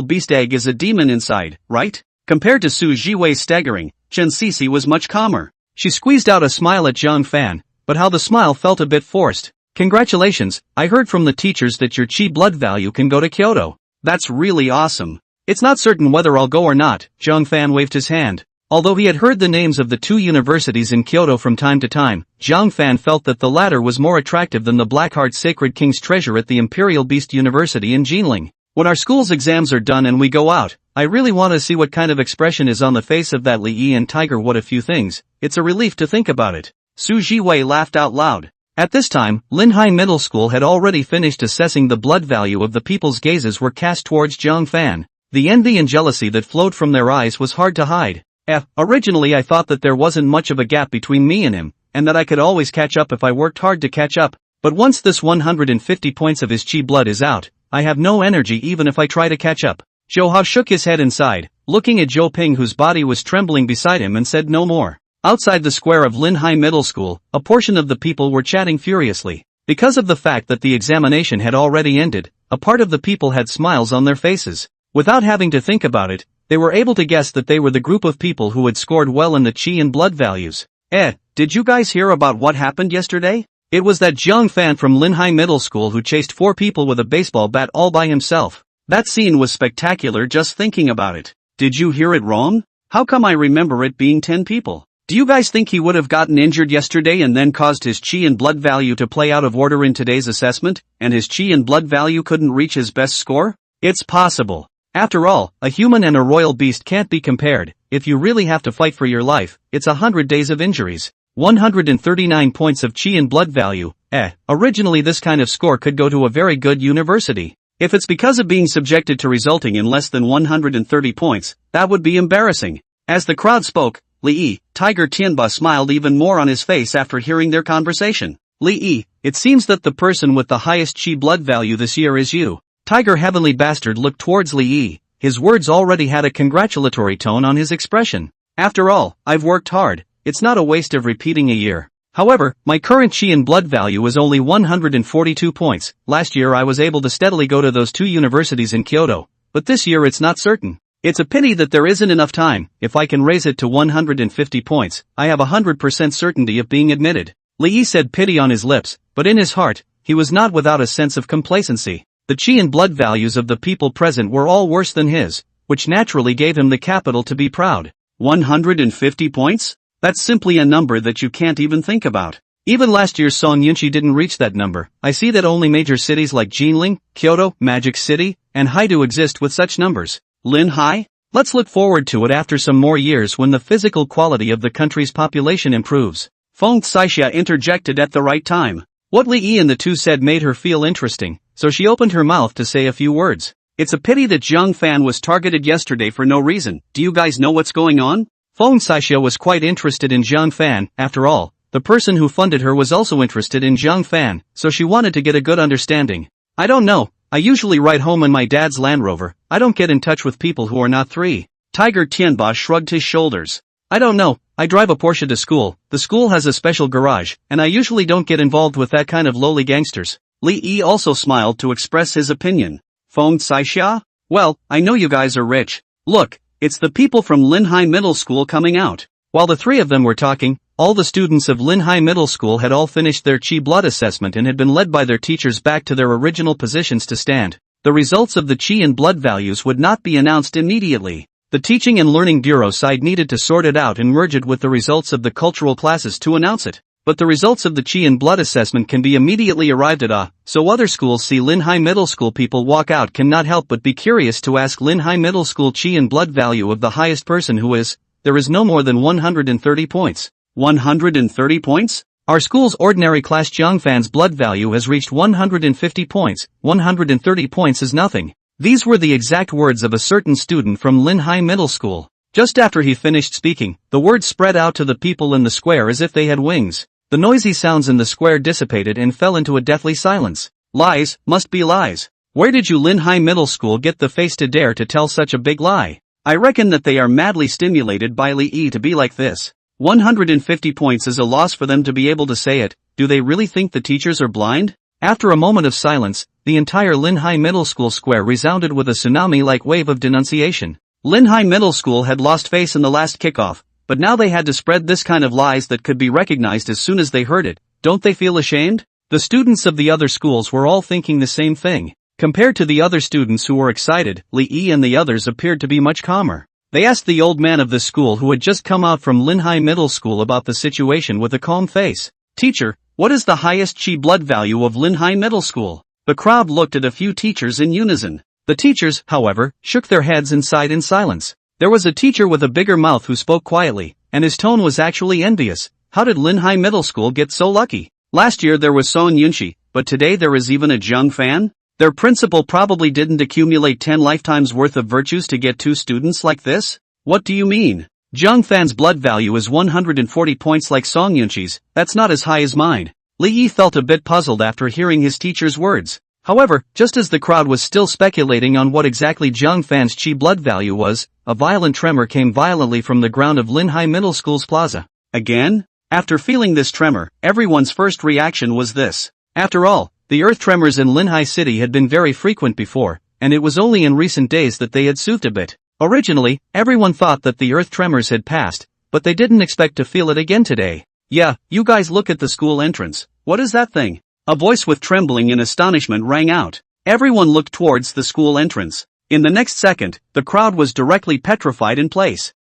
beast egg is a demon inside, right?" Compared to Su Jiwei's staggering, Chen Sisi was much calmer. She squeezed out a smile at Jiang Fan, but how the smile felt a bit forced. "Congratulations, I heard from the teachers that your chi blood value can go to Kyoto. That's really awesome. It's not certain whether I'll go or not." Jiang Fan waved his hand. Although he had heard the names of the two universities in Kyoto from time to time, Jiang Fan felt that the latter was more attractive than the Blackheart Sacred King's treasure at the Imperial Beast University in Jinling. "When our school's exams are done and we go out, I really want to see what kind of expression is on the face of that Li Yi and Tiger. What a few things, it's a relief to think about it." Su Jiwei laughed out loud. At this time, Linhai Middle School had already finished assessing the blood value of the people's gazes were cast towards Jiang Fan. The envy and jealousy that flowed from their eyes was hard to hide. Originally I thought that there wasn't much of a gap between me and him, and that I could always catch up if I worked hard to catch up, but once this 150 points of his chi blood is out, I have no energy even if I try to catch up. Zhou Hao shook his head and sighed, looking at Zhou Ping whose body was trembling beside him and said no more. Outside the square of Linhai Middle School, a portion of the people were chatting furiously. Because of the fact that the examination had already ended, a part of the people had smiles on their faces. Without having to think about it, they were able to guess that they were the group of people who had scored well in the chi and blood values. Did you guys hear about what happened yesterday? It was that Jiang Fan from Linhai Middle School who chased 4 people with a baseball bat all by himself. That scene was spectacular just thinking about it. Did you hear it wrong? How come I remember it being 10 people? Do you guys think he would have gotten injured yesterday and then caused his chi and blood value to play out of order in today's assessment, and his chi and blood value couldn't reach his best score? It's possible. After all, a human and a royal beast can't be compared. If you really have to fight for your life, it's 100 days of injuries. 139 points of chi and blood value. Originally this kind of score could go to a very good university. If it's because of being subjected to resulting in less than 130 points, that would be embarrassing. As the crowd spoke, Li Yi, Tiger Tianba smiled even more on his face after hearing their conversation. Li Yi, it seems that the person with the highest chi blood value this year is you. Tiger Heavenly Bastard looked towards Li Yi. His words already had a congratulatory tone on his expression. After all, I've worked hard. It's not a waste of repeating a year. However, my current chi and blood value is only 142 points. Last year I was able to steadily go to those 2 universities in Kyoto, but this year it's not certain. It's a pity that there isn't enough time. If I can raise it to 150 points, I have 100% certainty of being admitted. Li Yi said pity on his lips, but in his heart, he was not without a sense of complacency. The chi and blood values of the people present were all worse than his, which naturally gave him the capital to be proud. 150 points? That's simply a number that you can't even think about. Even last year's Song Yunchi didn't reach that number. I see that only major cities like Jinling, Kyoto, Magic City, and Haidu exist with such numbers. Linhai? Let's look forward to it after some more years when the physical quality of the country's population improves. Feng Caixia interjected at the right time. What Li Yi and the two said made her feel interesting, so she opened her mouth to say a few words. It's a pity that Jiang Fan was targeted yesterday for no reason. Do you guys know what's going on? Feng Caixia was quite interested in Jiang Fan. After all, the person who funded her was also interested in Jiang Fan, so she wanted to get a good understanding. I don't know. I usually ride home in my dad's Land Rover. I don't get in touch with people who are not 3. Tiger Tianba shrugged his shoulders. I don't know. I drive a Porsche to school. The school has a special garage, and I usually don't get involved with that kind of lowly gangsters. Li Yi also smiled to express his opinion. Feng Caixia? Well, I know you guys are rich. Look, it's the people from Linhai Middle School coming out. While the 3 of them were talking, all the students of Linhai Middle School had all finished their chi blood assessment and had been led by their teachers back to their original positions to stand. The results of the chi and blood values would not be announced immediately. The Teaching and Learning Bureau side needed to sort it out and merge it with the results of the cultural classes to announce it. But the results of the chi and blood assessment can be immediately arrived at. So other schools see Linhai Middle School people walk out cannot help but be curious to ask Linhai Middle School chi and blood value of the highest person who is. There is no more than 130 points. 130 points? Our school's ordinary class Jiang Fan's blood value has reached 150 points. 130 points is nothing. These were the exact words of a certain student from Linhai Middle School. Just after he finished speaking, the words spread out to the people in the square as if they had wings. The noisy sounds in the square dissipated and fell into a deathly silence. Lies, must be lies. Where did you Linhai Middle School get the face to dare to tell such a big lie? I reckon that they are madly stimulated by Li Yi to be like this. 150 points is a loss for them to be able to say it. Do they really think the teachers are blind? After a moment of silence, the entire Linhai Middle School square resounded with a tsunami-like wave of denunciation. Linhai Middle School had lost face in the last kickoff, but now they had to spread this kind of lies that could be recognized as soon as they heard it. Don't they feel ashamed? The students of the other schools were all thinking the same thing. Compared to the other students who were excited, Li Yi and the others appeared to be much calmer. They asked the old man of the school who had just come out from Linhai Middle School about the situation with a calm face. Teacher, what is the highest chi blood value of Linhai Middle School? The crowd looked at a few teachers in unison. The teachers, however, shook their heads and sighed in silence. There was a teacher with a bigger mouth who spoke quietly, and his tone was actually envious. How did Linhai Middle School get so lucky? Last year there was Son Yunxi, but today there is even a Jiang Fan? Their principal probably didn't accumulate 10 lifetimes worth of virtues to get 2 students like this? What do you mean? Jiang Fan's blood value is 140 points like Song Yunxi's, that's not as high as mine. Li Yi felt a bit puzzled after hearing his teacher's words. However, just as the crowd was still speculating on what exactly Jiang Fan's chi blood value was, a violent tremor came violently from the ground of Linhai Middle School's plaza. Again? After feeling this tremor, everyone's first reaction was this. After all, the earth tremors in Linhai City had been very frequent before, and it was only in recent days that they had soothed a bit. Originally, everyone thought that the earth tremors had passed, but they didn't expect to feel it again today. Yeah, you guys look at the school entrance. What is that thing? A voice with trembling and astonishment rang out. Everyone looked towards the school entrance. In the next second, the crowd was directly petrified in place.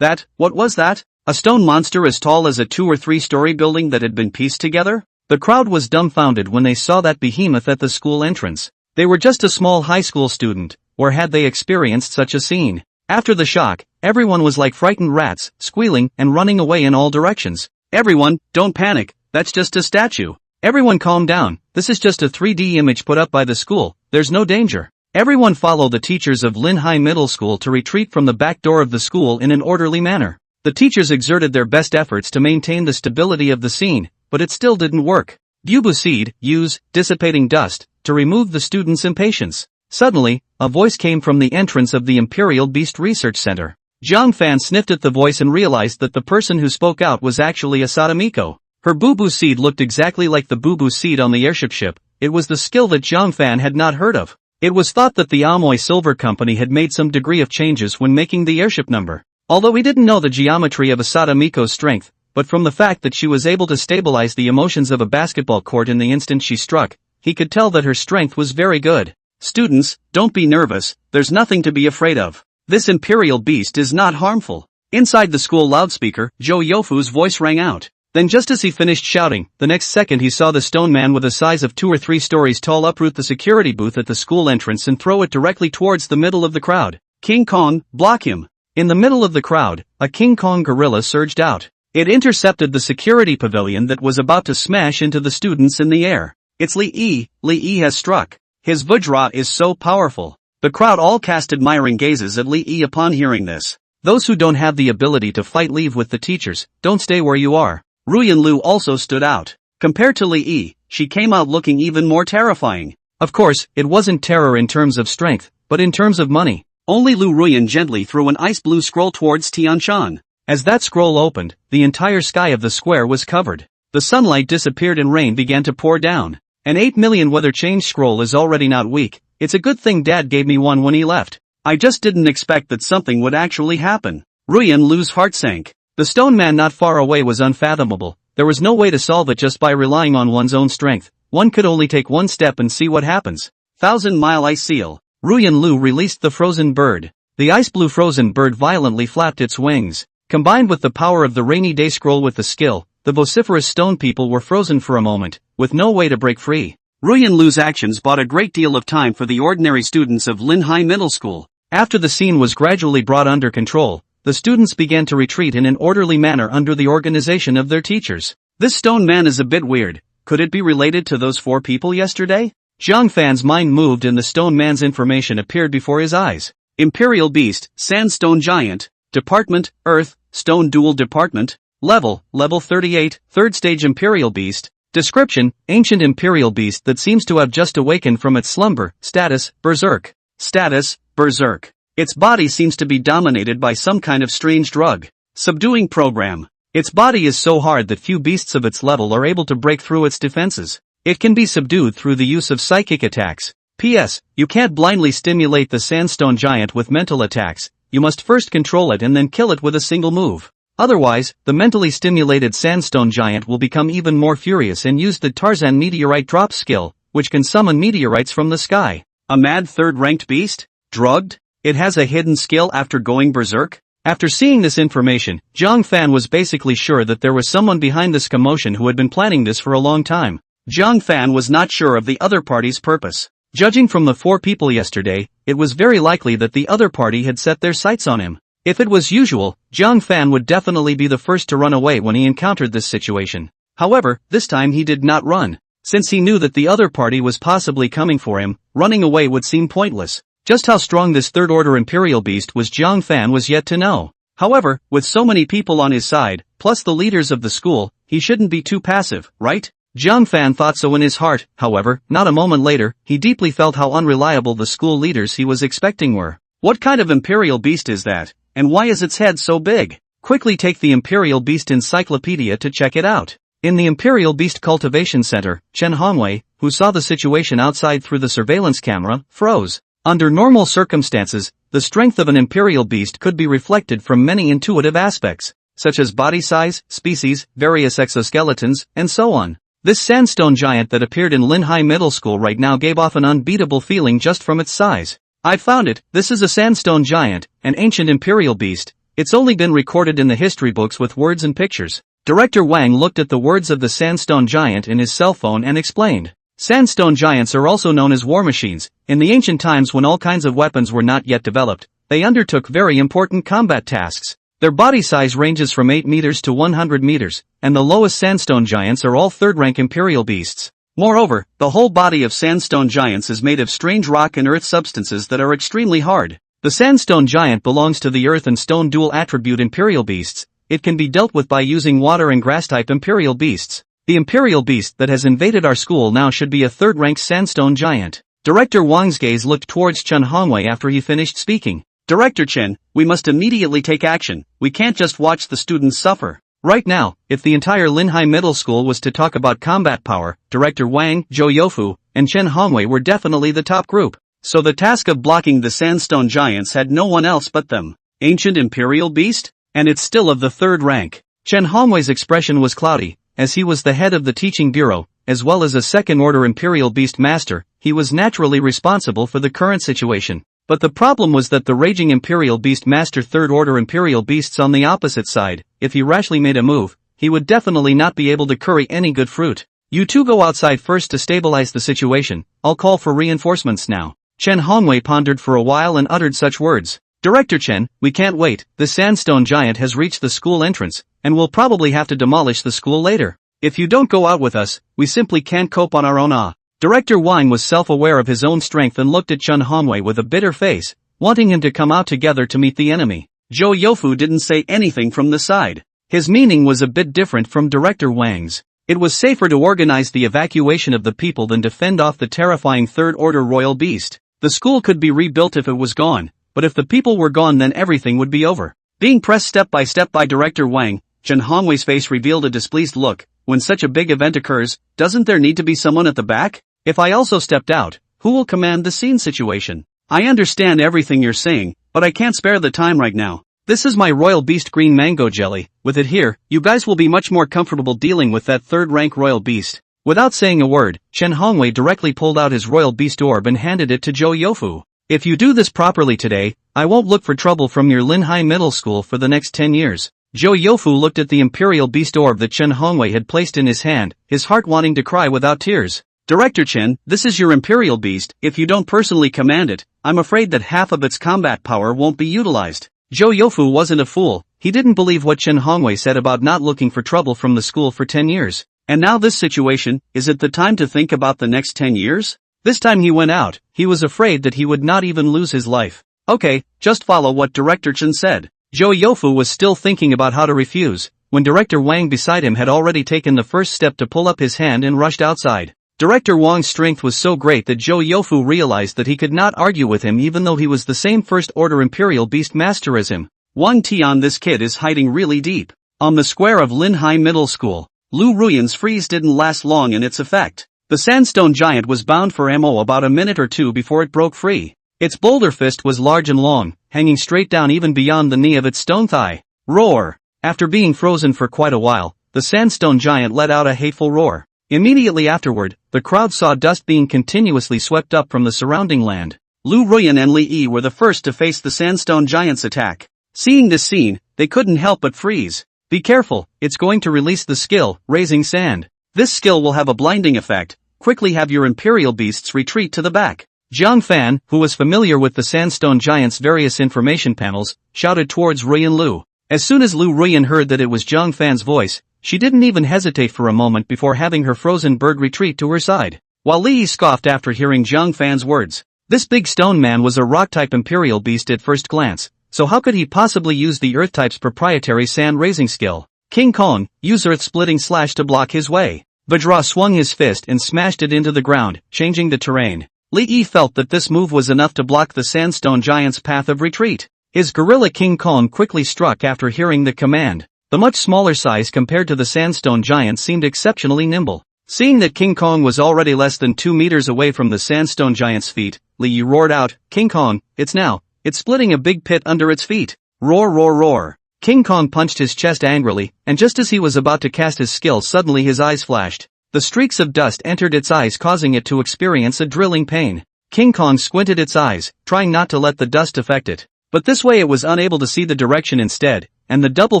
What was that? A stone monster as tall as a 2- or 3-story building that had been pieced together? The crowd was dumbfounded when they saw that behemoth at the school entrance. They were just a small high school student, or had they experienced such a scene? After the shock, everyone was like frightened rats, squealing and running away in all directions. Everyone, don't panic, that's just a statue. Everyone calm down, this is just a 3D image put up by the school, there's no danger. Everyone follow the teachers of Linhai Middle School to retreat from the back door of the school in an orderly manner. The teachers exerted their best efforts to maintain the stability of the scene, but it still didn't work. Bubu seed, use, dissipating dust, to remove the students' impatience. Suddenly, a voice came from the entrance of the Imperial Beast Research Center. Jiang Fan sniffed at the voice and realized that the person who spoke out was actually Asatamiko. Her Bubu seed looked exactly like the Bubu seed on the airship ship. It was the skill that Jiang Fan had not heard of. It was thought that the Amoy Silver Company had made some degree of changes when making the airship number. Although he didn't know the geometry of Asatamiko's strength, but from the fact that she was able to stabilize the emotions of a basketball court in the instant she struck, he could tell that her strength was very good. Students, don't be nervous, there's nothing to be afraid of. This imperial beast is not harmful. Inside the school loudspeaker, Zhou Youfu's voice rang out. Then just as he finished shouting, the next second he saw the stone man with a size of 2 or 3 stories tall uproot the security booth at the school entrance and throw it directly towards the middle of the crowd. King Kong, block him. In the middle of the crowd, a King Kong gorilla surged out. It intercepted the security pavilion that was about to smash into the students in the air. It's Li Yi. Li Yi has struck. His Vajra is so powerful. The crowd all cast admiring gazes at Li Yi upon hearing this. Those who don't have the ability to fight leave with the teachers, don't stay where you are. Ruyan Lu also stood out. Compared to Li Yi, she came out looking even more terrifying. Of course, it wasn't terror in terms of strength, but in terms of money. Only Lu Ruyan gently threw an ice blue scroll towards Tianshan. As that scroll opened, the entire sky of the square was covered. The sunlight disappeared and rain began to pour down. An 8 million weather change scroll is already not weak. It's a good thing Dad gave me one when he left. I just didn't expect that something would actually happen. Ruyan Lu's heart sank. The stone man not far away was unfathomable. There was no way to solve it just by relying on one's own strength. One could only take one step and see what happens. 1,000-mile ice seal. Ruyan Lu released the frozen bird. The ice blue frozen bird violently flapped its wings. Combined with the power of the rainy day scroll with the skill, the vociferous stone people were frozen for a moment, with no way to break free. Ruyan Lu's actions bought a great deal of time for the ordinary students of Linhai Middle School. After the scene was gradually brought under control, the students began to retreat in an orderly manner under the organization of their teachers. This stone man is a bit weird. Could it be related to those 4 people yesterday? Jiang Fan's mind moved and the stone man's information appeared before his eyes. Imperial Beast, Sandstone Giant. Department, Earth, Stone Duel Department. Level 38, 3rd Stage Imperial Beast. Description, Ancient Imperial Beast that seems to have just awakened from its slumber. Status, Berserk. Status, Berserk. Its body seems to be dominated by some kind of strange drug. Subduing program. Its body is so hard that few beasts of its level are able to break through its defenses. It can be subdued through the use of psychic attacks. P.S. You can't blindly stimulate the sandstone giant with mental attacks, you must first control it and then kill it with a single move. Otherwise, the mentally stimulated sandstone giant will become even more furious and use the Tarzan meteorite drop skill, which can summon meteorites from the sky. A mad third-ranked beast? Drugged? It has a hidden skill after going berserk? After seeing this information, Jiang Fan was basically sure that there was someone behind this commotion who had been planning this for a long time. Jiang Fan was not sure of the other party's purpose. Judging from the 4 people yesterday, it was very likely that the other party had set their sights on him. If it was usual, Jiang Fan would definitely be the first to run away when he encountered this situation. However, this time he did not run. Since he knew that the other party was possibly coming for him, running away would seem pointless. Just how strong this third-order Imperial Beast was Jiang Fan was yet to know. However, with so many people on his side, plus the leaders of the school, he shouldn't be too passive, right? Jiang Fan thought so in his heart. However, not a moment later, he deeply felt how unreliable the school leaders he was expecting were. What kind of Imperial Beast is that, and why is its head so big? Quickly take the Imperial Beast Encyclopedia to check it out. In the Imperial Beast Cultivation Center, Chen Hongwei, who saw the situation outside through the surveillance camera, froze. Under normal circumstances, the strength of an Imperial Beast could be reflected from many intuitive aspects, such as body size, species, various exoskeletons, and so on. This sandstone giant that appeared in Linhai Middle School right now gave off an unbeatable feeling just from its size. I found it, this is a sandstone giant, an ancient Imperial Beast. It's only been recorded in the history books with words and pictures. Director Wang looked at the words of the sandstone giant in his cell phone and explained. Sandstone giants are also known as war machines. In the ancient times when all kinds of weapons were not yet developed, they undertook very important combat tasks. Their body size ranges from 8 meters to 100 meters, and the lowest sandstone giants are all third-rank Imperial Beasts. Moreover, the whole body of sandstone giants is made of strange rock and earth substances that are extremely hard. The sandstone giant belongs to the earth and stone dual attribute Imperial Beasts. It can be dealt with by using water and grass-type Imperial Beasts. The Imperial Beast that has invaded our school now should be a third-rank sandstone giant. Director Wang's gaze looked towards Chen Hongwei after he finished speaking. Director Chen, we must immediately take action. We can't just watch the students suffer. Right now, if the entire Linhai Middle School was to talk about combat power, Director Wang, Zhou Youfu, and Chen Hongwei were definitely the top group. So the task of blocking the sandstone giants had no one else but them. Ancient Imperial Beast? And it's still of the third rank. Chen Hongwei's expression was cloudy. As he was the head of the teaching bureau, as well as a second-order Imperial Beast Master, he was naturally responsible for the current situation. But the problem was that the raging Imperial Beast Master third-order Imperial Beasts on the opposite side, if he rashly made a move, he would definitely not be able to curry any good fruit. You two go outside first to stabilize the situation. I'll call for reinforcements now. Chen Hongwei pondered for a while and uttered such words. Director Chen, we can't wait. The sandstone giant has reached the school entrance, and we'll probably have to demolish the school later. If you don't go out with us, we simply can't cope on our own. Director Wang was self-aware of his own strength and looked at Chen Hongwei with a bitter face, wanting him to come out together to meet the enemy. Zhou Youfu didn't say anything from the side. His meaning was a bit different from Director Wang's. It was safer to organize the evacuation of the people than to fend off the terrifying third-order royal beast. The school could be rebuilt if it was gone, but if the people were gone then everything would be over. Being pressed step by step by Director Wang, Chen Hongwei's face revealed a displeased look. When such a big event occurs, doesn't there need to be someone at the back? If I also stepped out, who will command the scene situation? I understand everything you're saying, but I can't spare the time right now. This is my Royal Beast Green Mango Jelly. With it here, you guys will be much more comfortable dealing with that third-rank Royal Beast. Without saying a word, Chen Hongwei directly pulled out his Royal Beast Orb and handed it to Zhou Youfu. If you do this properly today, I won't look for trouble from your Linhai Middle School for the next 10 years. Zhou Youfu looked at the Imperial Beast Orb that Chen Hongwei had placed in his hand, his heart wanting to cry without tears. Director Chen, this is your Imperial Beast. If you don't personally command it, I'm afraid that half of its combat power won't be utilized. Zhou Youfu wasn't a fool. He didn't believe what Chen Hongwei said about not looking for trouble from the school for 10 years. And now this situation, is it the time to think about the next 10 years? This time he went out, he was afraid that he would not even lose his life. Okay, just follow what Director Chen said. Zhou Youfu was still thinking about how to refuse, when Director Wang beside him had already taken the first step to pull up his hand and rushed outside. Director Wang's strength was so great that Zhou Youfu realized that he could not argue with him even though he was the same First Order Imperial Beast Master as him. Wang Tian, this kid is hiding really deep. On the square of Linhai Middle School, Lu Ruyan's freeze didn't last long in its effect. The sandstone giant was bound for MO about a minute or two before it broke free. Its boulder fist was large and long, hanging straight down even beyond the knee of its stone thigh. Roar! After being frozen for quite a while, the sandstone giant let out a hateful roar. Immediately afterward, the crowd saw dust being continuously swept up from the surrounding land. Lu Ruyan and Li Yi were the first to face the sandstone giant's attack. Seeing this scene, they couldn't help but freeze. Be careful, it's going to release the skill, raising sand. This skill will have a blinding effect. Quickly have your imperial beasts retreat to the back. Jiang Fan, who was familiar with the sandstone giant's various information panels, shouted towards Ruyan Lu. As soon as Lu Ruyan heard that it was Jiang Fan's voice, she didn't even hesitate for a moment before having her frozen bird retreat to her side. While Li Yi scoffed after hearing Jiang Fan's words. This big stone man was a rock-type imperial beast at first glance. So how could he possibly use the Earth-type's proprietary sand-raising skill? King Kong, use Earth-splitting slash to block his way. Vajra swung his fist and smashed it into the ground, changing the terrain. Li Yi felt that this move was enough to block the sandstone giant's path of retreat. His gorilla King Kong quickly struck after hearing the command. The much smaller size compared to the sandstone giant seemed exceptionally nimble. Seeing that King Kong was already less than 2 meters away from the sandstone giant's feet, Li Yi roared out, "King Kong, it's now. It's splitting a big pit under its feet." Roar, roar, roar. King Kong punched his chest angrily, and just as he was about to cast his skill, suddenly his eyes flashed. The streaks of dust entered its eyes, causing it to experience a drilling pain. King Kong squinted its eyes, trying not to let the dust affect it. But this way it was unable to see the direction instead, and the double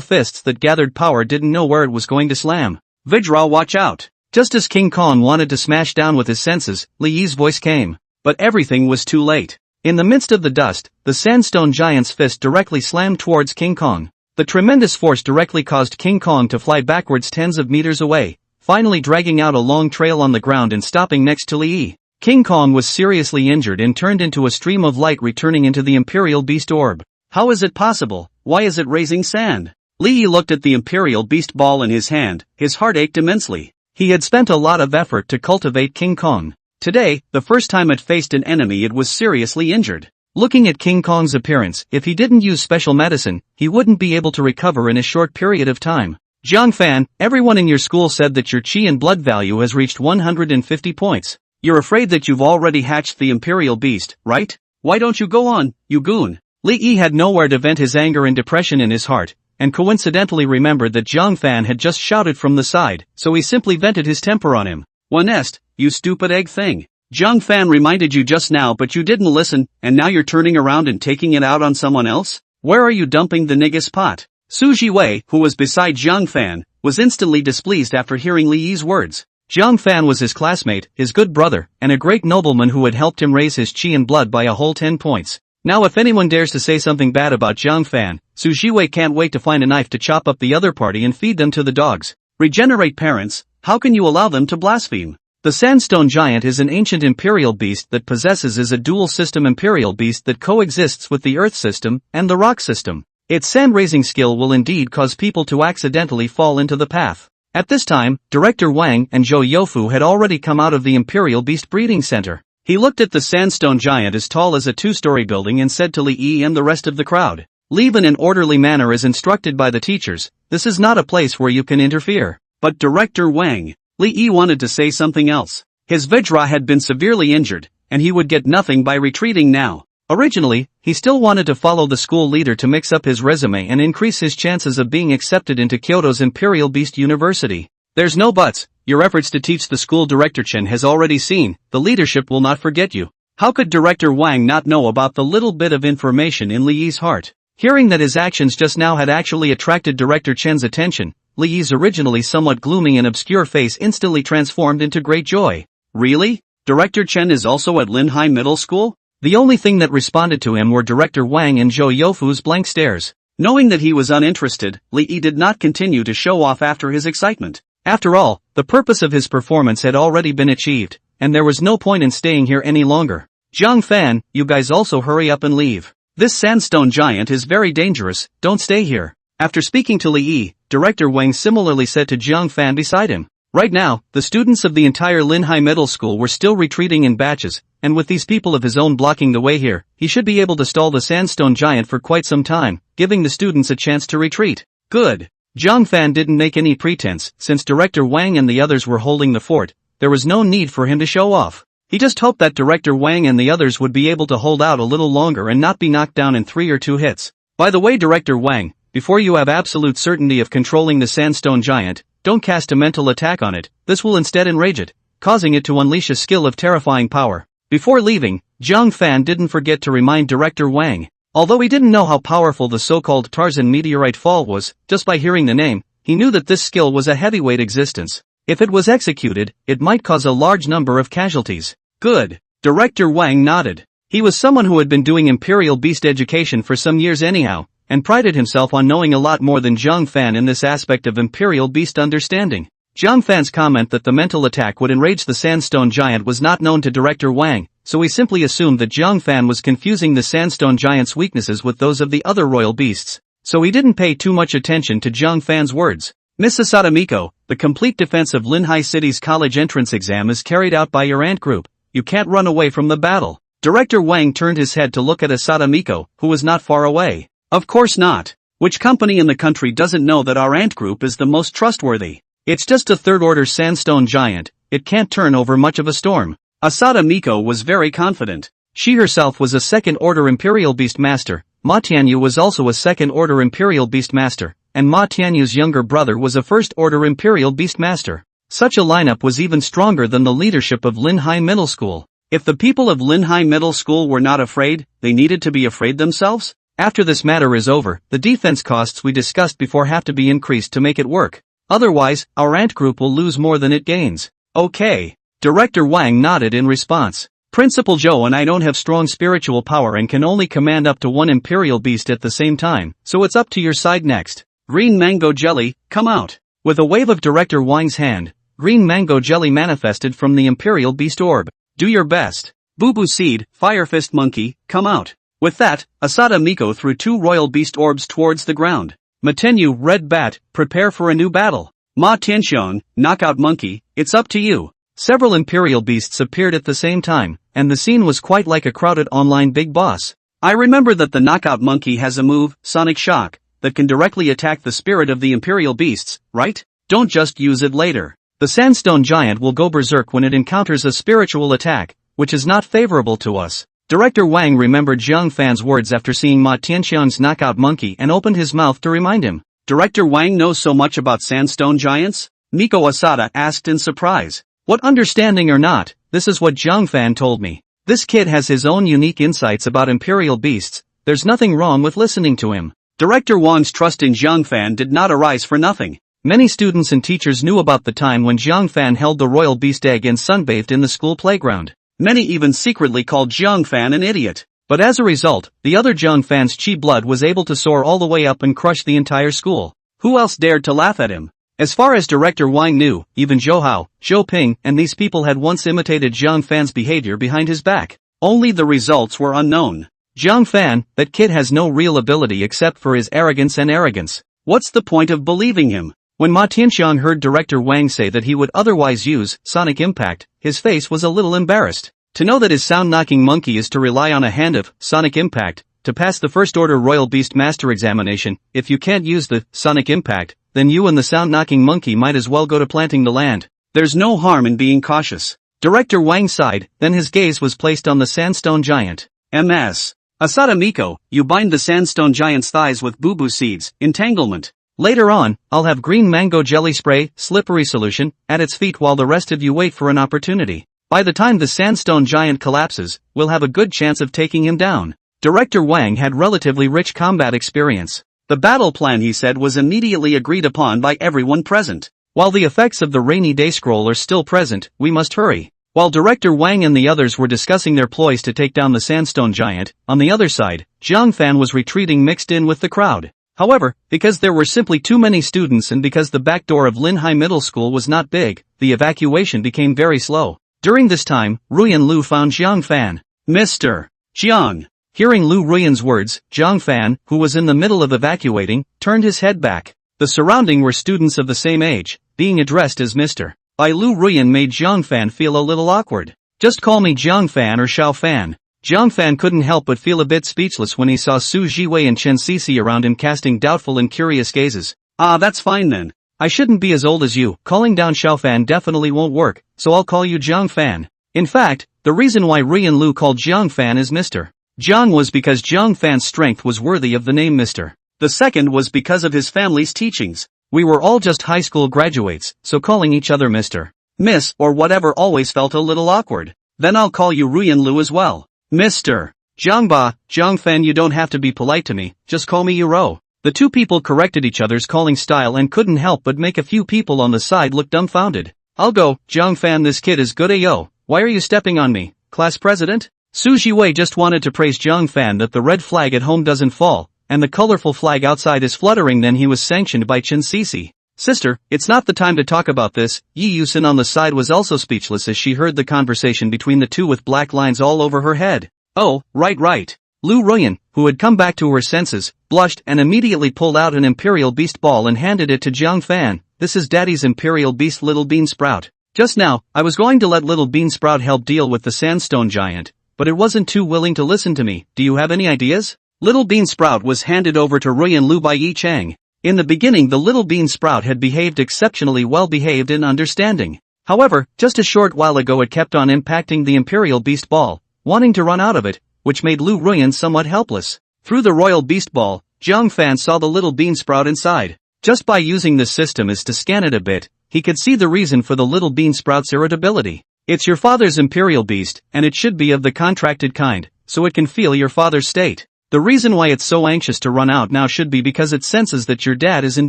fists that gathered power didn't know where it was going to slam. Vajra, watch out! Just as King Kong wanted to smash down with his senses, Li Yi's voice came. But everything was too late. In the midst of the dust, the sandstone giant's fist directly slammed towards King Kong. The tremendous force directly caused King Kong to fly backwards tens of meters away, finally dragging out a long trail on the ground and stopping next to Li Yi. King Kong was seriously injured and turned into a stream of light, returning into the Imperial Beast Orb. How is it possible? Why is it raising sand? Li Yi looked at the Imperial Beast Ball in his hand, his heart ached immensely. He had spent a lot of effort to cultivate King Kong. Today, the first time it faced an enemy, it was seriously injured. Looking at King Kong's appearance, if he didn't use special medicine, he wouldn't be able to recover in a short period of time. Jiang Fan, everyone in your school said that your chi and blood value has reached 150 points. You're afraid that you've already hatched the Imperial Beast, right? Why don't you go on, you goon? Li Yi had nowhere to vent his anger and depression in his heart, and coincidentally remembered that Jiang Fan had just shouted from the side, so he simply vented his temper on him. "One nest, you stupid egg thing. Jiang Fan reminded you just now, but you didn't listen, and now you're turning around and taking it out on someone else? Where are you dumping the niggas pot?" Su Jiwei, who was beside Jiang Fan, was instantly displeased after hearing Li Yi's words. Jiang Fan was his classmate, his good brother, and a great nobleman who had helped him raise his chi and blood by a whole 10 points. Now if anyone dares to say something bad about Jiang Fan, Su Jiwei can't wait to find a knife to chop up the other party and feed them to the dogs. Regenerate parents, how can you allow them to blaspheme? The sandstone giant is an ancient imperial beast that possesses a dual-system imperial beast that coexists with the earth system and the rock system. Its sand-raising skill will indeed cause people to accidentally fall into the path. At this time, Director Wang and Zhou Youfu had already come out of the Imperial Beast Breeding Center. He looked at the sandstone giant as tall as a 2-story building and said to Li Yi and the rest of the crowd, "Leave in an orderly manner as instructed by the teachers. This is not a place where you can interfere." But Director Wang, Li Yi wanted to say something else. His Vajra had been severely injured, and he would get nothing by retreating now. Originally, he still wanted to follow the school leader to mix up his resume and increase his chances of being accepted into Kyoto's Imperial Beast University. There's no buts. Your efforts to teach the school Director Chen has already seen. The leadership will not forget you. How could Director Wang not know about the little bit of information in Li Yi's heart? Hearing that his actions just now had actually attracted Director Chen's attention, Li Yi's originally somewhat gloomy and obscure face instantly transformed into great joy. Really? Director Chen is also at Linhai Middle School? The only thing that responded to him were Director Wang and Zhou Youfu's blank stares. Knowing that he was uninterested, Li Yi did not continue to show off after his excitement. After all, the purpose of his performance had already been achieved, and there was no point in staying here any longer. Jiang Fan, you guys also hurry up and leave. This sandstone giant is very dangerous, don't stay here. After speaking to Li Yi, Director Wang similarly said to Jiang Fan beside him. Right now, the students of the entire Linhai Middle School were still retreating in batches, and with these people of his own blocking the way here, he should be able to stall the sandstone giant for quite some time, giving the students a chance to retreat. Good. Jiang Fan didn't make any pretense, since Director Wang and the others were holding the fort, there was no need for him to show off. He just hoped that Director Wang and the others would be able to hold out a little longer and not be knocked down in 3 or 2 hits. By the way, Director Wang, before you have absolute certainty of controlling the sandstone giant, don't cast a mental attack on it, this will instead enrage it, causing it to unleash a skill of terrifying power. Before leaving, Jiang Fan didn't forget to remind Director Wang. Although he didn't know how powerful the so-called Tarzan meteorite fall was, just by hearing the name, he knew that this skill was a heavyweight existence. If it was executed, it might cause a large number of casualties. Good. Director Wang nodded. He was someone who had been doing Imperial Beast education for some years anyhow, and prided himself on knowing a lot more than Jiang Fan in this aspect of Imperial Beast understanding. Jiang Fan's comment that the mental attack would enrage the sandstone giant was not known to Director Wang, so he simply assumed that Jiang Fan was confusing the sandstone giant's weaknesses with those of the other royal beasts. So he didn't pay too much attention to Jiang Fan's words. Miss Asada Miko, the complete defense of Linhai City's college entrance exam is carried out by your ant group. You can't run away from the battle. Director Wang turned his head to look at Asada Miko, who was not far away. Of course not. Which company in the country doesn't know that our ant group is the most trustworthy? It's just a third-order sandstone giant, it can't turn over much of a storm. Asada Miko was very confident. She herself was a second-order Imperial Beast Master, Ma Tianyu was also a second-order Imperial Beast Master, and Ma Tianyu's younger brother was a first-order Imperial Beast Master. Such a lineup was even stronger than the leadership of Linhai Middle School. If the people of Linhai Middle School were not afraid, they needed to be afraid themselves? After this matter is over, the defense costs we discussed before have to be increased to make it work. Otherwise, our ant group will lose more than it gains. Okay. Director Wang nodded in response. Principal Zhou and I don't have strong spiritual power and can only command up to 1 Imperial Beast at the same time, so it's up to your side next. Green Mango Jelly, come out. With a wave of Director Wang's hand, Green Mango Jelly manifested from the Imperial Beast Orb. Do your best. Boo Boo Seed, Fire Fist Monkey, come out. With that, Asada Miko threw 2 Royal Beast Orbs towards the ground. Matenyu, Red Bat, prepare for a new battle. Ma Tianxiong, Knockout Monkey, it's up to you. Several Imperial Beasts appeared at the same time, and the scene was quite like a crowded online Big Boss. I remember that the Knockout Monkey has a move, Sonic Shock, that can directly attack the spirit of the Imperial Beasts, right? Don't just use it later. The Sandstone Giant will go berserk when it encounters a spiritual attack, which is not favorable to us. Director Wang remembered Jiang Fan's words after seeing Ma Tianxiang's Knockout Monkey and opened his mouth to remind him. Director Wang knows so much about sandstone giants? Miko Asada asked in surprise. What understanding or not, this is what Jiang Fan told me. This kid has his own unique insights about Imperial Beasts, there's nothing wrong with listening to him. Director Wang's trust in Jiang Fan did not arise for nothing. Many students and teachers knew about the time when Jiang Fan held the royal beast egg and sunbathed in the school playground. Many even secretly called Jiang Fan an idiot. But as a result, the other Jiang Fan's chi blood was able to soar all the way up and crush the entire school. Who else dared to laugh at him? As far as Director Wang knew, even Zhou Hao, Zhou Ping, and these people had once imitated Jiang Fan's behavior behind his back. Only the results were unknown. Jiang Fan, that kid has no real ability except for his arrogance. What's the point of believing him? When Ma Tianxiang heard Director Wang say that he would otherwise use Sonic Impact, his face was a little embarrassed. To know that his sound-knocking monkey is to rely on a hand of Sonic Impact to pass the First Order Royal Beast Master examination, if you can't use the Sonic Impact, then you and the sound-knocking monkey might as well go to planting the land. There's no harm in being cautious. Director Wang sighed, then his gaze was placed on the Sandstone Giant. MS. Asada Miko, you bind the Sandstone Giant's thighs with Boo Boo Seeds, Entanglement. Later on, I'll have Green Mango Jelly Spray, Slippery Solution, at its feet while the rest of you wait for an opportunity. By the time the Sandstone Giant collapses, we'll have a good chance of taking him down. Director Wang had relatively rich combat experience. The battle plan, he said, was immediately agreed upon by everyone present. While the effects of the rainy day scroll are still present, we must hurry. While Director Wang and the others were discussing their ploys to take down the Sandstone Giant, on the other side, Jiang Fan was retreating mixed in with the crowd. However, because there were simply too many students and because the back door of Linhai Middle School was not big, the evacuation became very slow. During this time, Ruyan Lu found Jiang Fan. Mr. Jiang. Hearing Lu Ruyan's words, Jiang Fan, who was in the middle of evacuating, turned his head back. The surrounding were students of the same age, being addressed as Mr. by Lu Ruyan made Jiang Fan feel a little awkward. Just call me Jiang Fan or Xiao Fan. Jiang Fan couldn't help but feel a bit speechless when he saw Su Jiwei and Chen Sisi around him casting doubtful and curious gazes. Ah, that's fine then. I shouldn't be as old as you. Calling down Xiao Fan definitely won't work, so I'll call you Jiang Fan. In fact, the reason why Ruyan Lu called Jiang Fan is Mr. Jiang was because Jiang Fan's strength was worthy of the name Mr. The second was because of his family's teachings. We were all just high school graduates, so calling each other Mr. Miss or whatever always felt a little awkward. Then I'll call you Ruyan Lu as well. Mr. Jiangba, Jiang Fan, you don't have to be polite to me, just call me Yuro. The two people corrected each other's calling style and couldn't help but make a few people on the side look dumbfounded. I'll go, Jiang Fan, this kid is good ayo. Why are you stepping on me, class president? Su Jiwei just wanted to praise Jiang Fan that the red flag at home doesn't fall, and the colorful flag outside is fluttering. Then he was sanctioned by Chen Sisi. Sister, it's not the time to talk about this. Yi Yusin on the side was also speechless as she heard the conversation between the two with black lines all over her head. Oh, right. Lu Ruyan, who had come back to her senses, blushed and immediately pulled out an Imperial Beast ball and handed it to Jiang Fan. This is Daddy's Imperial Beast, Little Bean Sprout. Just now, I was going to let Little Bean Sprout help deal with the Sandstone Giant, but it wasn't too willing to listen to me. Do you have any ideas? Little Bean Sprout was handed over to Ruyan Lu by Yi Chang. In the beginning, the Little Bean Sprout had behaved exceptionally well behaved and understanding. However, just a short while ago it kept on impacting the Imperial Beast Ball, wanting to run out of it, which made Lu Ruyan somewhat helpless. Through the Royal Beast Ball, Jiang Fan saw the Little Bean Sprout inside. Just by using this system as to scan it a bit, he could see the reason for the Little Bean Sprout's irritability. It's your father's Imperial Beast, and it should be of the contracted kind, so it can feel your father's state. The reason why it's so anxious to run out now should be because it senses that your dad is in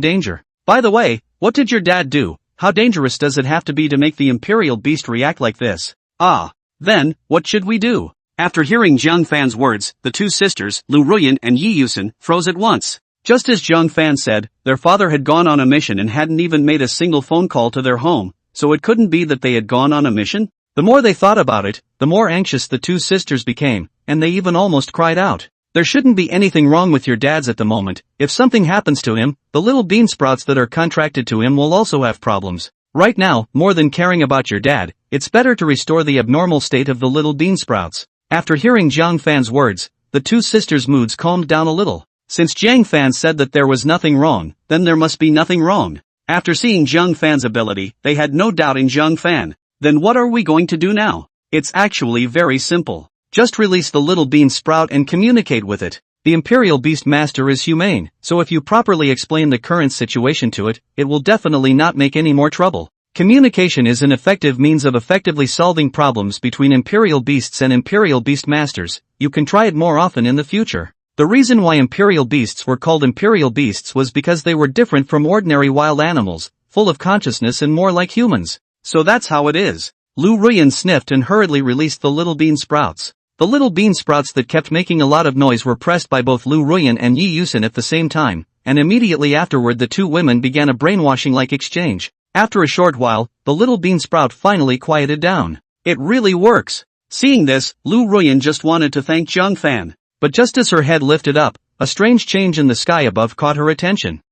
danger. By the way, what did your dad do? How dangerous does it have to be to make the Imperial Beast react like this? Ah. Then, what should we do? After hearing Jiang Fan's words, the two sisters, Lu Ruyan and Yi Yusin, froze at once. Just as Jiang Fan said, their father had gone on a mission and hadn't even made a single phone call to their home, so it couldn't be that they had gone on a mission? The more they thought about it, the more anxious the two sisters became, and they even almost cried out. There shouldn't be anything wrong with your dad's at the moment. If something happens to him, the little bean sprouts that are contracted to him will also have problems. Right now, more than caring about your dad, it's better to restore the abnormal state of the little bean sprouts. After hearing Jiang Fan's words, the two sisters' moods calmed down a little. Since Jiang Fan said that there was nothing wrong, then there must be nothing wrong. After seeing Jiang Fan's ability, they had no doubt in Jiang Fan. Then what are we going to do now? It's actually very simple. Just release the little bean sprout and communicate with it. The Imperial Beast Master is humane, so if you properly explain the current situation to it, it will definitely not make any more trouble. Communication is an effective means of effectively solving problems between Imperial Beasts and Imperial Beast Masters. You can try it more often in the future. The reason why Imperial Beasts were called Imperial Beasts was because they were different from ordinary wild animals, full of consciousness and more like humans. So that's how it is. Lu Ruyan sniffed and hurriedly released the little bean sprouts. The little bean sprouts that kept making a lot of noise were pressed by both Lu Ruyan and Yi Yusin at the same time, and immediately afterward the two women began a brainwashing-like exchange. After a short while, the little bean sprout finally quieted down. It really works. Seeing this, Lu Ruyan just wanted to thank Jiang Fan. But just as her head lifted up, a strange change in the sky above caught her attention.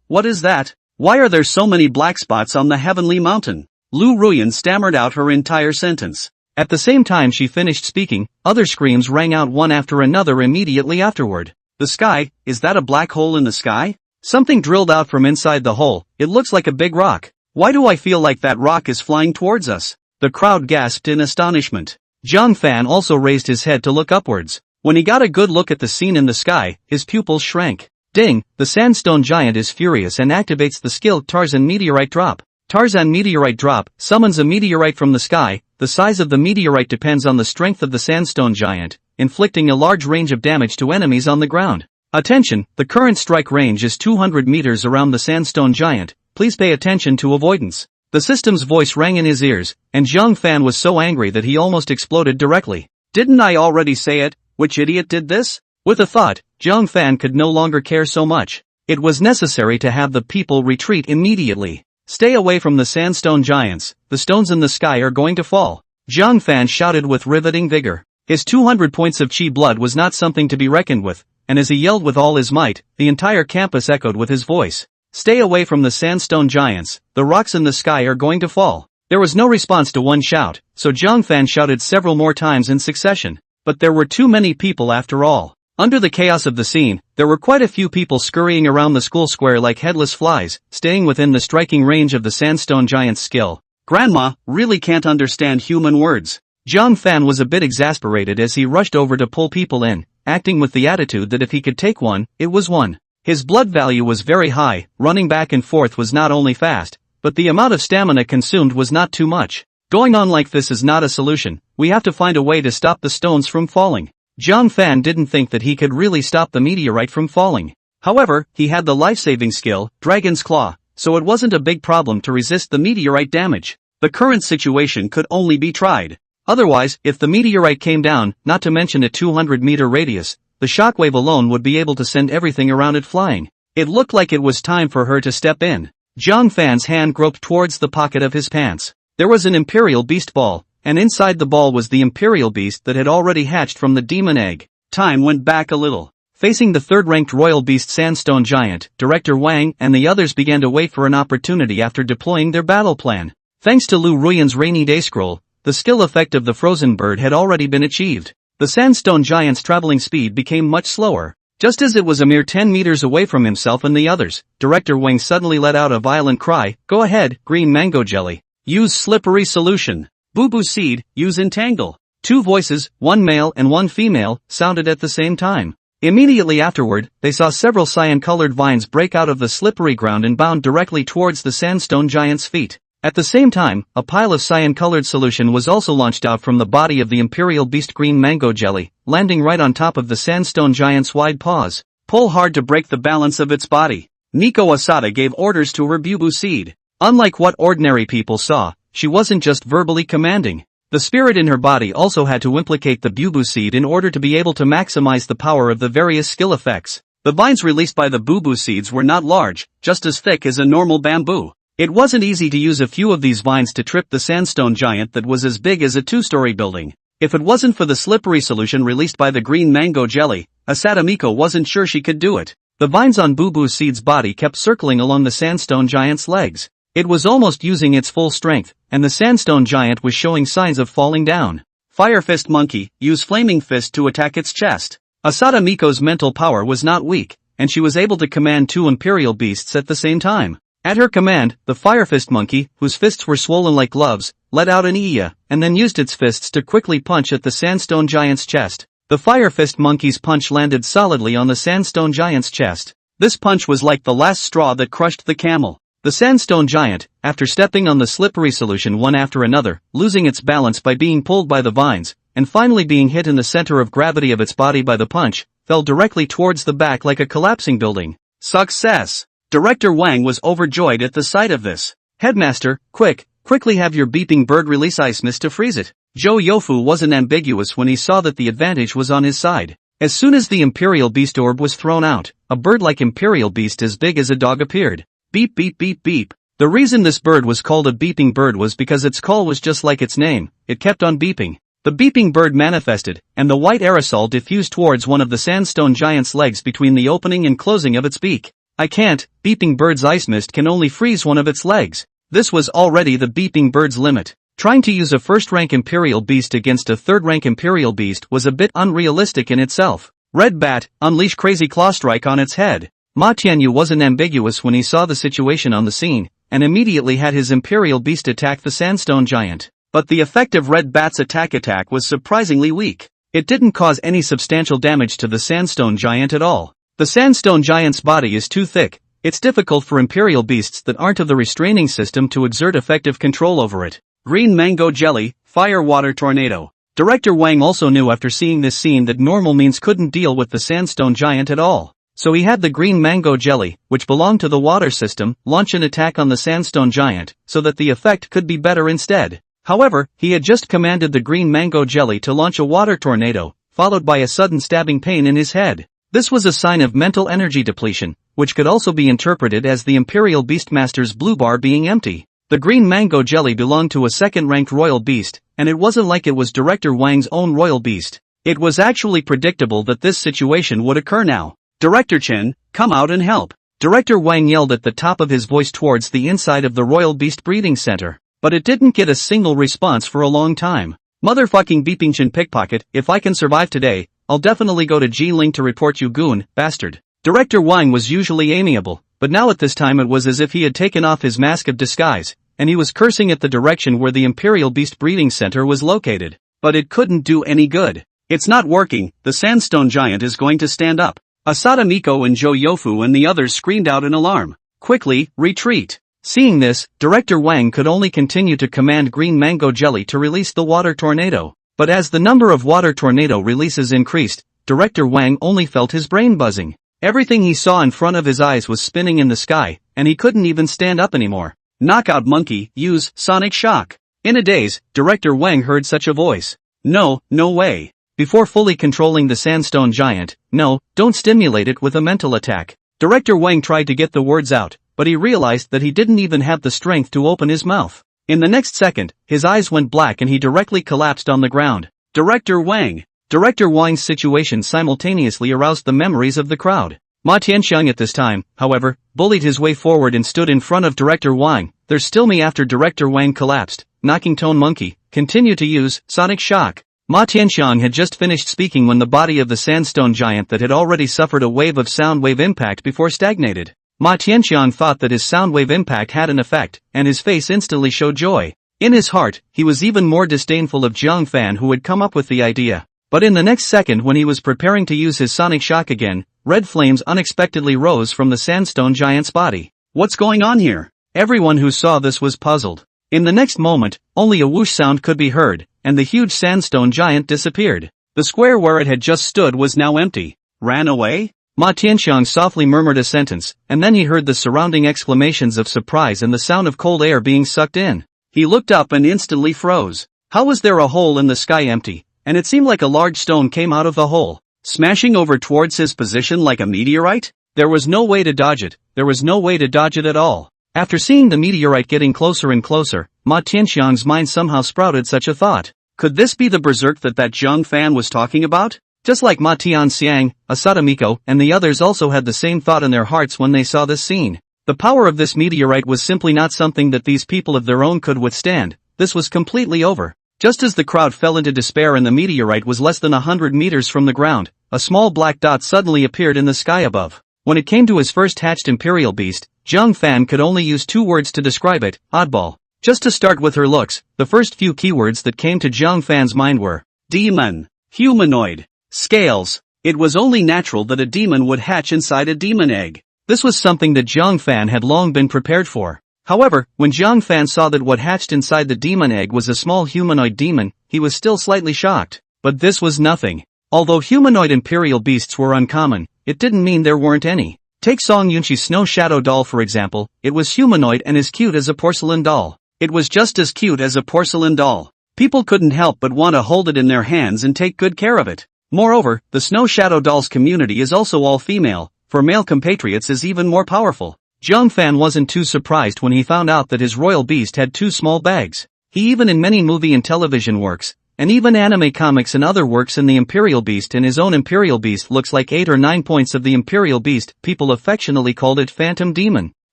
What is that? Why are there so many black spots on the heavenly mountain? Lu Ruyan stammered out her entire sentence. At the same time she finished speaking, other screams rang out one after another immediately afterward. The sky, is that a black hole in the sky? Something drilled out from inside the hole, it looks like a big rock. Why do I feel like that rock is flying towards us? The crowd gasped in astonishment. Jiang Fan also raised his head to look upwards. When he got a good look at the scene in the sky, his pupils shrank. Ding, the sandstone giant is furious and activates the skill Tarzan Meteorite Drop. Tarzan Meteorite Drop summons a meteorite from the sky. The size of the meteorite depends on the strength of the sandstone giant, inflicting a large range of damage to enemies on the ground. Attention, the current strike range is 200 meters around the sandstone giant. Please pay attention to avoidance. The system's voice rang in his ears, and Jiang Fan was so angry that he almost exploded directly. Didn't I already say it? Which idiot did this? With a thought, Jiang Fan could no longer care so much. It was necessary to have the people retreat immediately. Stay away from the sandstone giants, the stones in the sky are going to fall. Jiang Fan shouted with riveting vigor. His 200 points of chi blood was not something to be reckoned with, and as he yelled with all his might, the entire campus echoed with his voice. Stay away from the sandstone giants, the rocks in the sky are going to fall. There was no response to one shout, so Jiang Fan shouted several more times in succession. But there were too many people after all. Under the chaos of the scene, there were quite a few people scurrying around the school square like headless flies, staying within the striking range of the sandstone giant's skill. Grandma really can't understand human words. Jiang Fan was a bit exasperated as he rushed over to pull people in, acting with the attitude that if he could take one, it was one. His blood value was very high, running back and forth was not only fast, but the amount of stamina consumed was not too much. Going on like this is not a solution, we have to find a way to stop the stones from falling. Jiang Fan didn't think that he could really stop the meteorite from falling. However, he had the life-saving skill, Dragon's Claw, so it wasn't a big problem to resist the meteorite damage. The current situation could only be tried. Otherwise, if the meteorite came down, not to mention a 200-meter radius, the shockwave alone would be able to send everything around it flying. It looked like it was time for her to step in. Jiang Fan's hand groped towards the pocket of his pants. There was an Imperial Beast ball, and inside the ball was the Imperial Beast that had already hatched from the demon egg. Time went back a little. Facing the third-ranked Royal Beast Sandstone Giant, Director Wang and the others began to wait for an opportunity after deploying their battle plan. Thanks to Lu Ruyan's Rainy Day Scroll, the skill effect of the frozen bird had already been achieved. The Sandstone Giant's traveling speed became much slower. Just as it was a mere 10 meters away from himself and the others, Director Wang suddenly let out a violent cry, "Go ahead, green mango jelly. Use slippery solution. Boo Boo seed, use entangle." Two voices, one male and one female, sounded at the same time. Immediately afterward, they saw several cyan-colored vines break out of the slippery ground and bound directly towards the Sandstone Giant's feet. At the same time, a pile of cyan-colored solution was also launched out from the body of the Imperial Beast green mango jelly, landing right on top of the Sandstone Giant's wide paws. Pull hard to break the balance of its body. Nico Asada gave orders to her Boo Boo seed. Unlike what ordinary people saw, she wasn't just verbally commanding. The spirit in her body also had to implicate the Boo Boo seed in order to be able to maximize the power of the various skill effects. The vines released by the Boo Boo seeds were not large, just as thick as a normal bamboo. It wasn't easy to use a few of these vines to trip the Sandstone Giant that was as big as a two-story building. If it wasn't for the slippery solution released by the green mango jelly, Asada Miko wasn't sure she could do it. The vines on Boo Boo seed's body kept circling along the Sandstone Giant's legs. It was almost using its full strength, and the Sandstone Giant was showing signs of falling down. Fire Fist Monkey, use Flaming Fist to attack its chest. Asada Miko's mental power was not weak, and she was able to command two Imperial Beasts at the same time. At her command, the Fire Fist Monkey, whose fists were swollen like gloves, let out an iya, and then used its fists to quickly punch at the Sandstone Giant's chest. The Fire Fist Monkey's punch landed solidly on the Sandstone Giant's chest. This punch was like the last straw that crushed the camel. The Sandstone Giant, after stepping on the slippery solution one after another, losing its balance by being pulled by the vines, and finally being hit in the center of gravity of its body by the punch, fell directly towards the back like a collapsing building. Success! Director Wang was overjoyed at the sight of this. Headmaster, quickly have your beeping bird release ice mist to freeze it. Zhou Youfu wasn't ambiguous when he saw that the advantage was on his side. As soon as the Imperial Beast orb was thrown out, a bird like Imperial Beast as big as a dog appeared. Beep beep beep beep. The reason this bird was called a beeping bird was because its call was just like its name, it kept on beeping. The beeping bird manifested, and the white aerosol diffused towards one of the Sandstone Giant's legs between the opening and closing of its beak. I can't, beeping bird's ice mist can only freeze one of its legs. This was already the beeping bird's limit. Trying to use a first-rank Imperial Beast against a third-rank Imperial Beast was a bit unrealistic in itself. Red Bat, unleash Crazy Claw Strike on its head. Ma Tianyu wasn't ambiguous when he saw the situation on the scene, and immediately had his Imperial Beast attack the Sandstone Giant. But the effect of Red Bat's attack was surprisingly weak. It didn't cause any substantial damage to the Sandstone Giant at all. The Sandstone Giant's body is too thick, it's difficult for Imperial Beasts that aren't of the restraining system to exert effective control over it. Green Mango Jelly, Fire Water Tornado. Director Wang also knew after seeing this scene that normal means couldn't deal with the Sandstone Giant at all. So he had the Green Mango Jelly, which belonged to the water system, launch an attack on the Sandstone Giant, so that the effect could be better instead. However, he had just commanded the Green Mango Jelly to launch a water tornado, followed by a sudden stabbing pain in his head. This was a sign of mental energy depletion, which could also be interpreted as the Imperial Beastmaster's blue bar being empty. The Green Mango Jelly belonged to a second-ranked Royal Beast, and it wasn't like it was Director Wang's own Royal Beast. It was actually predictable that this situation would occur now. Director Chen, come out and help. Director Wang yelled at the top of his voice towards the inside of the Royal Beast Breeding Center. but it didn't get a single response for a long time. Motherfucking beeping chin pickpocket, if I can survive today, I'll definitely go to G-Link to report you goon, bastard. Director Wang was usually amiable, but now at this time it was as if he had taken off his mask of disguise, and he was cursing at the direction where the Imperial Beast Breeding Center was located. But it couldn't do any good. It's not working, the sandstone giant is going to stand up. Asada Miko and Zhou Yofu and the others screamed out in alarm. Quickly, retreat. Seeing this, Director Wang could only continue to command green mango jelly to release the water tornado. But as the number of water tornado releases increased, Director Wang only felt his brain buzzing. Everything he saw in front of his eyes was spinning in the sky, and he couldn't even stand up anymore. Knockout monkey, use sonic shock. In a daze, Director Wang heard such a voice. No, no way. Before fully controlling the sandstone giant, no, don't stimulate it with a mental attack. Director Wang tried to get the words out, but he realized that he didn't even have the strength to open his mouth. In the next second, his eyes went black and he directly collapsed on the ground. Director Wang. Director Wang's situation simultaneously aroused the memories of the crowd. Ma Tianxiang at this time, however, bullied his way forward and stood in front of Director Wang. There's still me after Director Wang collapsed. Knocking tone monkey, continue to use sonic shock. Ma Tianxiang had just finished speaking when the body of the sandstone giant that had already suffered a wave of sound wave impact before stagnated. Ma Tianxiang thought that his sound wave impact had an effect, and his face instantly showed joy. In his heart, he was even more disdainful of Jiang Fan who had come up with the idea. But in the next second when he was preparing to use his sonic shock again, red flames unexpectedly rose from the sandstone giant's body. What's going on here? Everyone who saw this was puzzled. In the next moment, only a whoosh sound could be heard, and the huge sandstone giant disappeared. The square where it had just stood was now empty. Ran away? Ma Tianxiang softly murmured a sentence, and then he heard the surrounding exclamations of surprise and the sound of cold air being sucked in. He looked up and instantly froze. How was there a hole in the sky empty? And it seemed like a large stone came out of the hole, smashing over towards his position like a meteorite? There was no way to dodge it, there was no way to dodge it at all. After seeing the meteorite getting closer and closer, Ma Tianxiang's mind somehow sprouted such a thought. Could this be the berserk that Jiang Fan was talking about? Just like Ma Tianxiang, Asada Miko, and the others also had the same thought in their hearts when they saw this scene. The power of this meteorite was simply not something that these people of their own could withstand. This was completely over. Just as the crowd fell into despair and the meteorite was less than 100 meters from the ground, a small black dot suddenly appeared in the sky above. When it came to his first hatched Imperial Beast, Jiang Fan could only use 2 words to describe it, oddball. Just to start with her looks, the first few keywords that came to Jiang Fan's mind were demon, humanoid, scales. It was only natural that a demon would hatch inside a demon egg. This was something that Jiang Fan had long been prepared for. However, when Jiang Fan saw that what hatched inside the demon egg was a small humanoid demon, he was still slightly shocked. But this was nothing. Although humanoid Imperial Beasts were uncommon, it didn't mean there weren't any. Take Song Yunqi's Snow Shadow doll for example, it was humanoid and as cute as a porcelain doll. It was just as cute as a porcelain doll. People couldn't help but want to hold it in their hands and take good care of it. Moreover, the Snow Shadow dolls community is also all female, for male compatriots is even more powerful. Jiang Fan wasn't too surprised when he found out that his royal beast had 2 small bags. He even in many movie and television works, and even anime comics and other works in the Imperial Beast and his own Imperial Beast looks like 8 or 9 points of the Imperial Beast, people affectionately called it Phantom Demon.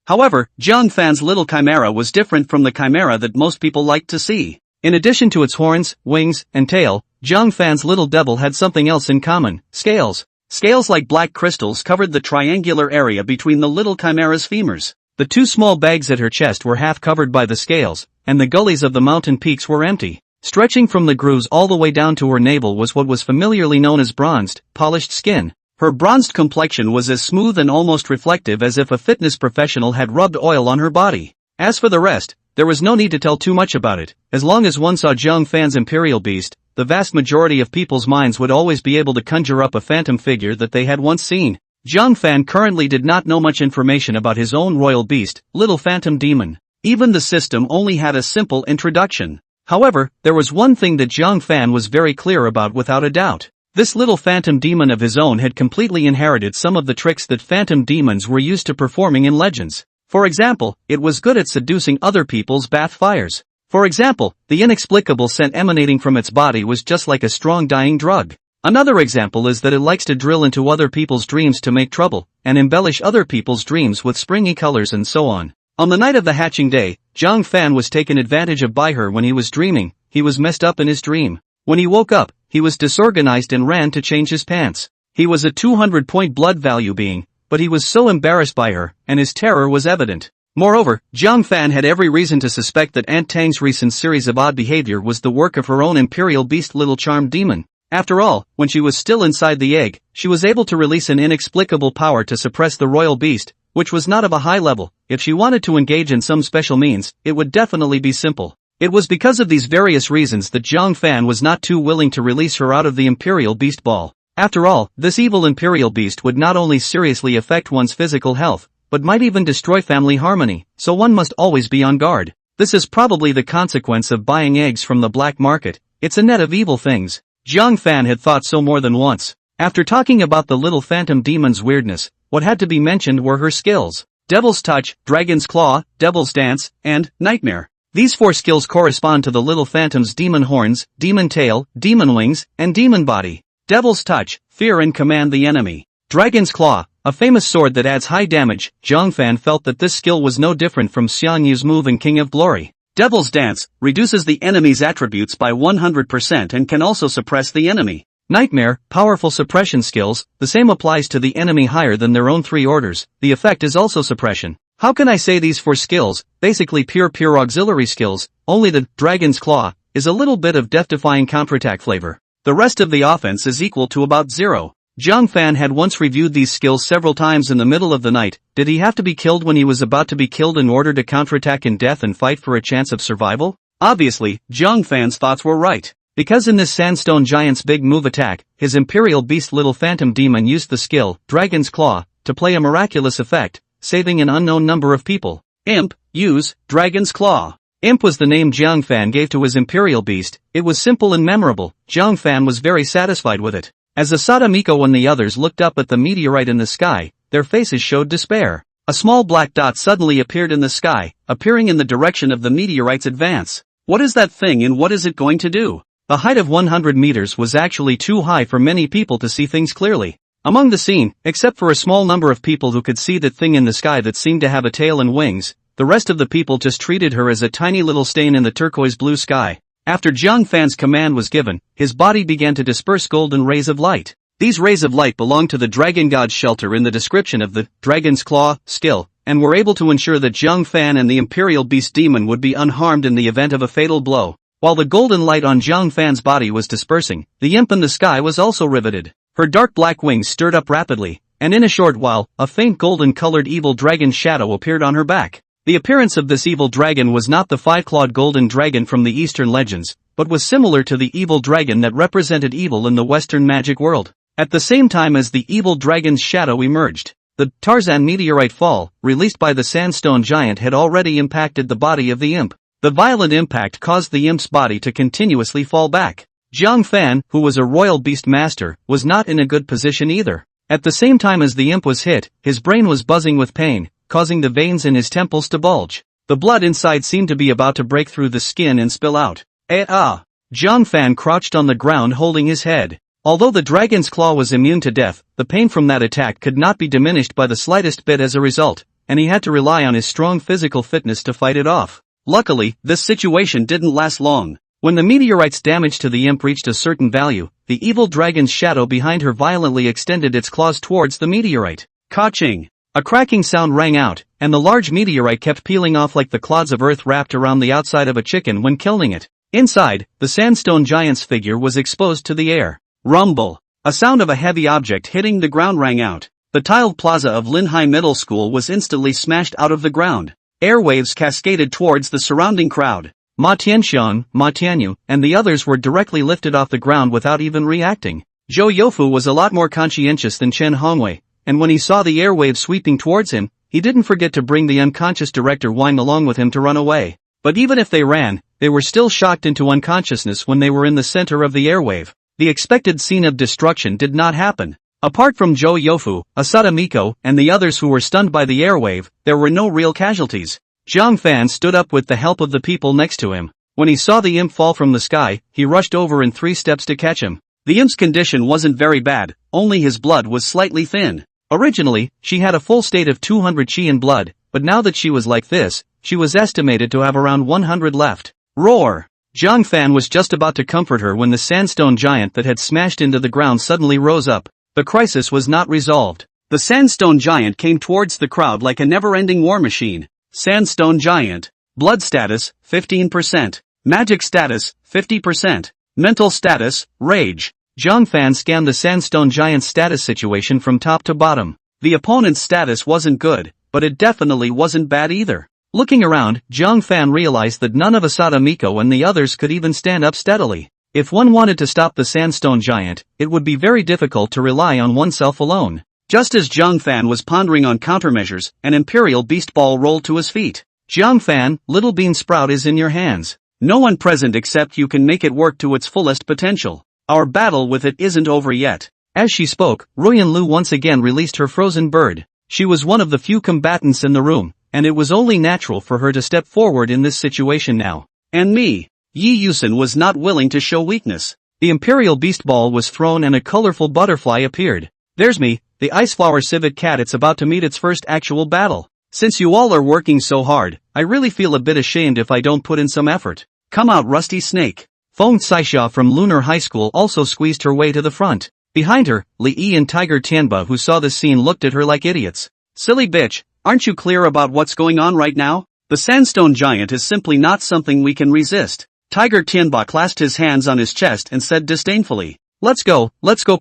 However, Jiang Fan's little chimera was different from the chimera that most people liked to see. In addition to its horns, wings, and tail, Jiang Fan's little devil had something else in common, scales. Scales like black crystals covered the triangular area between the little chimera's femurs. The 2 small bags at her chest were half covered by the scales, and the gullies of the mountain peaks were empty. Stretching from the grooves all the way down to her navel was what was familiarly known as bronzed, polished skin. Her bronzed complexion was as smooth and almost reflective as if a fitness professional had rubbed oil on her body. As for the rest, there was no need to tell too much about it. As long as one saw Jiang Fan's Imperial Beast, the vast majority of people's minds would always be able to conjure up a phantom figure that they had once seen. Jiang Fan currently did not know much information about his own royal beast, Little Phantom Demon. Even the system only had a simple introduction. However, there was one thing that Jiang Fan was very clear about without a doubt. This little phantom demon of his own had completely inherited some of the tricks that phantom demons were used to performing in legends. For example, it was good at seducing other people's bath fires. For example, the inexplicable scent emanating from its body was just like a strong dying drug. Another example is that it likes to drill into other people's dreams to make trouble, and embellish other people's dreams with springy colors and so on. On the night of the hatching day, Jiang Fan was taken advantage of by her when he was dreaming. He was messed up in his dream. When he woke up, he was disorganized and ran to change his pants. He was a 200-point blood value being, but he was so embarrassed by her, and his terror was evident. Moreover, Jiang Fan had every reason to suspect that Aunt Tang's recent series of odd behavior was the work of her own imperial beast little charmed demon. After all, when she was still inside the egg, she was able to release an inexplicable power to suppress the royal beast, which was not of a high level. If she wanted to engage in some special means, it would definitely be simple. It was because of these various reasons that Jiang Fan was not too willing to release her out of the imperial beast ball. After all, this evil imperial beast would not only seriously affect one's physical health, but might even destroy family harmony, so one must always be on guard. This is probably the consequence of buying eggs from the black market. It's a net of evil things. Jiang Fan had thought so more than once. After talking about the little phantom demon's weirdness, what had to be mentioned were her skills: Devil's Touch, Dragon's Claw, Devil's Dance, and Nightmare. These 4 skills correspond to the little phantom's demon horns, demon tail, demon wings, and demon body. Devil's Touch, fear and command the enemy. Dragon's Claw, a famous sword that adds high damage. Jiang Fan felt that this skill was no different from Xiang Yu's move in King of Glory. Devil's Dance, reduces the enemy's attributes by 100% and can also suppress the enemy. Nightmare, powerful suppression skills, the same applies to the enemy higher than their own 3 orders, the effect is also suppression. How can I say these 4 skills, basically pure auxiliary skills, only the Dragon's Claw is a little bit of death-defying counterattack flavor. The rest of the offense is equal to about 0. Jiang Fan had once reviewed these skills several times in the middle of the night. Did he have to be killed when he was about to be killed in order to counterattack in death and fight for a chance of survival? Obviously, Jiang Fan's thoughts were right. Because in this sandstone giant's big move attack, his imperial beast little phantom demon used the skill, Dragon's Claw, to play a miraculous effect, saving an unknown number of people. Imp, use, Dragon's Claw. Imp was the name Jiang Fan gave to his imperial beast. It was simple and memorable. Jiang Fan was very satisfied with it. As Asada Miko and the others looked up at the meteorite in the sky, their faces showed despair. A small black dot suddenly appeared in the sky, appearing in the direction of the meteorite's advance. What is that thing and what is it going to do? The height of 100 meters was actually too high for many people to see things clearly. Among the scene, except for a small number of people who could see that thing in the sky that seemed to have a tail and wings, the rest of the people just treated her as a tiny little stain in the turquoise blue sky. After Jiang Fan's command was given, his body began to disperse golden rays of light. These rays of light belonged to the dragon god's shelter in the description of the Dragon's Claw skill, and were able to ensure that Jiang Fan and the Imperial Beast Demon would be unharmed in the event of a fatal blow. While the golden light on Jiang Fan's body was dispersing, the imp in the sky was also riveted. Her dark black wings stirred up rapidly, and in a short while, a faint golden-colored evil dragon's shadow appeared on her back. The appearance of this evil dragon was not the 5-clawed golden dragon from the Eastern legends, but was similar to the evil dragon that represented evil in the Western magic world. At the same time as the evil dragon's shadow emerged, the Tarzan meteorite fall, released by the sandstone giant, had already impacted the body of the imp. The violent impact caused the imp's body to continuously fall back. Jiang Fan, who was a royal beast master, was not in a good position either. At the same time as the imp was hit, his brain was buzzing with pain, causing the veins in his temples to bulge. The blood inside seemed to be about to break through the skin and spill out. Jiang Fan crouched on the ground holding his head. Although the dragon's claw was immune to death, the pain from that attack could not be diminished by the slightest bit as a result, and he had to rely on his strong physical fitness to fight it off. Luckily, this situation didn't last long. When the meteorite's damage to the imp reached a certain value, the evil dragon's shadow behind her violently extended its claws towards the meteorite. Ka-ching! A cracking sound rang out, and the large meteorite kept peeling off like the clods of earth wrapped around the outside of a chicken when killing it. Inside, the sandstone giant's figure was exposed to the air. Rumble! A sound of a heavy object hitting the ground rang out. The tiled plaza of Linhai Middle School was instantly smashed out of the ground. Airwaves cascaded towards the surrounding crowd. Ma Tianxiang, Ma Tianyu, and the others were directly lifted off the ground without even reacting. Zhou Youfu was a lot more conscientious than Chen Hongwei, and when he saw the airwaves sweeping towards him, he didn't forget to bring the unconscious director Wang along with him to run away. But even if they ran, they were still shocked into unconsciousness when they were in the center of the airwave. The expected scene of destruction did not happen. Apart from Zhou Youfu, Asada Miko, and the others who were stunned by the airwave, there were no real casualties. Jiang Fan stood up with the help of the people next to him. When he saw the imp fall from the sky, he rushed over in 3 steps to catch him. The imp's condition wasn't very bad, only his blood was slightly thin. Originally, she had a full state of 200 qi in blood, but now that she was like this, she was estimated to have around 100 left. Roar! Jiang Fan was just about to comfort her when the sandstone giant that had smashed into the ground suddenly rose up. The crisis was not resolved. The sandstone giant came towards the crowd like a never-ending war machine. Sandstone giant. Blood status, 15%. Magic status, 50%. Mental status, rage. Jiang Fan scanned the sandstone giant's status situation from top to bottom. The opponent's status wasn't good, but it definitely wasn't bad either. Looking around, Jiang Fan realized that none of Asada Miko and the others could even stand up steadily. If one wanted to stop the sandstone giant, it would be very difficult to rely on oneself alone. Just as Jiang Fan was pondering on countermeasures, an Imperial Beast Ball rolled to his feet. Jiang Fan, Little Bean Sprout is in your hands. No one present except you can make it work to its fullest potential. Our battle with it isn't over yet. As she spoke, Ruyan Lu once again released her frozen bird. She was one of the few combatants in the room, and it was only natural for her to step forward in this situation now. And me. Yi Yusen was not willing to show weakness. The Imperial Beast Ball was thrown and a colorful butterfly appeared. There's me, the Iceflower Civet Cat. It's about to meet its first actual battle. Since you all are working so hard, I really feel a bit ashamed if I don't put in some effort. Come out, Rusty Snake. Feng Saixia from Lunar High School also squeezed her way to the front. Behind her, Li Yi and Tiger Tianba, who saw this scene, looked at her like idiots. Silly bitch, aren't you clear about what's going on right now? The sandstone giant is simply not something we can resist. Tiger Tianba clasped his hands on his chest and said disdainfully. Let's go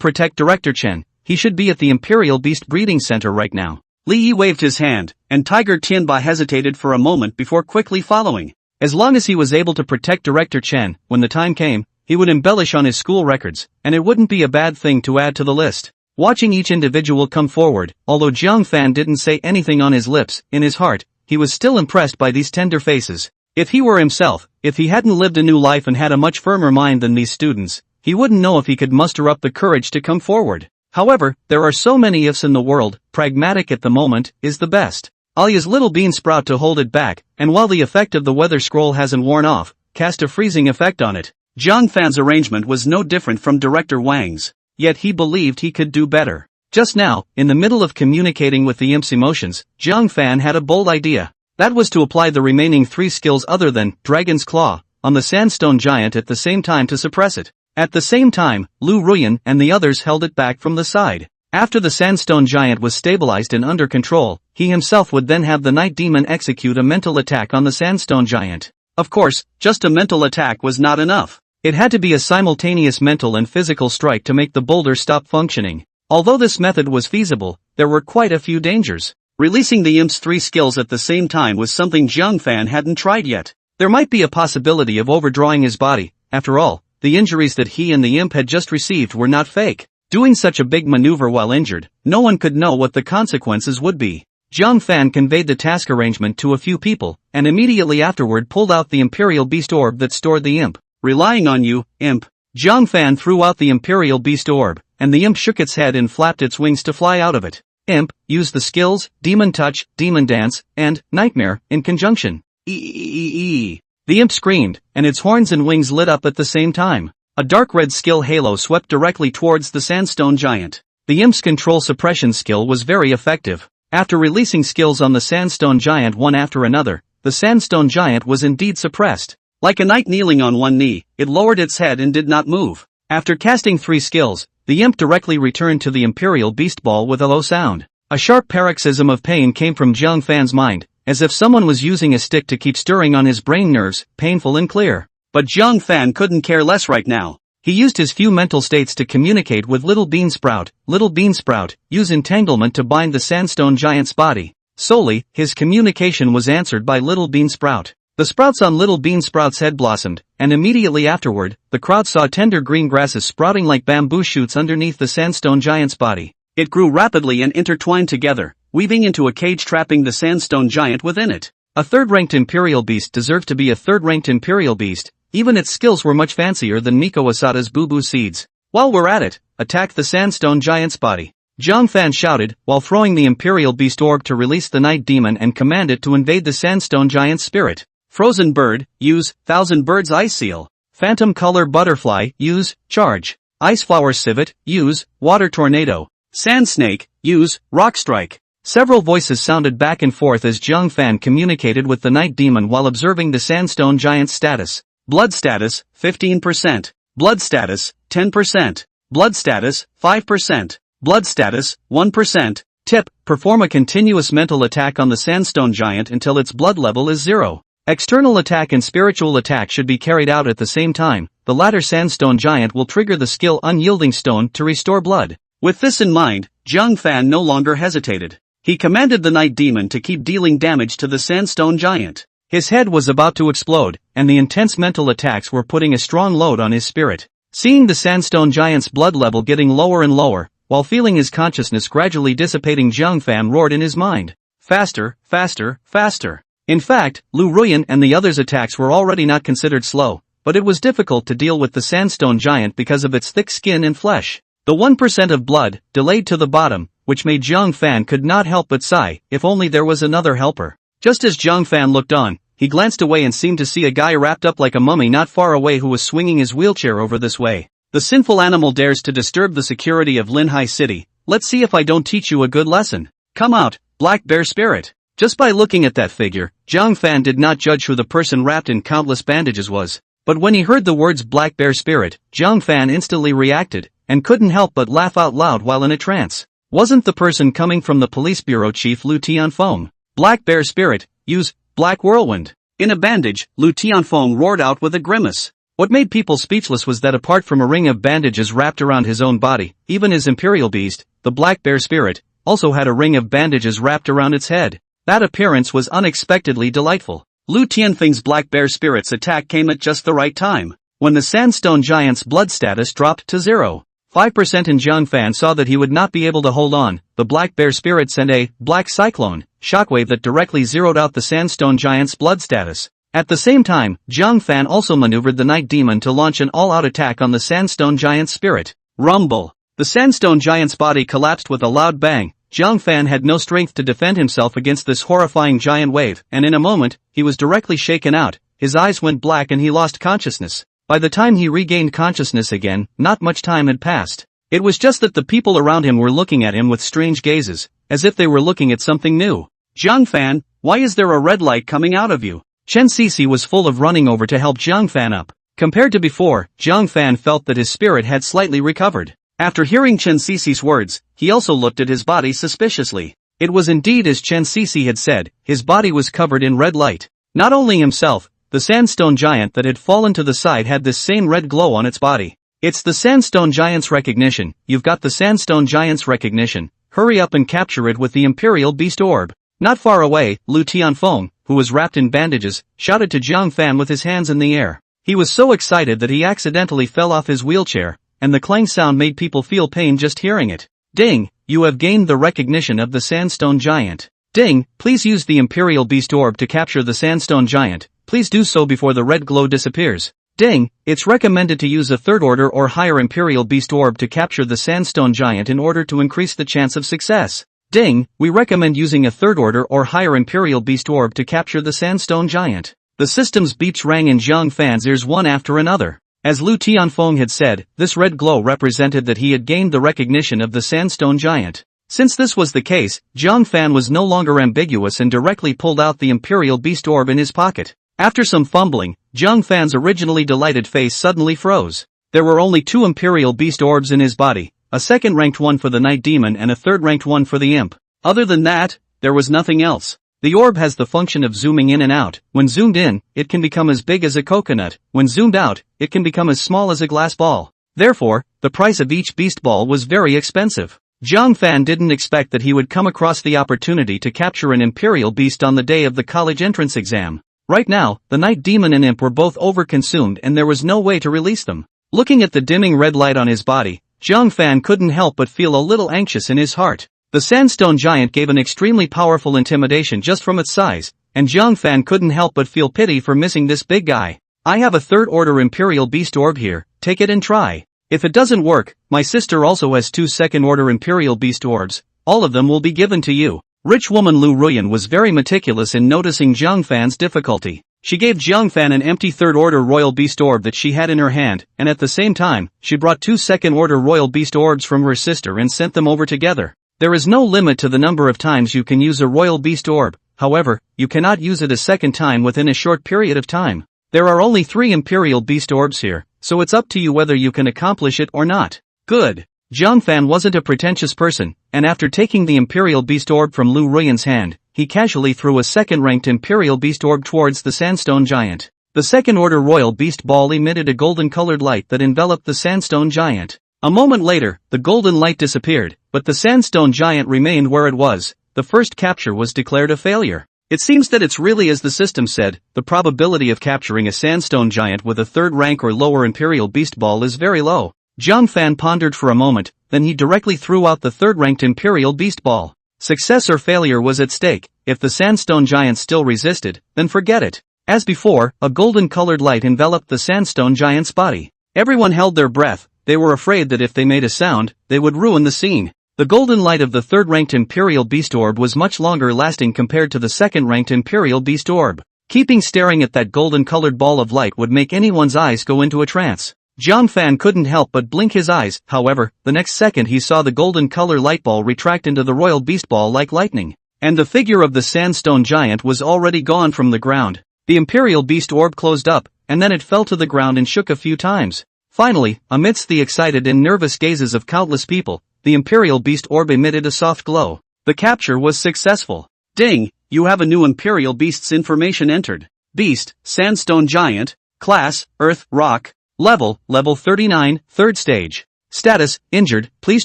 protect Director Chen. He should be at the Imperial Beast Breeding Center right now. Li Yi waved his hand, and Tiger Tianba hesitated for a moment before quickly following. As long as he was able to protect Director Chen, when the time came, he would embellish on his school records, and it wouldn't be a bad thing to add to the list. Watching each individual come forward, although Jiang Fan didn't say anything on his lips, in his heart, he was still impressed by these tender faces. If he were himself, if he hadn't lived a new life and had a much firmer mind than these students, he wouldn't know if he could muster up the courage to come forward. However, there are so many ifs in the world, pragmatic at the moment is the best. I'll use Little Bean Sprout to hold it back, and while the effect of the weather scroll hasn't worn off, cast a freezing effect on it. Jiang Fan's arrangement was no different from Director Wang's, yet he believed he could do better. Just now, in the middle of communicating with the imp's emotions, Jiang Fan had a bold idea. That was to apply the remaining 3 skills other than Dragon's Claw on the sandstone giant at the same time to suppress it. At the same time, Lu Ruyan and the others held it back from the side. After the sandstone giant was stabilized and under control, he himself would then have the night demon execute a mental attack on the sandstone giant. Of course, just a mental attack was not enough. It had to be a simultaneous mental and physical strike to make the boulder stop functioning. Although this method was feasible, there were quite a few dangers. Releasing the imp's 3 skills at the same time was something Jiang Fan hadn't tried yet. There might be a possibility of overdrawing his body. After all, the injuries that he and the imp had just received were not fake. Doing such a big maneuver while injured, no one could know what the consequences would be. Jiang Fan conveyed the task arrangement to a few people, and immediately afterward pulled out the Imperial Beast Orb that stored the imp. Relying on you, imp. Jiang Fan threw out the Imperial Beast Orb, and the imp shook its head and flapped its wings to fly out of it. Imp, use the skills, Demon Touch, Demon Dance, and Nightmare, in conjunction. The imp screamed, and its horns and wings lit up at the same time. A dark red skill halo swept directly towards the sandstone giant. The imp's control suppression skill was very effective. After releasing skills on the sandstone giant one after another, the sandstone giant was indeed suppressed. Like a knight kneeling on one knee, it lowered its head and did not move. After casting 3 skills, the imp directly returned to the Imperial Beast Ball with a low sound. A sharp paroxysm of pain came from Jiang Fan's mind, as if someone was using a stick to keep stirring on his brain nerves, painful and clear. But Jiang Fan couldn't care less right now. He used his few mental states to communicate with Little Bean Sprout. Little Bean Sprout, use entanglement to bind the sandstone giant's body. Solely, his communication was answered by Little Bean Sprout. The sprouts on Little Bean Sprout's head blossomed, and immediately afterward, the crowd saw tender green grasses sprouting like bamboo shoots underneath the sandstone giant's body. It grew rapidly and intertwined together, weaving into a cage trapping the sandstone giant within it. A third-ranked Imperial Beast deserved to be a third-ranked Imperial Beast. Even its skills were much fancier than Miko Asada's Boo Seeds. While we're at it, attack the sandstone giant's body. Jiang Fan shouted, while throwing the Imperial Beast Orb to release the Night Demon and command it to invade the sandstone giant's spirit. Frozen Bird, use, Thousand Birds Ice Seal. Phantom Color Butterfly, use, Charge. Iceflower Civet, use, Water Tornado. Sand Snake, use, Rock Strike. Several voices sounded back and forth as Jiang Fan communicated with the night demon while observing the sandstone giant's status. Blood status, 15%. Blood status, 10%. Blood status, 5%. Blood status, 1%. Tip: perform a continuous mental attack on the sandstone giant until its blood level is 0. External attack and spiritual attack should be carried out at the same time. The latter sandstone giant will trigger the skill Unyielding Stone to restore blood. With this in mind, Jiang Fan no longer hesitated. He commanded the night demon to keep dealing damage to the sandstone giant. His head was about to explode, and the intense mental attacks were putting a strong load on his spirit. Seeing the sandstone giant's blood level getting lower and lower, while feeling his consciousness gradually dissipating, Jiang Fan roared in his mind. Faster, faster, faster. In fact, Lu Ruyan and the others' attacks were already not considered slow, but it was difficult to deal with the sandstone giant because of its thick skin and flesh. The 1% of blood, delayed to the bottom, which made Jiang Fan could not help but sigh, if only there was another helper. Just as Jiang Fan looked on, he glanced away and seemed to see a guy wrapped up like a mummy not far away who was swinging his wheelchair over this way. The sinful animal dares to disturb the security of Linhai City. Let's see if I don't teach you a good lesson. Come out, Black Bear Spirit. Just by looking at that figure, Jiang Fan did not judge who the person wrapped in countless bandages was. But when he heard the words Black Bear Spirit, Jiang Fan instantly reacted, and couldn't help but laugh out loud while in a trance. Wasn't the person coming from the police bureau chief Lu Tianfeng? Black Bear Spirit, use Black Whirlwind. In a bandage, Lu Tianfeng roared out with a grimace. What made people speechless was that apart from a ring of bandages wrapped around his own body, even his imperial beast, the Black Bear Spirit, also had a ring of bandages wrapped around its head. That appearance was unexpectedly delightful. Lu Tianfeng's Black Bear Spirit's attack came at just the right time. When the sandstone giant's blood status dropped to 0.5% and Jiang Fan saw that he would not be able to hold on, the Black Bear Spirit sent a black cyclone shockwave that directly zeroed out the sandstone giant's blood status. At the same time, Jiang Fan also maneuvered the night demon to launch an all-out attack on the sandstone giant's spirit. Rumble! The sandstone giant's body collapsed with a loud bang. Jiang Fan had no strength to defend himself against this horrifying giant wave, and in a moment, he was directly shaken out. His eyes went black and he lost consciousness. By the time he regained consciousness again, not much time had passed. It was just that the people around him were looking at him with strange gazes, as if they were looking at something new. Jiang Fan, why is there a red light coming out of you? Chen Sisi was full of running over to help Jiang Fan up. Compared to before, Jiang Fan felt that his spirit had slightly recovered. After hearing Chen Sisi's words, he also looked at his body suspiciously. It was indeed as Chen Sisi had said, his body was covered in red light. Not only himself, the sandstone giant that had fallen to the side had this same red glow on its body. It's the sandstone giant's recognition. You've got the sandstone giant's recognition. Hurry up and capture it with the Imperial Beast Orb. Not far away, Lu Tianfeng, who was wrapped in bandages, shouted to Jiang Fan with his hands in the air. He was so excited that he accidentally fell off his wheelchair, and the clang sound made people feel pain just hearing it. Ding! You have gained the recognition of the sandstone giant. Ding! Please use the Imperial Beast Orb to capture the sandstone giant. Please do so before the red glow disappears. Ding! It's recommended to use a third order or higher Imperial Beast Orb to capture the sandstone giant in order to increase the chance of success. Ding! We recommend using a third order or higher Imperial Beast Orb to capture the sandstone giant. The system's beeps rang in Jiang Fan's ears one after another. As Lu Tianfeng had said, this red glow represented that he had gained the recognition of the sandstone giant. Since this was the case, Jiang Fan was no longer ambiguous and directly pulled out the Imperial Beast Orb in his pocket. After some fumbling, Jiang Fan's originally delighted face suddenly froze. There were only 2 Imperial Beast Orbs in his body, a second-ranked one for the Night Demon and a third-ranked one for the Imp. Other than that, there was nothing else. The orb has the function of zooming in and out. When zoomed in, it can become as big as a coconut. When zoomed out, it can become as small as a glass ball. Therefore, the price of each beast ball was very expensive. Jiang Fan didn't expect that he would come across the opportunity to capture an imperial beast on the day of the college entrance exam. Right now, the Night Demon and Imp were both overconsumed and there was no way to release them. Looking at the dimming red light on his body, Jiang Fan couldn't help but feel a little anxious in his heart. The sandstone giant gave an extremely powerful intimidation just from its size, and Jiang Fan couldn't help but feel pity for missing this big guy. I have a third-order Imperial Beast Orb here, take it and try. If it doesn't work, my sister also has 2 second-order Imperial Beast Orbs, all of them will be given to you. Rich woman Lu Ruyan was very meticulous in noticing Jiang Fan's difficulty. She gave Jiang Fan an empty third-order Royal Beast Orb that she had in her hand, and at the same time, she brought 2 second-order Royal Beast Orbs from her sister and sent them over together. There is no limit to the number of times you can use a royal beast orb, however, you cannot use it a second time within a short period of time. There are only 3 imperial beast orbs here, so it's up to you whether you can accomplish it or not. Good. Jiang Fan wasn't a pretentious person, and after taking the imperial beast orb from Lu Ruyan's hand, he casually threw a second-ranked imperial beast orb towards the sandstone giant. The second-order royal beast ball emitted a golden-colored light that enveloped the sandstone giant. A moment later, the golden light disappeared, but the sandstone giant remained where it was. The first capture was declared a failure. It seems that it's really as the system said, the probability of capturing a sandstone giant with a 3rd rank or lower imperial beast ball is very low. Jiang Fan pondered for a moment, then he directly threw out the 3rd-ranked imperial beast ball. Success or failure was at stake. If the sandstone giant still resisted, then forget it. As before, a golden-colored light enveloped the sandstone giant's body. Everyone held their breath. They were afraid that if they made a sound, they would ruin the scene. The golden light of the 3rd-ranked imperial beast orb was much longer lasting compared to the 2nd-ranked imperial beast orb. Keeping staring at that golden-colored ball of light would make anyone's eyes go into a trance. Jiang Fan couldn't help but blink his eyes. However, the next second he saw the golden color light ball retract into the royal beast ball like lightning, and the figure of the sandstone giant was already gone from the ground. The imperial beast orb closed up, and then it fell to the ground and shook a few times. Finally, amidst the excited and nervous gazes of countless people, the imperial beast orb emitted a soft glow. The capture was successful. Ding! You have a new imperial beast's information entered. Beast, sandstone giant, class, earth, rock. Level 39, 3rd stage. Status, injured, please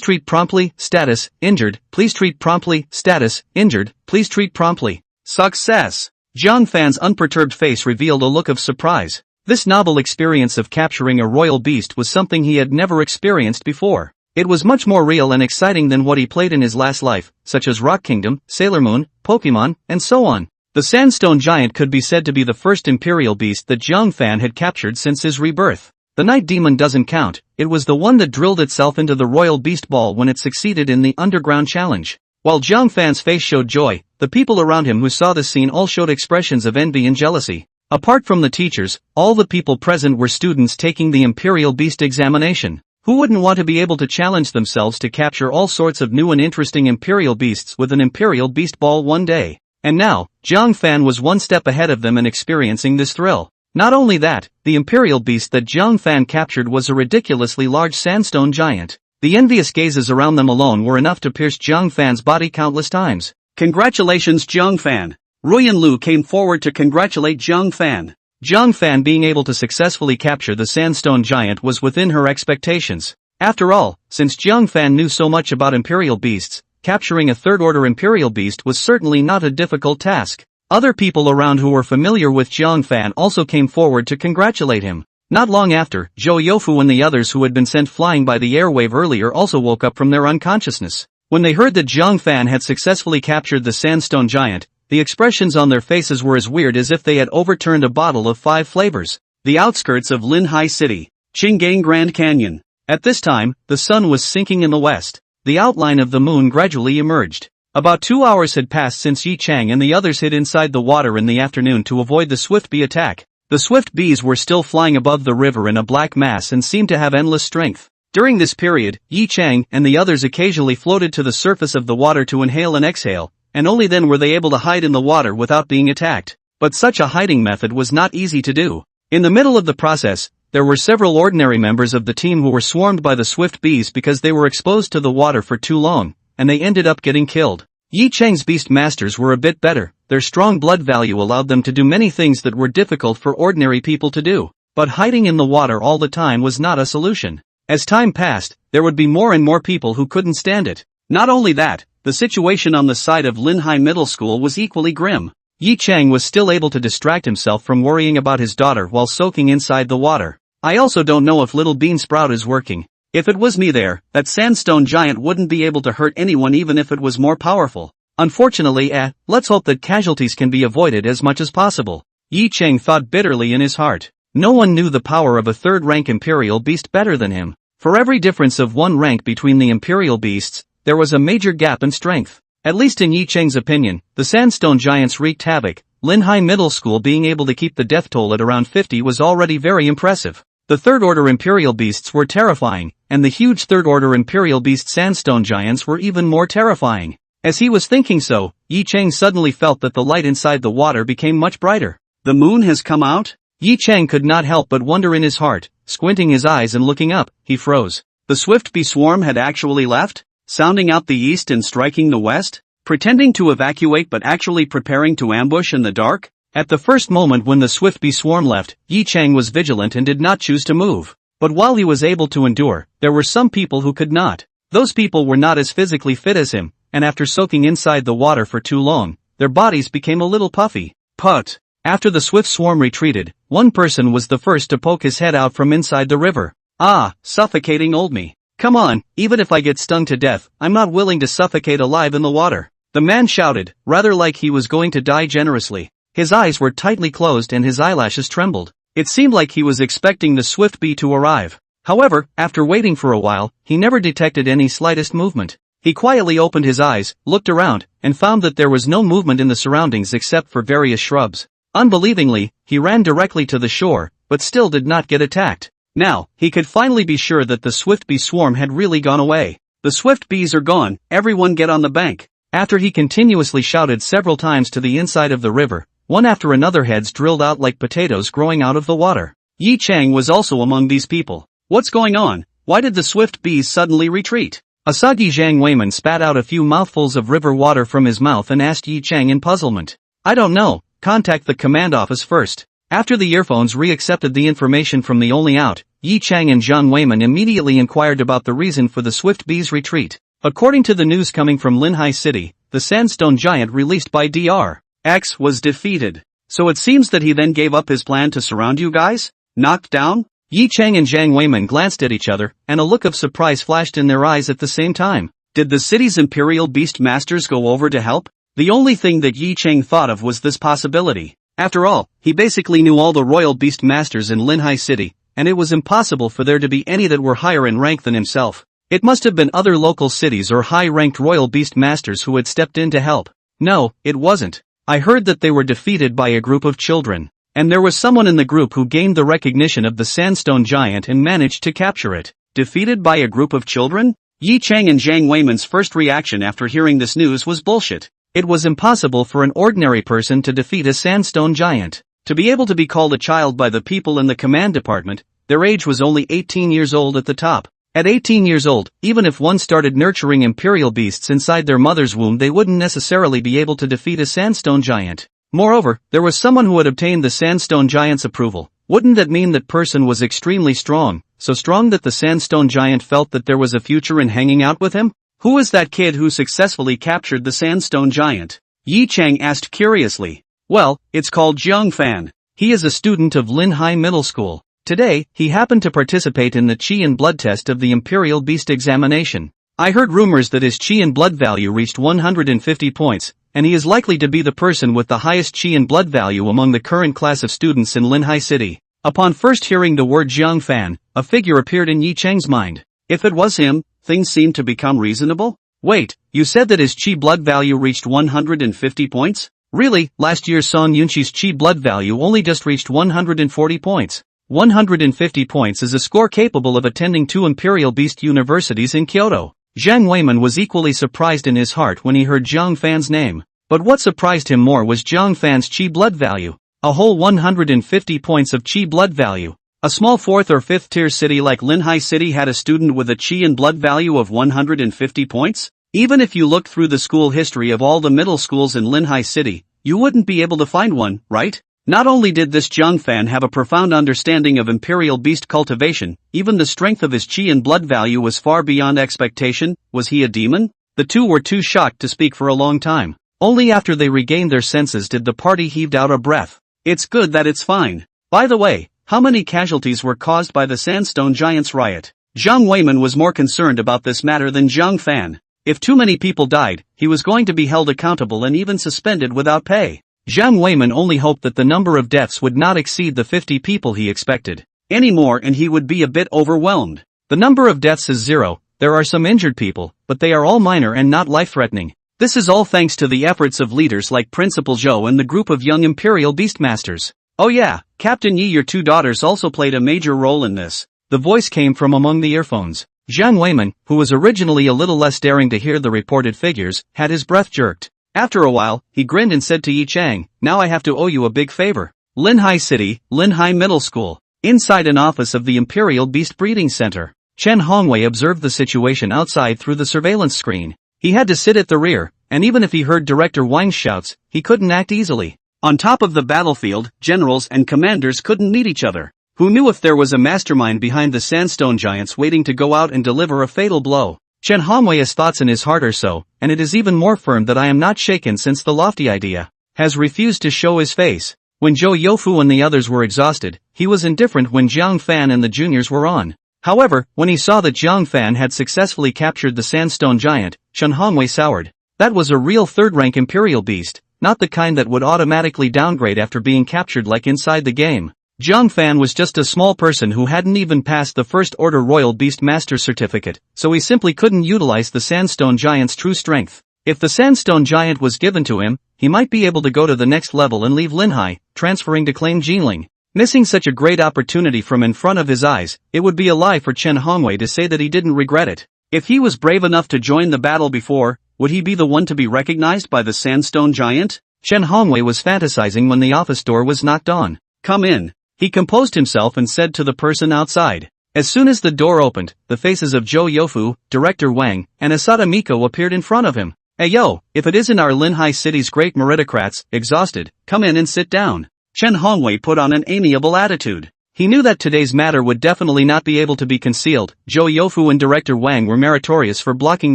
treat promptly. Status, injured, please treat promptly. Status, injured, please treat promptly. Success! Jiang Fan's unperturbed face revealed a look of surprise. This novel experience of capturing a royal beast was something he had never experienced before. It was much more real and exciting than what he played in his last life, such as Rock Kingdom, Sailor Moon, Pokemon, and so on. The sandstone giant could be said to be the first imperial beast that Jiang Fan had captured since his rebirth. The night demon doesn't count, it was the one that drilled itself into the royal beast ball when it succeeded in the underground challenge. While Jiang Fan's face showed joy, the people around him who saw this scene all showed expressions of envy and jealousy. Apart from the teachers, all the people present were students taking the imperial beast examination. Who wouldn't want to be able to challenge themselves to capture all sorts of new and interesting imperial beasts with an imperial beast ball one day? And now, Jiang Fan was one step ahead of them and experiencing this thrill. Not only that, the imperial beast that Jiang Fan captured was a ridiculously large sandstone giant. The envious gazes around them alone were enough to pierce Jiang Fan's body countless times. Congratulations Jiang Fan! Ruyan Lu came forward to congratulate Jiang Fan. Jiang Fan being able to successfully capture the sandstone giant was within her expectations. After all, since Jiang Fan knew so much about imperial beasts, capturing a 3rd-order imperial beast was certainly not a difficult task. Other people around who were familiar with Jiang Fan also came forward to congratulate him. Not long after, Zhou Youfu and the others who had been sent flying by the airwave earlier also woke up from their unconsciousness. When they heard that Jiang Fan had successfully captured the sandstone giant, the expressions on their faces were as weird as if they had overturned a bottle of 5 flavors. The outskirts of Linhai City, Qinggang Grand Canyon. At this time, the sun was sinking in the west. The outline of the moon gradually emerged. About 2 hours had passed since Yi Chang and the others hid inside the water in the afternoon to avoid the swift bee attack. The swift bees were still flying above the river in a black mass and seemed to have endless strength. During this period, Yi Chang and the others occasionally floated to the surface of the water to inhale and exhale, and only then were they able to hide in the water without being attacked. But such a hiding method was not easy to do. In the middle of the process, there were several ordinary members of the team who were swarmed by the swift bees because they were exposed to the water for too long, and they ended up getting killed. Yi Chang's beast masters were a bit better. Their strong blood value allowed them to do many things that were difficult for ordinary people to do. But hiding in the water all the time was not a solution. As time passed, there would be more and more people who couldn't stand it. Not only that, the situation on the side of Linhai Middle School was equally grim. Yi Chang was still able to distract himself from worrying about his daughter while soaking inside the water. I also don't know if Little Bean Sprout is working. If it was me there, that sandstone giant wouldn't be able to hurt anyone even if it was more powerful. Unfortunately, let's hope that casualties can be avoided as much as possible. Yi Chang thought bitterly in his heart. No one knew the power of a 3rd-rank imperial beast better than him. For every difference of 1 rank between the imperial beasts, there was a major gap in strength. At least in Yi Chang's opinion, the sandstone giants wreaked havoc. Linhai Middle School being able to keep the death toll at around 50 was already very impressive. The third-order Imperial Beasts were terrifying, and the huge third-order Imperial Beast Sandstone Giants were even more terrifying. As he was thinking so, Yi Chang suddenly felt that the light inside the water became much brighter. The moon has come out? Yi Chang could not help but wonder in his heart. Squinting his eyes and looking up, he froze. The swift bee swarm had actually left? Sounding out the east and striking the west? Pretending to evacuate but actually preparing to ambush in the dark? At the first moment when the swift bee swarm left, Yi Chang was vigilant and did not choose to move. But while he was able to endure, there were some people who could not. Those people were not as physically fit as him, and after soaking inside the water for too long, their bodies became a little puffy. Put. After the swift swarm retreated, one person was the first to poke his head out from inside the river. Ah, suffocating old me. Come on, even if I get stung to death, I'm not willing to suffocate alive in the water. The man shouted, rather like he was going to die generously. His eyes were tightly closed and his eyelashes trembled. It seemed like he was expecting the swift bee to arrive. However, after waiting for a while, he never detected any slightest movement. He quietly opened his eyes, looked around, and found that there was no movement in the surroundings except for various shrubs. Unbelievingly, he ran directly to the shore, but still did not get attacked. Now, he could finally be sure that the swift bee swarm had really gone away. The swift bees are gone, everyone get on the bank. After he continuously shouted several times to the inside of the river, one after another heads drilled out like potatoes growing out of the water. Yi Chang was also among these people. What's going on? Why did the swift bees suddenly retreat? Asagi Zhang Weiman spat out a few mouthfuls of river water from his mouth and asked Yi Chang in puzzlement. I don't know, contact the command office first. After the earphones re-accepted the information from the only out, Yi Chang and Zhang Weiman immediately inquired about the reason for the swift bees' retreat. According to the news coming from Linhai City, the sandstone giant released by Dr. X was defeated. So it seems that he then gave up his plan to surround you guys? Knocked down? Yi Chang and Zhang Weiman glanced at each other, and a look of surprise flashed in their eyes at the same time. Did the city's Imperial Beast Masters go over to help? The only thing that Yi Chang thought of was this possibility. After all, he basically knew all the Royal Beast Masters in Linhai City, and it was impossible for there to be any that were higher in rank than himself. It must have been other local cities or high-ranked Royal Beast Masters who had stepped in to help. No, it wasn't. I heard that they were defeated by a group of children. And there was someone in the group who gained the recognition of the Sandstone Giant and managed to capture it. Defeated by a group of children? Yi Chang and Zhang Weiman's first reaction after hearing this news was bullshit. It was impossible for an ordinary person to defeat a Sandstone Giant. To be able to be called a child by the people in the command department, their age was only 18 years old at the top. At 18 years old, even if one started nurturing Imperial Beasts inside their mother's womb, they wouldn't necessarily be able to defeat a Sandstone Giant. Moreover, there was someone who had obtained the Sandstone Giant's approval. Wouldn't that mean that person was extremely strong, so strong that the Sandstone Giant felt that there was a future in hanging out with him? Who is that kid who successfully captured the Sandstone Giant? Yi Chang asked curiously. Well, it's called Jiang Fan. He is a student of Linhai Middle School. Today, he happened to participate in the Qi and blood test of the Imperial Beast examination. I heard rumors that his Qi and blood value reached 150 points, and he is likely to be the person with the highest Qi and blood value among the current class of students in Linhai City. Upon first hearing the word Jiang Fan, a figure appeared in Yi Chang's mind. If it was him, things seemed to become reasonable. Wait, you said that his Qi blood value reached 150 points? Really, last year Song Yunqi's Qi blood value only just reached 140 points. 150 points is a score capable of attending 2 Imperial Beast universities in Kyoto. Zhang Weiman was equally surprised in his heart when he heard Jiang Fan's name. But what surprised him more was Jiang Fan's Qi blood value. A whole 150 points of Qi blood value. A small 4th or 5th tier city like Linhai City had a student with a Qi and blood value of 150 points? Even if you looked through the school history of all the middle schools in Linhai City, you wouldn't be able to find one, right? Not only did this Jiang Fan have a profound understanding of Imperial Beast cultivation, even the strength of his Qi and blood value was far beyond expectation. Was he a demon? The two were too shocked to speak for a long time. Only after they regained their senses did the party heave out a breath. It's good that it's fine. By the way, how many casualties were caused by the Sandstone Giants riot? Zhang Weiman was more concerned about this matter than Jiang Fan. If too many people died, he was going to be held accountable and even suspended without pay. Zhang Weiman only hoped that the number of deaths would not exceed the 50 people he expected. Any more and he would be a bit overwhelmed. The number of deaths is 0, there are some injured people, but they are all minor and not life-threatening. This is all thanks to the efforts of leaders like Principal Zhou and the group of young Imperial Beastmasters. Oh yeah, Captain Yi, your two daughters also played a major role in this. The voice came from among the earphones. Jiang Weiman, who was originally a little less daring to hear the reported figures, had his breath jerked. After a while, he grinned and said to Yi Chang, now I have to owe you a big favor. Linhai City, Linhai Middle School. Inside an office of the Imperial Beast Breeding Center, Chen Hongwei observed the situation outside through the surveillance screen. He had to sit at the rear, and even if he heard Director Wang's shouts, he couldn't act easily. On top of the battlefield, generals and commanders couldn't meet each other. Who knew if there was a mastermind behind the sandstone giants waiting to go out and deliver a fatal blow? Chen Hongwei's thoughts in his heart are so, and it is even more firm that I am not shaken since the lofty idea has refused to show his face. When Zhou Youfu and the others were exhausted, he was indifferent when Jiang Fan and the juniors were on. However, when he saw that Jiang Fan had successfully captured the sandstone giant, Chen Hongwei soured. That was a real third-rank imperial beast, not the kind that would automatically downgrade after being captured like inside the game. Jiang Fan was just a small person who hadn't even passed the First Order Royal Beast Master certificate, so he simply couldn't utilize the Sandstone Giant's true strength. If the Sandstone Giant was given to him, he might be able to go to the next level and leave Linhai, transferring to claim Jinling. Missing such a great opportunity from in front of his eyes, it would be a lie for Chen Hongwei to say that he didn't regret it. If he was brave enough to join the battle before, would he be the one to be recognized by the Sandstone Giant? Chen Hongwei was fantasizing when the office door was knocked on. Come in. He composed himself and said to the person outside. As soon as the door opened, the faces of Zhou Youfu, Director Wang, and Asada Miko appeared in front of him. Hey yo, if it isn't our Linhai City's great meritocrats, exhausted, come in and sit down. Chen Hongwei put on an amiable attitude. He knew that today's matter would definitely not be able to be concealed. Zhou Youfu and Director Wang were meritorious for blocking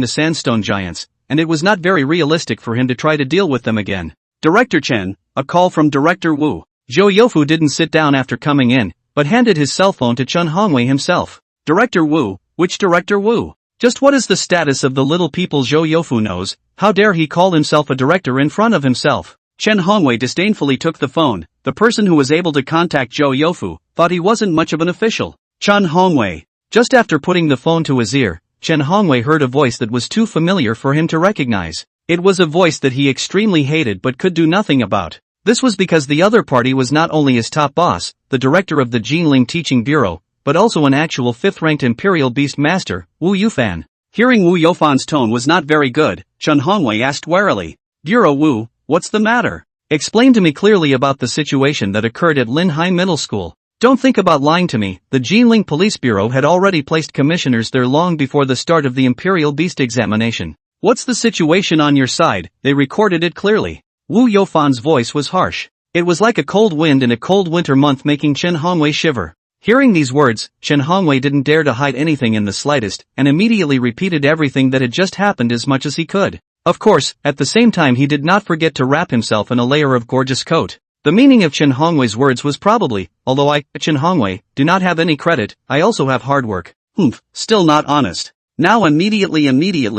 the Sandstone Giants, and it was not very realistic for him to try to deal with them again. Director Chen, a call from Director Wu. Zhou Youfu didn't sit down after coming in, but handed his cell phone to Chen Hongwei himself. Director Wu, which Director Wu? Just what is the status of the little people Zhou Youfu knows? How dare he call himself a director in front of himself? Chen Hongwei disdainfully took the phone. The person who was able to contact Zhou Youfu thought he wasn't much of an official. Chen Hongwei. Just after putting the phone to his ear, Chen Hongwei heard a voice that was too familiar for him to recognize. It was a voice that he extremely hated but could do nothing about. This was because the other party was not only his top boss, the director of the Jinling Teaching Bureau, but also an actual fifth-ranked Imperial Beast Master, Wu Yufan. Hearing Wu Yufan's tone was not very good, Chen Hongwei asked warily. Bureau Wu, what's the matter? Explain to me clearly about the situation that occurred at Linhai Middle School. Don't think about lying to me. The Jinling Police Bureau had already placed commissioners there long before the start of the Imperial Beast examination. What's the situation on your side? They recorded it clearly. Wu Youfan's voice was harsh. It was like a cold wind in a cold winter month making Chen Hongwei shiver. Hearing these words, Chen Hongwei didn't dare to hide anything in the slightest, and immediately repeated everything that had just happened as much as he could. Of course, at the same time he did not forget to wrap himself in a layer of gorgeous coat. The meaning of Chen Hongwei's words was probably, although I, Chen Hongwei, do not have any credit, I also have hard work. Still not honest. Now immediately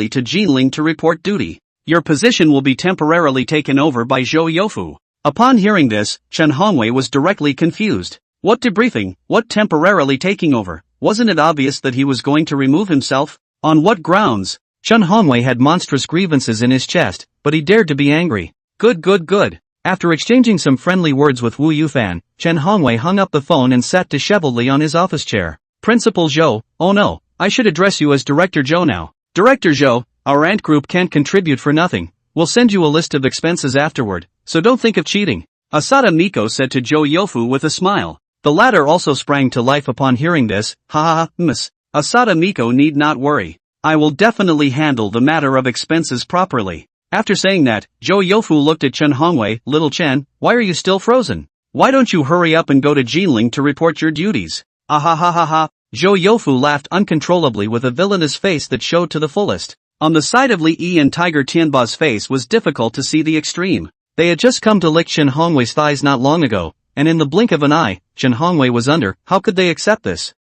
to Jinling to report duty. Your position will be temporarily taken over by Zhou Youfu. Upon hearing this, Chen Hongwei was directly confused. What debriefing? What temporarily taking over? Wasn't it obvious that he was going to remove himself? On what grounds? Chen Hongwei had monstrous grievances in his chest, but he dared to be angry. Good. After exchanging some friendly words with Wu Yufan, Chen Hongwei hung up the phone and sat disheveledly on his office chair. Principal Zhou, oh no, I should address you as Director Zhou now. Director Zhou, our ant group can't contribute for nothing. We'll send you a list of expenses afterward, so don't think of cheating. Asada Miko said to Zhou Youfu with a smile. The latter also sprang to life upon hearing this. Miss. Asada Miko need not worry. I will definitely handle the matter of expenses properly. After saying that, Zhou Youfu looked at Chen Hongwei. Little Chen, why are you still frozen? Why don't you hurry up and go to Jinling to report your duties? Zhou Youfu laughed uncontrollably with a villainous face that showed to the fullest. On the side of Li Yi and Tiger Tianba's face was difficult to see the extreme. They had just come to lick Chen Hongwei's thighs not long ago, and in the blink of an eye, Chen Hongwei was under. How could they accept this?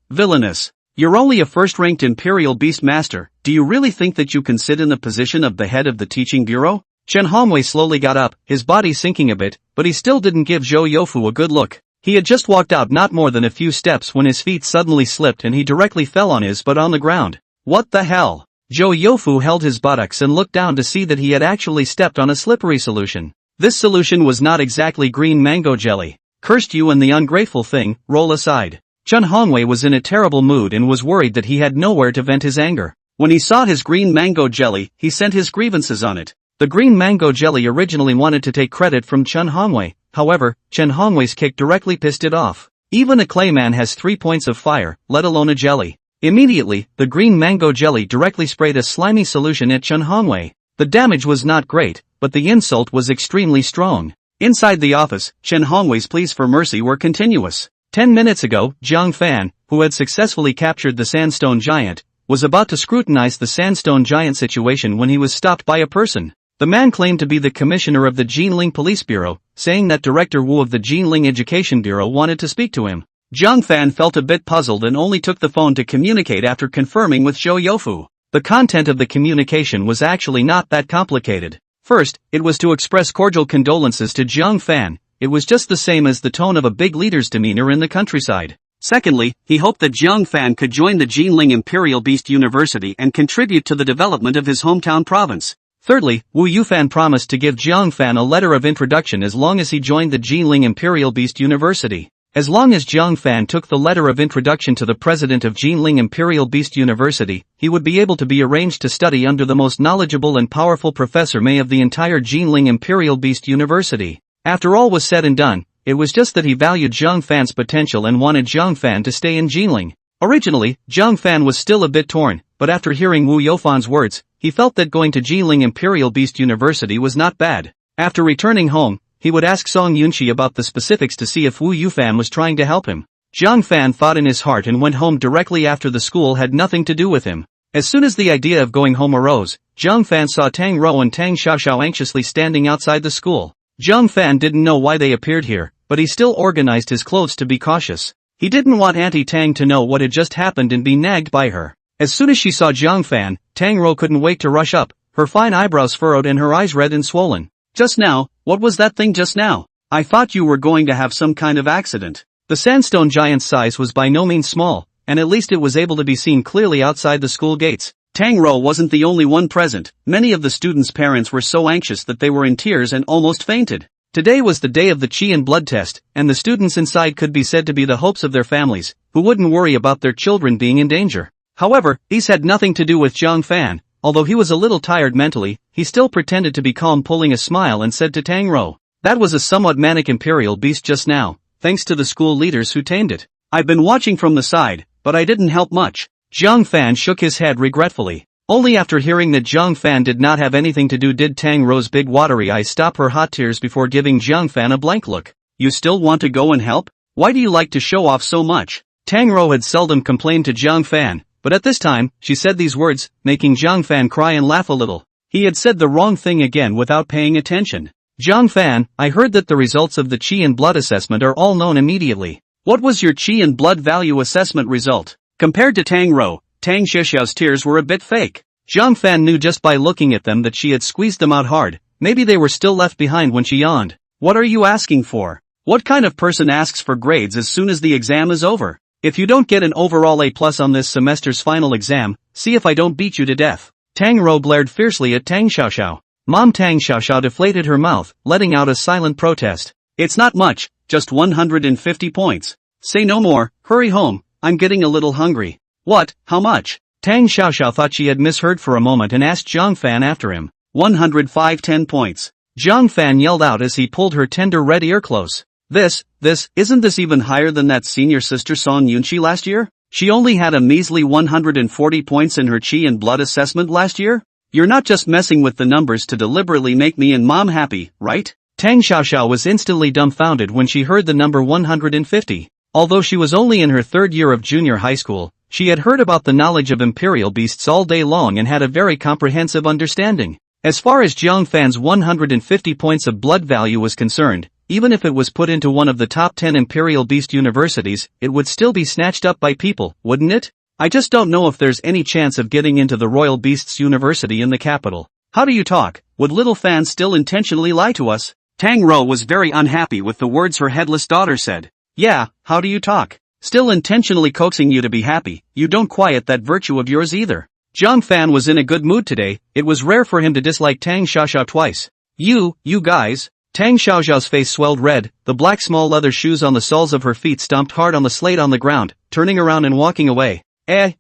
Villainous. You're only a first-ranked Imperial Beast Master. Do you really think that you can sit in the position of the head of the teaching bureau? Chen Hongwei slowly got up, his body sinking a bit, but he still didn't give Zhou Youfu a good look. He had just walked out not more than a few steps when his feet suddenly slipped and he directly fell on his butt on the ground. What the hell? Zhou Youfu held his buttocks and looked down to see that he had actually stepped on a slippery solution. This solution was not exactly green mango jelly. Cursed you and the ungrateful thing, roll aside. Chen Hongwei was in a terrible mood and was worried that he had nowhere to vent his anger. When he saw his green mango jelly, he sent his grievances on it. The green mango jelly originally wanted to take credit from Chen Hongwei, however, Chen Hongwei's kick directly pissed it off. Even a clayman has 3 points of fire, let alone a jelly. Immediately, the green mango jelly directly sprayed a slimy solution at Chen Hongwei. The damage was not great, but the insult was extremely strong. Inside the office, Chen Hongwei's pleas for mercy were continuous. 10 minutes ago, Jiang Fan, who had successfully captured the sandstone giant, was about to scrutinize the sandstone giant situation when he was stopped by a person. The man claimed to be the commissioner of the Jinling Police Bureau, saying that Director Wu of the Jinling Education Bureau wanted to speak to him. Jiang Fan felt a bit puzzled and only took the phone to communicate after confirming with Zhou Youfu. The content of the communication was actually not that complicated. First, it was to express cordial condolences to Jiang Fan. It was just the same as the tone of a big leader's demeanor in the countryside. Secondly, he hoped that Jiang Fan could join the Jinling Imperial Beast University and contribute to the development of his hometown province. Thirdly, Wu Yufan promised to give Jiang Fan a letter of introduction as long as he joined the Jinling Imperial Beast University. As long as Jiang Fan took the letter of introduction to the president of Jinling Imperial Beast University, he would be able to be arranged to study under the most knowledgeable and powerful Professor May of the entire Jinling Imperial Beast University. After all was said and done, it was just that he valued Jiang Fan's potential and wanted Jiang Fan to stay in Jinling. Originally, Jiang Fan was still a bit torn, but after hearing Wu Youfan's words, he felt that going to Jinling Imperial Beast University was not bad. After returning home, he would ask Song Yunqi about the specifics to see if Wu Yufan was trying to help him. Jiang Fan thought in his heart and went home directly after the school had nothing to do with him. As soon as the idea of going home arose, Jiang Fan saw Tang Rou and Tang Xiaoxiao anxiously standing outside the school. Jiang Fan didn't know why they appeared here, but he still organized his clothes to be cautious. He didn't want Auntie Tang to know what had just happened and be nagged by her. As soon as she saw Jiang Fan, Tang Rou couldn't wait to rush up, her fine eyebrows furrowed and her eyes red and swollen. Just now, what was that thing just now? I thought you were going to have some kind of accident. The sandstone giant's size was by no means small, and at least it was able to be seen clearly outside the school gates. Tang Rou wasn't the only one present. Many of the students' parents were so anxious that they were in tears and almost fainted. Today was the day of the Qi and blood test, and the students inside could be said to be the hopes of their families, who wouldn't worry about their children being in danger. However, these had nothing to do with Jiang Fan. Although he was a little tired mentally, he still pretended to be calm, pulling a smile, and said to Tang Rou, "That was a somewhat manic imperial beast just now, thanks to the school leaders who tamed it. I've been watching from the side, but I didn't help much." Jiang Fan shook his head regretfully. Only after hearing that Jiang Fan did not have anything to do did Tang Rou's big watery eyes stop her hot tears before giving Jiang Fan a blank look. "You still want to go and help? Why do you like to show off so much?" Tang Rou had seldom complained to Jiang Fan, but at this time, she said these words, making Jiang Fan cry and laugh a little. He had said the wrong thing again without paying attention. "Jiang Fan, I heard that the results of the Qi and blood assessment are all known immediately. What was your Qi and blood value assessment result?" Compared to Tang Rou, Tang Xiaoxiao's tears were a bit fake. Jiang Fan knew just by looking at them that she had squeezed them out hard. Maybe they were still left behind when she yawned. "What are you asking for? What kind of person asks for grades as soon as the exam is over? If you don't get an overall A+ on this semester's final exam, see if I don't beat you to death." Tang Rou blared fiercely at Tang Xiaoxiao. Mom Tang Xiaoxiao deflated her mouth, letting out a silent protest. "It's not much, just 150 points. Say no more, hurry home, I'm getting a little hungry." "What, how much?" Tang Xiaoxiao thought she had misheard for a moment and asked Jiang Fan after him. 105 10 points. Jiang Fan yelled out as he pulled her tender red ear close. Isn't this even higher than that senior sister Song Yunqi last year? She only had a measly 140 points in her Qi and blood assessment last year? You're not just messing with the numbers to deliberately make me and Mom happy, right?" Tang Xiaoxiao was instantly dumbfounded when she heard the number 150. Although she was only in her third year of junior high school, she had heard about the knowledge of imperial beasts all day long and had a very comprehensive understanding. As far as Jiang Fan's 150 points of blood value was concerned, even if it was put into one of the top 10 Imperial Beast universities, it would still be snatched up by people, wouldn't it? "I just don't know if there's any chance of getting into the Royal Beasts University in the capital." "How do you talk? Would little Fan still intentionally lie to us?" Tang Rou was very unhappy with the words her headless daughter said. "Yeah, how do you talk? Still intentionally coaxing you to be happy, you don't quiet that virtue of yours either." Jiang Fan was in a good mood today. It was rare for him to dislike Tang Xiaoxiao twice. You guys, Tang Xiaoxiao's face swelled red, the black small leather shoes on the soles of her feet stomped hard on the slate on the ground, turning around and walking away.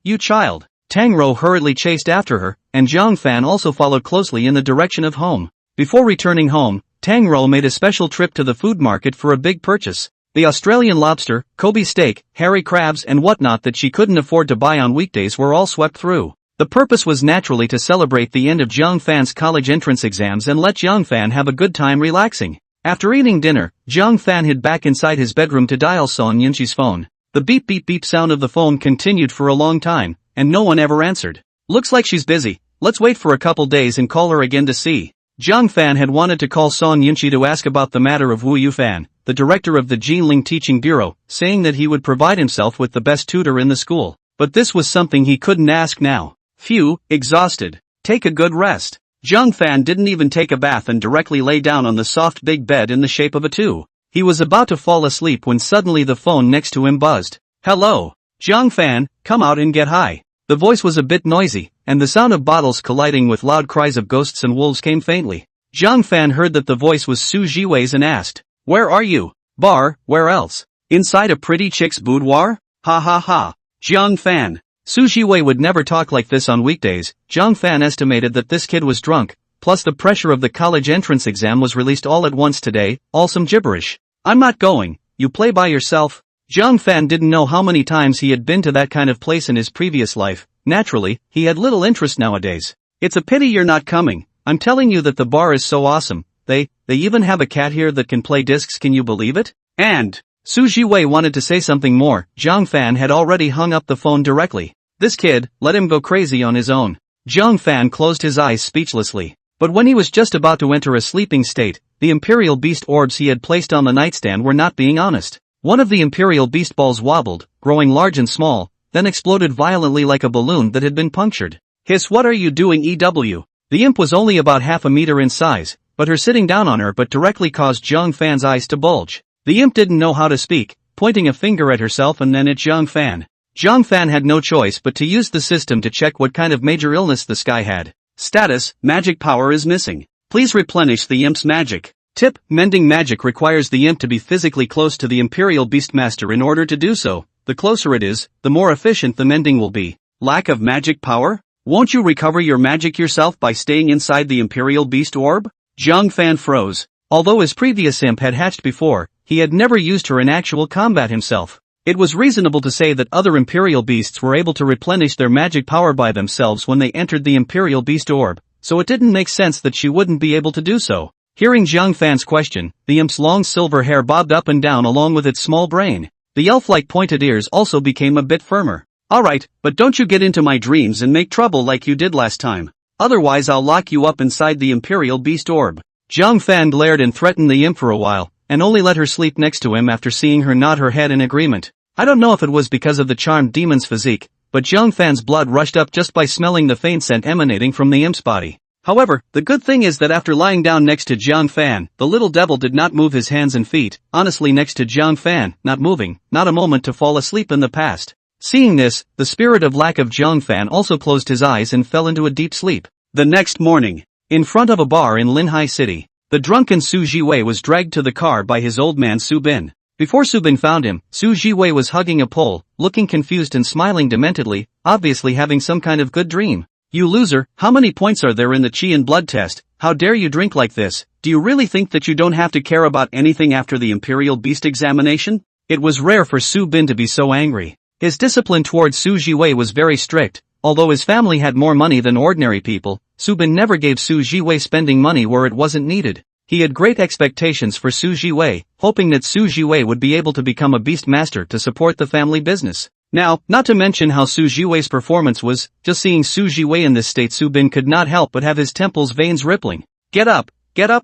You child! Tang Rou hurriedly chased after her, and Jiang Fan also followed closely in the direction of home. Before returning home, Tang Rou made a special trip to the food market for a big purchase. The Australian lobster, Kobe steak, hairy crabs and whatnot that she couldn't afford to buy on weekdays were all swept through. The purpose was naturally to celebrate the end of Jiang Fan's college entrance exams and let Jiang Fan have a good time relaxing. After eating dinner, Jiang Fan hid back inside his bedroom to dial Son Yunqi's phone. The beep beep beep sound of the phone continued for a long time, and no one ever answered. Looks like she's busy, let's wait for a couple days and call her again to see. Jiang Fan had wanted to call Son Yunqi to ask about the matter of Wu Yufan, the director of the Jinling Teaching Bureau, saying that he would provide himself with the best tutor in the school. But this was something he couldn't ask now. Phew, exhausted. Take a good rest. Jiang Fan didn't even take a bath and directly lay down on the soft big bed in the shape of a 2. He was about to fall asleep when suddenly the phone next to him buzzed. Hello? Jiang Fan, come out and get high. The voice was a bit noisy, and the sound of bottles colliding with loud cries of ghosts and wolves came faintly. Jiang Fan heard that the voice was Su Jiwei's and asked, "Where are you?" "Bar, where else? Inside a pretty chick's boudoir?" Ha ha ha. Jiang Fan. Su Jiwei would never talk like this on weekdays. Jiang Fan estimated that this kid was drunk, plus the pressure of the college entrance exam was released all at once today, all some gibberish. "I'm not going, you play by yourself." Jiang Fan didn't know how many times he had been to that kind of place in his previous life. Naturally, he had little interest nowadays. "It's a pity you're not coming. I'm telling you that the bar is so awesome. They even have a cat here that can play discs, can you believe it?" And Su Jiwei wanted to say something more. Jiang Fan had already hung up the phone directly. This kid, let him go crazy on his own. Jiang Fan closed his eyes speechlessly. But when he was just about to enter a sleeping state, the Imperial Beast orbs he had placed on the nightstand were not being honest. One of the Imperial Beast balls wobbled, growing large and small, then exploded violently like a balloon that had been punctured. "Hiss, what are you doing, EW?" The imp was only about half a meter in size, but her sitting down on her but directly caused Jiang Fan's eyes to bulge. The imp didn't know how to speak, pointing a finger at herself and then at Jiang Fan. Jiang Fan had no choice but to use the system to check what kind of major illness this guy had. Status, magic power is missing. Please replenish the imp's magic. Tip, mending magic requires the imp to be physically close to the Imperial Beastmaster in order to do so. The closer it is, the more efficient the mending will be. Lack of magic power? Won't you recover your magic yourself by staying inside the Imperial Beast orb? Jiang Fan froze. Although his previous imp had hatched before, he had never used her in actual combat himself. It was reasonable to say that other Imperial Beasts were able to replenish their magic power by themselves when they entered the Imperial Beast orb, so it didn't make sense that she wouldn't be able to do so. Hearing Jiang Fan's question, the imp's long silver hair bobbed up and down along with its small brain. The elf-like pointed ears also became a bit firmer. "Alright, but don't you get into my dreams and make trouble like you did last time. Otherwise I'll lock you up inside the Imperial Beast orb." Jiang Fan glared and threatened the imp for a while, and only let her sleep next to him after seeing her nod her head in agreement. I don't know if it was because of the charmed demon's physique, but Jiang Fan's blood rushed up just by smelling the faint scent emanating from the imp's body. However, the good thing is that after lying down next to Jiang Fan, the little devil did not move his hands and feet, honestly next to Jiang Fan, not moving, not a moment to fall asleep in the past. Seeing this, the spirit of lack of Jiang Fan also closed his eyes and fell into a deep sleep. The next morning, in front of a bar in Linhai City, the drunken Su Jiwei was dragged to the car by his old man Su Bin. Before Su Bin found him, Su Jiwei was hugging a pole, looking confused and smiling dementedly, obviously having some kind of good dream. "You loser, how many points are there in the Qi and blood test? How dare you drink like this? Do you really think that you don't have to care about anything after the Imperial Beast examination?" It was rare for Su Bin to be so angry. His discipline towards Su Jiwei was very strict. Although his family had more money than ordinary people, Su Bin never gave Su Jiwei spending money where it wasn't needed. He had great expectations for Su Jiwei, hoping that Su Jiwei would be able to become a beast master to support the family business. Now, not to mention how Su Jiwei's performance was, just seeing Su Jiwei in this state, Su Bin could not help but have his temples veins rippling. Get up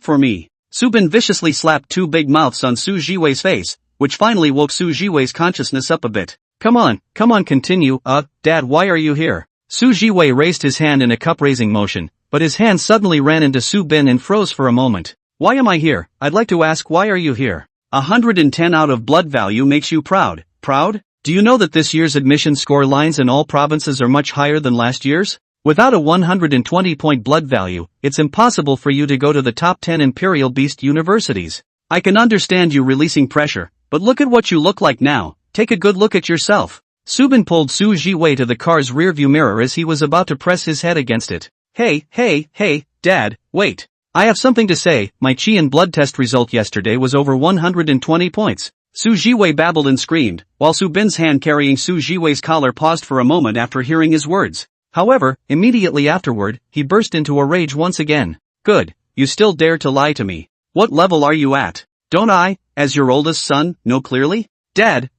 for me." Su Bin viciously slapped two big mouths on Su Jiwei's face, which finally woke Su Jiwei's consciousness up a bit. Come on, continue. Dad, why are you here?" Su Jiwei raised his hand in a cup-raising motion, but his hand suddenly ran into Su Bin and froze for a moment. "Why am I here? I'd like to ask, why are you here? 110 out of blood value makes you proud. Proud? Do you know that this year's admission score lines in all provinces are much higher than last year's? Without a 120-point blood value, it's impossible for you to go to the top 10 Imperial Beast universities. I can understand you releasing pressure, but look at what you look like now. Take a good look at yourself. Subin pulled Su Jiwei to the car's rearview mirror as he was about to press his head against it. Hey, Dad, wait. I have something to say. My Qi and blood test result yesterday was over 120 points. Su Jiwei babbled and screamed, while Su Bin's hand carrying Su Jiwei's collar paused for a moment after hearing his words. However, immediately afterward, he burst into a rage once again. Good, you still dare to lie to me. What level are you at? Don't I, as your oldest son, know clearly? Dad,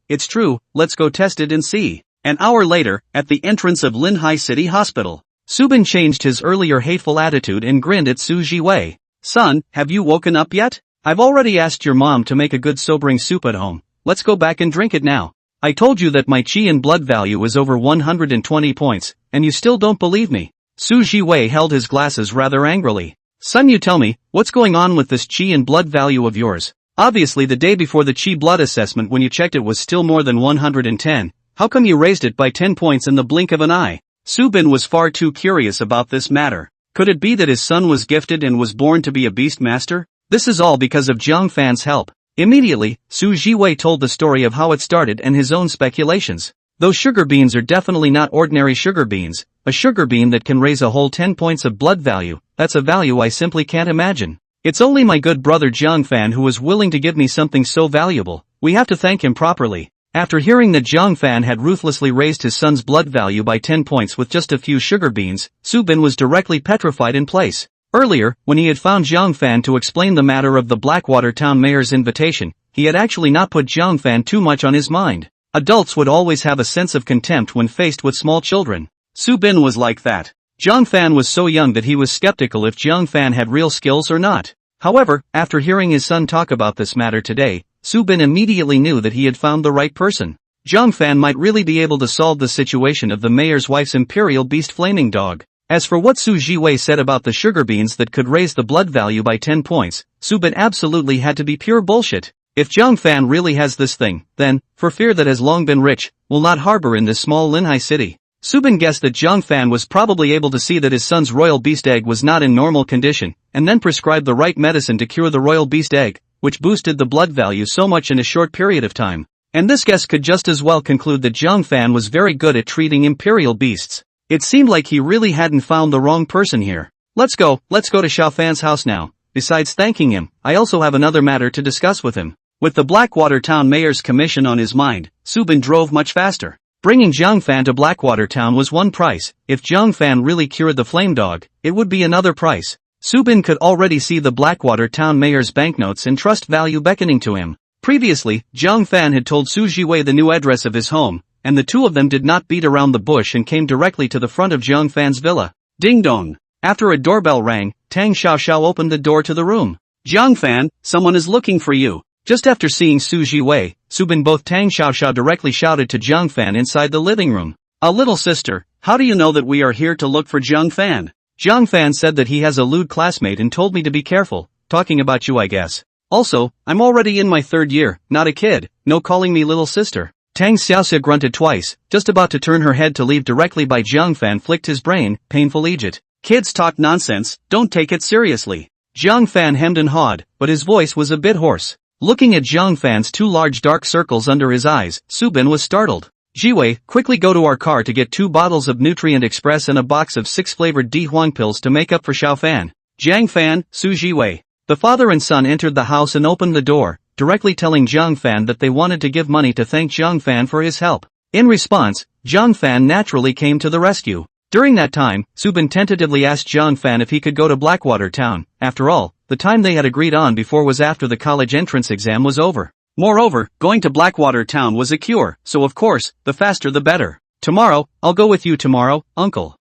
it's true, let's go test it and see. An hour later, at the entrance of Linhai City Hospital, Subin changed his earlier hateful attitude and grinned at Su Jiwei. Son, have you woken up yet? I've already asked your mom to make a good sobering soup at home. Let's go back and drink it now. I told you that my Qi and blood value is over 120 points, and you still don't believe me. Su Jiwei held his glasses rather angrily. Son, you tell me, what's going on with this Qi and blood value of yours? Obviously the day before the Qi blood assessment when you checked it was still more than 110. How come you raised it by 10 points in the blink of an eye? Subin was far too curious about this matter. Could it be that his son was gifted and was born to be a beast master? This is all because of Jiang Fan's help. Immediately, Su Jiwei told the story of how it started and his own speculations. Those sugar beans are definitely not ordinary sugar beans. A sugar bean that can raise a whole 10 points of blood value, that's a value I simply can't imagine. It's only my good brother Jiang Fan who was willing to give me something so valuable. We have to thank him properly. After hearing that Jiang Fan had ruthlessly raised his son's blood value by 10 points with just a few sugar beans, Subin was directly petrified in place. Earlier, when he had found Jiang Fan to explain the matter of the Blackwater Town Mayor's invitation, he had actually not put Jiang Fan too much on his mind. Adults would always have a sense of contempt when faced with small children. Subin was like that. Jiang Fan was so young that he was skeptical if Jiang Fan had real skills or not. However, after hearing his son talk about this matter today, Subin immediately knew that he had found the right person. Jiang Fan might really be able to solve the situation of the mayor's wife's imperial beast flaming dog. As for what Su Jiwei said about the sugar beans that could raise the blood value by 10 points, Subin absolutely had to be pure bullshit. If Jiang Fan really has this thing, then, for fear that has long been rich, will not harbor in this small Linhai city. Subin guessed that Jiang Fan was probably able to see that his son's royal beast egg was not in normal condition, and then prescribed the right medicine to cure the royal beast egg, which boosted the blood value so much in a short period of time. And this guess could just as well conclude that Jiang Fan was very good at treating imperial beasts. It seemed like he really hadn't found the wrong person here. Let's go to Xiao Fan's house now. Besides thanking him, I also have another matter to discuss with him. With the Blackwater Town Mayor's commission on his mind, Subin drove much faster. Bringing Jiang Fan to Blackwater Town was one price. If Jiang Fan really cured the flame dog, it would be another price. Subin could already see the Blackwater Town Mayor's banknotes and trust value beckoning to him. Previously, Jiang Fan had told Su Jiwei the new address of his home, and the two of them did not beat around the bush and came directly to the front of Jiang Fan's villa. Ding dong. After a doorbell rang, Tang Xiaoxiao opened the door to the room. Jiang Fan, someone is looking for you. Just after seeing Su Jiwei, Subin both Tang Xiaoxiao directly shouted to Jiang Fan inside the living room. A little sister, how do you know that we are here to look for Jiang Fan? Jiang Fan said that he has a lewd classmate and told me to be careful, talking about you I guess. Also, I'm already in my 3rd year, not a kid, no calling me little sister. Tang Xiaoxia grunted twice, just about to turn her head to leave directly by Jiang Fan flicked his brain, painful Egypt. Kids talk nonsense, don't take it seriously. Jiang Fan hemmed and hawed, but his voice was a bit hoarse. Looking at Jiang Fan's 2 large dark circles under his eyes, Subin was startled. Jiwei, quickly go to our car to get 2 bottles of Nutrient Express and a box of 6 flavored Di Huang pills to make up for Xiao Fan. Jiang Fan, Su Jiwei. The father and son entered the house and opened the door, directly telling Jiang Fan that they wanted to give money to thank Jiang Fan for his help. In response, Jiang Fan naturally came to the rescue. During that time, Subin tentatively asked Jiang Fan if he could go to Blackwater Town. After all, the time they had agreed on before was after the college entrance exam was over. Moreover, going to Blackwater Town was a cure, so of course, the faster the better. Tomorrow, I'll go with you tomorrow, uncle.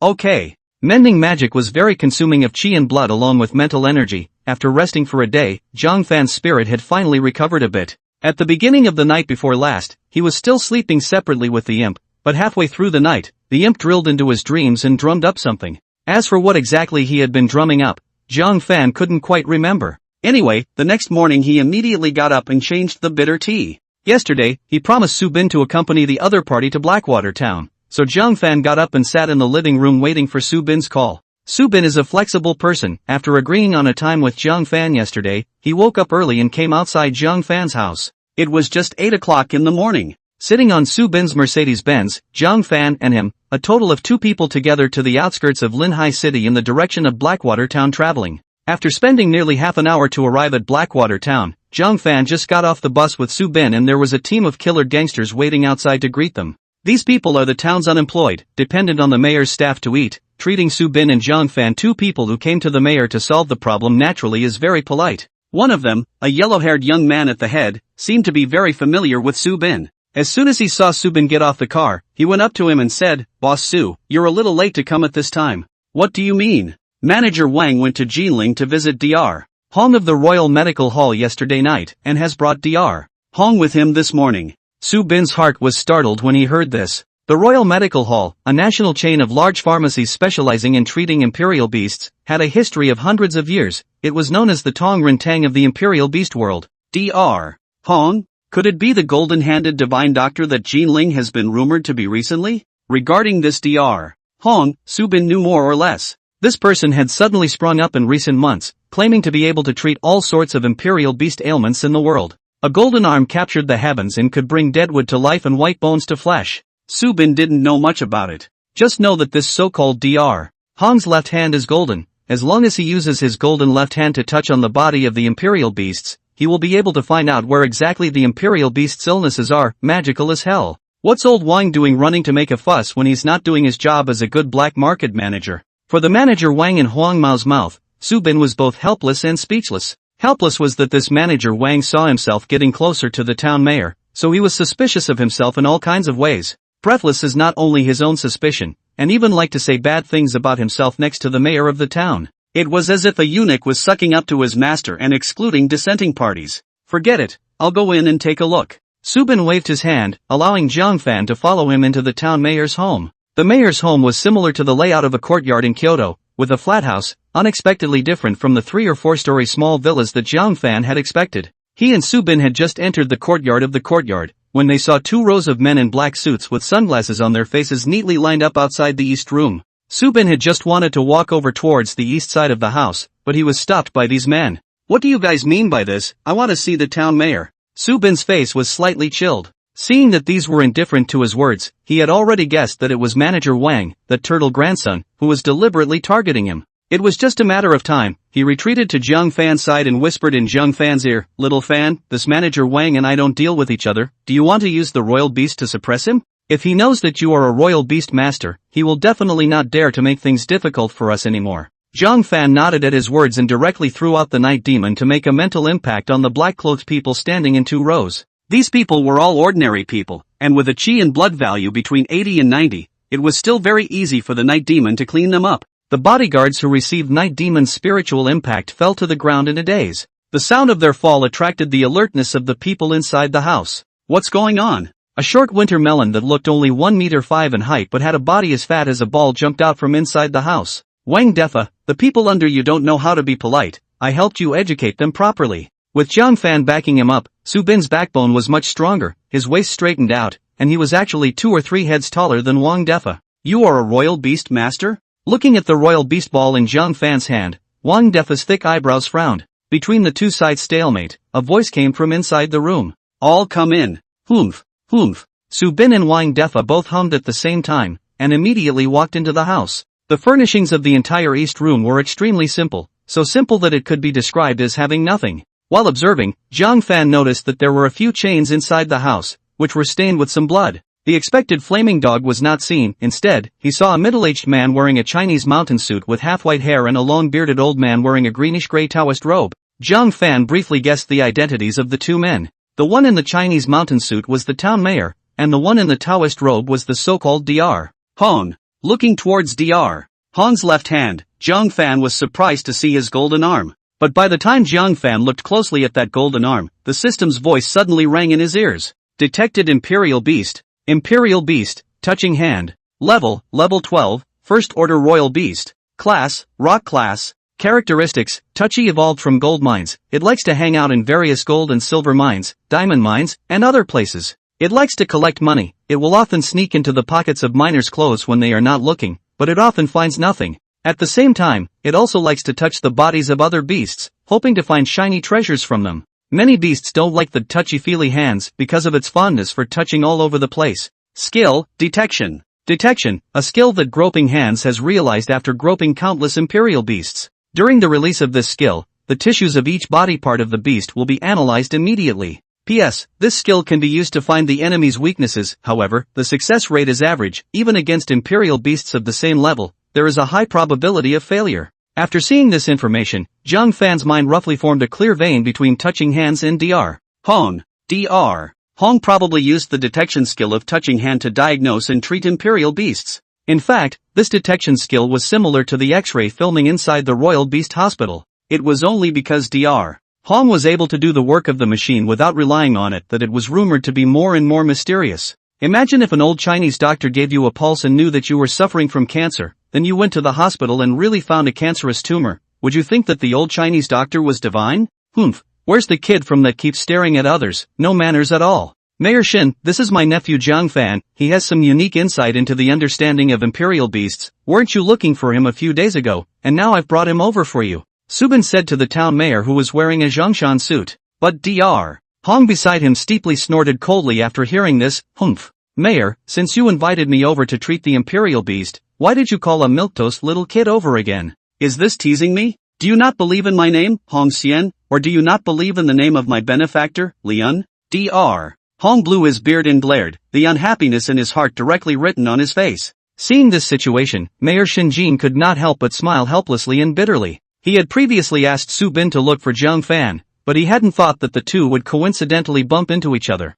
Okay. Mending magic was very consuming of qi and blood along with mental energy. After resting for a day, Jiang Fan's spirit had finally recovered a bit. At the beginning of the night before last, he was still sleeping separately with the imp, but halfway through the night, the imp drilled into his dreams and drummed up something. As for what exactly he had been drumming up, Jiang Fan couldn't quite remember. Anyway, the next morning he immediately got up and changed the bitter tea. Yesterday, he promised Su Bin to accompany the other party to Blackwater Town, so Jiang Fan got up and sat in the living room waiting for Su Bin's call. Su Bin is a flexible person. After agreeing on a time with Jiang Fan yesterday, he woke up early and came outside Jiang Fan's house. It was just 8 o'clock in the morning. Sitting on Su Bin's Mercedes-Benz, Jiang Fan and him, a total of 2 people together to the outskirts of Linhai City in the direction of Blackwater Town traveling. After spending nearly half an hour to arrive at Blackwater Town, Jiang Fan just got off the bus with Su Bin and there was a team of killer gangsters waiting outside to greet them. These people are the town's unemployed, dependent on the mayor's staff to eat. Treating Su Bin and Jiang Fan, 2 people who came to the mayor to solve the problem, naturally is very polite. One of them, a yellow-haired young man at the head, seemed to be very familiar with Su Bin. As soon as he saw Su Bin get off the car, he went up to him and said, "Boss Su, you're a little late to come at this time." "What do you mean?" "Manager Wang went to Jinling to visit Dr. Hong of the Royal Medical Hall yesterday night and has brought Dr. Hong with him this morning." Su Bin's heart was startled when he heard this. The Royal Medical Hall, a national chain of large pharmacies specializing in treating imperial beasts, had a history of hundreds of years. It was known as the Tong Ren Tang of the imperial beast world. Dr. Hong? Could it be the golden-handed divine doctor that Jinling has been rumored to be recently? Regarding this Dr. Hong, Su Bin knew more or less. This person had suddenly sprung up in recent months, claiming to be able to treat all sorts of imperial beast ailments in the world. A golden arm captured the heavens and could bring dead wood to life and white bones to flesh. Su Bin didn't know much about it. Just know that this so-called Dr. Hong's left hand is golden. As long as he uses his golden left hand to touch on the body of the imperial beasts, he will be able to find out where exactly the imperial beast's illnesses are. Magical as hell. What's old Wang doing running to make a fuss when he's not doing his job as a good black market manager? For the manager Wang in Huang Mao's mouth, Su Bin was both helpless and speechless. Helpless was that this manager Wang saw himself getting closer to the town mayor, so he was suspicious of himself in all kinds of ways. Breathless is not only his own suspicion, and even like to say bad things about himself next to the mayor of the town. It was as if a eunuch was sucking up to his master and excluding dissenting parties. "Forget it, I'll go in and take a look." Su Bin waved his hand, allowing Jiang Fan to follow him into the town mayor's home. The mayor's home was similar to the layout of a courtyard in Kyoto, with a flat house, unexpectedly different from the 3 or 4-story small villas that Jiang Fan had expected. He and Su Bin had just entered the courtyard of the courtyard, when they saw 2 rows of men in black suits with sunglasses on their faces neatly lined up outside the east room. Su Bin had just wanted to walk over towards the east side of the house, but he was stopped by these men. "What do you guys mean by this? I want to see the town mayor." Su Bin's face was slightly chilled. Seeing that these were indifferent to his words, he had already guessed that it was manager Wang, the turtle grandson, who was deliberately targeting him. It was just a matter of time. He retreated to Jiang Fan's side and whispered in Jiang Fan's ear, "Little Fan, this manager Wang and I don't deal with each other. Do you want to use the royal beast to suppress him? If he knows that you are a royal beast master, he will definitely not dare to make things difficult for us anymore." Jiang Fan nodded at his words and directly threw out the night demon to make a mental impact on the black-clothed people standing in 2 rows. These people were all ordinary people, and with a chi and blood value between 80 and 90, it was still very easy for the night demon to clean them up. The bodyguards who received Night Demon's spiritual impact fell to the ground in a daze. The sound of their fall attracted the alertness of the people inside the house. "What's going on?" A short winter melon that looked only 1 meter 5 in height but had a body as fat as a ball jumped out from inside the house. "Wang Defa, the people under you don't know how to be polite. I helped you educate them properly." With Jiang Fan backing him up, Su Bin's backbone was much stronger, his waist straightened out, and he was actually 2 or 3 heads taller than Wang Defa. "You are a royal beast master?" Looking at the royal beast ball in Jiang Fan's hand, Wang Defa's thick eyebrows frowned. Between the 2 sides stalemate, a voice came from inside the room. "All come in." "Humph, humph." Su Bin and Wang Defa both hummed at the same time, and immediately walked into the house. The furnishings of the entire east room were extremely simple, so simple that it could be described as having nothing. While observing, Jiang Fan noticed that there were a few chains inside the house, which were stained with some blood. The expected flaming dog was not seen. Instead, he saw a middle-aged man wearing a Chinese mountain suit with half-white hair and a long-bearded old man wearing a greenish-gray Taoist robe. Jiang Fan briefly guessed the identities of the 2 men. The one in the Chinese mountain suit was the town mayor, and the one in the Taoist robe was the so-called Dr. Hong. Looking towards Dr. Hong's left hand, Jiang Fan was surprised to see his golden arm. But by the time Jiang Fan looked closely at that golden arm, the system's voice suddenly rang in his ears. "Detected Imperial Beast. Imperial Beast, touching hand. Level 12, First Order Royal Beast. Class, Rock Class. Characteristics, touchy evolved from gold mines. It likes to hang out in various gold and silver mines, diamond mines, and other places. It likes to collect money. It will often sneak into the pockets of miners' clothes when they are not looking, but it often finds nothing. At the same time, it also likes to touch the bodies of other beasts, hoping to find shiny treasures from them. Many beasts don't like the touchy-feely hands because of its fondness for touching all over the place. Skill, detection. Detection, a skill that Groping Hands has realized after groping countless imperial beasts. During the release of this skill, the tissues of each body part of the beast will be analyzed immediately. P.S. This skill can be used to find the enemy's weaknesses. However, the success rate is average. Even against imperial beasts of the same level, there is a high probability of failure. After seeing this information, Jiang Fan's mind roughly formed a clear vein between touching hands and Dr. Hong. Dr. Hong probably used the detection skill of touching hand to diagnose and treat imperial beasts. In fact, this detection skill was similar to the X-ray filming inside the Royal Beast Hospital. It was only because Dr. Hong was able to do the work of the machine without relying on it that it was rumored to be more and more mysterious. Imagine if an old Chinese doctor gave you a pulse and knew that you were suffering from cancer, then you went to the hospital and really found a cancerous tumor. Would you think that the old Chinese doctor was divine? Humph, where's the kid from that keeps staring at others? No manners at all. Mayor Shin, this is my nephew Jiang Fan. He has some unique insight into the understanding of imperial beasts. Weren't you looking for him a few days ago, and now I've brought him over for you? Subin said to the town mayor who was wearing a Zhongshan suit. But Dr. Hong beside him steeply snorted coldly after hearing this. Humph. Mayor, since you invited me over to treat the imperial beast, why did you call a milquetoast little kid over again? Is this teasing me? Do you not believe in my name, Hong Xian, or do you not believe in the name of my benefactor, Lian? Dr. Hong blew his beard and glared, the unhappiness in his heart directly written on his face. Seeing this situation, Mayor Shinjin could not help but smile helplessly and bitterly. He had previously asked Su Bin to look for Jiang Fan, but he hadn't thought that the two would coincidentally bump into each other.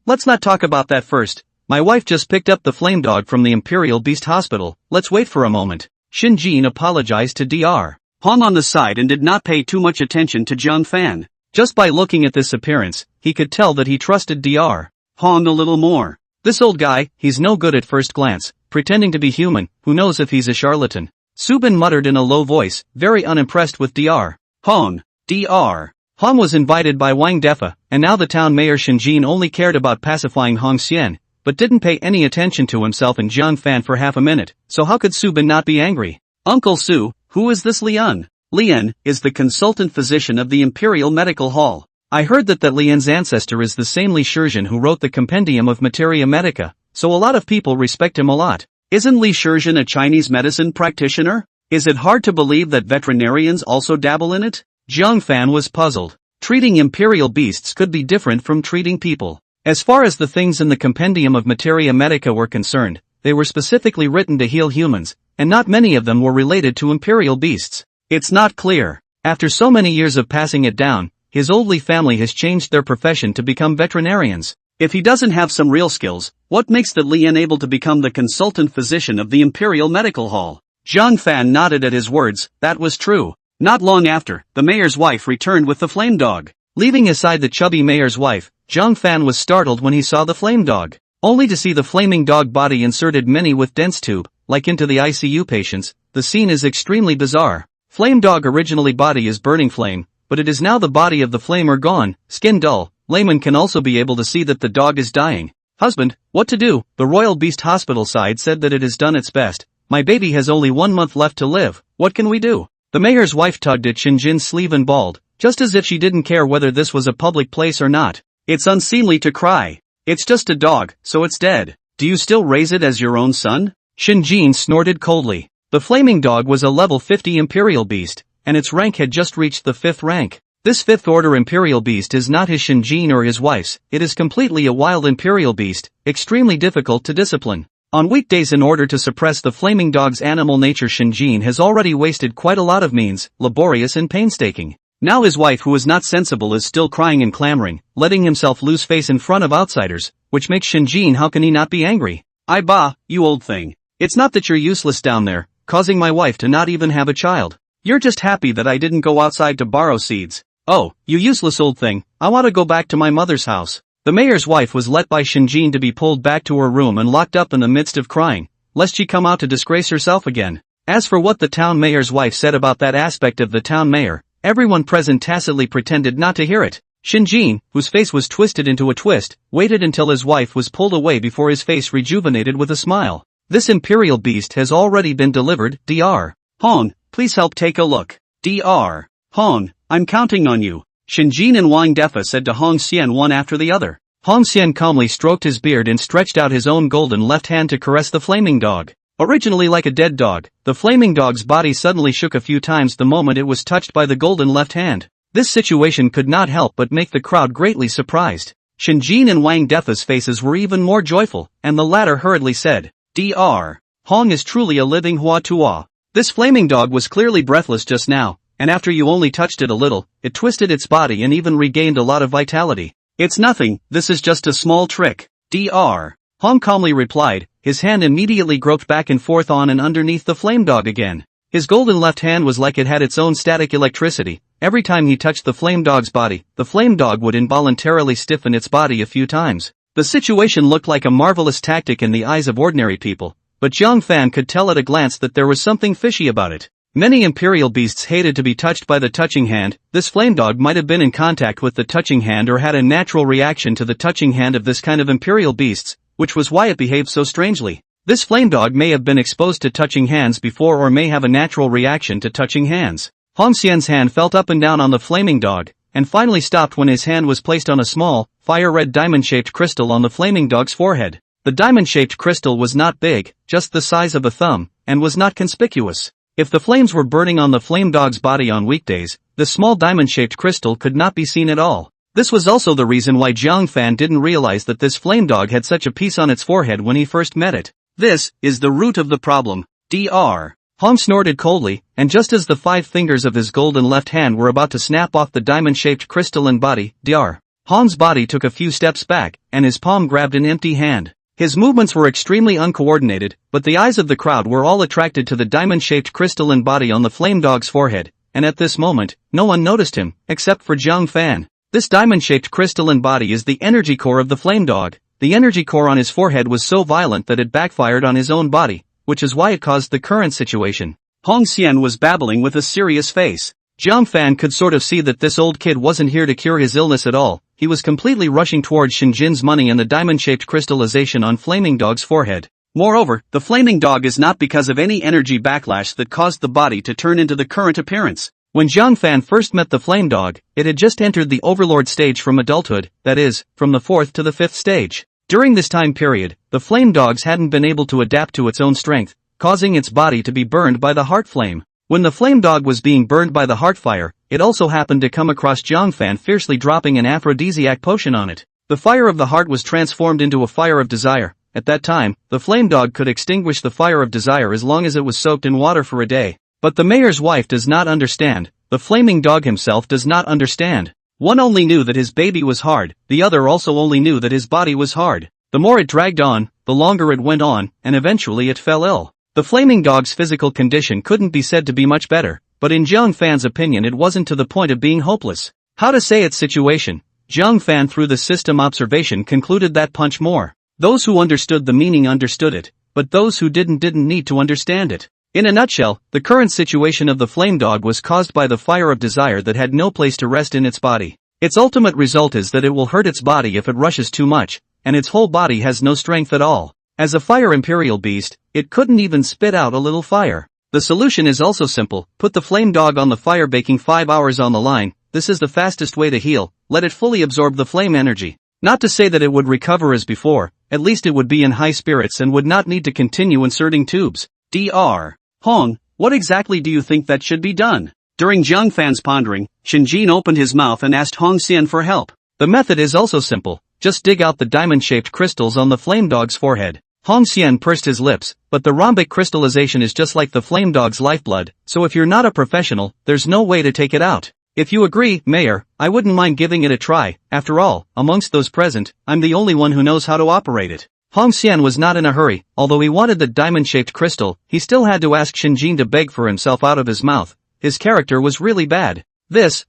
Let's not talk about that first. My wife just picked up the flame dog from the Imperial Beast Hospital. Let's wait for a moment. Shinjin apologized to Dr. Hong on the side and did not pay too much attention to Jiang Fan. Just by looking at this appearance, he could tell that he trusted Dr. Hong a little more. This old guy, he's no good at first glance, pretending to be human, who knows if he's a charlatan. Subin muttered in a low voice, very unimpressed with Dr. Hong. Dr. Hong was invited by Wang Defa, and now the town mayor Shinjin only cared about pacifying Hong Xian, but didn't pay any attention to himself and Jiang Fan for half a minute, so how could Subin not be angry? Uncle Su, who is this Lian? Lian is the consultant physician of the Imperial Medical Hall. I heard that Lian's ancestor is the same Li Shizhen who wrote the Compendium of Materia Medica, so a lot of people respect him a lot. Isn't Li Shizhen a Chinese medicine practitioner? Is it hard to believe that veterinarians also dabble in it? Jiang Fan was puzzled. Treating imperial beasts could be different from treating people. As far as the things in the Compendium of Materia Medica were concerned, they were specifically written to heal humans, and not many of them were related to imperial beasts. It's not clear. After so many years of passing it down, his old Li family has changed their profession to become veterinarians. If he doesn't have some real skills, what makes that Li unable to become the consultant physician of the Imperial Medical Hall? Jiang Fan nodded at his words. That was true. Not long after, the mayor's wife returned with the flame dog. Leaving aside the chubby mayor's wife, Jiang Fan was startled when he saw the flame dog. Only to see the flaming dog body inserted many with dense tube, like into the ICU patients. The scene is extremely bizarre. Flame dog originally body is burning flame, but it is now the body of the flamer gone, skin dull. Layman can also be able to see that the dog is dying. Husband, what to do? The Royal Beast Hospital side said that it has done its best. My baby has only 1 month left to live. What can we do? The mayor's wife tugged at Shinjin's sleeve and bawled, just as if she didn't care whether this was a public place or not. It's unseemly to cry. It's just a dog, so it's dead. Do you still raise it as your own son? Shinjin snorted coldly. The flaming dog was a level 50 imperial beast, and its rank had just reached the 5th rank. This 5th order imperial beast is not his Shinjin or his wife's, it is completely a wild imperial beast, extremely difficult to discipline. On weekdays in order to suppress the flaming dog's animal nature, Shinjin has already wasted quite a lot of means, laborious and painstaking. Now his wife, who is not sensible, is still crying and clamoring, letting himself lose face in front of outsiders, which makes Shinjin, how can he not be angry? You old thing. It's not that you're useless down there, causing my wife to not even have a child. You're just happy that I didn't go outside to borrow seeds. Oh, you useless old thing, I want to go back to my mother's house. The mayor's wife was let by Shinjin to be pulled back to her room and locked up in the midst of crying, lest she come out to disgrace herself again. As for what the town mayor's wife said about that aspect of the town mayor, everyone present tacitly pretended not to hear it. Shinjin, whose face was twisted into a twist, waited until his wife was pulled away before his face rejuvenated with a smile. This imperial beast has already been delivered, Dr. Hong, please help take a look. Dr. Hong, I'm counting on you. Shinjin and Wang Defa said to Hong Xian one after the other. Hong Xian calmly stroked his beard and stretched out his own golden left hand to caress the flaming dog. Originally like a dead dog, the flaming dog's body suddenly shook a few times the moment it was touched by the golden left hand. This situation could not help but make the crowd greatly surprised. Shinjin and Wang Defa's faces were even more joyful, and the latter hurriedly said, Dr. Hong is truly a living Hua Tua. This flaming dog was clearly breathless just now, and after you only touched it a little, it twisted its body and even regained a lot of vitality. It's nothing, this is just a small trick. Dr. Hong calmly replied, his hand immediately groped back and forth on and underneath the flame dog again. His golden left hand was like it had its own static electricity. Every time he touched the flame dog's body, the flame dog would involuntarily stiffen its body a few times. The situation looked like a marvelous tactic in the eyes of ordinary people, but Jiang Fan could tell at a glance that there was something fishy about it. Many imperial beasts hated to be touched by the touching hand. This flame dog might have been in contact with the touching hand or had a natural reaction to the touching hand of this kind of imperial beasts, which was why it behaved so strangely. This flame dog may have been exposed to touching hands before or may have a natural reaction to touching hands. Hong Xian's hand felt up and down on the flaming dog, and finally stopped when his hand was placed on a small, fire-red diamond-shaped crystal on the flaming dog's forehead. The diamond-shaped crystal was not big, just the size of a thumb, and was not conspicuous. If the flames were burning on the flame dog's body on weekdays, the small diamond-shaped crystal could not be seen at all. This was also the reason why Jiang Fan didn't realize that this flame dog had such a piece on its forehead when he first met it. This is the root of the problem. Dr. Hong snorted coldly, and just as the 5 fingers of his golden left hand were about to snap off the diamond-shaped crystalline body, Dr. Hong's body took a few steps back, and his palm grabbed an empty hand. His movements were extremely uncoordinated, but the eyes of the crowd were all attracted to the diamond-shaped crystalline body on the flame dog's forehead, and at this moment, no one noticed him, except for Jiang Fan. This diamond-shaped crystalline body is the energy core of the flame dog. The energy core on his forehead was so violent that it backfired on his own body, which is why it caused the current situation. Hong Xian was babbling with a serious face. Jiang Fan could sort of see that this old kid wasn't here to cure his illness at all. He was completely rushing towards Shinjin's money and the diamond-shaped crystallization on Flaming Dog's forehead. Moreover, the Flaming Dog is not because of any energy backlash that caused the body to turn into the current appearance. When Jiang Fan first met the Flame Dog, it had just entered the Overlord stage from adulthood, that is, from the 4th to the 5th stage. During this time period, the Flame Dogs hadn't been able to adapt to its own strength, causing its body to be burned by the heart flame. When the Flame Dog was being burned by the heart fire, it also happened to come across Jiang Fan fiercely dropping an aphrodisiac potion on it. The fire of the heart was transformed into a fire of desire. At that time, the Flame Dog could extinguish the fire of desire as long as it was soaked in water for a day. But the mayor's wife does not understand. The Flaming Dog himself does not understand. One only knew that his baby was hard, the other also only knew that his body was hard. The more it dragged on, the longer it went on, and eventually it fell ill. The Flaming Dog's physical condition couldn't be said to be much better, but in Jiang Fan's opinion it wasn't to the point of being hopeless. How to say its situation? Jiang Fan through the system observation concluded that punch more. Those who understood the meaning understood it, but those who didn't need to understand it. In a nutshell, the current situation of the Flame Dog was caused by the fire of desire that had no place to rest in its body. Its ultimate result is that it will hurt its body if it rushes too much, and its whole body has no strength at all. As a fire imperial beast, it couldn't even spit out a little fire. The solution is also simple: put the Flame Dog on the fire baking 5 hours on the line. This is the fastest way to heal. Let it fully absorb the flame energy. Not to say that it would recover as before, at least it would be in high spirits and would not need to continue inserting tubes. Dr. Hong, what exactly do you think that should be done? During Jiang Fan's pondering, Shinjin opened his mouth and asked Hong Xian for help. The method is also simple. Just dig out the diamond-shaped crystals on the Flame Dog's forehead. Hong Xian pursed his lips, but the rhombic crystallization is just like the Flame Dog's lifeblood, so if you're not a professional, there's no way to take it out. If you agree, Mayor, I wouldn't mind giving it a try. After all, amongst those present, I'm the only one who knows how to operate it. Hong Xian was not in a hurry. Although he wanted the diamond-shaped crystal, he still had to ask Shinjin to beg for himself out of his mouth. His character was really bad. This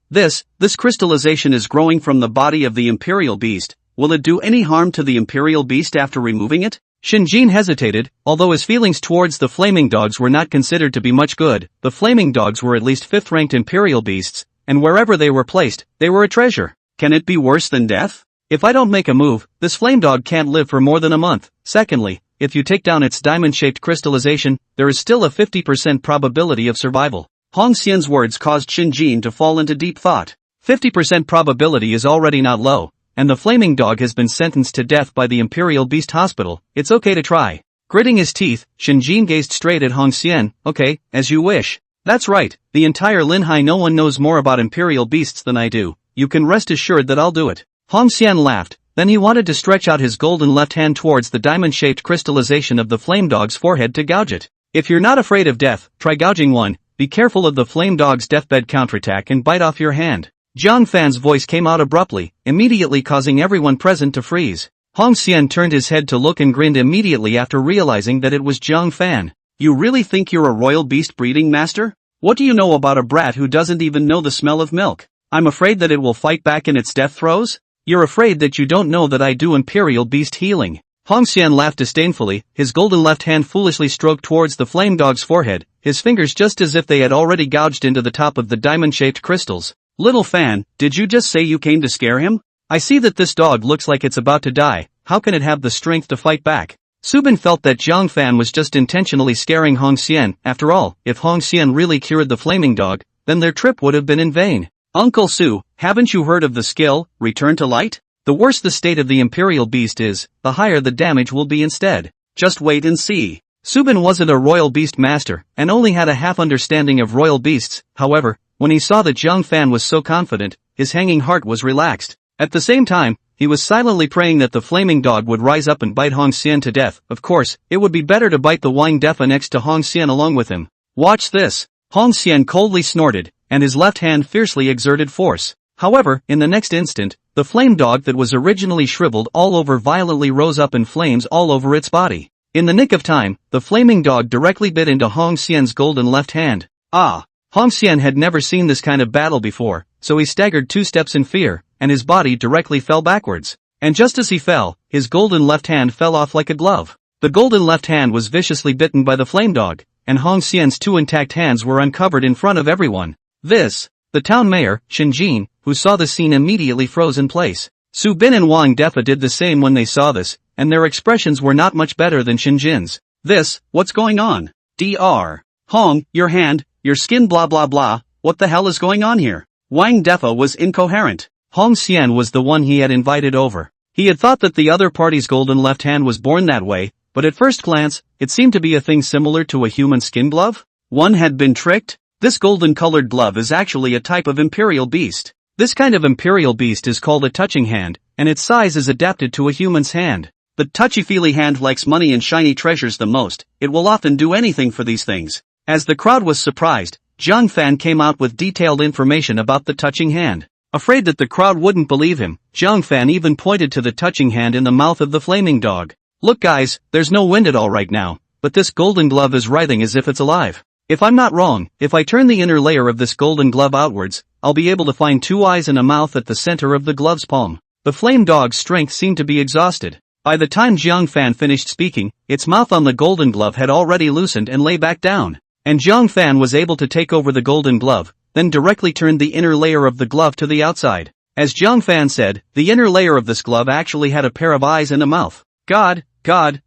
crystallization is growing from the body of the Imperial Beast. Will it do any harm to the Imperial Beast after removing it? Shinjin hesitated. Although his feelings towards the Flaming Dogs were not considered to be much good, the Flaming Dogs were at least 5th-ranked Imperial Beasts, and wherever they were placed, they were a treasure. Can it be worse than death? If I don't make a move, this flame dog can't live for more than a month. Secondly, if you take down its diamond-shaped crystallization, there is still a 50% probability of survival. Hong Xian's words caused Shen Jin to fall into deep thought. 50% probability is already not low, and the flaming dog has been sentenced to death by the Imperial Beast Hospital. It's okay to try. Gritting his teeth, Shen Jin gazed straight at Hong Xian. Okay, as you wish. That's right, the entire Linhai no one knows more about Imperial Beasts than I do. You can rest assured that I'll do it. Hong Xian laughed, then he wanted to stretch out his golden left hand towards the diamond-shaped crystallization of the flame dog's forehead to gouge it. If you're not afraid of death, try gouging one. Be careful of the flame dog's deathbed counterattack and bite off your hand. Jiang Fan's voice came out abruptly, immediately causing everyone present to freeze. Hong Xian turned his head to look and grinned immediately after realizing that it was Jiang Fan. You really think you're a royal beast breeding master? What do you know about a brat who doesn't even know the smell of milk? I'm afraid that it will fight back in its death throes? You're afraid that you don't know that I do Imperial Beast healing. Hong Xian laughed disdainfully, his golden left hand foolishly stroked towards the flame dog's forehead, his fingers just as if they had already gouged into the top of the diamond-shaped crystals. Little Fan, did you just say you came to scare him? I see that this dog looks like it's about to die. How can it have the strength to fight back? Subin felt that Jiang Fan was just intentionally scaring Hong Xian. After all, if Hong Xian really cured the flaming dog, then their trip would have been in vain. Uncle Su, haven't you heard of the skill, Return to Light? The worse the state of the Imperial Beast is, the higher the damage will be instead. Just wait and see. Subin wasn't a royal beast master, and only had a half understanding of royal beasts. However, when he saw that Jiang Fan was so confident, his hanging heart was relaxed. At the same time, he was silently praying that the flaming dog would rise up and bite Hong Xian to death. Of course, it would be better to bite the Wang Defa next to Hong Xian along with him. Watch this. Hong Xian coldly snorted, and his left hand fiercely exerted force. However, in the next instant, the flame dog that was originally shriveled all over violently rose up in flames all over its body. In the nick of time, the flaming dog directly bit into Hong Xian's golden left hand. Ah! Hong Xian had never seen this kind of battle before, so he staggered 2 steps in fear, and his body directly fell backwards. And just as he fell, his golden left hand fell off like a glove. The golden left hand was viciously bitten by the flame dog, and Hong Xian's 2 intact hands were uncovered in front of everyone. The town mayor, Shen Jin, who saw the scene immediately froze in place. Su Bin and Wang Defa did the same when they saw this, and their expressions were not much better than Shen Jin's. What's going on? Dr. Hong, your hand, your skin blah blah blah, what the hell is going on here? Wang Defa was incoherent. Hong Xian was the one he had invited over. He had thought that the other party's golden left hand was born that way, but at first glance, it seemed to be a thing similar to a human skin glove? One had been tricked? This golden-colored glove is actually a type of imperial beast. This kind of imperial beast is called a touching hand, and its size is adapted to a human's hand. The touchy-feely hand likes money and shiny treasures the most. It will often do anything for these things. As the crowd was surprised, Jiang Fan came out with detailed information about the touching hand. Afraid that the crowd wouldn't believe him, Jiang Fan even pointed to the touching hand in the mouth of the flaming dog. Look guys, there's no wind at all right now, but this golden glove is writhing as if it's alive. If I'm not wrong, if I turn the inner layer of this golden glove outwards, I'll be able to find 2 eyes and a mouth at the center of the glove's palm. The flame dog's strength seemed to be exhausted. By the time Jiang Fan finished speaking, its mouth on the golden glove had already loosened and lay back down. And Jiang Fan was able to take over the golden glove, then directly turned the inner layer of the glove to the outside. As Jiang Fan said, the inner layer of this glove actually had a pair of eyes and a mouth. God,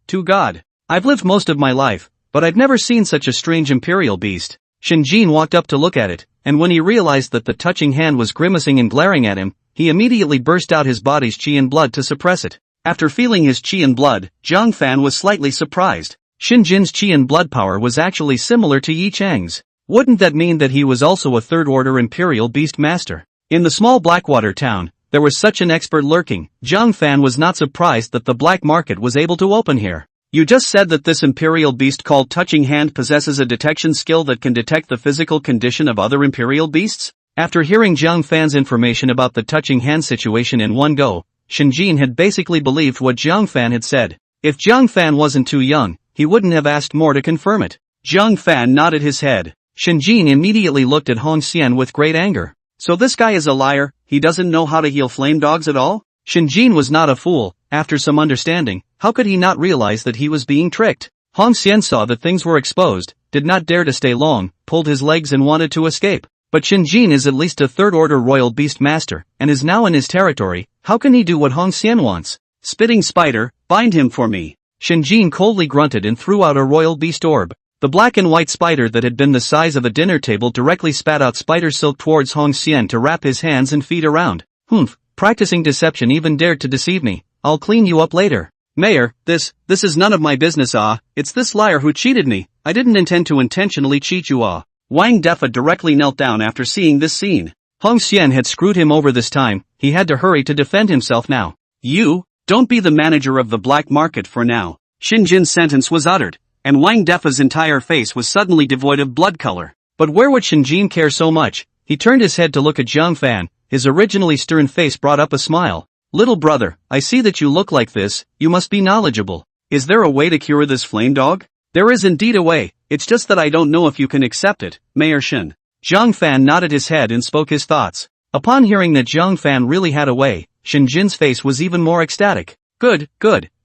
to God. I've lived most of my life, but I've never seen such a strange imperial beast. Shen Jin walked up to look at it, and when he realized that the touching hand was grimacing and glaring at him, he immediately burst out his body's qi and blood to suppress it. After feeling his qi and blood, Jiang Fan was slightly surprised. Shen Jin's qi and blood power was actually similar to Yi Chang's. Wouldn't that mean that he was also a third-order imperial beast master? In the small Blackwater town, there was such an expert lurking. Jiang Fan was not surprised that the black market was able to open here. You just said that this imperial beast called Touching Hand possesses a detection skill that can detect the physical condition of other imperial beasts? After hearing Jiang Fan's information about the Touching Hand situation in one go, Shen Jin had basically believed what Jiang Fan had said. If Jiang Fan wasn't too young, he wouldn't have asked more to confirm it. Jiang Fan nodded his head. Shen Jin immediately looked at Hong Xian with great anger. So this guy is a liar, he doesn't know how to heal flame dogs at all? Shen Jin was not a fool. After some understanding, how could he not realize that he was being tricked? Hong Xian saw that things were exposed, did not dare to stay long, pulled his legs and wanted to escape. But Shinjin is at least a third-order royal beast master, and is now in his territory. How can he do what Hong Xian wants? Spitting spider, bind him for me. Shinjin coldly grunted and threw out a royal beast orb. The black and white spider that had been the size of a dinner table directly spat out spider silk towards Hong Xian to wrap his hands and feet around. Humph, practicing deception even dared to deceive me. I'll clean you up later. Mayor, this is none of my business it's this liar who cheated me. I didn't intend to intentionally cheat you Wang Defa directly knelt down after seeing this scene. Hong Xian had screwed him over this time, he had to hurry to defend himself now. You, don't be the manager of the black market for now. Shinjin's sentence was uttered, and Wang Defa's entire face was suddenly devoid of blood color. But where would Shinjin care so much? He turned his head to look at Jiang Fan, his originally stern face brought up a smile. Little brother, I see that you look like this, you must be knowledgeable. Is there a way to cure this flame dog? There is indeed a way, it's just that I don't know if you can accept it, Mayor Shin. Jiang Fan nodded his head and spoke his thoughts. Upon hearing that Jiang Fan really had a way, Shinjin's face was even more ecstatic. Good,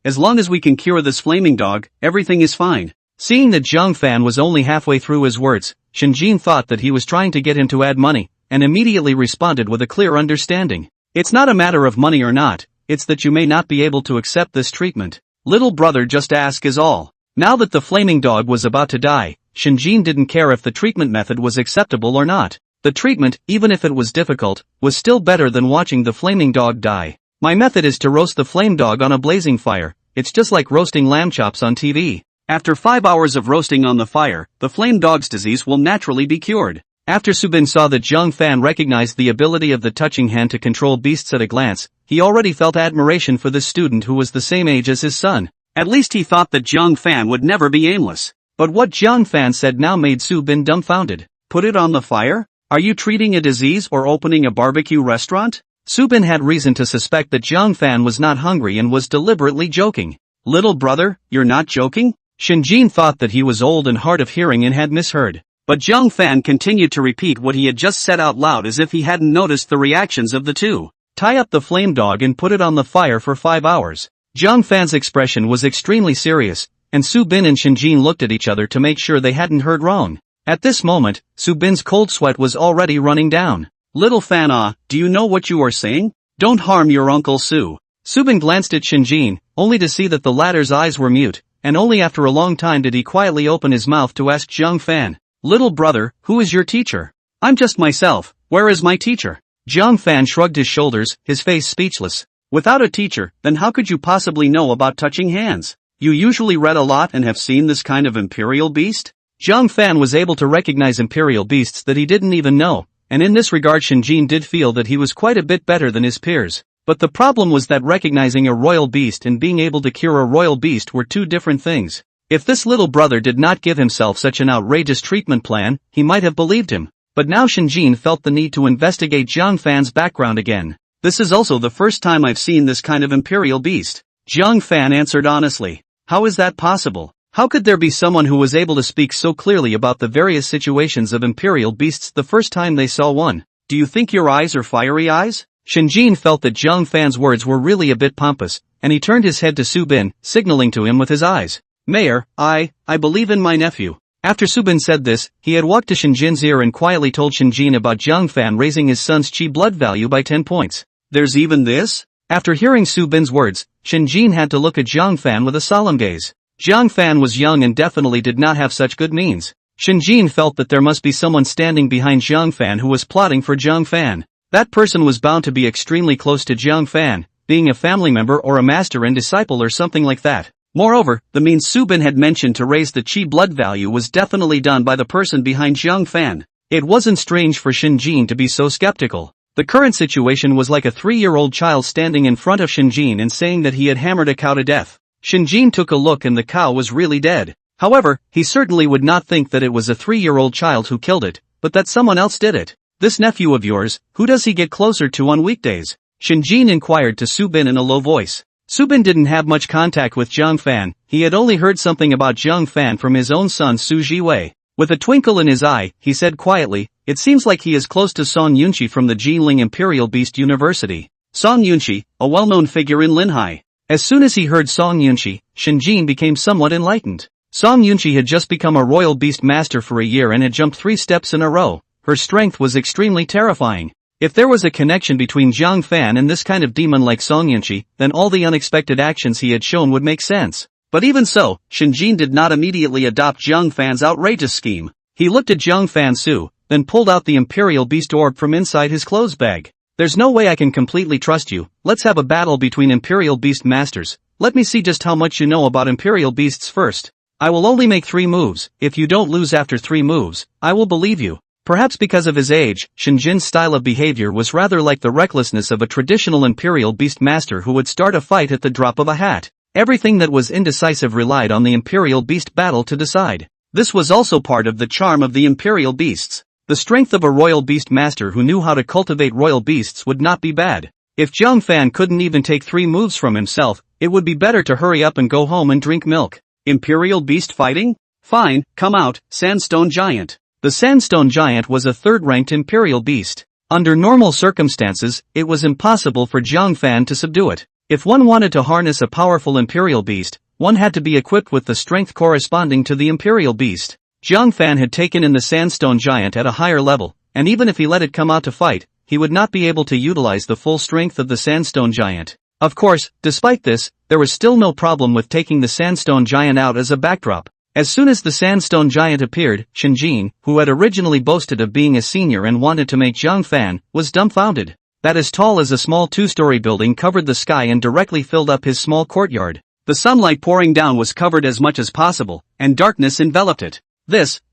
as long as we can cure this flaming dog, everything is fine. Seeing that Jiang Fan was only halfway through his words, Shinjin thought that he was trying to get him to add money, and immediately responded with a clear understanding. It's not a matter of money or not, it's that you may not be able to accept this treatment. Little brother, just ask is all. Now that the flaming dog was about to die, Shinjin didn't care if the treatment method was acceptable or not. The treatment, even if it was difficult, was still better than watching the flaming dog die. My method is to roast the flame dog on a blazing fire. It's just like roasting lamb chops on TV. After 5 hours of roasting on the fire, the flame dog's disease will naturally be cured. After Subin saw that Jiang Fan recognized the ability of the touching hand to control beasts at a glance, he already felt admiration for this student who was the same age as his son. At least he thought that Jiang Fan would never be aimless. But what Jiang Fan said now made Subin dumbfounded. Put it on the fire? Are you treating a disease or opening a barbecue restaurant? Subin had reason to suspect that Jiang Fan was not hungry and was deliberately joking. Little brother, you're not joking? Shinjin thought that he was old and hard of hearing and had misheard. But Jiang Fan continued to repeat what he had just said out loud as if he hadn't noticed the reactions of the two. Tie up the flame dog and put it on the fire for 5 hours. Jiang Fan's expression was extremely serious, and Subin and Shinjin looked at each other to make sure they hadn't heard wrong. At this moment, Subin's cold sweat was already running down. Little Fan, do you know what you are saying? Don't harm your Uncle Su. Subin glanced at Shinjin, only to see that the latter's eyes were mute, and only after a long time did he quietly open his mouth to ask Jiang Fan, Little brother, who is your teacher? I'm just myself, where is my teacher? Jiang Fan shrugged his shoulders, his face speechless. Without a teacher, then how could you possibly know about touching hands? You usually read a lot and have seen this kind of imperial beast? Jiang Fan was able to recognize imperial beasts that he didn't even know, and in this regard Shinjin did feel that he was quite a bit better than his peers. But the problem was that recognizing a royal beast and being able to cure a royal beast were two different things. If this little brother did not give himself such an outrageous treatment plan, he might have believed him. But now Shinjin felt the need to investigate Jiang Fan's background again. This is also the first time I've seen this kind of imperial beast. Jiang Fan answered honestly. How is that possible? How could there be someone who was able to speak so clearly about the various situations of imperial beasts the first time they saw one? Do you think your eyes are fiery eyes? Shinjin felt that Jiang Fan's words were really a bit pompous, and he turned his head to Subin, signaling to him with his eyes. Mayor, I believe in my nephew. After Subin said this, he had walked to Shinjin's ear and quietly told Shinjin about Jiang Fan raising his son's chi blood value by 10 points. There's even this? After hearing Subin's words, Shinjin had to look at Jiang Fan with a solemn gaze. Jiang Fan was young and definitely did not have such good means. Shinjin felt that there must be someone standing behind Jiang Fan who was plotting for Jiang Fan. That person was bound to be extremely close to Jiang Fan, being a family member or a master and disciple or something like that. Moreover, the means Subin had mentioned to raise the chi blood value was definitely done by the person behind Jiang Fan. It wasn't strange for Shinjin to be so skeptical. The current situation was like a 3-year-old child standing in front of Shinjin and saying that he had hammered a cow to death. Shinjin took a look and the cow was really dead. However, he certainly would not think that it was a 3-year-old child who killed it, but that someone else did it. This nephew of yours, who does he get closer to on weekdays? Shinjin inquired to Subin in a low voice. Subin didn't have much contact with Jiang Fan, he had only heard something about Jiang Fan from his own son Su Jiwei. With a twinkle in his eye, he said quietly, it seems like he is close to Song Yunqi from the Jinling Imperial Beast University. Song Yunqi, a well-known figure in Linhai. As soon as he heard Song Yunqi, Shinjin became somewhat enlightened. Song Yunqi had just become a royal beast master for a year and had jumped 3 steps in a row. her strength was extremely terrifying. If there was a connection between Jiang Fan and this kind of demon like Song Yunqi, then all the unexpected actions he had shown would make sense. But even so, Shinjin did not immediately adopt Jiang Fan's outrageous scheme. He looked at Jiang Fan Su, then pulled out the Imperial Beast Orb from inside his clothes bag. There's no way I can completely trust you. Let's have a battle between Imperial Beast Masters. Let me see just how much you know about Imperial Beasts first. I will only make 3 moves. If you don't lose after 3 moves, I will believe you. Perhaps because of his age, Shinjin's style of behavior was rather like the recklessness of a traditional Imperial Beast Master who would start a fight at the drop of a hat. Everything that was indecisive relied on the Imperial Beast battle to decide. This was also part of the charm of the Imperial Beasts. The strength of a royal beast master who knew how to cultivate royal beasts would not be bad. If Jiang Fan couldn't even take 3 moves from himself, it would be better to hurry up and go home and drink milk. Imperial Beast fighting? Fine, come out, Sandstone Giant. The Sandstone Giant was a 3rd-ranked Imperial Beast. Under normal circumstances, it was impossible for Jiang Fan to subdue it. If one wanted to harness a powerful Imperial Beast, one had to be equipped with the strength corresponding to the Imperial Beast. Jiang Fan had taken in the Sandstone Giant at a higher level, and even if he let it come out to fight, he would not be able to utilize the full strength of the Sandstone Giant. Of course, despite this, there was still no problem with taking the Sandstone Giant out as a backdrop. As soon as the Sandstone Giant appeared, Shinjin, who had originally boasted of being a senior and wanted to make Jiang Fan, was dumbfounded. That as tall as a small 2-story building covered the sky and directly filled up his small courtyard. The sunlight pouring down was covered as much as possible, and darkness enveloped it.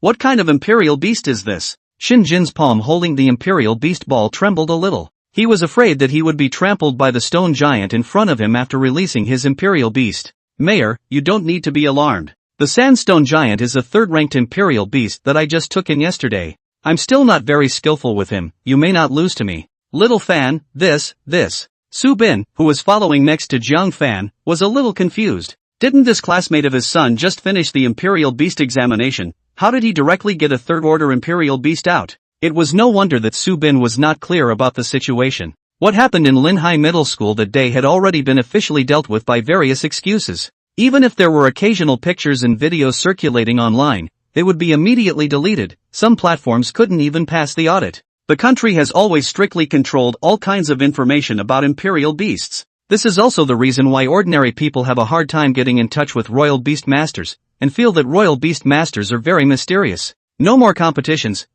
What kind of Imperial Beast is this? Shinjin's palm holding the Imperial Beast ball trembled a little. He was afraid that he would be trampled by the stone giant in front of him after releasing his Imperial Beast. Mayor, you don't need to be alarmed. The Sandstone Giant is a 3rd-ranked Imperial Beast that I just took in yesterday. I'm still not very skillful with him, you may not lose to me. Little Fan, this. Su Bin, who was following next to Jiang Fan, was a little confused. Didn't this classmate of his son just finish the Imperial Beast examination? How did he directly get a 3rd-order Imperial Beast out? It was no wonder that Su Bin was not clear about the situation. What happened in Linhai Middle School that day had already been officially dealt with by various excuses. Even if there were occasional pictures and videos circulating online, they would be immediately deleted. Some platforms couldn't even pass the audit. The country has always strictly controlled all kinds of information about Imperial Beasts. This is also the reason why ordinary people have a hard time getting in touch with Royal Beast Masters, and feel that Royal Beast Masters are very mysterious. No more competitions,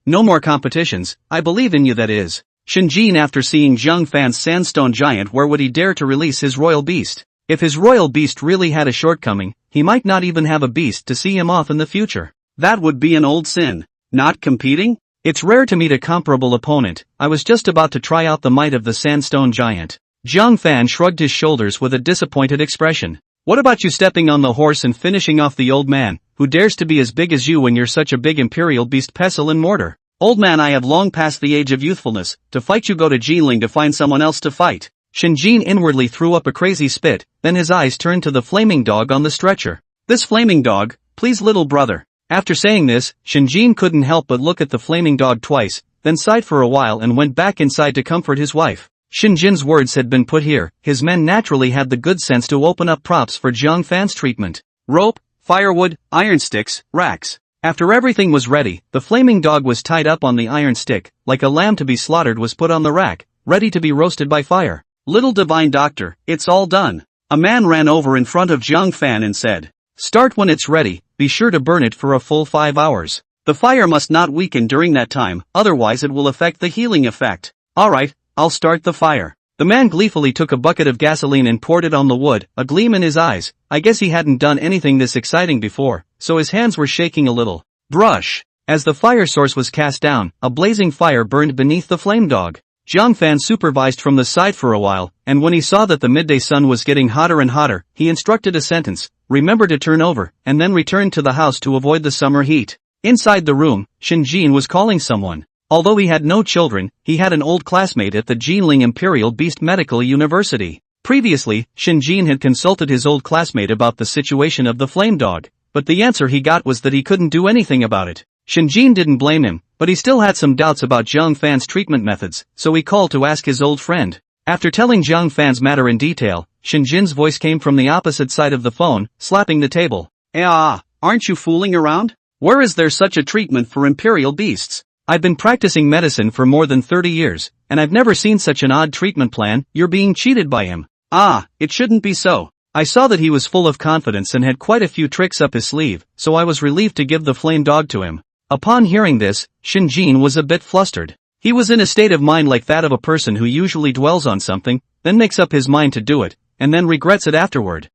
I believe in you that is. Shinjin after seeing Jiang Fan's Sandstone Giant, where would he dare to release his Royal Beast? If his Royal Beast really had a shortcoming, he might not even have a beast to see him off in the future. That would be an old sin. Not competing? It's rare to meet a comparable opponent. I was just about to try out the might of the Sandstone Giant. Jiang Fan shrugged his shoulders with a disappointed expression. What about you stepping on the horse and finishing off the old man, who dares to be as big as you when you're such a big Imperial Beast pestle and mortar? Old man, I have long passed the age of youthfulness. To fight you go to Jinling to find someone else to fight. Shinjin inwardly threw up a crazy spit, then his eyes turned to the flaming dog on the stretcher. This flaming dog, please little brother. After saying this, Shinjin couldn't help but look at the flaming dog twice, then sighed for a while and went back inside to comfort his wife. Shinjin's words had been put here. His men naturally had the good sense to open up props for Jiang Fan's treatment. Rope, firewood, iron sticks, racks. After everything was ready, the flaming dog was tied up on the iron stick, like a lamb to be slaughtered was put on the rack, ready to be roasted by fire. Little divine doctor, it's all done. A man ran over in front of Jiang Fan and said, start when it's ready, be sure to burn it for a full 5 hours. The fire must not weaken during that time, otherwise it will affect the healing effect. Alright, I'll start the fire. The man gleefully took a bucket of gasoline and poured it on the wood, a gleam in his eyes. I guess he hadn't done anything this exciting before, so his hands were shaking a little. Brush! As the fire source was cast down, a blazing fire burned beneath the flame dog. Jiang Fan supervised from the side for a while, and when he saw that the midday sun was getting hotter and hotter, he instructed a sentence, remember to turn over, and then returned to the house to avoid the summer heat. Inside the room, Shinjin was calling someone. Although he had no children, he had an old classmate at the Jinling Imperial Beast Medical University. Previously, Shinjin had consulted his old classmate about the situation of the flame dog, but the answer he got was that he couldn't do anything about it. Shinjin didn't blame him, but he still had some doubts about Jiang Fan's treatment methods, so he called to ask his old friend. After telling Jiang Fan's matter in detail, Shinjin's voice came from the opposite side of the phone, slapping the table. Aren't you fooling around? Where is there such a treatment for Imperial Beasts? I've been practicing medicine for more than 30 years, and I've never seen such an odd treatment plan. You're being cheated by him. Ah, it shouldn't be so. I saw that he was full of confidence and had quite a few tricks up his sleeve, so I was relieved to give the flame dog to him. Upon hearing this, Shinjin was a bit flustered. He was in a state of mind like that of a person who usually dwells on something, then makes up his mind to do it, and then regrets it afterward.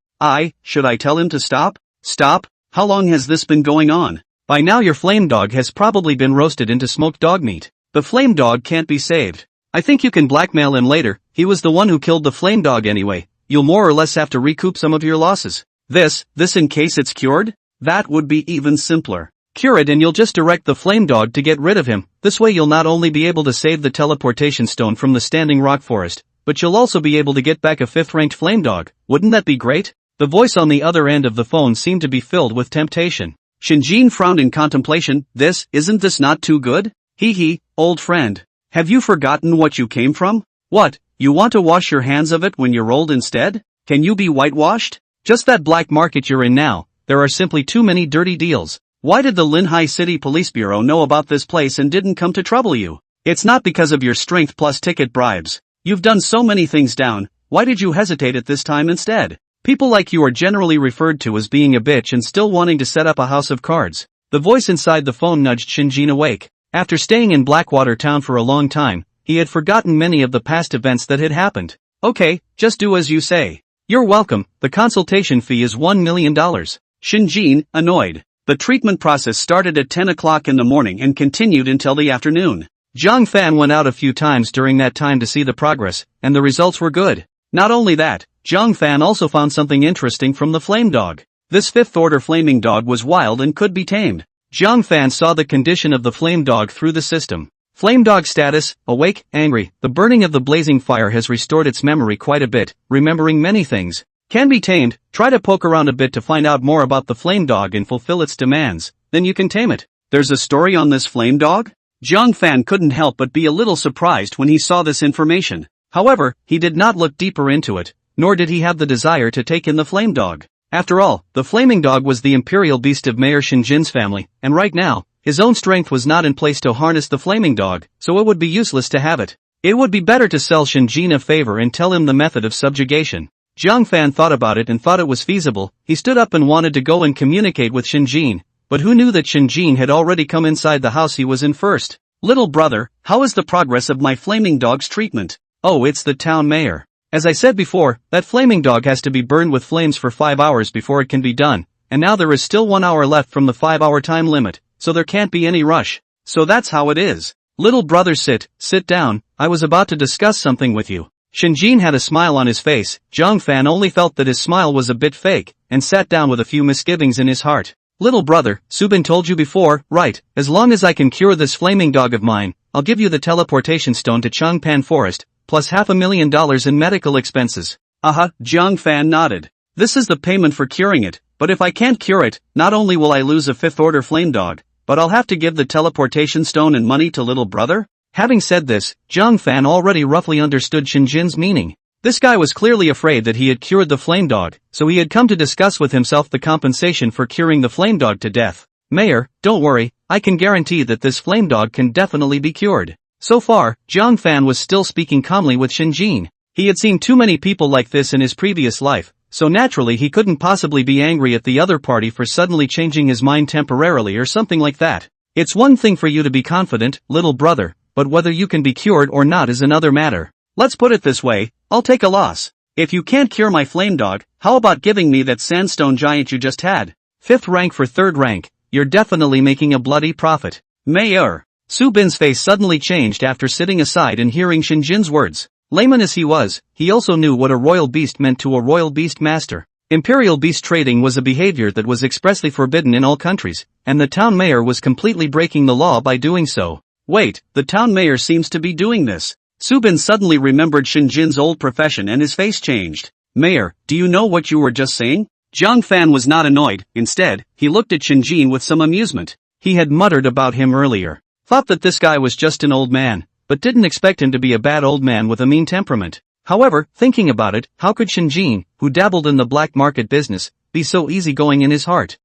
Should I tell him to stop? Stop? How long has this been going on? By now your flame dog has probably been roasted into smoked dog meat. The flame dog can't be saved. I think you can blackmail him later. He was the one who killed the flame dog anyway. You'll more or less have to recoup some of your losses. This in case it's cured? That would be even simpler. Cure it and you'll just direct the flame dog to get rid of him. This way you'll not only be able to save the teleportation stone from the standing rock forest, but you'll also be able to get back a 5th-ranked flame dog. Wouldn't that be great? The voice on the other end of the phone seemed to be filled with temptation. Shinjin frowned in contemplation. Isn't this not too good? Hee, old friend. Have you forgotten what you came from? What, you want to wash your hands of it when you're old instead? Can you be whitewashed? Just that black market you're in now, there are simply too many dirty deals. Why did the Linhai City Police Bureau know about this place and didn't come to trouble you? It's not because of your strength plus ticket bribes. You've done so many things down, why did you hesitate at this time instead? People like you are generally referred to as being a bitch and still wanting to set up a house of cards. The voice inside the phone nudged Shinjin awake. After staying in Blackwater Town for a long time, he had forgotten many of the past events that had happened. Okay, just do as you say. You're welcome, the consultation fee is $1 million. Shinjin, annoyed. The treatment process started at 10 o'clock in the morning and continued until the afternoon. Jiang Fan went out a few times during that time to see the progress, and the results were good. Not only that, Jiang Fan also found something interesting from the flame dog. This 5th-order flaming dog was wild and could be tamed. Jiang Fan saw the condition of the flame dog through the system. Flame dog status, awake, angry. The burning of the blazing fire has restored its memory quite a bit, remembering many things. Can be tamed. Try to poke around a bit to find out more about the flame dog and fulfill its demands, then you can tame it. There's a story on this flame dog? Jiang Fan couldn't help but be a little surprised when he saw this information. However, he did not look deeper into it, nor did he have the desire to take in the flame dog. After all, the flaming dog was the imperial beast of Mayor Shinjin's family, and right now, his own strength was not in place to harness the flaming dog, so it would be useless to have it. It would be better to sell Shinjin a favor and tell him the method of subjugation. Jiang Fan thought about it and thought it was feasible. He stood up and wanted to go and communicate with Shinjin, but who knew that Shinjin had already come inside the house he was in first? Little brother, how is the progress of my flaming dog's treatment? Oh, it's the town mayor. As I said before, that flaming dog has to be burned with flames for 5 hours before it can be done, and now there is still 1 hour left from the 5-hour time limit, so there can't be any rush. So that's how it is. Little brother, sit down, I was about to discuss something with you. Shinjin had a smile on his face. Jiang Fan only felt that his smile was a bit fake, and sat down with a few misgivings in his heart. Little brother, Subin told you before, right? As long as I can cure this flaming dog of mine, I'll give you the teleportation stone to Changpan Forest, plus $500,000 in medical expenses. Jiang Fan nodded. This is the payment for curing it, but if I can't cure it, not only will I lose a 5th-order flame dog, but I'll have to give the teleportation stone and money to little brother? Having said this, Jiang Fan already roughly understood Shinjin's meaning. This guy was clearly afraid that he had cured the flame dog, so he had come to discuss with himself the compensation for curing the flame dog to death. Mayor, don't worry, I can guarantee that this flame dog can definitely be cured. So far, Jiang Fan was still speaking calmly with Shinjin. He had seen too many people like this in his previous life, so naturally he couldn't possibly be angry at the other party for suddenly changing his mind temporarily or something like that. It's one thing for you to be confident, little brother, but whether you can be cured or not is another matter. Let's put it this way, I'll take a loss. If you can't cure my flame dog, how about giving me that sandstone giant you just had? 5th rank for 3rd rank, you're definitely making a bloody profit. Mayor. Su Bin's face suddenly changed after sitting aside and hearing Shinjin's words. Layman as he was, he also knew what a royal beast meant to a royal beast master. Imperial beast trading was a behavior that was expressly forbidden in all countries, and the town mayor was completely breaking the law by doing so. Wait, the town mayor seems to be doing this. Su Bin suddenly remembered Shinjin's old profession and his face changed. Mayor, do you know what you were just saying? Jiang Fan was not annoyed, instead, he looked at Shinjin with some amusement. He had muttered about him earlier. Thought that this guy was just an old man, but didn't expect him to be a bad old man with a mean temperament. However, thinking about it, how could Shinjin, who dabbled in the black market business, be so easygoing in his heart?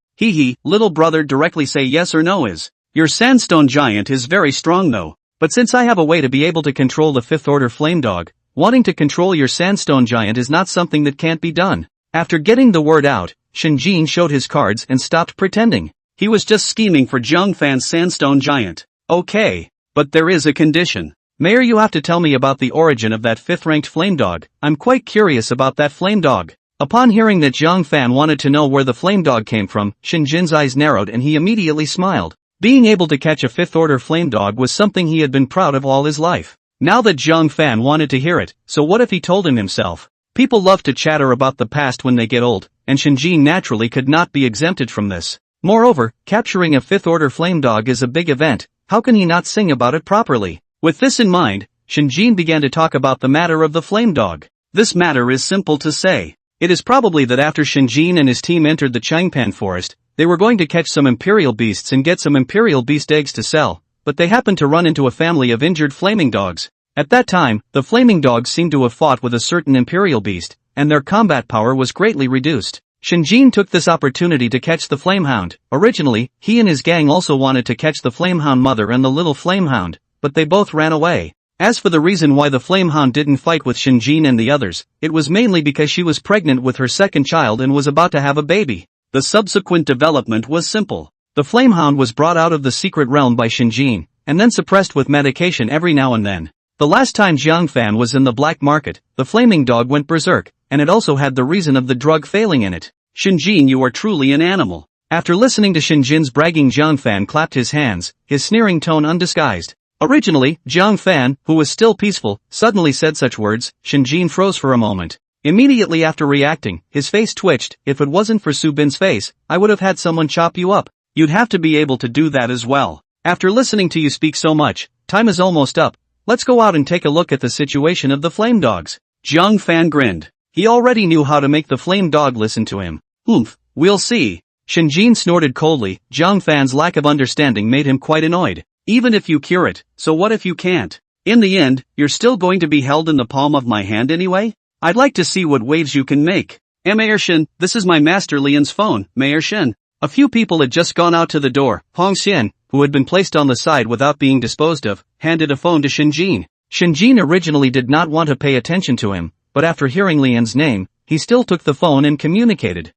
Little brother directly say yes or no is. Your sandstone giant is very strong though. But since I have a way to be able to control the 5th order flame dog, wanting to control your sandstone giant is not something that can't be done. After getting the word out, Shinjin showed his cards and stopped pretending. He was just scheming for Jiang Fan's sandstone giant. Okay. But there is a condition. Mayor, you have to tell me about the origin of that 5th-ranked flame dog. I'm quite curious about that flame dog. Upon hearing that Jiang Fan wanted to know where the flame dog came from, Shinjin's eyes narrowed and he immediately smiled. Being able to catch a 5th order flame dog was something he had been proud of all his life. Now that Jiang Fan wanted to hear it, so what if he told him himself? People love to chatter about the past when they get old, and Shinjin naturally could not be exempted from this. Moreover, capturing a 5th order flame dog is a big event. How can he not sing about it properly? With this in mind, Shinjin began to talk about the matter of the flame dog. This matter is simple to say. It is probably that after Shinjin and his team entered the Changpan forest, they were going to catch some imperial beasts and get some imperial beast eggs to sell, but they happened to run into a family of injured flaming dogs. At that time, the flaming dogs seemed to have fought with a certain imperial beast, and their combat power was greatly reduced. Shinjin took this opportunity to catch the flamehound. Originally, he and his gang also wanted to catch the flamehound mother and the little flamehound, but they both ran away. As for the reason why the flamehound didn't fight with Shinjin and the others, it was mainly because she was pregnant with her second child and was about to have a baby. The subsequent development was simple. The flamehound was brought out of the secret realm by Shinjin, and then suppressed with medication every now and then. The last time Jiang Fan was in the black market, the flaming dog went berserk, and it also had the reason of the drug failing in it. Shinjin, you are truly an animal. After listening to Shinjin's bragging, Jiang Fan clapped his hands, his sneering tone undisguised. Originally, Jiang Fan, who was still peaceful, suddenly said such words. Shinjin froze for a moment. Immediately after reacting, his face twitched. If it wasn't for Su Bin's face, I would have had someone chop you up. You'd have to be able to do that as well. After listening to you speak so much, time is almost up. Let's go out and take a look at the situation of the flame dogs. Jiang Fan grinned. He already knew how to make the flame dog listen to him. Oomph, we'll see. Shinjin snorted coldly. Jiang Fan's lack of understanding made him quite annoyed. Even if you cure it, so what if you can't? In the end, you're still going to be held in the palm of my hand anyway? I'd like to see what waves you can make. Mayor Shen, this is my master Lian's phone, Mayor Shen. A few people had just gone out to the door. Hong Xian, who had been placed on the side without being disposed of, handed a phone to Shinjin. Shinjin originally did not want to pay attention to him, but after hearing Lian's name, he still took the phone and communicated.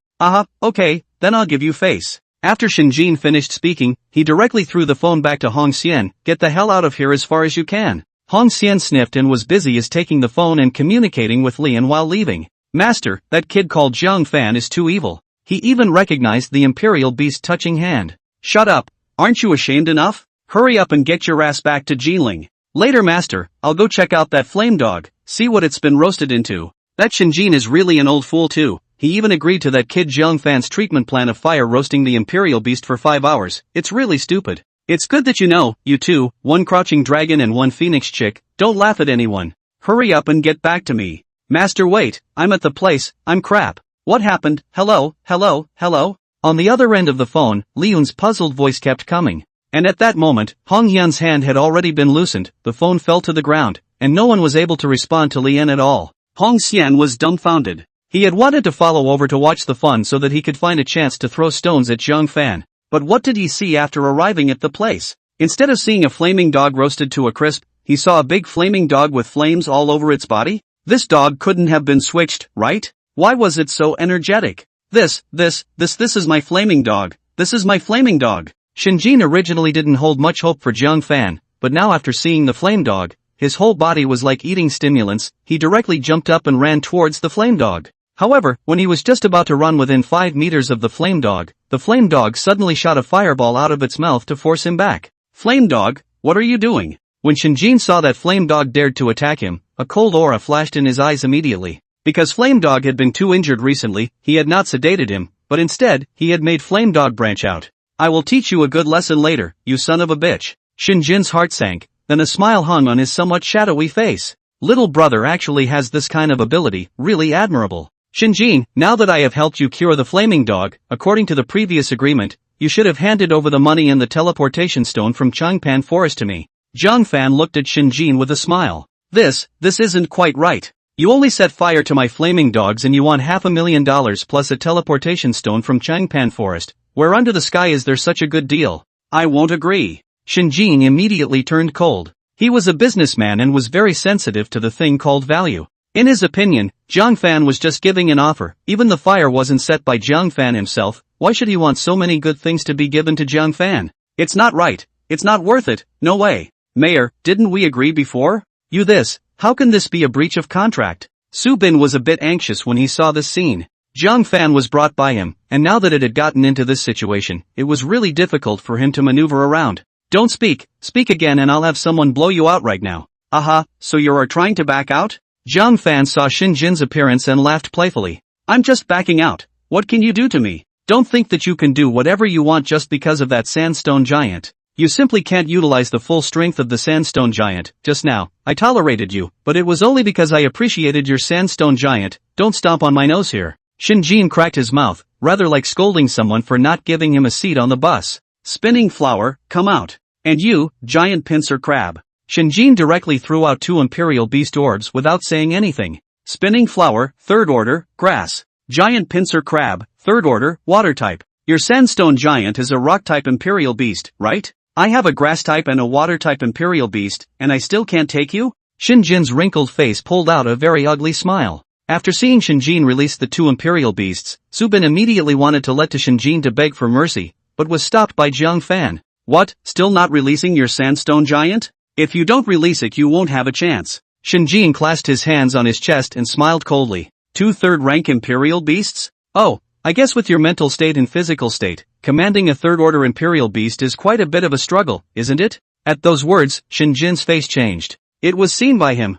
Okay, then I'll give you face. After Shinjin finished speaking, he directly threw the phone back to Hong Xian. Get the hell out of here as far as you can. Hong Xian sniffed and was busy as taking the phone and communicating with Lian while leaving. Master, that kid called Jiang Fan is too evil. He even recognized the imperial beast touching hand. Shut up. Aren't you ashamed enough? Hurry up and get your ass back to Jiling. Later, master, I'll go check out that flame dog, see what it's been roasted into. That Shinjin is really an old fool too. He even agreed to that kid Jiang Fan's treatment plan of fire roasting the imperial beast for 5 hours. It's really stupid. It's good that you know, you two, one crouching dragon and one phoenix chick, don't laugh at anyone. Hurry up and get back to me. Master, wait, I'm at the place. I'm crap. What happened? Hello? On the other end of the phone, Liun's puzzled voice kept coming. And at that moment, Hong Yan's hand had already been loosened, the phone fell to the ground, and no one was able to respond to Lian at all. Hong Xian was dumbfounded. He had wanted to follow over to watch the fun so that he could find a chance to throw stones at Jiang Fan. But what did he see after arriving at the place? Instead of seeing a flaming dog roasted to a crisp, he saw a big flaming dog with flames all over its body? This dog couldn't have been switched, right? Why was it so energetic? This is my flaming dog. This is my flaming dog. Shinjin originally didn't hold much hope for Jiang Fan, but now after seeing the flame dog, his whole body was like eating stimulants. He directly jumped up and ran towards the flame dog. However, when he was just about to run within 5 meters of the flame dog suddenly shot a fireball out of its mouth to force him back. Flame dog, what are you doing? When Shinjin saw that flame dog dared to attack him, a cold aura flashed in his eyes immediately. Because flame dog had been too injured recently, he had not sedated him, but instead, he had made flame dog branch out. I will teach you a good lesson later, you son of a bitch. Shinjin's heart sank, then a smile hung on his somewhat shadowy face. Little brother actually has this kind of ability, really admirable. Shinjin, now that I have helped you cure the flaming dog, according to the previous agreement, you should have handed over the money and the teleportation stone from Changpan Forest to me. Jiang Fan looked at Shinjin with a smile. This isn't quite right. You only set fire to my flaming dogs and you want $500,000 plus a teleportation stone from Changpan Forest. Where under the sky is there such a good deal? I won't agree. Shinjin immediately turned cold. He was a businessman and was very sensitive to the thing called value. In his opinion, Jiang Fan was just giving an offer. Even the fire wasn't set by Jiang Fan himself. Why should he want so many good things to be given to Jiang Fan? It's not right. It's not worth it. No way. Mayor, didn't we agree before? How can this be a breach of contract? Su Bin was a bit anxious when he saw this scene. Jiang Fan was brought by him, and now that it had gotten into this situation, it was really difficult for him to maneuver around. Don't speak again and I'll have someone blow you out right now. Aha, so you are trying to back out? Jiang Fan saw Shinjin's appearance and laughed playfully. I'm just backing out. What can you do to me? Don't think that you can do whatever you want just because of that sandstone giant. You simply can't utilize the full strength of the sandstone giant. Just now, I tolerated you, but it was only because I appreciated your sandstone giant. Don't stomp on my nose here. Shinjin cracked his mouth, rather like scolding someone for not giving him a seat on the bus. Spinning flower, come out. And you, giant pincer crab. Shinjin directly threw out 2 imperial beast orbs without saying anything. Spinning flower, 3rd order, grass. Giant pincer crab, 3rd order, water type. Your sandstone giant is a rock type imperial beast, right? I have a grass type and a water type imperial beast, and I still can't take you? Shinjin's wrinkled face pulled out a very ugly smile. After seeing Shinjin release the 2 imperial beasts, Su Bin immediately wanted to let to Shinjin to beg for mercy, but was stopped by Jiang Fan. What, still not releasing your sandstone giant? If you don't release it you won't have a chance. Shinjin clasped his hands on his chest and smiled coldly. 2 third-rank imperial beasts? Oh, I guess with your mental state and physical state, commanding a 3rd-order imperial beast is quite a bit of a struggle, isn't it? At those words, Shinjin's face changed. It was seen by him.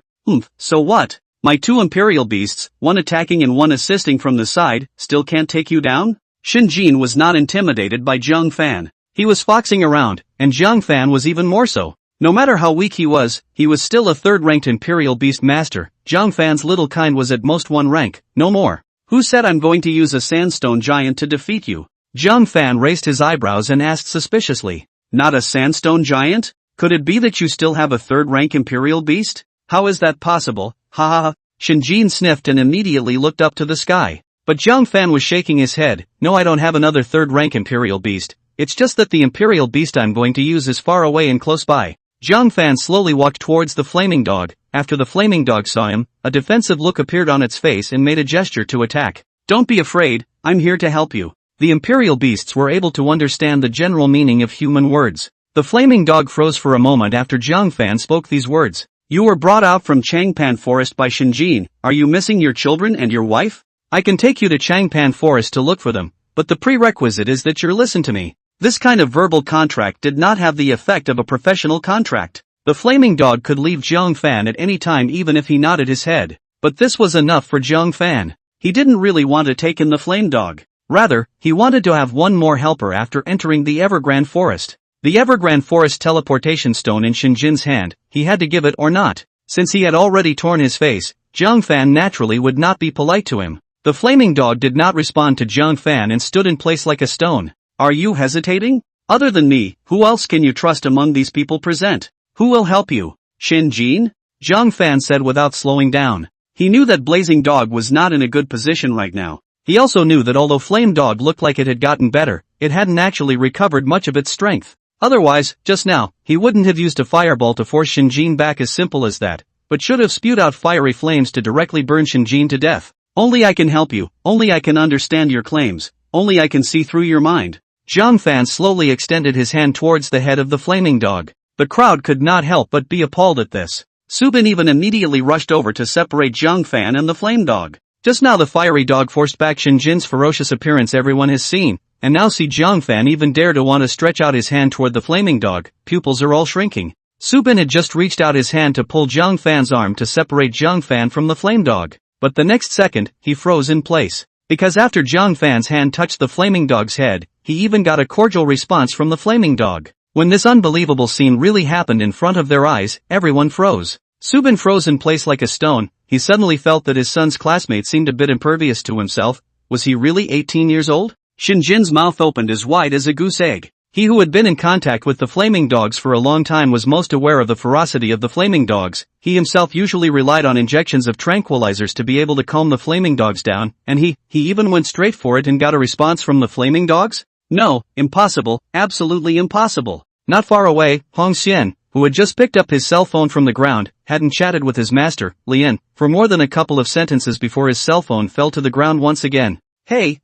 So what? My 2 imperial beasts, one attacking and one assisting from the side, still can't take you down? Shinjin was not intimidated by Jiang Fan. He was foxing around, and Jiang Fan was even more so. No matter how weak he was still a 3rd-ranked imperial beast master. Jiang Fan's little kind was at most 1 rank, no more. Who said I'm going to use a sandstone giant to defeat you? Jiang Fan raised his eyebrows and asked suspiciously. Not a sandstone giant? Could it be that you still have a 3rd-rank imperial beast? How is that possible? Ha ha ha. Shinjin sniffed and immediately looked up to the sky. But Jiang Fan was shaking his head. No, I don't have another 3rd-rank imperial beast. It's just that the imperial beast I'm going to use is far away and close by. Jiang Fan slowly walked towards the flaming dog. After the flaming dog saw him, a defensive look appeared on its face and made a gesture to attack. Don't be afraid, I'm here to help you. The imperial beasts were able to understand the general meaning of human words. The flaming dog froze for a moment after Jiang Fan spoke these words. You were brought out from Changpan Forest by Shinjin. Are you missing your children and your wife? I can take you to Changpan Forest to look for them, but the prerequisite is that you listen to me. This kind of verbal contract did not have the effect of a professional contract. The flaming dog could leave Jiang Fan at any time even if he nodded his head. But this was enough for Jiang Fan. He didn't really want to take in the flame dog. Rather, he wanted to have one more helper after entering the Evergrande Forest. The Evergrande Forest teleportation stone in Shinjin's hand, he had to give it or not. Since he had already torn his face, Jiang Fan naturally would not be polite to him. The flaming dog did not respond to Jiang Fan and stood in place like a stone. Are you hesitating? Other than me, who else can you trust among these people present? Who will help you? Shinjin? Jiang Fan said without slowing down. He knew that Blazing Dog was not in a good position right now. He also knew that although Flame Dog looked like it had gotten better, it hadn't actually recovered much of its strength. Otherwise, just now, he wouldn't have used a fireball to force Shinjin back as simple as that, but should have spewed out fiery flames to directly burn Shinjin to death. Only I can help you, only I can understand your claims, only I can see through your mind. Jiang Fan slowly extended his hand towards the head of the flaming dog. The crowd could not help but be appalled at this. Su Bin even immediately rushed over to separate Jiang Fan and the flame dog. Just now the fiery dog forced back Shinjin's ferocious appearance everyone has seen, and now see Jiang Fan even dare to want to stretch out his hand toward the flaming dog. Pupils are all shrinking. Su Bin had just reached out his hand to pull Jiang Fan's arm to separate Jiang Fan from the flame dog, but the next second, he froze in place. Because after Jiang Fan's hand touched the flaming dog's head, he even got a cordial response from the flaming dog. When this unbelievable scene really happened in front of their eyes, everyone froze. Su Bin froze in place like a stone. He suddenly felt that his son's classmate seemed a bit impervious to himself. Was he really 18 years old? Shinjin's mouth opened as wide as a goose egg. He who had been in contact with the flaming dogs for a long time was most aware of the ferocity of the flaming dogs. He himself usually relied on injections of tranquilizers to be able to calm the flaming dogs down, and he even went straight for it and got a response from the flaming dogs? No, impossible, absolutely impossible. Not far away, Hong Xian, who had just picked up his cell phone from the ground, hadn't chatted with his master, Lian, for more than a couple of sentences before his cell phone fell to the ground once again. Hey,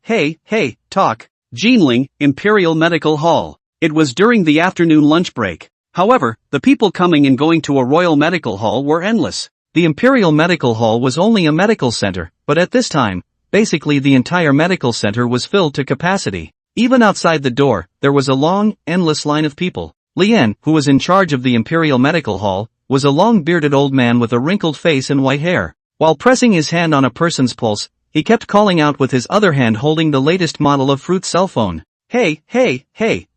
talk. Jinling, Imperial Medical Hall. It was during the afternoon lunch break. However, the people coming and going to a Royal Medical Hall were endless. The Imperial Medical Hall was only a medical center, but at this time, basically the entire medical center was filled to capacity. Even outside the door, there was a long, endless line of people. Lian, who was in charge of the Imperial Medical Hall, was a long-bearded old man with a wrinkled face and white hair. While pressing his hand on a person's pulse, he kept calling out with his other hand holding the latest model of fruit cell phone. Hey,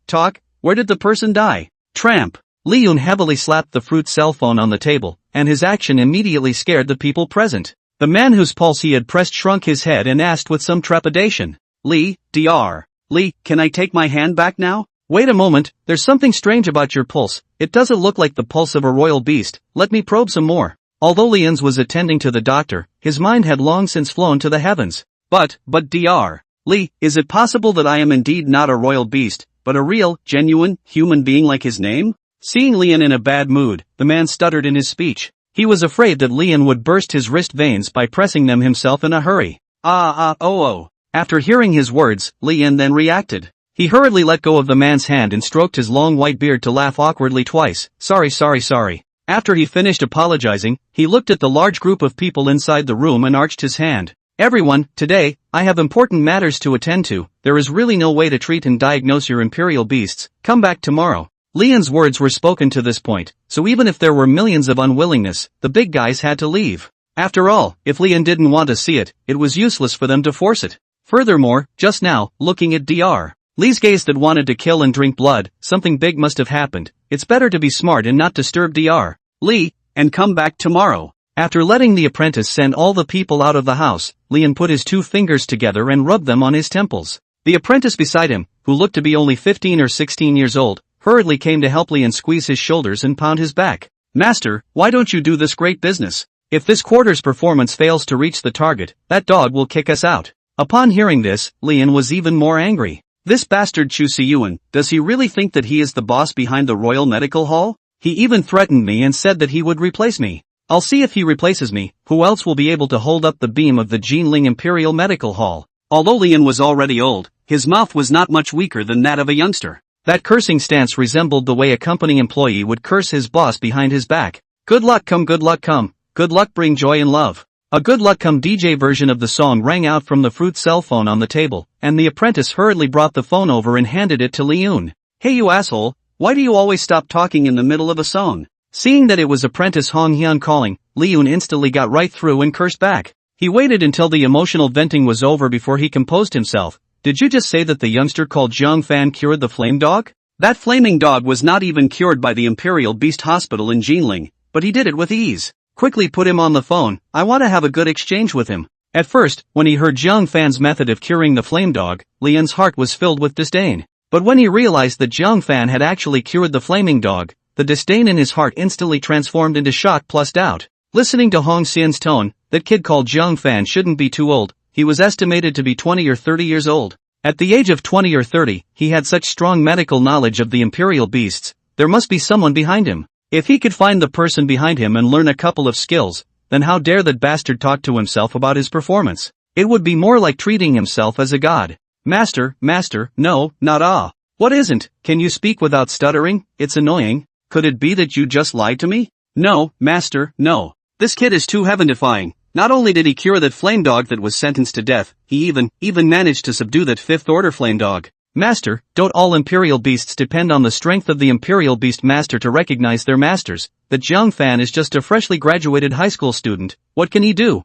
talk, where did the person die? Tramp. Li Yun heavily slapped the fruit cell phone on the table, and his action immediately scared the people present. The man whose pulse he had pressed shrunk his head and asked with some trepidation. Li, Dr. Li, can I take my hand back now? Wait a moment, there's something strange about your pulse. It doesn't look like the pulse of a royal beast. Let me probe some more. Although Lian's was attending to the doctor, his mind had long since flown to the heavens. But Dr. Li, is it possible that I am indeed not a royal beast, but a real, genuine, human being like his name? Seeing Lian in a bad mood, the man stuttered in his speech. He was afraid that Lian would burst his wrist veins by pressing them himself in a hurry. Oh. After hearing his words, Lian then reacted. He hurriedly let go of the man's hand and stroked his long white beard to laugh awkwardly twice. Sorry. After he finished apologizing, he looked at the large group of people inside the room and arched his hand. Everyone, today, I have important matters to attend to. There is really no way to treat and diagnose your imperial beasts. Come back tomorrow. Lian's words were spoken to this point, so even if there were millions of unwillingness, the big guys had to leave. After all, if Lian didn't want to see it, it was useless for them to force it. Furthermore, just now, looking at Dr. Li's gaze that wanted to kill and drink blood, something big must have happened. It's better to be smart and not disturb Dr. Li, and come back tomorrow. After letting the apprentice send all the people out of the house, Lian put his 2 fingers together and rubbed them on his temples. The apprentice beside him, who looked to be only 15 or 16 years old, hurriedly came to help Lian squeeze his shoulders and pound his back. Master, why don't you do this great business? If this quarter's performance fails to reach the target, that dog will kick us out. Upon hearing this, Lian was even more angry. This bastard Chu Siyuan, does he really think that he is the boss behind the Royal Medical Hall? He even threatened me and said that he would replace me. I'll see if he replaces me, who else will be able to hold up the beam of the Jinling Imperial Medical Hall. Although Lian was already old, his mouth was not much weaker than that of a youngster. That cursing stance resembled the way a company employee would curse his boss behind his back. Good luck come. Good luck bring joy and love. A good luck come DJ version of the song rang out from the fruit cell phone on the table, and the apprentice hurriedly brought the phone over and handed it to Li Yun. Hey you asshole, why do you always stop talking in the middle of a song? Seeing that it was apprentice Hong Hyun calling, Li Yun instantly got right through and cursed back. He waited until the emotional venting was over before he composed himself. Did you just say that the youngster called Jiang Fan cured the flame dog? That flaming dog was not even cured by the Imperial Beast Hospital in Jinling, but he did it with ease. Quickly put him on the phone, I want to have a good exchange with him. At first, when he heard Jiang Fan's method of curing the flame dog, Lian's heart was filled with disdain. But when he realized that Jiang Fan had actually cured the flaming dog, the disdain in his heart instantly transformed into shock plus doubt. Listening to Hong Xian's tone, that kid called Jiang Fan shouldn't be too old. He was estimated to be 20 or 30 years old. At the age of 20 or 30, he had such strong medical knowledge of the imperial beasts, there must be someone behind him. If he could find the person behind him and learn a couple of skills, then how dare that bastard talk to himself about his performance? It would be more like treating himself as a god. Master, no, not What isn't? Can you speak without stuttering? It's annoying. Could it be that you just lied to me? No, master, no. This kid is too heaven-defying. Not only did he cure that flame dog that was sentenced to death, he even managed to subdue that 5th order flame dog. Master, don't all imperial beasts depend on the strength of the imperial beast master to recognize their masters? That Jiang Fan is just a freshly graduated high school student. What can he do?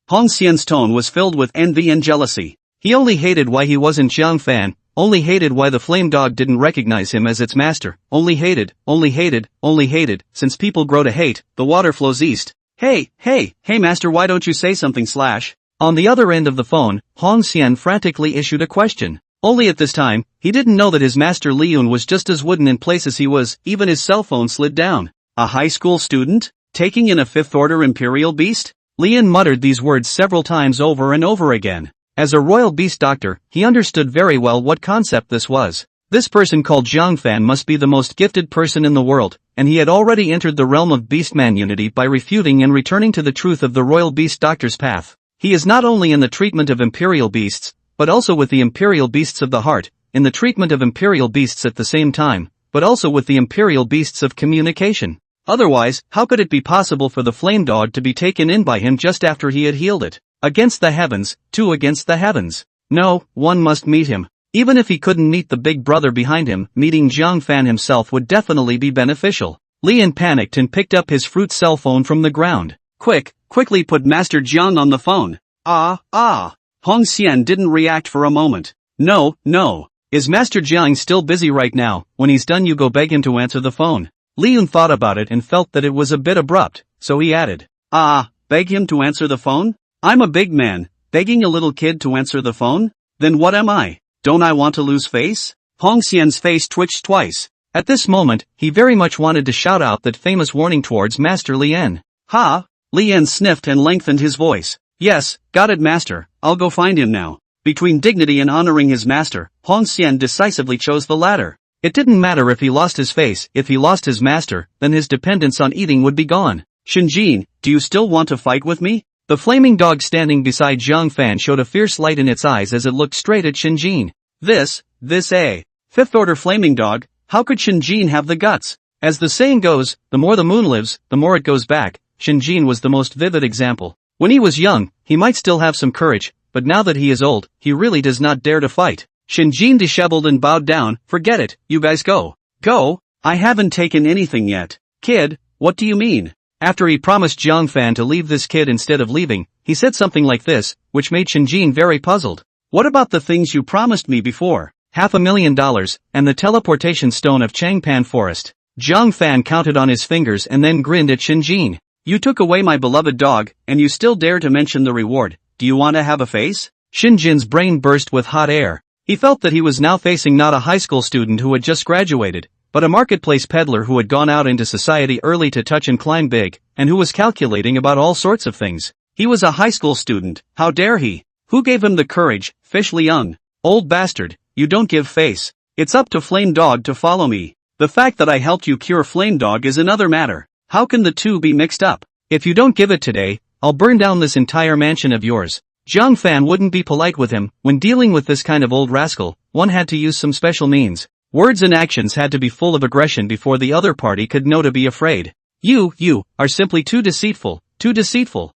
Hong Xian's tone was filled with envy and jealousy. He only hated why he wasn't Jiang Fan, only hated why the flame dog didn't recognize him as its master, only hated, since people grow to hate, the water flows east. Hey master, why don't you say something / On the other end of the phone, Hong Xian frantically issued a question. Only at this time, he didn't know that his master Li Yun was just as wooden in places he was, even his cell phone slid down. A high school student? Taking in a 5th order imperial beast? Li Yun muttered these words several times over and over again. As a royal beast doctor, he understood very well what concept this was. This person called Jiang Fan must be the most gifted person in the world, and he had already entered the realm of beastman unity by refuting and returning to the truth of the royal beast doctor's path. He is not only in the treatment of imperial beasts, but also with the imperial beasts of the heart, in the treatment of imperial beasts at the same time, but also with the imperial beasts of communication. Otherwise, how could it be possible for the flame dog to be taken in by him just after he had healed it? Against the heavens, two against the heavens. No, one must meet him. Even if he couldn't meet the big brother behind him, meeting Jiang Fan himself would definitely be beneficial. Lian panicked and picked up his fruit cell phone from the ground. Quickly put Master Jiang on the phone. Hong Xian didn't react for a moment. No. Is Master Jiang still busy right now? When he's done you go beg him to answer the phone. Lian thought about it and felt that it was a bit abrupt, so he added. Beg him to answer the phone? I'm a big man, begging a little kid to answer the phone? Then what am I? Don't I want to lose face? Hong Xian's face twitched twice. At this moment, he very much wanted to shout out that famous warning towards Master Lian. Lian sniffed and lengthened his voice. Yes, got it master, I'll go find him now. Between dignity and honoring his master, Hong Xian decisively chose the latter. It didn't matter if he lost his face, if he lost his master, then his dependence on eating would be gone. Shinjin, do you still want to fight with me? The flaming dog standing beside Jiang Fan showed a fierce light in its eyes as it looked straight at Shinjin. This a fifth order flaming dog, how could Shinjin have the guts? As the saying goes, the more the moon lives, the more it goes back. Shinjin was the most vivid example. When he was young, he might still have some courage, but now that he is old, he really does not dare to fight. Shinjin disheveled and bowed down. Forget it, you guys go. Go? I haven't taken anything yet. Kid, what do you mean? After he promised Jiang Fan to leave this kid instead of leaving, he said something like this, which made Shinjin very puzzled. What about the things you promised me before? $500,000, and the teleportation stone of Changpan Forest. Jiang Fan counted on his fingers and then grinned at Shinjin. You took away my beloved dog, and you still dare to mention the reward. Do you want to have a face? Shinjin's brain burst with hot air. He felt that he was now facing not a high school student who had just graduated, but a marketplace peddler who had gone out into society early to touch and climb big, and who was calculating about all sorts of things. He was a high school student, how dare he? Who gave him the courage? Fish Liang. Old bastard, you don't give face. It's up to Flame Dog to follow me. The fact that I helped you cure Flame Dog is another matter. How can the two be mixed up? If you don't give it today, I'll burn down this entire mansion of yours. Jiang Fan wouldn't be polite with him. When dealing with this kind of old rascal, one had to use some special means. Words and actions had to be full of aggression before the other party could know to be afraid. You are simply too deceitful, too deceitful.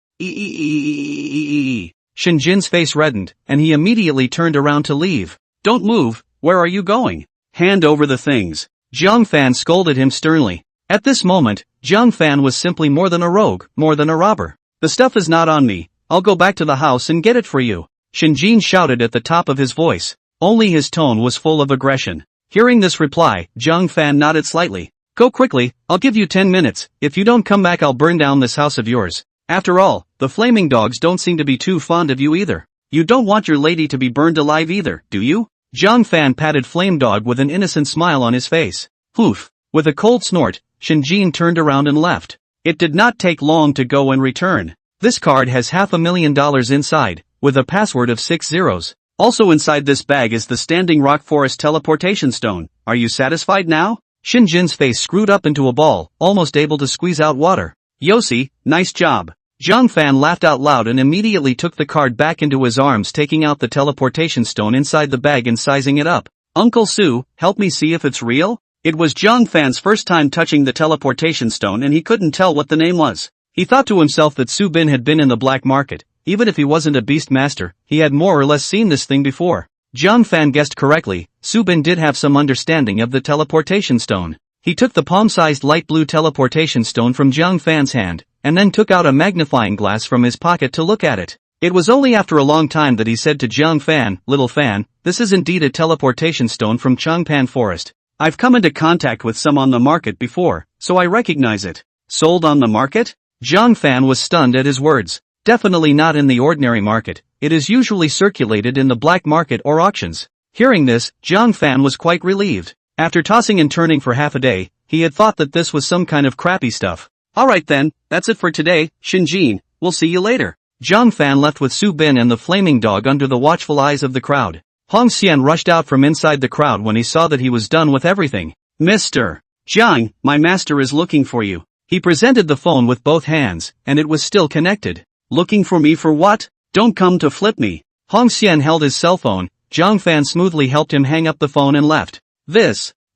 Shinjin's face reddened, and he immediately turned around to leave. Don't move, where are you going? Hand over the things. Jiang Fan scolded him sternly. At this moment, Jiang Fan was simply more than a rogue, more than a robber. The stuff is not on me, I'll go back to the house and get it for you. Shinjin shouted at the top of his voice. Only his tone was full of aggression. Hearing this reply, Jiang Fan nodded slightly. Go quickly, I'll give you 10 minutes, if you don't come back I'll burn down this house of yours. After all, the flaming dogs don't seem to be too fond of you either. You don't want your lady to be burned alive either, do you? Jiang Fan patted Flame Dog with an innocent smile on his face. Poof. With a cold snort, Shinjin turned around and left. It did not take long to go and return. This card has $500,000 inside, with a password of 6 zeros. Also inside this bag is the Standing Rock Forest teleportation stone. Are you satisfied now? Shinjin's face screwed up into a ball, almost able to squeeze out water. Yossi, nice job. Jiang Fan laughed out loud and immediately took the card back into his arms, taking out the teleportation stone inside the bag and sizing it up. Uncle Su, help me see if it's real? It was Jiang Fan's first time touching the teleportation stone and he couldn't tell what the name was. He thought to himself that Su Bin had been in the black market. Even if he wasn't a beast master, he had more or less seen this thing before. Jiang Fan guessed correctly, Su Bin did have some understanding of the teleportation stone. He took the palm-sized light blue teleportation stone from Jiang Fan's hand, and then took out a magnifying glass from his pocket to look at it. It was only after a long time that he said to Jiang Fan, Little Fan, this is indeed a teleportation stone from Changpan Forest. I've come into contact with some on the market before, so I recognize it. Sold on the market? Jiang Fan was stunned at his words. Definitely not in the ordinary market, it is usually circulated in the black market or auctions. Hearing this, Jiang Fan was quite relieved. After tossing and turning for half a day, he had thought that this was some kind of crappy stuff. Alright then, that's it for today, Shinjin, we'll see you later. Jiang Fan left with Su Bin and the flaming dog under the watchful eyes of the crowd. Hong Xian rushed out from inside the crowd when he saw that he was done with everything. Mr. Jiang, my master is looking for you. He presented the phone with both hands, and it was still connected. Looking for me for what? Don't come to flip me. Hong Xian held his cell phone. Jiang Fan smoothly helped him hang up the phone and left.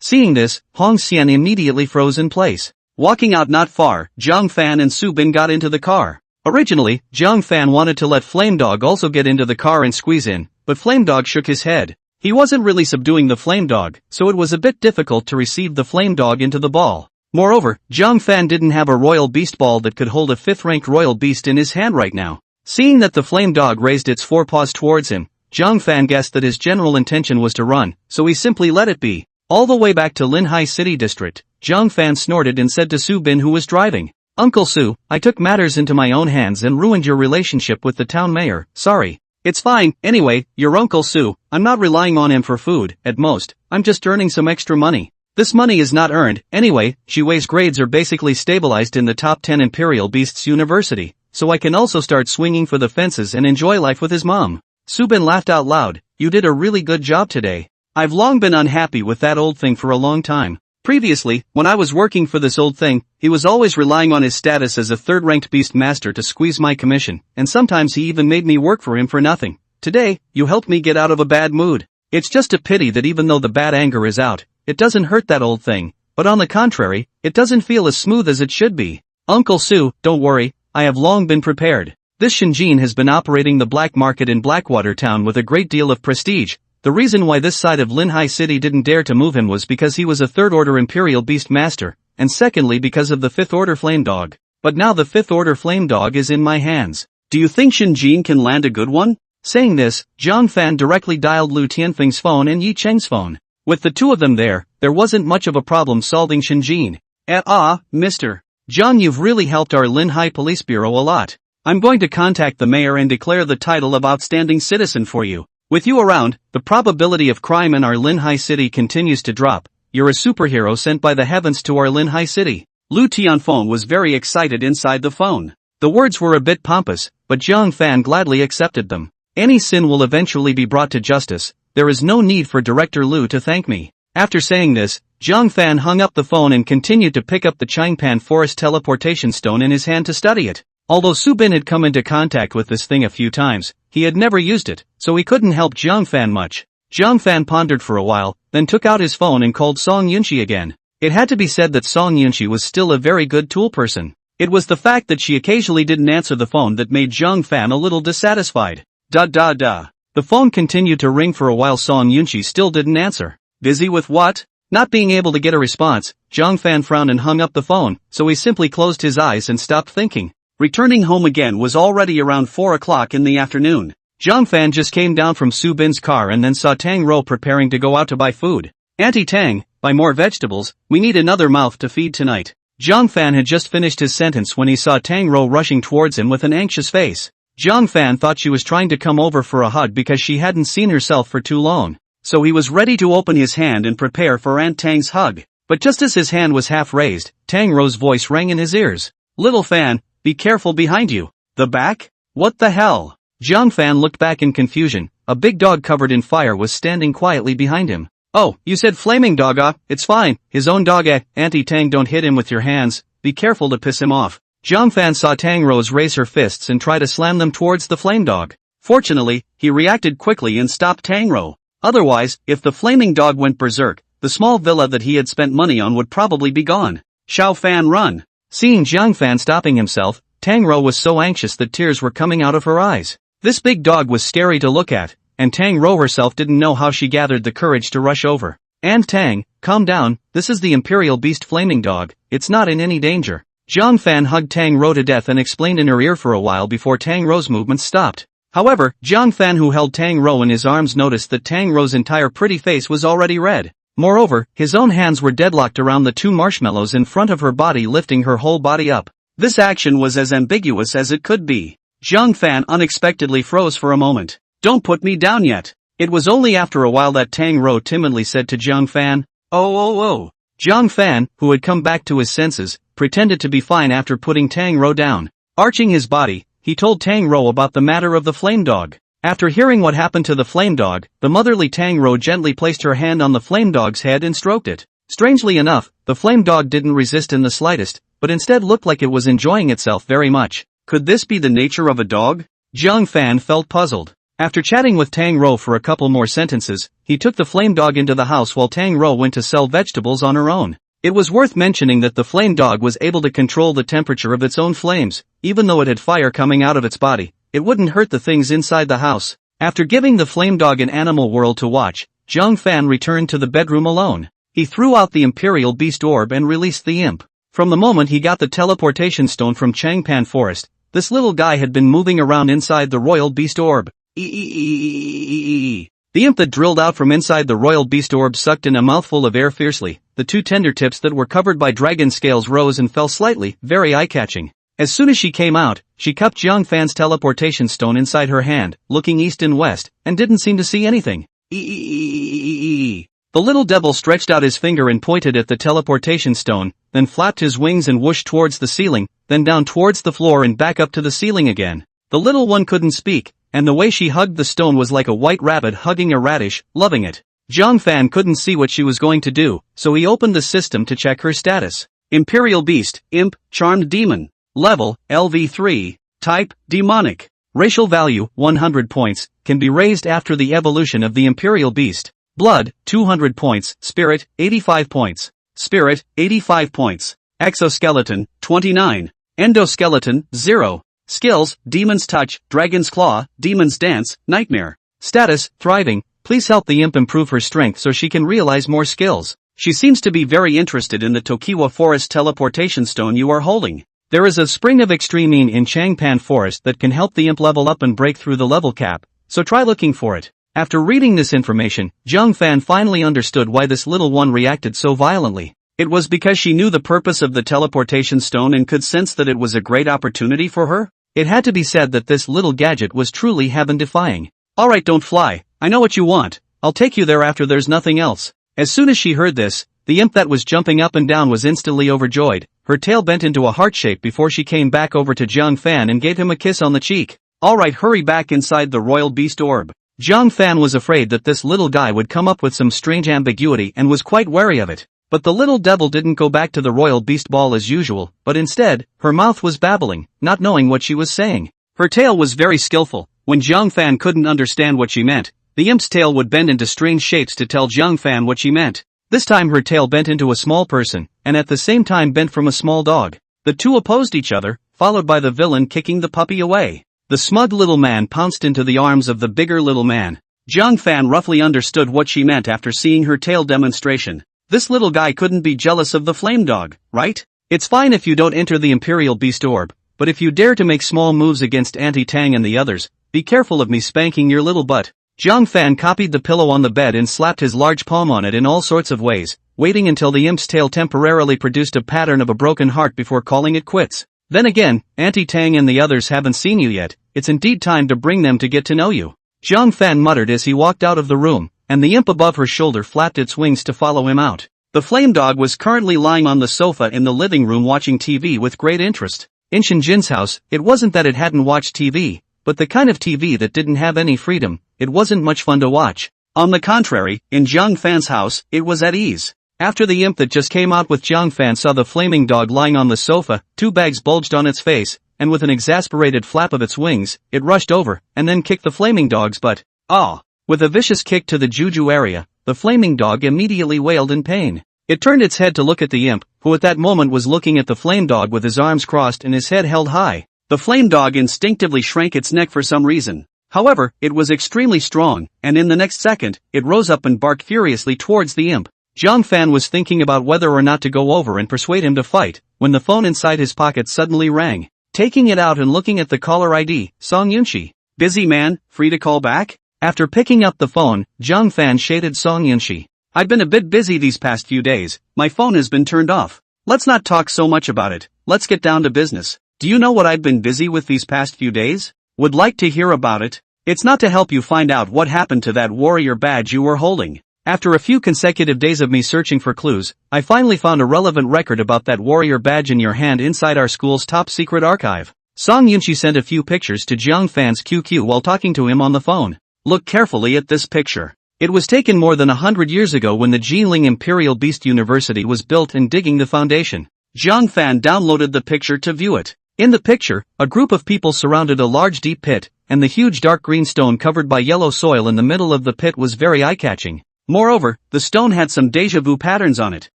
Seeing this, Hong Xian immediately froze in place. Walking out not far, Jiang Fan and Su Bin got into the car. Originally, Jiang Fan wanted to let Flame Dog also get into the car and squeeze in, but Flame Dog shook his head. He wasn't really subduing the Flame Dog, so it was a bit difficult to receive the Flame Dog into the ball. Moreover, Jiang Fan didn't have a royal beast ball that could hold a 5th-ranked royal beast in his hand right now. Seeing that the Flame Dog raised its forepaws towards him, Jiang Fan guessed that his general intention was to run, so he simply let it be. All the way back to Linhai City District, Jiang Fan snorted and said to Su Bin, who was driving, "Uncle Su, I took matters into my own hands and ruined your relationship with the town mayor, sorry." "It's fine, anyway, your Uncle Su, I'm not relying on him for food, at most, I'm just earning some extra money. This money is not earned, anyway, Shiwei's grades are basically stabilized in the top 10 Imperial Beasts University, so I can also start swinging for the fences and enjoy life with his mom." Su Bin laughed out loud. "You did a really good job today. I've long been unhappy with that old thing for a long time. Previously, when I was working for this old thing, he was always relying on his status as a 3rd-ranked beast master to squeeze my commission, and sometimes he even made me work for him for nothing. Today, you helped me get out of a bad mood. It's just a pity that even though the bad anger is out, it doesn't hurt that old thing, but on the contrary, it doesn't feel as smooth as it should be. Uncle Su, don't worry, I have long been prepared. This Shinjin has been operating the black market in Blackwater Town with a great deal of prestige. The reason why this side of Linhai City didn't dare to move him was because he was a 3rd-order Imperial Beast Master, and secondly because of the 5th-order Flame Dog. But now the 5th-order Flame Dog is in my hands. Do you think Shinjin can land a good one?" Saying this, Jiang Fan directly dialed Lu Tianfeng's phone and Yi Cheng's phone. With the two of them there wasn't much of a problem solving Shinjin. Mr. John, you've really helped our Linhai Police Bureau a lot. I'm going to contact the mayor and declare the title of Outstanding Citizen for you. With you around, the probability of crime in our Linhai City continues to drop. You're a superhero sent by the heavens to our Linhai City. Lu Tianfeng was very excited inside the phone. The words were a bit pompous, but Jiang Fan gladly accepted them. Any sin will eventually be brought to justice. There is no need for Director Lu to thank me. After saying this, Jiang Fan hung up the phone and continued to pick up the Changpan Forest teleportation stone in his hand to study it. Although Su Bin had come into contact with this thing a few times, he had never used it, so he couldn't help Jiang Fan much. Jiang Fan pondered for a while, then took out his phone and called Song Yunxi again. It had to be said that Song Yunxi was still a very good tool person. It was the fact that she occasionally didn't answer the phone that made Jiang Fan a little dissatisfied. The phone continued to ring for a while. Song Yunxi still didn't answer. Busy with what? Not being able to get a response, Jiang Fan frowned and hung up the phone, so he simply closed his eyes and stopped thinking. Returning home again was already around 4 o'clock in the afternoon. Jiang Fan just came down from Su Bin's car and then saw Tang Rou preparing to go out to buy food. "Auntie Tang, buy more vegetables, we need another mouth to feed tonight." Jiang Fan had just finished his sentence when he saw Tang Rou rushing towards him with an anxious face. Jiang Fan thought she was trying to come over for a hug because she hadn't seen herself for too long. So he was ready to open his hand and prepare for Aunt Tang's hug. But just as his hand was half raised, Tang Rou's voice rang in his ears. "Little Fan, be careful behind you." The back? What the hell? Jiang Fan looked back in confusion. A big dog covered in fire was standing quietly behind him. "Oh, you said flaming dog, it's fine, his own dog, Auntie Tang, don't hit him with your hands, be careful to piss him off." Jiang Fan saw Tang Rou raise her fists and try to slam them towards the flame dog. Fortunately, he reacted quickly and stopped Tang Rou. Otherwise, if the flaming dog went berserk, the small villa that he had spent money on would probably be gone. "Xiao Fan, run!" Seeing Jiang Fan stopping himself, Tang Rou was so anxious that tears were coming out of her eyes. This big dog was scary to look at, and Tang Rou herself didn't know how she gathered the courage to rush over. "And Tang, calm down, this is the Imperial Beast Flaming Dog, it's not in any danger." Jiang Fan hugged Tang Rou to death and explained in her ear for a while before Tang Rou's movements stopped. However, Jiang Fan, who held Tang Rou in his arms, noticed that Tang Rou's entire pretty face was already red. Moreover, his own hands were deadlocked around the 2 marshmallows in front of her body, lifting her whole body up. This action was as ambiguous as it could be. Jiang Fan unexpectedly froze for a moment. "Don't put me down yet." It was only after a while that Tang Rou timidly said to Jiang Fan, "Oh. Jiang Fan, who had come back to his senses, pretended to be fine after putting Tang Rou down. Arching his body, he told Tang Rou about the matter of the flame dog. After hearing what happened to the flame dog, the motherly Tang Rou gently placed her hand on the flame dog's head and stroked it. Strangely enough, the flame dog didn't resist in the slightest, but instead looked like it was enjoying itself very much. Could this be the nature of a dog? Jiang Fan felt puzzled. After chatting with Tang Rou for a couple more sentences, he took the flame dog into the house while Tang Rou went to sell vegetables on her own. It was worth mentioning that the flame dog was able to control the temperature of its own flames, even though it had fire coming out of its body. It wouldn't hurt the things inside the house. After giving the flame dog an animal world to watch, Jiang Fan returned to the bedroom alone. He threw out the Imperial Beast Orb and released the imp. From the moment he got the teleportation stone from Changpan Forest, this little guy had been moving around inside the Royal Beast Orb. The imp that drilled out from inside the Royal Beast Orb sucked in a mouthful of air fiercely. The two tender tips that were covered by dragon scales rose and fell slightly, very eye-catching. As soon as she came out, she cupped Jiang Fan's teleportation stone inside her hand, looking east and west, and didn't seem to see anything. The little devil stretched out his finger and pointed at the teleportation stone, then flapped his wings and whooshed towards the ceiling, then down towards the floor and back up to the ceiling again. The little one couldn't speak, and the way she hugged the stone was like a white rabbit hugging a radish, loving it. Jiang Fan couldn't see what she was going to do, so he opened the system to check her status. Imperial Beast, Imp, Charmed Demon. Level, LV3. Type, Demonic. Racial value, 100 points, can be raised after the evolution of the Imperial Beast. Blood, 200 points, Spirit, 85 points. Spirit, 85 points. Exoskeleton, 29. Endoskeleton, 0. Skills, Demon's Touch, Dragon's Claw, Demon's Dance, Nightmare. Status, Thriving. Please help the imp improve her strength so she can realize more skills. She seems to be very interested in the Tokiwa Forest teleportation stone you are holding. There is a spring of extreme in Changpan Forest that can help the imp level up and break through the level cap, so try looking for it. After reading this information, Jiang Fan finally understood why this little one reacted so violently. It was because she knew the purpose of the teleportation stone and could sense that it was a great opportunity for her. It had to be said that this little gadget was truly heaven-defying. Alright, don't fly, I know what you want, I'll take you there after there's nothing else. As soon as she heard this, the imp that was jumping up and down was instantly overjoyed. Her tail bent into a heart shape before she came back over to Jiang Fan and gave him a kiss on the cheek. Alright, hurry back inside the Royal Beast Orb. Jiang Fan was afraid that this little guy would come up with some strange ambiguity and was quite wary of it. But the little devil didn't go back to the Royal Beast Ball as usual, but instead, her mouth was babbling, not knowing what she was saying. Her tail was very skillful. When Jiang Fan couldn't understand what she meant, the imp's tail would bend into strange shapes to tell Jiang Fan what she meant. This time her tail bent into a small person, and at the same time bent from a small dog. The two opposed each other, followed by the villain kicking the puppy away. The smug little man pounced into the arms of the bigger little man. Jiang Fan roughly understood what she meant after seeing her tail demonstration. This little guy couldn't be jealous of the flame dog, right? It's fine if you don't enter the Imperial Beast Orb, but if you dare to make small moves against Auntie Tang and the others, be careful of me spanking your little butt. Jiang Fan copied the pillow on the bed and slapped his large palm on it in all sorts of ways, waiting until the imp's tail temporarily produced a pattern of a broken heart before calling it quits. Then again, Auntie Tang and the others haven't seen you yet, it's indeed time to bring them to get to know you. Jiang Fan muttered as he walked out of the room, and the imp above her shoulder flapped its wings to follow him out. The flame dog was currently lying on the sofa in the living room watching TV with great interest. In Shinjin's house, it wasn't that it hadn't watched TV, but the kind of TV that didn't have any freedom. It wasn't much fun to watch. On the contrary, in Jiang Fan's house, it was at ease. After the imp that just came out with Jiang Fan saw the flaming dog lying on the sofa, two bags bulged on its face, and with an exasperated flap of its wings, it rushed over, and then kicked the flaming dog's butt. Ah! With a vicious kick to the juju area, the flaming dog immediately wailed in pain. It turned its head to look at the imp, who at that moment was looking at the flame dog with his arms crossed and his head held high. The flame dog instinctively shrank its neck for some reason. However, it was extremely strong, and in the next second, it rose up and barked furiously towards the imp. Jiang Fan was thinking about whether or not to go over and persuade him to fight, when the phone inside his pocket suddenly rang. Taking it out and looking at the caller ID, Song Yunshi. Busy man, free to call back? After picking up the phone, Jiang Fan shaded Song Yunshi. I've been a bit busy these past few days, my phone has been turned off. Let's not talk so much about it, let's get down to business. Do you know what I've been busy with these past few days? Would like to hear about it? It's not to help you find out what happened to that warrior badge you were holding. After a few consecutive days of me searching for clues, I finally found a relevant record about that warrior badge in your hand inside our school's top secret archive. Song Yunqi sent a few pictures to Jiang Fan's QQ while talking to him on the phone. Look carefully at this picture. It was taken more than 100 years ago when the Jiangling Imperial Beast University was built and digging the foundation. Jiang Fan downloaded the picture to view it. In the picture, a group of people surrounded a large deep pit, and the huge dark green stone covered by yellow soil in the middle of the pit was very eye-catching. Moreover, the stone had some déjà vu patterns on it.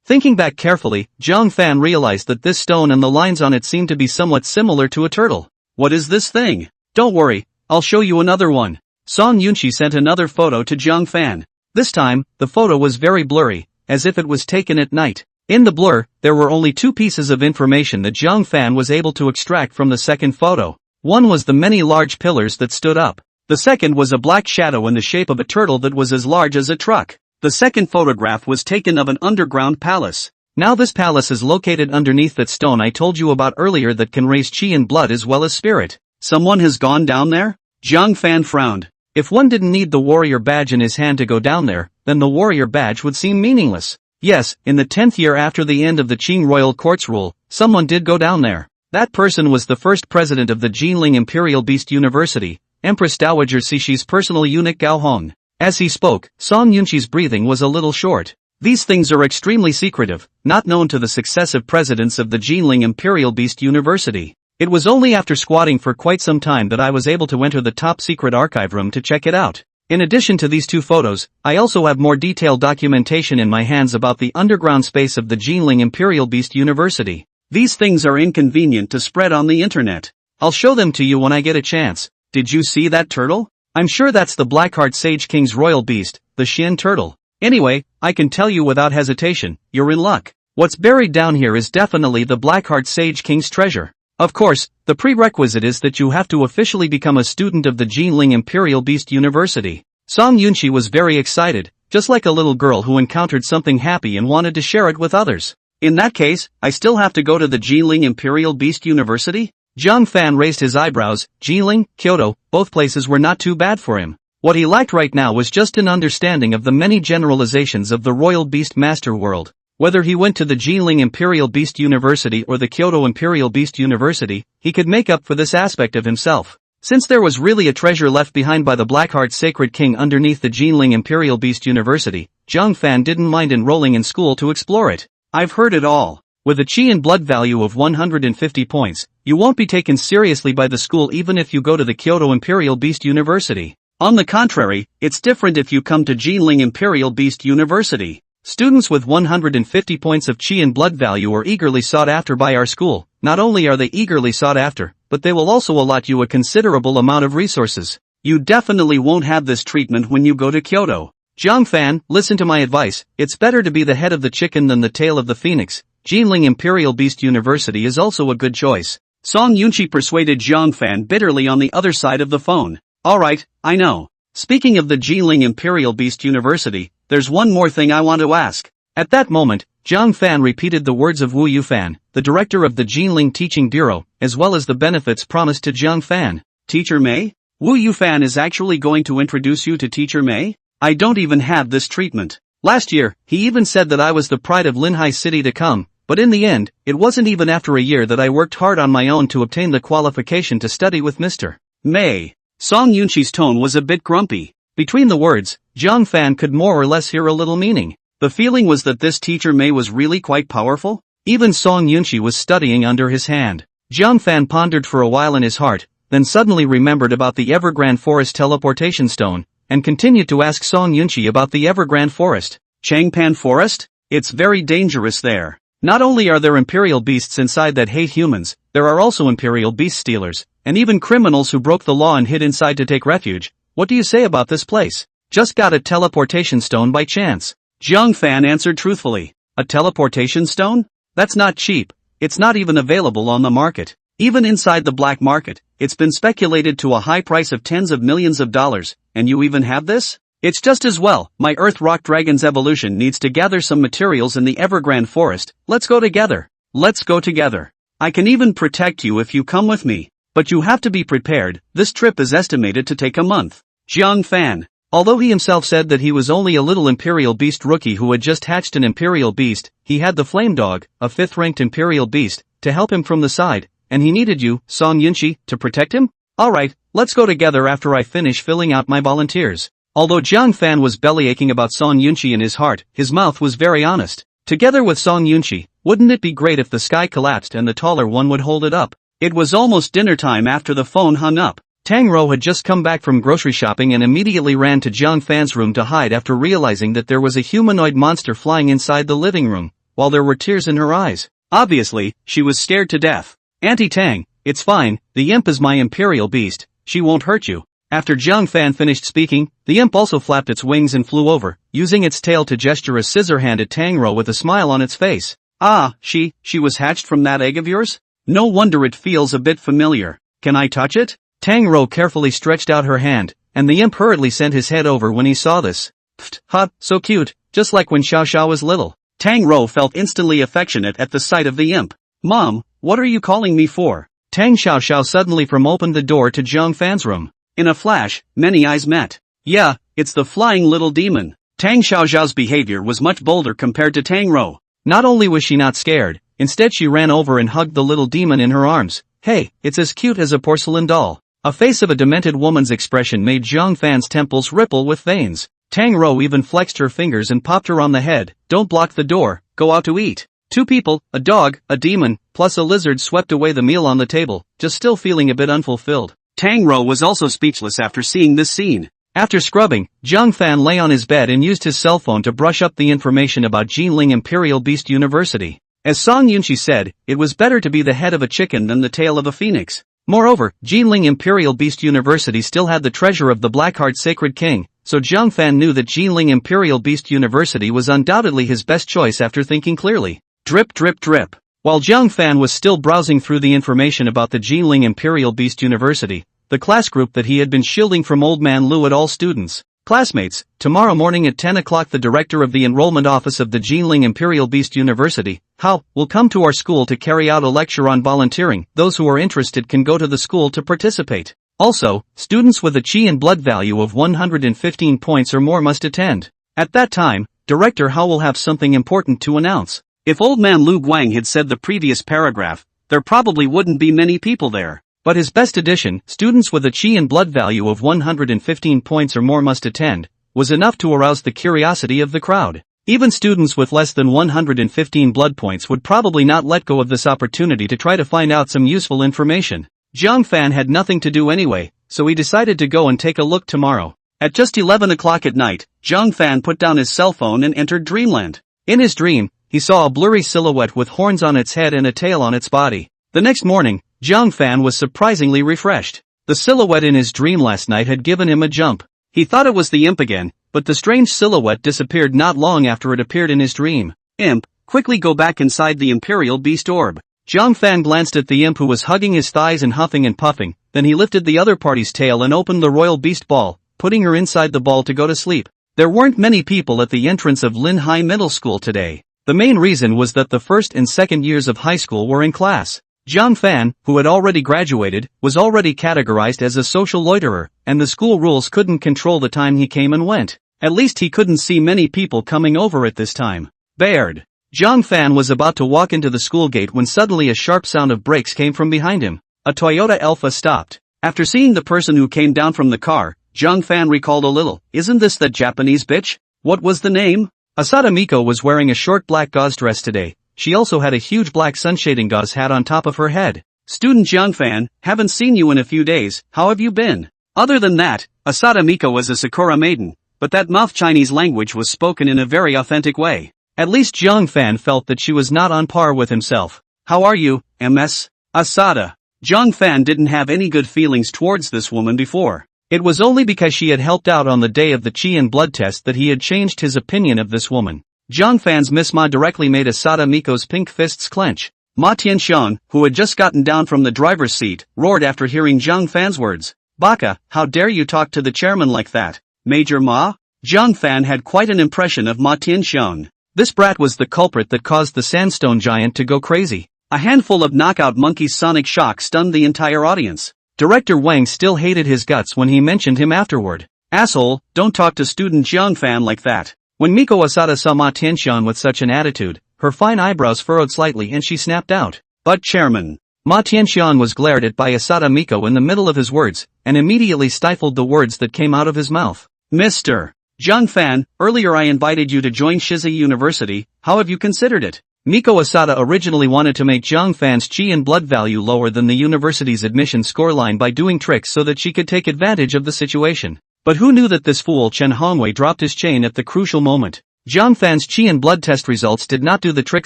Thinking back carefully, Jiang Fan realized that this stone and the lines on it seemed to be somewhat similar to a turtle. What is this thing? Don't worry, I'll show you another one. Song Yunqi sent another photo to Jiang Fan. This time, the photo was very blurry, as if it was taken at night. In the blur, there were only two pieces of information that Jiang Fan was able to extract from the second photo. One was the many large pillars that stood up. The second was a black shadow in the shape of a turtle that was as large as a truck. The second photograph was taken of an underground palace. Now this palace is located underneath that stone I told you about earlier that can raise chi and blood as well as spirit. Someone has gone down there? Jiang Fan frowned. If one didn't need the warrior badge in his hand to go down there, then the warrior badge would seem meaningless. Yes, in the 10th year after the end of the Qing royal court's rule, someone did go down there. That person was the first president of the Jiangling Imperial Beast University, Empress Dowager Cixi's personal eunuch Gao Hong. As he spoke, Song Yunqi's breathing was a little short. These things are extremely secretive, not known to the successive presidents of the Jiangling Imperial Beast University. It was only after squatting for quite some time that I was able to enter the top secret archive room to check it out. In addition to these two photos, I also have more detailed documentation in my hands about the underground space of the Jiangling Imperial Beast University. These things are inconvenient to spread on the internet. I'll show them to you when I get a chance. Did you see that turtle? I'm sure that's the Blackheart Sage King's royal beast, the Xian turtle. Anyway, I can tell you without hesitation, you're in luck. What's buried down here is definitely the Blackheart Sage King's treasure. Of course, the prerequisite is that you have to officially become a student of the Jiangling Imperial Beast University. Song Yunqi was very excited, just like a little girl who encountered something happy and wanted to share it with others. In that case, I still have to go to the Jiangling Imperial Beast University? Jiang Fan raised his eyebrows. Jiangling, Kyoto, both places were not too bad for him. What he lacked right now was just an understanding of the many generalizations of the Royal Beast Master world. Whether he went to the Jiangling Imperial Beast University or the Kyoto Imperial Beast University, he could make up for this aspect of himself. Since there was really a treasure left behind by the Blackheart Sacred King underneath the Jiangling Imperial Beast University, Jiang Fan didn't mind enrolling in school to explore it. I've heard it all. With a chi and blood value of 150 points, you won't be taken seriously by the school even if you go to the Kyoto Imperial Beast University. On the contrary, it's different if you come to Jiangling Imperial Beast University. Students with 150 points of chi and blood value are eagerly sought after by our school. Not only are they eagerly sought after, but they will also allot you a considerable amount of resources. You definitely won't have this treatment when you go to Kyoto. Jiang Fan, listen to my advice. It's better to be the head of the chicken than the tail of the phoenix. Jiangling Imperial Beast University is also a good choice. Song Yunqi persuaded Jiang Fan bitterly on the other side of the phone. Alright, I know. Speaking of the Jiangling Imperial Beast University, there's one more thing I want to ask. At that moment, Jiang Fan repeated the words of Wu Yufan, the director of the Jiangling Teaching Bureau, as well as the benefits promised to Jiang Fan. Teacher Mei? Wu Yufan is actually going to introduce you to Teacher Mei? I don't even have this treatment. Last year, he even said that I was the pride of Linhai City to come, but in the end, it wasn't even after a year that I worked hard on my own to obtain the qualification to study with Mr. Mei. Song Yunqi's tone was a bit grumpy. Between the words, Jiang Fan could more or less hear a little meaning. The feeling was that this Teacher Mei was really quite powerful. Even Song Yunqi was studying under his hand. Jiang Fan pondered for a while in his heart, then suddenly remembered about the Evergrande Forest teleportation stone, and continued to ask Song Yunqi about the Evergrande Forest. Changpan Forest? It's very dangerous there. Not only are there imperial beasts inside that hate humans, there are also imperial beast stealers, and even criminals who broke the law and hid inside to take refuge. What do you say about this place? Just got a teleportation stone by chance. Jiang Fan answered truthfully. A teleportation stone? That's not cheap. It's not even available on the market. Even inside the black market, it's been speculated to a high price of tens of millions of dollars, and you even have this? It's just as well. My Earth Rock Dragon's evolution needs to gather some materials in the Evergrande Forest. Let's go together. Let's go together. I can even protect you if you come with me. But you have to be prepared. This trip is estimated to take a month. Jiang Fan. Although he himself said that he was only a little Imperial Beast rookie who had just hatched an Imperial Beast, he had the Flame Dog, a 5th-ranked Imperial Beast, to help him from the side, and he needed you, Song Yunqi, to protect him? Alright, let's go together after I finish filling out my volunteers. Although Jiang Fan was bellyaching about Song Yunqi in his heart, his mouth was very honest. Together with Song Yunqi, wouldn't it be great if the sky collapsed and the taller one would hold it up? It was almost dinner time after the phone hung up. Tang Rou had just come back from grocery shopping and immediately ran to Jiang Fan's room to hide after realizing that there was a humanoid monster flying inside the living room, while there were tears in her eyes. Obviously, she was scared to death. Auntie Tang, it's fine, the imp is my imperial beast, she won't hurt you. After Jiang Fan finished speaking, the imp also flapped its wings and flew over, using its tail to gesture a scissor hand at Tang Rou with a smile on its face. Ah, she was hatched from that egg of yours? No wonder it feels a bit familiar. Can I touch it? Tang Rou carefully stretched out her hand, and the imp hurriedly sent his head over when he saw this. Pfft, hot, so cute, just like when Xiao Xiao was little. Tang Rou felt instantly affectionate at the sight of the imp. Mom, what are you calling me for? Tang Xiao Xiao suddenly opened the door to Jiang Fan's room. In a flash, many eyes met. Yeah, it's the flying little demon. Tang Xiao Xiao's behavior was much bolder compared to Tang Rou. Not only was she not scared, instead she ran over and hugged the little demon in her arms. Hey, it's as cute as a porcelain doll. A face of a demented woman's expression made Jiang Fan's temples ripple with veins. Tang Rou even flexed her fingers and popped her on the head. Don't block the door, go out to eat. 2 people, a dog, a demon, plus a lizard swept away the meal on the table, just still feeling a bit unfulfilled. Tang Rou was also speechless after seeing this scene. After scrubbing, Jiang Fan lay on his bed and used his cell phone to brush up the information about Jinling Imperial Beast University. As Song Yunqi said, it was better to be the head of a chicken than the tail of a phoenix. Moreover, Jinling Imperial Beast University still had the treasure of the Blackheart Sacred King, so Jiang Fan knew that Jinling Imperial Beast University was undoubtedly his best choice after thinking clearly. Drip drip drip. While Jiang Fan was still browsing through the information about the Jinling Imperial Beast University, the class group that he had been shielding from Old Man Lu at all students. Classmates, tomorrow morning at 10 o'clock the director of the enrollment office of the Jinling Imperial Beast University, Hao, will come to our school to carry out a lecture on volunteering. Those who are interested can go to the school to participate. Also, students with a Qi and blood value of 115 points or more must attend. At that time, Director Hao will have something important to announce. If Old Man Lu Guang had said the previous paragraph, there probably wouldn't be many people there. But his best addition, students with a Qi and blood value of 115 points or more must attend, was enough to arouse the curiosity of the crowd. Even students with less than 115 blood points would probably not let go of this opportunity to try to find out some useful information. Jiang Fan had nothing to do anyway, so he decided to go and take a look tomorrow. At just 11 o'clock at night, Jiang Fan put down his cell phone and entered dreamland. In his dream, he saw a blurry silhouette with horns on its head and a tail on its body. The next morning, Jiang Fan was surprisingly refreshed. The silhouette in his dream last night had given him a jump. He thought it was the imp again, but the strange silhouette disappeared not long after it appeared in his dream. Imp, quickly go back inside the Imperial Beast Orb. Jiang Fan glanced at the imp who was hugging his thighs and huffing and puffing, then he lifted the other party's tail and opened the royal beast ball, putting her inside the ball to go to sleep. There weren't many people at the entrance of Lin Hai Middle School today. The main reason was that the first and second years of high school were in class. Jiang Fan, who had already graduated, was already categorized as a social loiterer, and the school rules couldn't control the time he came and went. At least he couldn't see many people coming over at this time. Baird. Jiang Fan was about to walk into the school gate when suddenly a sharp sound of brakes came from behind him. A Toyota Alpha stopped. After seeing the person who came down from the car, Jiang Fan recalled a little, isn't this that Japanese bitch? What was the name? Asada Miko was wearing a short black gauze dress today. She also had a huge black sunshading gauze hat on top of her head. Student Jiang Fan, haven't seen you in a few days, how have you been? Other than that, Asada Miko was a Sakura maiden, but that mouth Chinese language was spoken in a very authentic way. At least Jiang Fan felt that she was not on par with himself. How are you, MS? Asada. Jiang Fan didn't have any good feelings towards this woman before. It was only because she had helped out on the day of the Qi and blood test that he had changed his opinion of this woman. Jiang Fan's Miss Ma directly made Asada Miko's pink fists clench. Ma Tianxiang, who had just gotten down from the driver's seat, roared after hearing Jiang Fan's words. Baka, how dare you talk to the chairman like that? Major Ma? Jiang Fan had quite an impression of Ma Tianxiang. This brat was the culprit that caused the sandstone giant to go crazy. A handful of knockout monkeys' sonic shock stunned the entire audience. Director Wang still hated his guts when he mentioned him afterward. Asshole, don't talk to student Jiang Fan like that. When Miko Asada saw Ma Tianxiang with such an attitude, her fine eyebrows furrowed slightly and she snapped out. But chairman, Ma Tianxian was glared at by Asata Miko in the middle of his words, and immediately stifled the words that came out of his mouth. Mr. Jiang Fan, earlier I invited you to join Shizi University, how have you considered it? Miko Asata originally wanted to make Jiang Fan's chi and blood value lower than the university's admission scoreline by doing tricks so that she could take advantage of the situation. But who knew that this fool Chen Hongwei dropped his chain at the crucial moment? Jiang Fan's chi and blood test results did not do the trick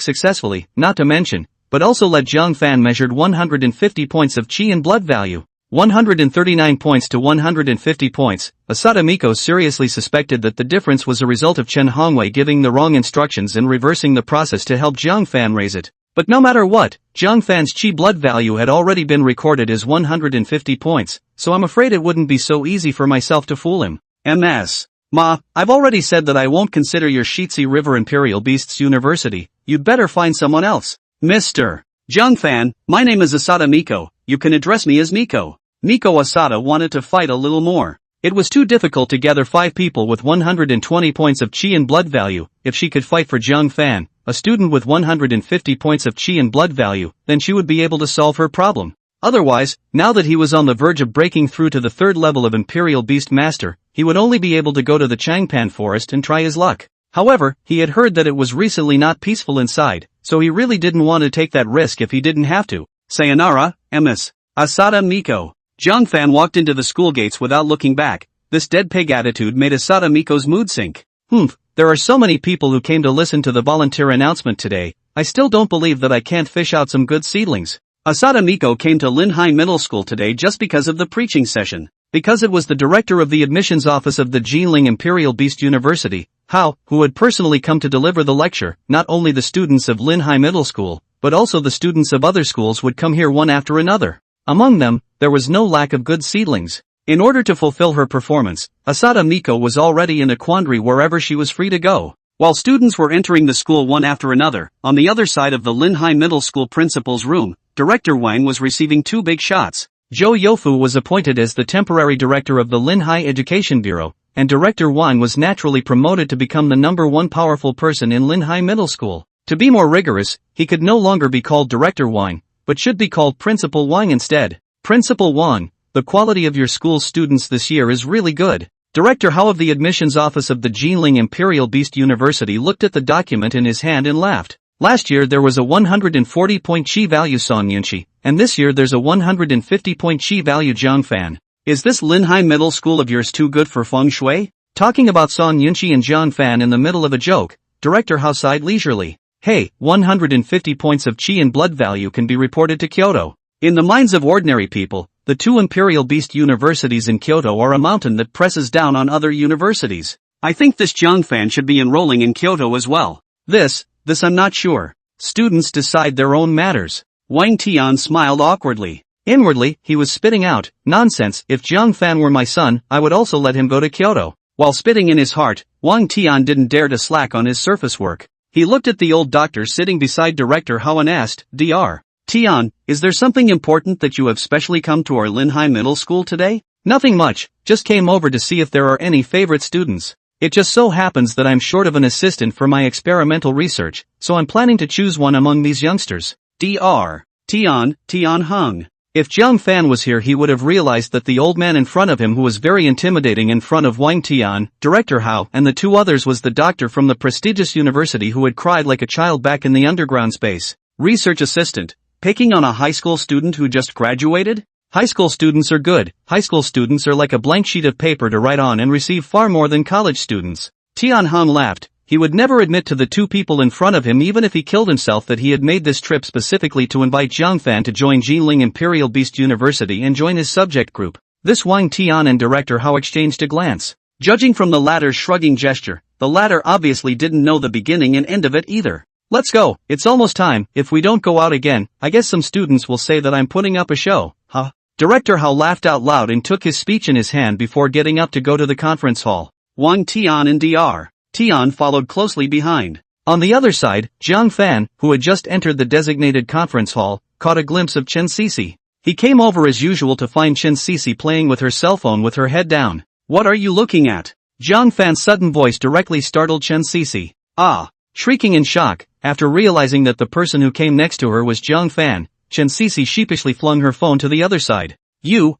successfully, not to mention, but also let Jiang Fan measured 150 points of chi and blood value. 139 points to 150 points, Asata Miko seriously suspected that the difference was a result of Chen Hongwei giving the wrong instructions and reversing the process to help Jiang Fan raise it. But no matter what, Jiang Fan's chi blood value had already been recorded as 150 points, so I'm afraid it wouldn't be so easy for myself to fool him. MS. Ma, I've already said that I won't consider your Shitsi River Imperial Beasts University, you'd better find someone else. Mr. Jiang Fan, my name is Asata Miko, you can address me as Miko. Miko Asata wanted to fight a little more. It was too difficult to gather 5 people with 120 points of chi and blood value. If she could fight for Jiang Fan, a student with 150 points of chi and blood value, then she would be able to solve her problem. Otherwise, now that he was on the verge of breaking through to the 3rd level of Imperial Beast Master, he would only be able to go to the Changpan Forest and try his luck. However, he had heard that it was recently not peaceful inside, so he really didn't want to take that risk if he didn't have to. Sayonara, Ms. Asata Miko. Jiang Fan walked into the school gates without looking back. This dead pig attitude made Asata Miko's mood sink. There are so many people who came to listen to the volunteer announcement today, I still don't believe that I can't fish out some good seedlings. Asata Miko came to Linhai Middle School today just because of the preaching session. Because it was the director of the admissions office of the Jinling Imperial Beast University, Hao, who had personally come to deliver the lecture. Not only the students of Linhai Middle School, but also the students of other schools would come here one after another. Among them, there was no lack of good seedlings. In order to fulfill her performance, Asata Miko was already in a quandary wherever she was free to go. While students were entering the school one after another, on the other side of the Linhai Middle School principal's room, Director Wang was receiving 2 big shots. Zhou Youfu was appointed as the temporary director of the Linhai Education Bureau, and Director Wang was naturally promoted to become the #1 powerful person in Linhai Middle School. To be more rigorous, he could no longer be called Director Wang, but should be called Principal Wang instead. Principal Wang, the quality of your school's students this year is really good. Director Hao of the admissions office of the Jinling Imperial Beast University looked at the document in his hand and laughed. Last year there was a 140-point chi value Song Yunqi, and this year there's a 150-point chi value Jiang Fan. Is this Linhai Middle School of yours too good for feng shui? Talking about Song Yunqi and Jiang Fan in the middle of a joke, Director Hao sighed leisurely. Hey, 150 points of chi and blood value can be reported to Kyoto. In the minds of ordinary people, the 2 Imperial Beast Universities in Kyoto are a mountain that presses down on other universities. I think this Jiang Fan should be enrolling in Kyoto as well. This I'm not sure. Students decide their own matters. Wang Tian smiled awkwardly. Inwardly, he was spitting out, nonsense, if Jiang Fan were my son, I would also let him go to Kyoto. While spitting in his heart, Wang Tian didn't dare to slack on his surface work. He looked at the old doctor sitting beside Director Hao and asked, Dr. Tian, is there something important that you have specially come to our Linhai Middle School today? Nothing much, just came over to see if there are any favorite students. It just so happens that I'm short of an assistant for my experimental research, so I'm planning to choose one among these youngsters. Dr. Tian hung. If Jiang Fan was here he would have realized that the old man in front of him who was very intimidating in front of Wang Tian, Director Hao, and the 2 others was the doctor from the prestigious university who had cried like a child back in the underground space. Research assistant. Picking on a high school student who just graduated? High school students are good. High school students are like a blank sheet of paper to write on and receive far more than college students. Tian Hong laughed. He would never admit to the 2 people in front of him even if he killed himself that he had made this trip specifically to invite Jiang Fan to join Jinling Imperial Beast University and join his subject group. This Wang Tian and Director Hao exchanged a glance. Judging from the latter's shrugging gesture, the latter obviously didn't know the beginning and end of it either. Let's go, it's almost time. If we don't go out again, I guess some students will say that I'm putting up a show, huh? Director Hao laughed out loud and took his speech in his hand before getting up to go to the conference hall. Wang Tian and Dr. Tian followed closely behind. On the other side, Jiang Fan, who had just entered the designated conference hall, caught a glimpse of Chen Sisi. He came over as usual to find Chen Sisi playing with her cell phone with her head down. What are you looking at? Jiang Fan's sudden voice directly startled Chen Sisi. Ah! Shrieking in shock, after realizing that the person who came next to her was Jiang Fan, Chen Sisi sheepishly flung her phone to the other side.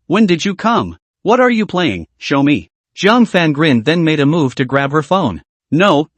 When did you come? What are you playing? Show me. Jiang Fan grinned then made a move to grab her phone. No.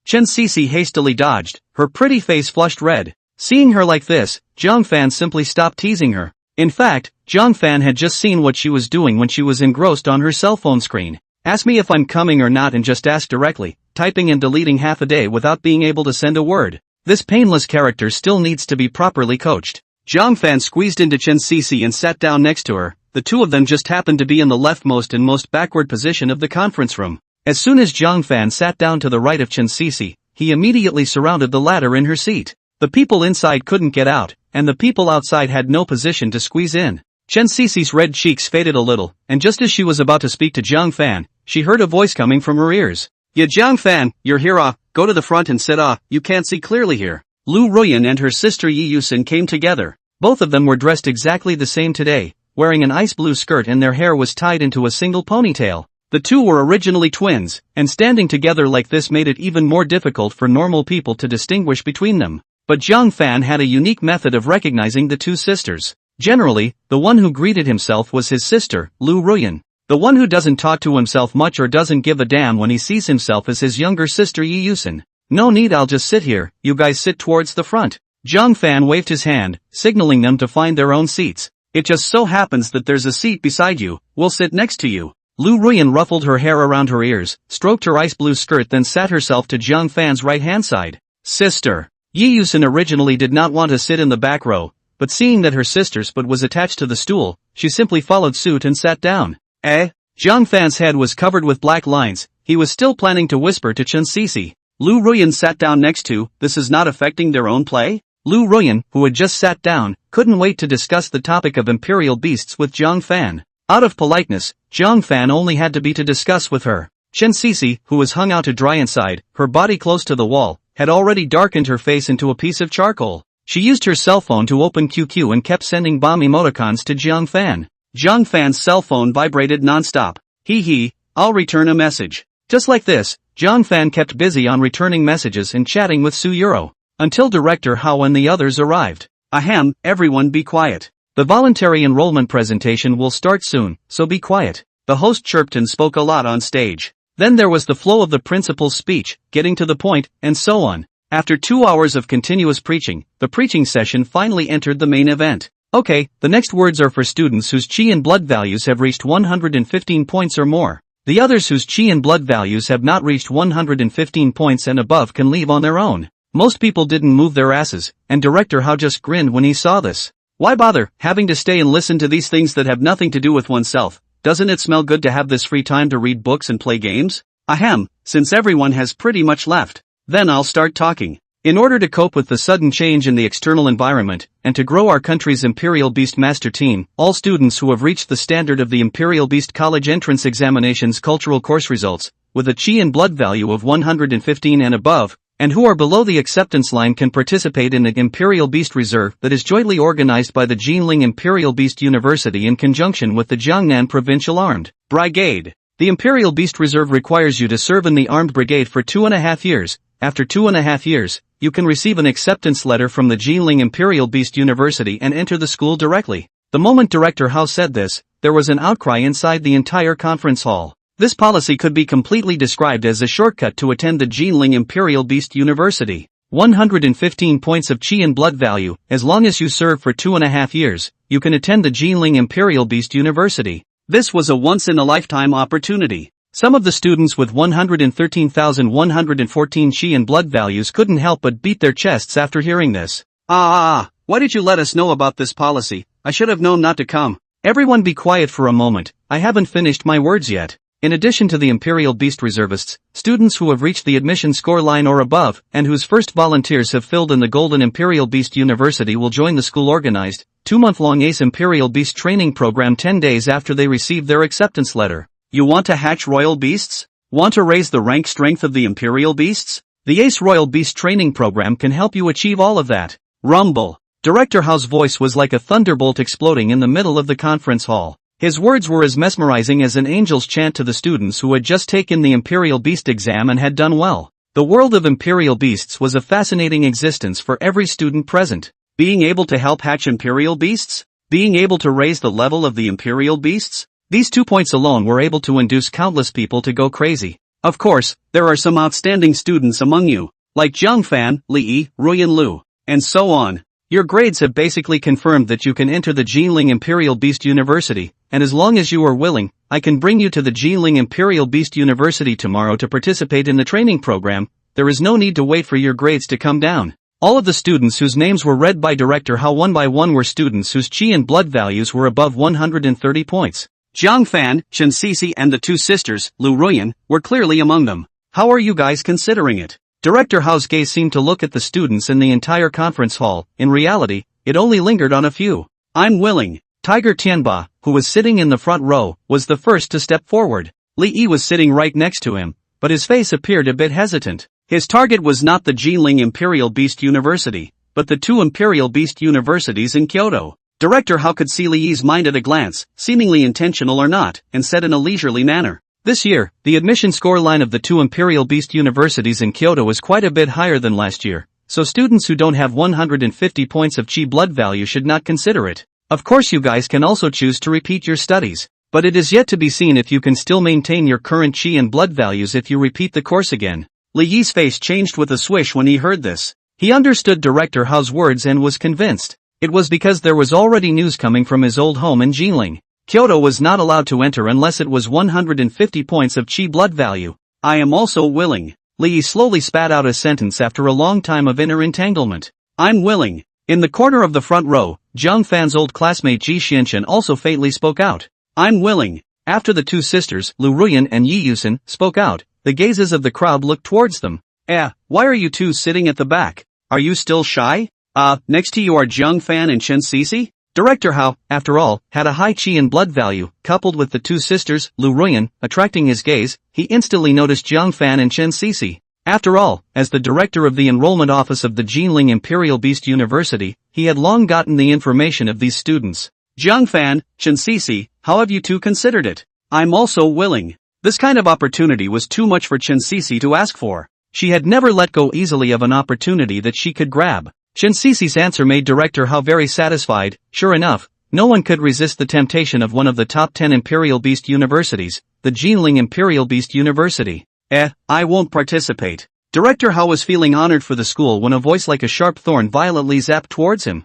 Chen Sisi hastily dodged, her pretty face flushed red. Seeing her like this, Jiang Fan simply stopped teasing her. In fact, Jiang Fan had just seen what she was doing when she was engrossed on her cell phone screen. Ask me if I'm coming or not and just ask directly, typing and deleting half a day without being able to send a word. This painless character still needs to be properly coached. Jiang Fan squeezed into Chen Sisi and sat down next to her. The two of them just happened to be in the leftmost and most backward position of the conference room. As soon as Jiang Fan sat down to the right of Chen Sisi, he immediately surrounded the latter in her seat. The people inside couldn't get out, and the people outside had no position to squeeze in. Chen Sisi's red cheeks faded a little, and just as she was about to speak to Jiang Fan, she heard a voice coming from her ears. Yeah, Jiang Fan, you're here. Go to the front and sit. You can't see clearly here. Lu Ruyan and her sister Yi Yusin came together. Both of them were dressed exactly the same today, wearing an ice blue skirt and their hair was tied into a single ponytail. The two were originally twins, and standing together like this made it even more difficult for normal people to distinguish between them. But Jiang Fan had a unique method of recognizing the two sisters. Generally, the one who greeted himself was his sister, Lu Ruyan. The one who doesn't talk to himself much or doesn't give a damn when he sees himself as his younger sister Yi Yusin. No need, I'll just sit here, you guys sit towards the front. Jiang Fan waved his hand, signaling them to find their own seats. It just so happens that there's a seat beside you, we'll sit next to you. Lu Ruyan ruffled her hair around her ears, stroked her ice blue skirt then sat herself to Jiang Fan's right-hand side. Sister. Yi Yusin originally did not want to sit in the back row, but seeing that her sister's butt was attached to the stool, she simply followed suit and sat down. Jiang Fan's head was covered with black lines, he was still planning to whisper to Chen Sisi. Lu Ruyan sat down next to, this is not affecting their own play? Lu Ruyan, who had just sat down, couldn't wait to discuss the topic of imperial beasts with Jiang Fan. Out of politeness, Jiang Fan only had to be to discuss with her. Chen Sisi, who was hung out to dry inside, her body close to the wall, had already darkened her face into a piece of charcoal. She used her cell phone to open QQ and kept sending bomb emoticons to Jiang Fan. Jiang Fan's cell phone vibrated non-stop. I'll return a message. Just like this, Jiang Fan kept busy on returning messages and chatting with Su Yuro. Until Director Hao and the others arrived. Ahem, everyone be quiet. The voluntary enrollment presentation will start soon, so be quiet. The host chirped and spoke a lot on stage. Then there was the flow of the principal's speech, getting to the point, and so on. After 2 hours of continuous preaching, the preaching session finally entered the main event. Okay, the next words are for students whose chi and blood values have reached 115 points or more. The others whose chi and blood values have not reached 115 points and above can leave on their own. Most people didn't move their asses, and Director Hao just grinned when he saw this. Why bother, having to stay and listen to these things that have nothing to do with oneself? Doesn't it smell good to have this free time to read books and play games? Ahem, since everyone has pretty much left, then I'll start talking. In order to cope with the sudden change in the external environment, and to grow our country's Imperial Beast Master Team, all students who have reached the standard of the Imperial Beast College Entrance Examination's cultural course results, with a chi and blood value of 115 and above, and who are below the acceptance line can participate in the Imperial Beast Reserve that is jointly organized by the Jinling Imperial Beast University in conjunction with the Jiangnan Provincial Armed Brigade. The Imperial Beast Reserve requires you to serve in the Armed Brigade for 2.5 years. After 2.5 years, you can receive an acceptance letter from the Jinling Imperial Beast University and enter the school directly. The moment Director Hao said this, there was an outcry inside the entire conference hall. This policy could be completely described as a shortcut to attend the Jinling Imperial Beast University. 115 points of chi and blood value, as long as you serve for 2.5 years, you can attend the Jinling Imperial Beast University. This was a once-in-a-lifetime opportunity. Some of the students with 113,114 chi and blood values couldn't help but beat their chests after hearing this. Why did you let us know about this policy? I should have known not to come. Everyone be quiet for a moment, I haven't finished my words yet. In addition to the Imperial Beast Reservists, students who have reached the admission score line or above, and whose first volunteers have filled in the Golden Imperial Beast University will join the school-organized, 2-month-long Ace Imperial Beast training program 10 days after they receive their acceptance letter. You want to hatch royal beasts? Want to raise the rank strength of the Imperial Beasts? The Ace Royal Beast training program can help you achieve all of that. Rumble. Director Hao's voice was like a thunderbolt exploding in the middle of the conference hall. His words were as mesmerizing as an angel's chant to the students who had just taken the Imperial Beast exam and had done well. The world of Imperial Beasts was a fascinating existence for every student present. Being able to help hatch imperial beasts? Being able to raise the level of the imperial beasts? These 2 points alone were able to induce countless people to go crazy. Of course, there are some outstanding students among you, like Jiang Fan, Li, Ruyan Lu, and so on. Your grades have basically confirmed that you can enter the Jinling Imperial Beast University, and as long as you are willing, I can bring you to the Jinling Imperial Beast University tomorrow to participate in the training program. There is no need to wait for your grades to come down. All of the students whose names were read by Director Hao one by one were students whose chi and blood values were above 130 points. Jiang Fan, Chen Sisi and the 2 sisters, Lu Ruyan, were clearly among them. How are you guys considering it? Director Hao's gaze seemed to look at the students in the entire conference hall. In reality, it only lingered on a few. I'm willing. Tiger Tianba, who was sitting in the front row, was the first to step forward. Li Yi was sitting right next to him, but his face appeared a bit hesitant. His target was not the Jinling Imperial Beast University, but the 2 Imperial Beast Universities in Kyoto. Director Hao could see Li Yi's mind at a glance, seemingly intentional or not, and said in a leisurely manner. This year, the admission score line of the 2 Imperial Beast Universities in Kyoto is quite a bit higher than last year, so students who don't have 150 points of chi blood value should not consider it. Of course you guys can also choose to repeat your studies, but it is yet to be seen if you can still maintain your current chi and blood values if you repeat the course again. Li Yi's face changed with a swish when he heard this. He understood Director Hao's words and was convinced. It was because there was already news coming from his old home in Jinling. Kyoto was not allowed to enter unless it was 150 points of chi blood value. I am also willing. Li Yi slowly spat out a sentence after a long time of inner entanglement. I'm willing. In the corner of the front row, Jiang Fan's old classmate Ji Xianchen also faintly spoke out. I'm willing. After the 2 sisters, Lu Ruyan and Yi Yusen, spoke out, the gazes of the crowd looked towards them. Why are you 2 sitting at the back? Are you still shy? Next to you are Jiang Fan and Chen Sisi? Director Hao, after all, had a high chi and blood value, coupled with the 2 sisters, Lu Ruyan, attracting his gaze. He instantly noticed Jiang Fan and Chen Sisi. After all, as the director of the enrollment office of the Jinling Imperial Beast University, he had long gotten the information of these students. Jiang Fan, Chen Sisi, how have you 2 considered it? I'm also willing. This kind of opportunity was too much for Chen Sisi to ask for. She had never let go easily of an opportunity that she could grab. Chen Sisi's answer made Director Hao very satisfied. Sure enough, no one could resist the temptation of one of the top 10 Imperial Beast Universities, the Jinling Imperial Beast University. I won't participate. Director Hao was feeling honored for the school when a voice like a sharp thorn violently zapped towards him.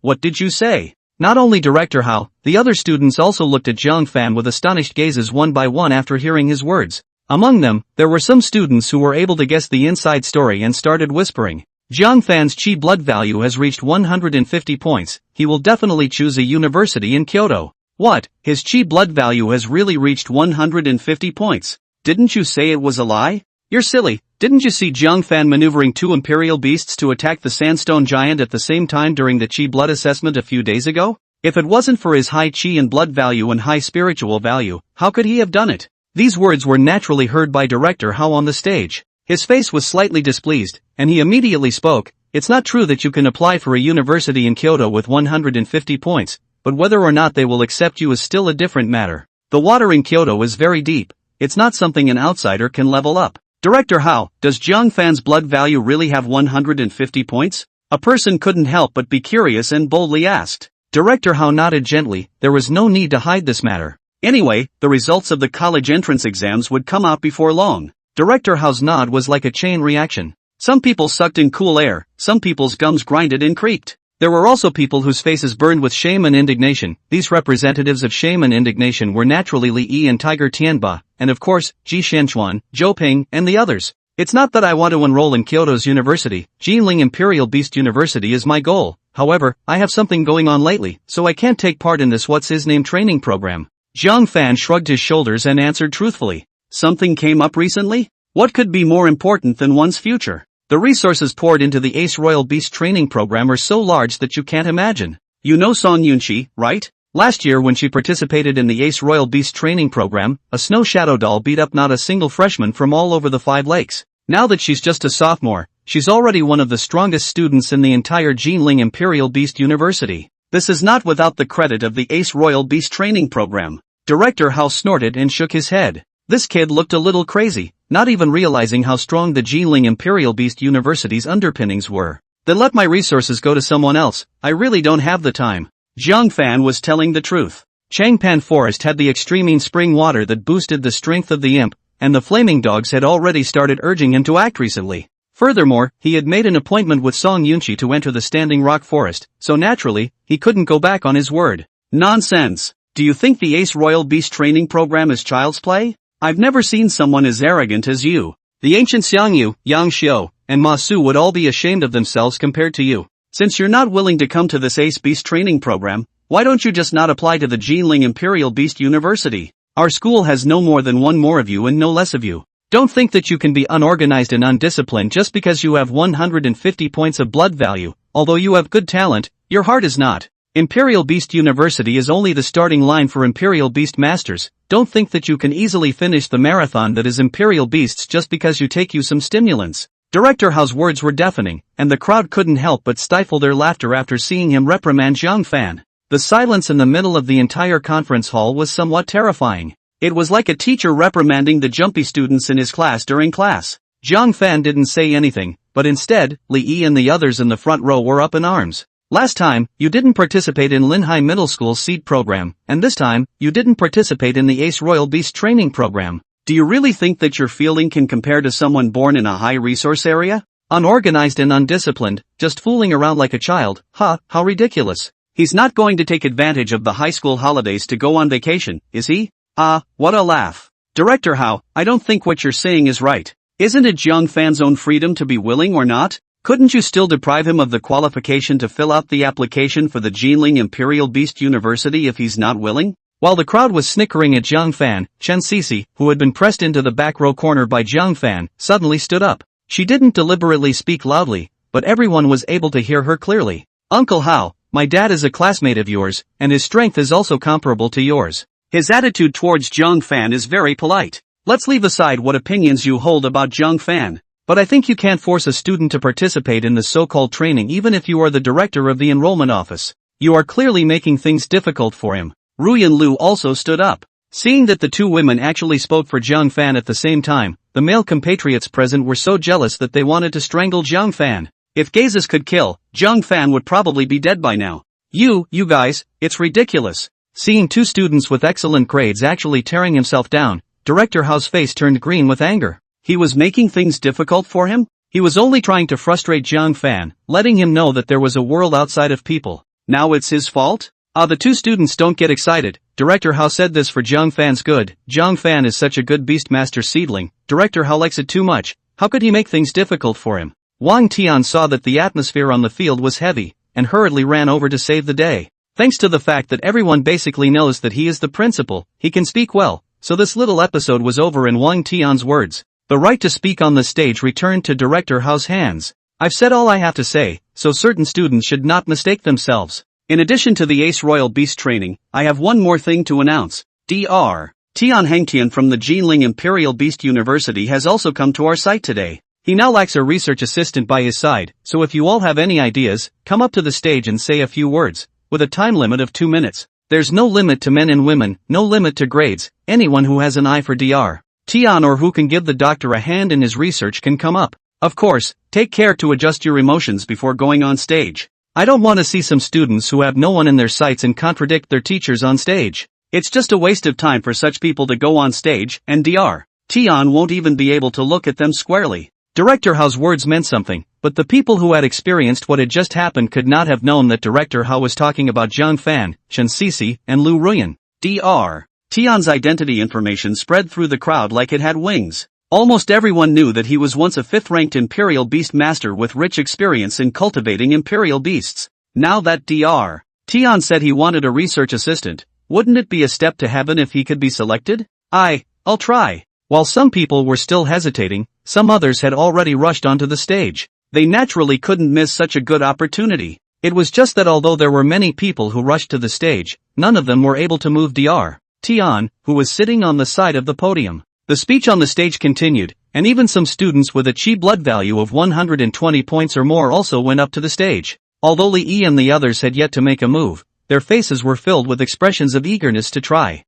What did you say? Not only Director Hao, the other students also looked at Jiang Fan with astonished gazes one by one after hearing his words. Among them, there were some students who were able to guess the inside story and started whispering. Jiang Fan's chi blood value has reached 150 points, he will definitely choose a university in Kyoto. What, his chi blood value has really reached 150 points? Didn't you say it was a lie? You're silly, didn't you see Jiang Fan maneuvering 2 imperial beasts to attack the sandstone giant at the same time during the chi blood assessment a few days ago? If it wasn't for his high chi and blood value and high spiritual value, how could he have done it? These words were naturally heard by Director Hao on the stage. His face was slightly displeased, and he immediately spoke. It's not true that you can apply for a university in Kyoto with 150 points, but whether or not they will accept you is still a different matter. The water in Kyoto is very deep. It's not something an outsider can level up. Director Hao, does Jiang Fan's blood value really have 150 points? A person couldn't help but be curious and boldly asked. Director Hao nodded gently. There was no need to hide this matter. Anyway, the results of the college entrance exams would come out before long. Director Hao's nod was like a chain reaction. Some people sucked in cool air, some people's gums grinded and creaked. There were also people whose faces burned with shame and indignation. These representatives of shame and indignation were naturally Li Yi and Tiger Tianba, and of course, Ji Shenchuan, Zhou Ping, and the others. It's not that I want to enroll in Kyoto's university. Jinling Imperial Beast University is my goal. However, I have something going on lately, so I can't take part in this what's-his-name training program. Jiang Fan shrugged his shoulders and answered truthfully. Something came up recently? What could be more important than one's future? The resources poured into the Ace Royal Beast training program are so large that you can't imagine. You know Song Yunqi, right? Last year when she participated in the Ace Royal Beast training program, a snow shadow doll beat up not a single freshman from all over the 5 lakes. Now that she's just a sophomore, she's already one of the strongest students in the entire Jinling Imperial Beast University. This is not without the credit of the Ace Royal Beast training program. Director Hao snorted and shook his head. This kid looked a little crazy, not even realizing how strong the Jinling Imperial Beast University's underpinnings were. Then let my resources go to someone else, I really don't have the time. Jiang Fan was telling the truth. Changpan Forest had the extreme spring water that boosted the strength of the imp, and the flaming dogs had already started urging him to act recently. Furthermore, he had made an appointment with Song Yunqi to enter the Standing Rock Forest, so naturally, he couldn't go back on his word. Nonsense! Do you think the Ace Royal Beast training program is child's play? I've never seen someone as arrogant as you. The ancient Xiangyu, Yang Xiu, and Ma Su would all be ashamed of themselves compared to you. Since you're not willing to come to this Ace Beast training program, why don't you just not apply to the Jinling Imperial Beast University? Our school has no more than one more of you and no less of you. Don't think that you can be unorganized and undisciplined just because you have 150 points of blood value. Although you have good talent, your heart is not. Imperial Beast University is only the starting line for Imperial Beast Masters. Don't think that you can easily finish the marathon that is Imperial Beasts just because you take you some stimulants. Director Hao's words were deafening, and the crowd couldn't help but stifle their laughter after seeing him reprimand Jiang Fan. The silence in the middle of the entire conference hall was somewhat terrifying. It was like a teacher reprimanding the jumpy students in his class during class. Jiang Fan didn't say anything, but instead, Li Yi and the others in the front row were up in arms. Last time, you didn't participate in Linhai Middle School's seed program, and this time, you didn't participate in the Ace Royal Beast training program. Do you really think that your fielding can compare to someone born in a high-resource area? Unorganized and undisciplined, just fooling around like a child, how ridiculous. He's not going to take advantage of the high school holidays to go on vacation, is he? What a laugh. Director Hao, I don't think what you're saying is right. Isn't it Jiang Fan's own freedom to be willing or not? Couldn't you still deprive him of the qualification to fill out the application for the Jinling Imperial Beast University if he's not willing? While the crowd was snickering at Jiang Fan, Chen Sisi, who had been pressed into the back row corner by Jiang Fan, suddenly stood up. She didn't deliberately speak loudly, but everyone was able to hear her clearly. Uncle Hao, my dad is a classmate of yours, and his strength is also comparable to yours. His attitude towards Jiang Fan is very polite. Let's leave aside what opinions you hold about Jiang Fan. But I think you can't force a student to participate in the so-called training even if you are the director of the enrollment office. You are clearly making things difficult for him. Ruyan Lu also stood up. Seeing that the two women actually spoke for Jiang Fan at the same time, the male compatriots present were so jealous that they wanted to strangle Jiang Fan. If gazes could kill, Jiang Fan would probably be dead by now. You guys, it's ridiculous. Seeing two students with excellent grades actually tearing himself down, Director Hao's face turned green with anger. He was making things difficult for him? He was only trying to frustrate Jiang Fan, letting him know that there was a world outside of people. Now it's his fault? The two students don't get excited. Director Hao said this for Jiang Fan's good. Jiang Fan is such a good Beastmaster seedling. Director Hao likes it too much. How could he make things difficult for him? Wang Tian saw that the atmosphere on the field was heavy, and hurriedly ran over to save the day. Thanks to the fact that everyone basically knows that he is the principal, he can speak well, so this little episode was over in Wang Tian's words. The right to speak on the stage returned to Director Hao's hands. I've said all I have to say, so certain students should not mistake themselves. In addition to the Ace Royal Beast training, I have one more thing to announce. Dr. Tian Hengtian from the Jinling Imperial Beast University has also come to our site today. He now lacks a research assistant by his side, so if you all have any ideas, come up to the stage and say a few words, with a time limit of 2 minutes. There's no limit to men and women, no limit to grades. Anyone who has an eye for Dr. Tian or who can give the doctor a hand in his research can come up. Of course, take care to adjust your emotions before going on stage. I don't want to see some students who have no one in their sights and contradict their teachers on stage. It's just a waste of time for such people to go on stage, and Dr. Tian won't even be able to look at them squarely. Director Hao's words meant something, but the people who had experienced what had just happened could not have known that Director Hao was talking about Jiang Fan, Chen Sisi, and Lu Ruyan. Dr. Tian's identity information spread through the crowd like it had wings. Almost everyone knew that he was once a 5th-ranked Imperial Beast Master with rich experience in cultivating Imperial Beasts. Now that Dr. Tian said he wanted a research assistant, wouldn't it be a step to heaven if he could be selected? I'll try. While some people were still hesitating, some others had already rushed onto the stage. They naturally couldn't miss such a good opportunity. It was just that although there were many people who rushed to the stage, none of them were able to move Dr. Tian, who was sitting on the side of the podium. The speech on the stage continued, and even some students with a chi blood value of 120 points or more also went up to the stage. Although Li Yi and the others had yet to make a move, their faces were filled with expressions of eagerness to try.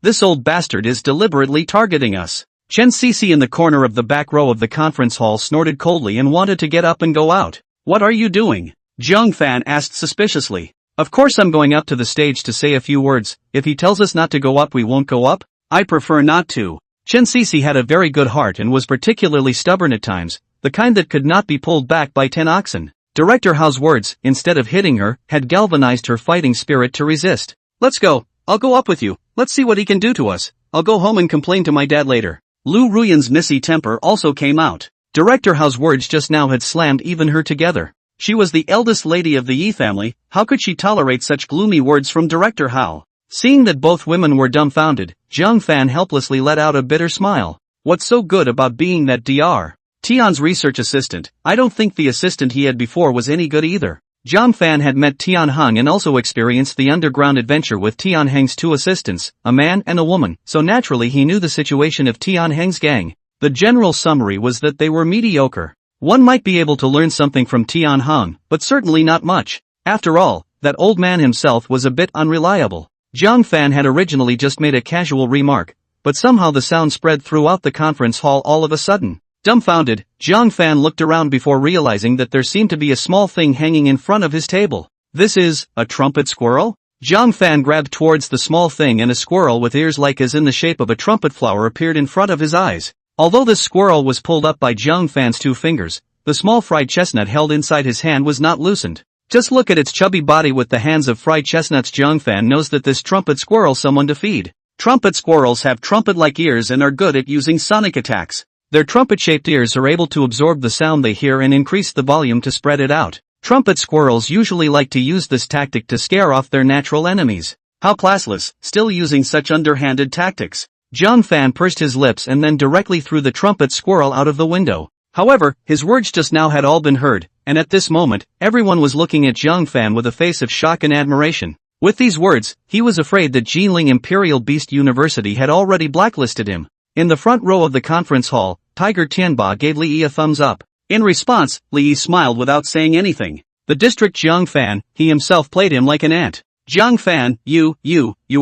This old bastard is deliberately targeting us. Chen Sisi in the corner of the back row of the conference hall snorted coldly and wanted to get up and go out. What are you doing? Jiang Fan asked suspiciously. Of course I'm going up to the stage to say a few words. If he tells us not to go up we won't go up? I prefer not to. Chen Sisi had a very good heart and was particularly stubborn at times, the kind that could not be pulled back by 10 oxen. Director Hao's words, instead of hitting her, had galvanized her fighting spirit to resist. Let's go. I'll go up with you. Let's see what he can do to us. I'll go home and complain to my dad later. Lu Ruyan's missy temper also came out. Director Hao's words just now had slammed even her together. She was the eldest lady of the Yi family, how could she tolerate such gloomy words from Director Hao? Seeing that both women were dumbfounded, Jiang Fan helplessly let out a bitter smile. What's so good about being that Dr. Tian's research assistant? I don't think the assistant he had before was any good either. Jiang Fan had met Tian Heng and also experienced the underground adventure with Tian Heng's two assistants, a man and a woman, so naturally he knew the situation of Tian Heng's gang. The general summary was that they were mediocre. One might be able to learn something from Tian Heng, but certainly not much. After all, that old man himself was a bit unreliable. Jiang Fan had originally just made a casual remark, but somehow the sound spread throughout the conference hall all of a sudden. Dumbfounded, Jiang Fan looked around before realizing that there seemed to be a small thing hanging in front of his table. This is a trumpet squirrel? Jiang Fan grabbed towards the small thing and a squirrel with ears like as in the shape of a trumpet flower appeared in front of his eyes. Although this squirrel was pulled up by Jiang Fan's two fingers, the small fried chestnut held inside his hand was not loosened. Just look at its chubby body with the hands of fried chestnuts. Jiang Fan knows that this trumpet squirrel someone to feed. Trumpet squirrels have trumpet-like ears and are good at using sonic attacks. Their trumpet-shaped ears are able to absorb the sound they hear and increase the volume to spread it out. Trumpet squirrels usually like to use this tactic to scare off their natural enemies. How classless, still using such underhanded tactics. Jiang Fan pursed his lips and then directly threw the trumpet squirrel out of the window. However, his words just now had all been heard, and at this moment, everyone was looking at Jiang Fan with a face of shock and admiration. With these words, he was afraid that Jinling Imperial Beast University had already blacklisted him. In the front row of the conference hall, Tiger Tianba gave Li Yi a thumbs up. In response, Li Yi smiled without saying anything. The district Jiang Fan, he himself played him like an ant. Jiang Fan, you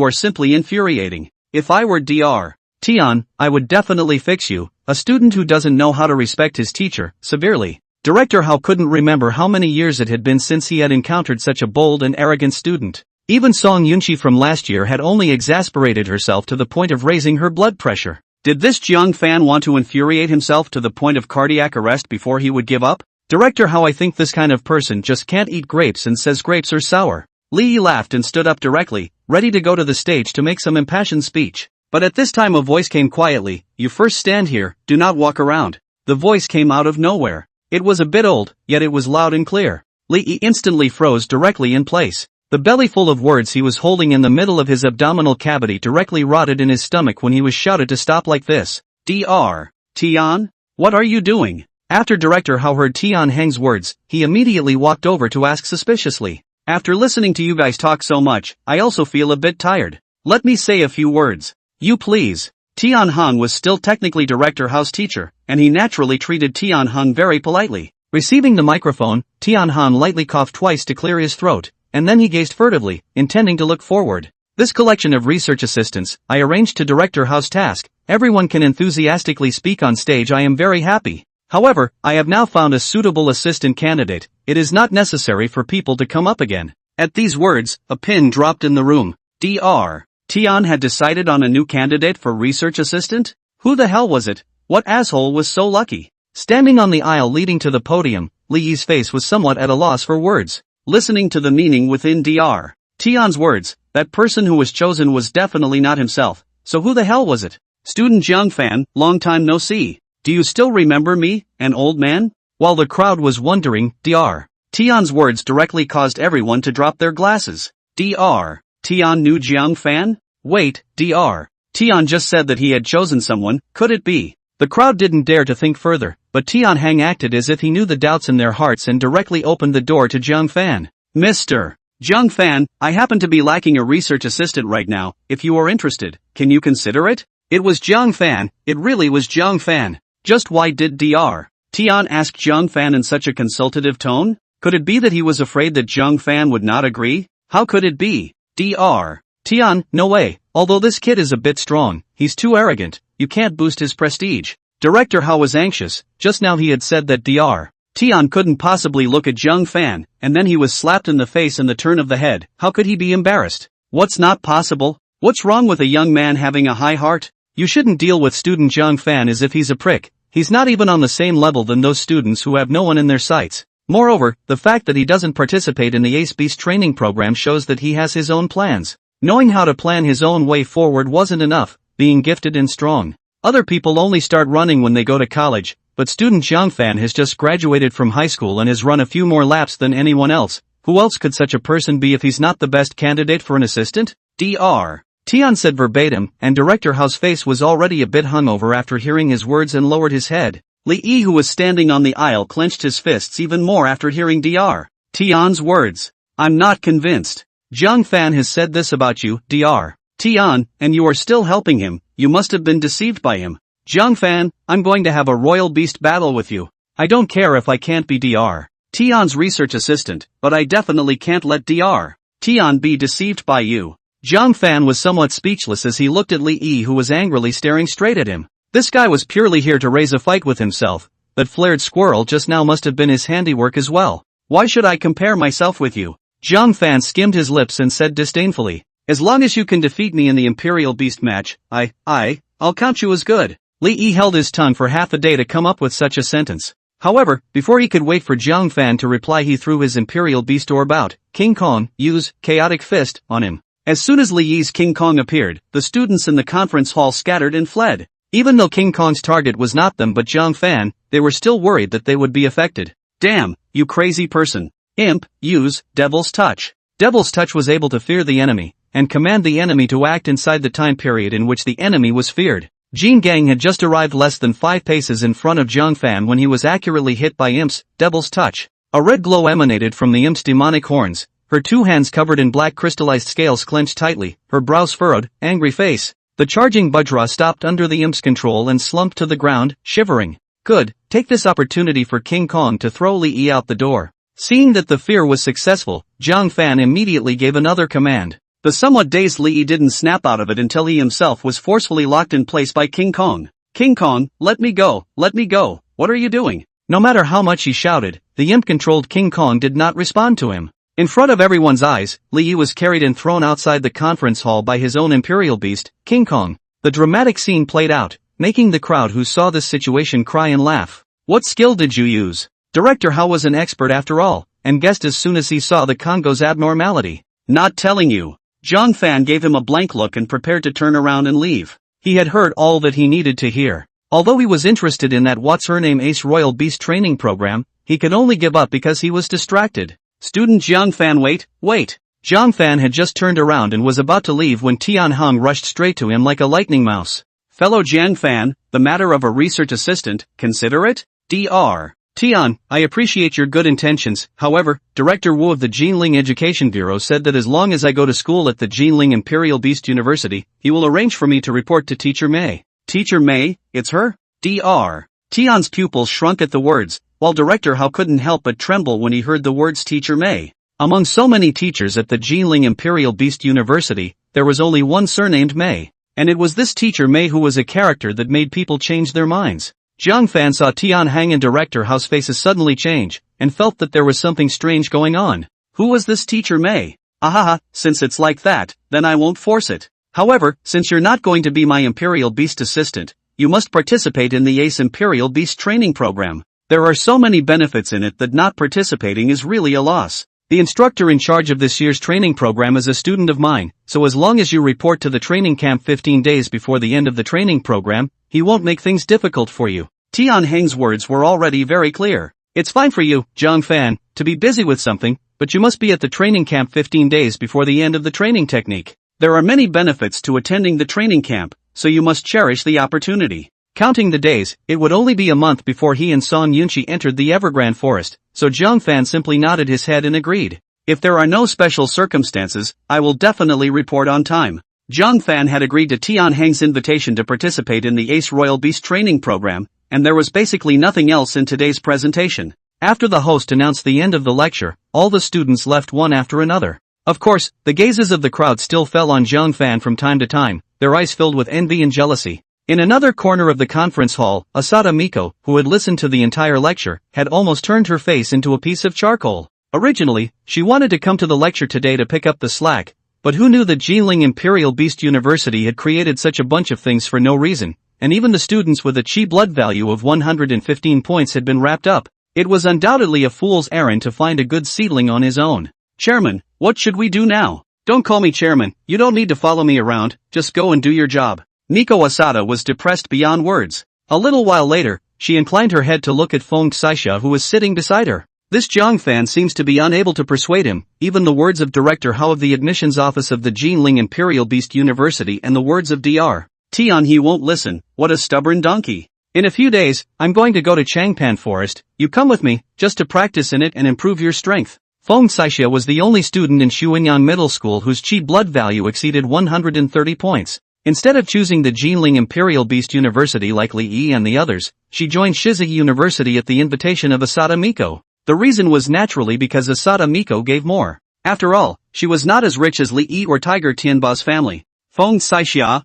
are simply infuriating. If I were Dr. Tian, I would definitely fix you, a student who doesn't know how to respect his teacher, severely. Director Hao couldn't remember how many years it had been since he had encountered such a bold and arrogant student. Even Song Yunqi from last year had only exasperated herself to the point of raising her blood pressure. Did this Jiang Fan want to infuriate himself to the point of cardiac arrest before he would give up? Director Hao, I think this kind of person just can't eat grapes and says grapes are sour. Li Yi laughed and stood up directly, ready to go to the stage to make some impassioned speech. But at this time a voice came quietly, "You first stand here, do not walk around." The voice came out of nowhere. It was a bit old, yet it was loud and clear. Li Yi instantly froze directly in place. The belly full of words he was holding in the middle of his abdominal cavity directly rotted in his stomach when he was shouted to stop like this. Dr. Tian? What are you doing? After Director Hao heard Tian Heng's words, he immediately walked over to ask suspiciously. After listening to you guys talk so much, I also feel a bit tired. Let me say a few words. You please. Tian Heng was still technically Director Hao's teacher, and he naturally treated Tian Heng very politely. Receiving the microphone, Tian Heng lightly coughed twice to clear his throat, and then he gazed furtively, intending to look forward. This collection of research assistants, I arranged to Director Hao's task. Everyone can enthusiastically speak on stage. I am very happy. However, I have now found a suitable assistant candidate. It is not necessary for people to come up again. At these words, a pin dropped in the room. Dr. Tian had decided on a new candidate for research assistant? Who the hell was it? What asshole was so lucky? Standing on the aisle leading to the podium, Li Yi's face was somewhat at a loss for words. Listening to the meaning within Dr. Tian's words, that person who was chosen was definitely not himself. So who the hell was it? Student Jiang Fan, long time no see. Do you still remember me, an old man? While the crowd was wondering, Dr. Tian's words directly caused everyone to drop their glasses. Dr. Tian knew Jiang Fan? Wait, Dr. Tian just said that he had chosen someone, could it be? The crowd didn't dare to think further, but Tian Heng acted as if he knew the doubts in their hearts and directly opened the door to Jiang Fan. Mr. Jiang Fan, I happen to be lacking a research assistant right now. If you are interested, can you consider it? It was Jiang Fan, it really was Jiang Fan. Just why did Dr. Tian ask Jiang Fan in such a consultative tone? Could it be that he was afraid that Jiang Fan would not agree? How could it be? Dr. Tian, no way, although this kid is a bit strong, he's too arrogant, you can't boost his prestige. Director Hao was anxious, just now he had said that Dr. Tian couldn't possibly look at Jiang Fan, and then he was slapped in the face and the turn of the head. How could he be embarrassed? What's not possible? What's wrong with a young man having a high heart? You shouldn't deal with student Jiang Fan as if he's a prick. He's not even on the same level than those students who have no one in their sights. Moreover, the fact that he doesn't participate in the Ace Beast training program shows that he has his own plans. Knowing how to plan his own way forward wasn't enough, being gifted and strong. Other people only start running when they go to college, but student Jiang Fan has just graduated from high school and has run a few more laps than anyone else. Who else could such a person be if he's not the best candidate for an assistant? Dr. Tian said verbatim, and Director Hao's face was already a bit hungover after hearing his words and lowered his head. Li Yi, who was standing on the aisle, clenched his fists even more after hearing Dr. Tian's words. I'm not convinced. Jiang Fan has said this about you, Dr. Tian, and you are still helping him. You must have been deceived by him. Jiang Fan, I'm going to have a royal beast battle with you. I don't care if I can't be Dr. Tian's research assistant, but I definitely can't let Dr. Tian be deceived by you. Jiang Fan was somewhat speechless as he looked at Li Yi, who was angrily staring straight at him. This guy was purely here to raise a fight with himself. That flared squirrel just now must have been his handiwork as well. Why should I compare myself with you? Jiang Fan skimmed his lips and said disdainfully, as long as you can defeat me in the Imperial Beast match, I'll count you as good. Li Yi held his tongue for half a day to come up with such a sentence. However, before he could wait for Jiang Fan to reply, he threw his Imperial Beast orb out. King Kong, use Chaotic Fist on him. As soon as Li Yi's King Kong appeared, the students in the conference hall scattered and fled. Even though King Kong's target was not them but Jiang Fan, they were still worried that they would be affected. Damn, you crazy person. Imp, use Devil's Touch. Devil's Touch was able to fear the enemy, and command the enemy to act inside the time period in which the enemy was feared. Jin Gang had just arrived less than 5 paces in front of Jiang Fan when he was accurately hit by Imp's Devil's Touch. A red glow emanated from the Imp's demonic horns. Her 2 hands covered in black crystallized scales clenched tightly, her brows furrowed, angry face. The charging Bajra stopped under the Imp's control and slumped to the ground, shivering. Good, take this opportunity for King Kong to throw Li Yi out the door. Seeing that the fear was successful, Jiang Fan immediately gave another command. The somewhat dazed Li Yi didn't snap out of it until he himself was forcefully locked in place by King Kong. King Kong, let me go, what are you doing? No matter how much he shouted, the Imp-controlled King Kong did not respond to him. In front of everyone's eyes, Li Yi was carried and thrown outside the conference hall by his own Imperial Beast, King Kong. The dramatic scene played out, making the crowd who saw this situation cry and laugh. What skill did you use? Director Hao was an expert after all, and guessed as soon as he saw the Congo's abnormality. Not telling you. Jiang Fan gave him a blank look and prepared to turn around and leave. He had heard all that he needed to hear. Although he was interested in that what's-her-name Ace Royal Beast training program, he could only give up because he was distracted. Student Jiang Fan, wait. Jiang Fan had just turned around and was about to leave when Tian Hong rushed straight to him like a lightning mouse. Fellow Jiang Fan, the matter of a research assistant, consider it? Dr. Tian, I appreciate your good intentions. However, Director Wu of the Jinling Education Bureau said that as long as I go to school at the Jinling Imperial Beast University, he will arrange for me to report to Teacher Mei. Teacher Mei, it's her? Dr. Tian's pupils shrunk at the words, while Director Hao couldn't help but tremble when he heard the words Teacher Mei. Among so many teachers at the Jinling Imperial Beast University, there was only one surnamed Mei, and it was this Teacher Mei who was a character that made people change their minds. Jiang Fan saw Tian Hang and Director Hao's faces suddenly change, and felt that there was something strange going on. Who was this Teacher Mei? Ahaha, since it's like that, then I won't force it. However, since you're not going to be my Imperial Beast assistant, you must participate in the Ace Imperial Beast training program. There are so many benefits in it that not participating is really a loss. The instructor in charge of this year's training program is a student of mine, so as long as you report to the training camp 15 days before the end of the training program, he won't make things difficult for you. Tian Heng's words were already very clear. It's fine for you, Jiang Fan, to be busy with something, but you must be at the training camp 15 days before the end of the training technique. There are many benefits to attending the training camp, so you must cherish the opportunity. Counting the days, it would only be a month before he and Song Yunqi entered the Evergrande Forest, so Jiang Fan simply nodded his head and agreed. If there are no special circumstances, I will definitely report on time. Jiang Fan had agreed to Tian Heng's invitation to participate in the Ace Royal Beast training program, and there was basically nothing else in today's presentation. After the host announced the end of the lecture, all the students left one after another. Of course, the gazes of the crowd still fell on Jiang Fan from time to time, their eyes filled with envy and jealousy. In another corner of the conference hall, Asata Miko, who had listened to the entire lecture, had almost turned her face into a piece of charcoal. Originally, she wanted to come to the lecture today to pick up the slack, but who knew that Jinling Imperial Beast University had created such a bunch of things for no reason, and even the students with a chi blood value of 115 points had been wrapped up. It was undoubtedly a fool's errand to find a good seedling on his own. Chairman, what should we do now? Don't call me chairman, you don't need to follow me around, just go and do your job. Miko Asata was depressed beyond words. A little while later, she inclined her head to look at Feng Saixia who was sitting beside her. This Jiang Fan seems to be unable to persuade him, even the words of Director Hao of the admissions office of the Jinling Imperial Beast University and the words of Dr. Tian he won't listen, what a stubborn donkey. In a few days, I'm going to go to Changpan Forest, you come with me, just to practice in it and improve your strength. Feng Saixia was the only student in Shuanyang Middle School whose chi blood value exceeded 130 points. Instead of choosing the Jinling Imperial Beast University like Li Yi and the others, she joined Shizuya University at the invitation of Asata Miko. The reason was naturally because Asata Miko gave more. After all, she was not as rich as Li Yi or Tiger Tianba's family. Feng Saixia,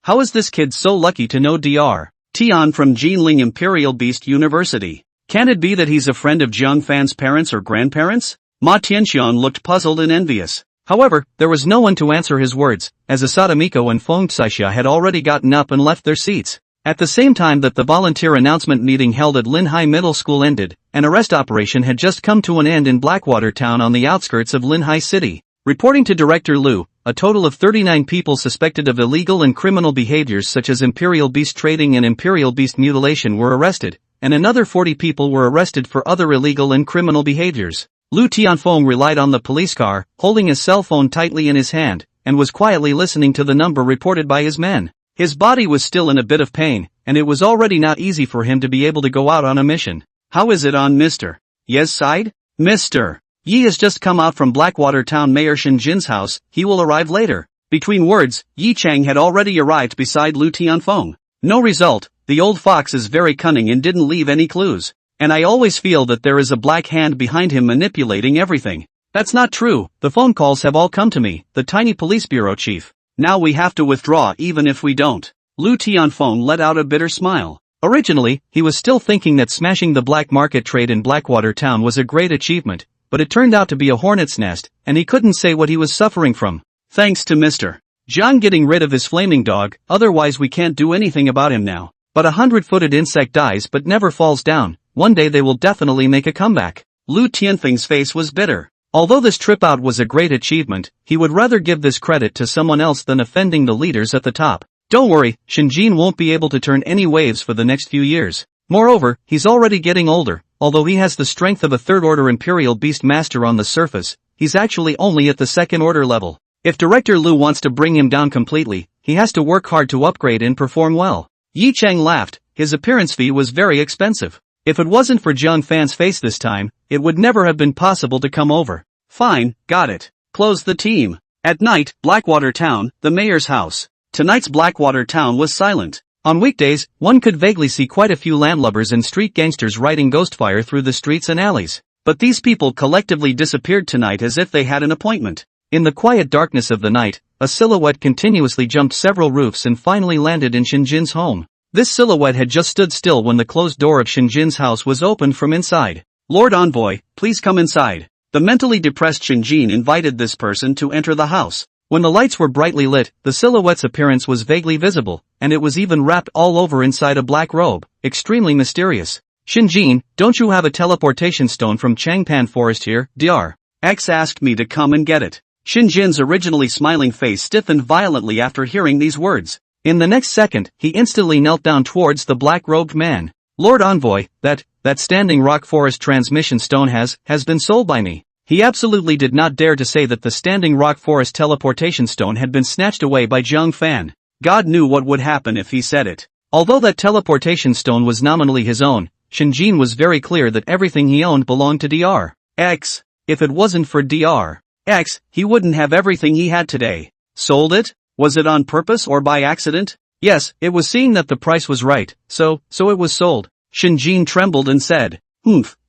how is this kid so lucky to know Dr. Tian from Jinling Imperial Beast University? Can it be that he's a friend of Jiang Fan's parents or grandparents? Ma Tianxian looked puzzled and envious. However, there was no one to answer his words, as Asata Miko and Feng Saixia had already gotten up and left their seats. At the same time that the volunteer announcement meeting held at Linhai Middle School ended, an arrest operation had just come to an end in Blackwater Town on the outskirts of Linhai City. Reporting to Director Liu, a total of 39 people suspected of illegal and criminal behaviors such as imperial beast trading and imperial beast mutilation were arrested, and another 40 people were arrested for other illegal and criminal behaviors. Lu Tianfeng relied on the police car, holding his cell phone tightly in his hand, and was quietly listening to the number reported by his men. His body was still in a bit of pain, and it was already not easy for him to be able to go out on a mission. How is it on Mr. Ye's side? Mr. Yi has just come out from Blackwater Town Mayor Shinjin's house, he will arrive later. Between words, Yi Chang had already arrived beside Lu Tianfeng. No result, the old fox is very cunning and didn't leave any clues. And I always feel that there is a black hand behind him manipulating everything. That's not true, the phone calls have all come to me, the tiny police bureau chief. Now we have to withdraw even if we don't. Lu Tianfeng let out a bitter smile. Originally, he was still thinking that smashing the black market trade in Blackwater Town was a great achievement, but it turned out to be a hornet's nest, and he couldn't say what he was suffering from. Thanks to Mr. Jiang getting rid of his flaming dog, otherwise we can't do anything about him now. But 100-footed insect dies but never falls down. One day they will definitely make a comeback. Lu Tianfeng's face was bitter. Although this trip out was a great achievement, he would rather give this credit to someone else than offending the leaders at the top. Don't worry, Shinjin won't be able to turn any waves for the next few years. Moreover, he's already getting older. Although he has the strength of a third-order Imperial Beast Master on the surface, he's actually only at the second-order level. If Director Liu wants to bring him down completely, he has to work hard to upgrade and perform well. Yi Chang laughed. His appearance fee was very expensive. If it wasn't for Jiang Fan's face this time, it would never have been possible to come over. Fine, got it. Close the team. At night, Blackwater Town, the mayor's house. Tonight's Blackwater Town was silent. On weekdays, one could vaguely see quite a few landlubbers and street gangsters riding ghostfire through the streets and alleys. But these people collectively disappeared tonight as if they had an appointment. In the quiet darkness of the night, a silhouette continuously jumped several roofs and finally landed in Shinjin's home. This silhouette had just stood still when the closed door of Shinjin's house was opened from inside. Lord Envoy, please come inside. The mentally depressed Shinjin invited this person to enter the house. When the lights were brightly lit, the silhouette's appearance was vaguely visible, and it was even wrapped all over inside a black robe, extremely mysterious. Shinjin, don't you have a teleportation stone from Changpan Forest here? Dr. X asked me to come and get it. Shinjin's originally smiling face stiffened violently after hearing these words. In the next second, he instantly knelt down towards the black-robed man. Lord Envoy, that Standing Rock Forest transmission stone has been sold by me. He absolutely did not dare to say that the Standing Rock Forest teleportation stone had been snatched away by Jiang Fan. God knew what would happen if he said it. Although that teleportation stone was nominally his own, Shinjin was very clear that everything he owned belonged to Dr. X. If it wasn't for Dr. X, he wouldn't have everything he had today. Sold it? Was it on purpose or by accident? Yes, it was seeing that the price was right, so it was sold. Shinjin trembled and said,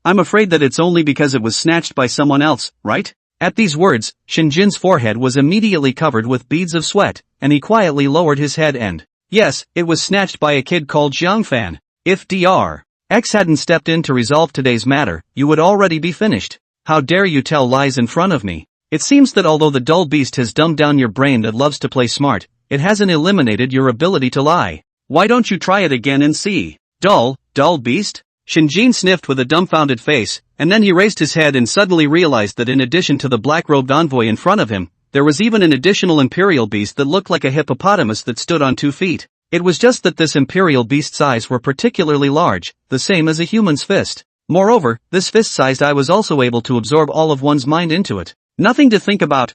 I'm afraid that it's only because it was snatched by someone else, right? At these words, Shinjin's forehead was immediately covered with beads of sweat, and he quietly lowered his head and, Yes, it was snatched by a kid called Jiang Fan. If Dr. X hadn't stepped in to resolve today's matter, you would already be finished. How dare you tell lies in front of me? It seems that although the dull beast has dumbed down your brain that loves to play smart, it hasn't eliminated your ability to lie. Why don't you try it again and see? Dull beast? Shinjin sniffed with a dumbfounded face, and then he raised his head and suddenly realized that in addition to the black-robed envoy in front of him, there was even an additional imperial beast that looked like a hippopotamus that stood on 2 feet. It was just that this imperial beast's eyes were particularly large, the same as a human's fist. Moreover, this fist-sized eye was also able to absorb all of one's mind into it. Nothing to think about,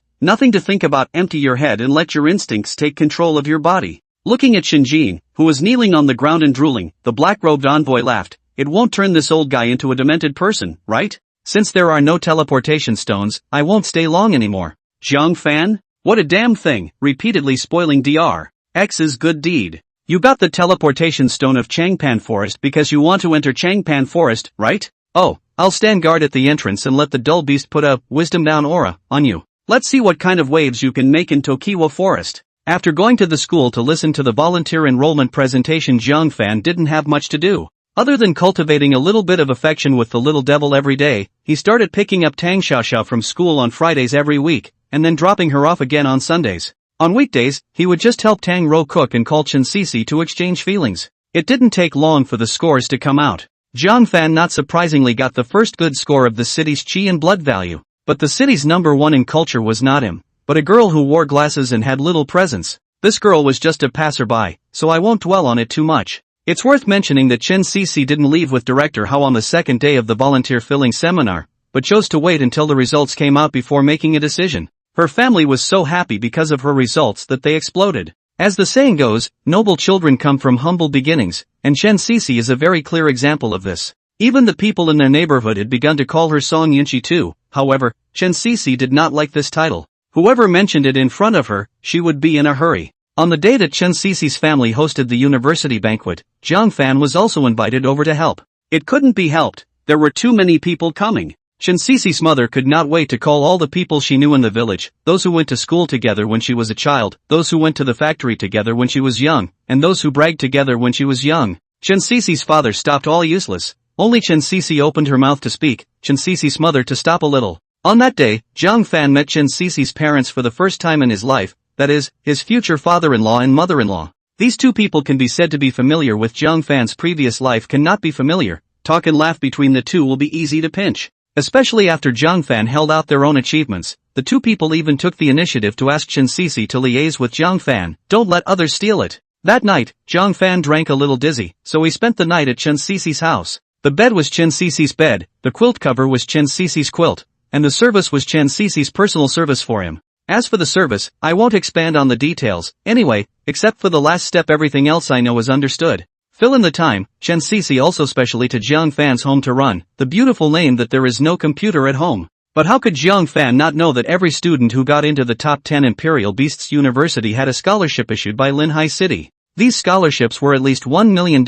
empty your head and let your instincts take control of your body. Looking at Shinjin, who was kneeling on the ground and drooling, the black-robed envoy laughed. It won't turn this old guy into a demented person, right? Since there are no teleportation stones, I won't stay long anymore. Jiang Fan? What a damn thing, repeatedly spoiling Dr. X's good deed. You got the teleportation stone of Changpan Forest because you want to enter Changpan Forest, right? Oh, I'll stand guard at the entrance and let the dull beast put a wisdom down aura on you. Let's see what kind of waves you can make in Tokiwa Forest. After going to the school to listen to the volunteer enrollment presentation, Jiang Fan didn't have much to do. Other than cultivating a little bit of affection with the little devil every day, he started picking up Tang Xiaoxiao from school on Fridays every week, and then dropping her off again on Sundays. On weekdays, he would just help Tang Ro cook and call Chen Sisi to exchange feelings. It didn't take long for the scores to come out. Jiang Fan not surprisingly got the first good score of the city's qi and blood value, but the city's number 1 in culture was not him, but a girl who wore glasses and had little presence. This girl was just a passerby, so I won't dwell on it too much. It's worth mentioning that Chen Sisi didn't leave with Director Hao on the second day of the volunteer filling seminar, but chose to wait until the results came out before making a decision. Her family was so happy because of her results that they exploded. As the saying goes, noble children come from humble beginnings, and Chen Sisi is a very clear example of this. Even the people in their neighborhood had begun to call her Song Yunqi too. However, Chen Sisi did not like this title. Whoever mentioned it in front of her, she would be in a hurry. On the day that Chen Sisi's family hosted the university banquet, Jiang Fan was also invited over to help. It couldn't be helped, there were too many people coming. Chen Sisi's mother could not wait to call all the people she knew in the village, those who went to school together when she was a child, those who went to the factory together when she was young, and those who bragged together when she was young. Chen Sisi's father stopped all useless. Only Chen Sisi opened her mouth to speak, Chen Sisi's mother to stop a little. On that day, Jiang Fan met Chen Sisi's parents for the first time in his life, that is, his future father-in-law and mother-in-law. These two people can be said to be familiar with Jiang Fan's previous life cannot be familiar. Talk and laugh between the two will be easy to pinch. Especially after Jiang Fan held out their own achievements, the two people even took the initiative to ask Chen Sisi to liaise with Jiang Fan. Don't let others steal it. That night, Jiang Fan drank a little dizzy, so he spent the night at Chen Sisi's house. The bed was Chen Sisi's bed, the quilt cover was Chen Sisi's quilt, and the service was Chen Sisi's personal service for him. As for the service, I won't expand on the details, anyway, except for the last step everything else I know is understood. Fill in the time, Chen Sisi also specially to Jiang Fan's home to run, the beautiful name that there is no computer at home. But how could Jiang Fan not know that every student who got into the top 10 Imperial Beasts University had a scholarship issued by Linhai City? These scholarships were at least $1 million,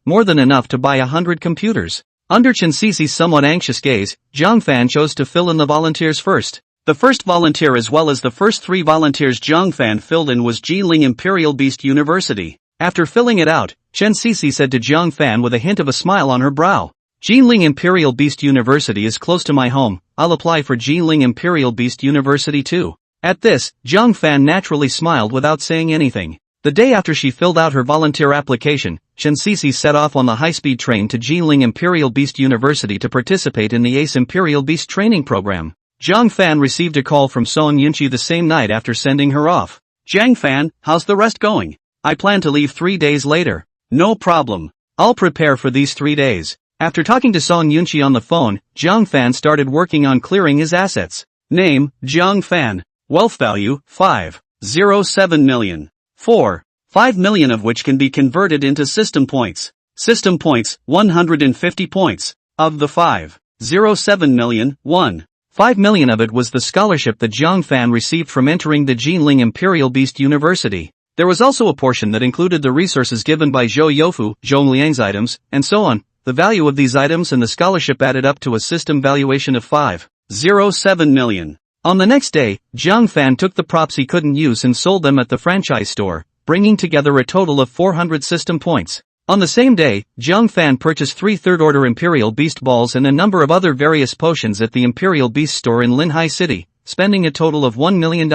more than enough to buy 100 computers. Under Chen Sisi's somewhat anxious gaze, Jiang Fan chose to fill in the volunteers first. The first volunteer as well as the first 3 volunteers Jiang Fan filled in was Jinling Imperial Beast University. After filling it out, Chen Sisi said to Jiang Fan with a hint of a smile on her brow, Jinling Imperial Beast University is close to my home, I'll apply for Jinling Imperial Beast University too. At this, Jiang Fan naturally smiled without saying anything. The day after she filled out her volunteer application, Chen Sisi set off on the high-speed train to Jinling Imperial Beast University to participate in the Ace Imperial Beast training program. Jiang Fan received a call from Song Yunqi the same night after sending her off. Jiang Fan, how's the rest going? I plan to leave 3 days later. No problem. I'll prepare for these 3 days. After talking to Song Yunqi on the phone, Jiang Fan started working on clearing his assets. Name, Jiang Fan. Wealth value, 5.07 million. 4.5 million of which can be converted into system points. System points, 150 points. Of the 5.07 million, 1.5 million of it was the scholarship that Jiang Fan received from entering the Jinling Imperial Beast University. There was also a portion that included the resources given by Zhou Youfu, Zhong Liang's items, and so on. The value of these items and the scholarship added up to a system valuation of 5.07 million. On the next day, Jiang Fan took the props he couldn't use and sold them at the franchise store. bringing together a total of 400 system points. On the same day, Jiang Fan purchased 3 third-order Imperial Beast Balls and a number of other various potions at the Imperial Beast store in Linhai City, spending a total of $1 million.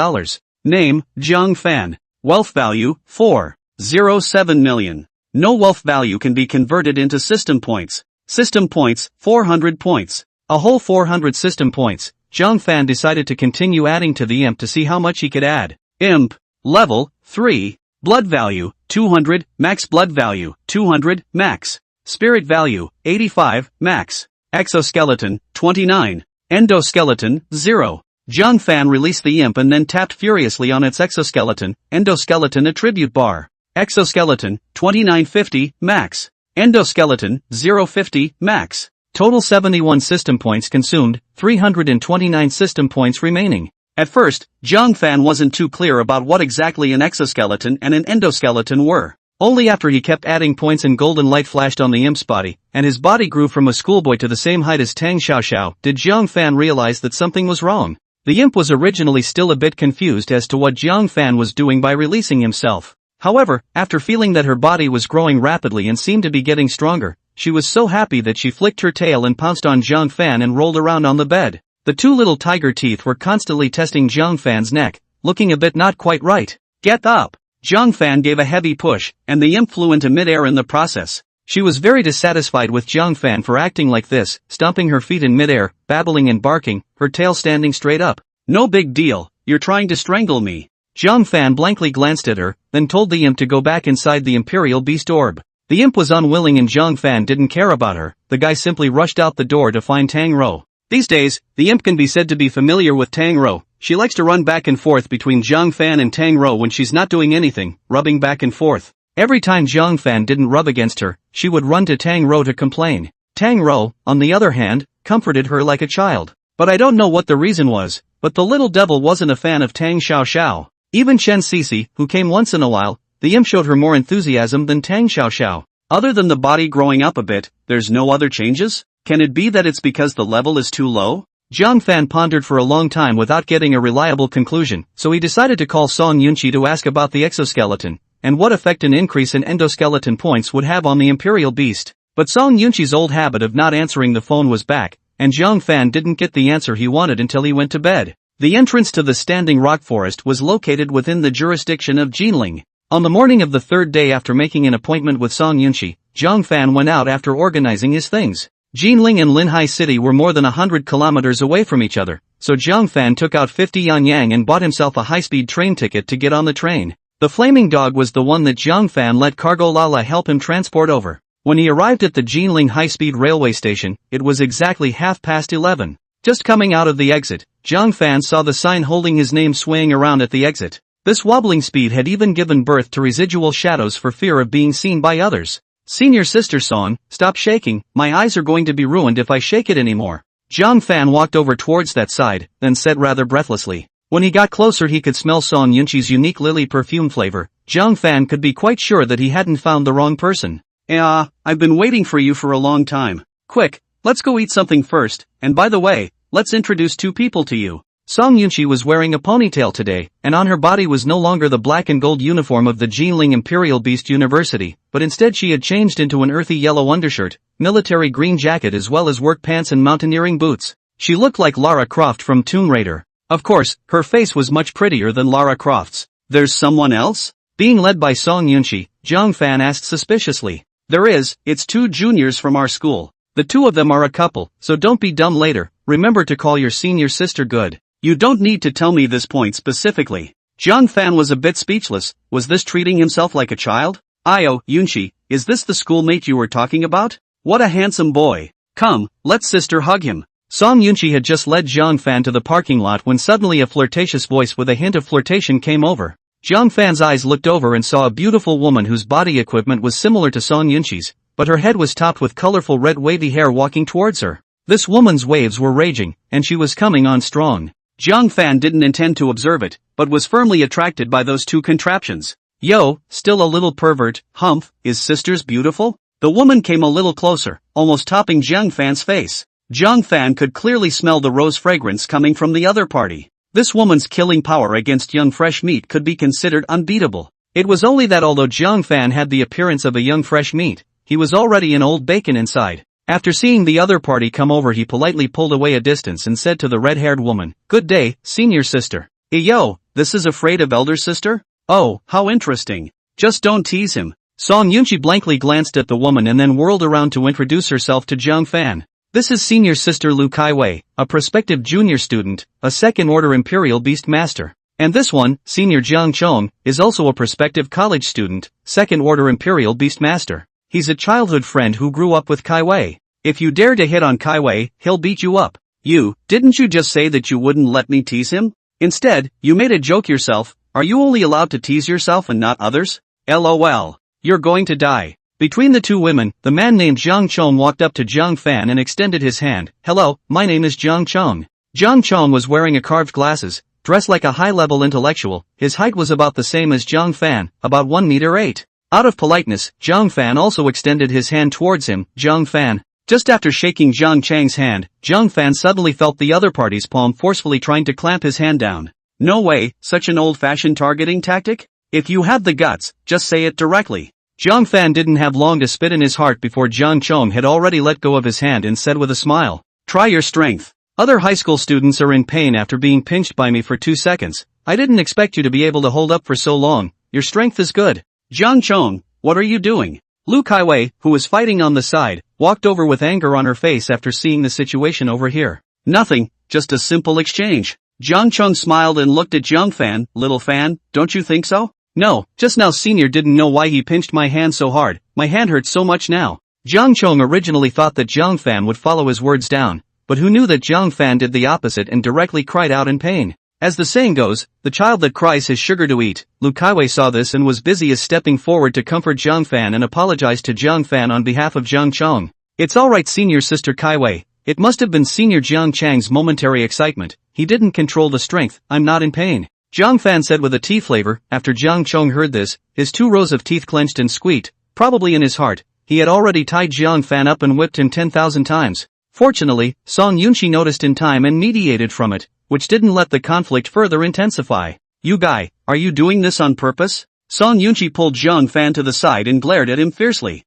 Name, Jiang Fan. Wealth value, 407 million. No wealth value can be converted into system points. System points, 400 points. A whole 400 system points. Jiang Fan decided to continue adding to the imp to see how much he could add. Imp. Level, 3. Blood value, 200, max blood value, 200, max. Spirit value, 85, max. Exoskeleton, 29. Endoskeleton, 0. Jiang Fan released the imp and then tapped furiously on its exoskeleton, endoskeleton attribute bar. Exoskeleton, 2950, max. Endoskeleton, 050, max. Total 71 system points consumed, 329 system points remaining. At first, Jiang Fan wasn't too clear about what exactly an exoskeleton and an endoskeleton were. Only after he kept adding points and golden light flashed on the imp's body, and his body grew from a schoolboy to the same height as Tang Xiaoxiao, did Jiang Fan realize that something was wrong. The imp was originally still a bit confused as to what Jiang Fan was doing by releasing himself. However, after feeling that her body was growing rapidly and seemed to be getting stronger, she was so happy that she flicked her tail and pounced on Jiang Fan and rolled around on the bed. The 2 little tiger teeth were constantly testing Jiang Fan's neck, looking a bit not quite right. Get up! Jiang Fan gave a heavy push, and the imp flew into midair in the process. She was very dissatisfied with Jiang Fan for acting like this, stomping her feet in midair, babbling and barking, her tail standing straight up. No big deal, you're trying to strangle me. Jiang Fan blankly glanced at her, then told the imp to go back inside the Imperial Beast Orb. The imp was unwilling and Jiang Fan didn't care about her. The guy simply rushed out the door to find Tang Rou. These days, the imp can be said to be familiar with Tang Rou. She likes to run back and forth between Jiang Fan and Tang Rou when she's not doing anything, rubbing back and forth. Every time Jiang Fan didn't rub against her, she would run to Tang Rou to complain. Tang Rou, on the other hand, comforted her like a child. But I don't know what the reason was, but the little devil wasn't a fan of Tang Xiaoxiao. Even Chen Sisi, who came once in a while, the imp showed her more enthusiasm than Tang Xiaoxiao. Other than the body growing up a bit, there's no other changes? Can it be that it's because the level is too low? Jiang Fan pondered for a long time without getting a reliable conclusion, so he decided to call Song Yunqi to ask about the exoskeleton, and what effect an increase in endoskeleton points would have on the Imperial Beast. But Song Yunqi's old habit of not answering the phone was back, and Jiang Fan didn't get the answer he wanted until he went to bed. The entrance to the Standing Rock Forest was located within the jurisdiction of Jinling. On the morning of the 3rd day after making an appointment with Song Yunqi, Jiang Fan went out after organizing his things. Jinling and Linhai City were more than 100 kilometers away from each other, so Jiang Fan took out 50 yuanyang and bought himself a high-speed train ticket to get on the train. The flaming dog was the one that Jiang Fan let Cargo Lala help him transport over. When he arrived at the Jinling high-speed railway station, it was exactly 11:30. Just coming out of the exit, Jiang Fan saw the sign holding his name swaying around at the exit. This wobbling speed had even given birth to residual shadows for fear of being seen by others. Senior sister Song, stop shaking, my eyes are going to be ruined if I shake it anymore. Jiang Fan walked over towards that side, then said rather breathlessly. When he got closer he could smell Song Yunqi's unique lily perfume flavor. Jiang Fan could be quite sure that he hadn't found the wrong person. I've been waiting for you for a long time. Quick, let's go eat something first, and by the way, let's introduce 2 people to you. Song Yunqi was wearing a ponytail today, and on her body was no longer the black and gold uniform of the Jinling Imperial Beast University, but instead she had changed into an earthy yellow undershirt, military green jacket as well as work pants and mountaineering boots. She looked like Lara Croft from Tomb Raider. Of course, her face was much prettier than Lara Croft's. There's someone else? Being led by Song Yunqi, Jiang Fan asked suspiciously. There is, it's 2 juniors from our school. The 2 of them are a couple, so don't be dumb later, remember to call your senior sister good. You don't need to tell me this point specifically. Jiang Fan was a bit speechless. Was this treating himself like a child? Yunqi, is this the schoolmate you were talking about? What a handsome boy. Come, let sister hug him. Song Yunqi had just led Jiang Fan to the parking lot when suddenly a flirtatious voice with a hint of flirtation came over. Jiang Fan's eyes looked over and saw a beautiful woman whose body equipment was similar to Song Yunqi's, but her head was topped with colorful red wavy hair walking towards her. This woman's waves were raging, and she was coming on strong. Jiang Fan didn't intend to observe it, but was firmly attracted by those 2 contraptions. Yo, still a little pervert, humph, is sisters beautiful? The woman came a little closer, almost topping Jiang Fan's face. Jiang Fan could clearly smell the rose fragrance coming from the other party. This woman's killing power against young fresh meat could be considered unbeatable. It was only that although Jiang Fan had the appearance of a young fresh meat, he was already an old bacon inside. After seeing the other party come over, he politely pulled away a distance and said to the red-haired woman, "Good day, senior sister." Yo, this is afraid of elder sister? Oh, how interesting. Just don't tease him. Song Yunchi blankly glanced at the woman and then whirled around to introduce herself to Jiang Fan. This is senior sister Lu Kaiwei, a prospective junior student, a second-order Imperial Beast Master. And this one, senior Jiang Chong, is also a prospective college student, second-order Imperial Beast Master. He's a childhood friend who grew up with Kaiwei. If you dare to hit on Kaiwei, he'll beat you up. Didn't you just say that you wouldn't let me tease him? Instead, you made a joke yourself. Are you only allowed to tease yourself and not others? LOL. You're going to die. Between the two women, the man named Jiang Chong walked up to Jiang Fan and extended his hand. Hello, my name is Jiang Chong. Jiang Chong was wearing a carved glasses, dressed like a high-level intellectual. His height was about the same as Jiang Fan, about 1 meter 8. Out of politeness, Jiang Fan also extended his hand towards him. Jiang Fan. Just after shaking Jiang Chang's hand, Jiang Fan suddenly felt the other party's palm forcefully trying to clamp his hand down. No way, such an old-fashioned targeting tactic? If you have the guts, just say it directly. Jiang Fan didn't have long to spit in his heart before Jiang Chong had already let go of his hand and said with a smile, "Try your strength. Other high school students are in pain after being pinched by me for 2 seconds. I didn't expect you to be able to hold up for so long. Your strength is good." Jiang Chong, what are you doing? Lu Kaiwei, who was fighting on the side, walked over with anger on her face after seeing the situation over here. Nothing, just a simple exchange. Jiang Chong smiled and looked at Jiang Fan. Little Fan, don't you think so? No, just now senior didn't know why he pinched my hand so hard. My hand hurts so much now. Jiang Chong originally thought that Jiang Fan would follow his words down, but who knew that Jiang Fan did the opposite and directly cried out in pain. As the saying goes, the child that cries has sugar to eat. Lu Kaiwei saw this and was busy as stepping forward to comfort Jiang Fan and apologized to Jiang Fan on behalf of Jiang Chong. It's alright senior sister Kaiwei. It must have been senior Jiang Chang's momentary excitement. He didn't control the strength. I'm not in pain. Jiang Fan said with a tea flavor. After Jiang Chong heard this, his 2 rows of teeth clenched and squeaked, probably in his heart. He had already tied Jiang Fan up and whipped him 10,000 times. Fortunately, Song Yunchi noticed in time and mediated from it, which didn't let the conflict further intensify. You guy, are you doing this on purpose? Song Yunchi pulled Jiang Fan to the side and glared at him fiercely.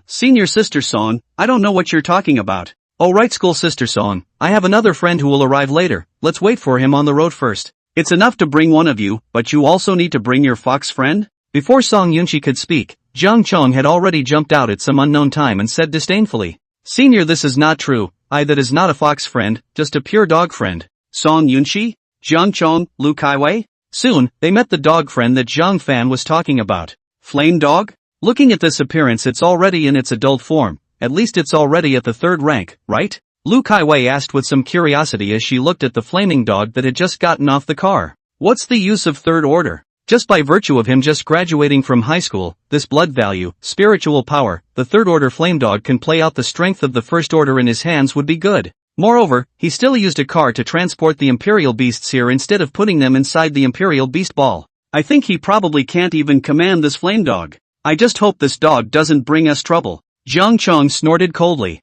Senior sister Song, I don't know what you're talking about. Oh right school sister Song, I have another friend who will arrive later. Let's wait for him on the road first. It's enough to bring one of you, but you also need to bring your fox friend? Before Song Yunchi could speak, Jiang Chong had already jumped out at some unknown time and said disdainfully, "Senior, this is not true. That is not a fox friend, just a pure dog friend." Song Yunchi? Jiang Chong, Lu Kaiwei? Soon, they met the dog friend that Jiang Fan was talking about. Flame dog? Looking at this appearance, it's already in its adult form. At least it's already at the 3rd rank, right? Lu Kaiwei asked with some curiosity as she looked at the flaming dog that had just gotten off the car. What's the use of 3rd order? Just by virtue of him just graduating from high school, this blood value, spiritual power, the 3rd order flame dog can play out the strength of the 1st order in his hands would be good. Moreover, he still used a car to transport the Imperial Beasts here instead of putting them inside the Imperial Beast Ball. I think he probably can't even command this flame dog. I just hope this dog doesn't bring us trouble. Jiang Chong snorted coldly.